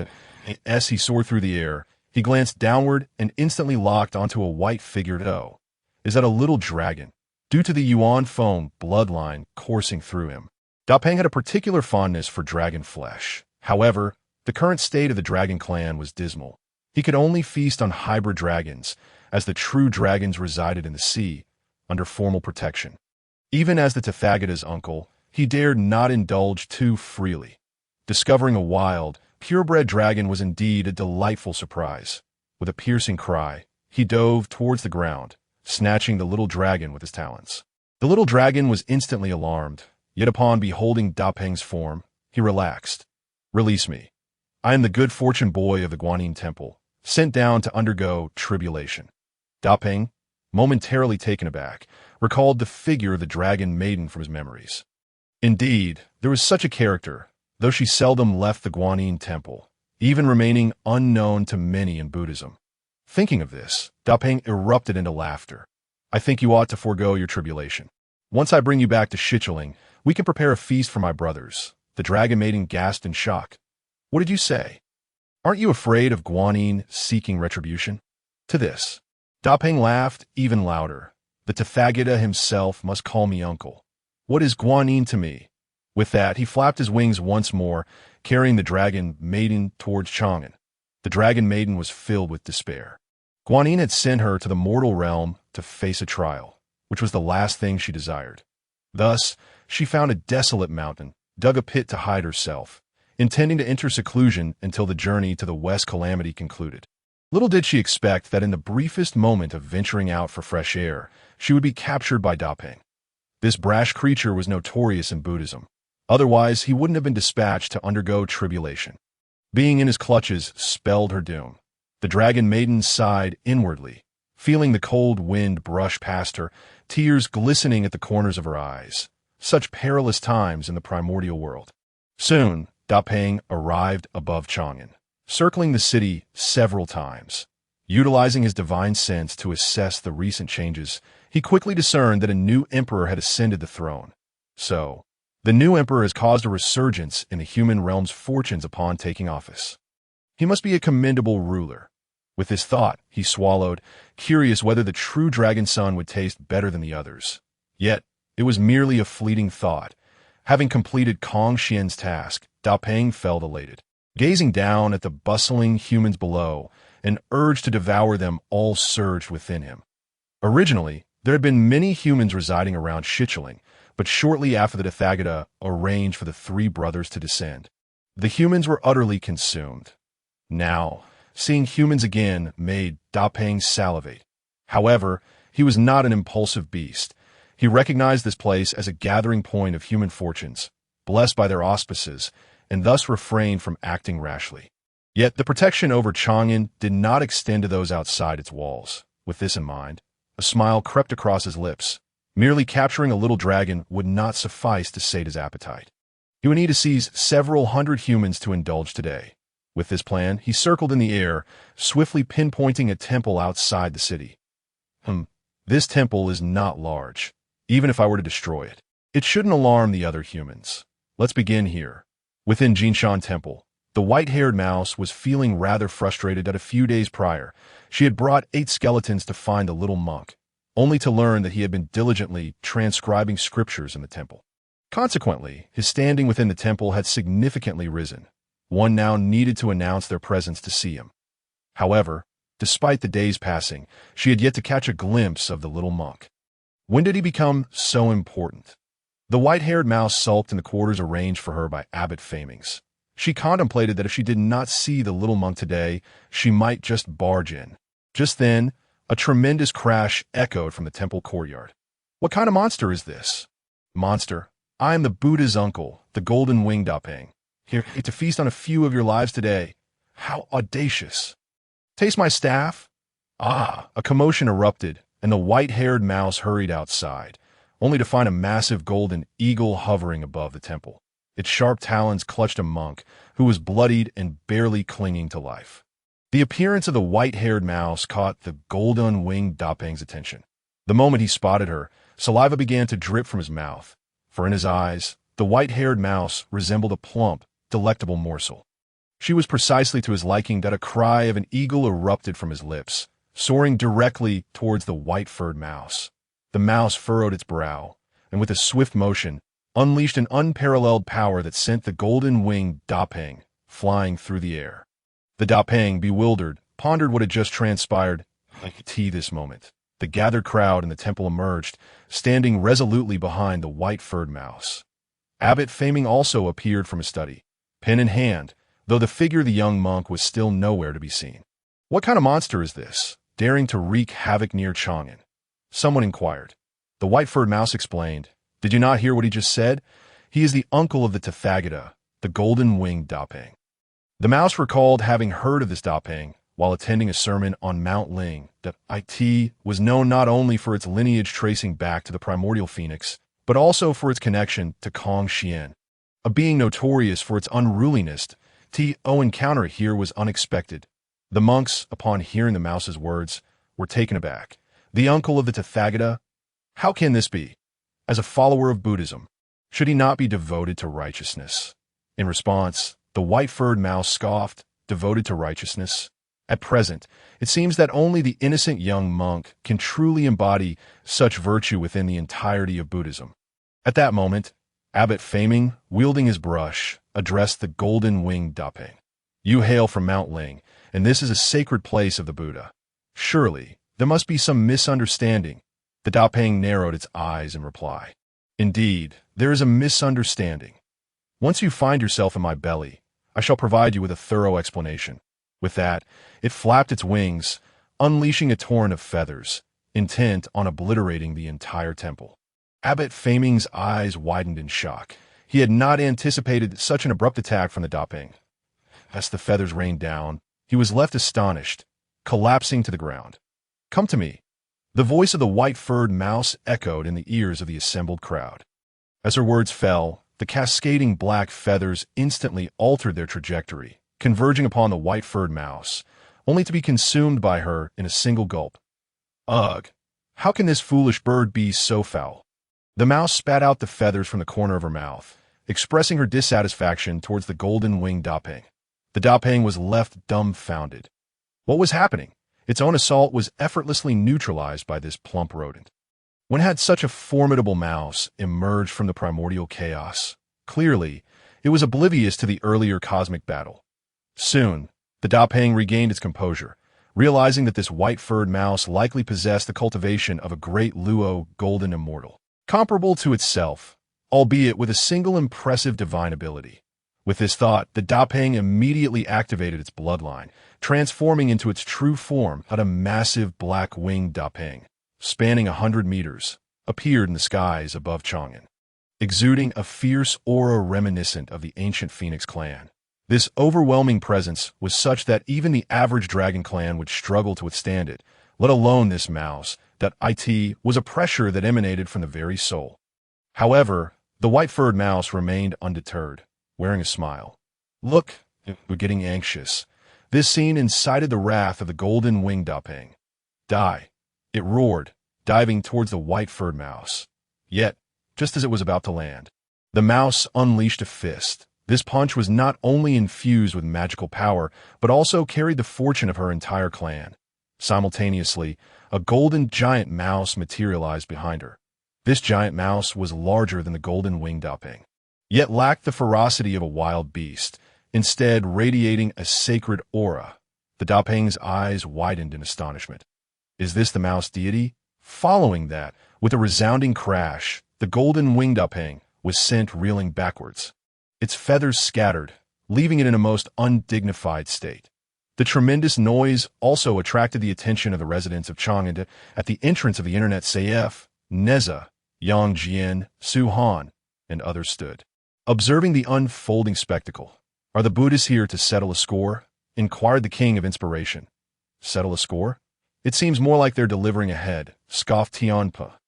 As he soared through the air, he glanced downward and instantly locked onto a white-figured O. Is that a little dragon? Due to the Yuan Feng bloodline coursing through him, Dapeng had a particular fondness for dragon flesh. However, the current state of the dragon clan was dismal. He could only feast on hybrid dragons, as the true dragons resided in the sea, under formal protection. Even as the Tathagata's uncle, he dared not indulge too freely. Discovering a wild, purebred dragon was indeed a delightful surprise. With a piercing cry, he dove towards the ground, snatching the little dragon with his talons. The little dragon was instantly alarmed, yet upon beholding Da Peng's form, he relaxed. "Release me. I am the good fortune boy of the Guanyin Temple, sent down to undergo tribulation." Da Peng, momentarily taken aback, recalled the figure of the dragon maiden from his memories. Indeed, there was such a character, though she seldom left the Guanyin Temple, even remaining unknown to many in Buddhism. Thinking of this, Da Peng erupted into laughter. "I think you ought to forego your tribulation. Once I bring you back to Shichiling, we can prepare a feast for my brothers." The dragon maiden gasped in shock. "What did you say? Aren't you afraid of Guanyin seeking retribution?" To this, Da Peng laughed even louder. "The Tathagata himself must call me uncle. What is Guanyin to me?" With that, he flapped his wings once more, carrying the dragon maiden towards Chang'an. The dragon maiden was filled with despair. Guanyin had sent her to the mortal realm to face a trial, which was the last thing she desired. Thus, she found a desolate mountain, dug a pit to hide herself, intending to enter seclusion until the journey to the West Calamity concluded. Little did she expect that in the briefest moment of venturing out for fresh air, she would be captured by Da Peng. This brash creature was notorious in Buddhism. Otherwise, he wouldn't have been dispatched to undergo tribulation. Being in his clutches spelled her doom. The dragon maiden sighed inwardly, feeling the cold wind brush past her, tears glistening at the corners of her eyes. Such perilous times in the primordial world. Soon, Da Peng arrived above Chang'an, circling the city several times. Utilizing his divine sense to assess the recent changes, he quickly discerned that a new emperor had ascended the throne. So, the new emperor has caused a resurgence in the human realm's fortunes upon taking office. He must be a commendable ruler. With this thought, he swallowed, curious whether the true dragon son would taste better than the others. Yet, it was merely a fleeting thought. Having completed Kong Xian's task, Da Peng felt elated. Gazing down at the bustling humans below, an urge to devour them all surged within him. Originally, there had been many humans residing around Shichiling, but shortly after the Tathagata arranged for the three brothers to descend, the humans were utterly consumed. Now, seeing humans again made Da Peng salivate. However, he was not an impulsive beast. He recognized this place as a gathering point of human fortunes, blessed by their auspices, and thus refrained from acting rashly. Yet the protection over Chang'an did not extend to those outside its walls. With this in mind, a smile crept across his lips. Merely capturing a little dragon would not suffice to sate his appetite. He would need to seize several hundred humans to indulge today. With this plan, he circled in the air, swiftly pinpointing a temple outside the city. This temple is not large. Even if I were to destroy it, it shouldn't alarm the other humans. Let's begin here. Within Jinshan Temple, the white-haired mouse was feeling rather frustrated that a few days prior, she had brought 8 skeletons to find the little monk, only to learn that he had been diligently transcribing scriptures in the temple. Consequently, his standing within the temple had significantly risen. One now needed to announce their presence to see him. However, despite the days passing, she had yet to catch a glimpse of the little monk. When did he become so important? The white-haired mouse sulked in the quarters arranged for her by Abbot Famings. She contemplated that if she did not see the little monk today, she might just barge in. Just then, a tremendous crash echoed from the temple courtyard. "What kind of monster is this?" "Monster, I am the Buddha's uncle, the golden-winged Da Peng. Here to feast on a few of your lives today. How audacious! Taste my staff?" A commotion erupted, and the white-haired mouse hurried outside, only to find a massive golden eagle hovering above the temple. Its sharp talons clutched a monk, who was bloodied and barely clinging to life. The appearance of the white-haired mouse caught the golden-winged Da Peng's attention. The moment he spotted her, saliva began to drip from his mouth, for in his eyes, the white-haired mouse resembled a plump, delectable morsel. She was precisely to his liking that a cry of an eagle erupted from his lips, soaring directly towards the white-furred mouse. The mouse furrowed its brow, and with a swift motion, unleashed an unparalleled power that sent the golden-winged Da Peng flying through the air. The Da Peng, bewildered, pondered what had just transpired. This moment, the gathered crowd in the temple emerged, standing resolutely behind the white-furred mouse. Abbot Faming also appeared from his study, pen in hand, though the figure of the young monk was still nowhere to be seen. "What kind of monster is this, daring to wreak havoc near Chang'an?" someone inquired. The white-furred mouse explained, "Did you not hear what he just said? He is the uncle of the Tathagata, the golden-winged Dapeng." The mouse recalled having heard of this Dapeng while attending a sermon on Mount Ling that it was known not only for its lineage tracing back to the primordial phoenix, but also for its connection to Kong Xian, a being notorious for its unruliness. Encounter here was unexpected. The monks, upon hearing the mouse's words, were taken aback. The uncle of the Tathagata? How can this be? As a follower of Buddhism, should he not be devoted to righteousness? In response, the white-furred mouse scoffed, "Devoted to righteousness? At present, it seems that only the innocent young monk can truly embody such virtue within the entirety of Buddhism." At that moment, Abbot Faming, wielding his brush, addressed the golden-winged Dapeng. "You hail from Mount Ling, and this is a sacred place of the Buddha. Surely, there must be some misunderstanding." The Dapeng narrowed its eyes in reply. "Indeed, there is a misunderstanding. Once you find yourself in my belly, I shall provide you with a thorough explanation." With that, it flapped its wings, unleashing a torrent of feathers, intent on obliterating the entire temple. Abbot Faming's eyes widened in shock. He had not anticipated such an abrupt attack from the Dapeng. As the feathers rained down, he was left astonished, collapsing to the ground. "Come to me." The voice of the white-furred mouse echoed in the ears of the assembled crowd. As her words fell, the cascading black feathers instantly altered their trajectory, converging upon the white-furred mouse, only to be consumed by her in a single gulp. "Ugh! How can this foolish bird be so foul?" The mouse spat out the feathers from the corner of her mouth, expressing her dissatisfaction towards the golden-winged Dapeng. The Dapeng was left dumbfounded. What was happening? Its own assault was effortlessly neutralized by this plump rodent. When had such a formidable mouse emerged from the primordial chaos? Clearly, it was oblivious to the earlier cosmic battle. Soon, the Dapeng regained its composure, realizing that this white-furred mouse likely possessed the cultivation of a great Luo golden immortal, comparable to itself, albeit with a single impressive divine ability. With this thought, the Dapeng immediately activated its bloodline, transforming into its true form at a massive black-winged Dapeng, spanning 100 meters, appeared in the skies above Chang'an, exuding a fierce aura reminiscent of the ancient Phoenix clan. This overwhelming presence was such that even the average dragon clan would struggle to withstand it, let alone this mouse, that it was a pressure that emanated from the very soul. However, the white-furred mouse remained undeterred, wearing a smile. "Look, we're getting anxious." This scene incited the wrath of the golden-winged Dapeng. "Die!" it roared, diving towards the white-furred mouse. Yet, just as it was about to land, the mouse unleashed a fist. This punch was not only infused with magical power, but also carried the fortune of her entire clan. Simultaneously, a golden giant mouse materialized behind her. This giant mouse was larger than the golden-winged Dapeng, yet lacked the ferocity of a wild beast, instead radiating a sacred aura. The Dapeng's eyes widened in astonishment. Is this the mouse deity? Following that, with a resounding crash, the golden-winged Dapeng was sent reeling backwards. Its feathers scattered, leaving it in a most undignified state. The tremendous noise also attracted the attention of the residents of Chang'an. At the entrance of the Internet Café, Nezha, Yang Jian, Su Han, and others stood, observing the unfolding spectacle. "Are the Buddhists here to settle a score?" inquired the king of inspiration. "Settle a score? It seems more like they're delivering a head," scoffed Tianpa.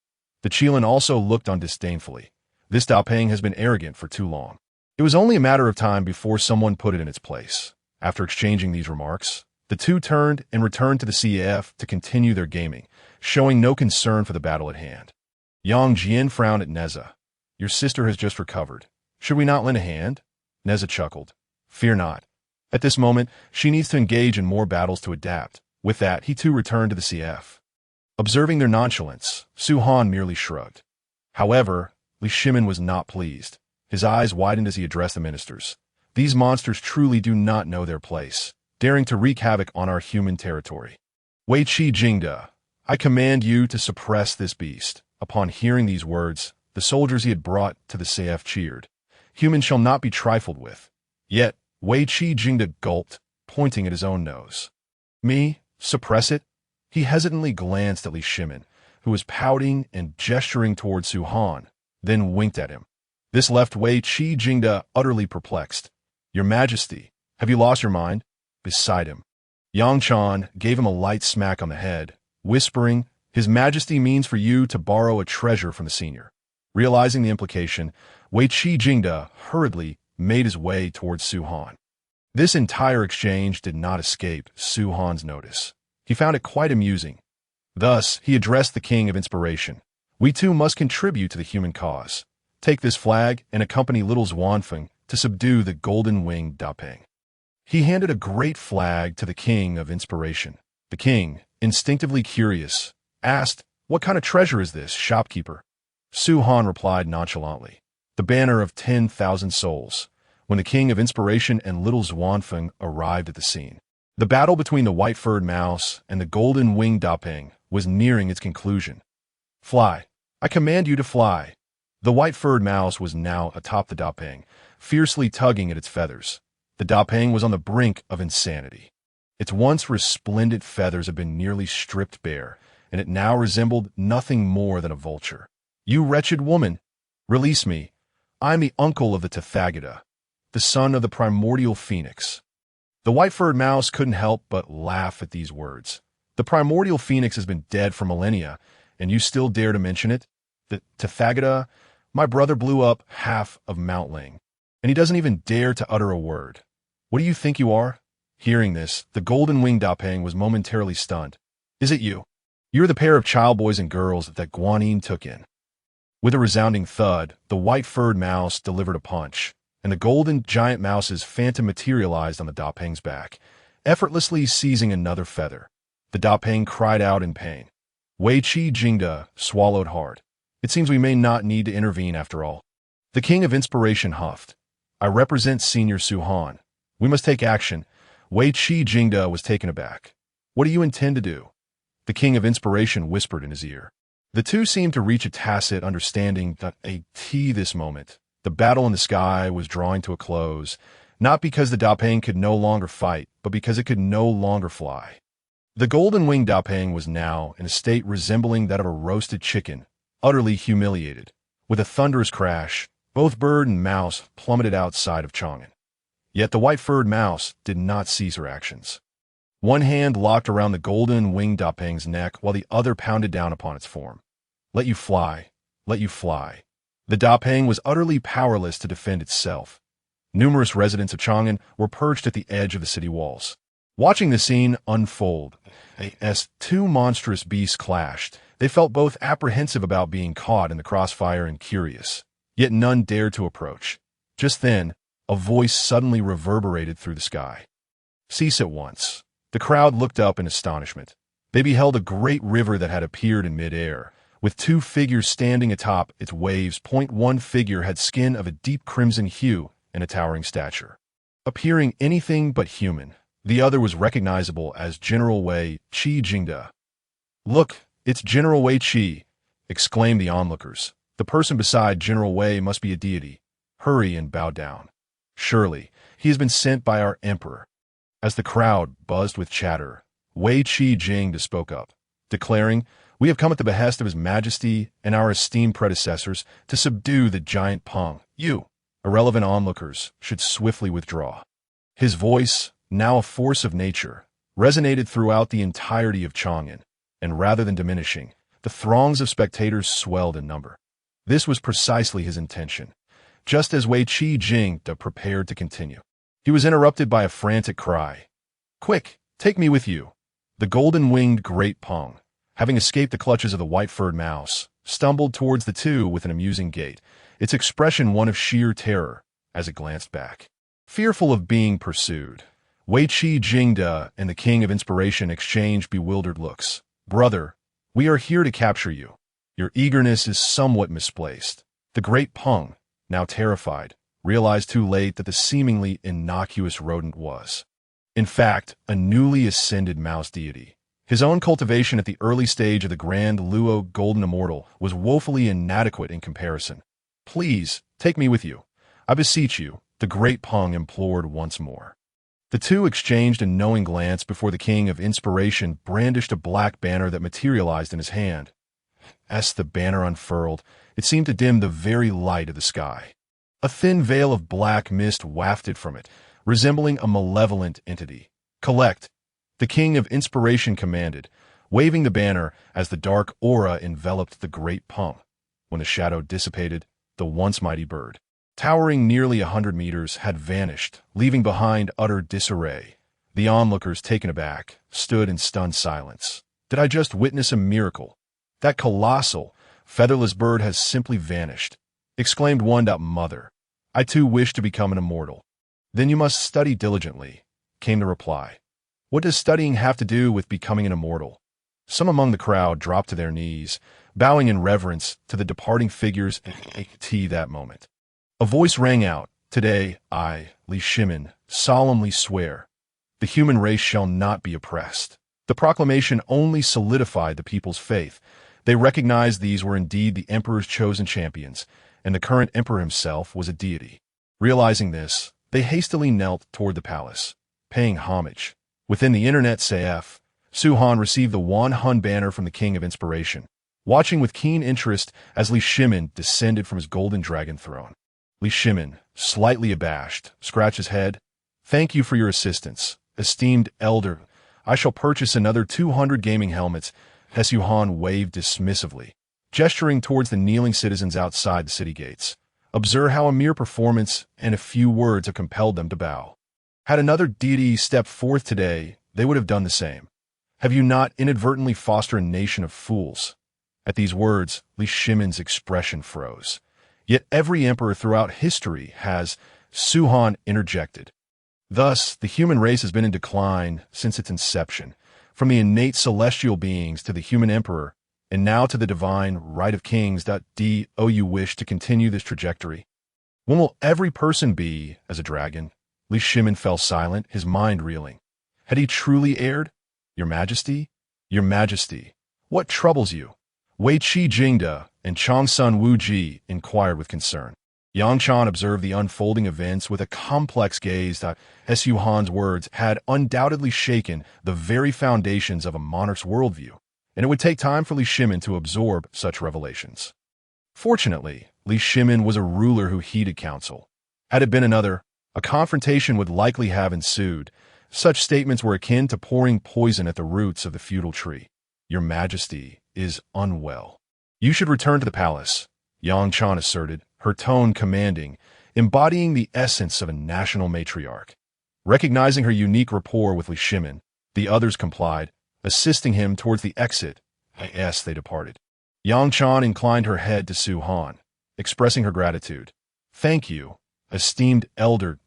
The Qilin also looked on disdainfully. This Dapeng has been arrogant for too long. It was only a matter of time before someone put it in its place. After exchanging these remarks, the two turned and returned to the CAF to continue their gaming, showing no concern for the battle at hand. Yang Jian frowned at Nezha. "Your sister has just recovered. Should we not lend a hand?" Nezha chuckled. "Fear not. At this moment, she needs to engage in more battles to adapt." With that, he too returned to the CF. Observing their nonchalance, Su Han merely shrugged. However, Li Shimin was not pleased. His eyes widened as he addressed the ministers. "These monsters truly do not know their place, daring to wreak havoc on our human territory. Wei Qi Jingda, I command you to suppress this beast." Upon hearing these words, the soldiers he had brought to the CF cheered. Humans shall not be trifled with. Yet, Wei Qi Jingda gulped, pointing at his own nose. Me? Suppress it? He hesitantly glanced at Li Shimin, who was pouting and gesturing toward Su Han, then winked at him. This left Wei Qi Jingda utterly perplexed. Your Majesty, have you lost your mind? Beside him. Yang Chan gave him a light smack on the head, whispering, His Majesty means for you to borrow a treasure from the senior. Realizing the implication, Wei Qi Jingda hurriedly made his way towards Su Han. This entire exchange did not escape Su Han's notice. He found it quite amusing. Thus, he addressed the King of Inspiration. We too must contribute to the human cause. Take this flag and accompany little Zhuanfeng to subdue the golden-winged Dapeng. He handed a great flag to the King of Inspiration. The king, instinctively curious, asked, What kind of treasure is this, shopkeeper? Su Han replied nonchalantly, The banner of 10,000 souls. When the King of Inspiration and little Zhuanfeng arrived at the scene, the battle between the white-furred mouse and the golden-winged Dapeng was nearing its conclusion. Fly. I command you to fly. The white-furred mouse was now atop the Dapeng, fiercely tugging at its feathers. The Dapeng was on the brink of insanity. Its once resplendent feathers had been nearly stripped bare, and it now resembled nothing more than a vulture. You wretched woman! Release me. I am the uncle of the Tathagata, the son of the primordial phoenix. The white-furred mouse couldn't help but laugh at these words. The primordial phoenix has been dead for millennia, and you still dare to mention it? The Tathagata? My brother blew up half of Mount Ling, and he doesn't even dare to utter a word. What do you think you are? Hearing this, the golden-winged Dapeng was momentarily stunned. Is it you? You're the pair of child boys and girls that Guanyin took in. With a resounding thud, the white-furred mouse delivered a punch, and the golden giant mouse's phantom materialized on the Dapeng's back, effortlessly seizing another feather. The Dapeng cried out in pain. Wei Qi Jingda swallowed hard. It seems we may not need to intervene after all. The King of Inspiration huffed. I represent Senior Su Han. We must take action. Wei Qi Jingda was taken aback. What do you intend to do? The King of Inspiration whispered in his ear. The two seemed to reach a tacit understanding that this moment, the battle in the sky was drawing to a close, not because the Dapeng could no longer fight, but because it could no longer fly. The golden-winged Dapeng was now in a state resembling that of a roasted chicken, utterly humiliated. With a thunderous crash, both bird and mouse plummeted outside of Chang'an. Yet the white-furred mouse did not cease her actions. One hand locked around the golden-winged Dapeng's neck while the other pounded down upon its form. Let you fly. Let you fly. The Dapeng was utterly powerless to defend itself. Numerous residents of Chang'an were perched at the edge of the city walls. Watching the scene unfold, as two monstrous beasts clashed, they felt both apprehensive about being caught in the crossfire and curious. Yet none dared to approach. Just then, a voice suddenly reverberated through the sky. Cease at once. The crowd looked up in astonishment. They beheld a great river that had appeared in mid-air, with two figures standing atop its waves. One figure had skin of a deep crimson hue and a towering stature, appearing anything but human. The other was recognizable as General Wei Qi Jingda. Look, it's General Wei Qi, exclaimed the onlookers. The person beside General Wei must be a deity. Hurry and bow down. Surely, he has been sent by our emperor. As the crowd buzzed with chatter, Wei Qi Jingda spoke up, declaring, We have come at the behest of His Majesty and our esteemed predecessors to subdue the giant Peng. You, irrelevant onlookers, should swiftly withdraw. His voice, now a force of nature, resonated throughout the entirety of Chang'an, and rather than diminishing, the throngs of spectators swelled in number. This was precisely his intention. Just as Wei Qi Jingda prepared to continue, he was interrupted by a frantic cry. Quick, take me with you. The golden-winged great Peng, having escaped the clutches of the white-furred mouse, stumbled towards the two with an amusing gait, its expression one of sheer terror, as it glanced back. Fearful of being pursued, Wei Qi Jingda and the King of Inspiration exchanged bewildered looks. Brother, we are here to capture you. Your eagerness is somewhat misplaced. The great Peng, now terrified, realized too late that the seemingly innocuous rodent was, in fact, a newly ascended mouse deity. His own cultivation at the early stage of the Grand Luo Golden Immortal was woefully inadequate in comparison. Please, take me with you. I beseech you, the great Peng implored once more. The two exchanged a knowing glance before the king of inspiration brandished a black banner that materialized in his hand. As the banner unfurled, it seemed to dim the very light of the sky. A thin veil of black mist wafted from it, resembling a malevolent entity. Collect, the king of inspiration commanded, waving the banner as the dark aura enveloped the great Peng. When the shadow dissipated, the once mighty bird, towering nearly 100 meters, had vanished, leaving behind utter disarray. The onlookers, taken aback, stood in stunned silence. Did I just witness a miracle? That colossal, featherless bird has simply vanished, exclaimed one. Mother, I too wish to become an immortal. Then you must study diligently, came the reply. What does studying have to do with becoming an immortal? Some among the crowd dropped to their knees, bowing in reverence to the departing figures at that moment. A voice rang out, Today, I, Li Shimin, solemnly swear, the human race shall not be oppressed. The proclamation only solidified the people's faith. They recognized these were indeed the emperor's chosen champions, and the current emperor himself was a deity. Realizing this, they hastily knelt toward the palace, paying homage. Within the Internet Café, Su Han received the Wan Hun banner from the King of Inspiration, watching with keen interest as Li Shimin descended from his golden dragon throne. Li Shimin, slightly abashed, scratched his head. Thank you for your assistance, esteemed elder. I shall purchase another 200 gaming helmets. Su Han waved dismissively, gesturing towards the kneeling citizens outside the city gates. Observe how a mere performance and a few words have compelled them to bow. Had another deity stepped forth today, they would have done the same. Have you not inadvertently fostered a nation of fools? At these words, Li Shimin's expression froze. Yet every emperor throughout history has, Su Han interjected. Thus, the human race has been in decline since its inception, from the innate celestial beings to the human emperor, and now to the divine right of kings. Do you wish to continue this trajectory? When will every person be as a dragon? Li Shimin fell silent, his mind reeling. Had he truly erred? Your Majesty? Your Majesty, what troubles you? Wei Qi Jingda and Chang'an Wu Ji inquired with concern. Yang Chan observed the unfolding events with a complex gaze. Su Han's words had undoubtedly shaken the very foundations of a monarch's worldview, and it would take time for Li Shimin to absorb such revelations. Fortunately, Li Shimin was a ruler who heeded counsel. Had it been another, a confrontation would likely have ensued. Such statements were akin to pouring poison at the roots of the feudal tree. Your Majesty is unwell. You should return to the palace, Yang Chan asserted, her tone commanding, embodying the essence of a national matriarch. Recognizing her unique rapport with Li Shimin, the others complied, assisting him towards the exit. As they departed, Yang Chan inclined her head to Su Han, expressing her gratitude. Thank you, esteemed elder.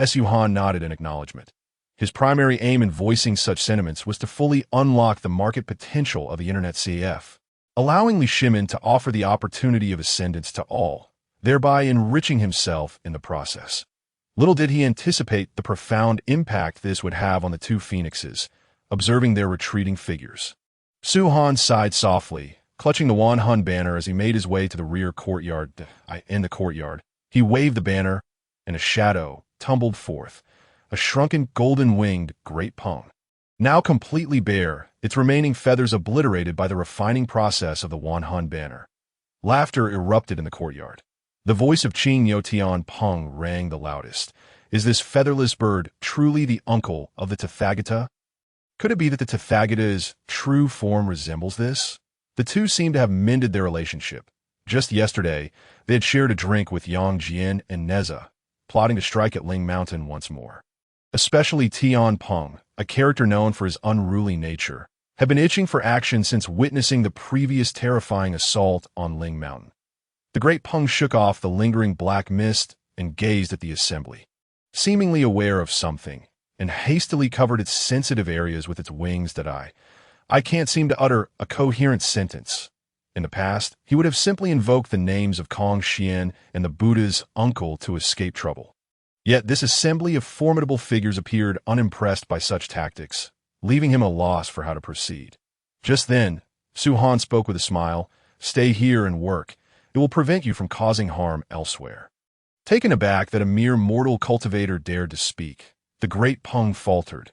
Su Han nodded in acknowledgement. His primary aim in voicing such sentiments was to fully unlock the market potential of the Internet Café, allowing Li Shimin to offer the opportunity of ascendance to all, thereby enriching himself in the process. Little did he anticipate the profound impact this would have on the two phoenixes, observing their retreating figures. Su Han sighed softly, clutching the Wan Hun banner as he made his way to the rear courtyard. In the courtyard, he waved the banner, and a shadow tumbled forth, a shrunken golden-winged great Peng. Now completely bare, its remaining feathers obliterated by the refining process of the Wan Hun banner. Laughter erupted in the courtyard. The voice of Qing Yotian Peng rang the loudest. Is this featherless bird truly the uncle of the Tathagata? Could it be that the Tathagata's true form resembles this? The two seemed to have mended their relationship. Just yesterday, they had shared a drink with Yang Jian and Nezha, plotting to strike at Ling Mountain once more. Especially Tian Peng, a character known for his unruly nature, had been itching for action since witnessing the previous terrifying assault on Ling Mountain. The great Peng shook off the lingering black mist and gazed at the assembly, seemingly aware of something, and hastily covered its sensitive areas with its wings. I can't seem to utter a coherent sentence. In the past, he would have simply invoked the names of Kong Xian and the Buddha's uncle to escape trouble. Yet this assembly of formidable figures appeared unimpressed by such tactics, leaving him a loss for how to proceed. Just then, Su Han spoke with a smile. Stay here and work. It will prevent you from causing harm elsewhere. Taken aback that a mere mortal cultivator dared to speak, the great Peng faltered.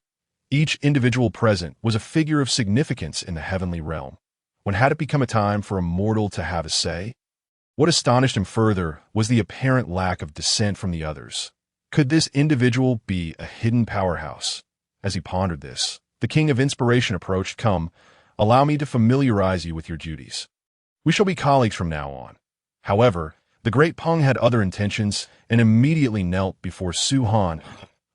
Each individual present was a figure of significance in the heavenly realm. When had it become a time for a mortal to have a say? What astonished him further was the apparent lack of dissent from the others. Could this individual be a hidden powerhouse? As he pondered this, the king of inspiration approached. Come, allow me to familiarize you with your duties. We shall be colleagues from now on. However, the great Peng had other intentions and immediately knelt before Su Han.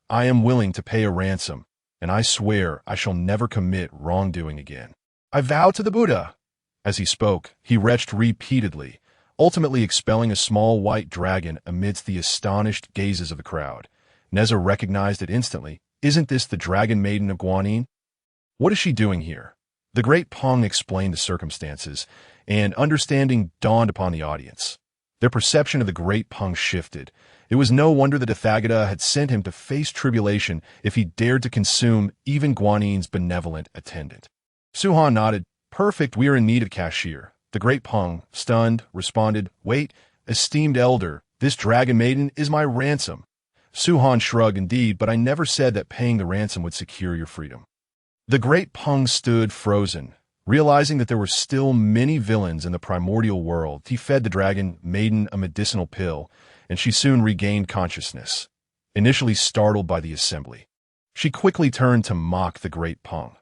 I am willing to pay a ransom, and I swear I shall never commit wrongdoing again. I vow to the Buddha. As he spoke, he retched repeatedly, ultimately expelling a small white dragon amidst the astonished gazes of the crowd. Nezha recognized it instantly. Isn't this the dragon maiden of Guanyin? What is she doing here? The great Peng explained the circumstances, and understanding dawned upon the audience. Their perception of the great Peng shifted. It was no wonder the Tathagata had sent him to face tribulation if he dared to consume even Guanyin's benevolent attendant. Su Han nodded. Perfect, we are in need of cashier. The great Peng, stunned, responded, Wait, esteemed elder, this dragon maiden is my ransom. Su Han shrugged, Indeed, but I never said that paying the ransom would secure your freedom. The great Peng stood frozen. Realizing that there were still many villains in the primordial world, he fed the dragon maiden a medicinal pill, and she soon regained consciousness. Initially startled by the assembly, she quickly turned to mock the great Peng.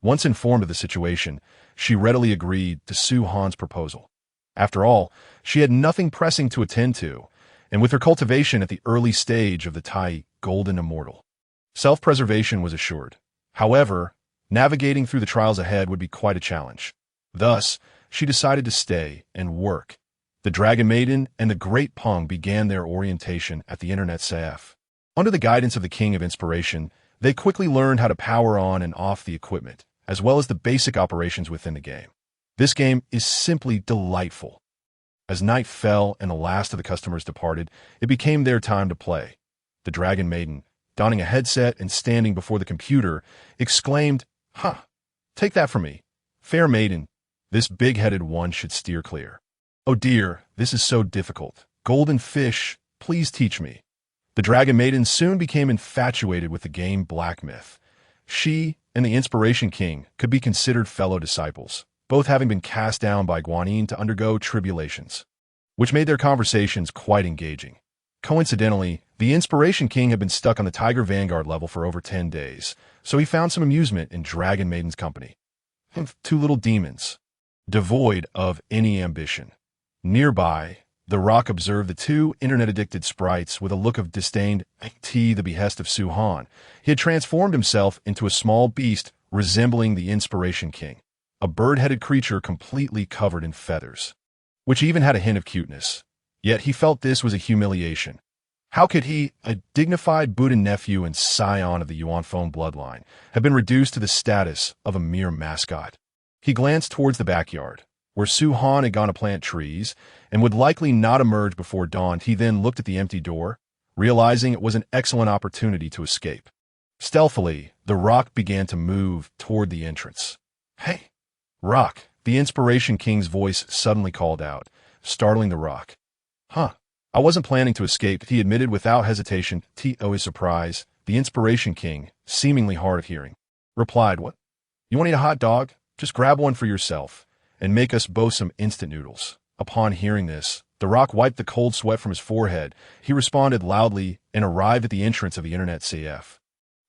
Once informed of the situation, she readily agreed to Su Han's proposal. After all, she had nothing pressing to attend to, and with her cultivation at the early stage of the Tai golden immortal, self-preservation was assured. However, navigating through the trials ahead would be quite a challenge. Thus, she decided to stay and work. The Dragon Maiden and the Great Peng began their orientation at the Internet Café. Under the guidance of the King of Inspiration, they quickly learned how to power on and off the equipment, as well as the basic operations within the game. This game is simply delightful. As night fell and the last of the customers departed, it became their time to play. The Dragon Maiden, donning a headset and standing before the computer, exclaimed, Take that from me. Fair maiden, this big-headed one should steer clear. Oh dear, this is so difficult. Golden fish, please teach me. The Dragon Maiden soon became infatuated with the game Black Myth. She and the Inspiration King could be considered fellow disciples, both having been cast down by Guanyin to undergo tribulations, which made their conversations quite engaging. Coincidentally, the Inspiration King had been stuck on the Tiger Vanguard level for over 10 days, so he found some amusement in Dragon Maiden's company. Two little demons, devoid of any ambition. Nearby, the Rock observed the two internet-addicted sprites with a look of disdain. At the behest of Su Han, he had transformed himself into a small beast resembling the Inspiration King, a bird-headed creature completely covered in feathers, which even had a hint of cuteness. Yet he felt this was a humiliation. How could he, a dignified Buddha nephew and scion of the Yuanfeng bloodline, have been reduced to the status of a mere mascot? He glanced towards the backyard, where Su Han had gone to plant trees and would likely not emerge before dawn. He then looked at the empty door, realizing it was an excellent opportunity to escape. Stealthily, the Rock began to move toward the entrance. Hey, Rock, the Inspiration King's voice suddenly called out, startling the Rock. I wasn't planning to escape, he admitted without hesitation. To his surprise, the Inspiration King, seemingly hard of hearing, replied, What? You want to eat a hot dog? Just grab one for yourself, and make us both some instant noodles. Upon hearing this, the Rock wiped the cold sweat from his forehead. He responded loudly and arrived at the entrance of the Internet Café.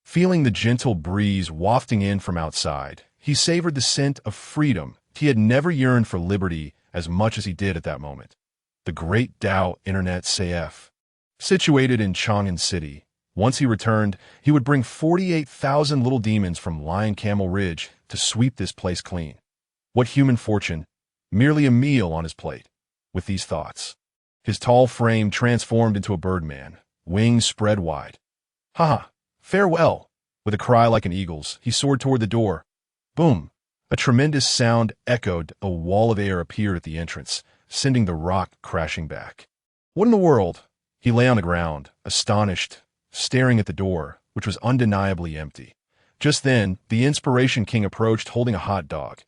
Feeling the gentle breeze wafting in from outside, he savored the scent of freedom. He had never yearned for liberty as much as he did at that moment. The Grand Dao Internet Café. Situated in Chang'an City, once he returned, he would bring 48,000 little demons from Lion Camel Ridge to sweep this place clean. What human fortune, merely a meal on his plate. With these thoughts, his tall frame transformed into a birdman, wings spread wide. Farewell! With a cry like an eagle's, he soared toward the door. Boom! A tremendous sound echoed. A wall of air appeared at the entrance, sending the Rock crashing back. What in the world? He lay on the ground, astonished, staring at the door, which was undeniably empty. Just then, the Inspiration King approached holding a hot dog.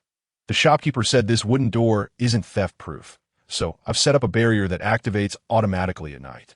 The shopkeeper said this wooden door isn't theft-proof, so I've set up a barrier that activates automatically at night.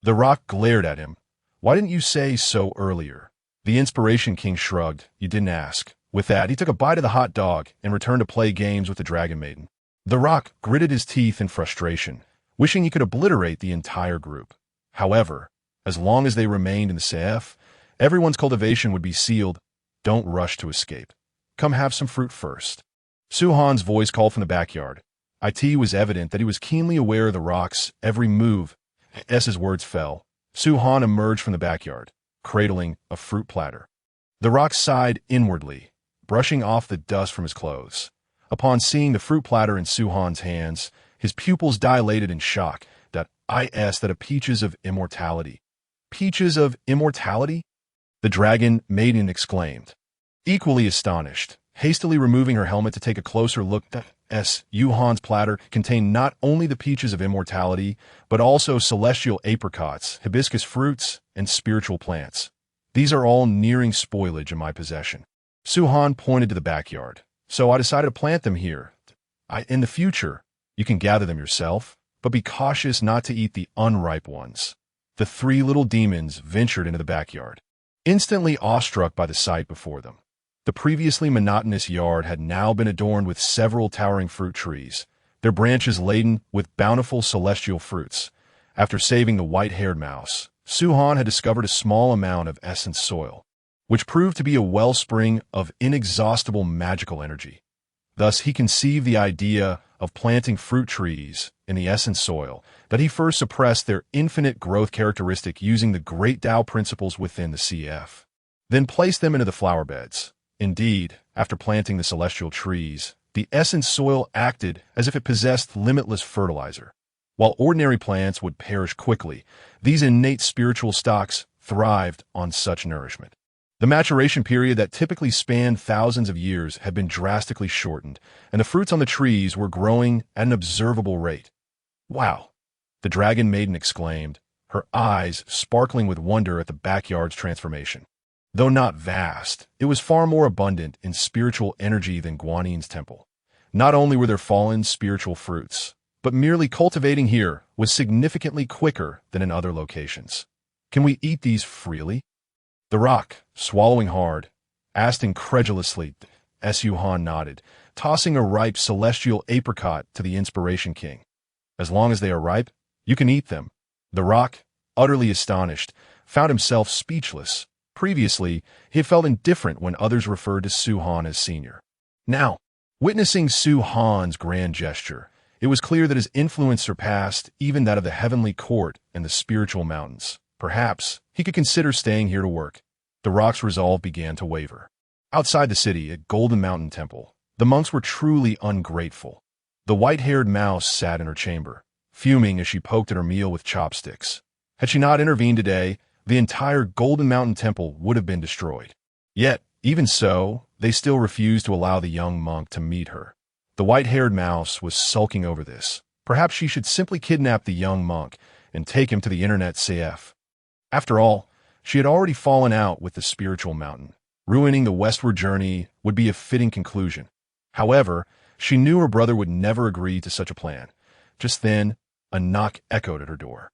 The rock glared at him. Why didn't you say so earlier? The Inspiration King shrugged. You didn't ask. With that, he took a bite of the hot dog and returned to play games with the Dragon Maiden. The rock gritted his teeth in frustration, wishing he could obliterate the entire group. However, as long as they remained in the CF, everyone's cultivation would be sealed. Don't rush to escape. Come have some fruit first. Su-Han's voice called from the backyard. It was evident that he was keenly aware of the rock's every move. As his words fell, Su-Han emerged from the backyard, cradling a fruit platter. The rock sighed inwardly, brushing off the dust from his clothes. Upon seeing the fruit platter in Su-Han's hands, his pupils dilated in shock. That a peaches of immortality. Peaches of immortality? The Dragon Maiden exclaimed, equally astonished, hastily removing her helmet to take a closer look. Su-Han's platter contained not only the peaches of immortality, but also celestial apricots, hibiscus fruits, and spiritual plants. These are all nearing spoilage in my possession. Su-Han pointed to the backyard. So I decided to plant them here. In the future, you can gather them yourself, but be cautious not to eat the unripe ones. The three little demons ventured into the backyard, instantly awestruck by the sight before them. The previously monotonous yard had now been adorned with several towering fruit trees, their branches laden with bountiful celestial fruits. After saving the white-haired mouse, Su-Han had discovered a small amount of essence soil, which proved to be a wellspring of inexhaustible magical energy. Thus, he conceived the idea of planting fruit trees in the essence soil, that he first suppressed their infinite growth characteristic using the Great Dao principles within the CF. Then placed them into the flower beds. Indeed, after planting the celestial trees, the essence soil acted as if it possessed limitless fertilizer. While ordinary plants would perish quickly, these innate spiritual stocks thrived on such nourishment. The maturation period that typically spanned thousands of years had been drastically shortened, and the fruits on the trees were growing at an observable rate. Wow! The Dragon Maiden exclaimed, her eyes sparkling with wonder at the backyard's transformation. Though not vast, it was far more abundant in spiritual energy than Guanin's temple. Not only were there fallen spiritual fruits, but merely cultivating here was significantly quicker than in other locations. Can we eat these freely? The rock, swallowing hard, asked incredulously. Su-Han nodded, tossing a ripe celestial apricot to the Inspiration King. As long as they are ripe, you can eat them. The rock, utterly astonished, found himself speechless. Previously, he had felt indifferent when others referred to Su-Han as senior. Now, witnessing Su-Han's grand gesture, it was clear that his influence surpassed even that of the heavenly court and the spiritual mountains. Perhaps he could consider staying here to work. The rock's resolve began to waver. Outside the city, at Golden Mountain Temple, the monks were truly ungrateful. The white-haired mouse sat in her chamber, fuming as she poked at her meal with chopsticks. Had she not intervened today, the entire Golden Mountain Temple would have been destroyed. Yet, even so, they still refused to allow the young monk to meet her. The white-haired mouse was sulking over this. Perhaps she should simply kidnap the young monk and take him to the Internet CF. After all, she had already fallen out with the spiritual mountain. Ruining the westward journey would be a fitting conclusion. However, she knew her brother would never agree to such a plan. Just then, a knock echoed at her door.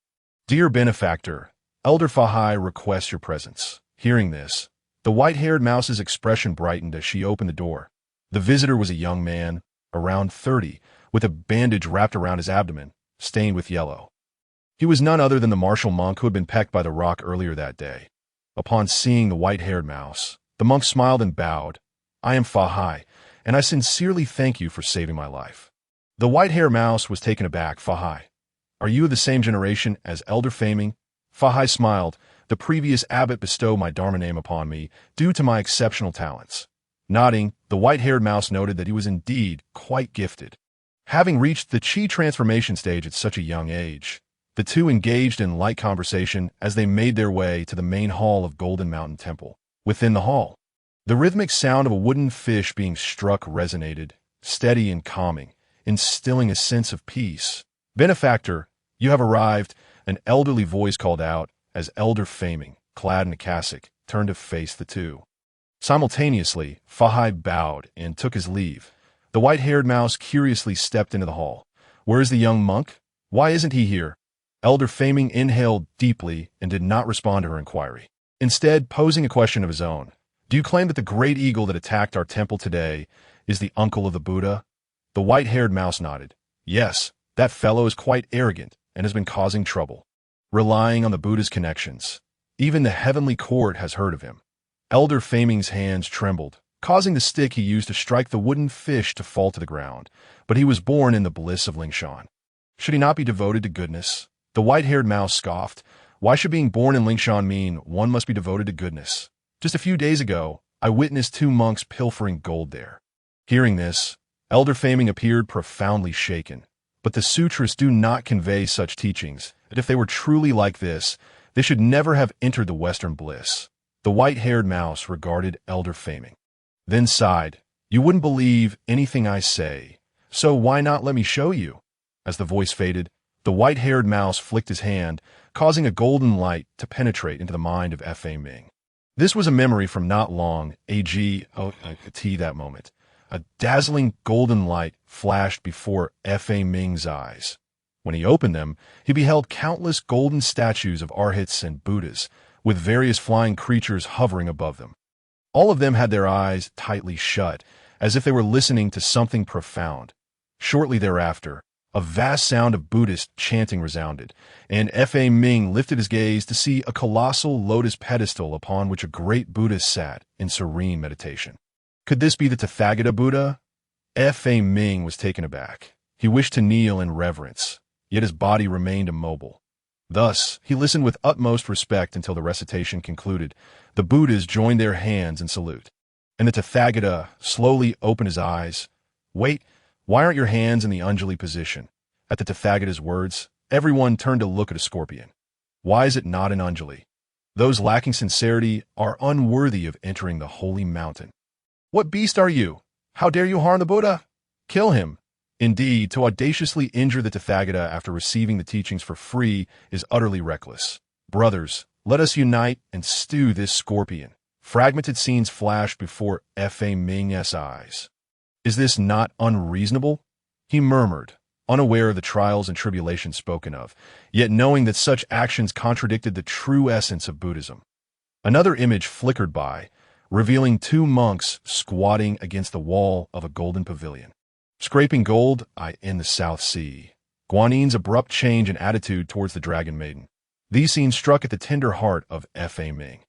Dear benefactor, Elder Fahai requests your presence. Hearing this, the white-haired mouse's expression brightened as she opened the door. The visitor was a young man, around 30, with a bandage wrapped around his abdomen, stained with yellow. He was none other than the martial monk who had been pecked by the rock earlier that day. Upon seeing the white-haired mouse, the monk smiled and bowed. I am Fahai, and I sincerely thank you for saving my life. The white-haired mouse was taken aback. Fahai, are you of the same generation as Elder Faming? Fahai smiled. The previous abbot bestowed my Dharma name upon me due to my exceptional talents. Nodding, the white-haired mouse noted that he was indeed quite gifted. Having reached the chi transformation stage at such a young age, the two engaged in light conversation as they made their way to the main hall of Golden Mountain Temple. Within the hall, the rhythmic sound of a wooden fish being struck resonated, steady and calming, instilling a sense of peace. Benefactor, you have arrived, an elderly voice called out as Elder Faming, clad in a cassock, turned to face the two. Simultaneously, Fahai bowed and took his leave. The white-haired mouse curiously stepped into the hall. Where is the young monk? Why isn't he here? Elder Faming inhaled deeply and did not respond to her inquiry. Instead, posing a question of his own. Do you claim that the great eagle that attacked our temple today is the uncle of the Buddha? The white-haired mouse nodded. Yes, that fellow is quite arrogant and has been causing trouble, relying on the Buddha's connections. Even the heavenly court has heard of him. Elder Faming's hands trembled, causing the stick he used to strike the wooden fish to fall to the ground, but he was born in the bliss of Lingshan. Should he not be devoted to goodness? The white-haired mouse scoffed. Why should being born in Lingshan mean one must be devoted to goodness? Just a few days ago, I witnessed 2 monks pilfering gold there. Hearing this, Elder Faming appeared profoundly shaken. But the sutras do not convey such teachings, that if they were truly like this, they should never have entered the Western bliss. The white-haired mouse regarded Elder Faming, then sighed. You wouldn't believe anything I say, so why not let me show you? As the voice faded, the white-haired mouse flicked his hand, causing a golden light to penetrate into the mind of F.A. Ming. This was a memory from not long, that moment. A dazzling golden light flashed before F.A. Ming's eyes. When he opened them, he beheld countless golden statues of Arhats and Buddhas, with various flying creatures hovering above them. All of them had their eyes tightly shut, as if they were listening to something profound. Shortly thereafter, a vast sound of Buddhist chanting resounded, and F.A. Ming lifted his gaze to see a colossal lotus pedestal upon which a great Buddha sat in serene meditation. Could this be the Tathagata Buddha? F.A. Ming was taken aback. He wished to kneel in reverence, yet his body remained immobile. Thus, he listened with utmost respect until the recitation concluded. The Buddhas joined their hands in salute, and the Tathagata slowly opened his eyes. Wait, why aren't your hands in the Anjali position? At the Tathagata's words, everyone turned to look at a scorpion. Why is it not an Anjali? Those lacking sincerity are unworthy of entering the holy mountain. What beast are you? How dare you harm the Buddha? Kill him. Indeed, to audaciously injure the Tathagata after receiving the teachings for free is utterly reckless. Brothers, let us unite and stew this scorpion. Fragmented scenes flashed before F.A. Ming's eyes. Is this not unreasonable? He murmured, unaware of the trials and tribulations spoken of, yet knowing that such actions contradicted the true essence of Buddhism. Another image flickered by, revealing 2 monks squatting against the wall of a golden pavilion. Scraping gold, in the South Sea. Guanin's abrupt change in attitude towards the Dragon Maiden. These scenes struck at the tender heart of F.A. Ming.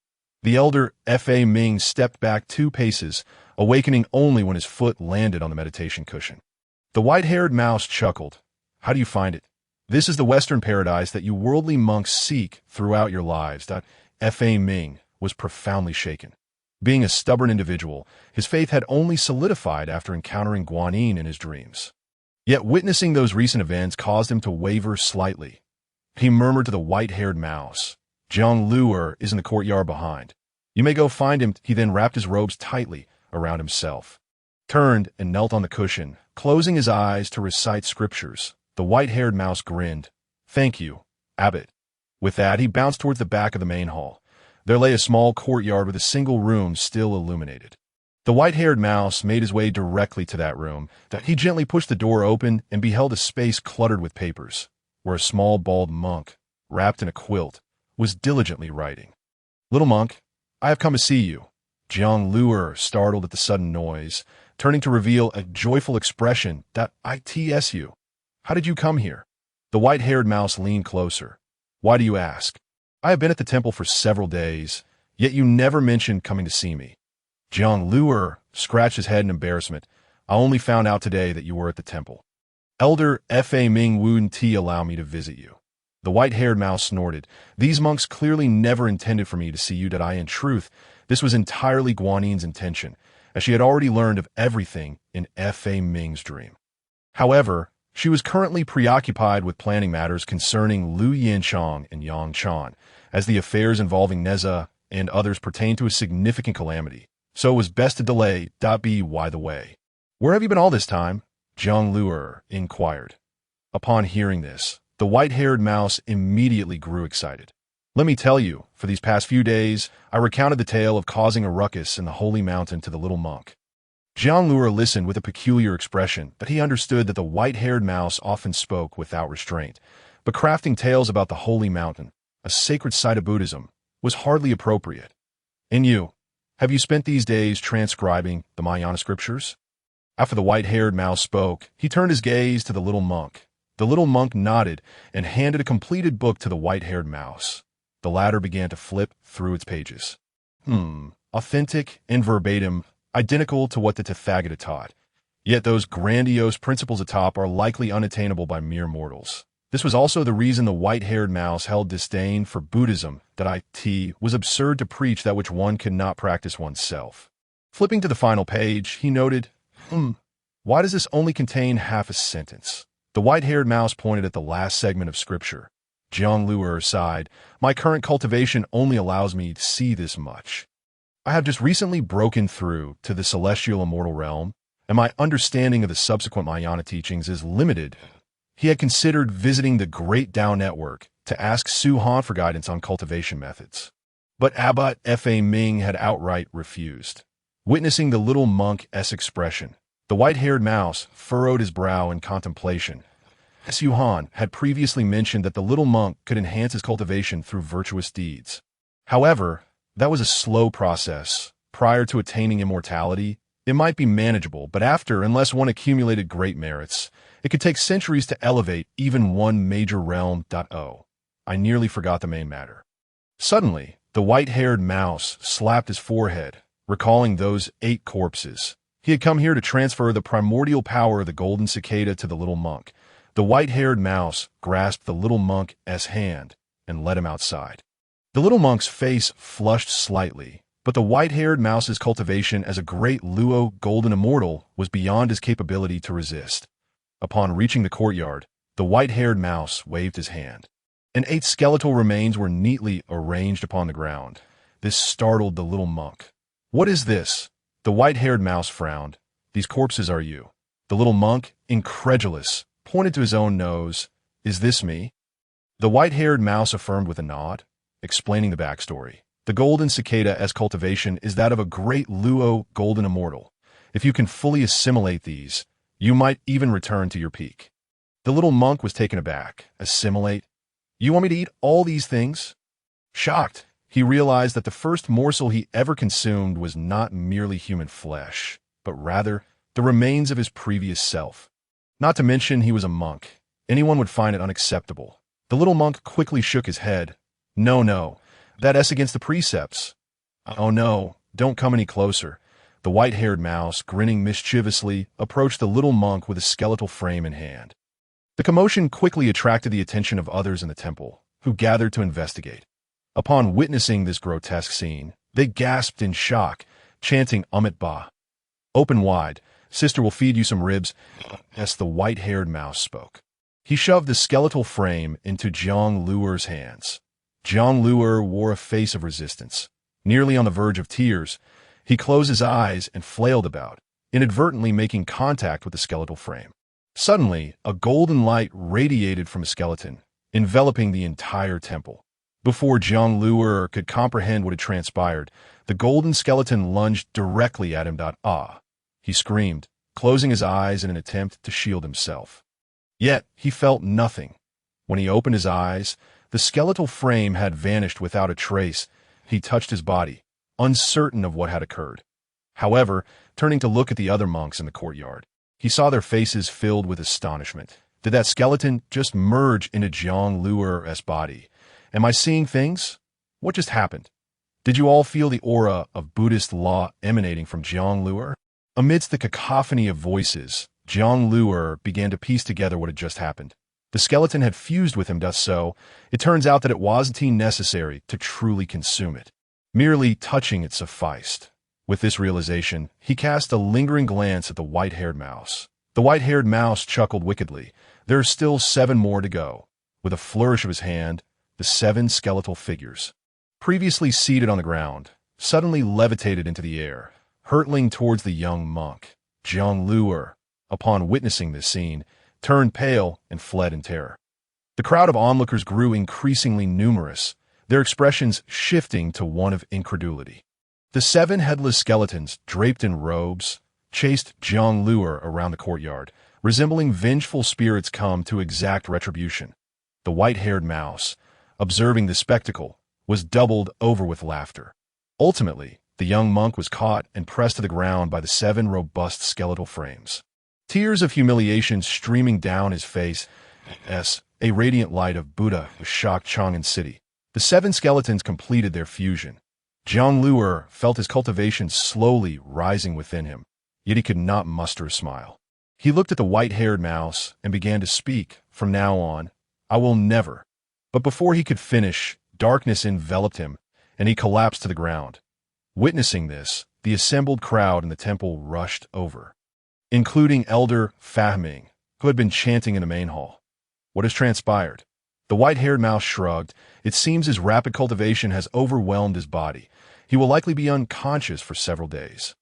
The elder F.A. Ming stepped back 2 paces, awakening only when his foot landed on the meditation cushion. The white-haired mouse chuckled. How do you find it? This is the Western paradise that you worldly monks seek throughout your lives. F.A. Ming was profoundly shaken. Being a stubborn individual, his faith had only solidified after encountering Guanin in his dreams. Yet witnessing those recent events caused him to waver slightly. He murmured to the white-haired mouse, Jiang Luer is in the courtyard behind. You may go find him. He then wrapped his robes tightly around himself, turned and knelt on the cushion, closing his eyes to recite scriptures. The white-haired mouse grinned. Thank you, Abbot. With that, he bounced towards the back of the main hall. There lay a small courtyard with a single room still illuminated. The white-haired mouse made his way directly to that room. He gently pushed the door open and beheld a space cluttered with papers, where a small bald monk, wrapped in a quilt, was diligently writing. Little monk, I have come to see you. Jiang Luer startled at the sudden noise, turning to reveal a joyful expression. "I-T-S-U. How did you come here?" The white-haired mouse leaned closer. Why do you ask? I have been at the temple for several days, yet you never mentioned coming to see me. Jiang Luer scratched his head in embarrassment. I only found out today that you were at the temple. Elder F.A. Ming wouldn't allow me to visit you. The white-haired mouse snorted. These monks clearly never intended for me to see you. In truth, this was entirely Guanin's intention, as she had already learned of everything in F.A. Ming's dream. However, she was currently preoccupied with planning matters concerning Lu Yanchang and Yang Chan, as the affairs involving Nezha and others pertained to a significant calamity. So it was best to delay. By the way, where have you been all this time? Jiang Luer inquired. Upon hearing this, the white-haired mouse immediately grew excited. Let me tell you, for these past few days, I recounted the tale of causing a ruckus in the holy mountain to the little monk. Jiang Luer listened with a peculiar expression, but he understood that the white-haired mouse often spoke without restraint, but crafting tales about the Holy Mountain, a sacred site of Buddhism, was hardly appropriate. And you, have you spent these days transcribing the Mahayana scriptures? After the white-haired mouse spoke, he turned his gaze to the little monk. The little monk nodded and handed a completed book to the white-haired mouse. The latter began to flip through its pages. Authentic and verbatim, identical to what the Tathagata taught. Yet those grandiose principles atop are likely unattainable by mere mortals. This was also the reason the white-haired mouse held disdain for Buddhism, that it was absurd to preach that which one could not practice oneself. Flipping to the final page, he noted, why does this only contain half a sentence? The white-haired mouse pointed at the last segment of scripture. Jiang Luer sighed, my current cultivation only allows me to see this much. I have just recently broken through to the celestial immortal realm, and my understanding of the subsequent Mahayana teachings is limited. He had considered visiting the Great Dao Network to ask Su Han for guidance on cultivation methods. But Abbot F.A. Ming had outright refused. Witnessing the little monk's expression, the white-haired mouse furrowed his brow in contemplation. Su Han had previously mentioned that the little monk could enhance his cultivation through virtuous deeds. However, that was a slow process. Prior to attaining immortality, it might be manageable, but after, unless one accumulated great merits, it could take centuries to elevate even one major realm. I nearly forgot the main matter. Suddenly, the white-haired mouse slapped his forehead, recalling those 8 corpses. He had come here to transfer the primordial power of the golden cicada to the little monk. The white-haired mouse grasped the little monk's hand and led him outside. The little monk's face flushed slightly, but the white-haired mouse's cultivation as a great Luo golden immortal was beyond his capability to resist. Upon reaching the courtyard, the white-haired mouse waved his hand, and 8 skeletal remains were neatly arranged upon the ground. This startled the little monk. What is this? The white-haired mouse frowned. These corpses are you. The little monk, incredulous, pointed to his own nose. Is this me? The white-haired mouse affirmed with a nod, explaining the backstory. The golden cicada's cultivation is that of a great Luo golden immortal. If you can fully assimilate these, you might even return to your peak. The little monk was taken aback. Assimilate? You want me to eat all these things? Shocked, he realized that the first morsel he ever consumed was not merely human flesh, but rather the remains of his previous self. Not to mention he was a monk. Anyone would find it unacceptable. The little monk quickly shook his head. No, that's against the precepts. Oh no, don't come any closer. The white-haired mouse, grinning mischievously, approached the little monk with a skeletal frame in hand. The commotion quickly attracted the attention of others in the temple, who gathered to investigate. Upon witnessing this grotesque scene, they gasped in shock, chanting Amit Ba. Open wide, sister will feed you some ribs, as the white-haired mouse spoke. He shoved the skeletal frame into Jiang Luer's hands. Jiang Luer wore a face of resistance. Nearly on the verge of tears, he closed his eyes and flailed about, inadvertently making contact with the skeletal frame. Suddenly, a golden light radiated from a skeleton, enveloping the entire temple. Before Jiang Luer could comprehend what had transpired, the golden skeleton lunged directly at him. He screamed, closing his eyes in an attempt to shield himself. Yet, he felt nothing. When he opened his eyes, the skeletal frame had vanished without a trace. He touched his body, uncertain of what had occurred. However, turning to look at the other monks in the courtyard, he saw their faces filled with astonishment. Did that skeleton just merge into Jiang Luer's body? Am I seeing things? What just happened? Did you all feel the aura of Buddhist law emanating from Jiang Luer? Amidst the cacophony of voices, Jiang Luer began to piece together what had just happened. The skeleton had fused with him, so it turns out that it wasn't necessary to truly consume it. Merely touching it sufficed. With this realization, he cast a lingering glance at the white-haired mouse. The white-haired mouse chuckled wickedly. There are still 7 more to go. With a flourish of his hand, the 7 skeletal figures, previously seated on the ground, suddenly levitated into the air, hurtling towards the young monk. Jiang Luer, upon witnessing this scene, turned pale and fled in terror. The crowd of onlookers grew increasingly numerous, their expressions shifting to one of incredulity. The 7 headless skeletons, draped in robes, chased Jiang Luer around the courtyard, resembling vengeful spirits come to exact retribution. The white-haired mouse, observing the spectacle, was doubled over with laughter. Ultimately, the young monk was caught and pressed to the ground by the 7 robust skeletal frames. Tears of humiliation streaming down his face as a radiant light of Buddha shocked Chang'an city. The 7 skeletons completed their fusion. Jiang Luer felt his cultivation slowly rising within him, yet he could not muster a smile. He looked at the white-haired mouse and began to speak. From now on, I will never. But before he could finish, darkness enveloped him, and he collapsed to the ground. Witnessing this, the assembled crowd in the temple rushed over, including Elder Fahming, who had been chanting in the main hall. What has transpired? The white-haired mouse shrugged. It seems his rapid cultivation has overwhelmed his body. He will likely be unconscious for several days.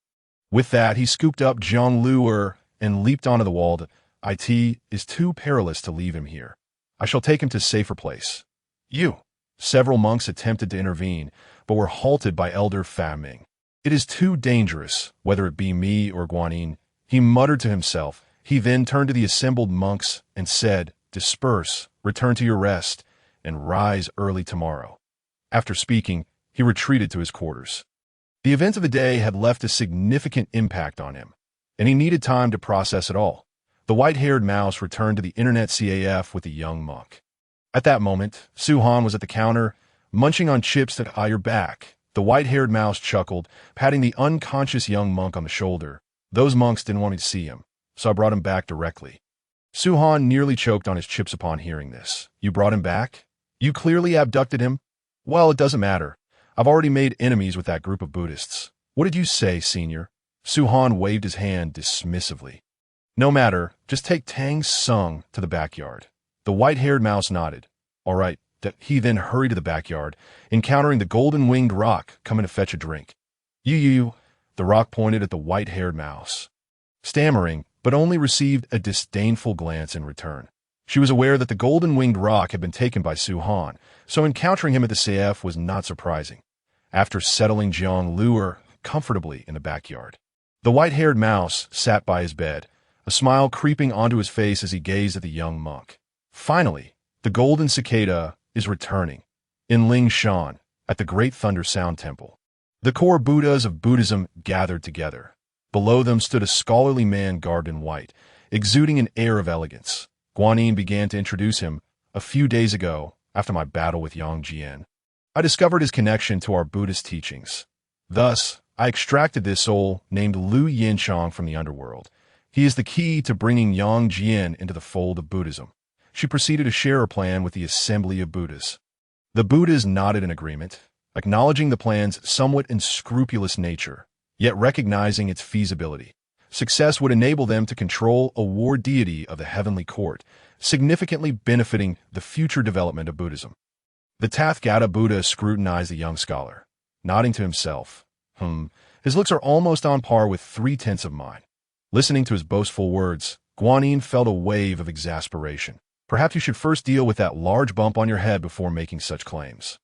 With that, he scooped up Jiang Luer and leaped onto the wall. It is too perilous to leave him here. I shall take him to a safer place. You. Several monks attempted to intervene, but were halted by Elder Fahming. It is too dangerous, whether it be me or Guanyin, he muttered to himself. He then turned to the assembled monks and said, Disperse, return to your rest, and rise early tomorrow. After speaking, he retreated to his quarters. The events of the day had left a significant impact on him, and he needed time to process it all. The white-haired mouse returned to the Internet CAF with the young monk. At that moment, Su Han was at the counter, munching on chips that eye your back. The white-haired mouse chuckled, patting the unconscious young monk on the shoulder. Those monks didn't want me to see him, so I brought him back directly. Su Han nearly choked on his chips upon hearing this. You brought him back? You clearly abducted him? Well, it doesn't matter. I've already made enemies with that group of Buddhists. What did you say, senior? Su Han waved his hand dismissively. No matter, just take Tang Seng to the backyard. The white-haired mouse nodded. All right. He then hurried to the backyard, encountering the golden-winged roc coming to fetch a drink. You. The roc pointed at the white-haired mouse. Stammering, but only received a disdainful glance in return. She was aware that the golden-winged roc had been taken by Su Han, so encountering him at the CF was not surprising. After settling Jiang Luer comfortably in the backyard, the white-haired mouse sat by his bed, a smile creeping onto his face as he gazed at the young monk. Finally, the golden cicada is returning. In Ling Shan, at the Great Thunder Sound Temple, the core Buddhas of Buddhism gathered together. Below them stood a scholarly man garbed in white, exuding an air of elegance. Guanyin began to introduce him. A few days ago, after my battle with Yang Jian, I discovered his connection to our Buddhist teachings. Thus, I extracted this soul named Lu Yinchang from the underworld. He is the key to bringing Yang Jian into the fold of Buddhism. She proceeded to share her plan with the assembly of Buddhas. The Buddhas nodded in agreement, acknowledging the plan's somewhat unscrupulous nature, yet recognizing its feasibility. Success would enable them to control a war deity of the heavenly court, significantly benefiting the future development of Buddhism. The Tathagata Buddha scrutinized the young scholar, nodding to himself. His looks are almost on par with 3/10 of mine. Listening to his boastful words, Guanyin felt a wave of exasperation. Perhaps you should first deal with that large bump on your head before making such claims.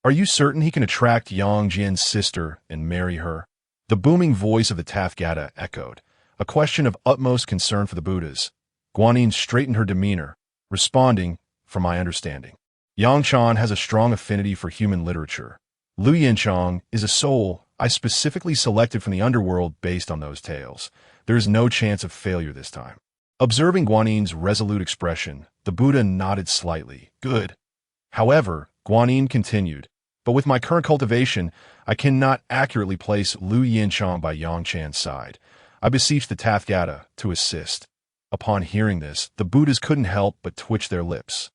Are you certain he can attract Yang Jian's sister and marry her? The booming voice of the Tathagata echoed, a question of utmost concern for the Buddhas. Guanyin straightened her demeanor, responding, from my understanding, Yang Chan has a strong affinity for human literature. Lu Yinchang is a soul I specifically selected from the underworld based on those tales. There is no chance of failure this time. Observing Guanyin's resolute expression, the Buddha nodded slightly. Good. However, Guanyin continued, but with my current cultivation, I cannot accurately place Lu Yinchang by Yang Chan's side. I beseech the Tathagata to assist. Upon hearing this, the Buddhas couldn't help but twitch their lips.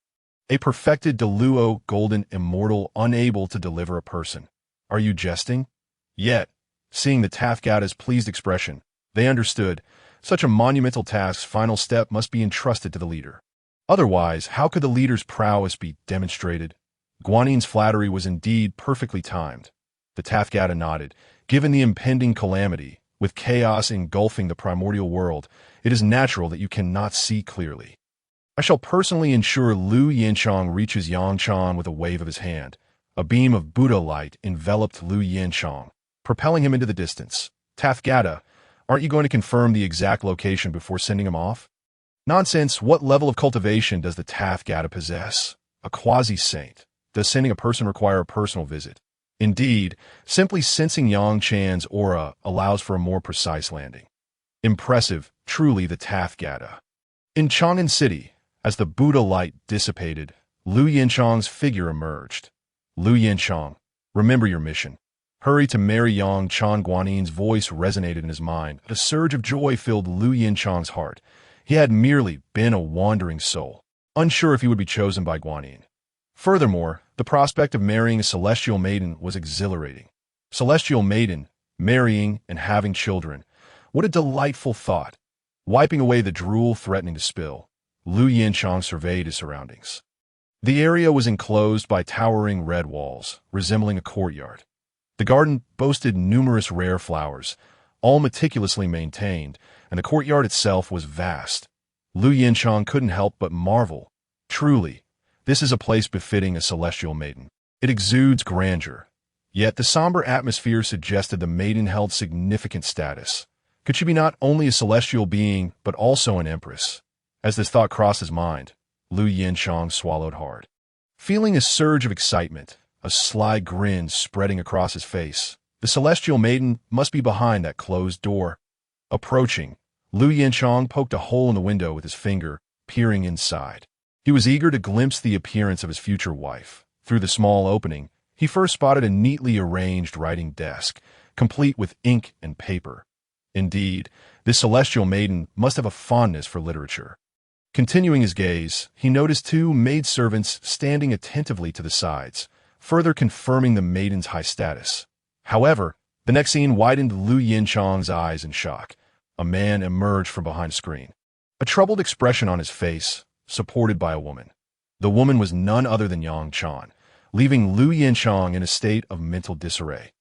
A perfected Deluo golden immortal unable to deliver a person. Are you jesting? Yet, seeing the Tathagata's pleased expression, they understood such a monumental task's final step must be entrusted to the leader. Otherwise, how could the leader's prowess be demonstrated? Guanyin's flattery was indeed perfectly timed. The Tathagata nodded. Given the impending calamity, with chaos engulfing the primordial world, it is natural that you cannot see clearly. I shall personally ensure Lu Yinchang reaches Yang Chan with a wave of his hand. A beam of Buddha light enveloped Lu Yinchang, propelling him into the distance. Tathagata, aren't you going to confirm the exact location before sending him off? Nonsense, what level of cultivation does the Tathagata possess? a quasi-saint. Does sending a person require a personal visit? Indeed, simply sensing Yang Chan's aura allows for a more precise landing. Impressive, truly the Tathgata. In Chang'an City, as the Buddha light dissipated, Lu Yinchang's figure emerged. Lu Yinchang, remember your mission. Hurry to marry Yang Chan. Guanin's voice resonated in his mind. A surge of joy filled Lu Yinchang's heart. He had merely been a wandering soul, unsure if he would be chosen by Guanin. Furthermore, the prospect of marrying a celestial maiden was exhilarating. Celestial maiden, marrying and having children. What a delightful thought. Wiping away the drool threatening to spill, Lu Yinchang surveyed his surroundings. The area was enclosed by towering red walls, resembling a courtyard. The garden boasted numerous rare flowers, all meticulously maintained, and the courtyard itself was vast. Lu Yinchang couldn't help but marvel. Truly, this is a place befitting a celestial maiden. It exudes grandeur. Yet the somber atmosphere suggested the maiden held significant status. Could she be not only a celestial being, but also an empress? As this thought crossed his mind, Lu Yinchang swallowed hard. Feeling a surge of excitement, a sly grin spreading across his face, the celestial maiden must be behind that closed door. Approaching, Lu Yinchang poked a hole in the window with his finger, peering inside. He was eager to glimpse the appearance of his future wife. Through the small opening, he first spotted a neatly arranged writing desk, complete with ink and paper. Indeed, this celestial maiden must have a fondness for literature. Continuing his gaze, he noticed two maidservants standing attentively to the sides, further confirming the maiden's high status. However, the next scene widened Lu Yinchang's eyes in shock. A man emerged from behind a screen, a troubled expression on his face, supported by a woman. The woman was none other than Yang Chan, leaving Lu Yinchang in a state of mental disarray.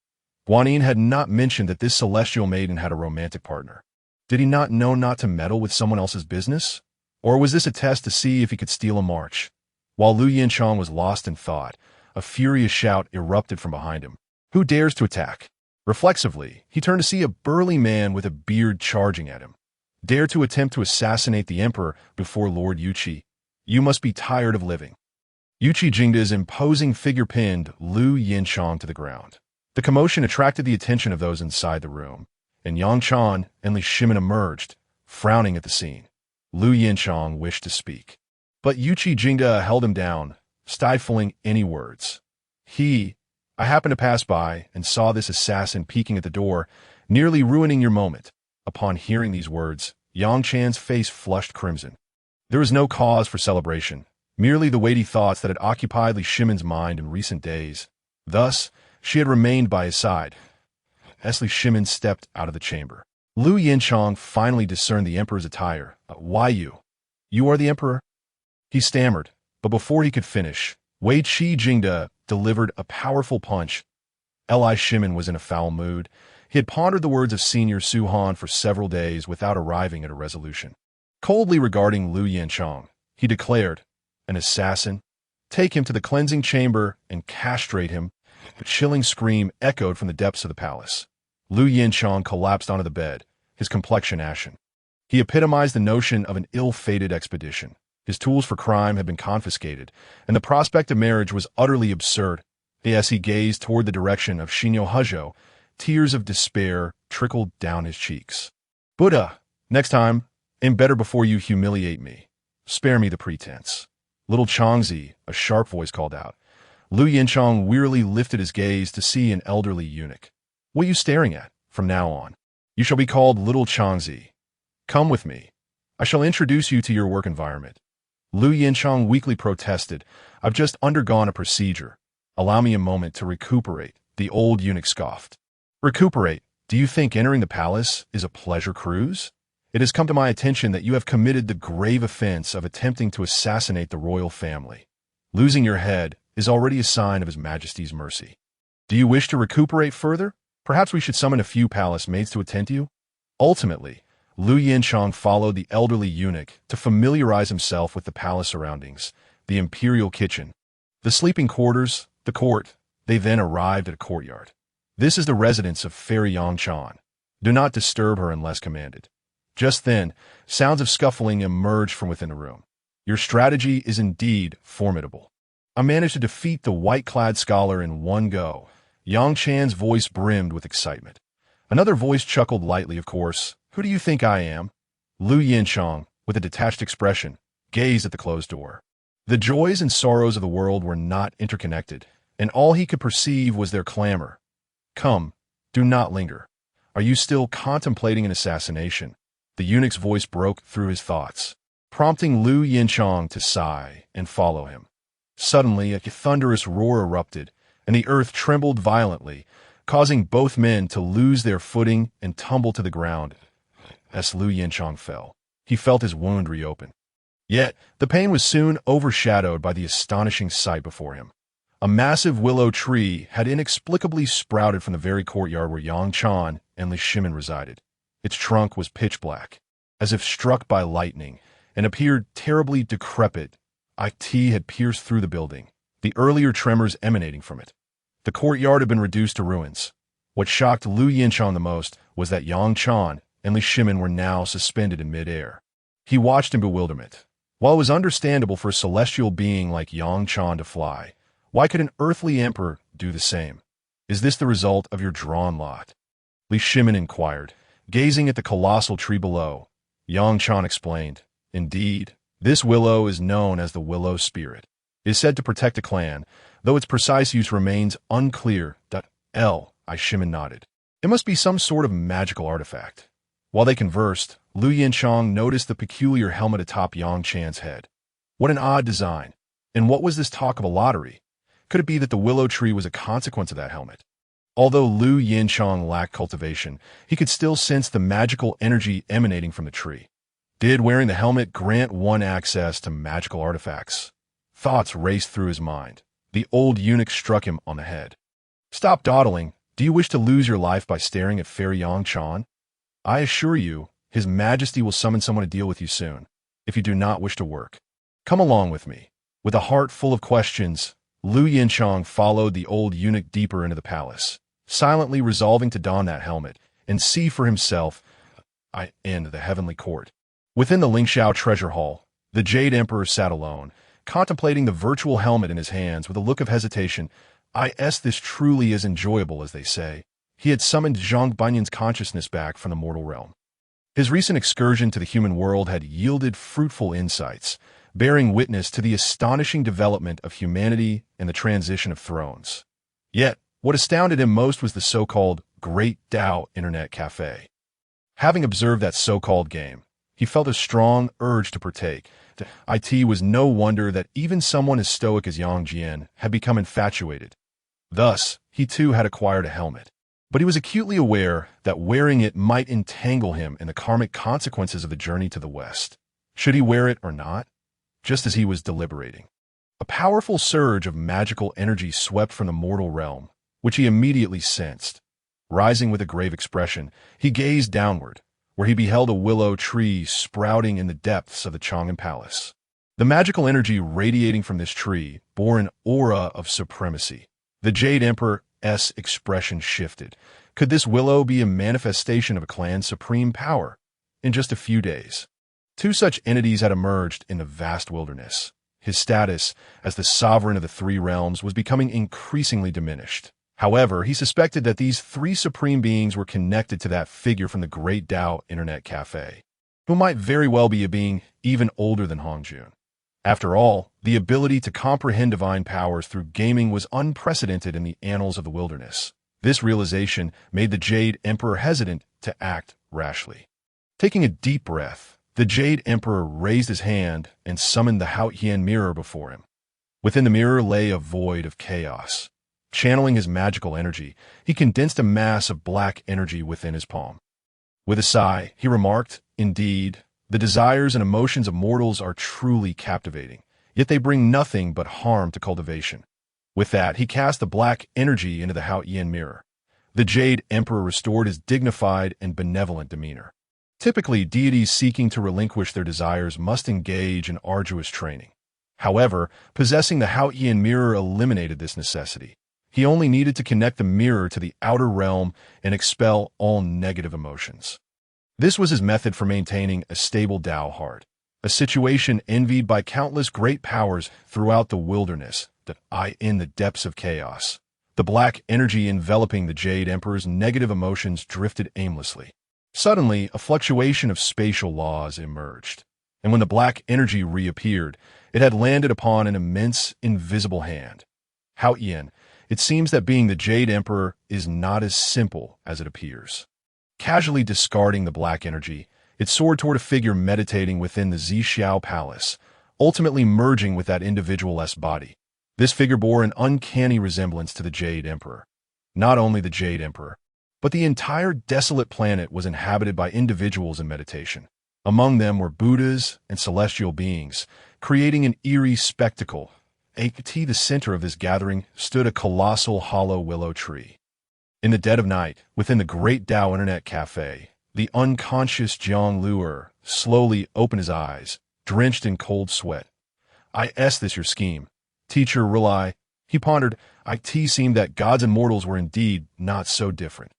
Guanin had not mentioned that this celestial maiden had a romantic partner. Did he not know not to meddle with someone else's business? Or was this a test to see if he could steal a march? While Lu Yinchang was lost in thought, a furious shout erupted from behind him. Who dares to attack? Reflexively, he turned to see a burly man with a beard charging at him. Dare to attempt to assassinate the emperor before Lord Yuqi. You must be tired of living. Yuqi Jingda's imposing figure pinned Lu Yinchang to the ground. The commotion attracted the attention of those inside the room, and Yang Chan and Li Shimin emerged, frowning at the scene. Lu Yinchang wished to speak, but Yuqi Jingda held him down, stifling any words. I happened to pass by and saw this assassin peeking at the door, nearly ruining your moment. Upon hearing these words, Yang Chan's face flushed crimson. There was no cause for celebration, merely the weighty thoughts that had occupied Li Shimin's mind in recent days. Thus, she had remained by his side. As Li Shimin stepped out of the chamber, Lu Yinchang finally discerned the emperor's attire. Why you? You are the emperor? He stammered, but before he could finish, Wei Qi Jingda delivered a powerful punch. Li Shimin was in a foul mood. He had pondered the words of Senior Su Han for several days without arriving at a resolution. Coldly regarding Lu Yinchang, he declared, an assassin? Take him to the cleansing chamber and castrate him. A chilling scream echoed from the depths of the palace. Lu Yinchang collapsed onto the bed, his complexion ashen. He epitomized the notion of an ill-fated expedition. His tools for crime had been confiscated, and the prospect of marriage was utterly absurd. As he gazed toward the direction of Shinyo Huzhou, tears of despair trickled down his cheeks. Buddha, next time, aim better before you humiliate me. Spare me the pretense. Little Changzi, a sharp voice called out. Lu Yinchang wearily lifted his gaze to see an elderly eunuch. What are you staring at? From now on, you shall be called Little Changzi. Come with me. I shall introduce you to your work environment. Lu Yinchang weakly protested. I've just undergone a procedure. Allow me a moment to recuperate. The old eunuch scoffed. Recuperate? Do you think entering the palace is a pleasure cruise? It has come to my attention that you have committed the grave offense of attempting to assassinate the royal family. Losing your head is already a sign of His Majesty's mercy. Do you wish to recuperate further? Perhaps we should summon a few palace maids to attend to you? Ultimately, Lu Yinchang followed the elderly eunuch to familiarize himself with the palace surroundings, the imperial kitchen, the sleeping quarters, the court. They then arrived at a courtyard. This is the residence of Fairy Yang Chan. Do not disturb her unless commanded. Just then, sounds of scuffling emerged from within the room. Your strategy is indeed formidable. I managed to defeat the white-clad scholar in one go. Yang Chan's voice brimmed with excitement. Another voice chuckled lightly, of course. Who do you think I am? Lu Yinchang, with a detached expression, gazed at the closed door. The joys and sorrows of the world were not interconnected, and all he could perceive was their clamor. Come, do not linger. Are you still contemplating an assassination? The eunuch's voice broke through his thoughts, prompting Lu Yinchang to sigh and follow him. Suddenly, a thunderous roar erupted, and the earth trembled violently, causing both men to lose their footing and tumble to the ground. As Lu Yinchang fell, he felt his wound reopen. Yet, the pain was soon overshadowed by the astonishing sight before him. A massive willow tree had inexplicably sprouted from the very courtyard where Yang Chan and Li Shimin resided. Its trunk was pitch black, as if struck by lightning, and appeared terribly decrepit. IT had pierced through the building, the earlier tremors emanating from it. The courtyard had been reduced to ruins. What shocked Lu Yinchang the most was that Yang Chan and Li Shimin were now suspended in midair. He watched in bewilderment. While it was understandable for a celestial being like Yang Chan to fly, why could an earthly emperor do the same? Is this the result of your drawn lot? Li Shimin inquired, gazing at the colossal tree below. Yang Chan explained, Indeed, this willow is known as the willow spirit. It is said to protect a clan, though its precise use remains unclear. Shimin nodded. It must be some sort of magical artifact. While they conversed, Lu Yinchang noticed the peculiar helmet atop Yang Chan's head. What an odd design. And what was this talk of a lottery? Could it be that the willow tree was a consequence of that helmet? Although Lu Yinchang lacked cultivation, he could still sense the magical energy emanating from the tree. Did wearing the helmet grant one access to magical artifacts? Thoughts raced through his mind. The old eunuch struck him on the head. Stop dawdling. Do you wish to lose your life by staring at fair Yang Chan? I assure you, His Majesty will summon someone to deal with you soon, if you do not wish to work. Come along with me. With a heart full of questions, Lu Yinchang followed the old eunuch deeper into the palace, silently resolving to don that helmet and see for himself into the heavenly court. Within the Lingxiao treasure hall, the Jade Emperor sat alone, contemplating the virtual helmet in his hands with a look of hesitation. This truly is enjoyable, as they say. He had summoned Zhang Bunyan's consciousness back from the mortal realm. His recent excursion to the human world had yielded fruitful insights, bearing witness to the astonishing development of humanity and the transition of thrones. Yet, what astounded him most was the so-called Grand Dao Internet Café. Having observed that so-called game, he felt a strong urge to partake. It was no wonder that even someone as stoic as Yang Jian had become infatuated. Thus, he too had acquired a helmet. But he was acutely aware that wearing it might entangle him in the karmic consequences of the journey to the West. Should he wear it or not? Just as he was deliberating, a powerful surge of magical energy swept from the mortal realm, which he immediately sensed. Rising with a grave expression, he gazed downward, where he beheld a willow tree sprouting in the depths of the Chang'an palace. The magical energy radiating from this tree bore an aura of supremacy. The Jade Emperor's expression shifted. Could this willow be a manifestation of a clan's supreme power? In just a few days, two such entities had emerged in the vast wilderness. His status as the sovereign of the three realms was becoming increasingly diminished. However, he suspected that these three supreme beings were connected to that figure from the Grand Dao Internet Café, who might very well be a being even older than Hongjun. After all, the ability to comprehend divine powers through gaming was unprecedented in the annals of the wilderness. This realization made the Jade Emperor hesitant to act rashly. Taking a deep breath, the Jade Emperor raised his hand and summoned the Haotian mirror before him. Within the mirror lay a void of chaos. Channeling his magical energy, he condensed a mass of black energy within his palm. With a sigh, he remarked, Indeed, the desires and emotions of mortals are truly captivating, yet they bring nothing but harm to cultivation. With that, he cast the black energy into the Haotian mirror. The Jade Emperor restored his dignified and benevolent demeanor. Typically, deities seeking to relinquish their desires must engage in arduous training. However, possessing the Haotian mirror eliminated this necessity. He only needed to connect the mirror to the outer realm and expel all negative emotions. This was his method for maintaining a stable Dao heart, a situation envied by countless great powers throughout the wilderness. in the depths of chaos. The black energy enveloping the Jade Emperor's negative emotions drifted aimlessly. Suddenly, a fluctuation of spatial laws emerged, and when the black energy reappeared, it had landed upon an immense, invisible hand. Hao Yin, it seems that being the Jade Emperor is not as simple as it appears. Casually discarding the black energy, it soared toward a figure meditating within the Zixiao Palace, ultimately merging with that individual's body. This figure bore an uncanny resemblance to the Jade Emperor. Not only the Jade Emperor, but the entire desolate planet was inhabited by individuals in meditation. Among them were Buddhas and celestial beings, creating an eerie spectacle. At the center of this gathering stood a colossal hollow willow tree. In the dead of night, within the Grand Dao Internet Café, the unconscious Jiang Luer slowly opened his eyes, drenched in cold sweat. This your scheme? Teacher Rely, he pondered. It seemed that gods and mortals were indeed not so different.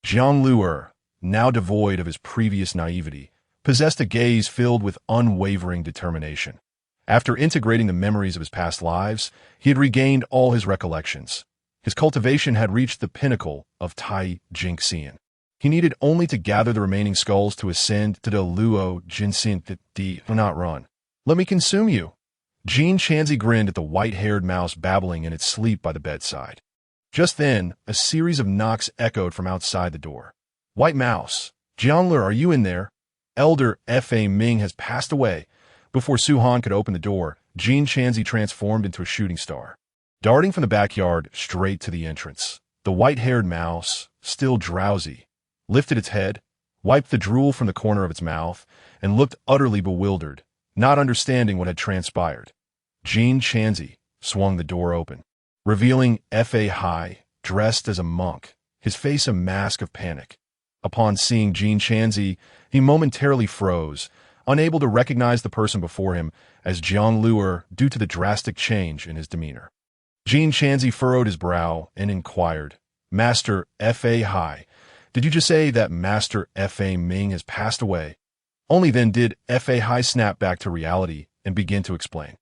Jiang Luer, now devoid of his previous naivety, possessed a gaze filled with unwavering determination. After integrating the memories of his past lives, he had regained all his recollections. His cultivation had reached the pinnacle of Tai Jingxian. He needed only to gather the remaining skulls to ascend to the Luo Jinxin not run. Let me consume you. Jean Chanzi grinned at the white-haired mouse babbling in its sleep by the bedside. Just then, a series of knocks echoed from outside the door. White Mouse, Jiangler, are you in there? Elder F.A. Ming has passed away. Before Su Han could open the door, Jean Chanzi transformed into a shooting star. Darting from the backyard straight to the entrance, the white-haired mouse, still drowsy, lifted its head, wiped the drool from the corner of its mouth, and looked utterly bewildered, not understanding what had transpired. Jean Chanzi swung the door open, revealing F.A. Hai, dressed as a monk, his face a mask of panic. Upon seeing Jean Chanzi, he momentarily froze, unable to recognize the person before him as Jiang Luer due to the drastic change in his demeanor. Jean Chanzi furrowed his brow and inquired, Master F.A. Hai, did you just say that Master F.A. Ming has passed away? Only then did F.A. Hai snap back to reality and begin to explain.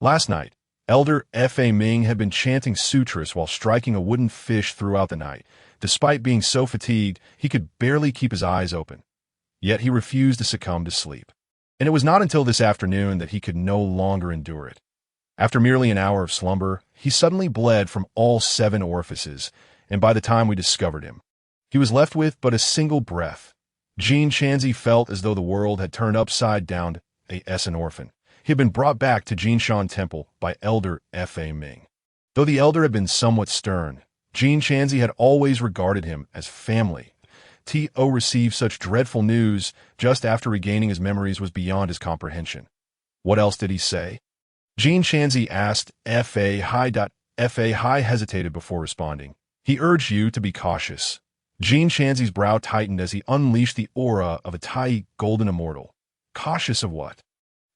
Last night, Elder F.A. Ming had been chanting sutras while striking a wooden fish throughout the night. Despite being so fatigued, he could barely keep his eyes open. Yet he refused to succumb to sleep. And it was not until this afternoon that he could no longer endure it. After merely an hour of slumber, he suddenly bled from all 7 orifices, and by the time we discovered him, he was left with but a single breath. Jean Chanzi felt as though the world had turned upside down as an orphan. He had been brought back to Jinshan Temple by Elder F.A. Ming. Though the elder had been somewhat stern, Jean Chanzi had always regarded him as family. T.O. received such dreadful news just after regaining his memories was beyond his comprehension. What else did he say? Jean Chanzi asked F.A. Hai. F.A. Hai hesitated before responding. He urged you to be cautious. Jean Chanzi's brow tightened as he unleashed the aura of a Tai golden immortal. Cautious of what?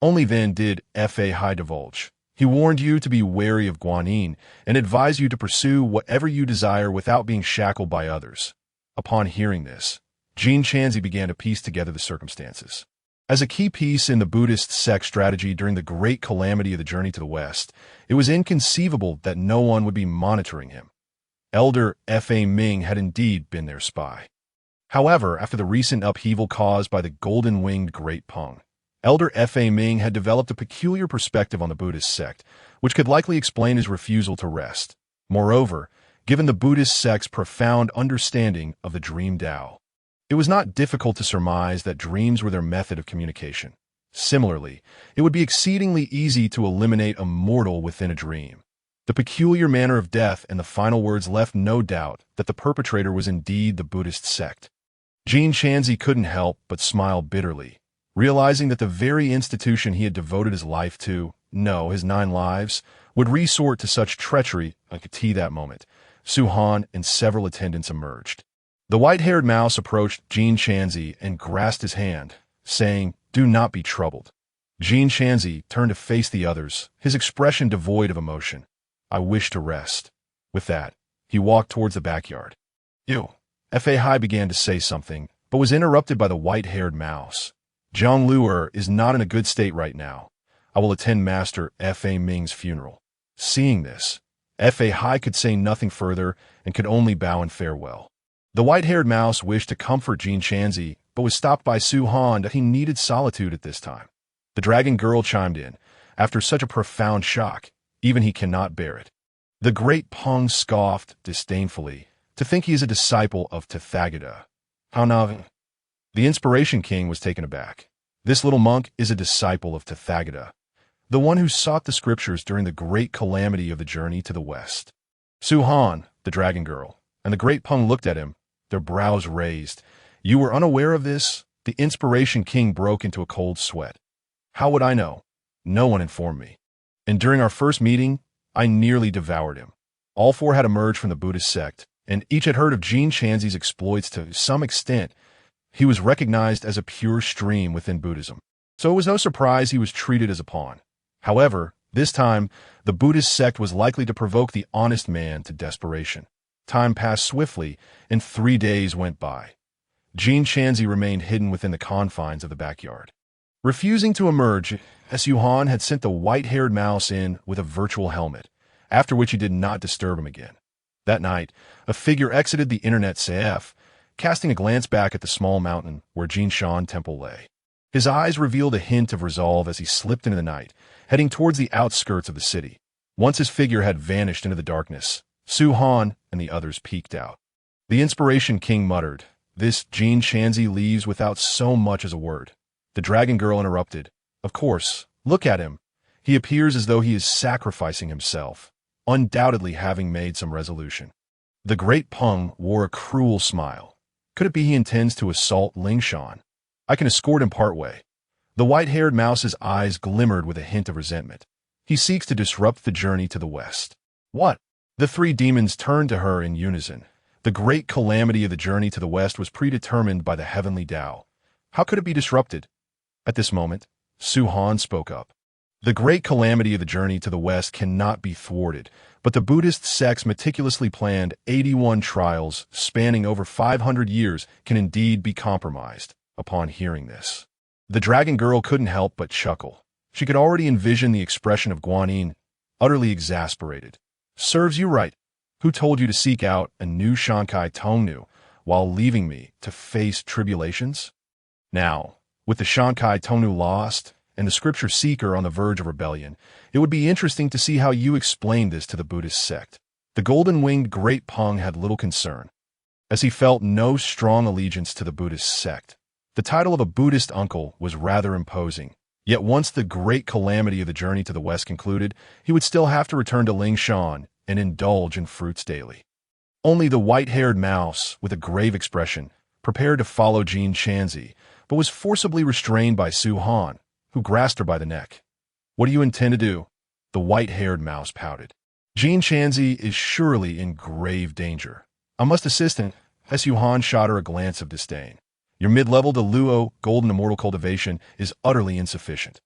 Only then did F.A. Hai divulge. He warned you to be wary of Guanyin and advised you to pursue whatever you desire without being shackled by others. Upon hearing this, Jean Chanzi began to piece together the circumstances. As a key piece in the Buddhist sect strategy during the great calamity of the journey to the West, it was inconceivable that no one would be monitoring him. Elder F.A. Ming had indeed been their spy. However, after the recent upheaval caused by the golden-winged Great Peng, Elder F.A. Ming had developed a peculiar perspective on the Buddhist sect, which could likely explain his refusal to rest. Moreover, given the Buddhist sect's profound understanding of the dream Tao, it was not difficult to surmise that dreams were their method of communication. Similarly, it would be exceedingly easy to eliminate a mortal within a dream. The peculiar manner of death and the final words left no doubt that the perpetrator was indeed the Buddhist sect. Jean Chanzi couldn't help but smile bitterly, realizing that the very institution he had devoted his life to, no, his 9 lives, would resort to such treachery at that moment. Su Han and several attendants emerged. The white-haired mouse approached Jean Chanzi and grasped his hand, saying, "Do not be troubled." Jean Chanzi turned to face the others, his expression devoid of emotion. "I wish to rest." With that, he walked towards the backyard. "Ew." F.A. Hai began to say something, but was interrupted by the white-haired mouse. "Jiang Luer is not in a good state right now. I will attend Master F.A. Ming's funeral." Seeing this, Fa Hai could say nothing further and could only bow in farewell. The white-haired mouse wished to comfort Jin Chanzi, but was stopped by Su Han that he needed solitude at this time. The dragon girl chimed in. After such a profound shock, even he cannot bear it. The great Peng scoffed disdainfully, to think he is a disciple of Tathagata. How now? The Inspiration King was taken aback. This little monk is a disciple of Tathagata, the one who sought the scriptures during the great calamity of the journey to the west. Su Han, the dragon girl, and the great Peng looked at him, their brows raised. You were unaware of this? The Inspiration King broke into a cold sweat. How would I know? No one informed me. And during our first meeting, I nearly devoured him. All four had emerged from the Buddhist sect, and each had heard of Jin Chanzi's exploits to some extent. He was recognized as a pure stream within Buddhism, so it was no surprise he was treated as a pawn. However, this time, the Buddhist sect was likely to provoke the honest man to desperation. Time passed swiftly, and 3 days went by. Jin Chanzi remained hidden within the confines of the backyard. Refusing to emerge, Su Han had sent the white-haired mouse in with a virtual helmet, after which he did not disturb him again. That night, a figure exited the Internet Café, casting a glance back at the small mountain where Jin Shan Temple lay. His eyes revealed a hint of resolve as he slipped into the night, heading towards the outskirts of the city. Once his figure had vanished into the darkness, Su Han and the others peeked out. The Inspiration King muttered, "This Jin Chanzi leaves without so much as a word." The dragon girl interrupted, "Of course, look at him. He appears as though he is sacrificing himself, undoubtedly having made some resolution." The great Peng wore a cruel smile. Could it be he intends to assault Ling Shan? I can escort him partway. The white-haired mouse's eyes glimmered with a hint of resentment. He seeks to disrupt the journey to the west. What? The three demons turned to her in unison. The great calamity of the journey to the west was predetermined by the heavenly Dao. How could it be disrupted? At this moment, Su Han spoke up. The great calamity of the journey to the west cannot be thwarted, but the Buddhist sect's meticulously planned 81 trials spanning over 500 years can indeed be compromised. Upon hearing this, the dragon girl couldn't help but chuckle. She could already envision the expression of Guanyin, utterly exasperated. "Serves you right. Who told you to seek out a new Shankai Tongnu while leaving me to face tribulations?" Now, with the Shankai Tongnu lost and the scripture seeker on the verge of rebellion, it would be interesting to see how you explain this to the Buddhist sect. The golden-winged great Peng had little concern, as he felt no strong allegiance to the Buddhist sect. The title of a Buddhist uncle was rather imposing, yet once the great calamity of the journey to the west concluded, he would still have to return to Ling Shan and indulge in fruits daily. Only the white-haired mouse, with a grave expression, prepared to follow Jin Chanzi, but was forcibly restrained by Su Han, who grasped her by the neck. "What do you intend to do?" The white-haired mouse pouted. "Jin Chanzi is surely in grave danger. I must assist him." Su Han shot her a glance of disdain. "Your mid-level to Luo golden immortal cultivation is utterly insufficient.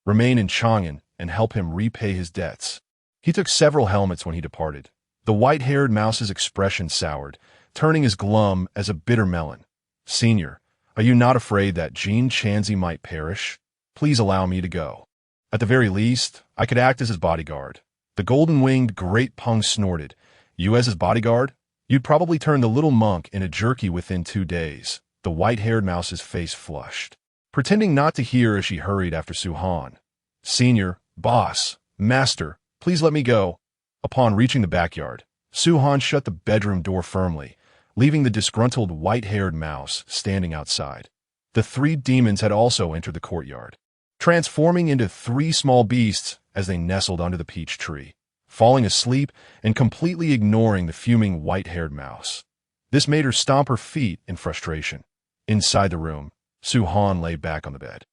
Remain in Chang'an and help him repay his debts." He took several helmets when he departed. The white-haired mouse's expression soured, turning as glum as a bitter melon. "Senior, are you not afraid that Jin Chanzi might perish? Please allow me to go. At the very least, I could act as his bodyguard." The golden-winged great Peng snorted. "You as his bodyguard? You'd probably turn the little monk in a jerky within 2 days." The white-haired mouse's face flushed, pretending not to hear as she hurried after Su Han. "Senior, boss, master, please let me go." Upon reaching the backyard, Su Han shut the bedroom door firmly, leaving the disgruntled white-haired mouse standing outside. The 3 demons had also entered the courtyard, transforming into 3 small beasts as they nestled under the peach tree, falling asleep and completely ignoring the fuming white-haired mouse. This made her stomp her feet in frustration. Inside the room, Su Han lay back on the bed,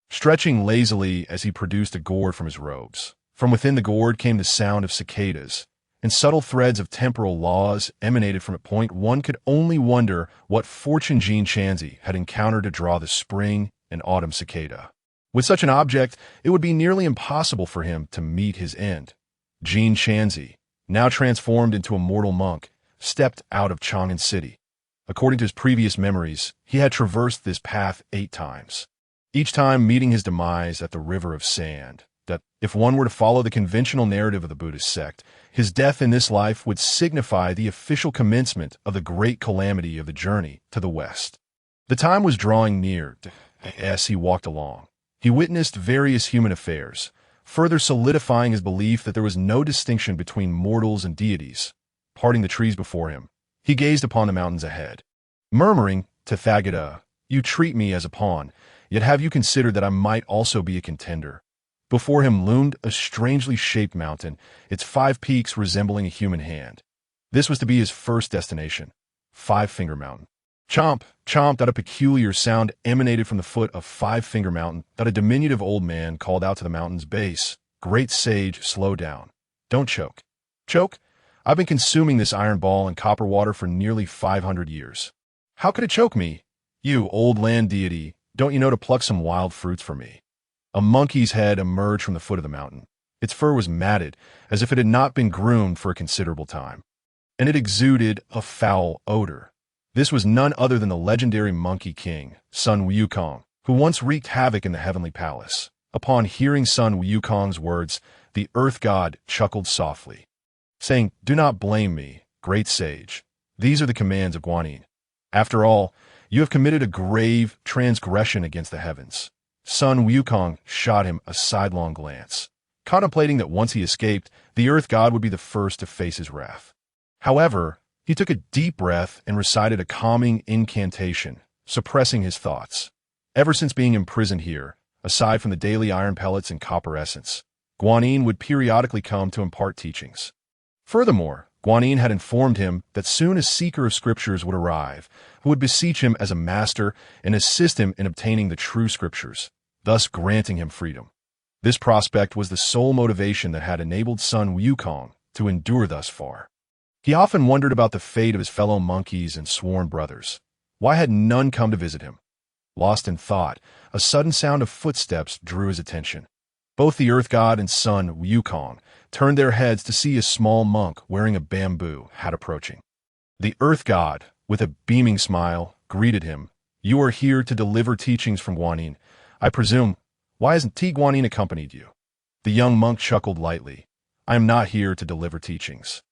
stretching lazily as he produced a gourd from his robes. From within the gourd came the sound of cicadas, and subtle threads of temporal laws emanated from a point one could only wonder what fortune Jin Chanzi had encountered to draw the spring and autumn cicada. With such an object, it would be nearly impossible for him to meet his end. Jin Chanzi, now transformed into a mortal monk, stepped out of Chang'an City. According to his previous memories, he had traversed this path 8 times, each time meeting his demise at the river of sand. that if one were to follow the conventional narrative of the Buddhist sect, his death in this life would signify the official commencement of the great calamity of the journey to the West. The time was drawing near as he walked along. He witnessed various human affairs, further solidifying his belief that there was no distinction between mortals and deities. Parting the trees before him, he gazed upon the mountains ahead, murmuring, "Tathagata, you treat me as a pawn, yet have you considered that I might also be a contender?" Before him loomed a strangely shaped mountain, its 5 peaks resembling a human hand. This was to be his first destination, Five-Finger Mountain. Chomp, chomp, that a peculiar sound emanated from the foot of Five-Finger Mountain, that a diminutive old man called out to the mountain's base, "Great sage, slow down. Don't choke." Choke? I've been consuming this iron ball and copper water for nearly 500 years. How could it choke me? You, old land deity, don't you know to pluck some wild fruits for me? A monkey's head emerged from the foot of the mountain. Its fur was matted, as if it had not been groomed for a considerable time. And it exuded a foul odor. This was none other than the legendary Monkey King, Sun Wukong, who once wreaked havoc in the heavenly palace. Upon hearing Sun Wukong's words, the earth god chuckled softly, saying, "Do not blame me, great sage. These are the commands of Guanyin. After all, you have committed a grave transgression against the heavens." Sun Wukong shot him a sidelong glance, contemplating that once he escaped, the earth god would be the first to face his wrath. However, he took a deep breath and recited a calming incantation, suppressing his thoughts. Ever since being imprisoned here, aside from the daily iron pellets and copper essence, Guanyin would periodically come to impart teachings. Furthermore, Guanyin had informed him that soon a seeker of scriptures would arrive, who would beseech him as a master and assist him in obtaining the true scriptures, thus granting him freedom. This prospect was the sole motivation that had enabled Sun Wukong to endure thus far. He often wondered about the fate of his fellow monkeys and sworn brothers. Why had none come to visit him? Lost in thought, a sudden sound of footsteps drew his attention. Both the earth god and Sun Wukong turned their heads to see a small monk wearing a bamboo hat approaching. The earth god, with a beaming smile, greeted him. "You are here to deliver teachings from Guanyin, I presume. Why hasn't Guanyin accompanied you?" The young monk chuckled lightly. "I am not here to deliver teachings.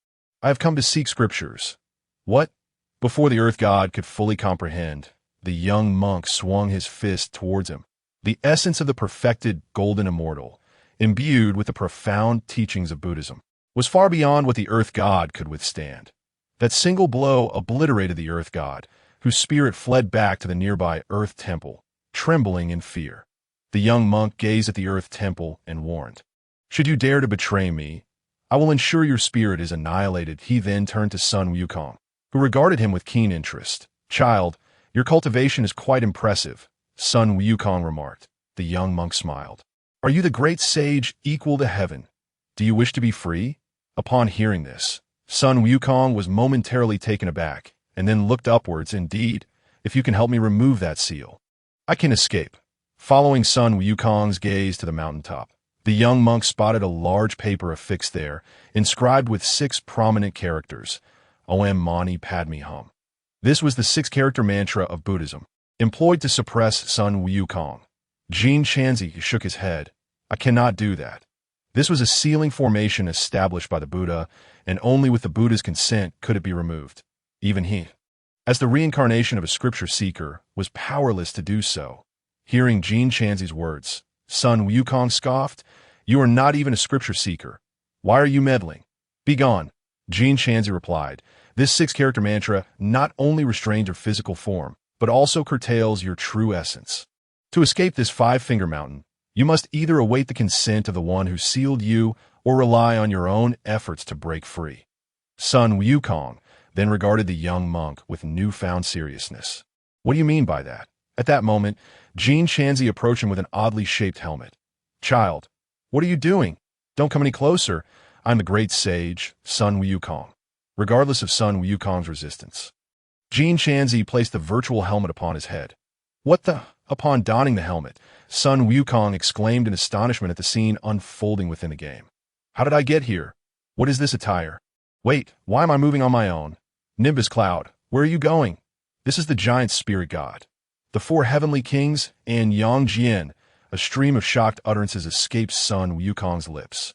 I have come to seek scriptures." "What?" Before the earth god could fully comprehend, the young monk swung his fist towards him. The essence of the perfected golden immortal, imbued with the profound teachings of Buddhism, was far beyond what the earth god could withstand. That single blow obliterated the earth god, whose spirit fled back to the nearby earth temple, trembling in fear. The young monk gazed at the earth temple and warned, "Should you dare to betray me, I will ensure your spirit is annihilated." He then turned to Sun Wukong, who regarded him with keen interest. "Child, your cultivation is quite impressive," Sun Wukong remarked. The young monk smiled. "Are you the great sage equal to heaven? Do you wish to be free?" Upon hearing this, Sun Wukong was momentarily taken aback, and then looked upwards. "Indeed, if you can help me remove that seal, I can escape." Following Sun Wukong's gaze to the mountaintop, the young monk spotted a large paper affixed there, inscribed with 6 prominent characters, Om Mani Padme Hum. This was the 6-character mantra of Buddhism, employed to suppress Sun Wukong. Jin Chanzi shook his head. "I cannot do that. This was a sealing formation established by the Buddha, and only with the Buddha's consent could it be removed. Even he, as the reincarnation of a scripture seeker, was powerless to do so." Hearing Jin Chanzi's words, Sun Wukong scoffed, "You are not even a scripture seeker. Why are you meddling? Begone." Jin Chanzi replied, "This 6-character mantra not only restrains your physical form, but also curtails your true essence. To escape this Five-Finger Mountain, you must either await the consent of the one who sealed you or rely on your own efforts to break free." Sun Wukong then regarded the young monk with newfound seriousness. "What do you mean by that?" At that moment, Jin Chanzi approached him with an oddly shaped helmet. "Child, what are you doing? Don't come any closer. I'm the great sage, Sun Wukong." Regardless of Sun Wukong's resistance, Jin Chanzi placed the virtual helmet upon his head. "What the?" Upon donning the helmet, Sun Wukong exclaimed in astonishment at the scene unfolding within the game. "How did I get here? What is this attire? Wait, why am I moving on my own? Nimbus Cloud, where are you going?" This is the giant spirit god. The 4 heavenly kings and Yang Jian, A stream of shocked utterances escaped Sun Wukong's lips.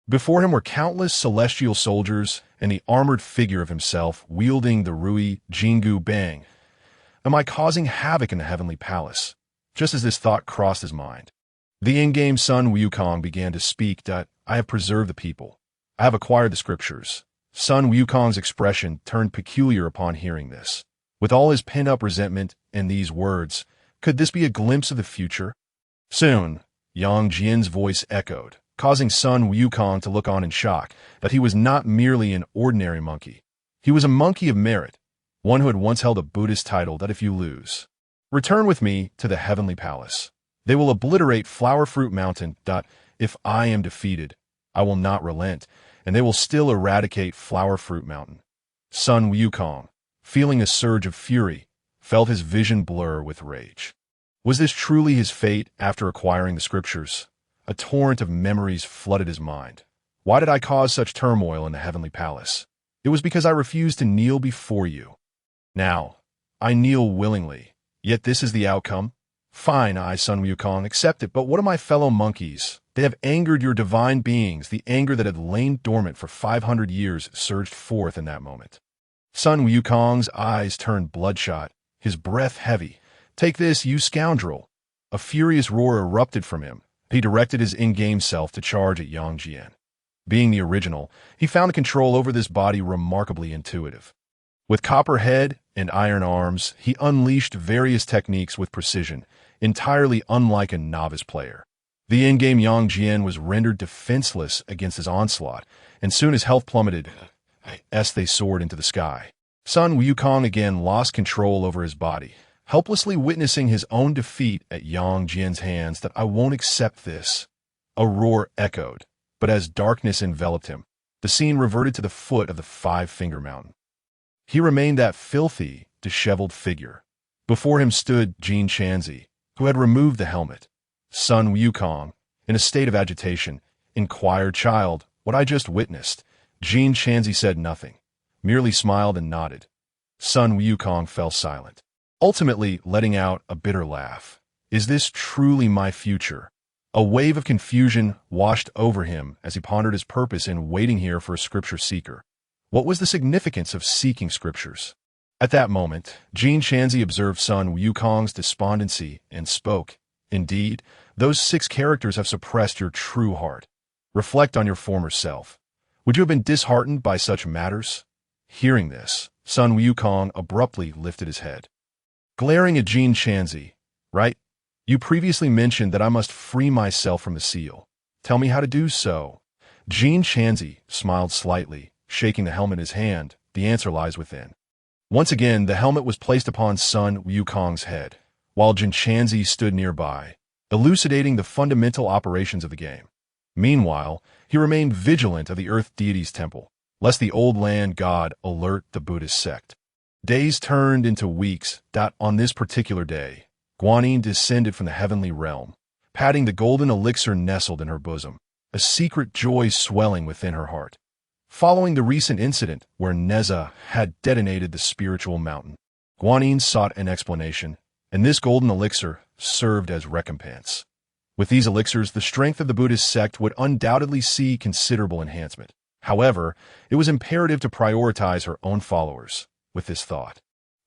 Before him were countless celestial soldiers and the armored figure of himself wielding the Rui Jingu Bang. Am I causing havoc in the heavenly palace? Just as this thought crossed his mind, the in-game Sun Wukong began to speak that I have preserved the people. I have acquired the scriptures. Sun Wukong's expression turned peculiar upon hearing this. With all his pent-up resentment and these words, could this be a glimpse of the future? Soon, Yang Jian's voice echoed, causing Sun Wukong to look on in shock that he was not merely an ordinary monkey. He was a monkey of merit, one who had once held a Buddhist title that if you lose, return with me to the heavenly palace. They will obliterate Flower Fruit Mountain. If I am defeated, I will not relent, and they will still eradicate Flower Fruit Mountain. Sun Wukong, feeling a surge of fury, felt his vision blur with rage. Was this truly his fate after acquiring the scriptures? A torrent of memories flooded his mind. Why did I cause such turmoil in the heavenly palace? It was because I refused to kneel before you. Now, I kneel willingly, yet this is the outcome? Fine, I, Sun Wukong, accept it, but what of my fellow monkeys? They have angered your divine beings. The anger that had lain dormant for 500 years surged forth in that moment. Sun Wukong's eyes turned bloodshot, his breath heavy. Take this, you scoundrel! A furious roar erupted from him. He directed his in-game self to charge at Yang Jian. Being the original, he found the control over this body remarkably intuitive. With copper head and iron arms, he unleashed various techniques with precision, entirely unlike a novice player. The in-game Yang Jian was rendered defenseless against his onslaught, and soon his health plummeted as they soared into the sky. Sun Wukong again lost control over his body, helplessly witnessing his own defeat at Yang Jian's hands. That I won't accept this. A roar echoed, but as darkness enveloped him, the scene reverted to the foot of the Five-Finger Mountain. He remained that filthy, disheveled figure. Before him stood Jin Chanzi, who had removed the helmet. Sun Wukong, in a state of agitation, inquired, "Child, what I just witnessed?" Jin Chanzi said nothing, merely smiled and nodded. Sun Wukong fell silent, ultimately letting out a bitter laugh. Is this truly my future? A wave of confusion washed over him as he pondered his purpose in waiting here for a scripture seeker. What was the significance of seeking scriptures? At that moment, Jin Chanzi observed Sun Wukong's despondency and spoke. Indeed, those 6 characters have suppressed your true heart. Reflect on your former self. Would you have been disheartened by such matters? Hearing this, Sun Wukong abruptly lifted his head, glaring at Jin Chanzi. Right? You previously mentioned that I must free myself from the seal. Tell me how to do so. Jin Chanzi smiled slightly, shaking the helmet in his hand. The answer lies within. Once again, the helmet was placed upon Sun Wukong's head, while Jin Chanzi stood nearby, elucidating the fundamental operations of the game. Meanwhile, he remained vigilant of the Earth Deity's temple, lest the old land god alert the Buddhist sect. Days turned into weeks. On this particular day, Guanyin descended from the heavenly realm, patting the golden elixir nestled in her bosom, a secret joy swelling within her heart. Following the recent incident where Nezha had detonated the spiritual mountain, Guanyin sought an explanation, and this golden elixir served as recompense. With these elixirs, the strength of the Buddhist sect would undoubtedly see considerable enhancement. However, it was imperative to prioritize her own followers. With this thought,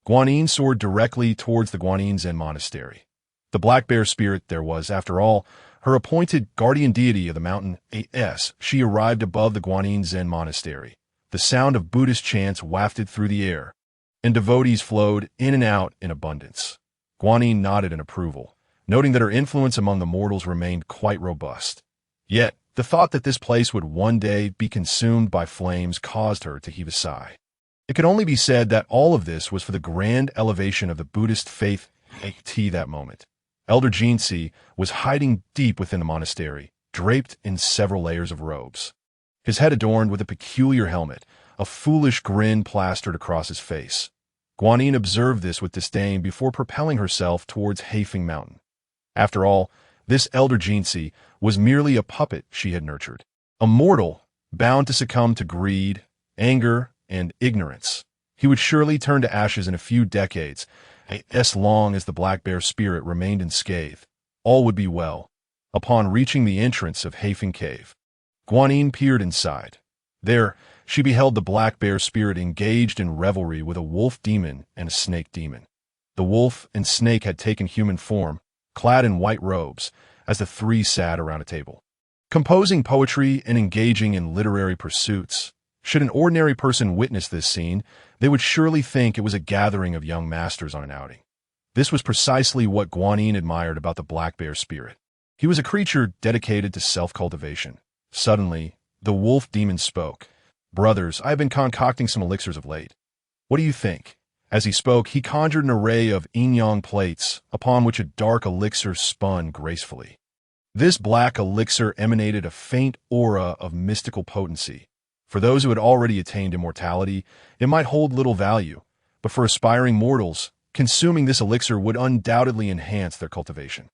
Guanyin soared directly towards the Guanyin Zen monastery. The black bear spirit there was, after all, her appointed guardian deity of the mountain. As she arrived above the Guanyin Zen monastery, the sound of Buddhist chants wafted through the air, and devotees flowed in and out in abundance. Guanyin nodded in approval, noting that her influence among the mortals remained quite robust. Yet, the thought that this place would one day be consumed by flames caused her to heave a sigh. It could only be said that all of this was for the grand elevation of the Buddhist faith. At that moment, Elder Jinsi was hiding deep within the monastery, draped in several layers of robes. His head adorned with a peculiar helmet, a foolish grin plastered across his face. Guanyin observed this with disdain before propelling herself towards Heifeng Mountain. After all, this Elder Jinsi was merely a puppet she had nurtured, a mortal bound to succumb to greed, anger, and ignorance. He would surely turn to ashes in a few decades. As long as the black bear spirit remained unscathed, all would be well. Upon reaching the entrance of Hafen Cave, Guanyin peered inside. There, she beheld the black bear spirit engaged in revelry with a wolf demon and a snake demon. The wolf and snake had taken human form, clad in white robes, as the three sat around a table, composing poetry and engaging in literary pursuits. Should an ordinary person witness this scene, they would surely think it was a gathering of young masters on an outing. This was precisely what Guanyin admired about the black bear spirit. He was a creature dedicated to self-cultivation. Suddenly, the wolf demon spoke. "Brothers, I have been concocting some elixirs of late. What do you think?" As he spoke, he conjured an array of yin-yang plates, upon which a dark elixir spun gracefully. This black elixir emanated a faint aura of mystical potency. For those who had already attained immortality, it might hold little value, but for aspiring mortals, consuming this elixir would undoubtedly enhance their cultivation.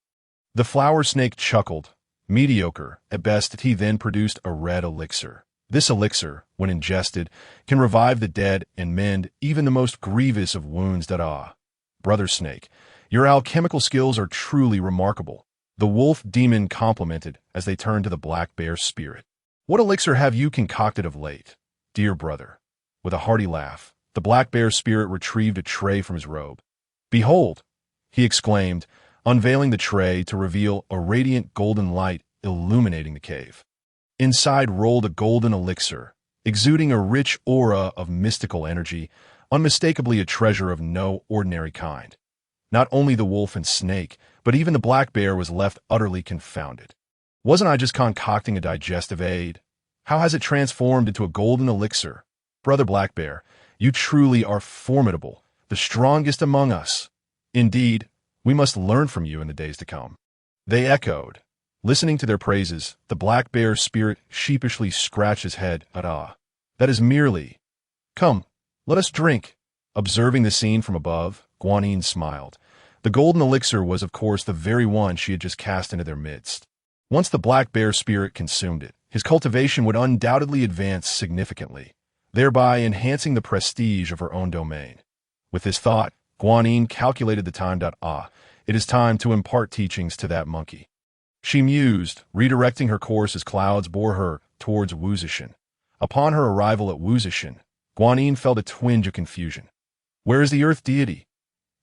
The flower snake chuckled. Mediocre, at best, he then produced a red elixir. This elixir, when ingested, can revive the dead and mend even the most grievous of wounds. Brother Snake, your alchemical skills are truly remarkable. The wolf demon complimented as they turned to the black bear spirit. What elixir have you concocted of late, dear brother? With a hearty laugh, the black bear spirit retrieved a tray from his robe. Behold, he exclaimed, unveiling the tray to reveal a radiant golden light illuminating the cave. Inside rolled a golden elixir, exuding a rich aura of mystical energy, unmistakably a treasure of no ordinary kind. Not only the wolf and snake, but even the black bear was left utterly confounded. Wasn't I just concocting a digestive aid? How has it transformed into a golden elixir? Brother Black Bear, you truly are formidable, the strongest among us. Indeed, we must learn from you in the days to come. They echoed. Listening to their praises, the black bear spirit sheepishly scratched his head. That is merely. Come, let us drink. Observing the scene from above, Guanyin smiled. The golden elixir was, of course, the very one she had just cast into their midst. Once the black bear spirit consumed it, his cultivation would undoubtedly advance significantly, thereby enhancing the prestige of her own domain. With this thought, Guanyin calculated the time. It is time to impart teachings to that monkey. She mused, redirecting her course as clouds bore her towards Wuzishan. Upon her arrival at Wuzishan, Guanyin felt a twinge of confusion. Where is the earth deity?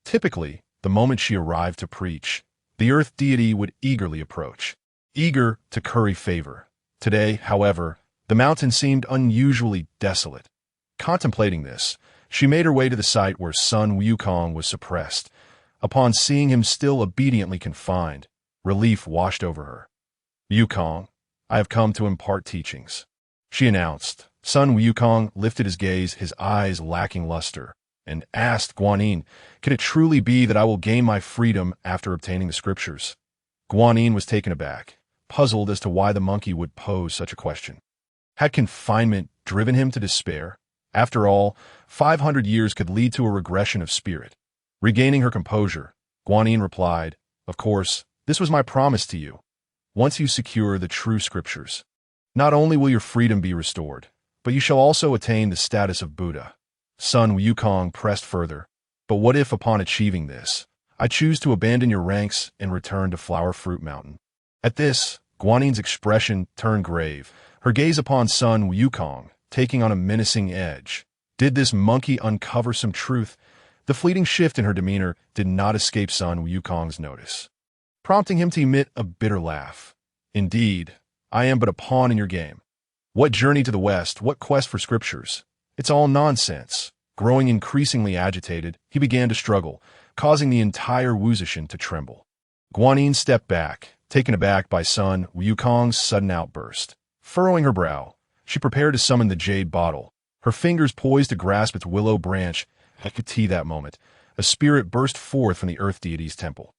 Typically, the moment she arrived to preach, the earth deity would eagerly approach, eager to curry favor. Today, however, the mountain seemed unusually desolate. Contemplating this, she made her way to the site where son Wukong was suppressed. Upon seeing him still obediently confined, relief washed over her. Wukong, I have come to impart teachings, she announced. Son Wukong lifted his gaze, his eyes lacking luster, and asked Guanyin, can it truly be that I will gain my freedom after obtaining the scriptures? Guanyin was taken aback, puzzled as to why the monkey would pose such a question. Had confinement driven him to despair? After all, 500 years could lead to a regression of spirit. Regaining her composure, Guanyin replied, of course, this was my promise to you. Once you secure the true scriptures, not only will your freedom be restored, but you shall also attain the status of Buddha. Son Wukong pressed further, but what if upon achieving this, I choose to abandon your ranks and return to Flower Fruit Mountain? At this, Guanyin's expression turned grave, her gaze upon son Wukong taking on a menacing edge. Did this monkey uncover some truth? The fleeting shift in her demeanor did not escape son Wukong's notice, prompting him to emit a bitter laugh. Indeed, I am but a pawn in your game. What journey to the west, what quest for scriptures? It's all nonsense. Growing increasingly agitated, he began to struggle, causing the entire Wuzishan to tremble. Guanyin stepped back, taken aback by son Wukong's sudden outburst. Furrowing her brow, she prepared to summon the jade bottle, her fingers poised to grasp its willow branch. At that moment, a spirit burst forth from the earth deity's temple.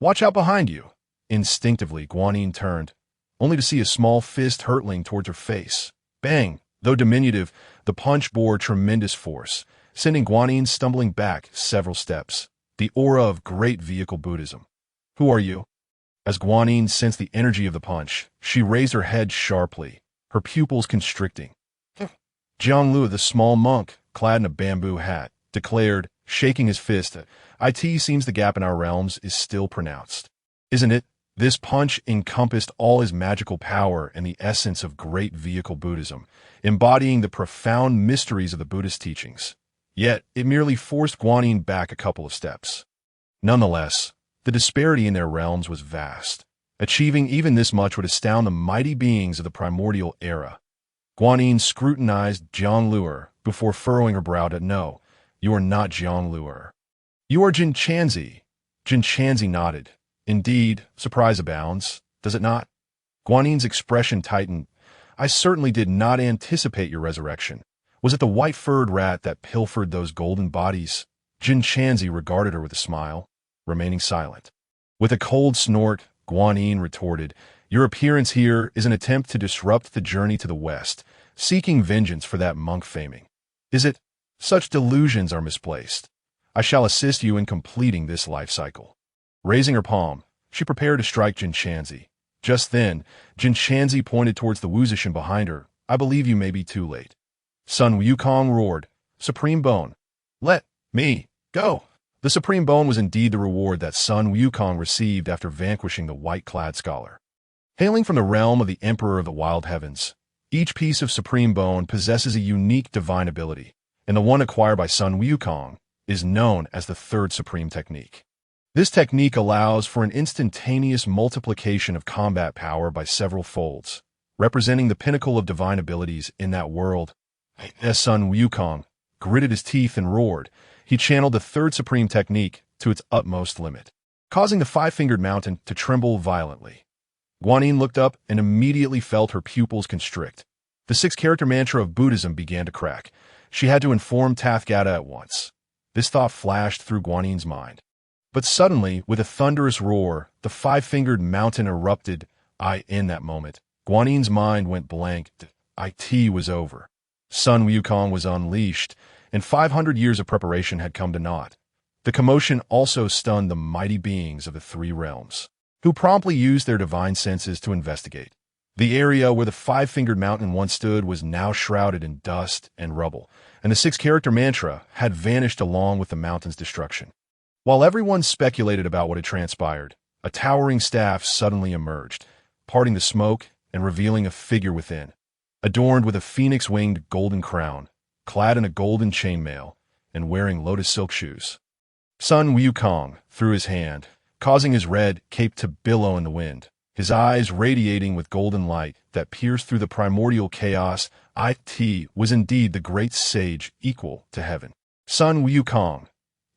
Watch out behind you! Instinctively, Guanyin turned, only to see a small fist hurtling towards her face. Bang! Though diminutive, the punch bore tremendous force, sending Guanyin stumbling back several steps. The aura of great vehicle Buddhism. Who are you? As Guanyin sensed the energy of the punch, she raised her head sharply, her pupils constricting. Jiang the small monk, clad in a bamboo hat, declared, shaking his fist, "It seems the gap in our realms is still pronounced. Isn't it? This punch encompassed all his magical power and the essence of great vehicle Buddhism, embodying the profound mysteries of the Buddhist teachings. Yet, it merely forced Guanyin back a couple of steps. Nonetheless, the disparity in their realms was vast. Achieving even this much would astound the mighty beings of the primordial era. Guanyin scrutinized Jiang Luer before furrowing her brow to no, you are not Jiang Luer. You are Jin Chanzi. Jin Chanzi nodded. Indeed, surprise abounds, does it not? Guanyin's expression tightened. I certainly did not anticipate your resurrection. Was it the white-furred rat that pilfered those golden bodies? Jin Chanzi regarded her with a smile, remaining silent. With a cold snort, Guanyin retorted, your appearance here is an attempt to disrupt the journey to the west, seeking vengeance for that monk faming. Is it? Such delusions are misplaced. I shall assist you in completing this life cycle. Raising her palm, she prepared to strike Jin Chanzi. Just then, Jin Chanzi pointed towards the Wuzishan behind her. I believe you may be too late. Sun Wukong roared, Supreme Bone. Let me go. The Supreme Bone was indeed the reward that Sun Wukong received after vanquishing the white-clad scholar. Hailing from the realm of the Emperor of the Wild Heavens, each piece of Supreme Bone possesses a unique divine ability, and the one acquired by Sun Wukong is known as the Third Supreme Technique. This technique allows for an instantaneous multiplication of combat power by several folds, representing the pinnacle of divine abilities in that world. As Sun Wukong gritted his teeth and roared, he channeled the Third Supreme Technique to its utmost limit, causing the five-fingered mountain to tremble violently. Guanyin looked up and immediately felt her pupils constrict. The six-character mantra of Buddhism began to crack. She had to inform Tathgata at once. This thought flashed through Guanyin's mind. But suddenly, with a thunderous roar, the five-fingered mountain erupted. In that moment, Guanyin's mind went blank. It was over. Sun Wukong was unleashed, and 500 years of preparation had come to naught. The commotion also stunned the mighty beings of the three realms, who promptly used their divine senses to investigate. The area where the five-fingered mountain once stood was now shrouded in dust and rubble, and the six-character mantra had vanished along with the mountain's destruction. While everyone speculated about what had transpired, a towering staff suddenly emerged, parting the smoke and revealing a figure within, adorned with a phoenix-winged golden crown, clad in a golden chainmail, and wearing lotus silk shoes. Sun Wukong threw his hand, causing his red cape to billow in the wind, his eyes radiating with golden light that pierced through the primordial chaos. It was indeed the great sage equal to heaven. Sun Wukong,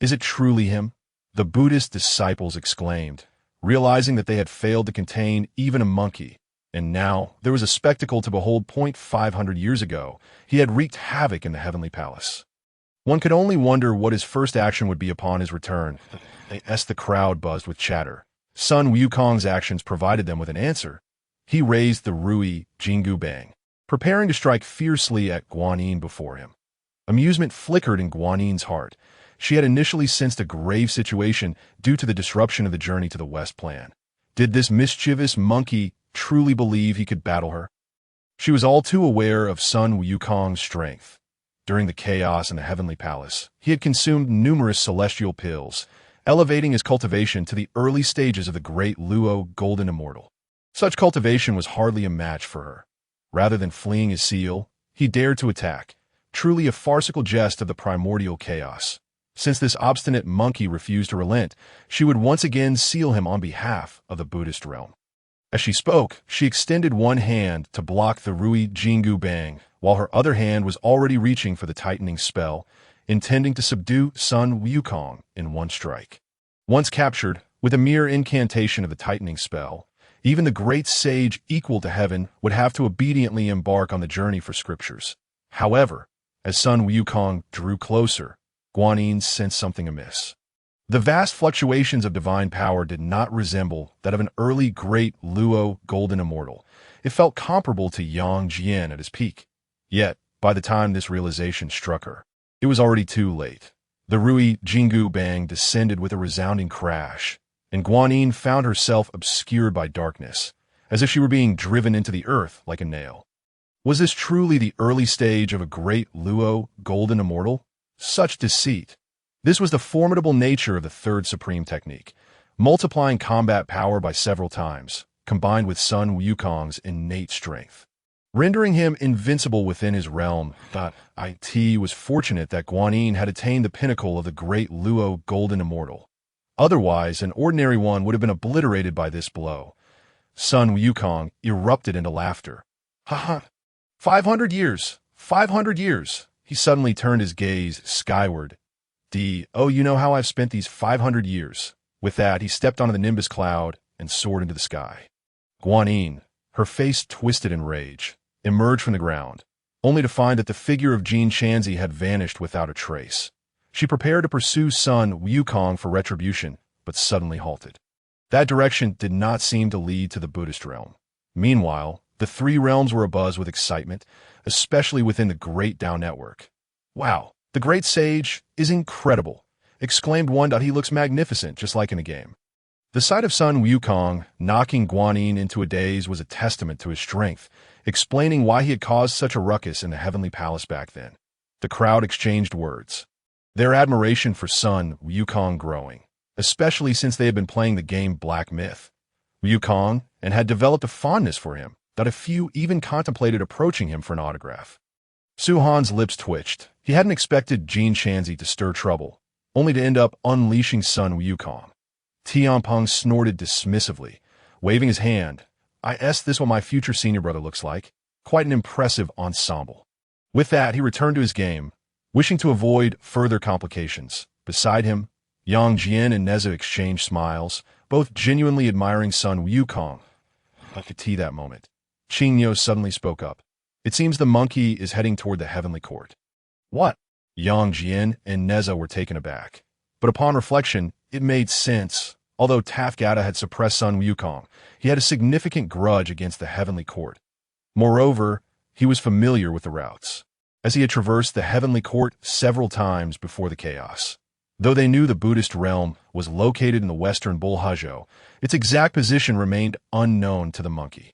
is it truly him? The Buddhist disciples exclaimed, realizing that they had failed to contain even a monkey. And now there was a spectacle to behold. 500 years ago, he had wreaked havoc in the heavenly palace. One could only wonder what his first action would be upon his return, as the crowd buzzed with chatter. Sun Wukong's actions provided them with an answer. He raised the Rui Jingu Bang, preparing to strike fiercely at Guanyin before him. Amusement flickered in Guanyin's heart. She had initially sensed a grave situation due to the disruption of the journey to the west plan. Did this mischievous monkey truly believe he could battle her? She was all too aware of Sun Wukong's strength. During the chaos in the heavenly palace, he had consumed numerous celestial pills, elevating his cultivation to the early stages of the great Luo Golden Immortal. Such cultivation was hardly a match for her. Rather than fleeing his seal, he dared to attack, truly a farcical jest of the primordial chaos. Since this obstinate monkey refused to relent, she would once again seal him on behalf of the Buddhist realm. As she spoke, she extended one hand to block the Rui Jingu Bang, while her other hand was already reaching for the tightening spell, intending to subdue Sun Wukong in one strike. Once captured, with a mere incantation of the tightening spell, even the great sage equal to heaven would have to obediently embark on the journey for scriptures. However, as Sun Wukong drew closer, Guanyin sensed something amiss. The vast fluctuations of divine power did not resemble that of an early great Luo Golden Immortal. It felt comparable to Yang Jian at his peak. Yet, by the time this realization struck her, it was already too late. The Rui Jingu Bang descended with a resounding crash, and Guanyin found herself obscured by darkness, as if she were being driven into the earth like a nail. Was this truly the early stage of a great Luo Golden Immortal? Such deceit. This was the formidable nature of the Third Supreme Technique. multiplying combat power by several times, combined with Sun Wukong's innate strength, rendering him invincible within his realm. It was fortunate that Guanyin had attained the pinnacle of the great Luo Golden Immortal. Otherwise, an ordinary one would have been obliterated by this blow. Sun Wukong erupted into laughter. Ha ha! 500 years! 500 years! He suddenly turned his gaze skyward. You know how I've spent these 500 years. With that, he stepped onto the nimbus cloud and soared into the sky. Guanyin, her face twisted in rage, emerged from the ground, only to find that the figure of Jin Shanzi had vanished without a trace. She prepared to pursue Sun Wukong for retribution, but suddenly halted. That direction did not seem to lead to the Buddhist realm. Meanwhile, the three realms were abuzz with excitement, especially within the Great Dao network. Wow, the great sage is incredible, exclaimed one. He looks magnificent, just like in a game. The sight of Sun Wukong knocking Guanyin into a daze was a testament to his strength, explaining why he had caused such a ruckus in the heavenly palace back then. The crowd exchanged words, their admiration for Sun Wukong growing, especially since they had been playing the game Black Myth. Wukong and had developed a fondness for him that a few even contemplated approaching him for an autograph. Su Han's lips twitched. He hadn't expected Jin Shanzi to stir trouble, only to end up unleashing Sun Wukong. Tianpeng snorted dismissively, waving his hand. This what my future senior brother looks like. Quite an impressive ensemble. With that, he returned to his game, wishing to avoid further complications. Beside him, Yang Jian and Nezha exchanged smiles, both genuinely admiring Sun Wukong. I could see that moment. Qingyo suddenly spoke up. It seems the monkey is heading toward the heavenly court. What? Yang Jian and Nezha were taken aback. But upon reflection, it made sense. Although Tafgata had suppressed Sun Wukong, he had a significant grudge against the heavenly court. Moreover, he was familiar with the routes, as he had traversed the heavenly court several times before the chaos. Though they knew the Buddhist realm was located in the western Bulhajo, its exact position remained unknown to the monkey.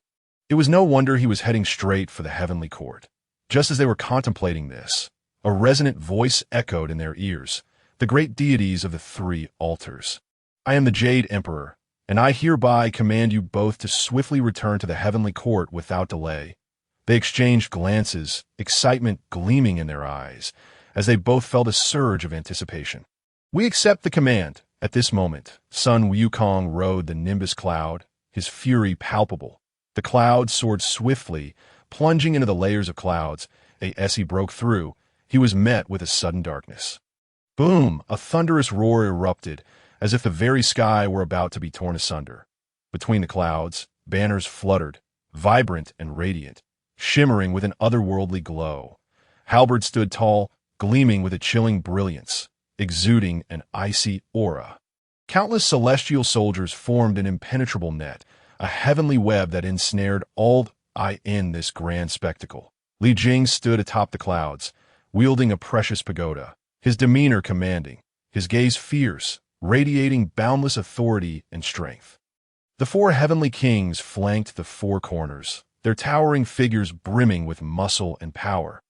It was no wonder he was heading straight for the heavenly court. Just as they were contemplating this, a resonant voice echoed in their ears, the great deities of the three altars. I am the Jade Emperor, and I hereby command you both to swiftly return to the heavenly court without delay. They exchanged glances, excitement gleaming in their eyes, as they both felt a surge of anticipation. We accept the command. At this moment, Sun Wukong rode the nimbus cloud, his fury palpable. The cloud soared swiftly, plunging into the layers of clouds. As he broke through, he was met with a sudden darkness. Boom! A thunderous roar erupted, as if the very sky were about to be torn asunder. Between the clouds, banners fluttered, vibrant and radiant, shimmering with an otherworldly glow. Halberds stood tall, gleaming with a chilling brilliance, exuding an icy aura. Countless celestial soldiers formed an impenetrable net, a heavenly web that ensnared all in this grand spectacle. Li Jing stood atop the clouds, wielding a precious pagoda, his demeanor commanding, his gaze fierce, radiating boundless authority and strength. The four heavenly kings flanked the four corners, their towering figures brimming with muscle and power.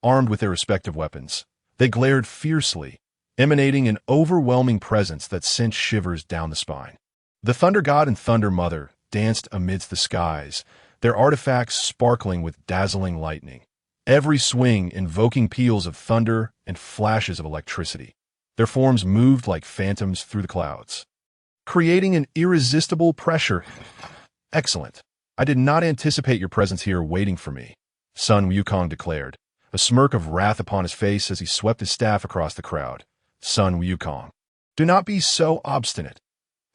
Armed with their respective weapons, they glared fiercely, emanating an overwhelming presence that sent shivers down the spine. The Thunder God and Thunder Mother danced amidst the skies, their artifacts sparkling with dazzling lightning, every swing invoking peals of thunder and flashes of electricity. Their forms moved like phantoms through the clouds, creating an irresistible pressure. Excellent. I did not anticipate your presence here waiting for me, Sun Wukong declared, a smirk of wrath upon his face as he swept his staff across the crowd. Sun Wukong, do not be so obstinate.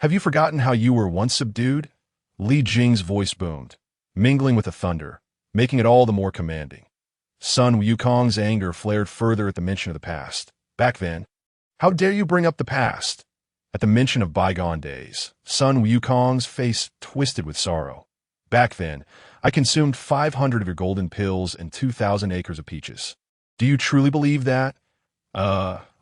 Have you forgotten how you were once subdued? Li Jing's voice boomed, mingling with the thunder, making it all the more commanding. Sun Wukong's anger flared further at the mention of the past. Back then, how dare you bring up the past? At the mention of bygone days, Sun Wukong's face twisted with sorrow. Back then, I consumed 500 of your golden pills and 2,000 acres of peaches. Do you truly believe that?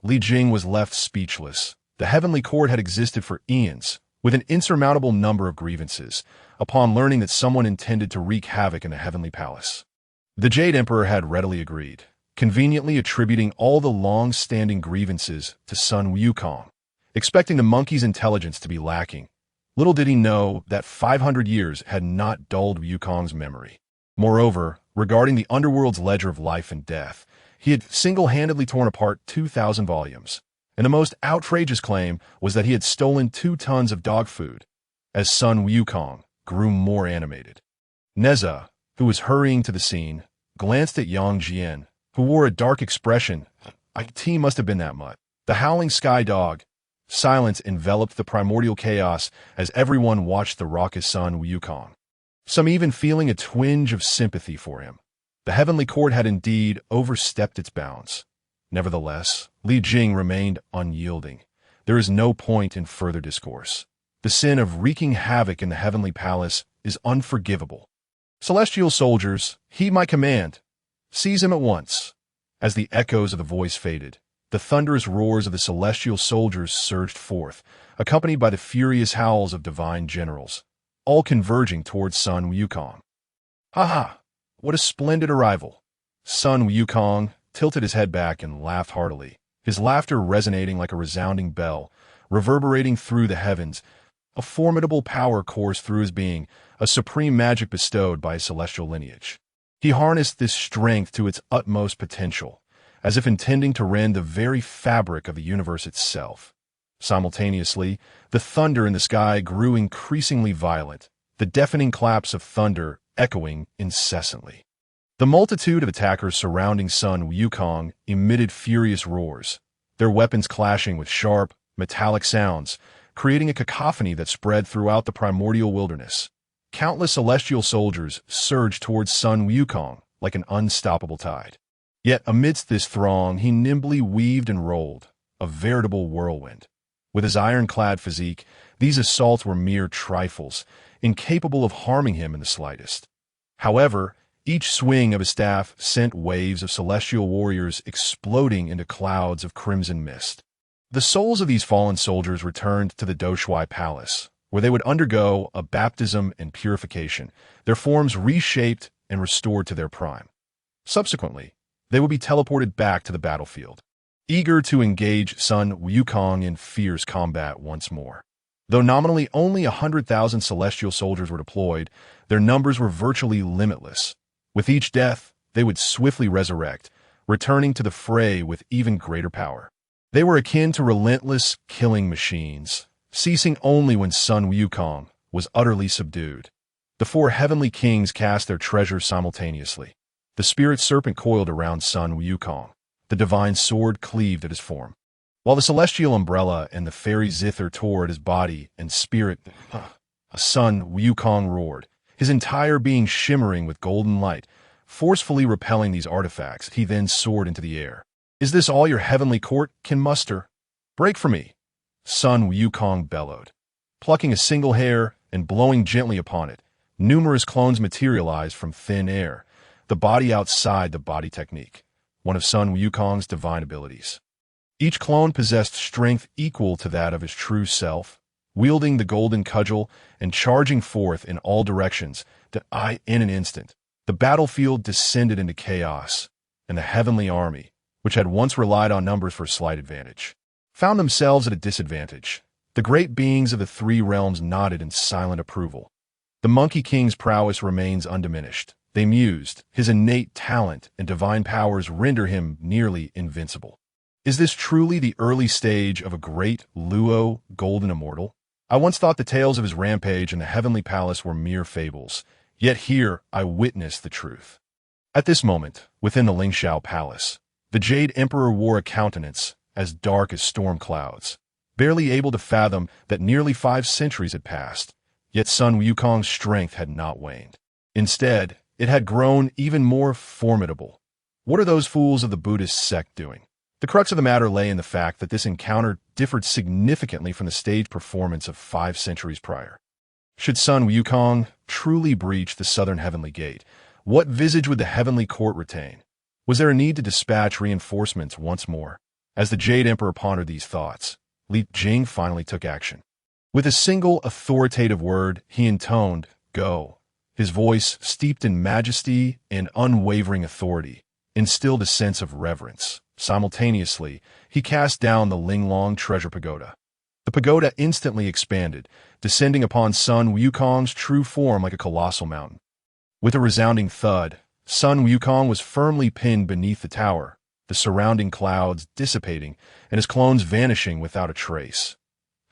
Li Jing was left speechless. The heavenly court had existed for eons, with an insurmountable number of grievances, upon learning that someone intended to wreak havoc in the heavenly palace. The Jade Emperor had readily agreed, conveniently attributing all the long-standing grievances to Sun Wukong. expecting the monkey's intelligence to be lacking. Little did he know that 500 years had not dulled Wukong's memory. Moreover, regarding the underworld's ledger of life and death, he had single-handedly torn apart 2,000 volumes, and the most outrageous claim was that he had stolen 2 tons of dog food. As Sun Wukong grew more animated, Nezha, who was hurrying to the scene, glanced at Yang Jian, who wore a dark expression. It must have been that much. The howling sky dog. Silence enveloped the primordial chaos as everyone watched the raucous Sun Wukong, some even feeling a twinge of sympathy for him. The heavenly court had indeed overstepped its bounds. Nevertheless, Li Jing remained unyielding. There is no point in further discourse. The sin of wreaking havoc in the heavenly palace is unforgivable. Celestial soldiers, heed my command. Seize him at once. As the echoes of the voice faded, the thunderous roars of the celestial soldiers surged forth, accompanied by the furious howls of divine generals, all converging towards Sun Wukong. Ha ha! What a splendid arrival! Sun Wukong tilted his head back and laughed heartily, his laughter resonating like a resounding bell, reverberating through the heavens. A formidable power coursed through his being, a supreme magic bestowed by his celestial lineage. He harnessed this strength to its utmost potential, as if intending to rend the very fabric of the universe itself. Simultaneously, the thunder in the sky grew increasingly violent, the deafening claps of thunder echoing incessantly. The multitude of attackers surrounding Sun Wukong emitted furious roars, their weapons clashing with sharp, metallic sounds, creating a cacophony that spread throughout the primordial wilderness. Countless celestial soldiers surged towards Sun Wukong like an unstoppable tide. Yet amidst this throng he nimbly weaved and rolled, a veritable whirlwind. With his ironclad physique, these assaults were mere trifles, incapable of harming him in the slightest. However, each swing of his staff sent waves of celestial warriors exploding into clouds of crimson mist. The souls of these fallen soldiers returned to the Doshui Palace, where they would undergo a baptism and purification, their forms reshaped and restored to their prime. Subsequently, they would be teleported back to the battlefield, eager to engage Sun Wukong in fierce combat once more. Though nominally only 100,000 celestial soldiers were deployed, their numbers were virtually limitless. With each death, they would swiftly resurrect, returning to the fray with even greater power. They were akin to relentless killing machines, ceasing only when Sun Wukong was utterly subdued. The 4 heavenly kings cast their treasures simultaneously. The spirit serpent coiled around Sun Wukong. The divine sword cleaved at his form, while the celestial umbrella and the fairy zither tore at his body and spirit. Sun Wukong roared, his entire being shimmering with golden light. Forcefully repelling these artifacts, he then soared into the air. Is this all your heavenly court can muster? Break for me! Sun Wukong bellowed. Plucking a single hair and blowing gently upon it, numerous clones materialized from thin air, the body outside the body technique, one of Sun Wukong's divine abilities. Each clone possessed strength equal to that of his true self, wielding the golden cudgel and charging forth in all directions. In an instant, the battlefield descended into chaos, and the heavenly army, which had once relied on numbers for a slight advantage, found themselves at a disadvantage. The great beings of the 3 realms nodded in silent approval. The Monkey King's prowess remains undiminished. They mused, his innate talent and divine powers render him nearly invincible. Is this truly the early stage of a great Luo golden immortal? I once thought the tales of his rampage in the heavenly palace were mere fables, yet here I witnessed the truth. At this moment, within the Lingxiao Palace, the Jade Emperor wore a countenance as dark as storm clouds, barely able to fathom that nearly 5 centuries had passed, yet Sun Wukong's strength had not waned. Instead, it had grown even more formidable. What are those fools of the Buddhist sect doing? The crux of the matter lay in the fact that this encounter differed significantly from the stage performance of 5 centuries prior. Should Sun Wukong truly breach the southern heavenly gate, what visage would the heavenly court retain? Was there a need to dispatch reinforcements once more? As the Jade Emperor pondered these thoughts, Li Jing finally took action. With a single authoritative word, he intoned, "Go." His voice, steeped in majesty and unwavering authority, instilled a sense of reverence. Simultaneously, he cast down the Linglong treasure pagoda. The pagoda instantly expanded, descending upon Sun Wukong's true form like a colossal mountain. With a resounding thud, Sun Wukong was firmly pinned beneath the tower, the surrounding clouds dissipating and his clones vanishing without a trace.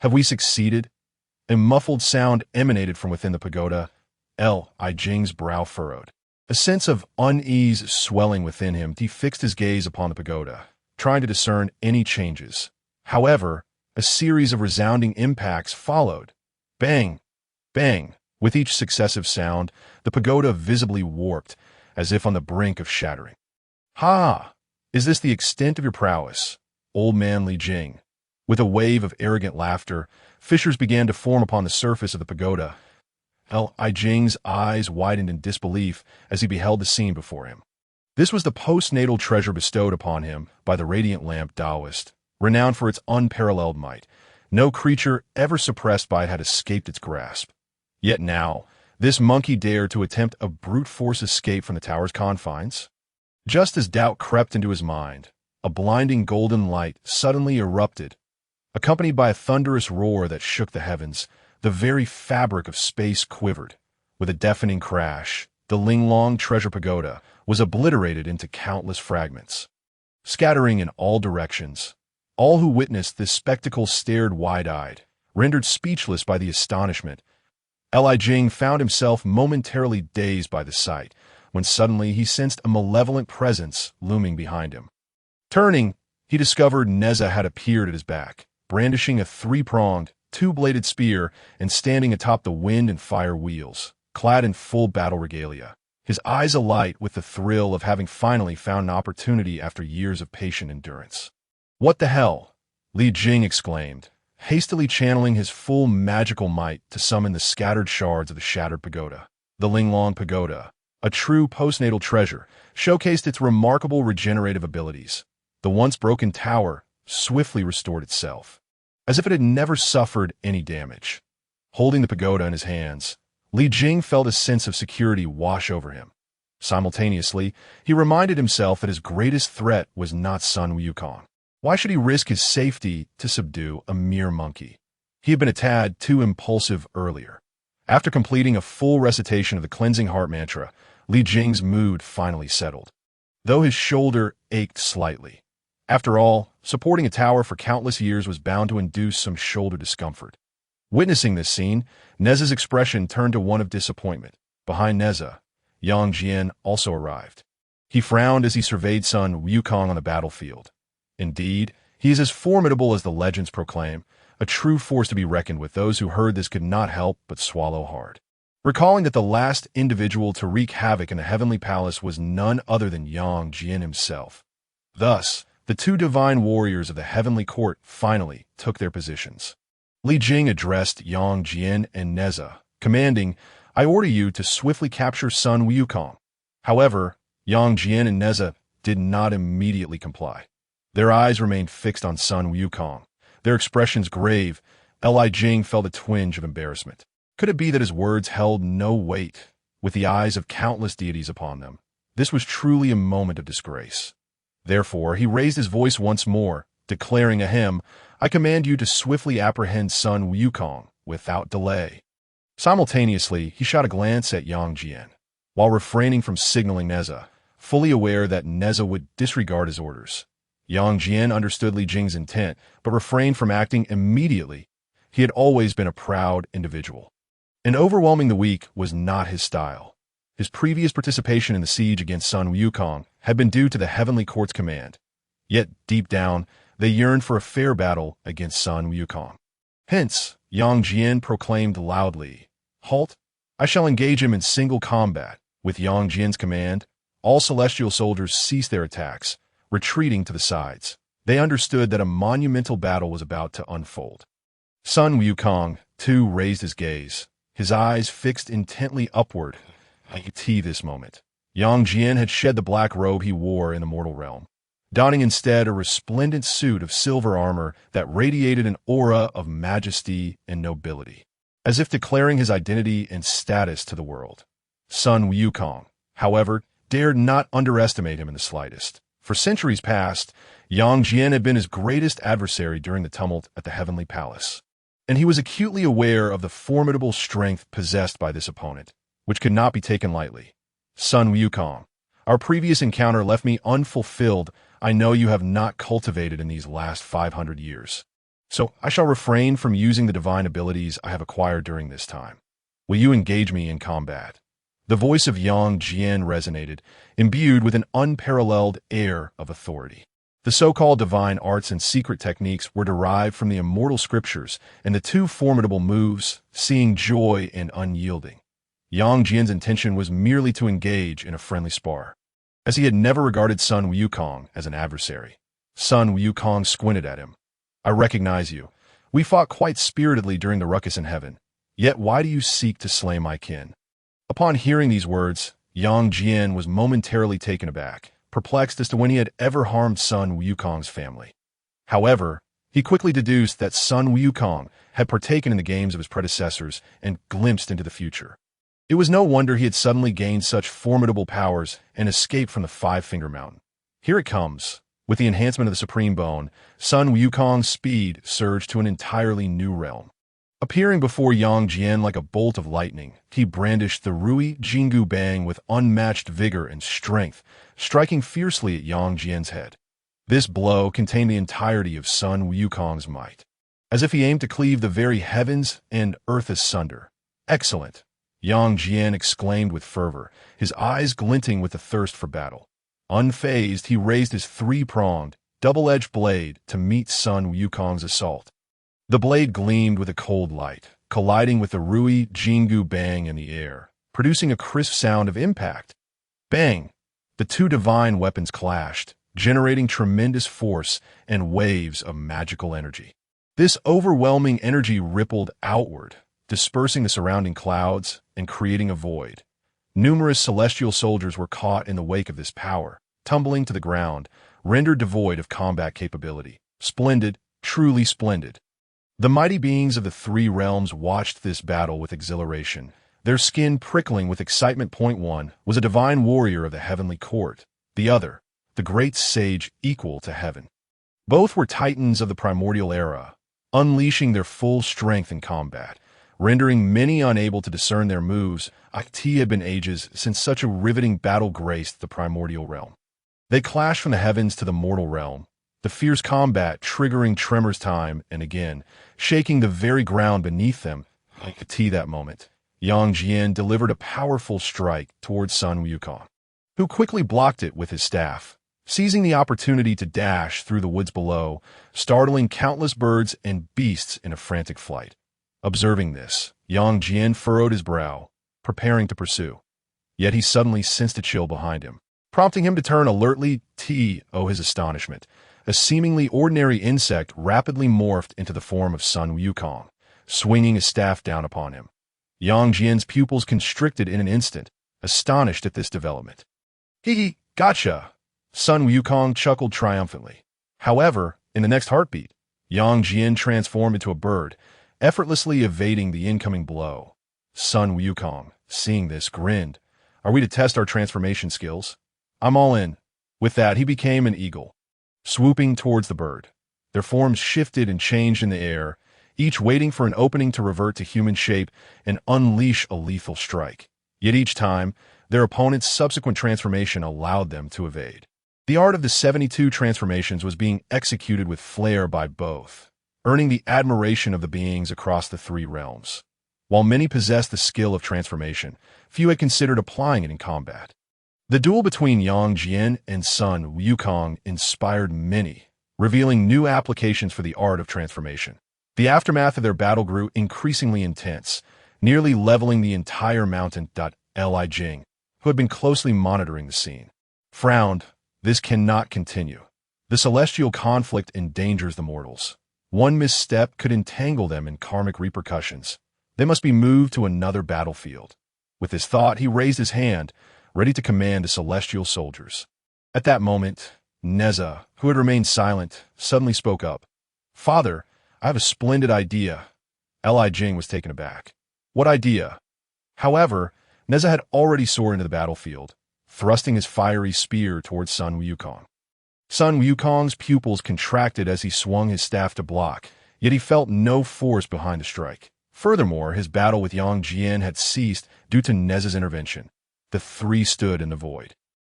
Have we succeeded? A muffled sound emanated from within the pagoda. Li Jing's brow furrowed. A sense of unease swelling within him, he fixed his gaze upon the pagoda, trying to discern any changes. However, a series of resounding impacts followed. Bang! Bang! With each successive sound, the pagoda visibly warped, as if on the brink of shattering. Ha! Is this the extent of your prowess, old man Li Jing? With a wave of arrogant laughter, fissures began to form upon the surface of the pagoda. Li Jing's eyes widened in disbelief as he beheld the scene before him. This was the postnatal treasure bestowed upon him by the radiant lamp Taoist, renowned for its unparalleled might. No creature ever suppressed by it had escaped its grasp. Yet now, this monkey dared to attempt a brute force escape from the tower's confines. Just as doubt crept into his mind, a blinding golden light suddenly erupted. Accompanied by a thunderous roar that shook the heavens, the very fabric of space quivered. With a deafening crash, the Linglong treasure pagoda was obliterated into countless fragments. Scattering in all directions, all who witnessed this spectacle stared wide-eyed, rendered speechless by the astonishment. Li Jing found himself momentarily dazed by the sight, when suddenly he sensed a malevolent presence looming behind him. Turning, he discovered Nezha had appeared at his back, brandishing a three-pronged, two-bladed spear and standing atop the wind and fire wheels, clad in full battle regalia, his eyes alight with the thrill of having finally found an opportunity after years of patient endurance. "What the hell?" Li Jing exclaimed, hastily channeling his full magical might to summon the scattered shards of the shattered pagoda. The Linglong Pagoda, a true postnatal treasure, showcased its remarkable regenerative abilities. The once broken tower swiftly restored itself, as if it had never suffered any damage. Holding the pagoda in his hands, Li Jing felt a sense of security wash over him. Simultaneously, he reminded himself that his greatest threat was not Sun Wukong. Why should he risk his safety to subdue a mere monkey? He had been a tad too impulsive earlier. After completing a full recitation of the cleansing heart mantra, Li Jing's mood finally settled, though his shoulder ached slightly. After all, supporting a tower for countless years was bound to induce some shoulder discomfort. Witnessing this scene, Nezha's expression turned to one of disappointment. Behind Nezha, Yang Jian also arrived. He frowned as he surveyed Sun Wukong on the battlefield. Indeed, he is as formidable as the legends proclaim, a true force to be reckoned with. Those who heard this could not help but swallow hard, recalling that the last individual to wreak havoc in the heavenly palace was none other than Yang Jian himself. Thus, the two divine warriors of the heavenly court finally took their positions. Li Jing addressed Yang Jian and Nezha, commanding, "I order you to swiftly capture Sun Wukong." However, Yang Jian and Nezha did not immediately comply. Their eyes remained fixed on Sun Wukong, their expressions grave. Li Jing felt a twinge of embarrassment. Could it be that his words held no weight, with the eyes of countless deities upon them? This was truly a moment of disgrace. Therefore, he raised his voice once more, declaring ahem, "I command you to swiftly apprehend Sun Wukong without delay." Simultaneously, he shot a glance at Yang Jian, while refraining from signaling Nezha, fully aware that Nezha would disregard his orders. Yang Jian understood Li Jing's intent, but refrained from acting immediately. He had always been a proud individual, and overwhelming the weak was not his style. His previous participation in the siege against Sun Wukong had been due to the heavenly court's command. Yet, deep down, they yearned for a fair battle against Sun Wukong. Hence, Yang Jian proclaimed loudly, "Halt! I shall engage him in single combat." With Yang Jian's command, all celestial soldiers ceased their attacks, retreating to the sides. They understood that a monumental battle was about to unfold. Sun Wukong, too, raised his gaze, his eyes fixed intently upward. I could see this moment. Yang Jian had shed the black robe he wore in the mortal realm, donning instead a resplendent suit of silver armor that radiated an aura of majesty and nobility, as if declaring his identity and status to the world. Sun Wukong, however, dared not underestimate him in the slightest. For centuries past, Yang Jian had been his greatest adversary during the tumult at the heavenly palace. and he was acutely aware of the formidable strength possessed by this opponent, which could not be taken lightly. Sun Wukong, our previous encounter left me unfulfilled. I know you have not cultivated in these last 500 years. So I shall refrain from using the divine abilities I have acquired during this time. Will you engage me in combat? The voice of Yang Jian resonated, imbued with an unparalleled air of authority. The so-called divine arts and secret techniques were derived from the immortal scriptures, and the two formidable moves, seeing joy and unyielding. Yang Jian's intention was merely to engage in a friendly spar, as he had never regarded Sun Wukong as an adversary. Sun Wukong squinted at him. I recognize you. We fought quite spiritedly during the ruckus in heaven. Yet why do you seek to slay my kin? Upon hearing these words, Yang Jian was momentarily taken aback, perplexed as to when he had ever harmed Sun Wukong's family. However, he quickly deduced that Sun Wukong had partaken in the games of his predecessors and glimpsed into the future. It was no wonder he had suddenly gained such formidable powers and escaped from the Five-Finger Mountain. Here it comes. With the enhancement of the Supreme Bone, Sun Wukong's speed surged to an entirely new realm. Appearing before Yang Jian like a bolt of lightning, he brandished the Rui Jingu Bang with unmatched vigor and strength, striking fiercely at Yang Jian's head. This blow contained the entirety of Sun Wukong's might, as if he aimed to cleave the very heavens and earth asunder. Excellent! Yang Jian exclaimed with fervor, his eyes glinting with the thirst for battle. Unfazed, he raised his three-pronged, double-edged blade to meet Sun Wukong's assault. The blade gleamed with a cold light, colliding with the Rui Jingu Bang in the air, producing a crisp sound of impact. Bang! The two divine weapons clashed, generating tremendous force and waves of magical energy. This overwhelming energy rippled outward, dispersing the surrounding clouds and creating a void. Numerous celestial soldiers were caught in the wake of this power, tumbling to the ground, rendered devoid of combat capability. Splendid, truly splendid. The mighty beings of the three realms watched this battle with exhilaration, their skin prickling with excitement. One was a divine warrior of the heavenly court, the other, the great sage equal to heaven. Both were titans of the primordial era, unleashing their full strength in combat, rendering many unable to discern their moves. It had been ages since such a riveting battle graced the primordial realm. They clashed from the heavens to the mortal realm, the fierce combat triggering tremors time and again, shaking the very ground beneath them. That moment, Yang Jian delivered a powerful strike towards Sun Wukong, who quickly blocked it with his staff, seizing the opportunity to dash through the woods below, startling countless birds and beasts in a frantic flight. Observing this, Yang Jian furrowed his brow, preparing to pursue. Yet he suddenly sensed a chill behind him, prompting him to turn alertly. His astonishment. A seemingly ordinary insect rapidly morphed into the form of Sun Wukong, swinging his staff down upon him. Yang Jian's pupils constricted in an instant, astonished at this development. Gotcha! Sun Wukong chuckled triumphantly. However, in the next heartbeat, Yang Jian transformed into a bird, effortlessly evading the incoming blow. Sun Wukong, seeing this, grinned. Are we to test our transformation skills? I'm all in. With that, he became an eagle, swooping towards the bird. Their forms shifted and changed in the air, each waiting for an opening to revert to human shape and unleash a lethal strike. Yet each time, their opponent's subsequent transformation allowed them to evade. The art of the 72 transformations was being executed with flair by both, earning the admiration of the beings across the three realms. While many possessed the skill of transformation, few had considered applying it in combat. The duel between Yang Jian and Sun Wukong inspired many, revealing new applications for the art of transformation. The aftermath of their battle grew increasingly intense, nearly leveling the entire mountain. Li Jing, who had been closely monitoring the scene, frowned. This cannot continue. The celestial conflict endangers the mortals. One misstep could entangle them in karmic repercussions. They must be moved to another battlefield. With this thought, he raised his hand, ready to command the celestial soldiers. At that moment, Nezha, who had remained silent, suddenly spoke up. Father, I have a splendid idea. Li Jing was taken aback. What idea? However, Nezha had already soared into the battlefield, thrusting his fiery spear towards Sun Wukong. Sun Wukong's pupils contracted as he swung his staff to block, yet he felt no force behind the strike. Furthermore, his battle with Yang Jian had ceased due to Nezha's intervention. The three stood in the void,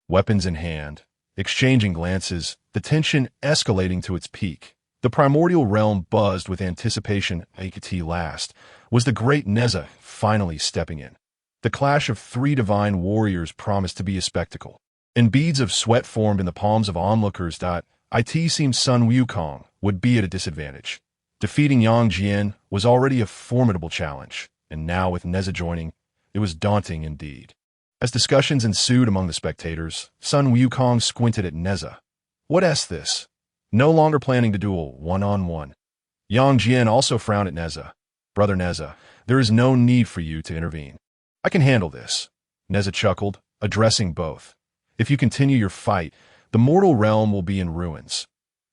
weapons in hand, exchanging glances, the tension escalating to its peak. The primordial realm buzzed with anticipation. At last was the great Nezha finally stepping in. The clash of three divine warriors promised to be a spectacle, and beads of sweat formed in the palms of onlookers. It seemed Sun Wukong would be at a disadvantage. Defeating Yang Jian was already a formidable challenge, and now with Nezha joining, it was daunting indeed. As discussions ensued among the spectators, Sun Wukong squinted at Nezha. What's this? No longer planning to duel one-on-one. Yang Jian also frowned at Nezha. Brother Nezha, there is no need for you to intervene. I can handle this. Nezha chuckled, addressing both. If you continue your fight, the mortal realm will be in ruins.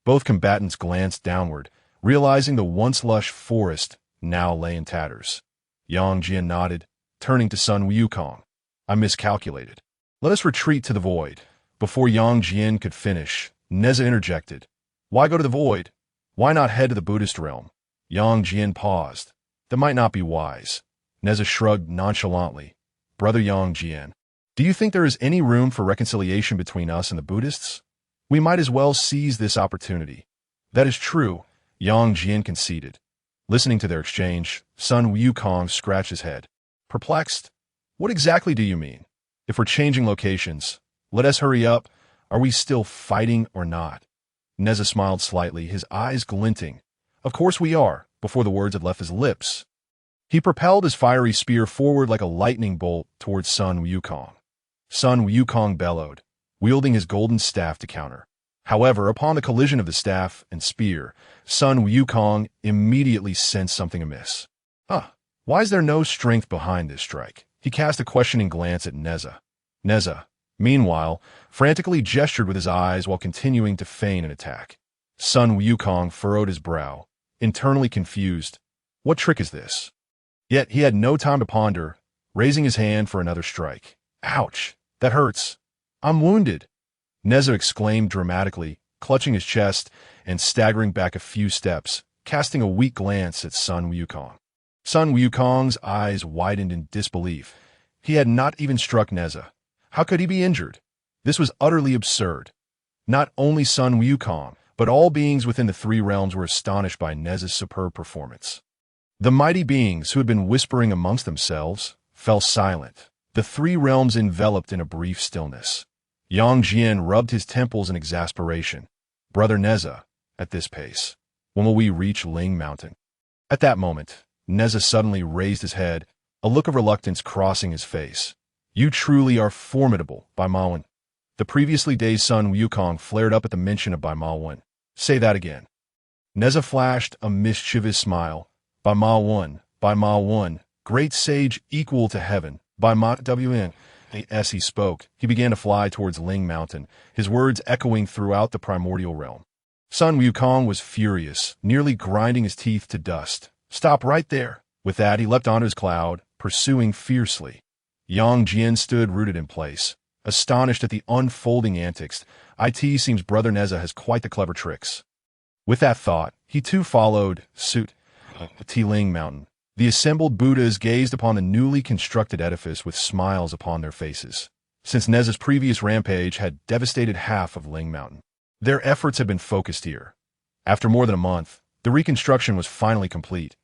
Both combatants glanced downward, realizing the once lush forest now lay in tatters. Yang Jian nodded, turning to Sun Wukong. I miscalculated. Let us retreat to the void. Before Yang Jian could finish, Nezha interjected. Why go to the void? Why not head to the Buddhist realm? Yang Jian paused. That might not be wise. Nezha shrugged nonchalantly. Brother Yang Jian, do you think there is any room for reconciliation between us and the Buddhists? We might as well seize this opportunity. That is true, Yang Jian conceded. Listening to their exchange, Sun Wukong scratched his head. Perplexed? What exactly do you mean? If we're changing locations, let us hurry up. Are we still fighting or not? Nezha smiled slightly, his eyes glinting. Of course we are, before the words had left his lips. He propelled his fiery spear forward like a lightning bolt towards Sun Wukong. Sun Wukong bellowed, wielding his golden staff to counter. However, upon the collision of the staff and spear, Sun Wukong immediately sensed something amiss. Why is there no strength behind this strike? He cast a questioning glance at Nezha. Nezha, meanwhile, frantically gestured with his eyes while continuing to feign an attack. Sun Wukong furrowed his brow, internally confused. What trick is this? Yet he had no time to ponder, raising his hand for another strike. Ouch! That hurts! I'm wounded! Nezha exclaimed dramatically, clutching his chest and staggering back a few steps, casting a weak glance at Sun Wukong. Sun Wukong's eyes widened in disbelief. He had not even struck Nezha. How could he be injured? This was utterly absurd. Not only Sun Wukong, but all beings within the three realms were astonished by Nezha's superb performance. The mighty beings who had been whispering amongst themselves fell silent, the three realms enveloped in a brief stillness. Yang Jian rubbed his temples in exasperation. Brother Nezha, at this pace, when will we reach Ling Mountain? At that moment, Nezha suddenly raised his head, a look of reluctance crossing his face. You truly are formidable, Bai Mawen. The previously dazed Sun Wukong flared up at the mention of Bai Mawen. Say that again. Nezha flashed a mischievous smile. Bai Mawen, great sage equal to heaven. Bai Mawen. As he spoke, he began to fly towards Ling Mountain, his words echoing throughout the primordial realm. Sun Wukong was furious, nearly grinding his teeth to dust. Stop right there. With that, he leapt onto his cloud, pursuing fiercely. Yang Jian stood rooted in place, astonished at the unfolding antics. It seems Brother Nezha has quite the clever tricks. With that thought, he too followed suit to Ling Mountain. The assembled Buddhas gazed upon the newly constructed edifice with smiles upon their faces, since Nezha's previous rampage had devastated half of Ling Mountain. Their efforts had been focused here. After more than a month, the reconstruction was finally complete.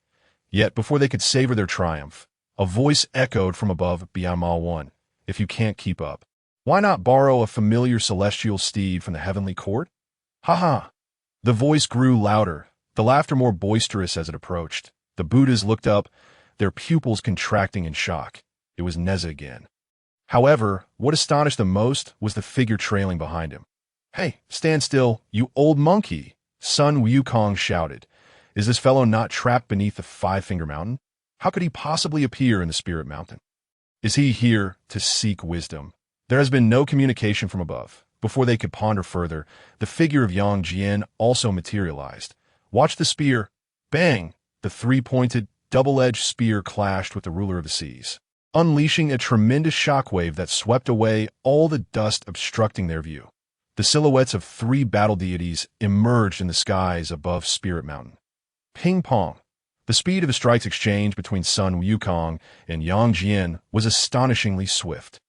Yet, before they could savor their triumph, a voice echoed from above, Bai Mawen, if you can't keep up, why not borrow a familiar celestial steed from the heavenly court? Ha ha! The voice grew louder, the laughter more boisterous as it approached. The Buddhas looked up, their pupils contracting in shock. It was Nezha again. However, what astonished them most was the figure trailing behind him. Hey, stand still, you old monkey! Sun Wukong shouted. Is this fellow not trapped beneath the Five-Finger Mountain? How could he possibly appear in the Spirit Mountain? Is he here to seek wisdom? There has been no communication from above. Before they could ponder further, the figure of Yang Jian also materialized. Watch the spear. Bang! The three-pointed, double-edged spear clashed with the ruler of the seas, unleashing a tremendous shockwave that swept away all the dust obstructing their view. The silhouettes of three battle deities emerged in the skies above Spirit Mountain. Ping-pong. The speed of the strikes exchange between Sun Wukong and Yang Jian was astonishingly swift,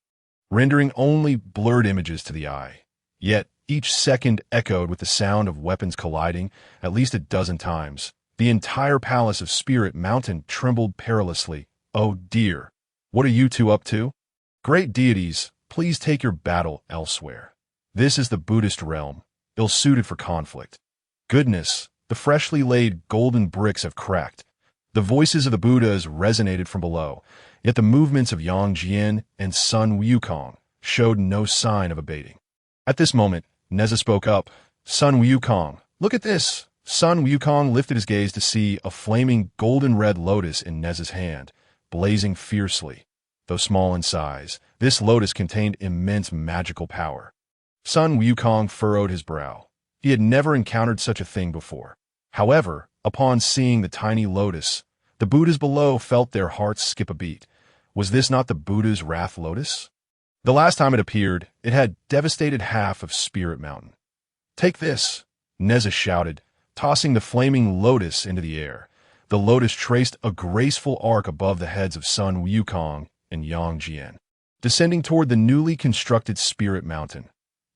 rendering only blurred images to the eye. Yet, each second echoed with the sound of weapons colliding at least a dozen times. The entire palace of Spirit Mountain trembled perilously. Oh dear, what are you two up to? Great deities, please take your battle elsewhere. This is the Buddhist realm, ill-suited for conflict. Goodness, the freshly laid golden bricks have cracked. The voices of the Buddhas resonated from below, yet the movements of Yang Jian and Sun Wukong showed no sign of abating. At this moment, Nezha spoke up. Sun Wukong, look at this. Sun Wukong lifted his gaze to see a flaming golden-red lotus in Nezha's hand, blazing fiercely. Though small in size, this lotus contained immense magical power. Sun Wukong furrowed his brow. He had never encountered such a thing before. However, upon seeing the tiny lotus, the Buddhas below felt their hearts skip a beat. Was this not the Buddha's wrath lotus? The last time it appeared, it had devastated half of Spirit Mountain. Take this, Nezha shouted, tossing the flaming lotus into the air. The lotus traced a graceful arc above the heads of Sun Wukong and Yang Jian, descending toward the newly constructed Spirit Mountain.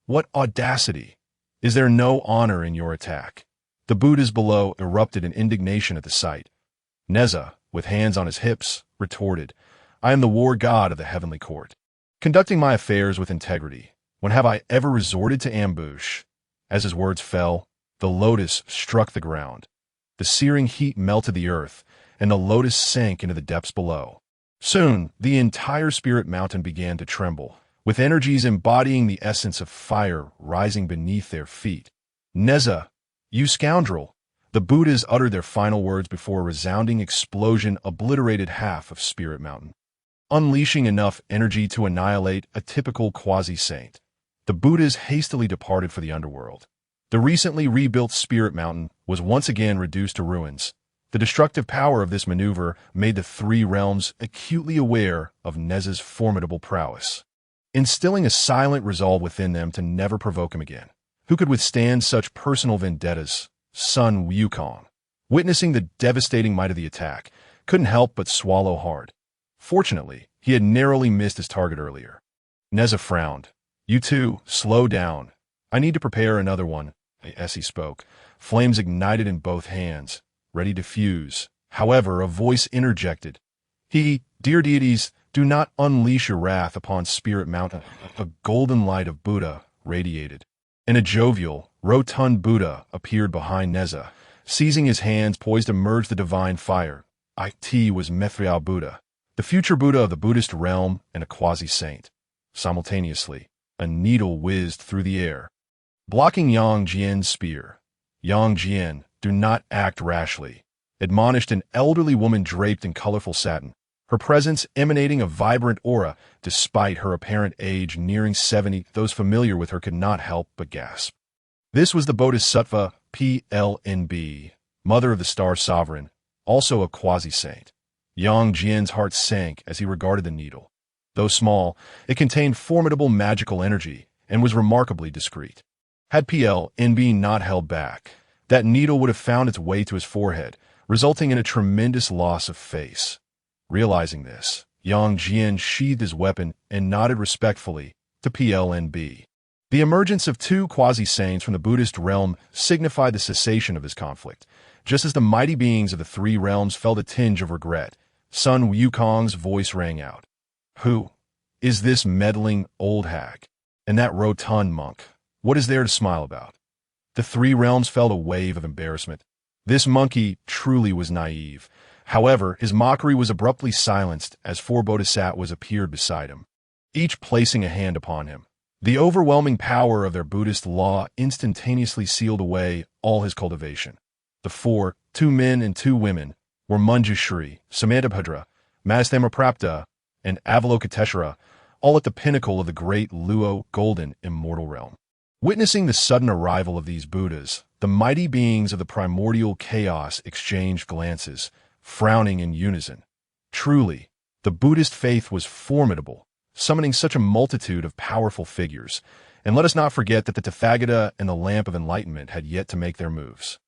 What audacity! Is there no honor in your attack? The Buddhas below erupted in indignation at the sight. Nezha, with hands on his hips, retorted, I am the war god of the heavenly court, conducting my affairs with integrity. When have I ever resorted to ambush? As his words fell, the lotus struck the ground. The searing heat melted the earth, and the lotus sank into the depths below. Soon, the entire Spirit Mountain began to tremble, with energies embodying the essence of fire rising beneath their feet. Nezha, you scoundrel! The Buddhas uttered their final words before a resounding explosion obliterated half of Spirit Mountain, unleashing enough energy to annihilate a typical quasi-saint. The Buddhas hastily departed for the underworld. The recently rebuilt Spirit Mountain was once again reduced to ruins. The destructive power of this maneuver made the three realms acutely aware of Nezha's formidable prowess, instilling a silent resolve within them to never provoke him again. Who could withstand such personal vendettas? Sun Wukong, witnessing the devastating might of the attack, couldn't help but swallow hard. Fortunately, he had narrowly missed his target earlier. Nezha frowned. You two, slow down. I need to prepare another one. As he spoke, flames ignited in both hands, ready to fuse. However, a voice interjected. Dear deities, do not unleash your wrath upon Spirit Mountain. A golden light of Buddha radiated, and a jovial, rotund Buddha appeared behind Nezha, seizing his hands poised to merge the divine fire. It was Materialize Buddha, the future Buddha of the Buddhist realm and a quasi-saint. Simultaneously, a needle whizzed through the air, blocking Yang Jian's spear. Yang Jian, do not act rashly, admonished an elderly woman draped in colorful satin, her presence emanating a vibrant aura despite her apparent age nearing 70. Those familiar with her could not help but gasp. This was the Bodhisattva PLNB, mother of the Star Sovereign, also a quasi-saint. Yang Jian's heart sank as he regarded the needle. Though small, it contained formidable magical energy and was remarkably discreet. Had PLNB not held back, that needle would have found its way to his forehead, resulting in a tremendous loss of face. Realizing this, Yang Jian sheathed his weapon and nodded respectfully to PLNB. The emergence of two quasi-saints from the Buddhist realm signified the cessation of this conflict. Just as the mighty beings of the three realms felt a tinge of regret, Sun Wukong's voice rang out. Who is this meddling old hag? And that rotund monk? What is there to smile about? The three realms felt a wave of embarrassment. This monkey truly was naive. However, his mockery was abruptly silenced as four bodhisattvas appeared beside him, each placing a hand upon him. The overwhelming power of their Buddhist law instantaneously sealed away all his cultivation. The four, 2 men and 2 women, were Manjushri, Samantabhadra, Madhyamaprapta, and Avalokiteshvara, all at the pinnacle of the great Luo golden immortal realm. Witnessing the sudden arrival of these Buddhas, the mighty beings of the primordial chaos exchanged glances, frowning in unison. Truly, the Buddhist faith was formidable, summoning such a multitude of powerful figures, and let us not forget that the Tathagata and the lamp of enlightenment had yet to make their moves.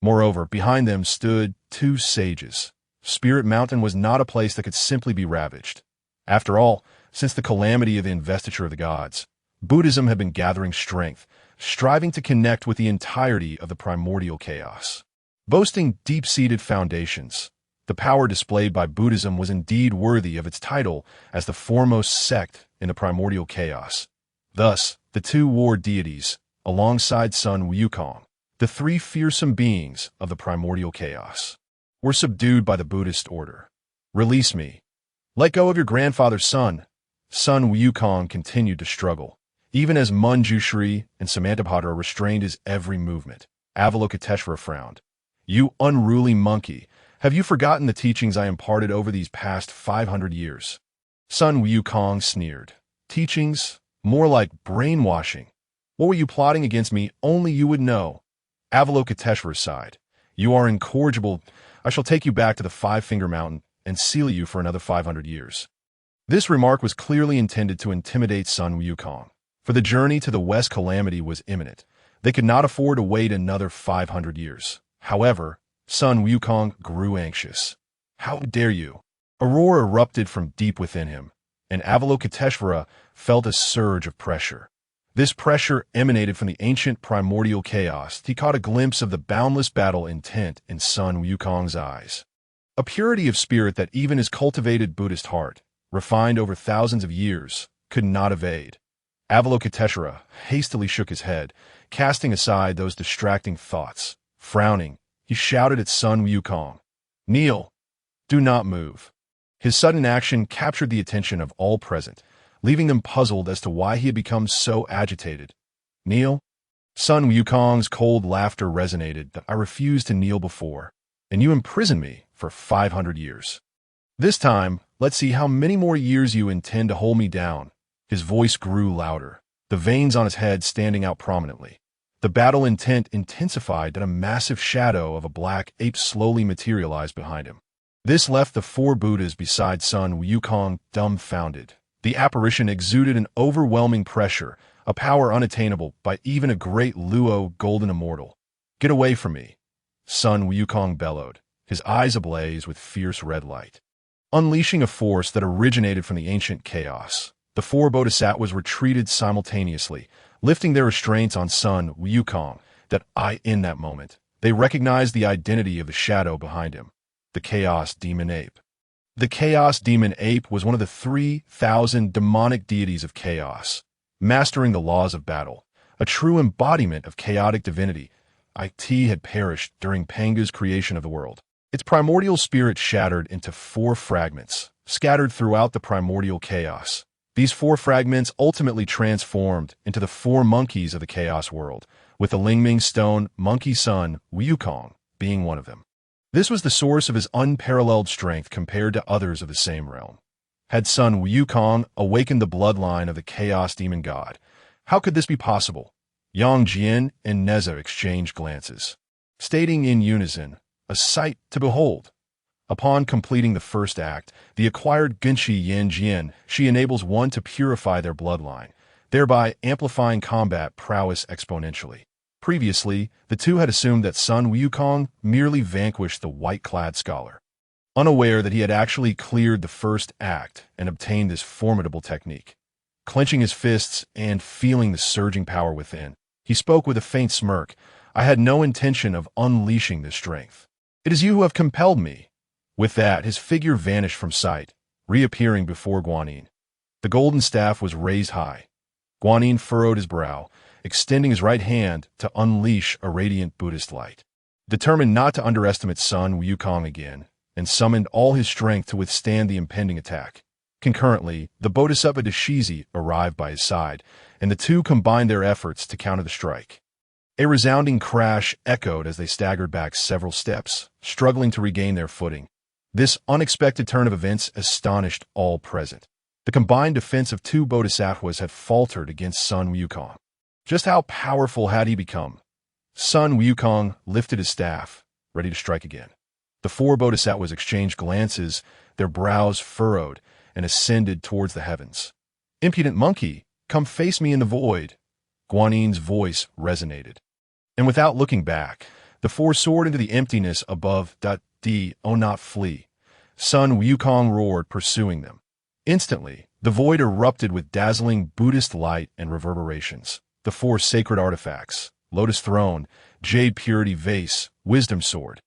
Moreover, behind them stood two sages. Spirit Mountain was not a place that could simply be ravaged. After all, since the calamity of the investiture of the gods, Buddhism had been gathering strength, striving to connect with the entirety of the primordial chaos. Boasting deep-seated foundations, the power displayed by Buddhism was indeed worthy of its title as the foremost sect in the primordial chaos. Thus, the two war deities, alongside Sun Wukong, the three fearsome beings of the primordial chaos, were subdued by the Buddhist order. "Release me. Let go of your grandfather's son." Sun Wukong continued to struggle, even as Manjushri and Samantabhadra restrained his every movement. Avalokiteshvara frowned. "You unruly monkey, have you forgotten the teachings I imparted over these past 500 years? Sun Wukong sneered. "Teachings? More like brainwashing. What were you plotting against me? Only you would know." Avalokiteshvara sighed. "You are incorrigible. I shall take you back to the Five-Finger Mountain and seal you for another 500 years. This remark was clearly intended to intimidate Sun Wukong, for the journey to the West Calamity was imminent. They could not afford to wait another 500 years. However, Sun Wukong grew anxious. "How dare you?" A roar erupted from deep within him, and Avalokiteshvara felt a surge of pressure. This pressure emanated from the ancient primordial chaos. He caught a glimpse of the boundless battle intent in Sun Wukong's eyes. A purity of spirit that even his cultivated Buddhist heart, refined over thousands of years, could not evade. Avalokiteshvara hastily shook his head, casting aside those distracting thoughts. Frowning, he shouted at Sun Wukong, "Kneel! Do not move." His sudden action captured the attention of all present, leaving them puzzled as to why he had become so agitated. "Kneel?" Sun Wukong's cold laughter resonated. "I refused to kneel before, and you imprisoned me for 500 years. This time, let's see how many more years you intend to hold me down." His voice grew louder, the veins on his head standing out prominently. The battle intent intensified and a massive shadow of a black ape slowly materialized behind him. This left the four Buddhas beside Sun Wukong dumbfounded. The apparition exuded an overwhelming pressure, a power unattainable by even a great Luo golden immortal. "Get away from me," Sun Wukong bellowed, his eyes ablaze with fierce red light. Unleashing a force that originated from the ancient chaos, the four bodhisattvas retreated simultaneously, lifting their restraints on Sun Wukong. In that moment, they recognized the identity of the shadow behind him, the Chaos Demon Ape. The Chaos Demon Ape was one of the 3,000 demonic deities of chaos, mastering the laws of battle, a true embodiment of chaotic divinity. It had perished during Panga's creation of the world. Its primordial spirit shattered into 4 fragments, scattered throughout the primordial chaos. These 4 fragments ultimately transformed into the 4 monkeys of the chaos world, with the Lingming Stone monkey Sun Wukong being one of them. This was the source of his unparalleled strength compared to others of the same realm. Had Sun Wukong awakened the bloodline of the chaos demon god? How could this be possible? Yang Jian and Nezha exchanged glances, stating in unison, "A sight to behold." Upon completing the first act, the acquired Genshi Yan Jian, she enables one to purify their bloodline, thereby amplifying combat prowess exponentially. Previously, the two had assumed that Sun Wukong merely vanquished the white-clad scholar, unaware that he had actually cleared the first act and obtained this formidable technique. Clenching his fists and feeling the surging power within, he spoke with a faint smirk, "I had no intention of unleashing this strength. It is you who have compelled me." With that, his figure vanished from sight, reappearing before Guanyin. The golden staff was raised high. Guanyin furrowed his brow, extending his right hand to unleash a radiant Buddhist light. Determined not to underestimate Sun Wukong again, and summoned all his strength to withstand the impending attack. Concurrently, the Bodhisattva Dashizi arrived by his side, and the two combined their efforts to counter the strike. A resounding crash echoed as they staggered back several steps, struggling to regain their footing. This unexpected turn of events astonished all present. The combined defense of 2 bodhisattvas had faltered against Sun Wukong. Just how powerful had he become? Sun Wukong lifted his staff, ready to strike again. The 4 bodhisattvas exchanged glances, their brows furrowed, and ascended towards the heavens. "Impudent monkey, come face me in the void." Guanyin's voice resonated. And without looking back, The four soared into the emptiness above. Oh, not flee. Sun Wukong roared, pursuing them. Instantly, the void erupted with dazzling Buddhist light and reverberations. The four sacred artifacts, Lotus Throne, Jade Purity Vase, Wisdom Sword,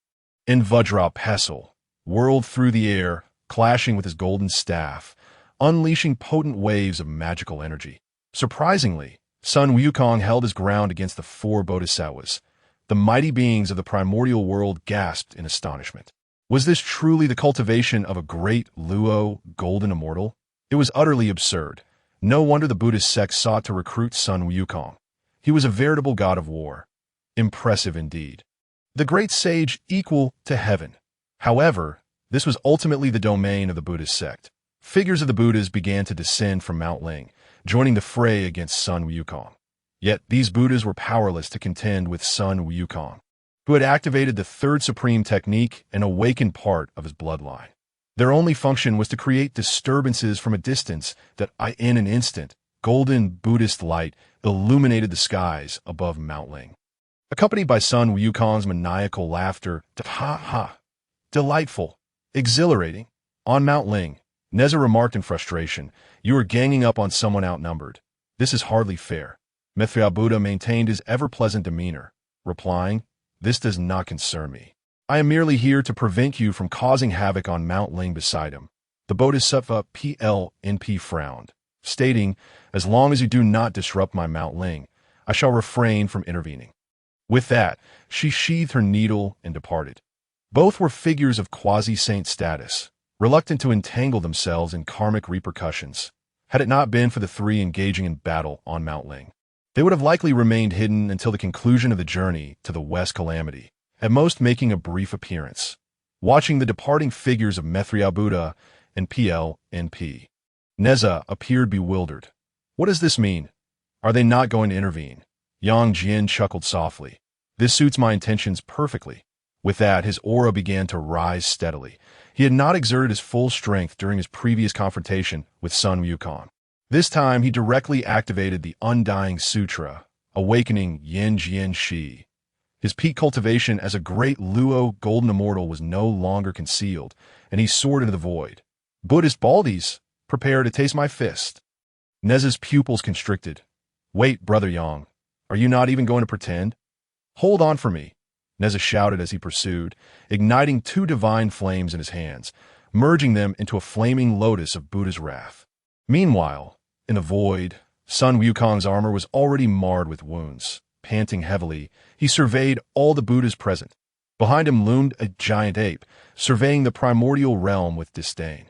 and Vajra Pestle, whirled through the air, clashing with his golden staff, unleashing potent waves of magical energy. Surprisingly, Sun Wukong held his ground against the four bodhisattvas. The mighty beings of the primordial world gasped in astonishment. Was this truly the cultivation of a great Luo golden immortal? It was utterly absurd. No wonder the Buddhist sect sought to recruit Sun Wukong. He was a veritable god of war. Impressive indeed. The great sage equal to heaven. However, this was ultimately the domain of the Buddhist sect. Figures of the Buddhas began to descend from Mount Ling, joining the fray against Sun Wukong. Yet these Buddhas were powerless to contend with Sun Wukong, who had activated the third supreme technique and awakened part of his bloodline. Their only function was to create disturbances from a distance that, in an instant, golden Buddhist light illuminated the skies above Mount Ling. Accompanied by Sun Wukong's maniacal laughter, ha ha, delightful, exhilarating. On Mount Ling, Nezha remarked in frustration, "You are ganging up on someone outnumbered. This is hardly fair." Mithra Buddha maintained his ever-pleasant demeanor, replying, "This does not concern me. I am merely here to prevent you from causing havoc on Mount Ling beside him." The Bodhisattva PLNP frowned, stating, "As long as you do not disrupt my Mount Ling, I shall refrain from intervening." With that, she sheathed her needle and departed. Both were figures of quasi-saint status, reluctant to entangle themselves in karmic repercussions. Had it not been for the three engaging in battle on Mount Ling, they would have likely remained hidden until the conclusion of the journey to the West Calamity, at most making a brief appearance, watching the departing figures of Mithra Buddha and PLNP. Nezha appeared bewildered. "What does this mean? Are they not going to intervene?" Yang Jian chuckled softly. "This suits my intentions perfectly." With that, his aura began to rise steadily. He had not exerted his full strength during his previous confrontation with Sun Wukong. This time, he directly activated the Undying Sutra, awakening Yin Jian Shi. His peak cultivation as a great Luo golden immortal was no longer concealed, and he soared into the void. "Buddhist Baldies, prepare to taste my fist." Nezha's pupils constricted. "Wait, Brother Yang, are you not even going to pretend?" "Hold on for me," Nezha shouted as he pursued, igniting two divine flames in his hands, merging them into a flaming lotus of Buddha's wrath. Meanwhile, in the void, Sun Wukong's armor was already marred with wounds. Panting heavily, he surveyed all the Buddhas present. Behind him loomed a giant ape, surveying the primordial realm with disdain.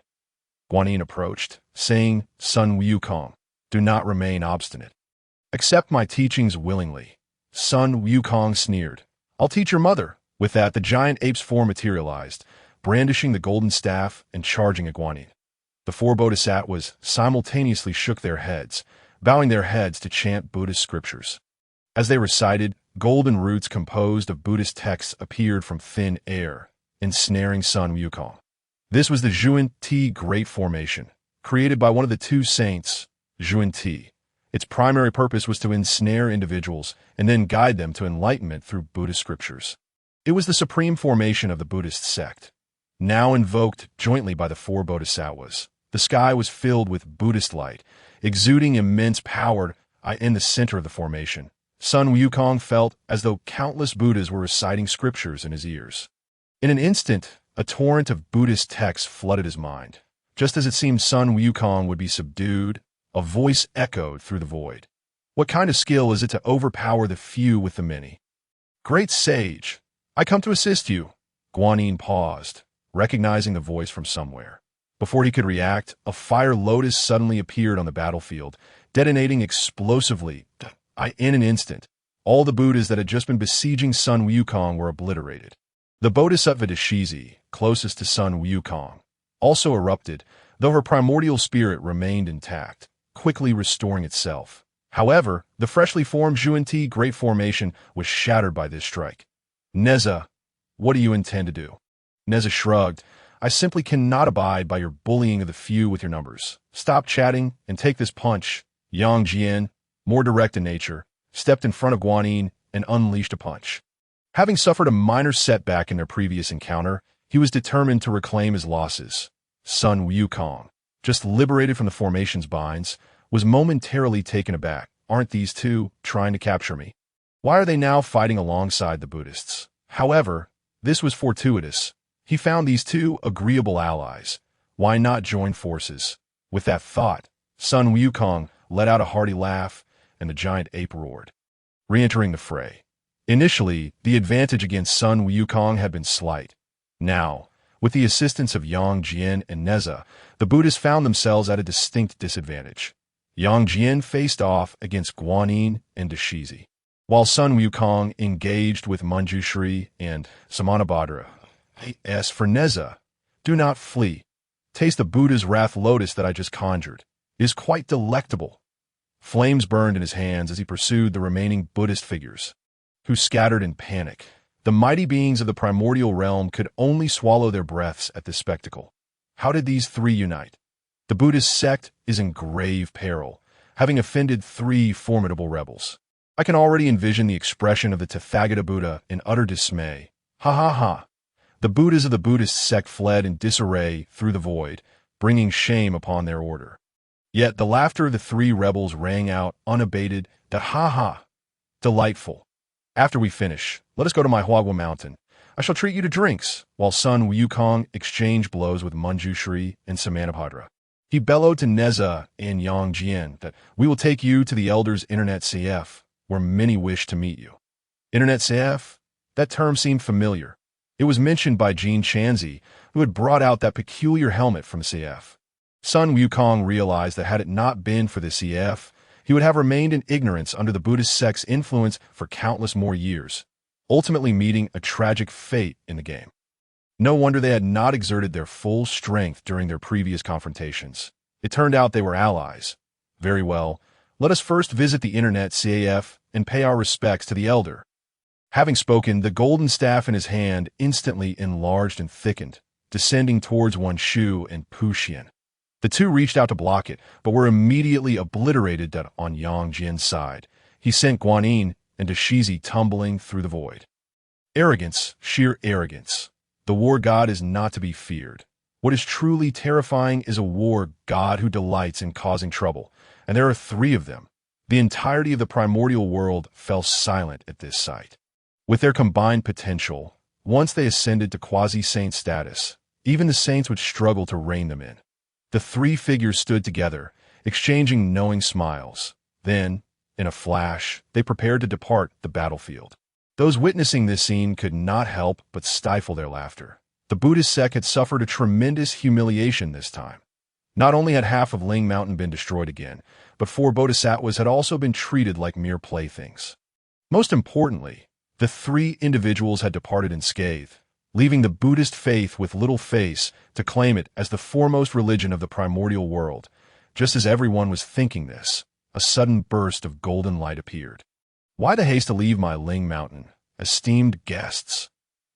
Guanyin approached, saying, "Sun Wukong, do not remain obstinate. Accept my teachings willingly." Sun Wukong sneered, "I'll teach your mother." With that, the giant ape's form materialized, brandishing the golden staff and charging at Guanyin. The four bodhisattvas simultaneously shook their heads, bowing their heads to chant Buddhist scriptures. As they recited, golden roots composed of Buddhist texts appeared from thin air, ensnaring Sun Wukong. This was the Zhuan Ti Great Formation, created by one of the two saints, Zhuan Ti. Its primary purpose was to ensnare individuals and then guide them to enlightenment through Buddhist scriptures. It was the supreme formation of the Buddhist sect, now invoked jointly by the four bodhisattvas. The sky was filled with Buddhist light, exuding immense power in the center of the formation. Sun Wukong felt as though countless Buddhas were reciting scriptures in his ears. In an instant, a torrent of Buddhist texts flooded his mind. Just as it seemed Sun Wukong would be subdued, a voice echoed through the void. "What kind of skill is it to overpower the few with the many?" "Great sage, I come to assist you." Guanyin paused, recognizing the voice from somewhere. Before he could react, a fire lotus suddenly appeared on the battlefield, detonating explosively. In an instant, all the Buddhas that had just been besieging Sun Wukong were obliterated. The Bodhisattva Dashizi, closest to Sun Wukong, also erupted, though her primordial spirit remained intact, quickly restoring itself. However, the freshly formed Zhuan Ti Great Formation was shattered by this strike. "Nezha, what do you intend to do?" Nezha shrugged. "I simply cannot abide by your bullying of the few with your numbers. Stop chatting and take this punch." Yang Jian, more direct in nature, stepped in front of Guanyin and unleashed a punch. Having suffered a minor setback in their previous encounter, he was determined to reclaim his losses. Sun Wukong, just liberated from the formation's binds, was momentarily taken aback. Aren't these two trying to capture me? Why are they now fighting alongside the Buddhists? However, this was fortuitous. He found these two agreeable allies. Why not join forces? With that thought, Sun Wukong let out a hearty laugh, and the giant ape roared, re-entering the fray. Initially, the advantage against Sun Wukong had been slight. Now, with the assistance of Yang Jian and Nezha, the Buddhists found themselves at a distinct disadvantage. Yang Jian faced off against Guanyin and Dashizi, while Sun Wukong engaged with Manjushri and Samanabhadra. As for Nezha, do not flee. Taste the Buddha's wrath lotus that I just conjured. It is quite delectable. Flames burned in his hands as he pursued the remaining Buddhist figures, who scattered in panic. The mighty beings of the primordial realm could only swallow their breaths at this spectacle. How did these three unite? The Buddhist sect is in grave peril, having offended three formidable rebels. I can already envision the expression of the Tathagata Buddha in utter dismay. Ha ha ha! The Buddhas of the Buddhist sect fled in disarray through the void, bringing shame upon their order. Yet the laughter of the three rebels rang out unabated, that ha ha! Delightful! After we finish, let us go to my Ling Mountain. I shall treat you to drinks, while Sun Wukong exchanged blows with Manjushri and Samanabhadra. He bellowed to Nezha and Yang Jian that we will take you to the Elders' Internet CF, where many wish to meet you. Internet CF? That term seemed familiar. It was mentioned by Jean Chanzi, who had brought out that peculiar helmet from CF. Sun Wukong realized that had it not been for the CF, he would have remained in ignorance under the Buddhist sect's influence for countless more years, ultimately meeting a tragic fate in the game. No wonder they had not exerted their full strength during their previous confrontations. It turned out they were allies. Very well, let us first visit the Internet CAF and pay our respects to the elder. Having spoken, the golden staff in his hand instantly enlarged and thickened, descending towards Wan Shu and Pu Xian. The two reached out to block it, but were immediately obliterated on Yang Jian's side. He sent Guanyin and Dashizi tumbling through the void. Arrogance, sheer arrogance. The war god is not to be feared. What is truly terrifying is a war god who delights in causing trouble, and there are three of them. The entirety of the primordial world fell silent at this sight. With their combined potential, once they ascended to quasi-saint status, even the saints would struggle to rein them in. The three figures stood together, exchanging knowing smiles. Then, in a flash, they prepared to depart the battlefield. Those witnessing this scene could not help but stifle their laughter. The Buddhist sect had suffered a tremendous humiliation this time. Not only had half of Ling Mountain been destroyed again, but 4 bodhisattvas had also been treated like mere playthings. Most importantly, the 3 individuals had departed unscathed, leaving the Buddhist faith with little face to claim it as the foremost religion of the primordial world. Just as everyone was thinking this, a sudden burst of golden light appeared. Why the haste to leave my Ling Mountain, esteemed guests?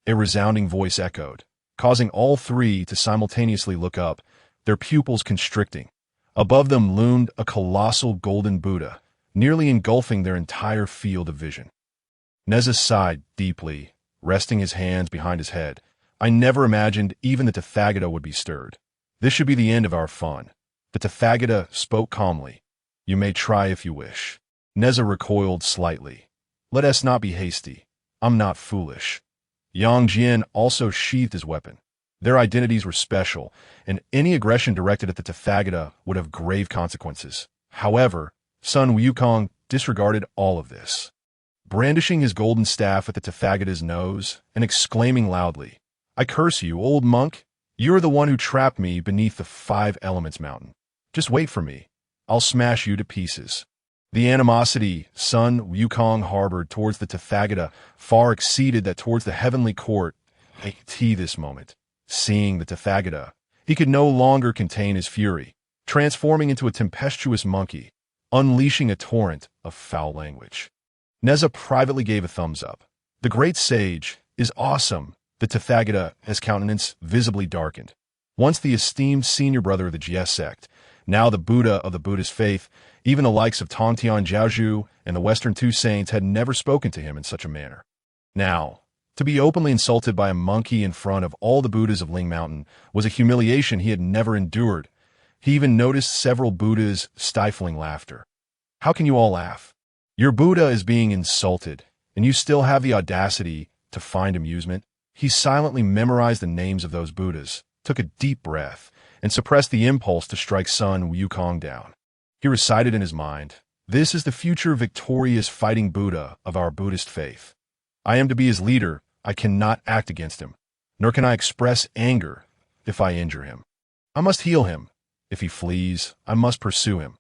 A resounding voice echoed, causing all 3 to simultaneously look up, their pupils constricting. Above them loomed a colossal golden Buddha, nearly engulfing their entire field of vision. Nezha sighed deeply, resting his hands behind his head. I never imagined even the Tathagata would be stirred. This should be the end of our fun. The Tathagata spoke calmly. You may try if you wish. Nezha recoiled slightly. Let us not be hasty. I'm not foolish. Yang Jian also sheathed his weapon. Their identities were special, and any aggression directed at the Tathagata would have grave consequences. However, Sun Wukong disregarded all of this, brandishing his golden staff at the Tathagata's nose and exclaiming loudly, I curse you, old monk. You're the one who trapped me beneath the 5 Elements mountain. Just wait for me. I'll smash you to pieces. The animosity Sun Wukong harbored towards the Tathagata far exceeded that towards the heavenly court. This moment, seeing the Tathagata, he could no longer contain his fury, transforming into a tempestuous monkey, unleashing a torrent of foul language. Nezha privately gave a thumbs up. The great sage is awesome. The Tathagata, his countenance visibly darkened. Once the esteemed senior brother of the Jie sect, now the Buddha of the Buddhist faith, even the likes of Tongtian Jiaozhu and the Western 2 saints had never spoken to him in such a manner. Now, To be openly insulted by a monkey in front of all the Buddhas of Ling Mountain was a humiliation he had never endured. He even noticed several Buddhas stifling laughter. How can you all laugh? Your Buddha is being insulted, and you still have the audacity to find amusement? He silently memorized the names of those Buddhas, took a deep breath, and suppressed the impulse to strike son Wukong down. He recited in his mind, "This is the future victorious fighting Buddha of our Buddhist faith. I am to be his leader. I cannot act against him, nor can I express anger if I injure him. I must heal him. If he flees, I must pursue him.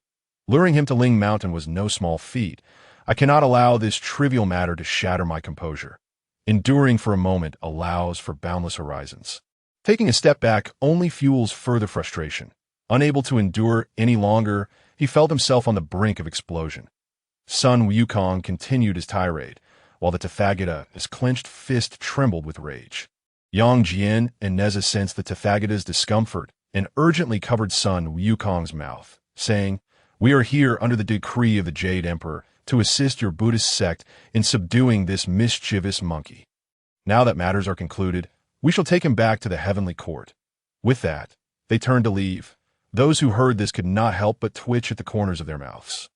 Luring him to Ling Mountain was no small feat. I cannot allow this trivial matter to shatter my composure. Enduring for a moment allows for boundless horizons. Taking a step back only fuels further frustration. Unable to endure any longer, he felt himself on the brink of explosion. Son Wukong continued his tirade, while the Tathagata, clenched fist trembled with rage. Yang Jian and Nezha sensed the Tathagata's discomfort and urgently covered son Wukong's mouth, saying, "We are here under the decree of the Jade Emperor to assist your Buddhist sect in subduing this mischievous monkey. Now that matters are concluded, we shall take him back to the heavenly court." With that, they turned to leave. Those who heard this could not help but twitch at the corners of their mouths.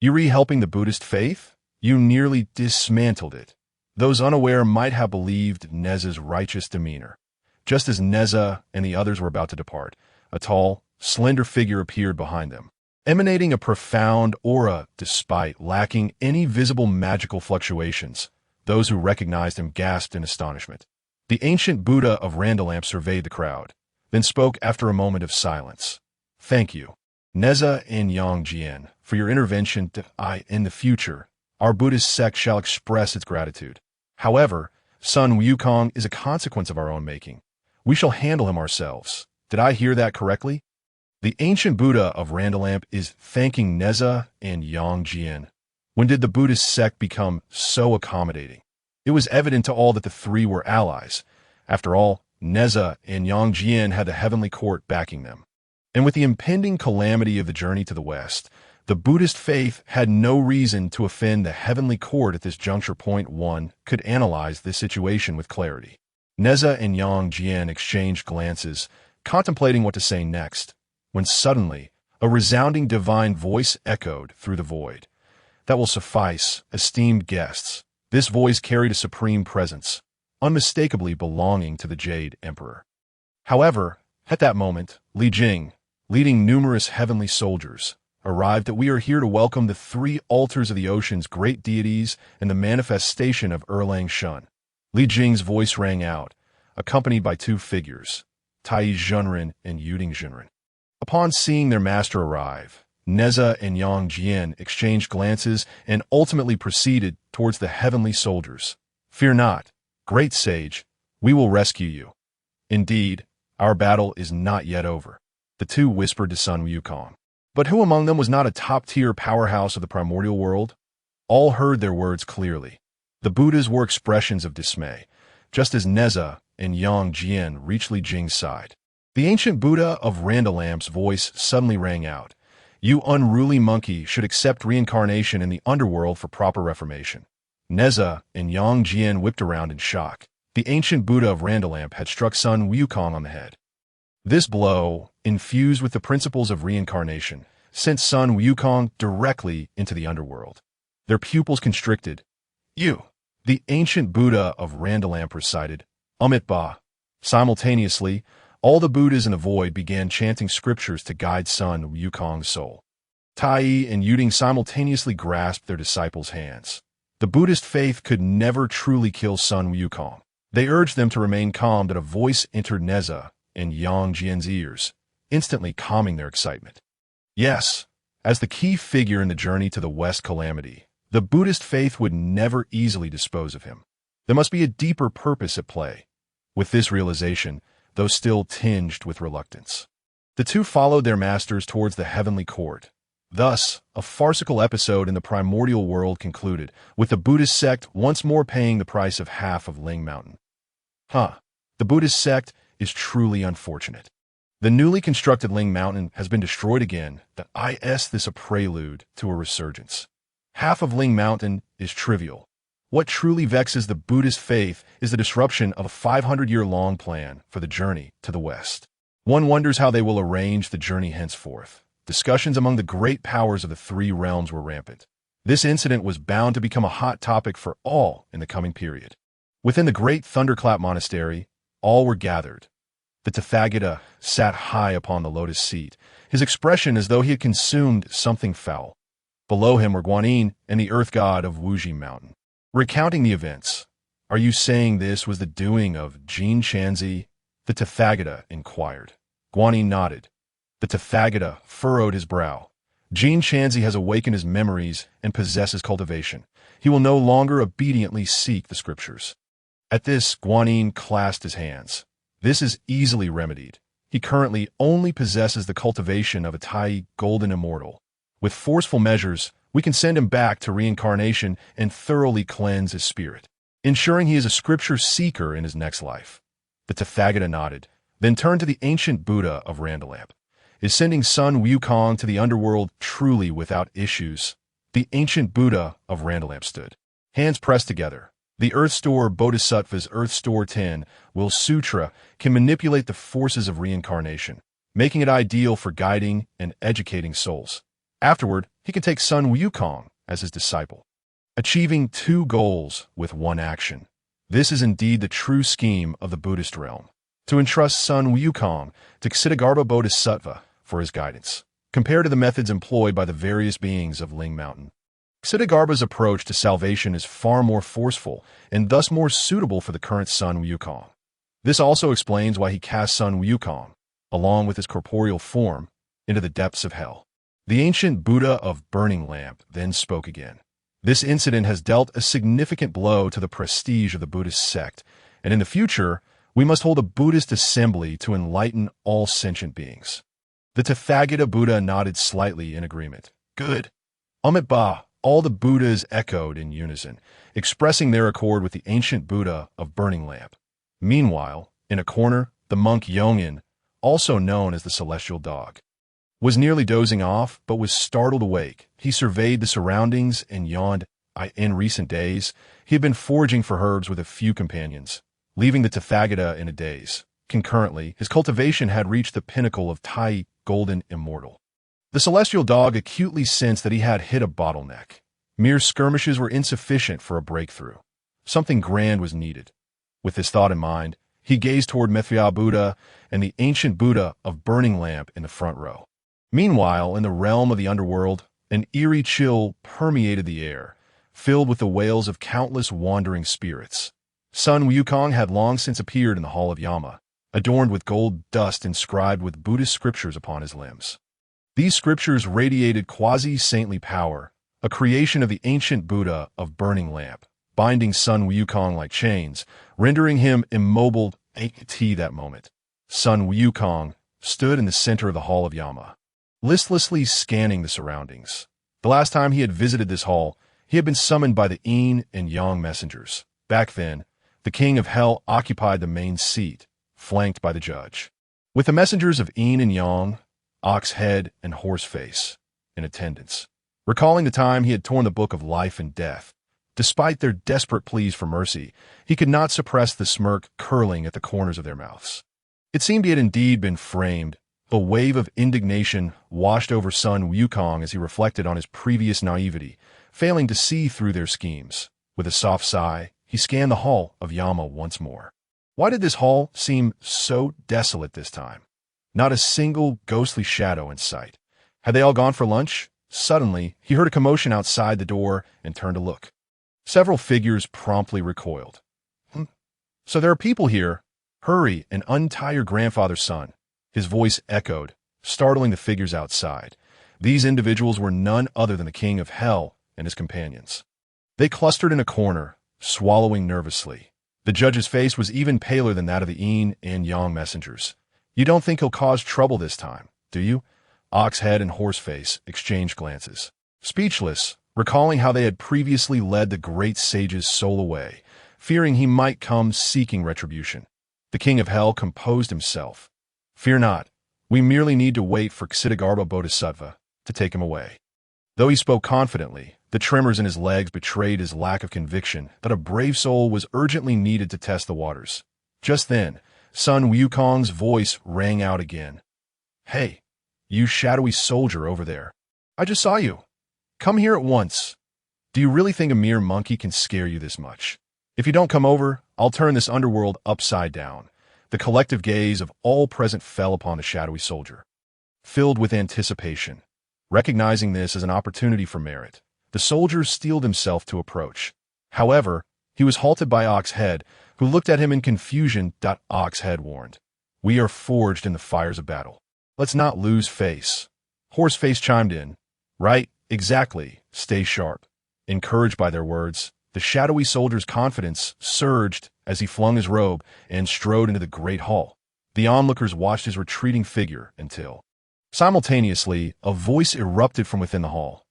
You helping the Buddhist faith? You nearly dismantled it. Those unaware might have believed Nezha's righteous demeanor. Just as Nezha and the others were about to depart, a tall, slender figure appeared behind them, emanating a profound aura despite lacking any visible magical fluctuations. Those who recognized him gasped in astonishment. The ancient Buddha of Randalamp surveyed the crowd, then spoke after a moment of silence. "Thank you, Nezha and Yang Jian, for your intervention. In the future, our Buddhist sect shall express its gratitude. However, son Wukong is a consequence of our own making. We shall handle him ourselves. Did I hear that correctly?" The ancient Buddha of Randalamp is thanking Nezha and Yang Jian. When did the Buddhist sect become so accommodating? It was evident to all that the three were allies. After all, Nezha and Yang Jian had the heavenly court backing them. And with the impending calamity of the journey to the west, the Buddhist faith had no reason to offend the heavenly court at this juncture. Point one could analyze this situation with clarity. Nezha and Yang Jian exchanged glances, contemplating what to say next, when suddenly a resounding divine voice echoed through the void. "That will suffice, esteemed guests." This voice carried a supreme presence, unmistakably belonging to the Jade Emperor. However, at that moment, Li Jing, leading numerous heavenly soldiers, arrived that we are here to welcome the three altars of the ocean's great deities and the manifestation of Erlang Shun. Li Jing's voice rang out, accompanied by two figures, Tai Zhenren and Yuding Zhenren. Upon seeing their master arrive, Nezha and Yang Jian exchanged glances and ultimately proceeded towards the heavenly soldiers. "Fear not, great sage, we will rescue you. Indeed, our battle is not yet over," the two whispered to son Wukong. But who among them was not a top-tier powerhouse of the primordial world? All heard their words clearly. The Buddhas were expressions of dismay, just as Nezha and Yang Jian reached Li Jing's side. The ancient Buddha of Randalamp's voice suddenly rang out. "You unruly monkey should accept reincarnation in the underworld for proper reformation." Nezha and Yang Jian whipped around in shock. The ancient Buddha of Randalamp had struck son Wukong on the head. This blow, infused with the principles of reincarnation, sent son Wukong directly into the underworld. Their pupils constricted. "You!" The ancient Buddha of Randalamp recited, Amit Ba. Simultaneously, all the Buddhas in the void began chanting scriptures to guide son Wukong's soul. Tai and Yuding simultaneously grasped their disciples' hands. The Buddhist faith could never truly kill son Wukong. They urged them to remain calm, that a voice entered Nezha and Yang Jian's ears, instantly calming their excitement. Yes, as the key figure in the journey to the West calamity, the Buddhist faith would never easily dispose of him. There must be a deeper purpose at play. With this realization, though still tinged with reluctance, the two followed their masters towards the heavenly court. Thus, a farcical episode in the primordial world concluded, with the Buddhist sect once more paying the price of half of Ling Mountain. The Buddhist sect is truly unfortunate. The newly constructed Ling Mountain has been destroyed again. This a prelude to a resurgence. Half of Ling Mountain is trivial, What truly vexes the Buddhist faith is the disruption of a 500-year-long plan for the journey to the West. One wonders how they will arrange the journey henceforth. Discussions among the great powers of the three realms were rampant. This incident was bound to become a hot topic for all in the coming period. Within the great Thunderclap Monastery, all were gathered. The Tathagata sat high upon the lotus seat, his expression as though he had consumed something foul. Below him were Guanyin and the earth god of Ling Mountain. Recounting the events, "Are you saying this was the doing of Jin Shanzi?" the Tathagata inquired. Guanyin nodded. The Tathagata furrowed his brow. Jin Shanzi has awakened his memories and possesses cultivation. He will no longer obediently seek the scriptures. At this, Guanyin clasped his hands. This is easily remedied. He currently only possesses the cultivation of a Tai golden immortal. With forceful measures, we can send him back to reincarnation and thoroughly cleanse his spirit, ensuring he is a scripture seeker in his next life. The Tathagata nodded, then turned to the ancient Buddha of Randalamp. Is sending son Wukong to the underworld truly without issues? The ancient Buddha of Randalamp stood, hands pressed together. The Earth Store Bodhisattva's Earth Store 10 will sutra can manipulate the forces of reincarnation, making it ideal for guiding and educating souls. Afterward, he can take son Wukong as his disciple, achieving two goals with one action. This is indeed the true scheme of the Buddhist realm, to entrust son Wukong to Ksitigarbha Bodhisattva for his guidance, compared to the methods employed by the various beings of Ling Mountain. Ksitigarbha's approach to salvation is far more forceful and thus more suitable for the current son Wukong. This also explains why he cast son Wukong, along with his corporeal form, into the depths of hell. The ancient Buddha of Burning Lamp then spoke again. This incident has dealt a significant blow to the prestige of the Buddhist sect, and in the future, we must hold a Buddhist assembly to enlighten all sentient beings. The Tathagata Buddha nodded slightly in agreement. Good. Amit Ba. All the Buddhas echoed in unison, expressing their accord with the ancient Buddha of Burning Lamp. Meanwhile, in a corner, the monk Yongin, also known as the Celestial Dog, was nearly dozing off but was startled awake. He surveyed the surroundings and yawned. In recent days, he had been foraging for herbs with a few companions, leaving the Tathagata in a daze. Concurrently, his cultivation had reached the pinnacle of Tai Golden Immortal. The Celestial Dog acutely sensed that he had hit a bottleneck. Mere skirmishes were insufficient for a breakthrough. Something grand was needed. With this thought in mind, he gazed toward Mithya Buddha and the ancient Buddha of Burning Lamp in the front row. Meanwhile, in the realm of the underworld, an eerie chill permeated the air, filled with the wails of countless wandering spirits. Son Wukong had long since appeared in the Hall of Yama, adorned with gold dust inscribed with Buddhist scriptures upon his limbs. These scriptures radiated quasi-saintly power, a creation of the ancient Buddha of Burning Lamp, binding son Wukong like chains, rendering him immobile at that moment. Son Wukong stood in the center of the Hall of Yama, listlessly scanning the surroundings. The last time he had visited this hall, he had been summoned by the Yin and Yang messengers. Back then, the king of hell occupied the main seat, flanked by the judge, with the messengers of Yin and Yang, Ox Head and Horseface, in attendance. Recalling the time he had torn the book of life and death, despite their desperate pleas for mercy, he could not suppress the smirk curling at the corners of their mouths. It seemed he had indeed been framed. A wave of indignation washed over son Wukong as he reflected on his previous naivety, failing to see through their schemes. With a soft sigh, he scanned the hall of Yama once more. Why did this hall seem so desolate this time? Not a single ghostly shadow in sight. Had they all gone for lunch? Suddenly, he heard a commotion outside the door and turned to look. Several figures promptly recoiled. So there are people here. Hurry and untie your grandfather's son. His voice echoed, startling the figures outside. These individuals were none other than the king of hell and his companions. They clustered in a corner, swallowing nervously. The judge's face was even paler than that of the Yin and Yang messengers. You don't think he'll cause trouble this time, do you? Oxhead and Horseface exchanged glances. Speechless, recalling how they had previously led the great sage's soul away, fearing he might come seeking retribution. The king of hell composed himself. Fear not, we merely need to wait for Ksitigarbha Bodhisattva to take him away. Though he spoke confidently, The tremors in his legs betrayed his lack of conviction that a brave soul was urgently needed to test the waters. Just then, Sun Wukong's voice rang out again. "Hey, you shadowy soldier over there. I just saw you. Come here at once. Do you really think a mere monkey can scare you this much? If you don't come over, I'll turn this underworld upside down." The collective gaze of all present fell upon the shadowy soldier. Filled with anticipation, recognizing this as an opportunity for merit, the soldier steeled himself to approach. However, he was halted by Oxhead, who looked at him in confusion. Oxhead warned, "We are forged in the fires of battle. Let's not lose face." Horseface chimed in, "Right, exactly, stay sharp." Encouraged by their words, the shadowy soldier's confidence surged as he flung his robe and strode into the great hall. The onlookers watched his retreating figure until, simultaneously, a voice erupted from within the hall.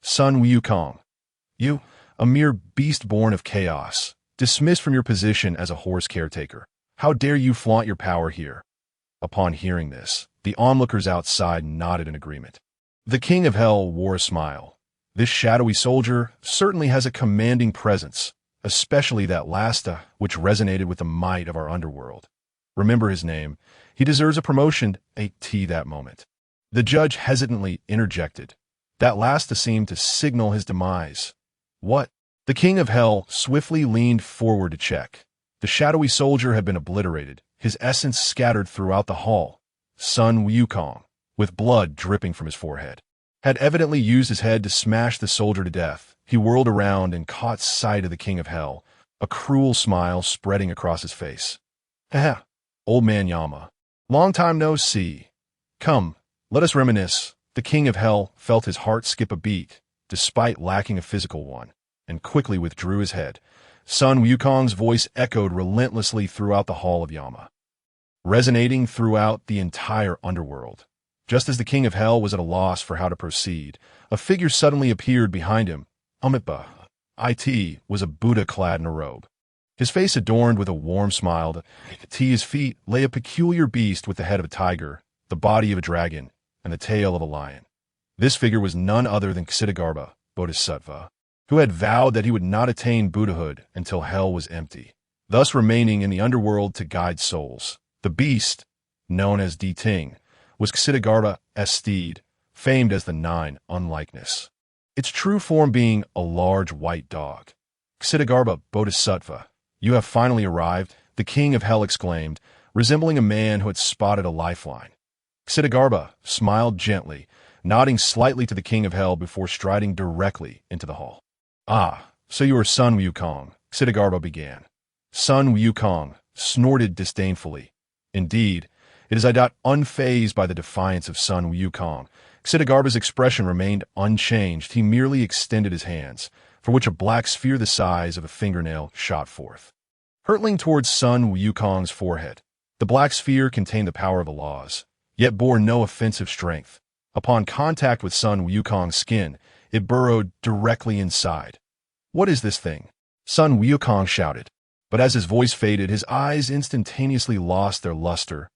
"Sun Wukong, you, a mere beast born of chaos, dismissed from your position as a horse caretaker. How dare you flaunt your power here?" Upon hearing this, the onlookers outside nodded in agreement. The King of Hell wore a smile. This shadowy soldier certainly has a commanding presence, especially that last which resonated with the might of our underworld. Remember his name. He deserves a promotion, that moment. The judge hesitantly interjected. That last seemed to signal his demise. What? The King of Hell swiftly leaned forward to check. The shadowy soldier had been obliterated, his essence scattered throughout the hall. Sun Wukong, with blood dripping from his forehead, had evidently used his head to smash the soldier to death. He whirled around and caught sight of the King of Hell, a cruel smile spreading across his face. "Heh, old man Yama. Long time no see. Come, let us reminisce." The King of Hell felt his heart skip a beat, despite lacking a physical one, and quickly withdrew his head. Sun Wukong's voice echoed relentlessly throughout the hall of Yama, resonating throughout the entire underworld. Just as the King of Hell was at a loss for how to proceed, a figure suddenly appeared behind him. Amitabha, it was a Buddha clad in a robe. His face adorned with a warm smile. At his feet lay a peculiar beast with the head of a tiger, the body of a dragon, and the tail of a lion. This figure was none other than Ksitigarbha, Bodhisattva, who had vowed that he would not attain Buddhahood until hell was empty, thus remaining in the underworld to guide souls. The beast, known as Ting, was Ksitigarbha's steed, famed as the Nine Unlikeness, its true form being a large white dog. "Ksitigarbha Bodhisattva, you have finally arrived," the King of Hell exclaimed, resembling a man who had spotted a lifeline. Ksitigarbha smiled gently, nodding slightly to the King of Hell before striding directly into the hall. "Ah, so you are Sun Wukong," Ksitigarbha began. Sun Wukong snorted disdainfully. "Indeed, it is unfazed by the defiance of Sun Wukong." Ksitigarbha's expression remained unchanged. He merely extended his hands, from which a black sphere the size of a fingernail shot forth, hurtling towards Sun Wukong's forehead. The black sphere contained the power of the laws, yet bore no offensive strength. Upon contact with Sun Wukong's skin, it burrowed directly inside. "What is this thing?" Sun Wukong shouted. But as his voice faded, his eyes instantaneously lost their luster.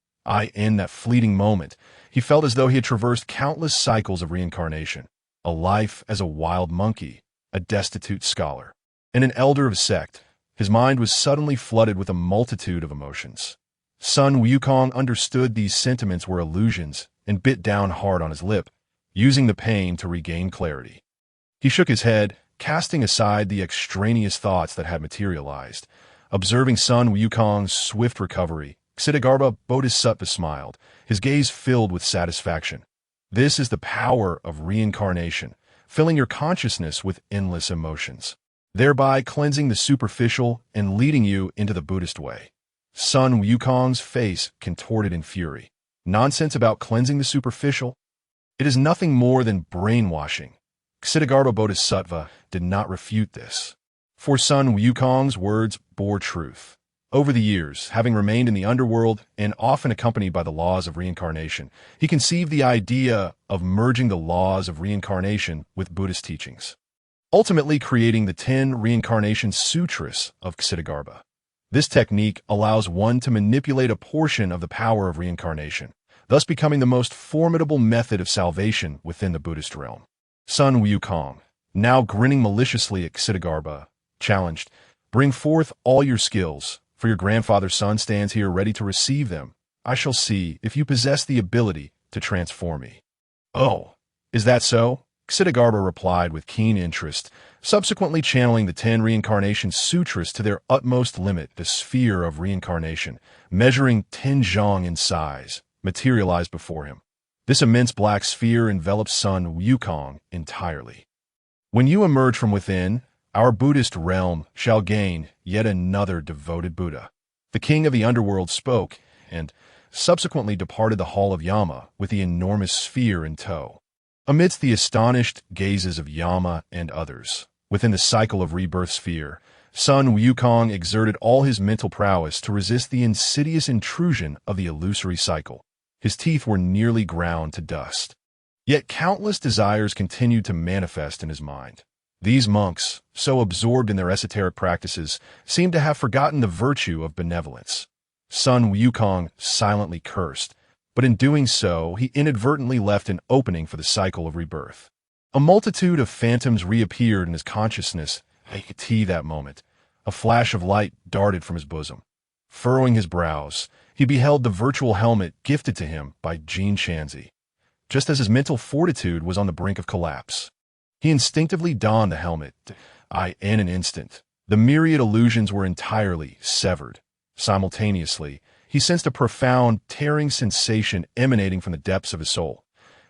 In that fleeting moment, he felt as though he had traversed countless cycles of reincarnation, a life as a wild monkey, a destitute scholar, and an elder of a sect. His mind was suddenly flooded with a multitude of emotions. Sun Wukong understood these sentiments were illusions and bit down hard on his lip, using the pain to regain clarity. He shook his head, casting aside the extraneous thoughts that had materialized. Observing Sun Wukong's swift recovery, Ksitigarbha Bodhisattva smiled, his gaze filled with satisfaction. "This is the power of reincarnation, filling your consciousness with endless emotions, thereby cleansing the superficial and leading you into the Buddhist way." Sun Wukong's face contorted in fury. "Nonsense about cleansing the superficial? It is nothing more than brainwashing." Ksitigarbha Bodhisattva did not refute this, for Sun Wukong's words bore truth. Over the years, having remained in the underworld and often accompanied by the laws of reincarnation, he conceived the idea of merging the laws of reincarnation with Buddhist teachings, ultimately creating the 10 Reincarnation Sutras of Ksitigarbha. This technique allows one to manipulate a portion of the power of reincarnation, thus becoming the most formidable method of salvation within the Buddhist realm. Sun Wukong, now grinning maliciously at Xidigarba, challenged, "Bring forth all your skills, for your grandfather's son stands here ready to receive them. I shall see if you possess the ability to transform me." "Oh, is that so?" Xidigarba replied with keen interest, subsequently channeling the 10 reincarnation sutras to their utmost limit. The sphere of reincarnation, measuring 10 zhang in size, materialized before him. This immense black sphere envelops Sun Wukong entirely. "When you emerge from within, our Buddhist realm shall gain yet another devoted Buddha." The king of the underworld spoke, and subsequently departed the hall of Yama with the enormous sphere in tow. Amidst the astonished gazes of Yama and others, within the cycle of rebirth sphere, Sun Wukong exerted all his mental prowess to resist the insidious intrusion of the illusory cycle. His teeth were nearly ground to dust. Yet countless desires continued to manifest in his mind. These monks, so absorbed in their esoteric practices, seemed to have forgotten the virtue of benevolence. Sun Wukong silently cursed, but in doing so, he inadvertently left an opening for the cycle of rebirth. A multitude of phantoms reappeared in his consciousness at that moment. A flash of light darted from his bosom. Furrowing his brows, he beheld the virtual helmet gifted to him by Jean Shanzi. Just as his mental fortitude was on the brink of collapse, he instinctively donned the helmet. In an instant, the myriad illusions were entirely severed. Simultaneously, he sensed a profound, tearing sensation emanating from the depths of his soul.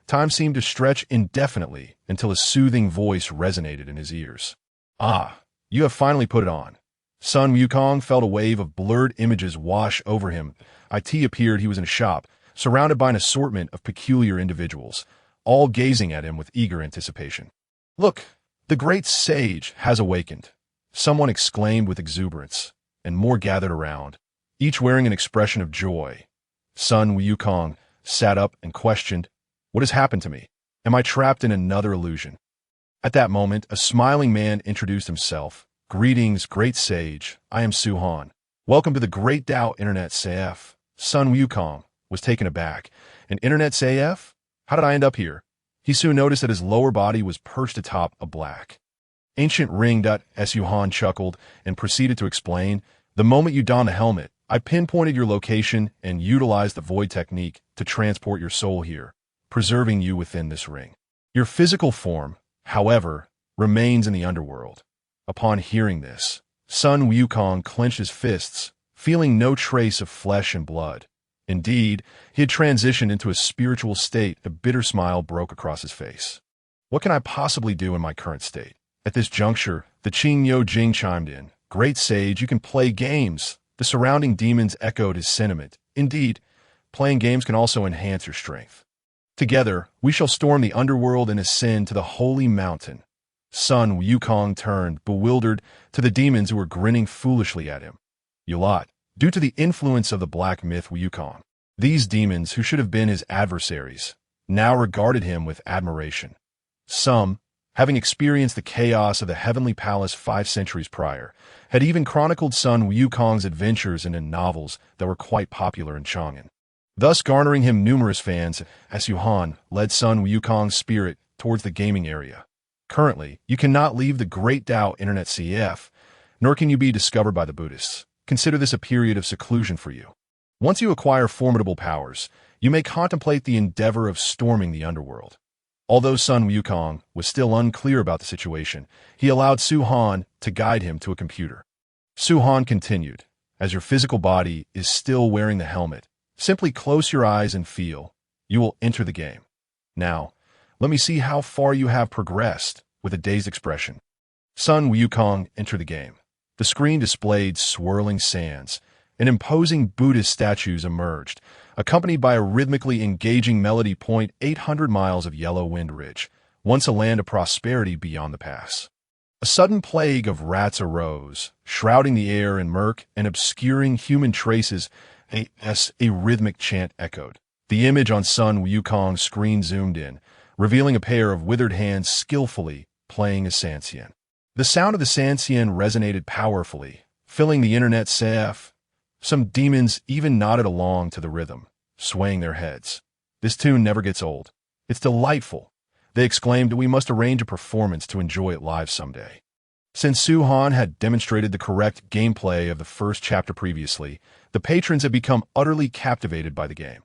Time seemed to stretch indefinitely until a soothing voice resonated in his ears. "Ah, you have finally put it on." Sun Wukong felt a wave of blurred images wash over him. It appeared he was in a shop, surrounded by an assortment of peculiar individuals, all gazing at him with eager anticipation. "Look, the great sage has awakened," someone exclaimed with exuberance, and more gathered around, each wearing an expression of joy. Sun Wukong sat up and questioned, "What has happened to me? Am I trapped in another illusion?" At that moment, a smiling man introduced himself. "Greetings, great sage. I am Suhan. Welcome to the Grand Dao Internet Café." Sun Wukong was taken aback. "An Internet Café? How did I end up here?" He soon noticed that his lower body was perched atop a black ancient ring. Suhan chuckled and proceeded to explain, "The moment you don the helmet, I pinpointed your location and utilized the void technique to transport your soul here, preserving you within this ring. Your physical form, however, remains in the underworld." Upon hearing this, Sun Wukong clenched his fists, feeling no trace of flesh and blood. Indeed, he had transitioned into a spiritual state. A bitter smile broke across his face. "What can I possibly do in my current state?" At this juncture, the Qing Jing chimed in. "Great sage, you can play games." The surrounding demons echoed his sentiment. "Indeed, playing games can also enhance your strength. Together, we shall storm the underworld and ascend to the holy mountain." Sun Wukong turned, bewildered, to the demons who were grinning foolishly at him. Yulat, due to the influence of the black myth Wukong, these demons, who should have been his adversaries, now regarded him with admiration. Some, having experienced the chaos of the heavenly palace 5 centuries prior, had even chronicled Sun Wukong's adventures in novels that were quite popular in Chang'an, thus garnering him numerous fans. As Yuhan led Sun Wukong's spirit towards the gaming area. Currently, you cannot leave the Grand Dao Internet Café, nor can you be discovered by the Buddhists. Consider this a period of seclusion for you. Once you acquire formidable powers, you may contemplate the endeavor of storming the underworld. Although Sun Wukong was still unclear about the situation, he allowed Suhan to guide him to a computer. Suhan continued, "As your physical body is still wearing the helmet, simply close your eyes and feel. You will enter the game. Now, let me see how far you have progressed." With a dazed expression, Sun Wukong entered the game. The screen displayed swirling sands, and imposing Buddhist statues emerged, accompanied by a rhythmically engaging melody. 800 miles of yellow wind ridge, once a land of prosperity beyond the pass. A sudden plague of rats arose, shrouding the air in murk and obscuring human traces. A rhythmic chant echoed. The image on Sun Wukong's screen zoomed in, revealing a pair of withered hands skillfully playing a sanxian. The sound of the sanxian resonated powerfully, filling the internet café. Some demons even nodded along to the rhythm, swaying their heads. "This tune never gets old. It's delightful." They exclaimed that we must arrange a performance to enjoy it live someday. Since Su Han had demonstrated the correct gameplay of the first chapter previously, the patrons had become utterly captivated by the game.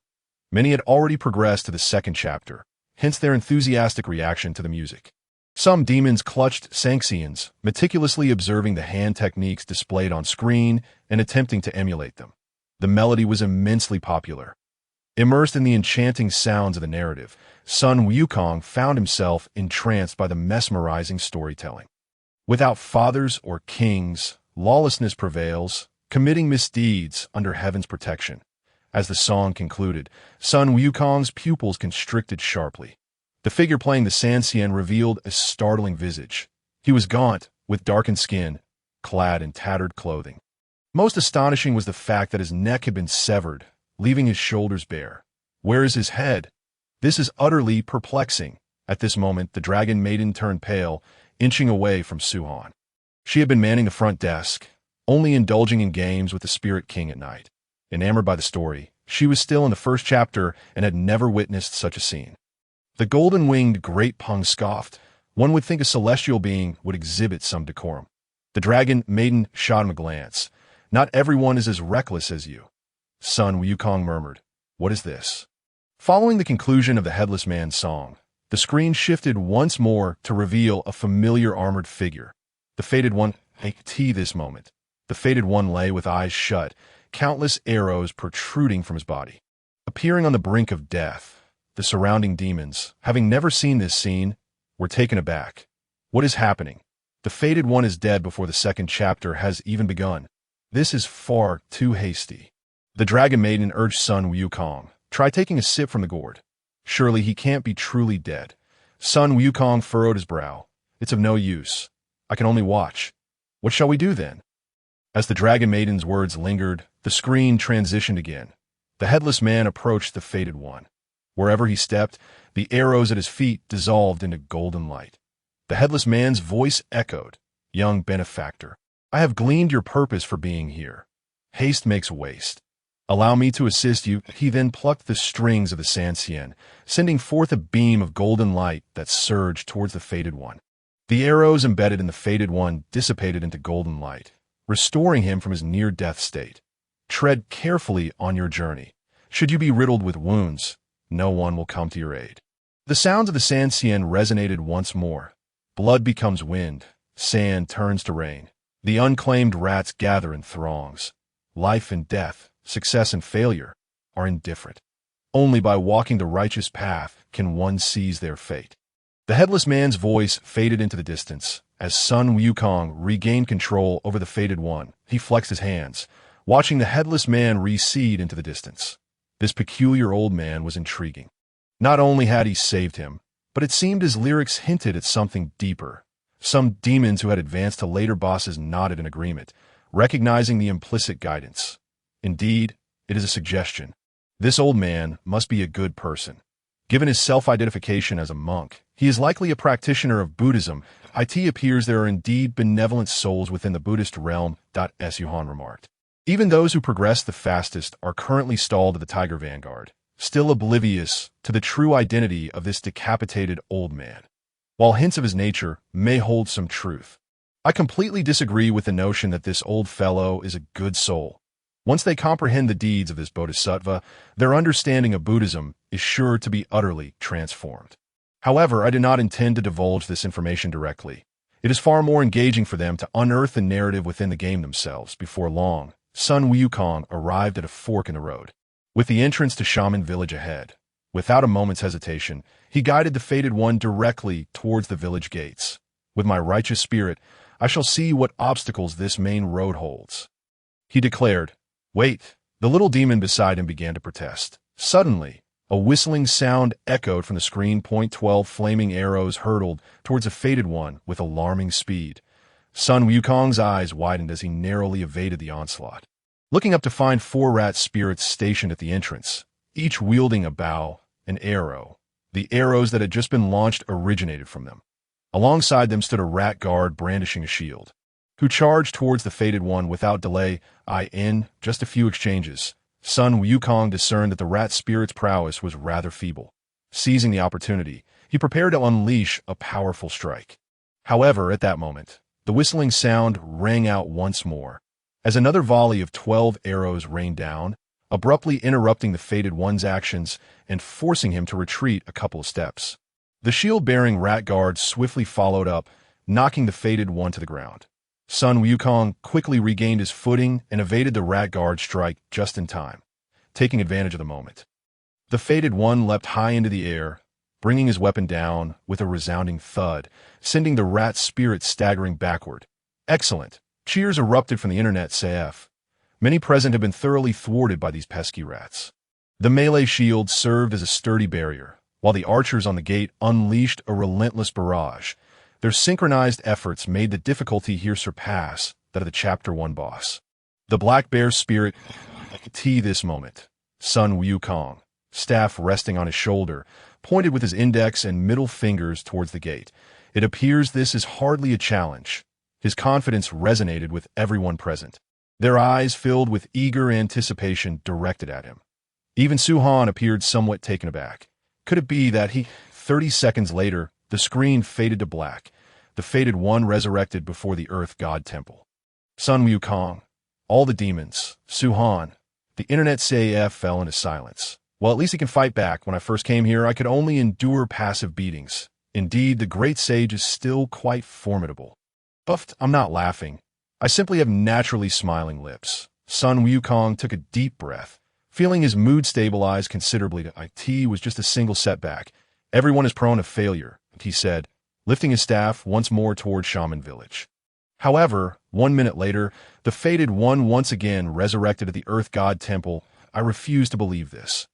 Many had already progressed to the second chapter, hence their enthusiastic reaction to the music. Some demons clutched Sanxians, meticulously observing the hand techniques displayed on screen and attempting to emulate them. The melody was immensely popular. Immersed in the enchanting sounds of the narrative, Sun Wukong found himself entranced by the mesmerizing storytelling. Without fathers or kings, lawlessness prevails, committing misdeeds under heaven's protection. As the song concluded, Sun Wukong's pupils constricted sharply. The figure playing the Sanxian revealed a startling visage. He was gaunt, with darkened skin, clad in tattered clothing. Most astonishing was the fact that his neck had been severed, leaving his shoulders bare. Where is his head? This is utterly perplexing. At this moment, the dragon maiden turned pale, inching away from Su Han. She had been manning the front desk, only indulging in games with the Spirit King at night. Enamored by the story, she was still in the first chapter and had never witnessed such a scene. The golden-winged Great Peng scoffed. One would think a celestial being would exhibit some decorum. The dragon maiden shot him a glance. Not everyone is as reckless as you. Sun Wukong murmured, "What is this?" Following the conclusion of the Headless Man's song, the screen shifted once more to reveal a familiar armored figure. The Fated One. This moment, the Fated One lay with eyes shut, countless arrows protruding from his body. Appearing on the brink of death, the surrounding demons, having never seen this scene, were taken aback. What is happening? The Fated One is dead before the second chapter has even begun. This is far too hasty. The Dragon Maiden urged Sun Wukong, "Try taking a sip from the gourd. Surely he can't be truly dead." Sun Wukong furrowed his brow. "It's of no use. I can only watch. What shall we do then?" As the Dragon Maiden's words lingered, the screen transitioned again. The Headless Man approached the Fated One. Wherever he stepped, the arrows at his feet dissolved into golden light. The Headless Man's voice echoed, "Young benefactor, I have gleaned your purpose for being here. Haste makes waste. Allow me to assist you." He then plucked the strings of the Sanxian, sending forth a beam of golden light that surged towards the Fated One. The arrows embedded in the Fated One dissipated into golden light, restoring him from his near-death state. "Tread carefully on your journey. Should you be riddled with wounds, no one will come to your aid." The sounds of the Sanxian resonated once more. Blood becomes wind, sand turns to rain. The unclaimed rats gather in throngs. Life and death, success and failure, are indifferent. Only by walking the righteous path can one seize their fate. The Headless Man's voice faded into the distance. As Sun Wukong regained control over the Fated One, he flexed his hands, watching the Headless Man recede into the distance. This peculiar old man was intriguing. Not only had he saved him, but it seemed his lyrics hinted at something deeper. Some demons who had advanced to later bosses nodded in agreement, recognizing the implicit guidance. Indeed, it is a suggestion. This old man must be a good person. Given his self-identification as a monk, he is likely a practitioner of Buddhism. It appears there are indeed benevolent souls within the Buddhist realm, as Yuhan remarked. Even those who progress the fastest are currently stalled at the Tiger Vanguard, still oblivious to the true identity of this decapitated old man. While hints of his nature may hold some truth, I completely disagree with the notion that this old fellow is a good soul. Once they comprehend the deeds of this bodhisattva, their understanding of Buddhism is sure to be utterly transformed. However, I do not intend to divulge this information directly. It is far more engaging for them to unearth the narrative within the game themselves. Before long, Sun Wukong arrived at a fork in the road, with the entrance to Shaman Village ahead. Without a moment's hesitation, he guided the Fated One directly towards the village gates. "With my righteous spirit, I shall see what obstacles this main road holds," he declared. "Wait!" The little demon beside him began to protest. Suddenly, a whistling sound echoed from the screen. 12 flaming arrows hurtled towards the Fated One with alarming speed. Sun Wukong's eyes widened as he narrowly evaded the onslaught, looking up to find 4 rat spirits stationed at the entrance, each wielding a bow, an arrow. The arrows that had just been launched originated from them. Alongside them stood a rat guard brandishing a shield, who charged towards the Fated One without delay. In just a few exchanges, Sun Wukong discerned that the rat spirit's prowess was rather feeble. Seizing the opportunity, He prepared to unleash a powerful strike. However, at that moment, the whistling sound rang out once more, as another volley of 12 arrows rained down, abruptly interrupting the fated one's actions and forcing him to retreat a couple of steps. The shield-bearing rat guard swiftly followed up, knocking the fated one to the ground. Sun Wukong quickly regained his footing and evaded the rat guard strike just in time, taking advantage of the moment. The fated one leapt high into the air, bringing his weapon down with a resounding thud, sending the rat spirit staggering backward. Excellent! Cheers erupted from the internet CF. Many present have been thoroughly thwarted by these pesky rats. The melee shield served as a sturdy barrier, while the archers on the gate unleashed a relentless barrage. Their synchronized efforts made the difficulty here surpass that of the Chapter 1 boss. The black bear spirit this moment. Sun Wukong, staff resting on his shoulder, pointed with his index and middle fingers towards the gate. It appears this is hardly a challenge. His confidence resonated with everyone present. Their eyes filled with eager anticipation directed at him. Even Su Han appeared somewhat taken aback. Could it be that 30 seconds later, the screen faded to black, the fated one resurrected before the Earth God Temple. Sun Wukong, all the demons, Su Han, the internet CAF fell into silence. Well, at least he can fight back. When I first came here, I could only endure passive beatings. Indeed, the great sage is still quite formidable. Buffed, I'm not laughing. I simply have naturally smiling lips. Sun Wukong took a deep breath, feeling his mood stabilize considerably. IT was just a single setback. Everyone is prone to failure, he said, lifting his staff once more toward Shaman Village. However, 1 minute later, the fated one once again resurrected at the Earth God Temple. I refuse to believe this.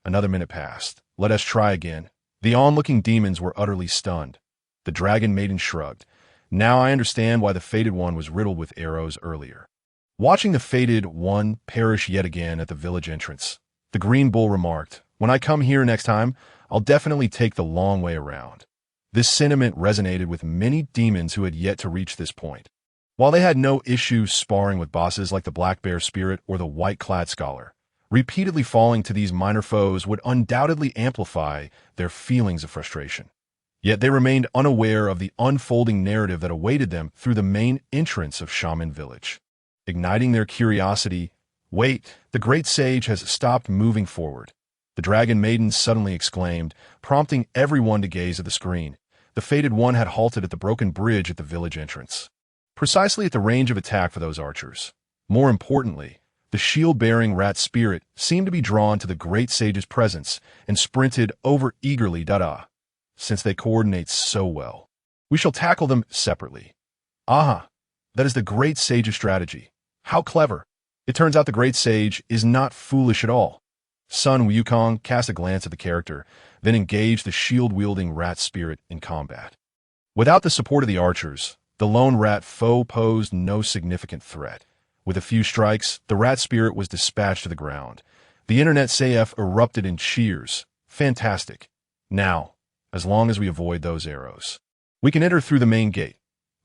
Another minute passed. Let us try again. The onlooking demons were utterly stunned. The dragon maiden shrugged. Now I understand why the fated one was riddled with arrows earlier. Watching the fated one perish yet again at the village entrance, the green bull remarked, "When I come here next time, I'll definitely take the long way around." This sentiment resonated with many demons who had yet to reach this point. While they had no issue sparring with bosses like the Black Bear Spirit or the White-Clad Scholar, repeatedly falling to these minor foes would undoubtedly amplify their feelings of frustration. Yet they remained unaware of the unfolding narrative that awaited them through the main entrance of Shaman Village. Igniting their curiosity, "Wait, the great sage has stopped moving forward," the dragon maiden suddenly exclaimed, prompting everyone to gaze at the screen. The fated one had halted at the broken bridge at the village entrance, precisely at the range of attack for those archers. More importantly, the shield-bearing rat spirit seemed to be drawn to the great sage's presence and sprinted over eagerly. Since they coordinate so well, we shall tackle them separately. Aha, that is the great sage's strategy. How clever. It turns out the great sage is not foolish at all. Sun Wukong cast a glance at the character, then engaged the shield-wielding rat spirit in combat. Without the support of the archers, the lone rat foe posed no significant threat. With a few strikes, the rat spirit was dispatched to the ground. The internet CF erupted in cheers. Fantastic. Now, as long as we avoid those arrows, we can enter through the main gate.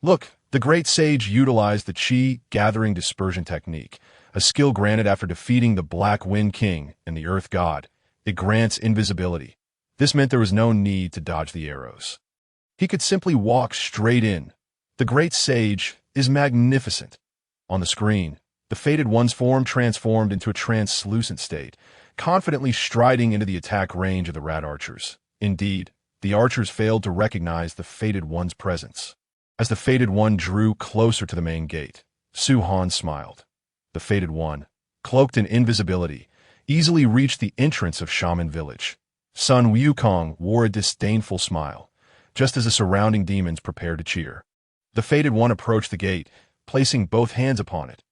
Look, the great sage utilized the Qi gathering dispersion technique, a skill granted after defeating the Black Wind King and the Earth God. It grants invisibility. This meant there was no need to dodge the arrows. He could simply walk straight in. The great sage is magnificent. On the screen, the fated one's form transformed into a translucent state, confidently striding into the attack range of the rat archers. Indeed, the archers failed to recognize the fated one's presence. As the fated one drew closer to the main gate, Su Han smiled. The fated one, cloaked in invisibility, easily reached the entrance of Shaman Village. Sun Wukong wore a disdainful smile, just as the surrounding demons prepared to cheer. The fated one approached the gate, placing both hands upon it.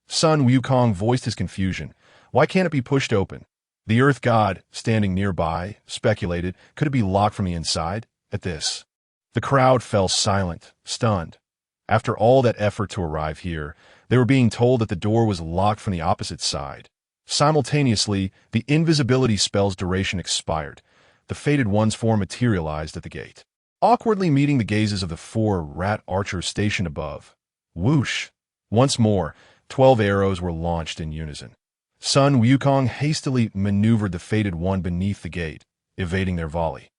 Sun Wukong voiced his confusion. Why can't it be pushed open? The Earth God, standing nearby, speculated, could it be locked from the inside? At this, the crowd fell silent, stunned. After all that effort to arrive here, they were being told that the door was locked from the opposite side. Simultaneously, the invisibility spell's duration expired. The fated one's form materialized at the gate, awkwardly meeting the gazes of the 4 rat archers stationed above. Whoosh! Once more, 12 arrows were launched in unison. Sun Wukong hastily maneuvered the fated one beneath the gate, evading their volley.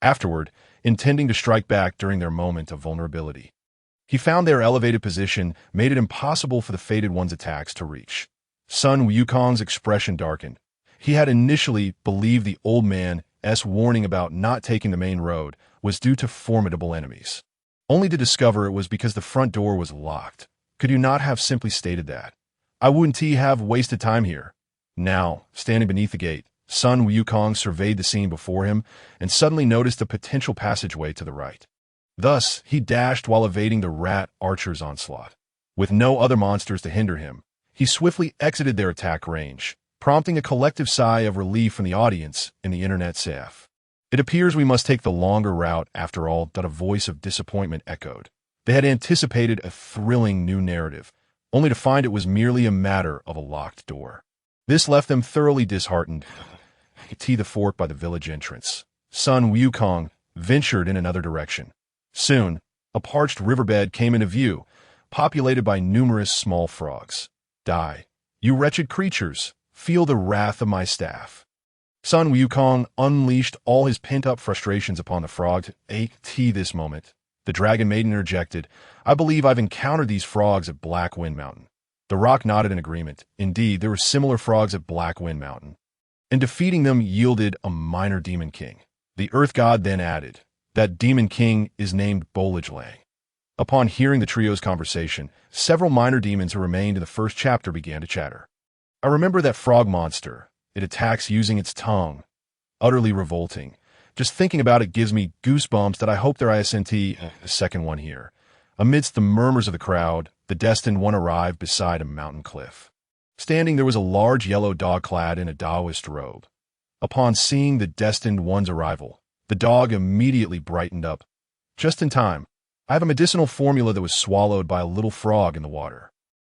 afterward, intending to strike back during their moment of vulnerability. He found their elevated position made it impossible for the Fated One's attacks to reach. Sun Wukong's expression darkened. He had initially believed the old man's warning about not taking the main road was due to formidable enemies, only to discover it was because the front door was locked. Could you not have simply stated that? I wouldn't have wasted time here. Now, standing beneath the gate, Sun Wukong surveyed the scene before him and suddenly noticed a potential passageway to the right. Thus, he dashed while evading the rat archer's onslaught. With no other monsters to hinder him, he swiftly exited their attack range, prompting a collective sigh of relief from the audience in the internet café. It appears we must take the longer route after all, that a voice of disappointment echoed. They had anticipated a thrilling new narrative, only to find it was merely a matter of a locked door. This left them thoroughly disheartened. The fort by the village entrance. Sun Wukong ventured in another direction. Soon, a parched riverbed came into view, populated by numerous small frogs. Die, you wretched creatures! Feel the wrath of my staff. Sun Wukong unleashed all his pent-up frustrations upon the frog. This moment, the dragon maiden interjected, I believe I've encountered these frogs at Black Wind Mountain. The rock nodded in agreement. Indeed, there were similar frogs at Black Wind Mountain. And defeating them yielded a minor demon king. The earth god then added, that demon king is named Lang. Upon hearing the trio's conversation, several minor demons who remained in the first chapter began to chatter. I remember that frog monster. It attacks using its tongue. Utterly revolting. Just thinking about it gives me goosebumps that I hope there isn't a second one here. Amidst the murmurs of the crowd, the destined one arrived beside a mountain cliff. Standing there was a large yellow dog clad in a Taoist robe. Upon seeing the destined one's arrival, the dog immediately brightened up. Just in time. I have a medicinal formula that was swallowed by a little frog in the water.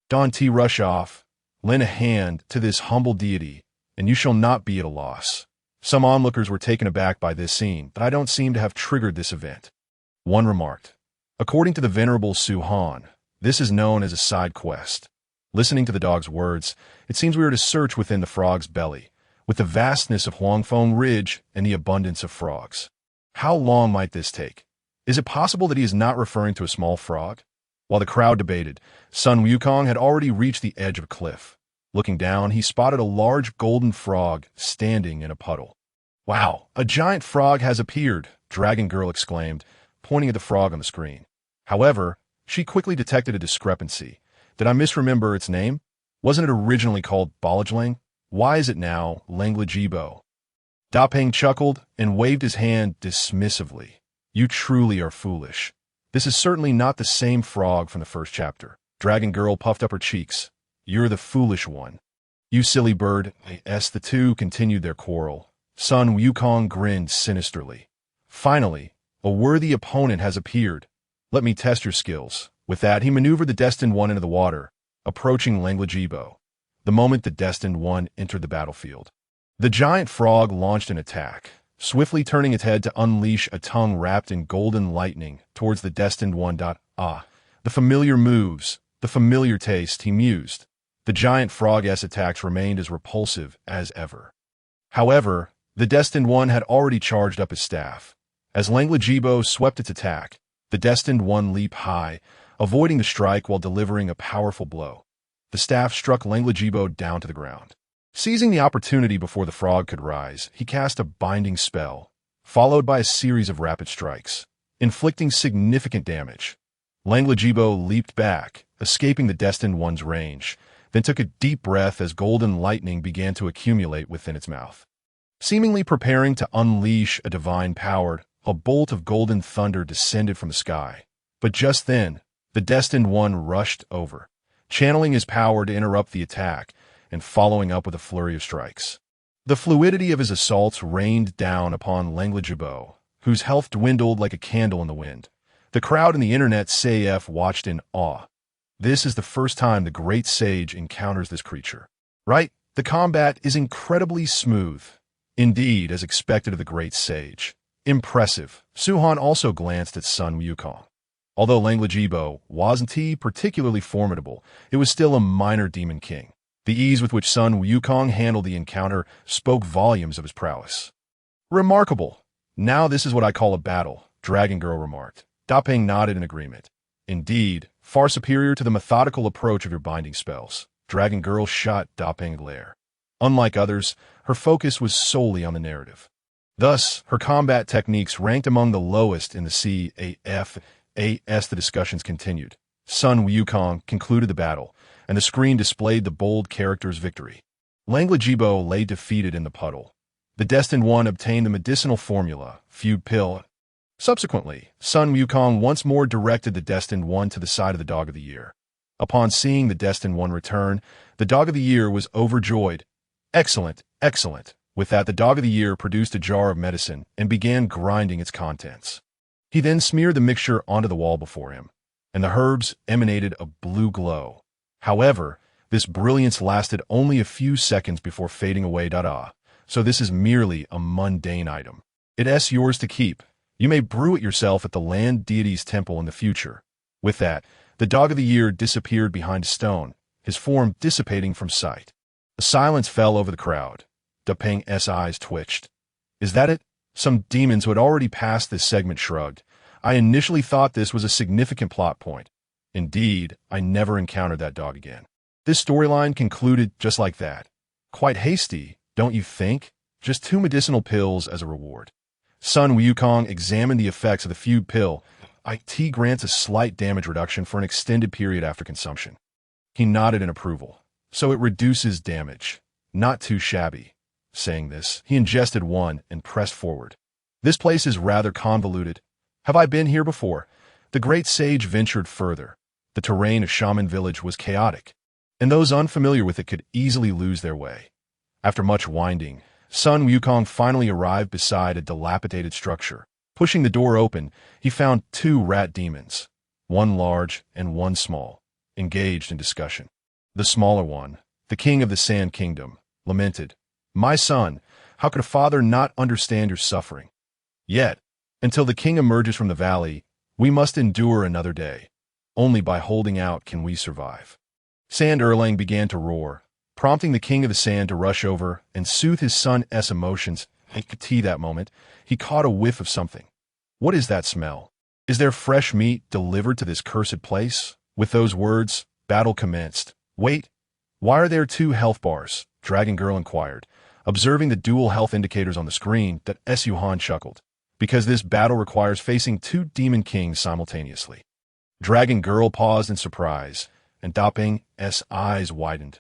Don T. rush off. Lend a hand to this humble deity, and you shall not be at a loss. Some onlookers were taken aback by this scene, but I don't seem to have triggered this event. One remarked, according to the venerable Suhan, this is known as a side quest. Listening to the dog's words, it seems we are to search within the frog's belly, with the vastness of Huangfeng Ridge and the abundance of frogs. How long might this take? Is it possible that he is not referring to a small frog? While the crowd debated, Sun Wukong had already reached the edge of a cliff. Looking down, he spotted a large golden frog standing in a puddle. Wow, a giant frog has appeared, Dragon Girl exclaimed, pointing at the frog on the screen. However, she quickly detected a discrepancy. Did I misremember its name? Wasn't it originally called Balajlang? Why is it now Langlajibo? Da Peng chuckled and waved his hand dismissively. You truly are foolish. This is certainly not the same frog from the first chapter. Dragon Girl puffed up her cheeks. You're the foolish one. You silly bird. The two continued their quarrel. Sun Wukong grinned sinisterly. Finally, a worthy opponent has appeared. Let me test your skills. With that, he maneuvered the destined one into the water, approaching Langlajibo. The moment the destined one entered the battlefield, the giant frog launched an attack, swiftly turning its head to unleash a tongue wrapped in golden lightning towards the destined one. The familiar moves, the familiar taste, he mused. The giant frog's attacks remained as repulsive as ever. However, the destined one had already charged up his staff. As Langlajibo swept its attack, the destined one leaped high, avoiding the strike while delivering a powerful blow. The staff struck Langlajibo down to the ground. Seizing the opportunity before the frog could rise, he cast a binding spell, followed by a series of rapid strikes, inflicting significant damage. Langlajibo leaped back, escaping the destined one's range, then took a deep breath as golden lightning began to accumulate within its mouth. Seemingly preparing to unleash a divine power, a bolt of golden thunder descended from the sky. But just then, the destined one rushed over, channeling his power to interrupt the attack and following up with a flurry of strikes. The fluidity of his assaults rained down upon Langlajibo, whose health dwindled like a candle in the wind. The crowd in the internet café watched in awe. This is the first time the great sage encounters this creature. Right? The combat is incredibly smooth. Indeed, as expected of the great sage. Impressive. Suhan also glanced at Sun Wukong. Although Langlajibo wasn't particularly formidable, it was still a minor demon king. The ease with which Sun Wukong handled the encounter spoke volumes of his prowess. Remarkable. Now this is what I call a battle, Dragon Girl remarked. Da Ping nodded in agreement. Indeed, far superior to the methodical approach of your binding spells. Dragon Girl shot Da Ping a glare. Unlike others, her focus was solely on the narrative. Thus, her combat techniques ranked among the lowest in the CAF. As the discussions continued, Sun Wukong concluded the battle, and the screen displayed the bold character's victory. Langla Jibo lay defeated in the puddle. The Destined One obtained the medicinal formula, Feud Pill. Subsequently, Sun Wukong once more directed the Destined One to the side of the Dog of the Year. Upon seeing the Destined One return, the Dog of the Year was overjoyed. Excellent, excellent. With that, the Dog of the Year produced a jar of medicine and began grinding its contents. He then smeared the mixture onto the wall before him, and the herbs emanated a blue glow. However, this brilliance lasted only a few seconds before fading away. So this is merely a mundane item. It's yours to keep. You may brew it yourself at the land deity's temple in the future. With that, the Dog of the Year disappeared behind a stone, his form dissipating from sight. A silence fell over the crowd. Da Ping's eyes twitched. Is that it? Some demons who had already passed this segment shrugged. I initially thought this was a significant plot point. Indeed, I never encountered that dog again. This storyline concluded just like that. Quite hasty, don't you think? Just 2 medicinal pills as a reward. Sun Wukong examined the effects of the Feud Pill. It grants a slight damage reduction for an extended period after consumption. He nodded in approval. So it reduces damage. Not too shabby. Saying this, he ingested one and pressed forward. This place is rather convoluted. Have I been here before? The great sage ventured further. The terrain of Shaman Village was chaotic, and those unfamiliar with it could easily lose their way. After much winding, Sun Wukong finally arrived beside a dilapidated structure. Pushing the door open, he found 2 rat demons, one large and one small, engaged in discussion. The smaller one, the king of the Sand Kingdom, lamented, "My son, how could a father not understand your suffering? Yet, until the king emerges from the valley, we must endure another day. Only by holding out can we survive." Sand Erlang began to roar, prompting the king of the sand to rush over and soothe his son's emotions. At that moment, he caught a whiff of something. What is that smell? Is there fresh meat delivered to this cursed place? With those words, battle commenced. Wait, why are there 2 health bars? Dragon Girl inquired, observing the dual health indicators on the screen. That Yuhan chuckled. Because this battle requires facing 2 demon kings simultaneously. Dragon Girl paused in surprise, and Da Ping's eyes widened.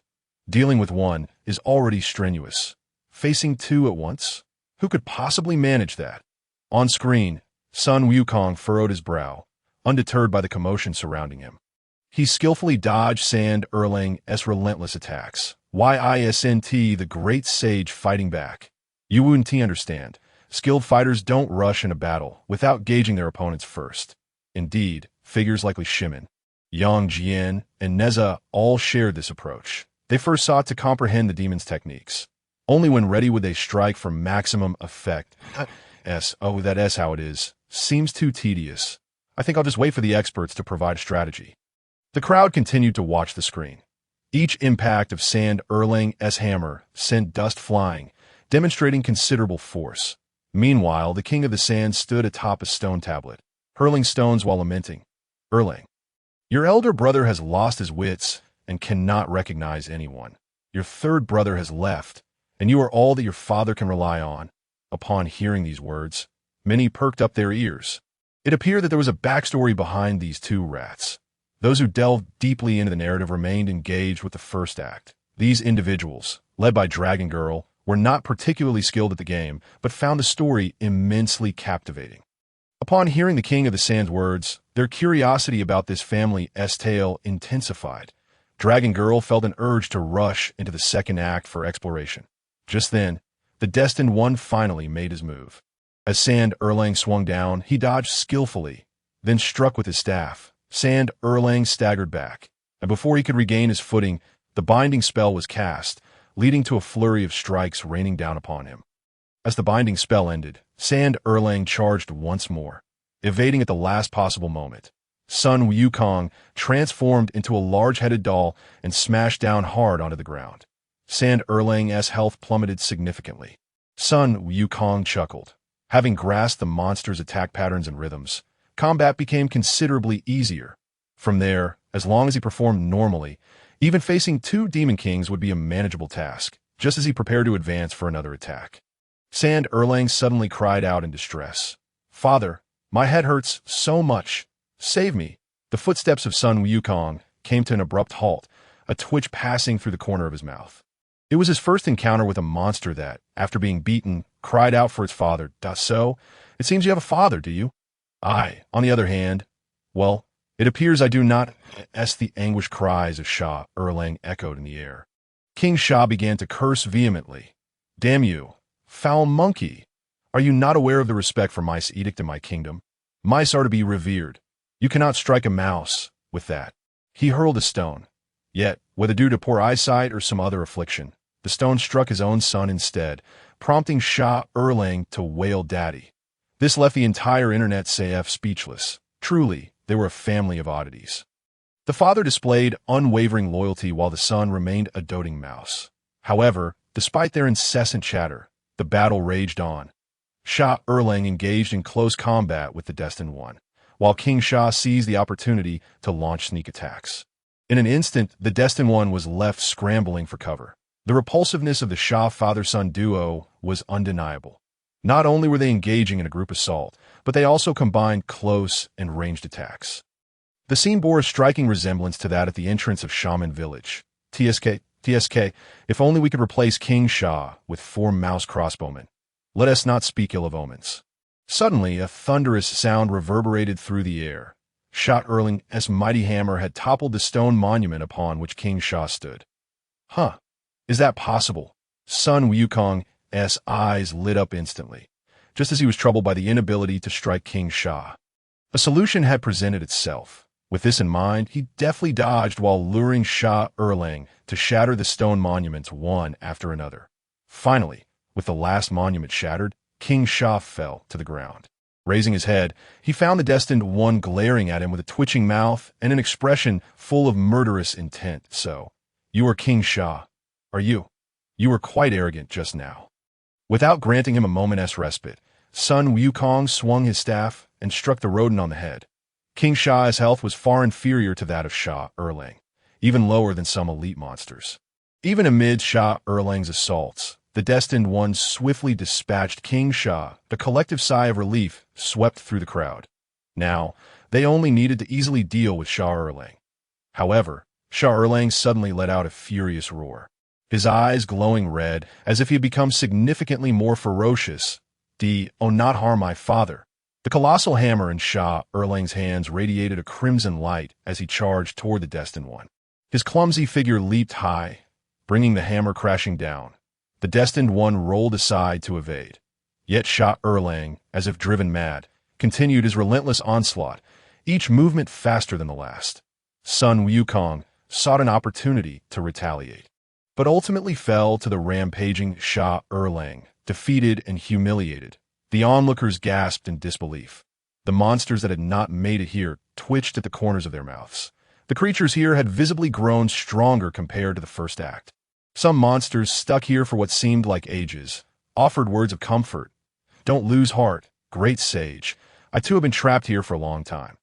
Dealing with one is already strenuous. Facing 2 at once? Who could possibly manage that? On screen, Sun Wukong furrowed his brow, undeterred by the commotion surrounding him. He skillfully dodged Sand Erlang's relentless attacks. Ysnt, the great sage fighting back. You wouldn't understand. Skilled fighters don't rush in a battle without gauging their opponents first. Indeed, figures like Shimin, Yang Jian, and Nezha all shared this approach. They first sought to comprehend the demon's techniques. Only when ready would they strike for maximum effect. That's how it is. Seems too tedious. I think I'll just wait for the experts to provide a strategy. The crowd continued to watch the screen. Each impact of Sand Erlang's hammer sent dust flying, demonstrating considerable force. Meanwhile, the king of the sand stood atop a stone tablet, hurling stones while lamenting. Erlang, your elder brother has lost his wits and cannot recognize anyone. Your 3rd brother has left, and you are all that your father can rely on. Upon hearing these words, many perked up their ears. It appeared that there was a backstory behind these 2 rats. Those who delved deeply into the narrative remained engaged with the first act. These individuals, led by Dragon Girl, were not particularly skilled at the game, but found the story immensely captivating. Upon hearing the King of the Sand's words, their curiosity about this family's tale intensified. Dragon Girl felt an urge to rush into the 2nd act for exploration. Just then, the Destined One finally made his move. As Sand Erlang swung down, he dodged skillfully, then struck with his staff. Sand Erlang staggered back, and before he could regain his footing, the binding spell was cast, leading to a flurry of strikes raining down upon him. As the binding spell ended, Sand Erlang charged once more, evading at the last possible moment. Sun Wukong transformed into a large-headed doll and smashed down hard onto the ground. Sand Erlang's health plummeted significantly. Sun Wukong chuckled. Having grasped the monster's attack patterns and rhythms, combat became considerably easier. From there, as long as he performed normally, even facing two demon kings would be a manageable task, just as he prepared to advance for another attack. Sand Erlang suddenly cried out in distress. "Father, my head hurts so much. Save me." The footsteps of Sun Wukong came to an abrupt halt, a twitch passing through the corner of his mouth. It was his first encounter with a monster that, after being beaten, cried out for its father. So, it seems you have a father, do you? I, on the other hand, well, it appears I do not. The anguished cries of Sha Erlang echoed in the air. King Sha began to curse vehemently. "Damn you, foul monkey! Are you not aware of the respect for mice edict in my kingdom? Mice are to be revered. You cannot strike a mouse with that." He hurled a stone. Yet, whether due to poor eyesight or some other affliction, the stone struck his own son instead, prompting Sha Erlang to wail daddy. This left the entire Internet CF speechless. Truly, they were a family of oddities. The father displayed unwavering loyalty while the son remained a doting mouse. However, despite their incessant chatter, the battle raged on. Sha Erlang engaged in close combat with the Destined One, while King Sha seized the opportunity to launch sneak attacks. In an instant, the Destined One was left scrambling for cover. The repulsiveness of the Sha father-son duo was undeniable. Not only were they engaging in a group assault, but they also combined close and ranged attacks. The scene bore a striking resemblance to that at the entrance of Shaman Village. TSK, if only we could replace King Sha with 4 mouse crossbowmen. Let us not speak ill of omens. Suddenly, a thunderous sound reverberated through the air. Sha Erlang's mighty hammer had toppled the stone monument upon which King Sha stood. Huh, is that possible? Sun Wukong's eyes lit up instantly, just as he was troubled by the inability to strike King Sha. A solution had presented itself. With this in mind, he deftly dodged while luring Sha Erlang to shatter the stone monuments one after another. Finally, with the last monument shattered, King Sha fell to the ground. Raising his head, he found the Destined One glaring at him with a twitching mouth and an expression full of murderous intent. "So, you are King Sha, are you? You were quite arrogant just now." Without granting him a moment's respite, Sun Wukong swung his staff and struck the rodent on the head. King Sha's health was far inferior to that of Sha Erlang, even lower than some elite monsters. Even amid Sha Erlang's assaults, the Destined One swiftly dispatched King Sha. A collective sigh of relief swept through the crowd. Now, they only needed to easily deal with Sha Erlang. However, Sha Erlang suddenly let out a furious roar, his eyes glowing red as if he had become significantly more ferocious. "Oh, not harm my father." The colossal hammer in Sha Erlang's hands radiated a crimson light as he charged toward the Destined One. His clumsy figure leaped high, bringing the hammer crashing down. The Destined One rolled aside to evade. Yet Sha Erlang, as if driven mad, continued his relentless onslaught, each movement faster than the last. Sun Wukong sought an opportunity to retaliate, but ultimately fell to the rampaging Sha Erlang, defeated and humiliated. The onlookers gasped in disbelief. The monsters that had not made it here twitched at the corners of their mouths. The creatures here had visibly grown stronger compared to the first act. Some monsters, stuck here for what seemed like ages, offered words of comfort. "Don't lose heart, great sage. I too have been trapped here for a long time."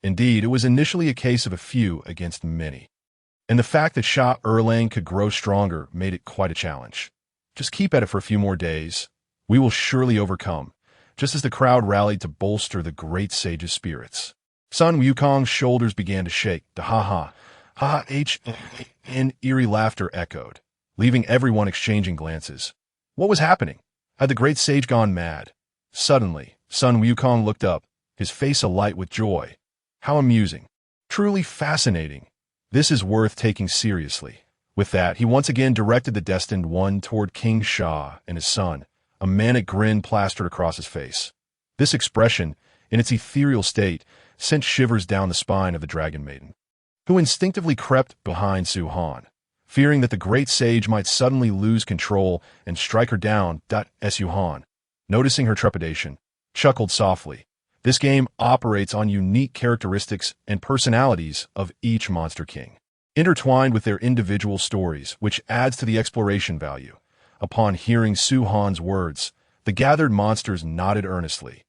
Indeed, it was initially a case of a few against many. And the fact that Sha Erlang could grow stronger made it quite a challenge. "Just keep at it for a few more days. We will surely overcome," just as the crowd rallied to bolster the great sage's spirits. Sun Wukong's shoulders began to shake. The ha-ha, and eerie laughter echoed, leaving everyone exchanging glances. What was happening? Had the great sage gone mad? Suddenly, Sun Wukong looked up, his face alight with joy. How amusing. Truly fascinating. This is worth taking seriously. With that, he once again directed the Destined One toward King Sha and his son, a manic grin plastered across his face. This expression, in its ethereal state, sent shivers down the spine of the Dragon Maiden, who instinctively crept behind Su Han, fearing that the great sage might suddenly lose control and strike her down. Su Han, noticing her trepidation, chuckled softly. This game operates on unique characteristics and personalities of each Monster King, intertwined with their individual stories, which adds to the exploration value. Upon hearing Su Han's words, the The gathered monsters nodded earnestly.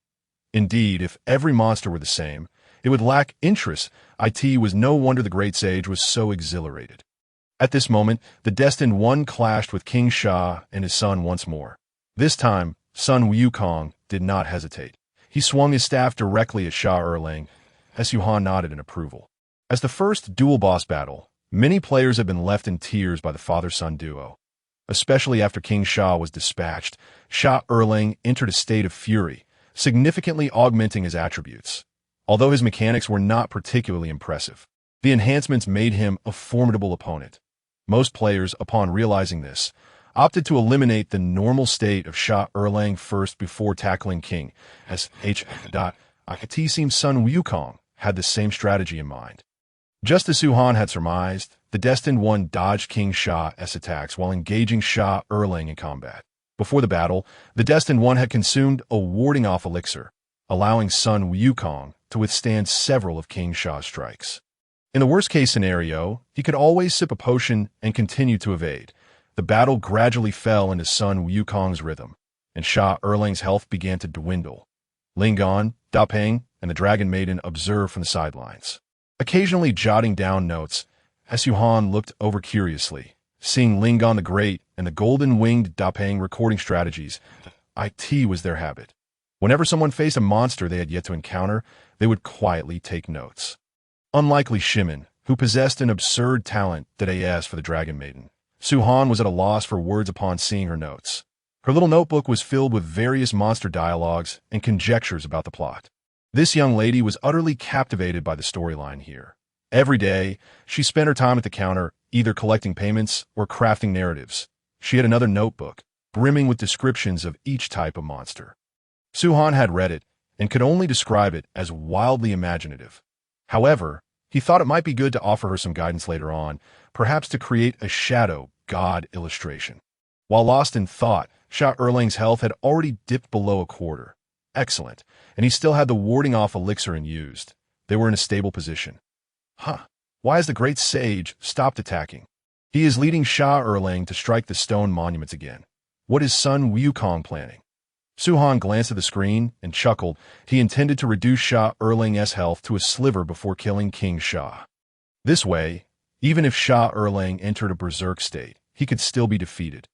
Indeed, if every monster were the same, it would lack interest. It was no wonder the great sage was so exhilarated. At this moment, the destined one clashed with King Sha and his son once more. This time, son Wukong did not hesitate. He swung his staff directly at Sha Erlang, as Yuhan nodded in approval. As the first dual boss battle, many players had been left in tears by the father-son duo. Especially after King Sha was dispatched, Sha Erlang entered a state of fury, significantly augmenting his attributes. Although his mechanics were not particularly impressive, the enhancements made him a formidable opponent. Most players, upon realizing this, opted to eliminate the normal state of Sha Erlang first before tackling King, as It seems son Wukong had the same strategy in mind. Just as Suhan had surmised, the destined one dodged King Sha's attacks while engaging Sha Erlang in combat. Before the battle, the destined one had consumed a warding-off elixir, allowing son Wukong to withstand several of King Sha's strikes. In the worst-case scenario, he could always sip a potion and continue to evade. The battle gradually fell into son Wukong's rhythm, and Sha Erlang's health began to dwindle. Ling Dao and the Dragon Maiden observed from the sidelines, occasionally jotting down notes, as Yuhan looked over curiously, seeing Lingon the Great and the golden-winged Dao recording strategies. It was their habit. Whenever someone faced a monster they had yet to encounter, they would quietly take notes. Unlikely Shimin, who possessed an absurd talent for the Dragon Maiden, Suhan was at a loss for words upon seeing her notes. Her little notebook was filled with various monster dialogues and conjectures about the plot. This young lady was utterly captivated by the storyline here. Every day, she spent her time at the counter, either collecting payments or crafting narratives. She had another notebook, brimming with descriptions of each type of monster. Suhan had read it and could only describe it as wildly imaginative. However, he thought it might be good to offer her some guidance later on, perhaps to create a shadow god illustration. While lost in thought, Sha Erlang's health had already dipped below a quarter. Excellent, and he still had the warding-off elixir unused. They were in a stable position. Why has the great sage stopped attacking? He is leading Sha Erlang to strike the stone monuments again. What is son Wukong planning? Suhan glanced at the screen and chuckled. He intended to reduce Sha Erlang's health to a sliver before killing King Sha. This way, even if Sha Erlang entered a berserk state, he could still be defeated.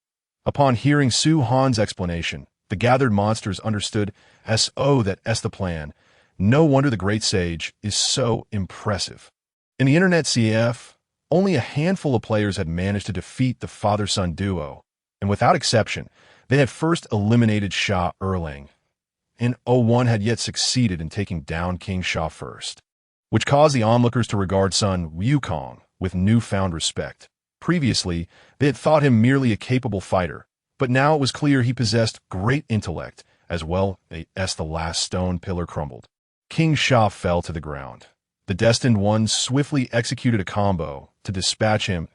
Upon hearing Suhan's explanation, the gathered monsters understood that's the plan. No wonder the great sage is so impressive. In the Internet CF, only a handful of players had managed to defeat the father-son duo, and without exception, they had first eliminated Sha Erlang, and one had yet succeeded in taking down King Sha first, which caused the onlookers to regard son Wukong with newfound respect. Previously, they had thought him merely a capable fighter, but now it was clear he possessed great intellect, as well as the last stone pillar crumbled. King Sha fell to the ground. The destined one swiftly executed a combo to dispatch him.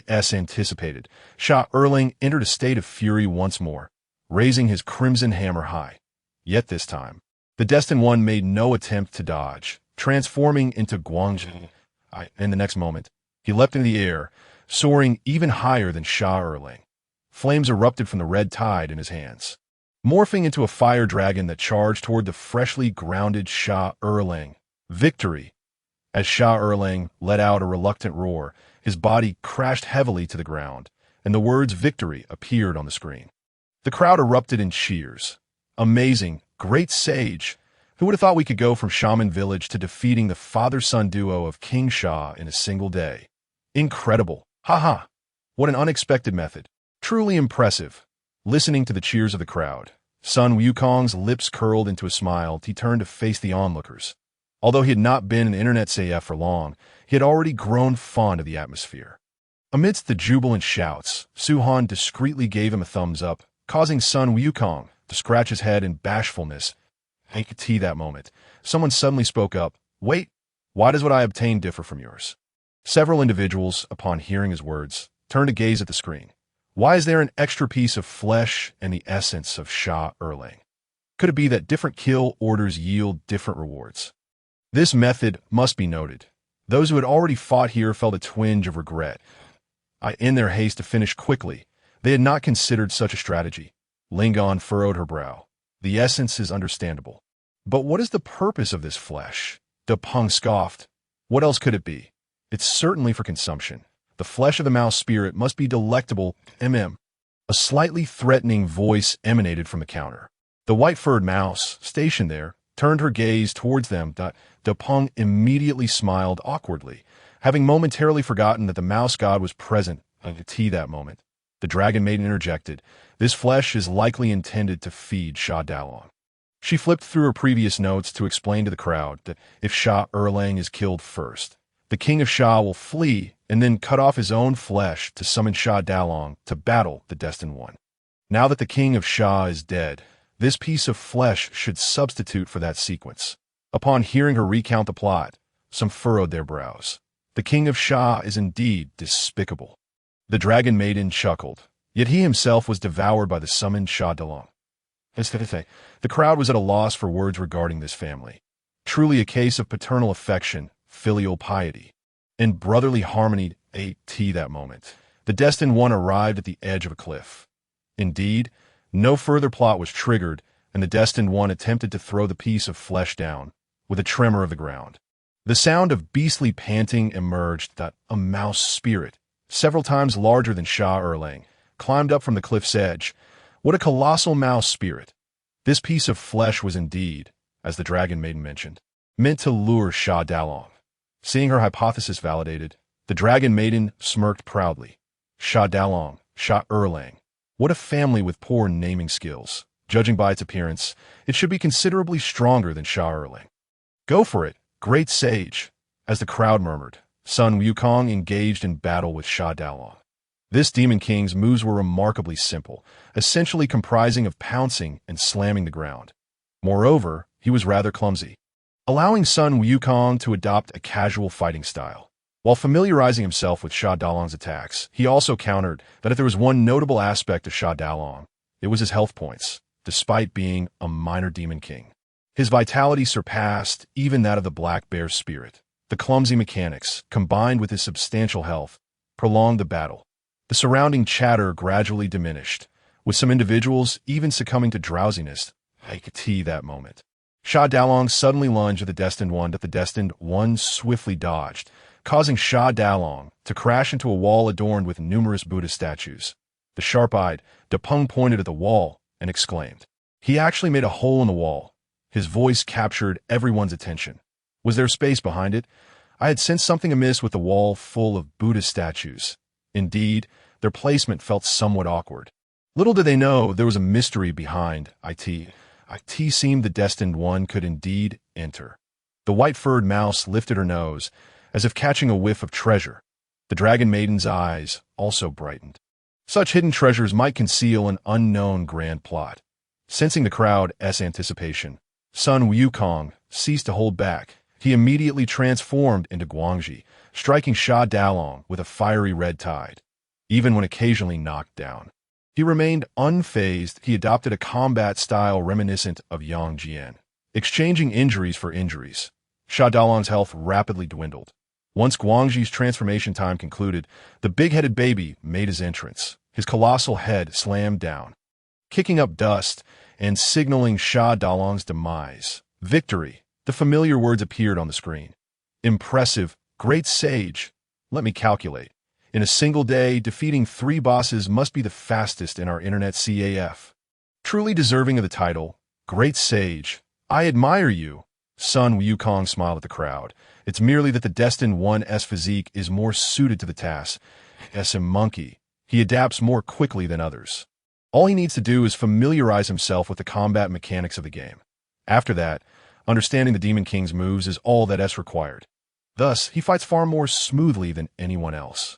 As anticipated, Sha Erlang entered a state of fury once more, raising his crimson hammer high. Yet this time, the destined one made no attempt to dodge, transforming into Guangzhou. In the next moment, he leapt into the air, soaring even higher than Sha Erlang. Flames erupted from the red tide in his hands, morphing into a fire dragon that charged toward the freshly grounded Sha Erlang. Victory! As Sha Erlang let out a reluctant roar, his body crashed heavily to the ground, and the words victory appeared on the screen. The crowd erupted in cheers. Amazing, great sage! Who would have thought we could go from Shaman Village to defeating the father-son duo of King Sha in a single day? Incredible! What an unexpected method. Truly impressive. Listening to the cheers of the crowd, son Wukong's lips curled into a smile. He turned to face the onlookers. Although he had not been in Internet CF for long, he had already grown fond of the atmosphere. Amidst the jubilant shouts, Suhan discreetly gave him a thumbs up, causing son Wukong to scratch his head in bashfulness. That moment, someone suddenly spoke up. Wait, why does what I obtain differ from yours? Several individuals, upon hearing his words, turned to gaze at the screen. Why is there an extra piece of flesh and the essence of Sha Erlang? Could it be that different kill orders yield different rewards? This method must be noted. Those who had already fought here felt a twinge of regret. In their haste to finish quickly, they had not considered such a strategy. Lingon furrowed her brow. The essence is understandable. But what is the purpose of this flesh? De Peng scoffed. What else could it be? It's certainly for consumption. The flesh of the mouse spirit must be delectable, mm. A slightly threatening voice emanated from the counter. The white-furred mouse, stationed there, turned her gaze towards them. De Peng immediately smiled awkwardly, having momentarily forgotten that the mouse god was present at that moment. The dragon maiden interjected, "This flesh is likely intended to feed Sha Dalong." She flipped through her previous notes to explain to the crowd that if Sha Erlang is killed first, the king of Sha will flee and then cut off his own flesh to summon Sha Dalong to battle the Destined One. Now that the king of Sha is dead, this piece of flesh should substitute for that sequence. Upon hearing her recount the plot, some furrowed their brows. The king of Sha is indeed despicable. The dragon maiden chuckled, yet he himself was devoured by the summoned Sha Dalong. The crowd was at a loss for words regarding this family. Truly a case of paternal affection, filial piety, and brotherly harmony that moment. The Destined One arrived at the edge of a cliff. Indeed, no further plot was triggered, and the Destined One attempted to throw the piece of flesh down, with a tremor of the ground. The sound of beastly panting emerged. A mouse spirit, several times larger than Sha Erlang, climbed up from the cliff's edge. What a colossal mouse spirit! This piece of flesh was indeed, as the dragon maiden mentioned, meant to lure Sha Dalong. Seeing her hypothesis validated, the dragon maiden smirked proudly. Sha Dalong, Sha Erlang. What a family with poor naming skills. Judging by its appearance, it should be considerably stronger than Sha Erlang. Go for it, great sage. As the crowd murmured, Sun Wukong engaged in battle with Sha Dalong. This Demon King's moves were remarkably simple, essentially comprising of pouncing and slamming the ground. Moreover, he was rather clumsy, allowing Sun Wukong to adopt a casual fighting style. While familiarizing himself with Sha Dalong's attacks, he also countered that if there was one notable aspect of Sha Dalong, it was his health points, despite being a minor Demon King. His vitality surpassed even that of the Black Bear spirit. The clumsy mechanics, combined with his substantial health, prolonged the battle. The surrounding chatter gradually diminished, with some individuals even succumbing to drowsiness that moment. Sha Dalong suddenly lunged at the Destined One, but the Destined One swiftly dodged, causing Sha Dalong to crash into a wall adorned with numerous Buddha statues. The sharp-eyed De Peng pointed at the wall and exclaimed. He actually made a hole in the wall. His voice captured everyone's attention. Was there space behind it? I had sensed something amiss with the wall full of Buddha statues. Indeed, their placement felt somewhat awkward. Little did they know there was a mystery behind it. It seemed the Destined One could indeed enter. The white-furred mouse lifted her nose, as if catching a whiff of treasure. The dragon maiden's eyes also brightened. Such hidden treasures might conceal an unknown grand plot. Sensing the crowd's anticipation, Sun Wukong ceased to hold back. He immediately transformed into Guangxi, striking Sha Dalong with a fiery red tide. Even when occasionally knocked down, he remained unfazed. He adopted a combat style reminiscent of Yang Jian, exchanging injuries for injuries. Sha Dalong's health rapidly dwindled. Once Guangxi's transformation time concluded, the big-headed baby made his entrance. His colossal head slammed down, kicking up dust and signaling Sha Dalong's demise. Victory. The familiar words appeared on the screen. Impressive. Great sage. Let me calculate. In a single day, defeating 3 bosses must be the fastest in our internet CAF. Truly deserving of the title, Great Sage. I admire you. Sun Wukong smiled at the crowd. It's merely that the Destined One's physique is more suited to the task. As a monkey, he adapts more quickly than others. All he needs to do is familiarize himself with the combat mechanics of the game. After that, understanding the Demon King's moves is all that is required. Thus, he fights far more smoothly than anyone else.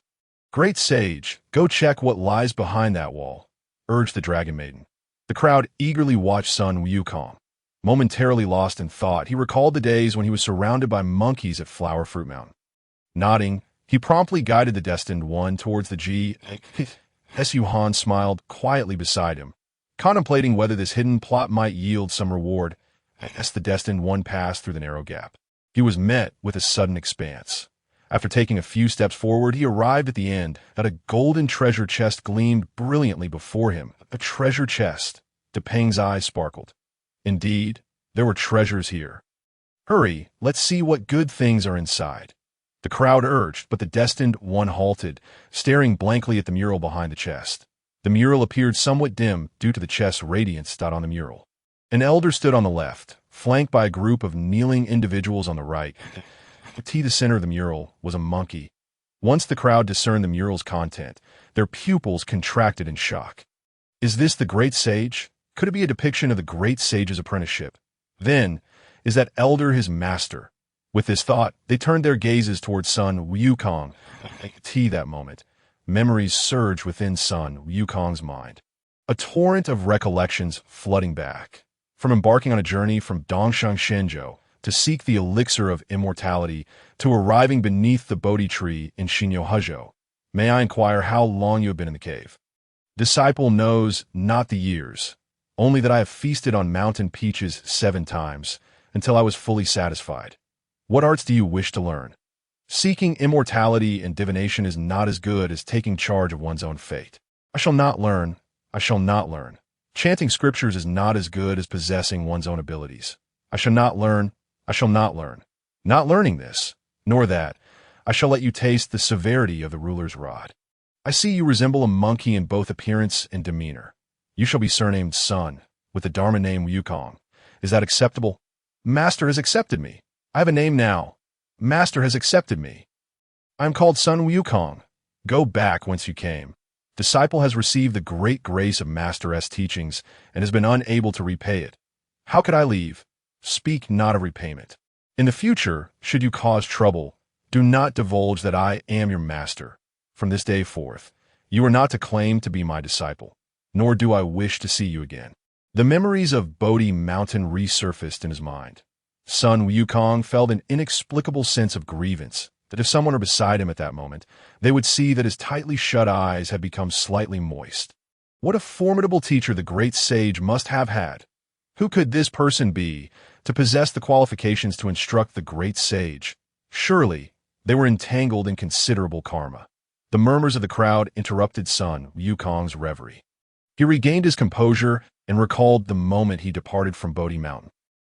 Great sage, go check what lies behind that wall, urged the dragon maiden. The crowd eagerly watched Sun Wukong. Momentarily lost in thought, he recalled the days when he was surrounded by monkeys at Flower Fruit Mountain. Nodding, he promptly guided the Destined One towards the G. Yuhan smiled quietly beside him, contemplating whether this hidden plot might yield some reward. As the Destined One passed through the narrow gap, he was met with a sudden expanse. After taking a few steps forward, he arrived at the end. That a golden treasure chest gleamed brilliantly before him. A treasure chest. Peng's eyes sparkled. Indeed, there were treasures here. Hurry, let's see what good things are inside. The crowd urged, but the destined one halted, staring blankly at the mural behind the chest. The mural appeared somewhat dim due to the chest's radiance on the mural. An elder stood on the left, flanked by a group of kneeling individuals on the right. At the center of the mural was a monkey. Once the crowd discerned the mural's content, their pupils contracted in shock. Is this the great sage? Could it be a depiction of the great sage's apprenticeship? Then, is that elder his master? With this thought, they turned their gazes towards son Wukong. At that moment, memories surged within son Wukong's mind. A torrent of recollections flooding back. From embarking on a journey from Dongshan Shenzhou to seek the elixir of immortality to arriving beneath the Bodhi tree in Shinyo-Huzhou. May I inquire how long you have been in the cave? Disciple knows not the years, only that I have feasted on mountain peaches 7 times, until I was fully satisfied. What arts do you wish to learn? Seeking immortality and divination is not as good as taking charge of one's own fate. I shall not learn. I shall not learn. Chanting scriptures is not as good as possessing one's own abilities. I shall not learn. I shall not learn. Not learning this, nor that, I shall let you taste the severity of the ruler's rod. I see you resemble a monkey in both appearance and demeanor. You shall be surnamed Sun, with the Dharma name Wukong. Is that acceptable? Master has accepted me. I have a name now. Master has accepted me. I am called Sun Wukong. Go back whence you came. Disciple has received the great grace of Master's teachings and has been unable to repay it. How could I leave? Speak not of repayment. In the future, should you cause trouble, do not divulge that I am your master. From this day forth, you are not to claim to be my disciple, nor do I wish to see you again. The memories of Bodhi Mountain resurfaced in his mind. Son Wukong felt an inexplicable sense of grievance that if someone were beside him at that moment, they would see that his tightly shut eyes had become slightly moist. What a formidable teacher the great sage must have had. Who could this person be to possess the qualifications to instruct the great sage? Surely, they were entangled in considerable karma. The murmurs of the crowd interrupted Son Wukong's reverie. He regained his composure and recalled the moment he departed from Bodhi Mountain.